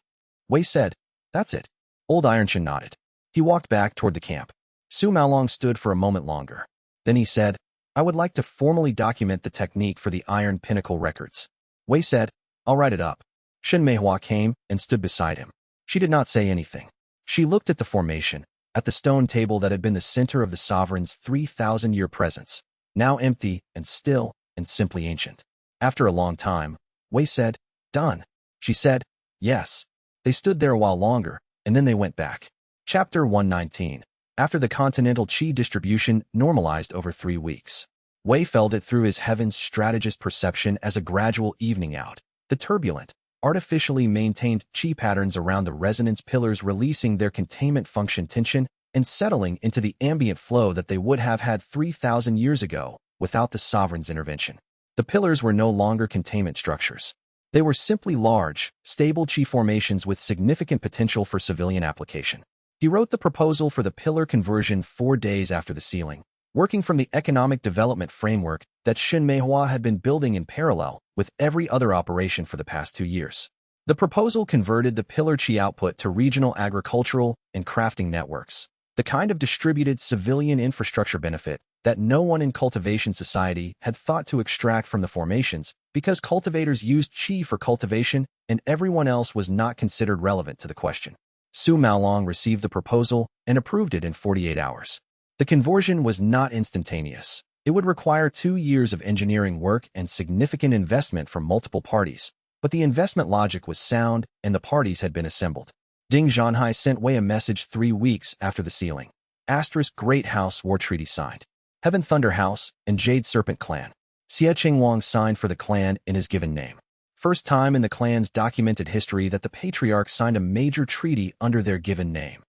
Wei said, "That's it." Old Iron Shun nodded. He walked back toward the camp. Su Maolong stood for a moment longer. Then he said, "I would like to formally document the technique for the Iron Pinnacle records." Wei said, "I'll write it up." Shun Meihua came and stood beside him. She did not say anything. She looked at the formation, at the stone table that had been the center of the sovereign's 3,000-year presence, now empty and still and simply ancient. After a long time, Wei said, "Done." She said, "Yes." They stood there a while longer, and then they went back. Chapter 119. After the continental Qi distribution normalized over 3 weeks, Wei felt it through his heavens strategist perception as a gradual evening out. The turbulent, artificially maintained Qi patterns around the resonance pillars releasing their containment function tension and settling into the ambient flow that they would have had 3,000 years ago without the sovereign's intervention. The pillars were no longer containment structures. They were simply large, stable Qi formations with significant potential for civilian application. He wrote the proposal for the pillar conversion 4 days after the sealing, working from the economic development framework that Shinmeihua had been building in parallel with every other operation for the past 2 years. The proposal converted the Pillar Chi output to regional agricultural and crafting networks, the kind of distributed civilian infrastructure benefit that no one in cultivation society had thought to extract from the formations because cultivators used Qi for cultivation and everyone else was not considered relevant to the question. Su Maolong received the proposal and approved it in 48 hours. The conversion was not instantaneous. It would require 2 years of engineering work and significant investment from multiple parties, but the investment logic was sound and the parties had been assembled. Ding Zhanhai sent Wei a message 3 weeks after the sealing. * Great House War Treaty signed. Heaven Thunder House and Jade Serpent Clan. Xie Qingwang signed for the clan in his given name. First time in the clan's documented history that the patriarch signed a major treaty under their given name.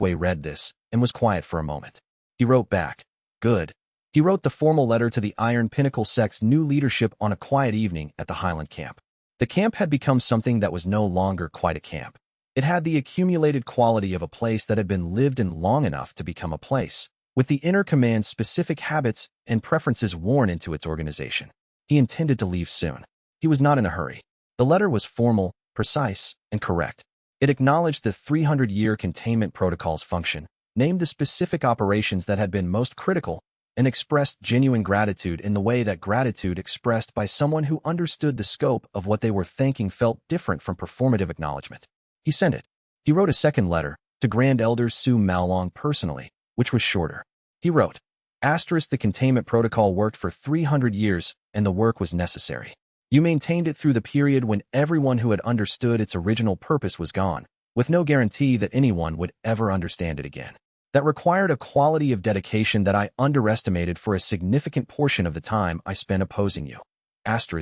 Wei read this and was quiet for a moment. He wrote back, "Good." He wrote the formal letter to the Iron Pinnacle sect's new leadership on a quiet evening at the Highland camp. The camp had become something that was no longer quite a camp. It had the accumulated quality of a place that had been lived in long enough to become a place, with the inner command's specific habits and preferences worn into its organization. He intended to leave soon. He was not in a hurry. The letter was formal, precise, and correct. It acknowledged the 300-year containment protocol's function, named the specific operations that had been most critical, and expressed genuine gratitude in the way that gratitude expressed by someone who understood the scope of what they were thanking felt different from performative acknowledgement. He sent it. He wrote a second letter to Grand Elder Su Maolong personally, which was shorter. He wrote, "The containment protocol worked for 300 years, and the work was necessary. You maintained it through the period when everyone who had understood its original purpose was gone, with no guarantee that anyone would ever understand it again. That required a quality of dedication that I underestimated for a significant portion of the time I spent opposing you."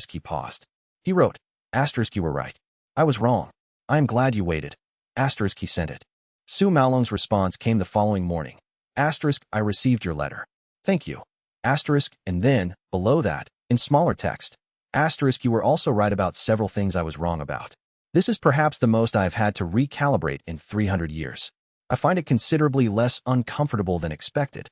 He paused. He wrote, "You were right. I was wrong. I am glad you waited." He sent it. Su Maolong's response came the following morning. "I received your letter. Thank you." And then, below that, in smaller text, "You were also right about several things I was wrong about. This is perhaps the most I have had to recalibrate in 300 years. I find it considerably less uncomfortable than expected."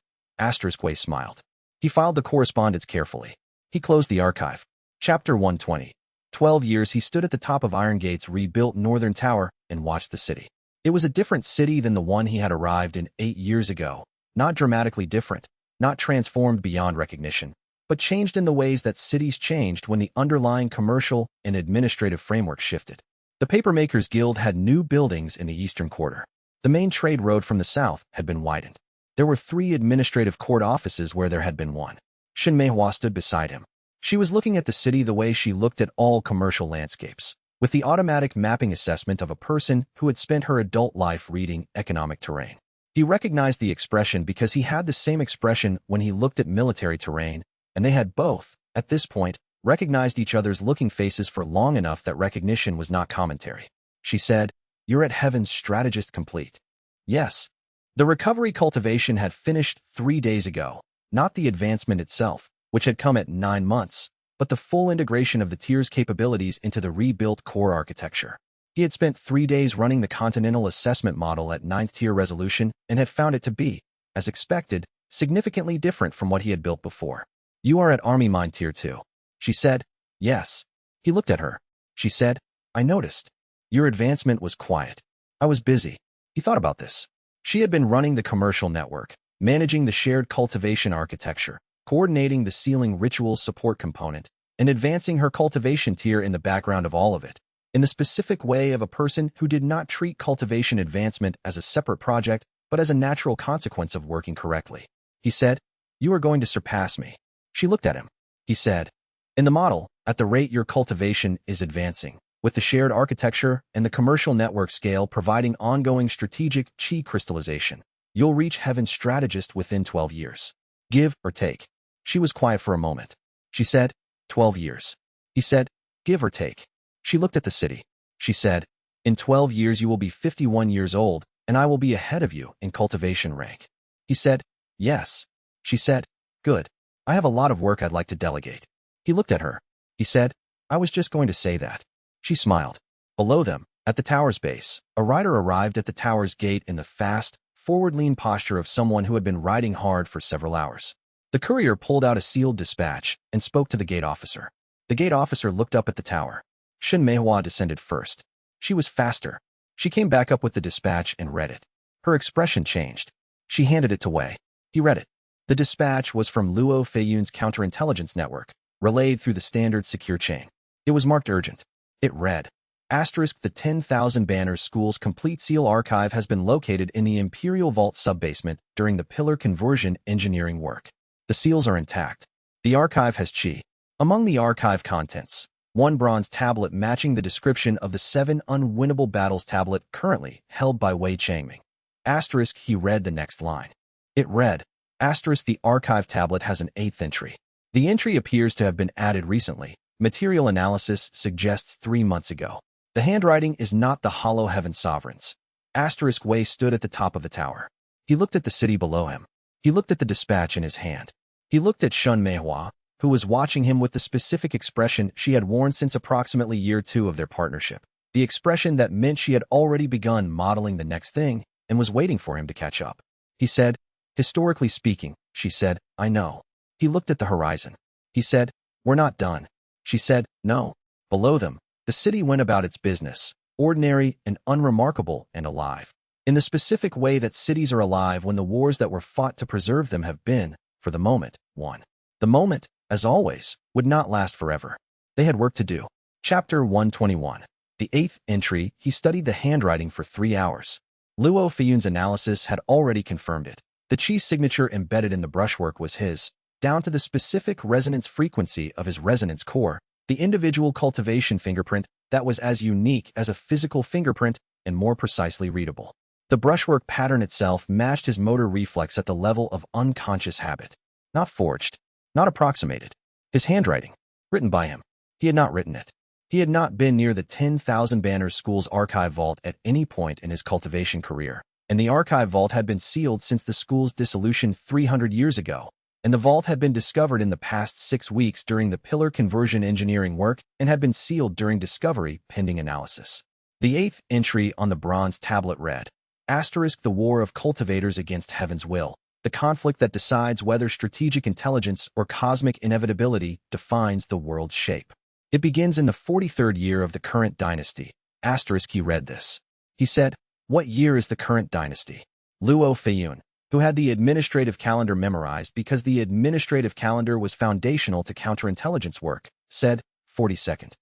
Wei smiled. He filed the correspondence carefully. He closed the archive. Chapter 120. 12 years he stood at the top of Iron Gate's rebuilt northern tower and watched the city. It was a different city than the one he had arrived in 8 years ago, not dramatically different, not transformed beyond recognition, but changed in the ways that cities changed when the underlying commercial and administrative framework shifted. The Papermakers Guild had new buildings in the eastern quarter. The main trade road from the south had been widened. There were 3 administrative court offices where there had been 1. Shinmeihua stood beside him. She was looking at the city the way she looked at all commercial landscapes, with the automatic mapping assessment of a person who had spent her adult life reading economic terrain. He recognized the expression because he had the same expression when he looked at military terrain, and they had both, at this point, recognized each other's looking faces for long enough that recognition was not commentary. She said, "You're at Heaven's strategist complete." Yes. The recovery cultivation had finished 3 days ago, not the advancement itself, which had come at 9 months, but the full integration of the tier's capabilities into the rebuilt core architecture. He had spent 3 days running the Continental Assessment Model at 9th tier resolution and had found it to be, as expected, significantly different from what he had built before. "You are at Army Mine Tier 2. She said, "Yes." He looked at her. She said, "I noticed. Your advancement was quiet. I was busy." He thought about this. She had been running the commercial network, managing the shared cultivation architecture, coordinating the sealing ritual support component, and advancing her cultivation tier in the background of all of it, in the specific way of a person who did not treat cultivation advancement as a separate project, but as a natural consequence of working correctly. He said, "You are going to surpass me." She looked at him. He said, "In the model, at the rate your cultivation is advancing, with the shared architecture and the commercial network scale providing ongoing strategic Qi crystallization, you'll reach Heaven's strategist within 12 years. Give or take." She was quiet for a moment. She said, 12 years. He said, "Give or take." She looked at the city. She said, "In 12 years you will be 51 years old, and I will be ahead of you in cultivation rank." He said, "Yes." She said, "Good. I have a lot of work I'd like to delegate." He looked at her. He said, "I was just going to say that." She smiled. Below them, at the tower's base, a rider arrived at the tower's gate in the fast, forward-lean posture of someone who had been riding hard for several hours. The courier pulled out a sealed dispatch and spoke to the gate officer. The gate officer looked up at the tower. Shen Meihua descended first. She was faster. She came back up with the dispatch and read it. Her expression changed. She handed it to Wei. He read it. The dispatch was from Luo Feiyun's counterintelligence network, relayed through the standard secure chain. It was marked urgent. It read, the 10,000 Banners School's complete seal archive has been located in the Imperial Vault sub-basement during the pillar conversion engineering work. The seals are intact. The archive has chi. Among the archive contents, one bronze tablet matching the description of the 7 unwinnable battles tablet currently held by Wei Changming. He read the next line. It read, the archive tablet has an 8th entry. The entry appears to have been added recently. Material analysis suggests 3 months ago. The handwriting is not the Hollow Heaven Sovereigns. Wei stood at the top of the tower. He looked at the city below him. He looked at the dispatch in his hand. He looked at Shen Meihua, who was watching him with the specific expression she had worn since approximately year 2 of their partnership. The expression that meant she had already begun modeling the next thing and was waiting for him to catch up. He said, historically speaking, she said, I know. He looked at the horizon. He said, we're not done. She said, no. Below them, the city went about its business, ordinary and unremarkable and alive. In the specific way that cities are alive when the wars that were fought to preserve them have been, for the moment, won. The moment, as always, would not last forever. They had work to do. Chapter 121. The 8th entry, he studied the handwriting for 3 hours. Luo Feiyun's analysis had already confirmed it. The chi signature embedded in the brushwork was his, down to the specific resonance frequency of his resonance core, the individual cultivation fingerprint that was as unique as a physical fingerprint and more precisely readable. The brushwork pattern itself matched his motor reflex at the level of unconscious habit. Not forged, not approximated. His handwriting, written by him. He had not written it. He had not been near the 10,000 Banners School's archive vault at any point in his cultivation career, and the archive vault had been sealed since the school's dissolution 300 years ago, and the vault had been discovered in the past 6 weeks during the pillar conversion engineering work and had been sealed during discovery pending analysis. The 8th entry on the bronze tablet read, the war of cultivators against heaven's will, the conflict that decides whether strategic intelligence or cosmic inevitability defines the world's shape. It begins in the 43rd year of the current dynasty. He read this. He said, what year is the current dynasty? Luo Feiyun, who had the administrative calendar memorized because the administrative calendar was foundational to counterintelligence work, said, 42nd.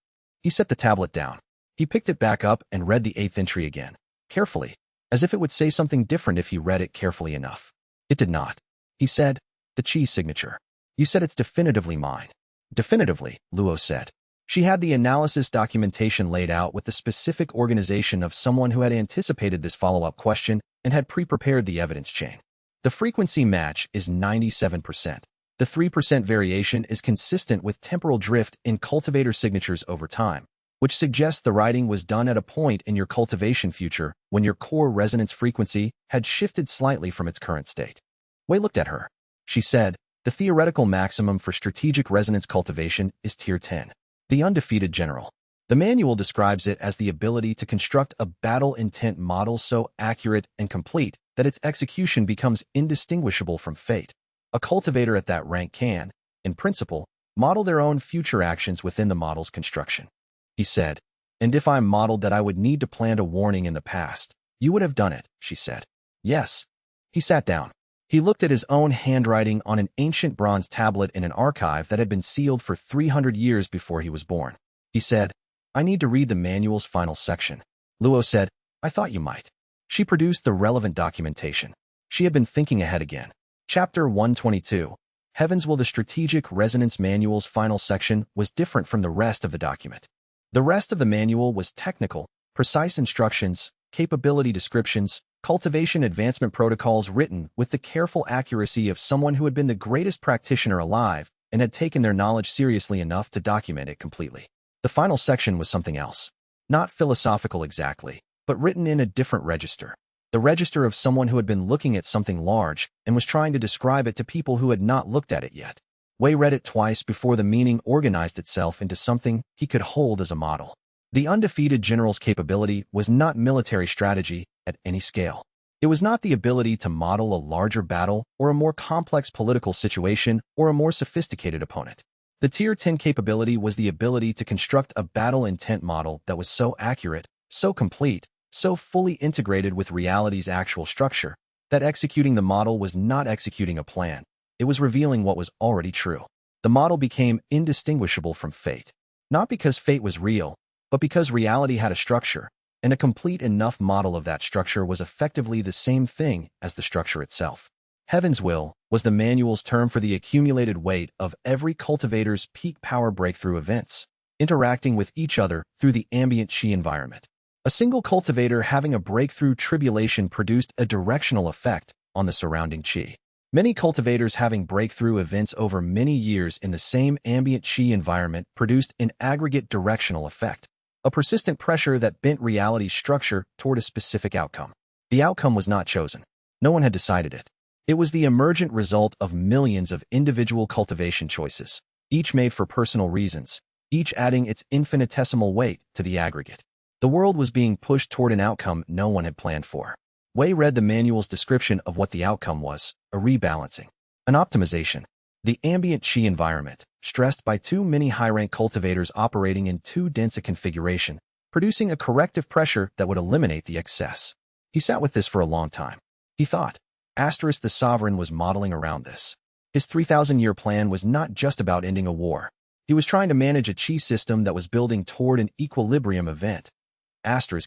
He set the tablet down. He picked it back up and read the 8th entry again, carefully, as if it would say something different if he read it carefully enough. It did not. He said, the chi signature. You said it's definitively mine. Definitively, Luo said. She had the analysis documentation laid out with the specific organization of someone who had anticipated this follow-up question and had pre-prepared the evidence chain. The frequency match is 97%. The 3% variation is consistent with temporal drift in cultivator signatures over time, which suggests the writing was done at a point in your cultivation future when your core resonance frequency had shifted slightly from its current state. Wei looked at her. She said, the theoretical maximum for strategic resonance cultivation is Tier 10. The undefeated general. The manual describes it as the ability to construct a battle intent model so accurate and complete that its execution becomes indistinguishable from fate. A cultivator at that rank can, in principle, model their own future actions within the model's construction. He said, and if I modeled that I would need to plant a warning in the past, you would have done it, she said. Yes. He sat down. He looked at his own handwriting on an ancient bronze tablet in an archive that had been sealed for 300 years before he was born. He said, I need to read the manual's final section. Luo said, I thought you might. She produced the relevant documentation. She had been thinking ahead again. Chapter 122. Heaven's Will. The Strategic Resonance Manual's final section was different from the rest of the document. The rest of the manual was technical, precise instructions, capability descriptions, cultivation advancement protocols written with the careful accuracy of someone who had been the greatest practitioner alive and had taken their knowledge seriously enough to document it completely. The final section was something else. Not philosophical exactly, but written in a different register. The register of someone who had been looking at something large and was trying to describe it to people who had not looked at it yet. Wei read it twice before the meaning organized itself into something he could hold as a model. The undefeated general's capability was not military strategy at any scale. It was not the ability to model a larger battle or a more complex political situation or a more sophisticated opponent. The Tier 10 capability was the ability to construct a battle intent model that was so accurate, so complete, so fully integrated with reality's actual structure, that executing the model was not executing a plan. It was revealing what was already true. The model became indistinguishable from fate. Not because fate was real, but because reality had a structure, and a complete enough model of that structure was effectively the same thing as the structure itself. Heaven's will was the manual's term for the accumulated weight of every cultivator's peak power breakthrough events, interacting with each other through the ambient chi environment. A single cultivator having a breakthrough tribulation produced a directional effect on the surrounding chi. Many cultivators having breakthrough events over many years in the same ambient chi environment produced an aggregate directional effect, a persistent pressure that bent reality's structure toward a specific outcome. The outcome was not chosen. No one had decided it. It was the emergent result of millions of individual cultivation choices, each made for personal reasons, each adding its infinitesimal weight to the aggregate. The world was being pushed toward an outcome no one had planned for. Wei read the manual's description of what the outcome was: a rebalancing, an optimization. The ambient chi environment, stressed by too many high-rank cultivators operating in too dense a configuration, producing a corrective pressure that would eliminate the excess. He sat with this for a long time. He thought. The sovereign was modeling around this. His 3,000-year plan was not just about ending a war. He was trying to manage a chi system that was building toward an equilibrium event.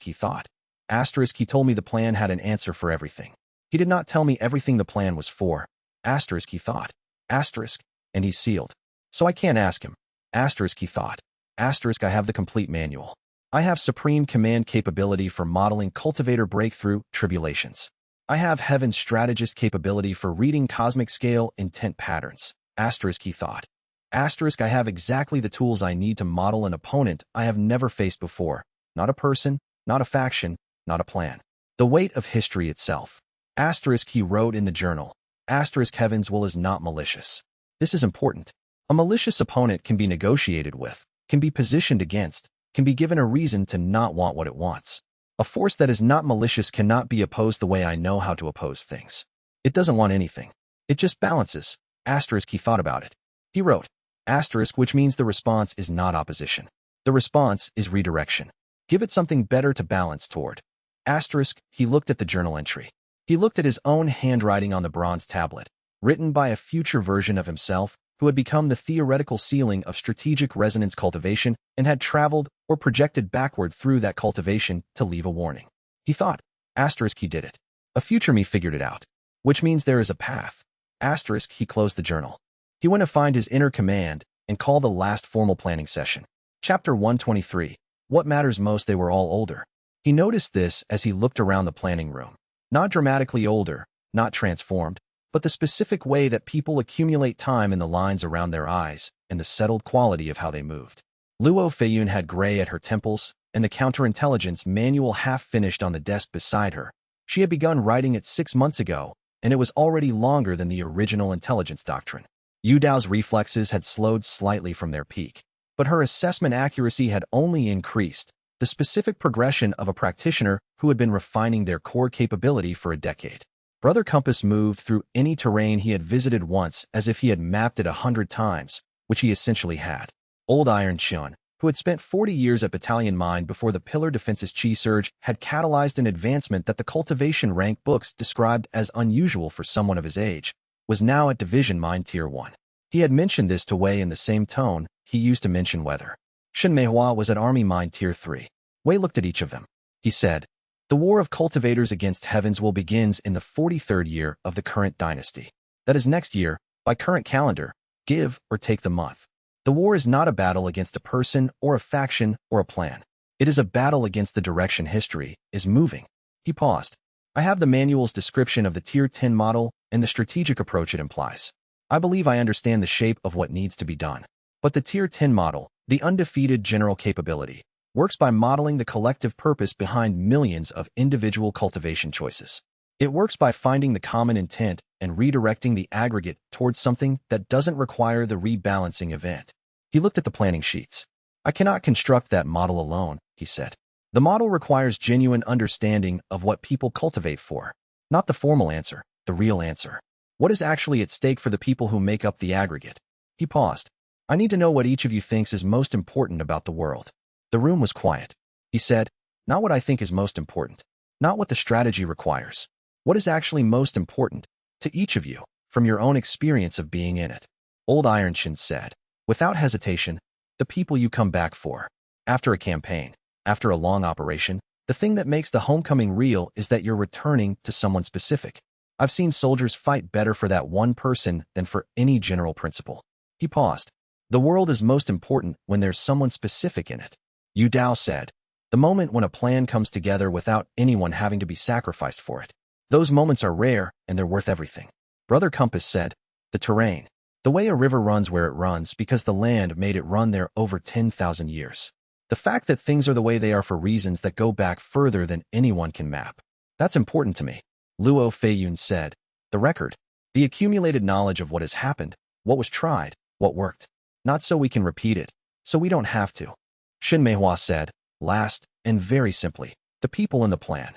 He thought. He told me the plan had an answer for everything. He did not tell me everything the plan was for. He thought. And he's sealed. So I can't ask him. He thought. I have the complete manual. I have supreme command capability for modeling cultivator breakthrough tribulations. I have Heaven's strategist capability for reading cosmic scale intent patterns. He thought. I have exactly the tools I need to model an opponent I have never faced before. Not a person, not a faction, not a plan. The weight of history itself. He wrote in the journal. Heaven's will is not malicious. This is important. A malicious opponent can be negotiated with, can be positioned against, can be given a reason to not want what it wants. A force that is not malicious cannot be opposed the way I know how to oppose things. It doesn't want anything. It just balances. He thought about it. He wrote. Which means the response is not opposition. The response is redirection. Give it something better to balance toward. He looked at the journal entry. He looked at his own handwriting on the bronze tablet, written by a future version of himself who had become the theoretical ceiling of strategic resonance cultivation and had traveled or projected backward through that cultivation to leave a warning. He thought. He did it. A future me figured it out. Which means there is a path. He closed the journal. He went to find his inner command and call the last formal planning session. Chapter 123. What matters most? They were all older. He noticed this as he looked around the planning room. Not dramatically older, not transformed, but the specific way that people accumulate time in the lines around their eyes and the settled quality of how they moved. Luo Feiyun had gray at her temples, and the counterintelligence manual half-finished on the desk beside her. She had begun writing it 6 months ago, and it was already longer than the original intelligence doctrine. Yu Dao's reflexes had slowed slightly from their peak, but her assessment accuracy had only increased, the specific progression of a practitioner who had been refining their core capability for a decade. Brother Compass moved through any terrain he had visited once as if he had mapped it 100 times, which he essentially had. Old Iron Chun, who had spent 40 years at Battalion Mine before the Pillar Defense's Chi Surge, had catalyzed an advancement that the cultivation rank books described as unusual for someone of his age, was now at Division Mine Tier 1. He had mentioned this to Wei in the same tone he used to mention weather. Shen Meihua was at Army Mine Tier 3. Wei looked at each of them. He said, "The war of cultivators against Heaven's will begins in the 43rd year of the current dynasty. That is next year, by current calendar, give or take the month. The war is not a battle against a person or a faction or a plan. It is a battle against the direction history is moving." He paused. "I have the manual's description of the Tier 10 model and the strategic approach it implies. I believe I understand the shape of what needs to be done. But the Tier 10 model, the undefeated general capability, works by modeling the collective purpose behind millions of individual cultivation choices. It works by finding the common intent and redirecting the aggregate towards something that doesn't require the rebalancing event." He looked at the planning sheets. "I cannot construct that model alone," he said. "The model requires genuine understanding of what people cultivate for. Not the formal answer, the real answer. What is actually at stake for the people who make up the aggregate? He paused. I need to know what each of you thinks is most important about the world. The room was quiet. He said, not what I think is most important. Not what the strategy requires. What is actually most important to each of you, from your own experience of being in it? Old Ironchin said, without hesitation, the people you come back for. After a campaign, after a long operation, the thing that makes the homecoming real is that you're returning to someone specific. I've seen soldiers fight better for that one person than for any general principle. He paused. The world is most important when there's someone specific in it. Yu Dao said, the moment when a plan comes together without anyone having to be sacrificed for it. Those moments are rare and they're worth everything. Brother Compass said, the terrain. The way a river runs where it runs because the land made it run there over 10,000 years. The fact that things are the way they are for reasons that go back further than anyone can map. That's important to me. Luo Feiyun said, the record. The accumulated knowledge of what has happened, what was tried, what worked. Not so we can repeat it, so we don't have to. Shin Meihua said, last, and very simply, the people in the plan.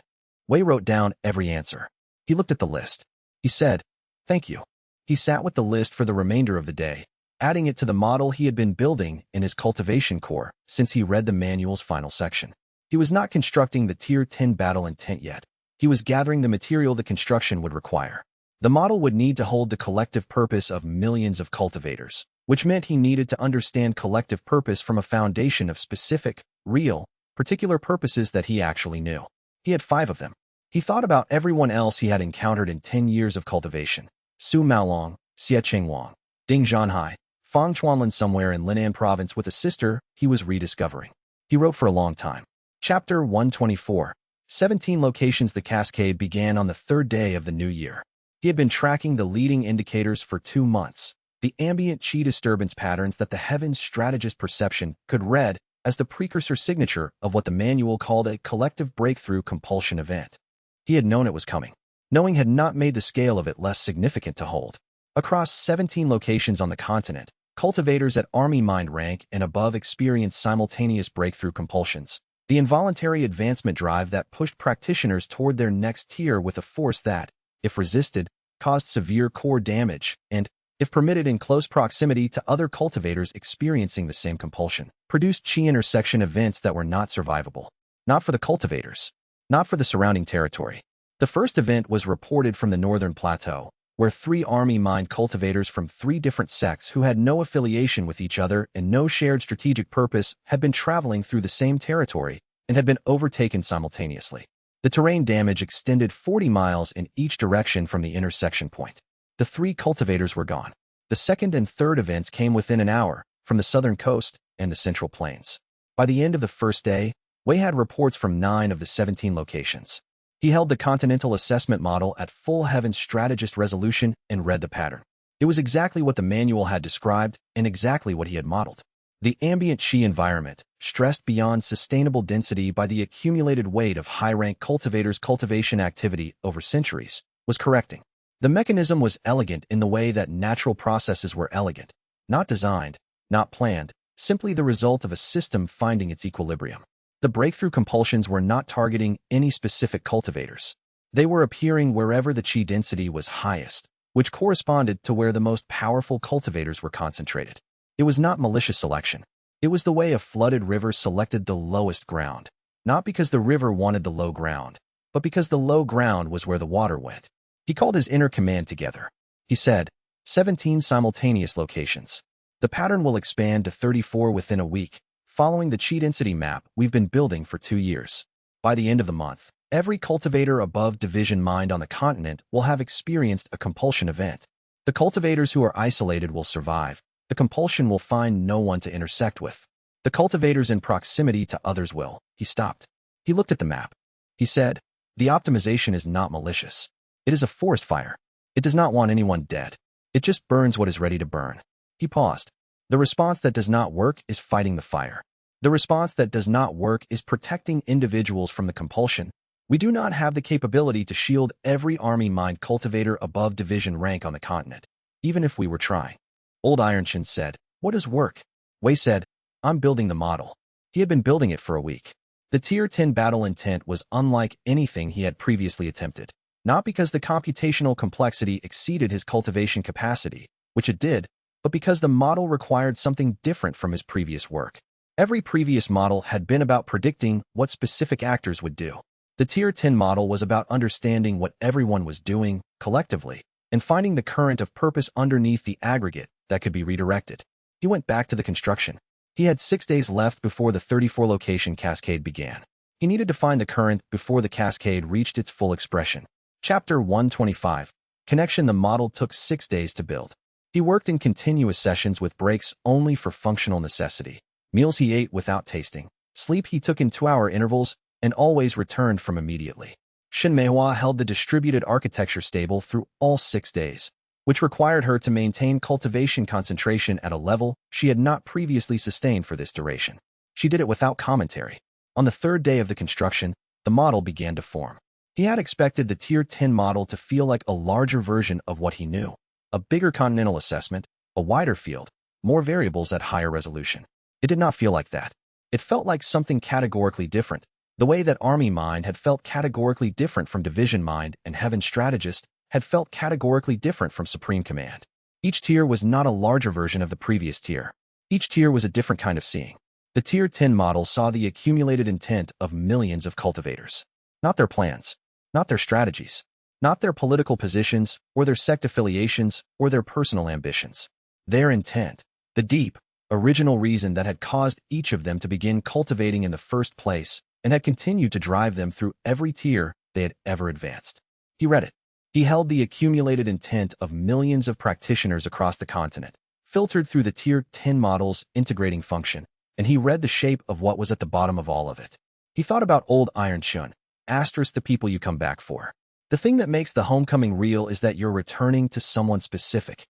Wei wrote down every answer. He looked at the list. He said, thank you. He sat with the list for the remainder of the day, adding it to the model he had been building in his cultivation core since he read the manual's final section. He was not constructing the Tier 10 battle intent yet. He was gathering the material the construction would require. The model would need to hold the collective purpose of millions of cultivators, which meant he needed to understand collective purpose from a foundation of specific, real, particular purposes that he actually knew. He had 5 of them. He thought about everyone else he had encountered in 10 years of cultivation. Su Maolong, Xie Chengwang, Ding Zhanhai, Fang Chuanlin somewhere in Linan province with a sister he was rediscovering. He wrote for a long time. Chapter 124. 17 locations. The cascade began on the 3rd day of the new year. He had been tracking the leading indicators for 2 months, the ambient chi disturbance patterns that the heavens strategist perception could read as the precursor signature of what the manual called a collective breakthrough compulsion event. He had known it was coming. Knowing had not made the scale of it less significant to hold. Across 17 locations on the continent, cultivators at army mind rank and above experienced simultaneous breakthrough compulsions, the involuntary advancement drive that pushed practitioners toward their next tier with a force that, if resisted, caused severe core damage and, if permitted in close proximity to other cultivators experiencing the same compulsion, produced chi intersection events that were not survivable. Not for the cultivators. Not for the surrounding territory. The first event was reported from the northern plateau, where 3 army mind cultivators from 3 different sects who had no affiliation with each other and no shared strategic purpose had been traveling through the same territory and had been overtaken simultaneously. The terrain damage extended 40 miles in each direction from the intersection point. The 3 cultivators were gone. The second and third events came within an hour, from the southern coast and the central plains. By the end of the first day, Wei had reports from 9 of the 17 locations. He held the continental assessment model at full heaven strategist resolution and read the pattern. It was exactly what the manual had described and exactly what he had modeled. The ambient chi environment, stressed beyond sustainable density by the accumulated weight of high-rank cultivators' cultivation activity over centuries, was correcting. The mechanism was elegant in the way that natural processes were elegant, not designed, not planned, simply the result of a system finding its equilibrium. The breakthrough compulsions were not targeting any specific cultivators. They were appearing wherever the chi density was highest, which corresponded to where the most powerful cultivators were concentrated. It was not malicious selection. It was the way a flooded river selected the lowest ground, not because the river wanted the low ground, but because the low ground was where the water went. He called his inner command together. He said, 17 simultaneous locations. The pattern will expand to 34 within a week, following the chi density map we've been building for 2 years. By the end of the month, every cultivator above division mind on the continent will have experienced a compulsion event. The cultivators who are isolated will survive. The compulsion will find no one to intersect with. The cultivators in proximity to others will. He stopped. He looked at the map. He said, the optimization is not malicious. It is a forest fire. It does not want anyone dead. It just burns what is ready to burn. He paused. The response that does not work is fighting the fire. The response that does not work is protecting individuals from the compulsion. We do not have the capability to shield every army mind cultivator above division rank on the continent, even if we were trying. Old Ironchin said, what does work? Wei said, I'm building the model. He had been building it for a week. The Tier 10 battle intent was unlike anything he had previously attempted. Not because the computational complexity exceeded his cultivation capacity, which it did, but because the model required something different from his previous work. Every previous model had been about predicting what specific actors would do. The Tier 10 model was about understanding what everyone was doing, collectively, and finding the current of purpose underneath the aggregate that could be redirected. He went back to the construction. He had 6 days left before the 34-location cascade began. He needed to find the current before the cascade reached its full expression. Chapter 125. Connection. The model took 6 days to build. He worked in continuous sessions with breaks only for functional necessity. Meals he ate without tasting. Sleep he took in 2-hour intervals and always returned from immediately. Xianxia held the distributed architecture stable through all 6 days, which required her to maintain cultivation concentration at a level she had not previously sustained for this duration. She did it without commentary. On the 3rd day of the construction, the model began to form. He had expected the Tier 10 model to feel like a larger version of what he knew. A bigger continental assessment, a wider field, more variables at higher resolution. It did not feel like that. It felt like something categorically different, the way that Army Mind had felt categorically different from Division Mind and Heaven Strategist had felt categorically different from Supreme Command. Each tier was not a larger version of the previous tier. Each tier was a different kind of seeing. The Tier 10 model saw the accumulated intent of millions of cultivators. Not their plans, not their strategies, not their political positions or their sect affiliations or their personal ambitions. Their intent, the deep, original reason that had caused each of them to begin cultivating in the first place and had continued to drive them through every tier they had ever advanced. He read it. He held the accumulated intent of millions of practitioners across the continent, filtered through the Tier 10 model's integrating function, and he read the shape of what was at the bottom of all of it. He thought about old Iron Chun, * the people you come back for. The thing that makes the homecoming real is that you're returning to someone specific.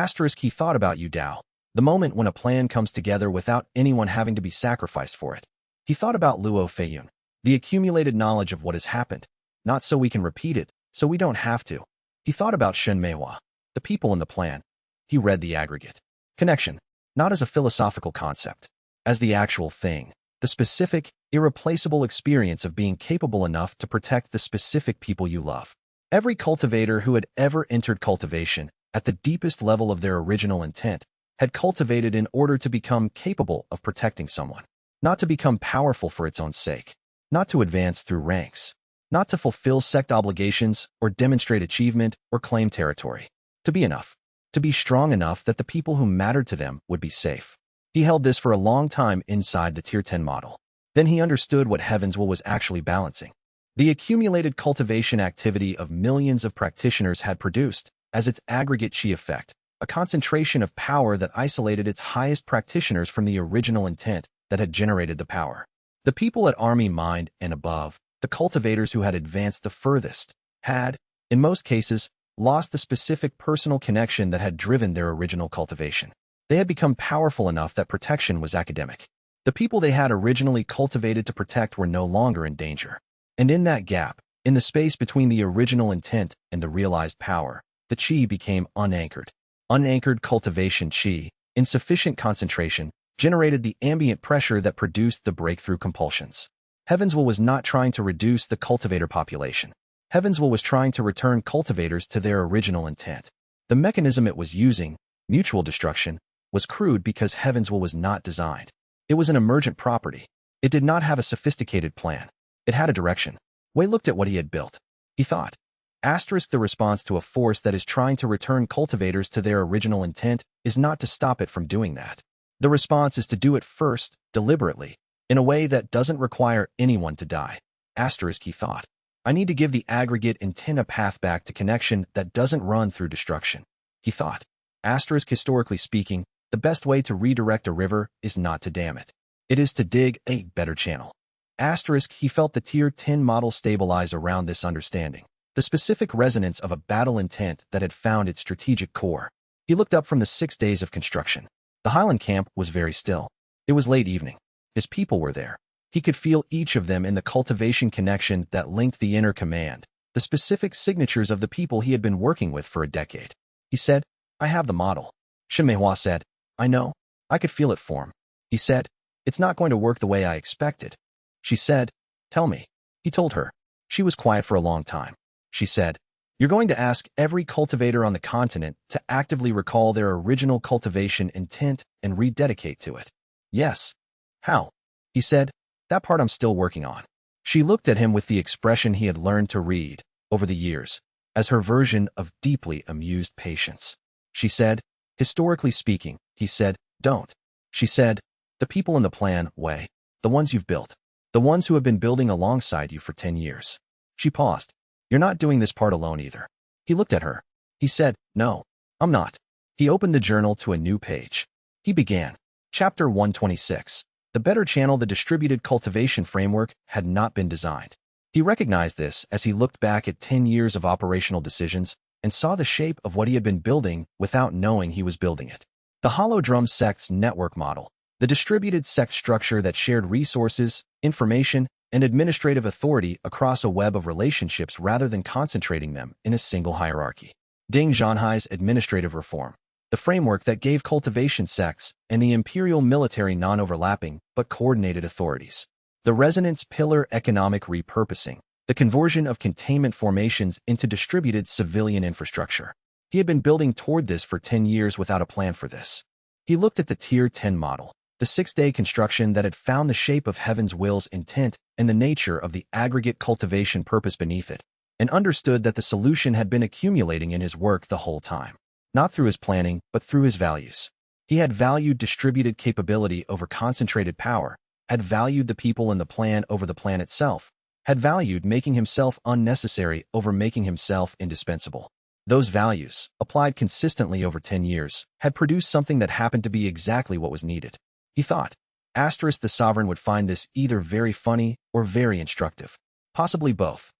* he thought about Yu Dao, the moment when a plan comes together without anyone having to be sacrificed for it. He thought about Luo Feiyun, the accumulated knowledge of what has happened, not so we can repeat it, so we don't have to. He thought about Xianxia, the people in the plan. He read the aggregate. Connection, not as a philosophical concept, as the actual thing, the specific, irreplaceable experience of being capable enough to protect the specific people you love. Every cultivator who had ever entered cultivation, at the deepest level of their original intent, had cultivated in order to become capable of protecting someone, not to become powerful for its own sake, not to advance through ranks, not to fulfill sect obligations or demonstrate achievement or claim territory, to be enough, to be strong enough that the people who mattered to them would be safe. He held this for a long time inside the Tier 10 model. Then he understood what Heaven's Will was actually balancing. The accumulated cultivation activity of millions of practitioners had produced, as its aggregate chi effect, a concentration of power that isolated its highest practitioners from the original intent that had generated the power. The people at Army Mind and above, the cultivators who had advanced the furthest, had, in most cases, lost the specific personal connection that had driven their original cultivation. They had become powerful enough that protection was academic. The people they had originally cultivated to protect were no longer in danger. And in that gap, in the space between the original intent and the realized power, the chi became unanchored. Unanchored cultivation chi, in sufficient concentration, generated the ambient pressure that produced the breakthrough compulsions. Heaven's Will was not trying to reduce the cultivator population. Heaven's Will was trying to return cultivators to their original intent. The mechanism it was using, mutual destruction, was crude because Heaven's Will was not designed. It was an emergent property. It did not have a sophisticated plan. It had a direction. Wei looked at what he had built. He thought. The response to a force that is trying to return cultivators to their original intent is not to stop it from doing that. The response is to do it first, deliberately, in a way that doesn't require anyone to die. He thought. I need to give the aggregate intent a path back to connection that doesn't run through destruction. He thought. Historically speaking, the best way to redirect a river is not to dam it. It is to dig a better channel. He felt the Tier 10 model stabilize around this understanding, the specific resonance of a battle intent that had found its strategic core. He looked up from the 6 days of construction. The Highland camp was very still. It was late evening. His people were there. He could feel each of them in the cultivation connection that linked the inner command, the specific signatures of the people he had been working with for a decade. He said, I have the model. Xianxia said, I know. I could feel it form. He said, it's not going to work the way I expected. She said, tell me. He told her. She was quiet for a long time. she said. You're going to ask every cultivator on the continent to actively recall their original cultivation intent and rededicate to it. Yes. How? He said. That part I'm still working on. She looked at him with the expression he had learned to read over the years as her version of deeply amused patience. She said, historically speaking, he said, don't. She said, the people in the plan, Wei, the ones you've built, the ones who have been building alongside you for 10 years. She paused. You're not doing this part alone either. He looked at her. He said, no, I'm not. He opened the journal to a new page. He began. Chapter 126. The better channel. The distributed cultivation framework had not been designed. He recognized this as he looked back at 10 years of operational decisions and saw the shape of what he had been building without knowing he was building it. The Hollow Drum Sect's network model, the distributed sect structure that shared resources, information, and administrative authority across a web of relationships rather than concentrating them in a single hierarchy. Ding Zhanhai's administrative reform, the framework that gave cultivation sects and the imperial military non-overlapping but coordinated authorities. The resonance pillar economic repurposing, the conversion of containment formations into distributed civilian infrastructure. He had been building toward this for 10 years without a plan for this. He looked at the Tier 10 model, the 6-day construction that had found the shape of Heaven's will's intent and the nature of the aggregate cultivation purpose beneath it, and understood that the solution had been accumulating in his work the whole time, not through his planning, but through his values. He had valued distributed capability over concentrated power, had valued the people in the plan over the plan itself, had valued making himself unnecessary over making himself indispensable. Those values, applied consistently over 10 years, had produced something that happened to be exactly what was needed. He thought. The sovereign would find this either very funny or very instructive. Possibly both.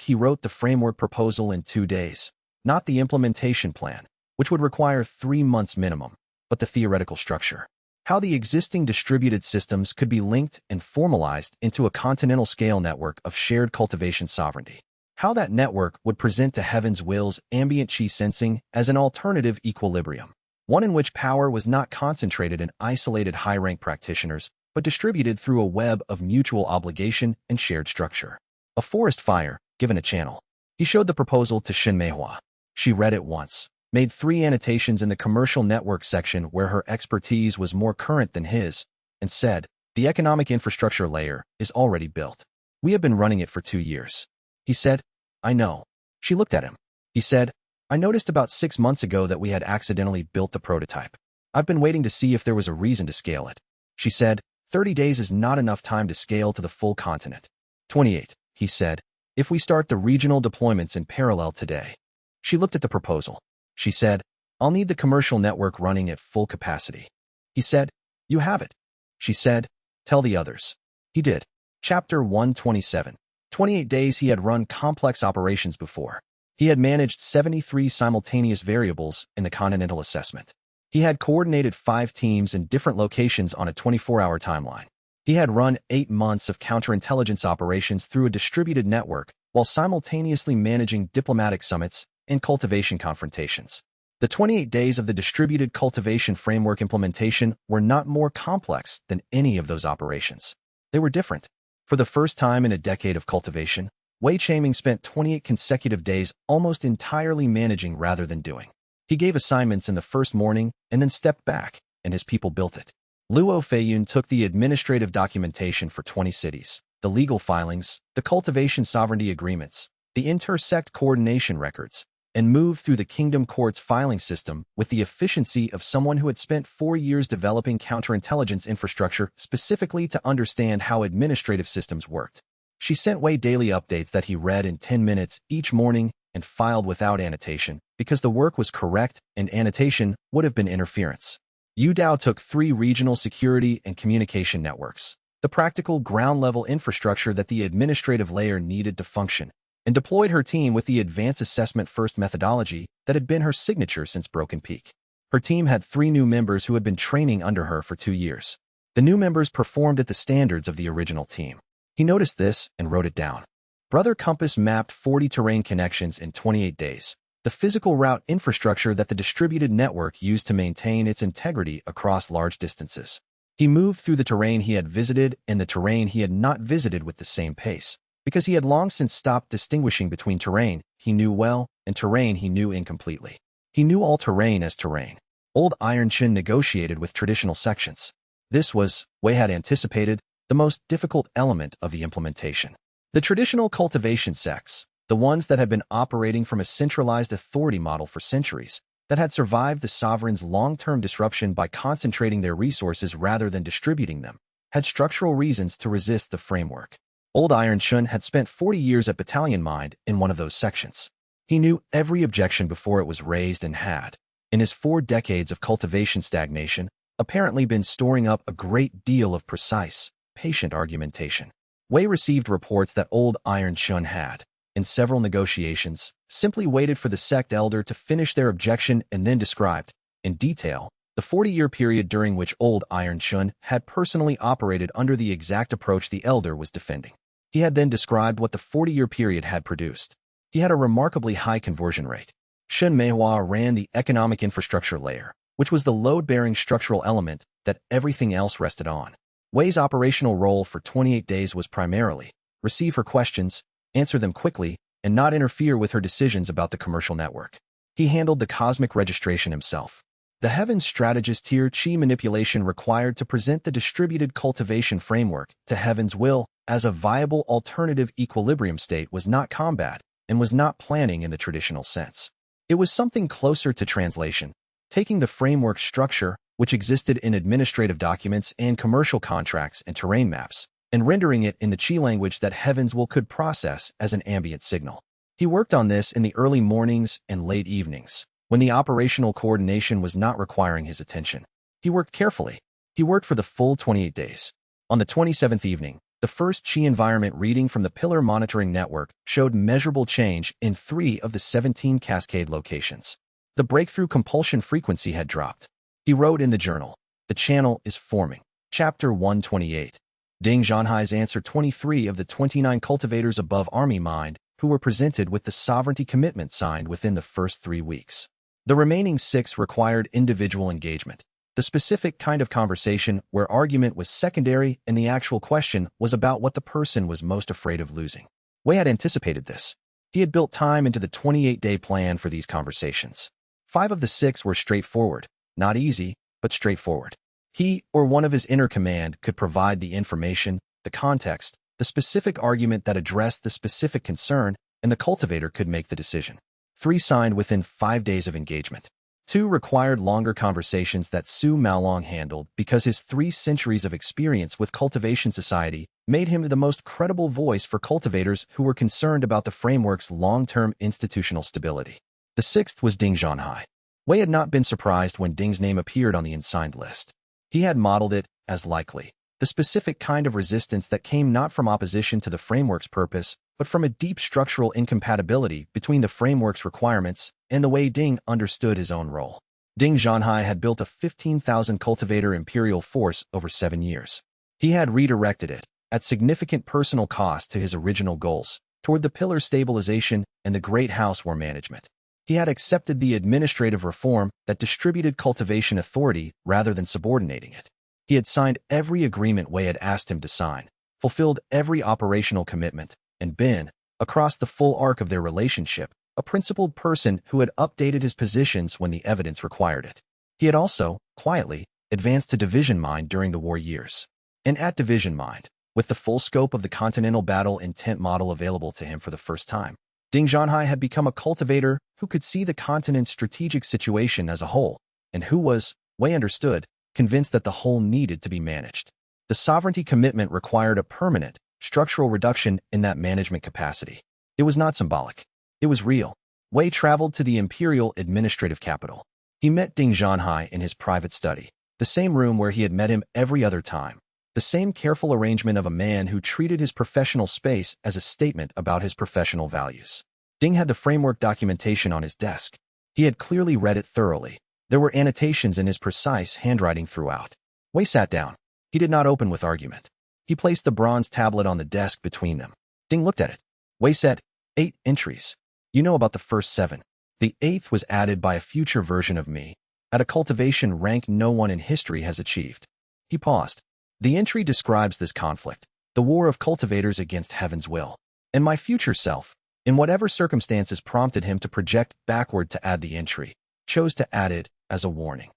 He wrote the framework proposal in 2 days, not the implementation plan, which would require 3 months minimum, but the theoretical structure. How the existing distributed systems could be linked and formalized into a continental scale network of shared cultivation sovereignty. How that network would present to Heaven's will's ambient chi sensing as an alternative equilibrium. One in which power was not concentrated in isolated high-rank practitioners, but distributed through a web of mutual obligation and shared structure. A forest fire, given a channel. He showed the proposal to Shen Meihua. She read it once, made 3 annotations in the commercial network section where her expertise was more current than his, and said, the economic infrastructure layer is already built. We have been running it for 2 years. He said, I know. She looked at him. He said, I noticed about 6 months ago that we had accidentally built the prototype. I've been waiting to see if there was a reason to scale it. She said, 30 days is not enough time to scale to the full continent. 28, he said, if we start the regional deployments in parallel today. She looked at the proposal. She said, I'll need the commercial network running at full capacity. He said, you have it. She said, tell the others. He did. Chapter 127. 28 days he had run complex operations before. He had managed 73 simultaneous variables in the continental assessment. He had coordinated 5 teams in different locations on a 24-hour timeline. He had run 8 months of counterintelligence operations through a distributed network while simultaneously managing diplomatic summits and cultivation confrontations. The 28 days of the distributed cultivation framework implementation were not more complex than any of those operations. They were different. For the first time in a decade of cultivation, Wei Changming spent 28 consecutive days almost entirely managing rather than doing. He gave assignments in the first morning and then stepped back, and his people built it. Luo Feiyun took the administrative documentation for 20 cities, the legal filings, the cultivation sovereignty agreements, the inter-sect coordination records, and moved through the Kingdom Court's filing system with the efficiency of someone who had spent 4 years developing counterintelligence infrastructure specifically to understand how administrative systems worked. She sent Wei daily updates that he read in 10 minutes each morning and filed without annotation because the work was correct and annotation would have been interference. Yu Dao took 3 regional security and communication networks, the practical ground-level infrastructure that the administrative layer needed to function, and deployed her team with the advanced assessment first methodology that had been her signature since Broken Peak. Her team had 3 new members who had been training under her for 2 years. The new members performed at the standards of the original team. He noticed this and wrote it down. Brother Compass mapped 40 terrain connections in 28 days, the physical route infrastructure that the distributed network used to maintain its integrity across large distances. He moved through the terrain he had visited and the terrain he had not visited with the same pace, because he had long since stopped distinguishing between terrain he knew well and terrain he knew incompletely. He knew all terrain as terrain. Old Iron Chin negotiated with traditional sections. This was, Wei had anticipated, the most difficult element of the implementation. The traditional cultivation sects, the ones that had been operating from a centralized authority model for centuries, that had survived the sovereign's long-term disruption by concentrating their resources rather than distributing them, had structural reasons to resist the framework. Old Iron Chun had spent 40 years at Battalion Mind in one of those sections. He knew every objection before it was raised and had, in his 4 decades of cultivation stagnation, apparently been storing up a great deal of precise, patient argumentation. Wei received reports that Old Iron Chun had, in several negotiations, simply waited for the sect elder to finish their objection and then described, in detail, the 40-year period during which Old Iron Chun had personally operated under the exact approach the elder was defending. He had then described what the 40-year period had produced. He had a remarkably high conversion rate. Shun Meihua ran the economic infrastructure layer, which was the load-bearing structural element that everything else rested on. Wei's operational role for 28 days was primarily receive her questions, answer them quickly, and not interfere with her decisions about the commercial network. He handled the cosmic registration himself. The Heaven's strategist here Chi manipulation required to present the distributed cultivation framework to Heaven's will as a viable alternative equilibrium state was not combat and was not planning in the traditional sense. It was something closer to translation, taking the framework structure, which existed in administrative documents and commercial contracts and terrain maps, and rendering it in the Chi language that Heaven's will could process as an ambient signal. He worked on this in the early mornings and late evenings, when the operational coordination was not requiring his attention. He worked carefully. He worked for the full 28 days. On the 27th evening, the first Chi environment reading from the Pillar Monitoring Network showed measurable change in 3 of the 17 cascade locations. The breakthrough compulsion frequency had dropped. He wrote in the journal, "The channel is forming." Chapter 128. Ding Zhanhai's answered 23 of the 29 cultivators above Army Mind, who were presented with the sovereignty commitment signed within the first 3 weeks. The remaining 6 required individual engagement, the specific kind of conversation where argument was secondary and the actual question was about what the person was most afraid of losing. Wei had anticipated this. He had built time into the 28-day plan for these conversations. 5 of the 6 were straightforward, not easy, but straightforward. He or one of his inner command could provide the information, the context, the specific argument that addressed the specific concern, and the cultivator could make the decision. 3 signed within 5 days of engagement. 2 required longer conversations that Su Maolong handled because his 3 centuries of experience with cultivation society made him the most credible voice for cultivators who were concerned about the framework's long-term institutional stability. The 6th was Ding Zhanhai. Wei had not been surprised when Ding's name appeared on the unsigned list. He had modeled it as likely, the specific kind of resistance that came not from opposition to the framework's purpose, but from a deep structural incompatibility between the framework's requirements and the way Ding understood his own role. Ding Zhanhai had built a 15,000 cultivator imperial force over 7 years. He had redirected it, at significant personal cost to his original goals, toward the pillar stabilization and the great house war management. He had accepted the administrative reform that distributed cultivation authority rather than subordinating it. He had signed every agreement Wei had asked him to sign, fulfilled every operational commitment, and been, across the full arc of their relationship, a principled person who had updated his positions when the evidence required it. He had also, quietly, advanced to Division Mind during the war years. And at Division Mind, with the full scope of the Continental Battle Intent model available to him for the first time, Ding Zhanhai had become a cultivator who could see the continent's strategic situation as a whole, and who was, Wei understood, convinced that the whole needed to be managed. The sovereignty commitment required a permanent, structural reduction in that management capacity. It was not symbolic. It was real. Wei traveled to the imperial administrative capital. He met Ding Zhanhai in his private study, the same room where he had met him every other time, the same careful arrangement of a man who treated his professional space as a statement about his professional values. Ding had the framework documentation on his desk. He had clearly read it thoroughly. There were annotations in his precise handwriting throughout. Wei sat down. He did not open with argument. He placed the bronze tablet on the desk between them. Ding looked at it. Wei said, 8 entries. You know about the first 7. The 8th was added by a future version of me, at a cultivation rank no one in history has achieved. He paused. The entry describes this conflict, the war of cultivators against Heaven's will. And my future self, in whatever circumstances prompted him to project backward to add the entry, chose to add it as a warning.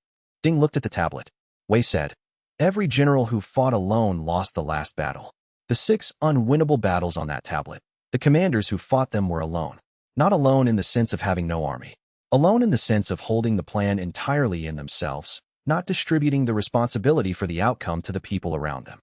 Ding looked at the tablet. Wei said, every general who fought alone lost the last battle. The 6 unwinnable battles on that tablet. The commanders who fought them were alone. Not alone in the sense of having no army. Alone in the sense of holding the plan entirely in themselves, not distributing the responsibility for the outcome to the people around them.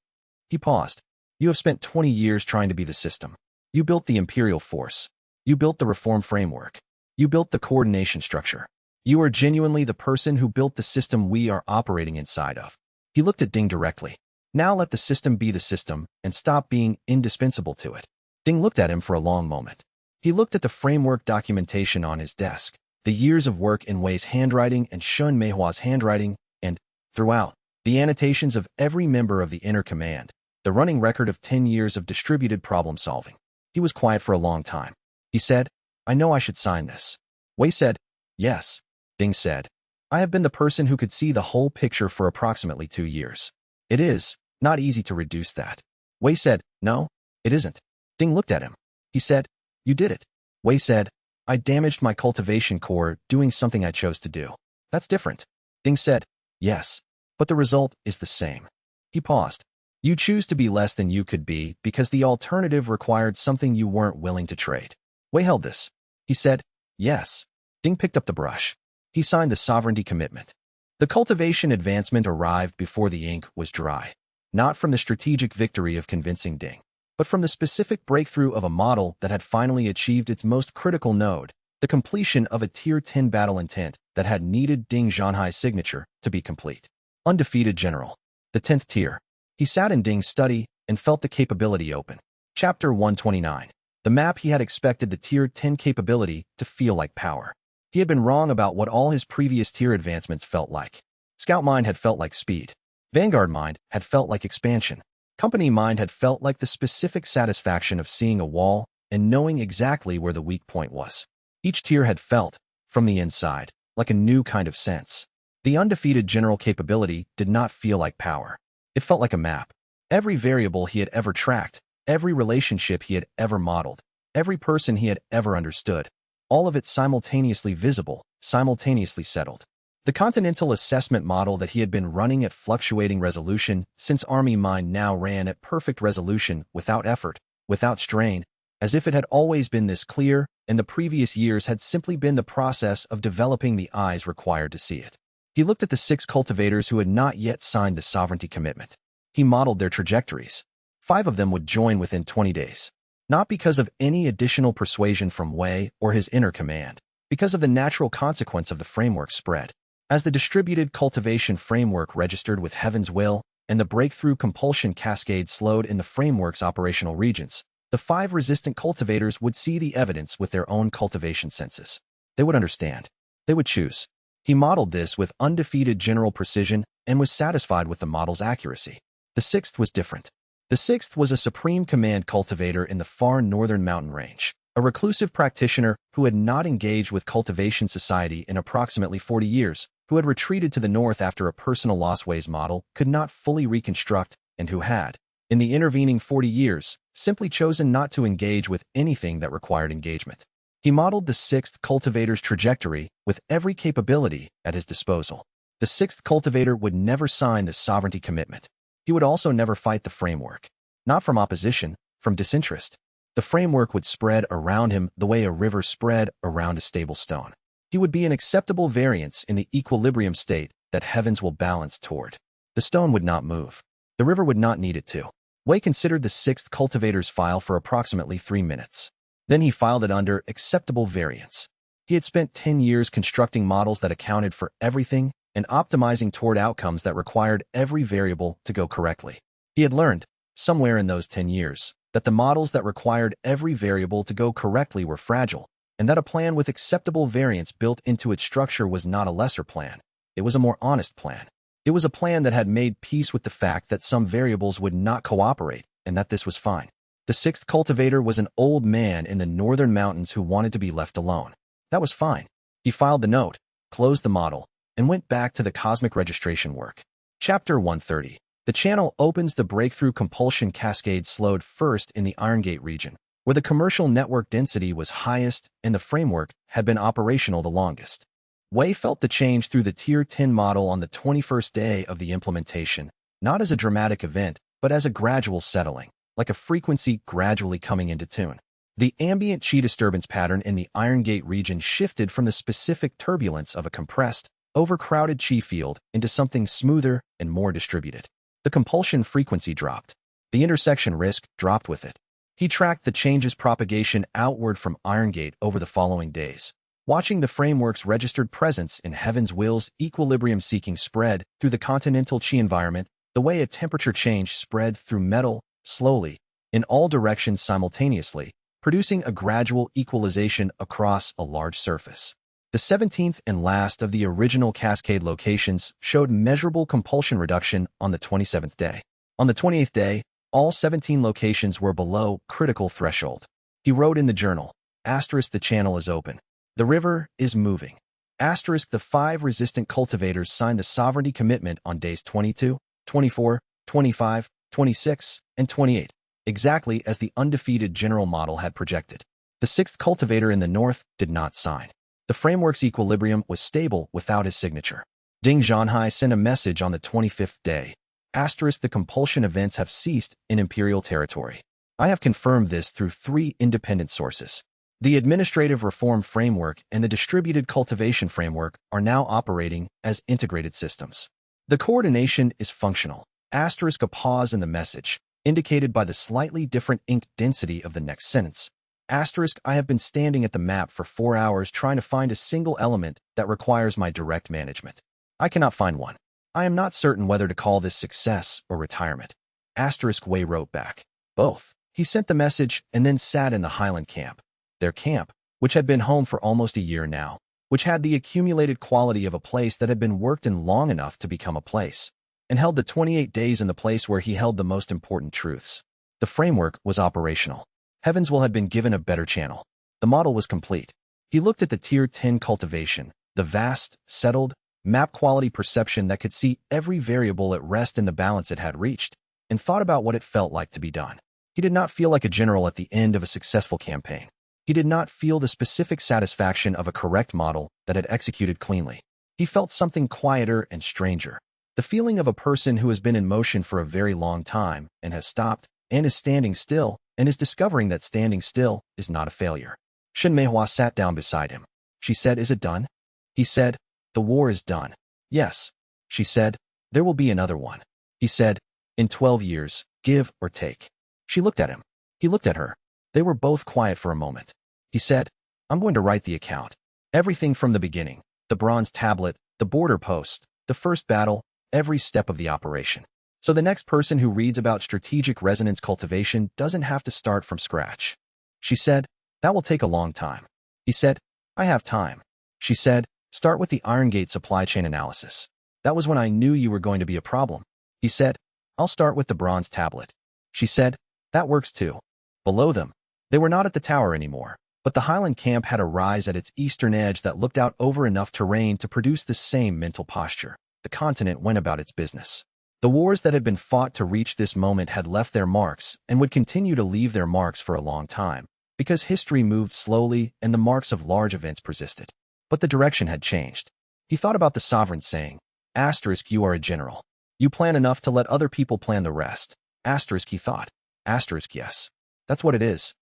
He paused. You have spent 20 years trying to be the system. You built the imperial force. You built the reform framework. You built the coordination structure. You are genuinely the person who built the system we are operating inside of. He looked at Ding directly. Now let the system be the system and stop being indispensable to it. Ding looked at him for a long moment. He looked at the framework documentation on his desk, the years of work in Wei's handwriting and Shun Meihua's handwriting, and, throughout, the annotations of every member of the inner command, the running record of 10 years of distributed problem-solving. He was quiet for a long time. He said, I know I should sign this. Wei said, yes. Ding said, I have been the person who could see the whole picture for approximately 2 years. It is not easy to reduce that. Wei said, no, it isn't. Ding looked at him. He said, you did it. Wei said, I damaged my cultivation core doing something I chose to do. That's different. Ding said, yes, but the result is the same. He paused. You choose to be less than you could be because the alternative required something you weren't willing to trade. Wei held this. He said, yes. Ding picked up the brush. He signed the sovereignty commitment. The cultivation advancement arrived before the ink was dry, not from the strategic victory of convincing Ding, but from the specific breakthrough of a model that had finally achieved its most critical node, the completion of a Tier 10 battle intent that had needed Ding Zhanhai's signature to be complete. Undefeated General. The 10th tier. He sat in Ding's study and felt the capability open. Chapter 129. The map he had expected the Tier 10 capability to feel like power. He had been wrong about what all his previous tier advancements felt like. Scout Mind had felt like speed. Vanguard Mind had felt like expansion. Company Mind had felt like the specific satisfaction of seeing a wall and knowing exactly where the weak point was. Each tier had felt, from the inside, like a new kind of sense. The undefeated general capability did not feel like power. It felt like a map. Every variable he had ever tracked, every relationship he had ever modeled, every person he had ever understood, all of it simultaneously visible, simultaneously settled. The continental assessment model that he had been running at fluctuating resolution since Army Mind now ran at perfect resolution without effort, without strain, as if it had always been this clear, and the previous years had simply been the process of developing the eyes required to see it. He looked at the 6 cultivators who had not yet signed the sovereignty commitment. He modeled their trajectories. 5 of them would join within 20 days. Not because of any additional persuasion from Wei or his inner command, because of the natural consequence of the framework spread. As the distributed cultivation framework registered with Heaven's will, and the breakthrough compulsion cascade slowed in the framework's operational regions, the 5 resistant cultivators would see the evidence with their own cultivation senses. They would understand. They would choose. He modeled this with undefeated general precision and was satisfied with the model's accuracy. The 6th was different. The 6th was a supreme command cultivator in the far northern mountain range, a reclusive practitioner who had not engaged with cultivation society in approximately 40 years, who had retreated to the north after a personal loss Wei's model could not fully reconstruct, and who had, in the intervening 40 years, simply chosen not to engage with anything that required engagement. He modeled the 6th cultivator's trajectory with every capability at his disposal. The 6th cultivator would never sign the sovereignty commitment. He would also never fight the framework. Not from opposition, from disinterest. The framework would spread around him the way a river spread around a stable stone. He would be an acceptable variance in the equilibrium state that heavens will balance toward. The stone would not move. The river would not need it to. Wei considered the 6th cultivator's file for approximately 3 minutes. Then he filed it under acceptable variance. He had spent 10 years constructing models that accounted for everything and optimizing toward outcomes that required every variable to go correctly. He had learned, somewhere in those 10 years, that the models that required every variable to go correctly were fragile, and that a plan with acceptable variance built into its structure was not a lesser plan. It was a more honest plan. It was a plan that had made peace with the fact that some variables would not cooperate, and that this was fine. The 6th cultivator was an old man in the northern mountains who wanted to be left alone. That was fine. He filed the note, closed the model, and went back to the cosmic registration work. Chapter 130. The channel opens. The breakthrough compulsion cascade slowed first in the Iron Gate region, where the commercial network density was highest and the framework had been operational the longest. Wei felt the change through the Tier 10 model on the 21st day of the implementation, not as a dramatic event, but as a gradual settling, like a frequency gradually coming into tune. The ambient chi disturbance pattern in the Iron Gate region shifted from the specific turbulence of a compressed, overcrowded chi field into something smoother and more distributed. The compulsion frequency dropped. The intersection risk dropped with it. He tracked the change's propagation outward from Iron Gate over the following days, watching the framework's registered presence in Heaven's Will's equilibrium-seeking spread through the continental chi environment, the way a temperature change spread through metal, slowly, in all directions simultaneously, producing a gradual equalization across a large surface. The 17th and last of the original cascade locations showed measurable compulsion reduction on the 27th day. On the 28th day, all 17 locations were below critical threshold. He wrote in the journal, * the channel is open. The river is moving. * the 5 resistant cultivators signed the sovereignty commitment on days 22, 24, 25, 26, and 28, exactly as the undefeated general model had projected. The 6th cultivator in the north did not sign. The framework's equilibrium was stable without his signature. Ding Zhanhai sent a message on the 25th day. * the compulsion events have ceased in imperial territory. I have confirmed this through 3 independent sources. The administrative reform framework and the distributed cultivation framework are now operating as integrated systems. The coordination is functional. * a pause in the message, indicated by the slightly different ink density of the next sentence. * I have been standing at the map for 4 hours trying to find a single element that requires my direct management. I cannot find one. I am not certain whether to call this success or retirement. * Wei wrote back. Both. He sent the message and then sat in the Highland camp. Their camp, which had been home for almost a year now, which had the accumulated quality of a place that had been worked in long enough to become a place, and held the 28 days in the place where he held the most important truths. The framework was operational. Heaven's Will had been given a better channel. The model was complete. He looked at the Tier 10 cultivation, the vast, settled, map-quality perception that could see every variable at rest in the balance it had reached, and thought about what it felt like to be done. He did not feel like a general at the end of a successful campaign. He did not feel the specific satisfaction of a correct model that had executed cleanly. He felt something quieter and stranger. The feeling of a person who has been in motion for a very long time and has stopped and is standing still and is discovering that standing still is not a failure. Shen Meihua sat down beside him. She said, "Is it done?" He said, "The war is done." "Yes." She said, "There will be another one." He said, "In 12 years, give or take." She looked at him. He looked at her. They were both quiet for a moment. He said, "I'm going to write the account. Everything from the beginning, the bronze tablet, the border post, the first battle, every step of the operation. So the next person who reads about strategic resonance cultivation doesn't have to start from scratch." She said, "That will take a long time." He said, "I have time." She said, "Start with the Iron Gate supply chain analysis. That was when I knew you were going to be a problem." He said, "I'll start with the bronze tablet." She said, "That works too." Below them, they were not at the tower anymore, but the Highland camp had a rise at its eastern edge that looked out over enough terrain to produce the same mental posture. The continent went about its business. The wars that had been fought to reach this moment had left their marks and would continue to leave their marks for a long time, because history moved slowly and the marks of large events persisted. But the direction had changed. He thought about the sovereign saying, * you are a general. You plan enough to let other people plan the rest. He thought. * Yes. That's what it is.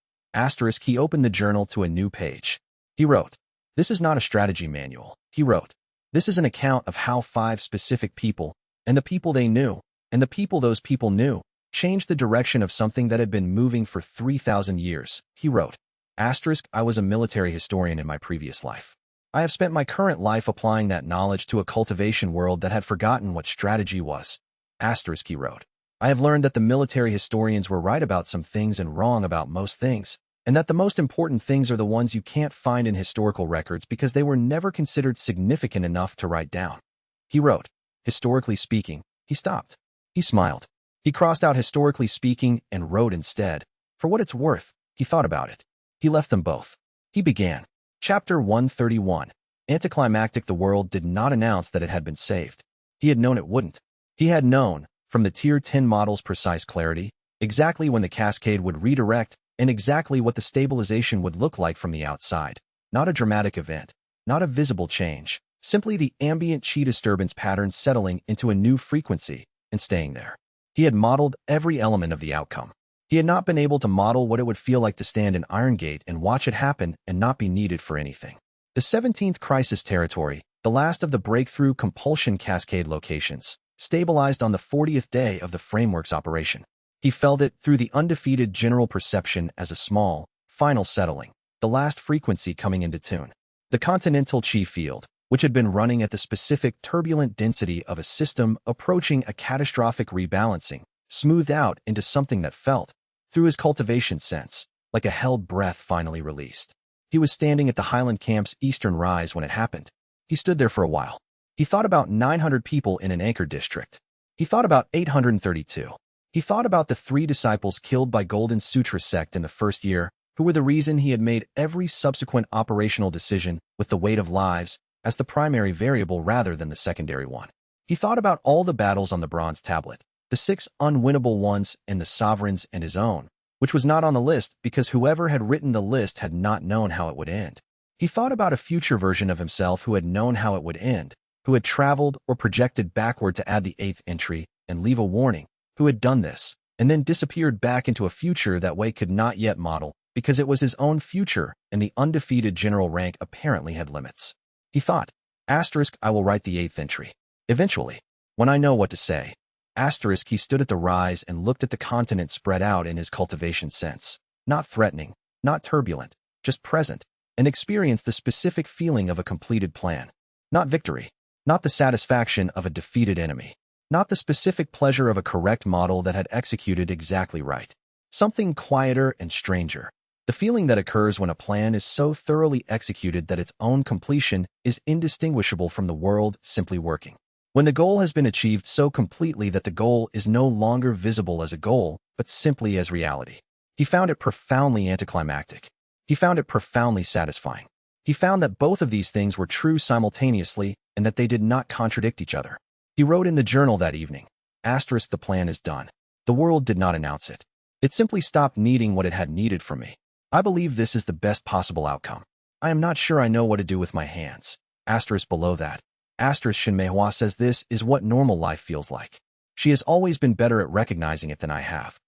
He opened the journal to a new page. He wrote, "This is not a strategy manual." He wrote, "This is an account of how 5 specific people, and the people they knew, and the people those people knew, changed the direction of something that had been moving for 3,000 years." He wrote, * I was a military historian in my previous life. I have spent my current life applying that knowledge to a cultivation world that had forgotten what strategy was. He wrote, "I have learned that the military historians were right about some things and wrong about most things, and that the most important things are the ones you can't find in historical records because they were never considered significant enough to write down." He wrote, "Historically speaking." He stopped. He smiled. He crossed out historically speaking and wrote instead, "For what it's worth." He thought about it. He left them both. He began. Chapter 131. Anticlimactic. The world did not announce that it had been saved. He had known it wouldn't. He had known, from the Tier 10 model's precise clarity, exactly when the cascade would redirect and exactly what the stabilization would look like from the outside. Not a dramatic event, not a visible change, simply the ambient chi disturbance pattern settling into a new frequency and staying there. He had modeled every element of the outcome. He had not been able to model what it would feel like to stand in Iron Gate and watch it happen and not be needed for anything. The 17th Crisis Territory, the last of the breakthrough compulsion cascade locations, stabilized on the 40th day of the framework's operation. He felt it through the undefeated general perception as a small, final settling, the last frequency coming into tune. The continental chi field, which had been running at the specific turbulent density of a system approaching a catastrophic rebalancing, smoothed out into something that felt, through his cultivation sense, like a held breath finally released. He was standing at the Highland Camp's eastern rise when it happened. He stood there for a while. He thought about 900 people in an anchor district. He thought about 832. He thought about the 3 disciples killed by Golden Sutra sect in the first year, who were the reason he had made every subsequent operational decision with the weight of lives as the primary variable rather than the secondary one. He thought about all the battles on the bronze tablet, the 6 unwinnable ones and the sovereigns and his own, which was not on the list because whoever had written the list had not known how it would end. He thought about a future version of himself who had known how it would end, who had traveled or projected backward to add the 8th entry and leave a warning, who had done this, and then disappeared back into a future that Wei could not yet model because it was his own future and the undefeated general rank apparently had limits. He thought, I will write the 8th entry. Eventually, when I know what to say. He stood at the rise and looked at the continent spread out in his cultivation sense. Not threatening, not turbulent, just present, and experienced the specific feeling of a completed plan. Not victory, not the satisfaction of a defeated enemy, not the specific pleasure of a correct model that had executed exactly right. Something quieter and stranger. The feeling that occurs when a plan is so thoroughly executed that its own completion is indistinguishable from the world simply working. When the goal has been achieved so completely that the goal is no longer visible as a goal, but simply as reality. He found it profoundly anticlimactic. He found it profoundly satisfying. He found that both of these things were true simultaneously and that they did not contradict each other. He wrote in the journal that evening, the plan is done. The world did not announce it. It simply stopped needing what it had needed from me. I believe this is the best possible outcome. I am not sure I know what to do with my hands. Below that. Shinmeihua says this is what normal life feels like. She has always been better at recognizing it than I have.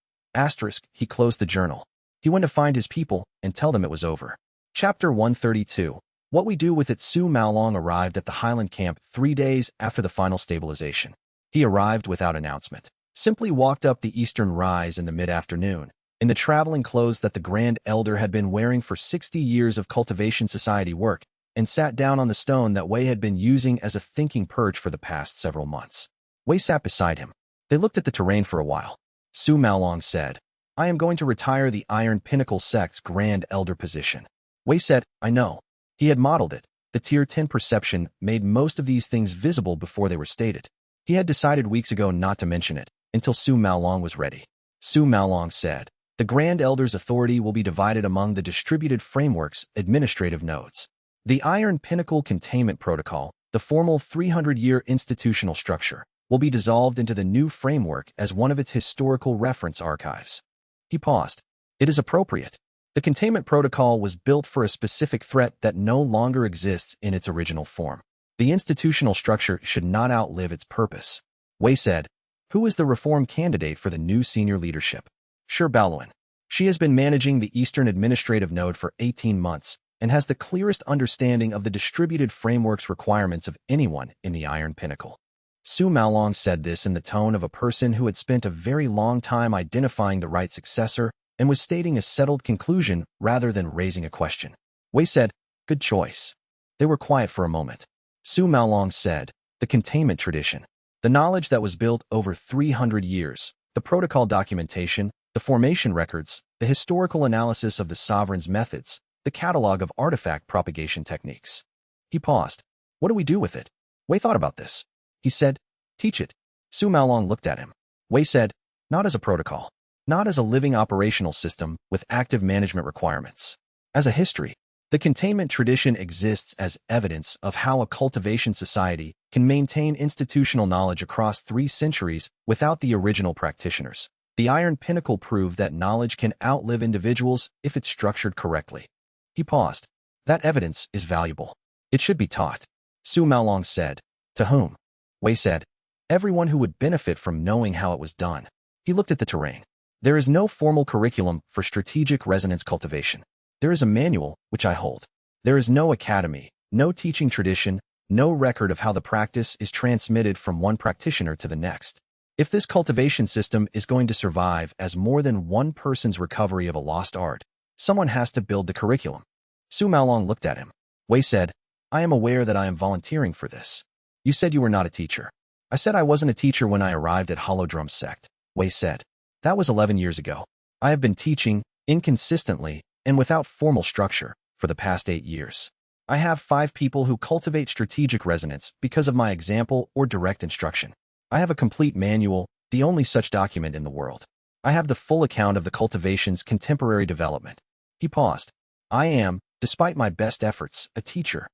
He closed the journal. He went to find his people and tell them it was over. Chapter 132. What we do with it. Su Maolong arrived at the Highland camp 3 days after the final stabilization. He arrived without announcement. Simply walked up the eastern rise in the mid-afternoon, in the traveling clothes that the Grand Elder had been wearing for 60 years of cultivation society work, and sat down on the stone that Wei had been using as a thinking perch for the past several months. Wei sat beside him. They looked at the terrain for a while. Su Maolong said, I am going to retire the Iron Pinnacle sect's Grand Elder position. Wei said, I know. He had modeled it. The Tier 10 perception made most of these things visible before they were stated. He had decided weeks ago not to mention it, until Su Maolong was ready. Su Maolong said, the Grand Elder's authority will be divided among the distributed framework's administrative nodes. The Iron Pinnacle Containment Protocol, the formal 300-year institutional structure, will be dissolved into the new framework as one of its historical reference archives. He paused. It is appropriate. The Containment Protocol was built for a specific threat that no longer exists in its original form. The institutional structure should not outlive its purpose. Wei said, who is the reform candidate for the new senior leadership? Sure Baluan. She has been managing the Eastern Administrative Node for 18 months and has the clearest understanding of the distributed framework's requirements of anyone in the Iron Pinnacle. Su Maolong said this in the tone of a person who had spent a very long time identifying the right successor and was stating a settled conclusion rather than raising a question. Wei said, good choice. They were quiet for a moment. Su Maolong said, the containment tradition, the knowledge that was built over 300 years, the protocol documentation, the formation records, the historical analysis of the sovereign's methods, the catalog of artifact propagation techniques. He paused. What do we do with it? Wei thought about this. He said, teach it. Su Maolong looked at him. Wei said, not as a protocol, not as a living operational system with active management requirements. As a history, the containment tradition exists as evidence of how a cultivation society can maintain institutional knowledge across 3 centuries without the original practitioners. The Iron Pinnacle proved that knowledge can outlive individuals if it's structured correctly. He paused. That evidence is valuable. It should be taught. Su Maolong said. To whom? Wei said. Everyone who would benefit from knowing how it was done. He looked at the terrain. There is no formal curriculum for strategic resonance cultivation. There is a manual, which I hold. There is no academy, no teaching tradition, no record of how the practice is transmitted from one practitioner to the next. If this cultivation system is going to survive as more than one person's recovery of a lost art, someone has to build the curriculum. Su Maolong looked at him. Wei said, I am aware that I am volunteering for this. You said you were not a teacher. I said I wasn't a teacher when I arrived at Hollow Drum Sect. Wei said. That was 11 years ago. I have been teaching, inconsistently, and without formal structure, for the past 8 years. I have 5 people who cultivate strategic resonance because of my example or direct instruction. I have a complete manual, the only such document in the world. I have the full account of the cultivation's contemporary development. He paused. I am, despite my best efforts, a teacher.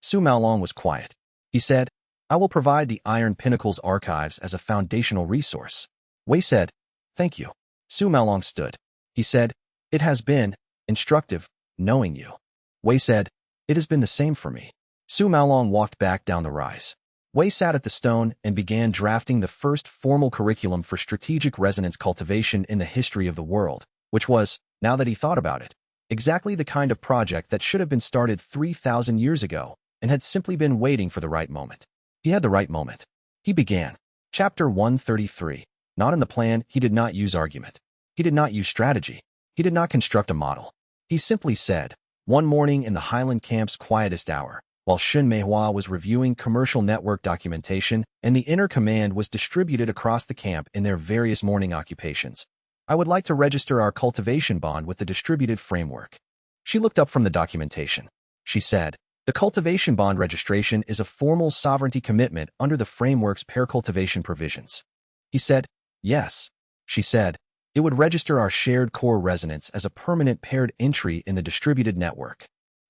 Su Maolong was quiet. He said, I will provide the Iron Pinnacle's archives as a foundational resource. Wei said, Thank you. Su Maolong stood. He said, It has been instructive, knowing you. Wei said, It has been the same for me. Su Maolong walked back down the rise. Wei sat at the stone and began drafting the first formal curriculum for strategic resonance cultivation in the history of the world, which was, now that he thought about it, exactly the kind of project that should have been started 3,000 years ago and had simply been waiting for the right moment. He had the right moment. He began. Chapter 133. Not in the plan, he did not use argument. He did not use strategy. He did not construct a model. He simply said, one morning in the Highland camp's quietest hour, while Shen Meihua was reviewing commercial network documentation and the inner command was distributed across the camp in their various morning occupations, I would like to register our cultivation bond with the distributed framework. She looked up from the documentation. She said, the cultivation bond registration is a formal sovereignty commitment under the framework's pair cultivation provisions. He said, yes. She said, it would register our shared core resonance as a permanent paired entry in the distributed network.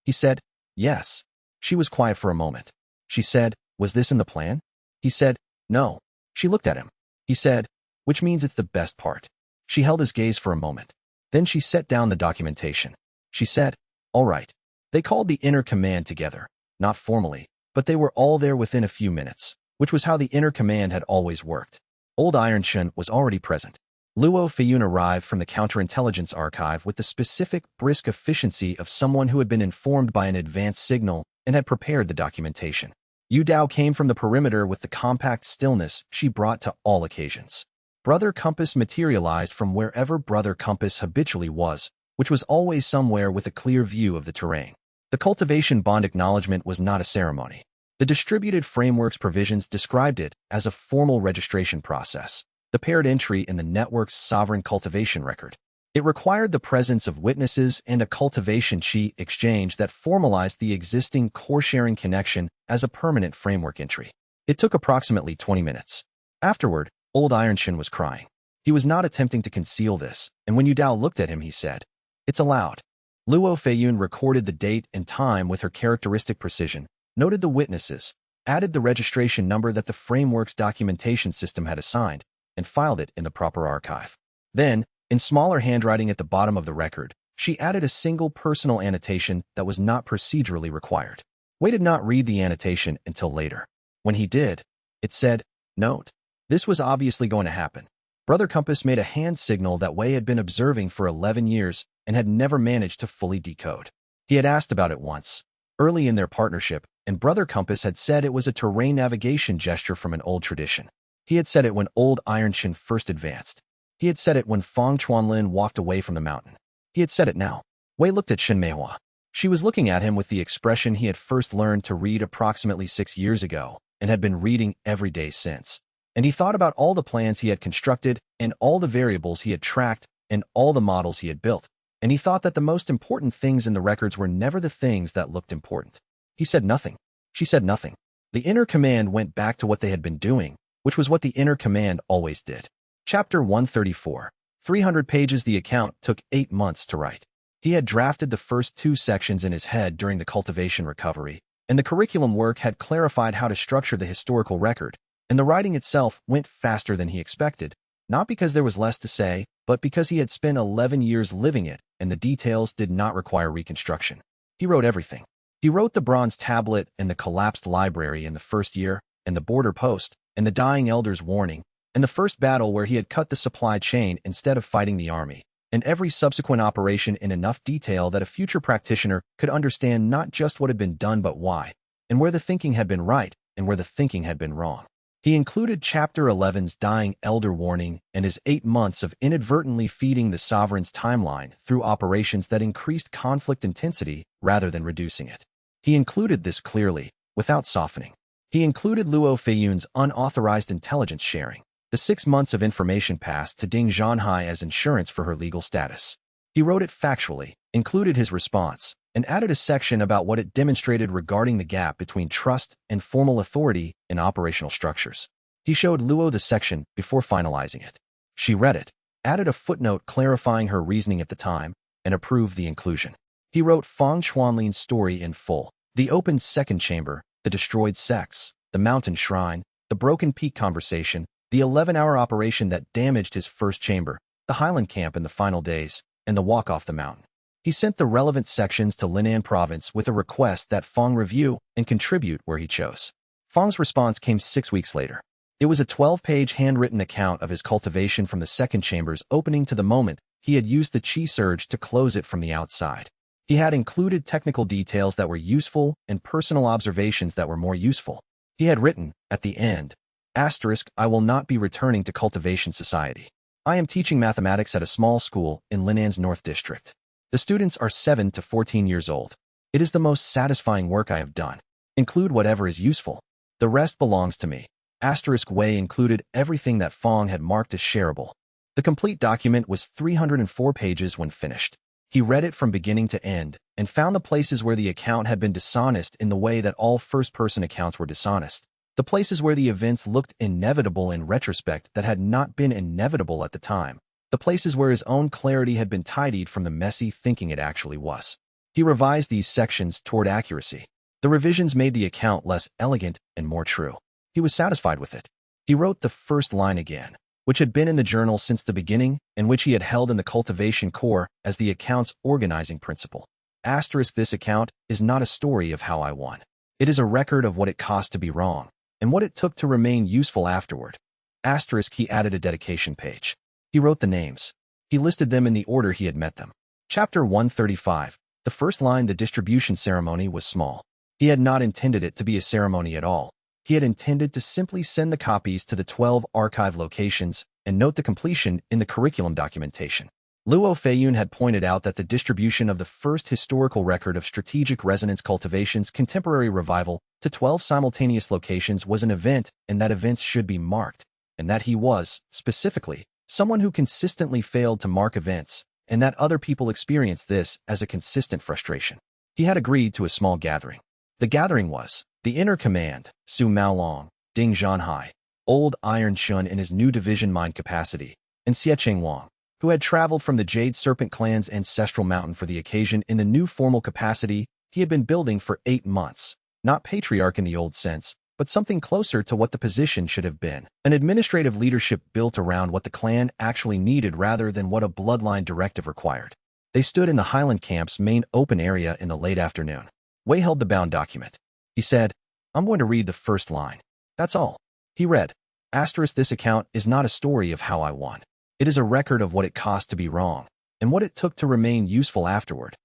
He said, yes. She was quiet for a moment. She said, was this in the plan? He said, no. She looked at him. He said, which means it's the best part. She held his gaze for a moment. Then she set down the documentation. She said, all right. They called the inner command together, not formally, but they were all there within a few minutes, which was how the inner command had always worked. Old Iron Shen was already present. Luo Feiyun arrived from the counterintelligence archive with the specific, brisk efficiency of someone who had been informed by an advanced signal and had prepared the documentation. Yu Dao came from the perimeter with the compact stillness she brought to all occasions. Brother Compass materialized from wherever Brother Compass habitually was, which was always somewhere with a clear view of the terrain. The cultivation bond acknowledgement was not a ceremony. The distributed framework's provisions described it as a formal registration process, the paired entry in the network's sovereign cultivation record. It required the presence of witnesses and a cultivation chi exchange that formalized the existing core-sharing connection as a permanent framework entry. It took approximately 20 minutes. Afterward, old Iron Shen was crying. He was not attempting to conceal this, and when Yu Dao looked at him, he said, it's allowed. Luo Feiyun recorded the date and time with her characteristic precision, noted the witnesses, added the registration number that the framework's documentation system had assigned, and filed it in the proper archive. Then, in smaller handwriting at the bottom of the record, she added a single personal annotation that was not procedurally required. Wei did not read the annotation until later. When he did, it said, note. This was obviously going to happen. Brother Compass made a hand signal that Wei had been observing for 11 years and had never managed to fully decode. He had asked about it once, early in their partnership, and Brother Compass had said it was a terrain navigation gesture from an old tradition. He had said it when old Iron Shen first advanced. He had said it when Fang Chuanlin walked away from the mountain. He had said it now. Wei looked at Shen Meihua. She was looking at him with the expression he had first learned to read approximately 6 years ago and had been reading every day since. And he thought about all the plans he had constructed and all the variables he had tracked and all the models he had built. And he thought that the most important things in the records were never the things that looked important. He said nothing. She said nothing. The inner command went back to what they had been doing, which was what the inner command always did. Chapter 134. 300 pages. The account took 8 months to write. He had drafted the first 2 sections in his head during the cultivation recovery, and the curriculum work had clarified how to structure the historical record, and the writing itself went faster than he expected, Not because there was less to say, but because he had spent 11 years living it, and the details did not require reconstruction. He wrote everything. He wrote the bronze tablet and the collapsed library in the first year, and the border post, and the dying elder's warning, and the first battle where he had cut the supply chain instead of fighting the army, and every subsequent operation in enough detail that a future practitioner could understand not just what had been done but why, and where the thinking had been right and where the thinking had been wrong. He included Chapter 11's dying elder warning and his 8 months of inadvertently feeding the sovereign's timeline through operations that increased conflict intensity rather than reducing it. He included this clearly, without softening. He included Luo Feiyun's unauthorized intelligence sharing, the 6 months of information passed to Ding Zhanhai as insurance for her legal status. He wrote it factually, included his response, and added a section about what it demonstrated regarding the gap between trust and formal authority in operational structures. He showed Luo the section before finalizing it. She read it, added a footnote clarifying her reasoning at the time, and approved the inclusion. He wrote Fang Xuanlin's story in full: the opened second chamber, the destroyed sects, the mountain shrine, the broken peak conversation, the 11-hour operation that damaged his first chamber, the highland camp in the final days, and the walk off the mountain. He sent the relevant sections to Linan province with a request that Fang review and contribute where he chose. Fang's response came 6 weeks later. It was a 12-page handwritten account of his cultivation from the second chamber's opening to the moment he had used the qi surge to close it from the outside. He had included technical details that were useful and personal observations that were more useful. He had written, at the end, "I will not be returning to Cultivation Society. I am teaching mathematics at a small school in Linan's North District. The students are 7 to 14 years old. It is the most satisfying work I have done. Include whatever is useful. The rest belongs to me." Wei included everything that Fang had marked as shareable. The complete document was 304 pages when finished. He read it from beginning to end and found the places where the account had been dishonest in the way that all first-person accounts were dishonest, the places where the events looked inevitable in retrospect that had not been inevitable at the time, the places where his own clarity had been tidied from the messy thinking it actually was. He revised these sections toward accuracy. The revisions made the account less elegant and more true. He was satisfied with it. He wrote the first line again, which had been in the journal since the beginning and which he had held in the cultivation core as the account's organizing principle. This account is not a story of how I won. It is a record of what it cost to be wrong and what it took to remain useful afterward. He added a dedication page. He wrote the names. He listed them in the order he had met them. Chapter 135. The first line, the distribution ceremony, was small. He had not intended it to be a ceremony at all. He had intended to simply send the copies to the 12 archive locations and note the completion in the curriculum documentation. Luo Feiyun had pointed out that the distribution of the first historical record of strategic resonance cultivation's contemporary revival to 12 simultaneous locations was an event, and that events should be marked, and that he was, specifically, someone who consistently failed to mark events, and that other people experienced this as a consistent frustration. He had agreed to a small gathering. The gathering was the Inner Command, Su Maolong, Ding Zhanhai, Old Iron Shun in his new division mind capacity, and Xie Chengwang, who had traveled from the Jade Serpent clan's ancestral mountain for the occasion in the new formal capacity he had been building for 8 months, not patriarch in the old sense, but something closer to what the position should have been, an administrative leadership built around what the clan actually needed rather than what a bloodline directive required. They stood in the Highland Camp's main open area in the late afternoon. Wei held the bound document. He said, "I'm going to read the first line. That's all." He read, "This account is not a story of how I won. It is a record of what it cost to be wrong, and what it took to remain useful afterward."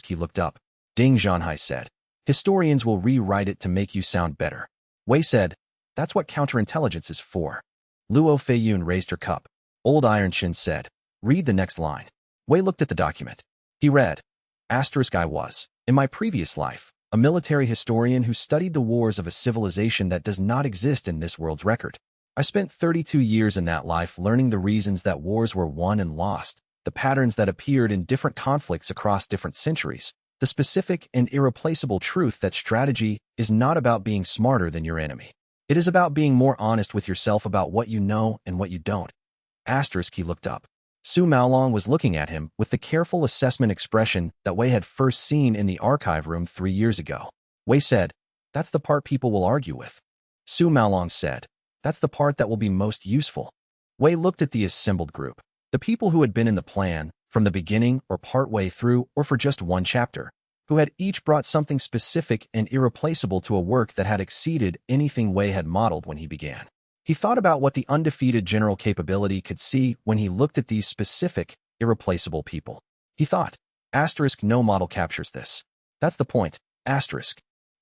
He looked up. Ding Zhanhai said, "Historians will rewrite it to make you sound better." Wei said, "That's what counterintelligence is for." Luo Feiyun raised her cup. Old Iron Shin said, "Read the next line." Wei looked at the document. He read, "I was, in my previous life, a military historian who studied the wars of a civilization that does not exist in this world's record. I spent 32 years in that life learning the reasons that wars were won and lost, the patterns that appeared in different conflicts across different centuries, the specific and irreplaceable truth that strategy is not about being smarter than your enemy. It is about being more honest with yourself about what you know and what you don't." He looked up. Su Maolong was looking at him with the careful assessment expression that Wei had first seen in the archive room 3 years ago. Wei said, "That's the part people will argue with." Su Maolong said, "That's the part that will be most useful." Wei looked at the assembled group. The people who had been in the plan, from the beginning or partway through or for just one chapter, who had each brought something specific and irreplaceable to a work that had exceeded anything Wei had modeled when he began. He thought about what the undefeated general capability could see when he looked at these specific, irreplaceable people. He thought, no model captures this. That's the point,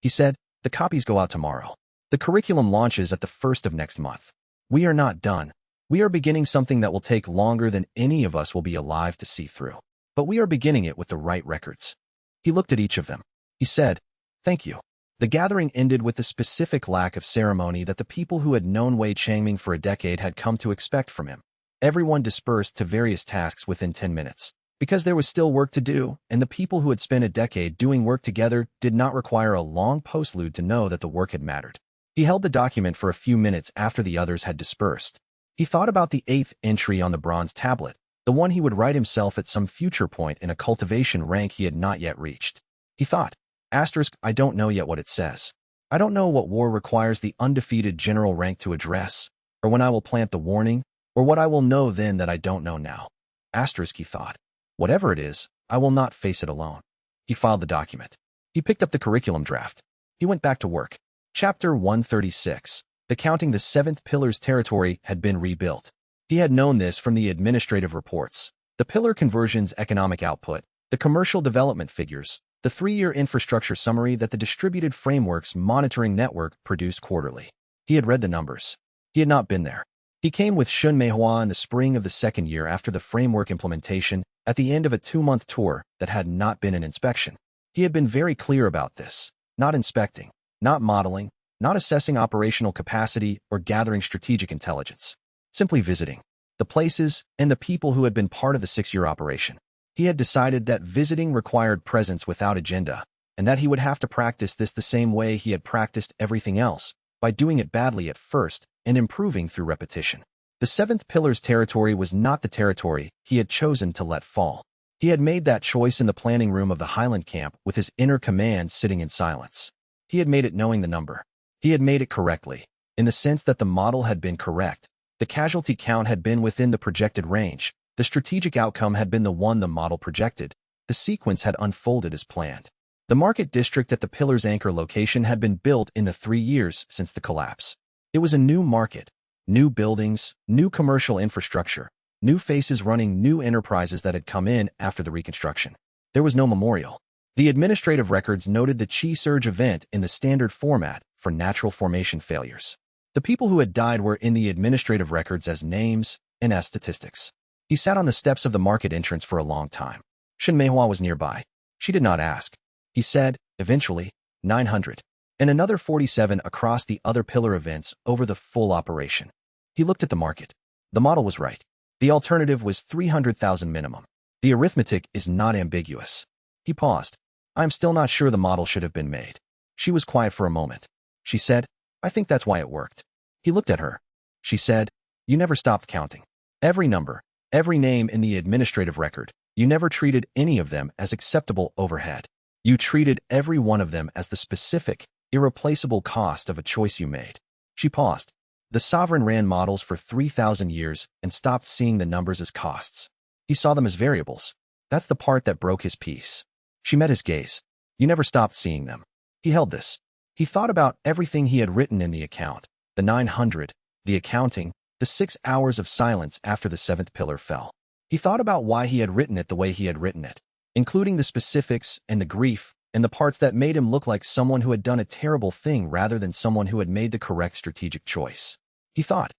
He said, the copies go out tomorrow. The curriculum launches at the 1st of next month. We are not done. We are beginning something that will take longer than any of us will be alive to see through. But we are beginning it with the right records. He looked at each of them. He said, thank you. The gathering ended with the specific lack of ceremony that the people who had known Wei Changming for a decade had come to expect from him. Everyone dispersed to various tasks within 10 minutes. Because there was still work to do, and the people who had spent a decade doing work together did not require a long postlude to know that the work had mattered. He held the document for a few minutes after the others had dispersed. He thought about the 8th entry on the bronze tablet, the one he would write himself at some future point in a cultivation rank he had not yet reached. He thought, I don't know yet what it says. I don't know what war requires the undefeated general rank to address, or when I will plant the warning, or what I will know then that I don't know now. He thought. Whatever it is, I will not face it alone. He filed the document. He picked up the curriculum draft. He went back to work. Chapter 136. The Counting the 7th Pillar's territory had been rebuilt. He had known this from the administrative reports, the pillar conversion's economic output, the commercial development figures, the 3-year infrastructure summary that the distributed frameworks monitoring network produced quarterly. He had read the numbers. He had not been there. He came with Shun Meihua in the spring of the 2nd year after the framework implementation at the end of a 2-month tour that had not been an inspection. He had been very clear about this, not inspecting, not modeling, not assessing operational capacity or gathering strategic intelligence. Simply visiting the places and the people who had been part of the 6-year operation. He had decided that visiting required presence without agenda, and that he would have to practice this the same way he had practiced everything else, by doing it badly at first and improving through repetition. The 7th pillar's territory was not the territory he had chosen to let fall. He had made that choice in the planning room of the Highland camp with his inner command sitting in silence. He had made it knowing the number. He had made it correctly, in the sense that the model had been correct. The casualty count had been within the projected range. The strategic outcome had been the one the model projected. The sequence had unfolded as planned. The market district at the pillar's anchor location had been built in the 3 years since the collapse. It was a new market, new buildings, new commercial infrastructure, new faces running new enterprises that had come in after the reconstruction. There was no memorial. The administrative records noted the Chi Surge event in the standard format for natural formation failures. The people who had died were in the administrative records as names and as statistics. He sat on the steps of the market entrance for a long time. Shen Meihua was nearby. She did not ask. He said, eventually, 900. And another 47 across the other pillar events over the full operation. He looked at the market. The model was right. The alternative was 300,000 minimum. The arithmetic is not ambiguous. He paused. I'm still not sure the model should have been made. She was quiet for a moment. She said, I think that's why it worked. He looked at her. She said, you never stopped counting. Every number, every name in the administrative record, you never treated any of them as acceptable overhead. You treated every one of them as the specific, irreplaceable cost of a choice you made. She paused. The sovereign ran models for 3,000 years and stopped seeing the numbers as costs. He saw them as variables. That's the part that broke his peace. She met his gaze. You never stopped seeing them. He held this. He thought about everything he had written in the account, the 900, the accounting, the 6 hours of silence after the 7th pillar fell. He thought about why he had written it the way he had written it, including the specifics and the grief and the parts that made him look like someone who had done a terrible thing rather than someone who had made the correct strategic choice. He thought,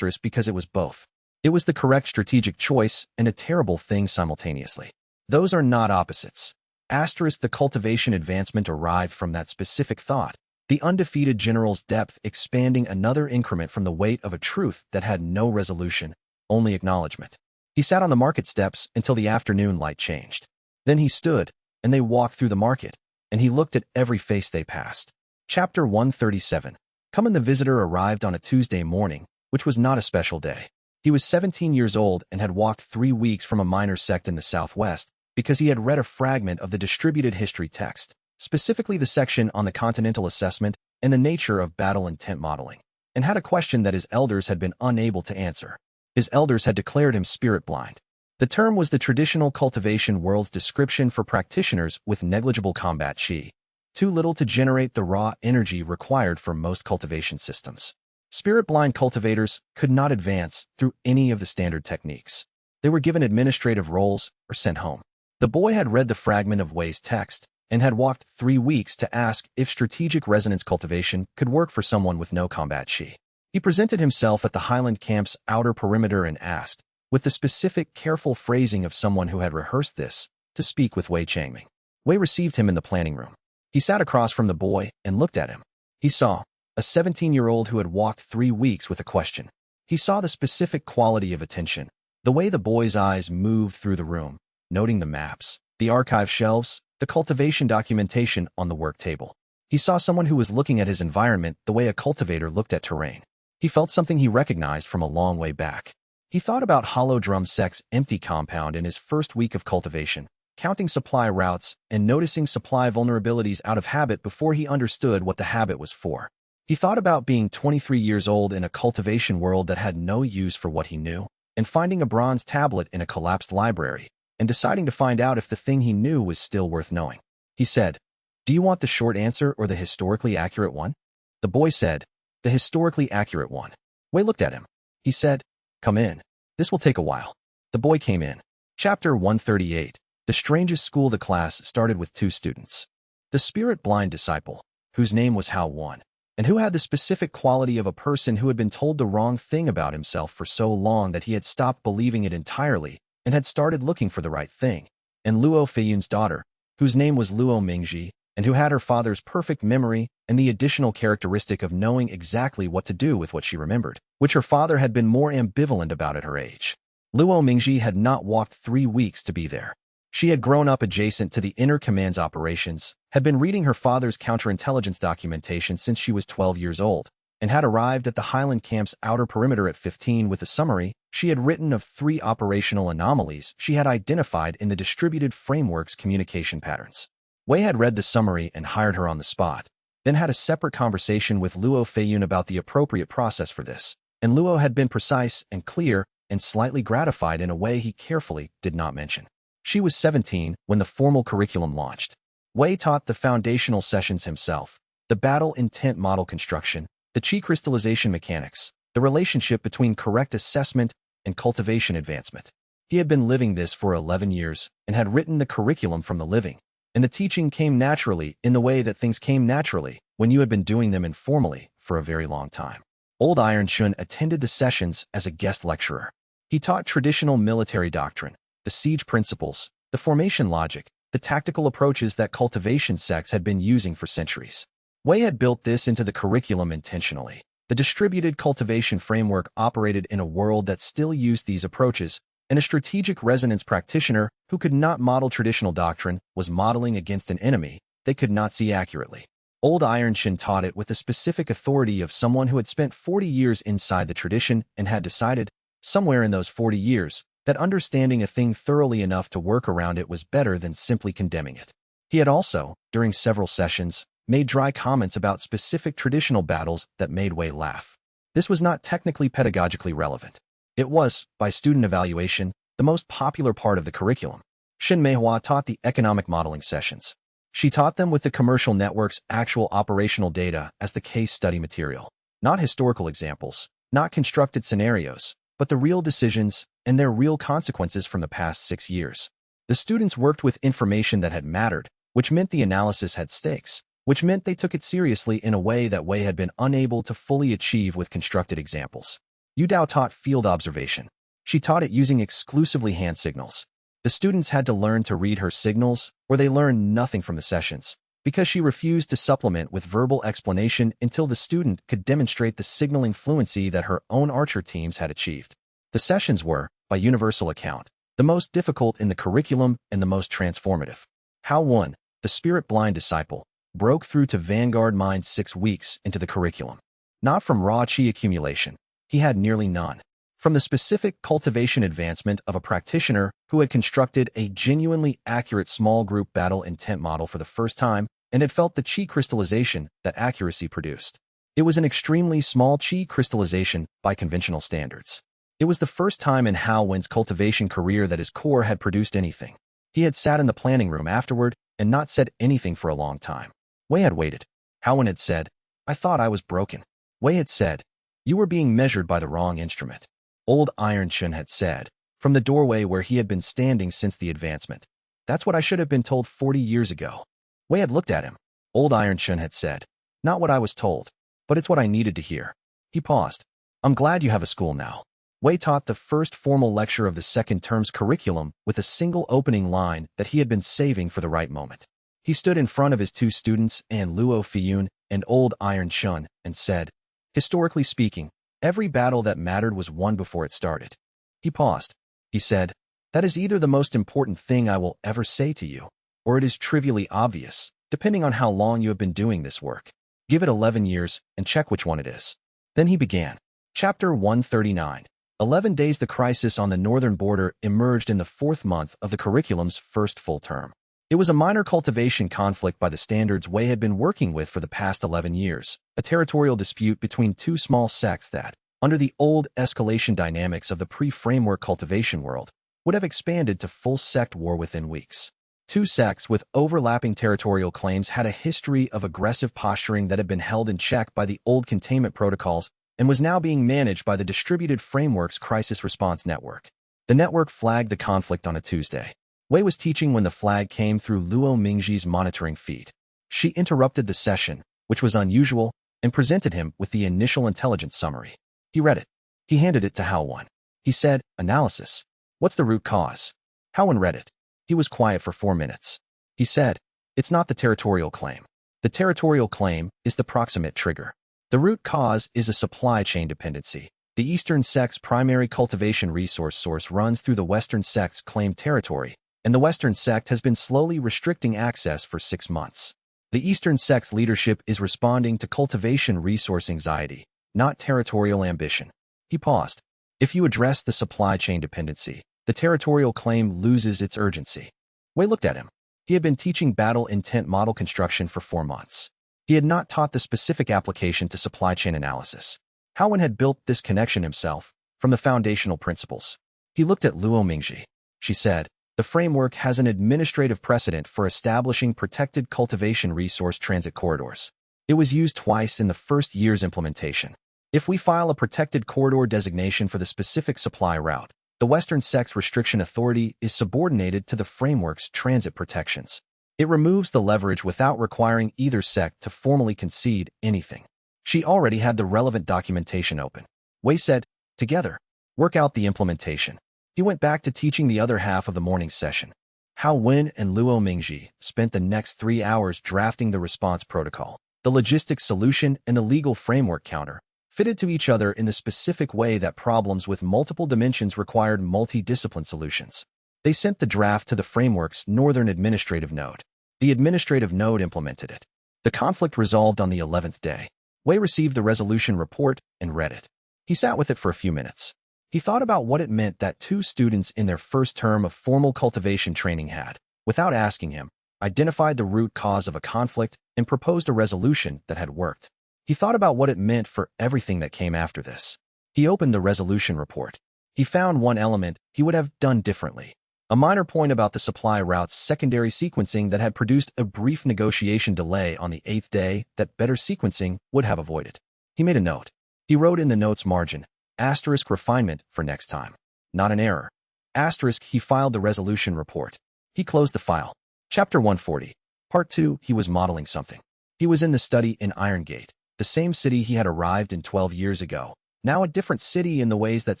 because it was both. It was the correct strategic choice and a terrible thing simultaneously. Those are not opposites. The cultivation advancement arrived from that specific thought, the undefeated general's depth expanding another increment from the weight of a truth that had no resolution, only acknowledgement. He sat on the market steps until the afternoon light changed. Then he stood, and they walked through the market, and he looked at every face they passed. Chapter 137. The visitor arrived on a Tuesday morning, which was not a special day. He was 17 years old and had walked 3 weeks from a minor sect in the southwest because he had read a fragment of the distributed history text, specifically the section on the continental assessment and the nature of battle intent modeling, and had a question that his elders had been unable to answer. His elders had declared him spirit blind. The term was the traditional cultivation world's description for practitioners with negligible combat chi, too little to generate the raw energy required for most cultivation systems. Spirit-blind cultivators could not advance through any of the standard techniques. They were given administrative roles or sent home. The boy had read the fragment of Wei's text and had walked 3 weeks to ask if strategic resonance cultivation could work for someone with no combat chi. He presented himself at the Highland camp's outer perimeter and asked, with the specific, careful phrasing of someone who had rehearsed this, to speak with Wei Changming. Wei received him in the planning room. He sat across from the boy and looked at him. He saw a 17-year-old who had walked 3 weeks with a question. He saw the specific quality of attention, the way the boy's eyes moved through the room, noting the maps, the archive shelves, the cultivation documentation on the work table. He saw someone who was looking at his environment the way a cultivator looked at terrain. He felt something he recognized from a long way back. He thought about Hollow Drum Sect's empty compound in his first week of cultivation, counting supply routes and noticing supply vulnerabilities out of habit before he understood what the habit was for. He thought about being 23 years old in a cultivation world that had no use for what he knew, and finding a bronze tablet in a collapsed library, and deciding to find out if the thing he knew was still worth knowing. He said, "Do you want the short answer or the historically accurate one?" The boy said, "The historically accurate one." Wei looked at him. He said, "Come in. This will take a while." The boy came in. Chapter 138. The strangest school. The class started with 2 students. The spirit-blind disciple, whose name was Hao Wan, and who had the specific quality of a person who had been told the wrong thing about himself for so long that he had stopped believing it entirely and had started looking for the right thing, and Luo Feiyun's daughter, whose name was Luo Mingji, and who had her father's perfect memory and the additional characteristic of knowing exactly what to do with what she remembered, which her father had been more ambivalent about at her age. Luo Mingji had not walked 3 weeks to be there. She had grown up adjacent to the Inner Command's operations, had been reading her father's counterintelligence documentation since she was 12 years old, and had arrived at the Highland camp's outer perimeter at 15 with a summary she had written of 3 operational anomalies she had identified in the distributed framework's communication patterns. Wei had read the summary and hired her on the spot, then had a separate conversation with Luo Feiyun about the appropriate process for this, and Luo had been precise and clear and slightly gratified in a way he carefully did not mention. She was 17 when the formal curriculum launched. Wei taught the foundational sessions himself, the battle intent model construction, the chi crystallization mechanics, the relationship between correct assessment and cultivation advancement. He had been living this for 11 years and had written the curriculum from the living, and the teaching came naturally in the way that things came naturally when you had been doing them informally for a very long time. Old Iron Shun attended the sessions as a guest lecturer. He taught traditional military doctrine, the siege principles, the formation logic, the tactical approaches that cultivation sects had been using for centuries. Wei had built this into the curriculum intentionally. The distributed cultivation framework operated in a world that still used these approaches, and a strategic resonance practitioner who could not model traditional doctrine was modeling against an enemy they could not see accurately. Old Iron Shin taught it with the specific authority of someone who had spent 40 years inside the tradition and had decided, somewhere in those 40 years, that understanding a thing thoroughly enough to work around it was better than simply condemning it. He had also, during several sessions, made dry comments about specific traditional battles that made Wei laugh. This was not technically pedagogically relevant. It was, by student evaluation, the most popular part of the curriculum. Shin Meihua taught the economic modeling sessions. She taught them with the commercial network's actual operational data as the case study material. Not historical examples, not constructed scenarios, but the real decisions and their real consequences from the past 6 years. The students worked with information that had mattered, which meant the analysis had stakes, which meant they took it seriously in a way that Wei had been unable to fully achieve with constructed examples. Yu Dao taught field observation. She taught it using exclusively hand signals. The students had to learn to read her signals, or they learned nothing from the sessions, because she refused to supplement with verbal explanation until the student could demonstrate the signaling fluency that her own archer teams had achieved. The sessions were, by universal account, the most difficult in the curriculum and the most transformative. Hao Wan, the spirit-blind disciple, broke through to Vanguard Mind 6 weeks into the curriculum. Not from raw chi accumulation. He had nearly none. From the specific cultivation advancement of a practitioner who had constructed a genuinely accurate small group battle intent model for the first time and had felt the chi crystallization that accuracy produced. It was an extremely small chi crystallization by conventional standards. It was the first time in Hao Wen's cultivation career that his core had produced anything. He had sat in the planning room afterward and not said anything for a long time. Wei had waited. Hao Wen had said, "I thought I was broken." Wei had said, "You were being measured by the wrong instrument." Old Iron Chun had said, from the doorway where he had been standing since the advancement, "That's what I should have been told 40 years ago." Wei had looked at him. Old Iron Chun had said, "Not what I was told, but it's what I needed to hear." He paused. "I'm glad you have a school now." Wei taught the first formal lecture of the second term's curriculum with a single opening line that he had been saving for the right moment. He stood in front of his two students, and Luo Fiyun and Old Iron Chun, and said, "Historically speaking, every battle that mattered was won before it started." He paused. He said, "That is either the most important thing I will ever say to you, or it is trivially obvious, depending on how long you have been doing this work. Give it 11 years and check which one it is." Then he began. Chapter 139. 11 days. The crisis on the northern border emerged in the 4th month of the curriculum's first full term. It was a minor cultivation conflict by the standards Wei had been working with for the past 11 years, a territorial dispute between two small sects that, under the old escalation dynamics of the pre-framework cultivation world, would have expanded to full sect war within weeks. Two sects with overlapping territorial claims had a history of aggressive posturing that had been held in check by the old containment protocols and was now being managed by the Distributed Frameworks Crisis Response Network. The network flagged the conflict on a Tuesday. Wei was teaching when the flag came through Luo Mingji's monitoring feed. She interrupted the session, which was unusual, and presented him with the initial intelligence summary. He read it. He handed it to Hao Wen. He said, "Analysis. What's the root cause?" Hao Wen read it. He was quiet for 4 minutes. He said, "It's not the territorial claim. The territorial claim is the proximate trigger. The root cause is a supply chain dependency. The Eastern sect's primary cultivation resource source runs through the Western sect's claimed territory, and the Western sect has been slowly restricting access for 6 months. The Eastern sect's leadership is responding to cultivation resource anxiety, not territorial ambition." He paused. "If you address the supply chain dependency, the territorial claim loses its urgency." Wei looked at him. He had been teaching battle intent model construction for 4 months. He had not taught the specific application to supply chain analysis. Hao Wen had built this connection himself, from the foundational principles. He looked at Luo Mingji. She said, "The framework has an administrative precedent for establishing protected cultivation resource transit corridors. It was used twice in the first year's implementation. If we file a protected corridor designation for the specific supply route, the Western sect's restriction authority is subordinated to the framework's transit protections. It removes the leverage without requiring either sect to formally concede anything." She already had the relevant documentation open. Wei said, "Together, work out the implementation." He went back to teaching the other half of the morning session. Hao Wen and Luo Mingji spent the next 3 hours drafting the response protocol, the logistics solution, and the legal framework counter, fitted to each other in the specific way that problems with multiple dimensions required multi-discipline solutions. They sent the draft to the framework's Northern Administrative Node. The Administrative Node implemented it. The conflict resolved on the 11th day. Wei received the resolution report and read it. He sat with it for a few minutes. He thought about what it meant that 2 students in their first term of formal cultivation training had, without asking him, identified the root cause of a conflict and proposed a resolution that had worked. He thought about what it meant for everything that came after this. He opened the resolution report. He found one element he would have done differently. A minor point about the supply route's secondary sequencing that had produced a brief negotiation delay on the 8th day that better sequencing would have avoided. He made a note. He wrote in the note's margin, * refinement for next time. Not an error. * He filed the resolution report. He closed the file. Chapter 140. Part 2. He was modeling something. He was in the study in Iron Gate, the same city he had arrived in 12 years ago. Now a different city in the ways that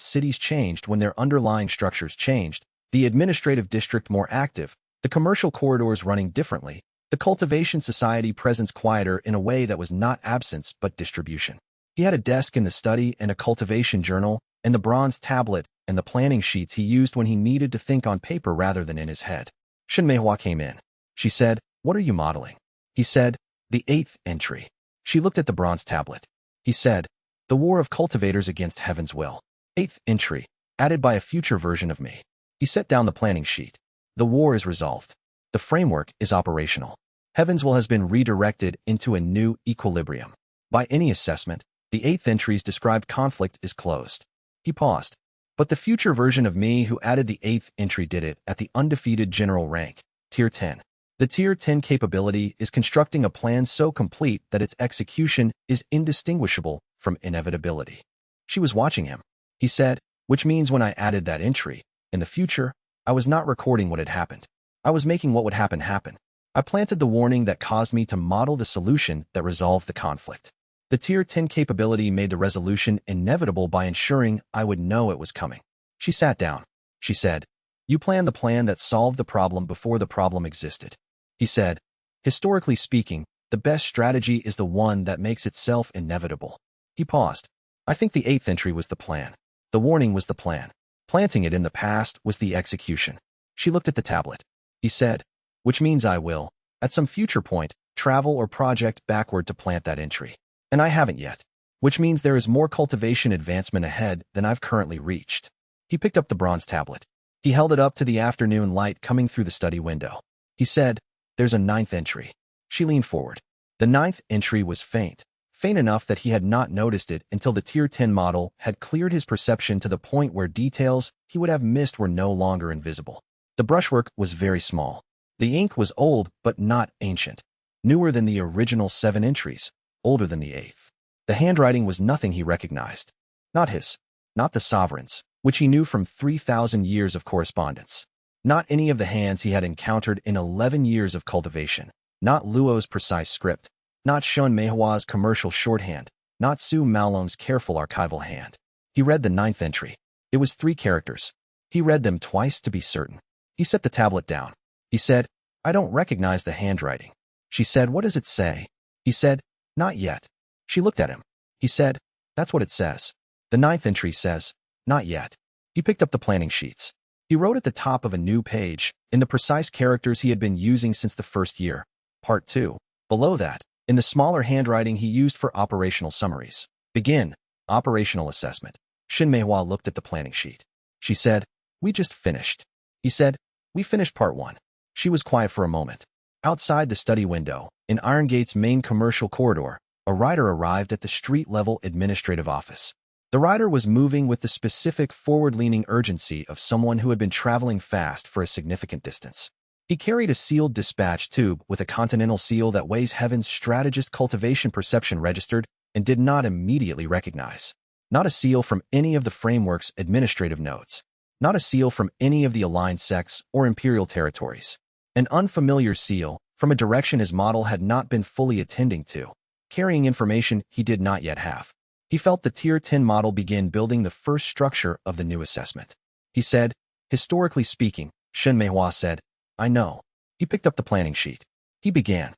cities changed when their underlying structures changed, the administrative district more active, the commercial corridors running differently, the cultivation society presence quieter in a way that was not absence but distribution. He had a desk in the study and a cultivation journal, and the bronze tablet and the planning sheets he used when he needed to think on paper rather than in his head. Shen Meihua came in. She said, "What are you modeling?" He said, "The 8th entry." She looked at the bronze tablet. He said, "The war of cultivators against heaven's will. 8th entry, added by a future version of me." He set down the planning sheet. The war is resolved. The framework is operational. Heaven's will has been redirected into a new equilibrium. By any assessment, the 8th entry's described conflict is closed. He paused. But the future version of me who added the 8th entry did it at the undefeated general rank, Tier 10. The Tier 10 capability is constructing a plan so complete that its execution is indistinguishable from inevitability. She was watching him. He said, which means when I added that entry, in the future, I was not recording what had happened. I was making what would happen happen. I planted the warning that caused me to model the solution that resolved the conflict. The Tier 10 capability made the resolution inevitable by ensuring I would know it was coming. She sat down. She said, you planned the plan that solved the problem before the problem existed. He said, historically speaking, the best strategy is the one that makes itself inevitable. He paused. I think the 8th entry was the plan. The warning was the plan. Planting it in the past was the execution. She looked at the tablet. He said, which means I will, at some future point, travel or project backward to plant that entry. And I haven't yet, which means there is more cultivation advancement ahead than I've currently reached. He picked up the bronze tablet. He held it up to the afternoon light coming through the study window. He said, there's a 9th entry. She leaned forward. The 9th entry was faint enough that he had not noticed it until the Tier 10 model had cleared his perception to the point where details he would have missed were no longer invisible. The brushwork was very small. The ink was old but not ancient, newer than the original 7 entries, older than the 8th. The handwriting was nothing he recognized. Not his, not the sovereign's, which he knew from 3,000 years of correspondence. Not any of the hands he had encountered in 11 years of cultivation. Not Luo's precise script. Not Shun Meihua's commercial shorthand. Not Su Maolong's careful archival hand. He read the 9th entry. It was 3 characters. He read them twice to be certain. He set the tablet down. He said, I don't recognize the handwriting. She said, what does it say? He said, not yet. She looked at him. He said, that's what it says. The 9th entry says, not yet. He picked up the planning sheets. He wrote at the top of a new page, in the precise characters he had been using since the first year. Part 2. Below that, in the smaller handwriting he used for operational summaries. Begin. Operational assessment. Shin Meihua looked at the planning sheet. She said, we just finished. He said, we finished part 1. She was quiet for a moment. Outside the study window, in Iron Gate's main commercial corridor, a rider arrived at the street-level administrative office. The rider was moving with the specific forward-leaning urgency of someone who had been traveling fast for a significant distance. He carried a sealed dispatch tube with a continental seal that Wei's Heaven's strategist cultivation perception registered and did not immediately recognize. Not a seal from any of the framework's administrative nodes. Not a seal from any of the aligned sects or imperial territories. An unfamiliar seal from a direction his model had not been fully attending to, carrying information he did not yet have. He felt the Tier 10 model begin building the first structure of the new assessment. He said, historically speaking, Shen Meihua said, I know. He picked up the planning sheet. He began.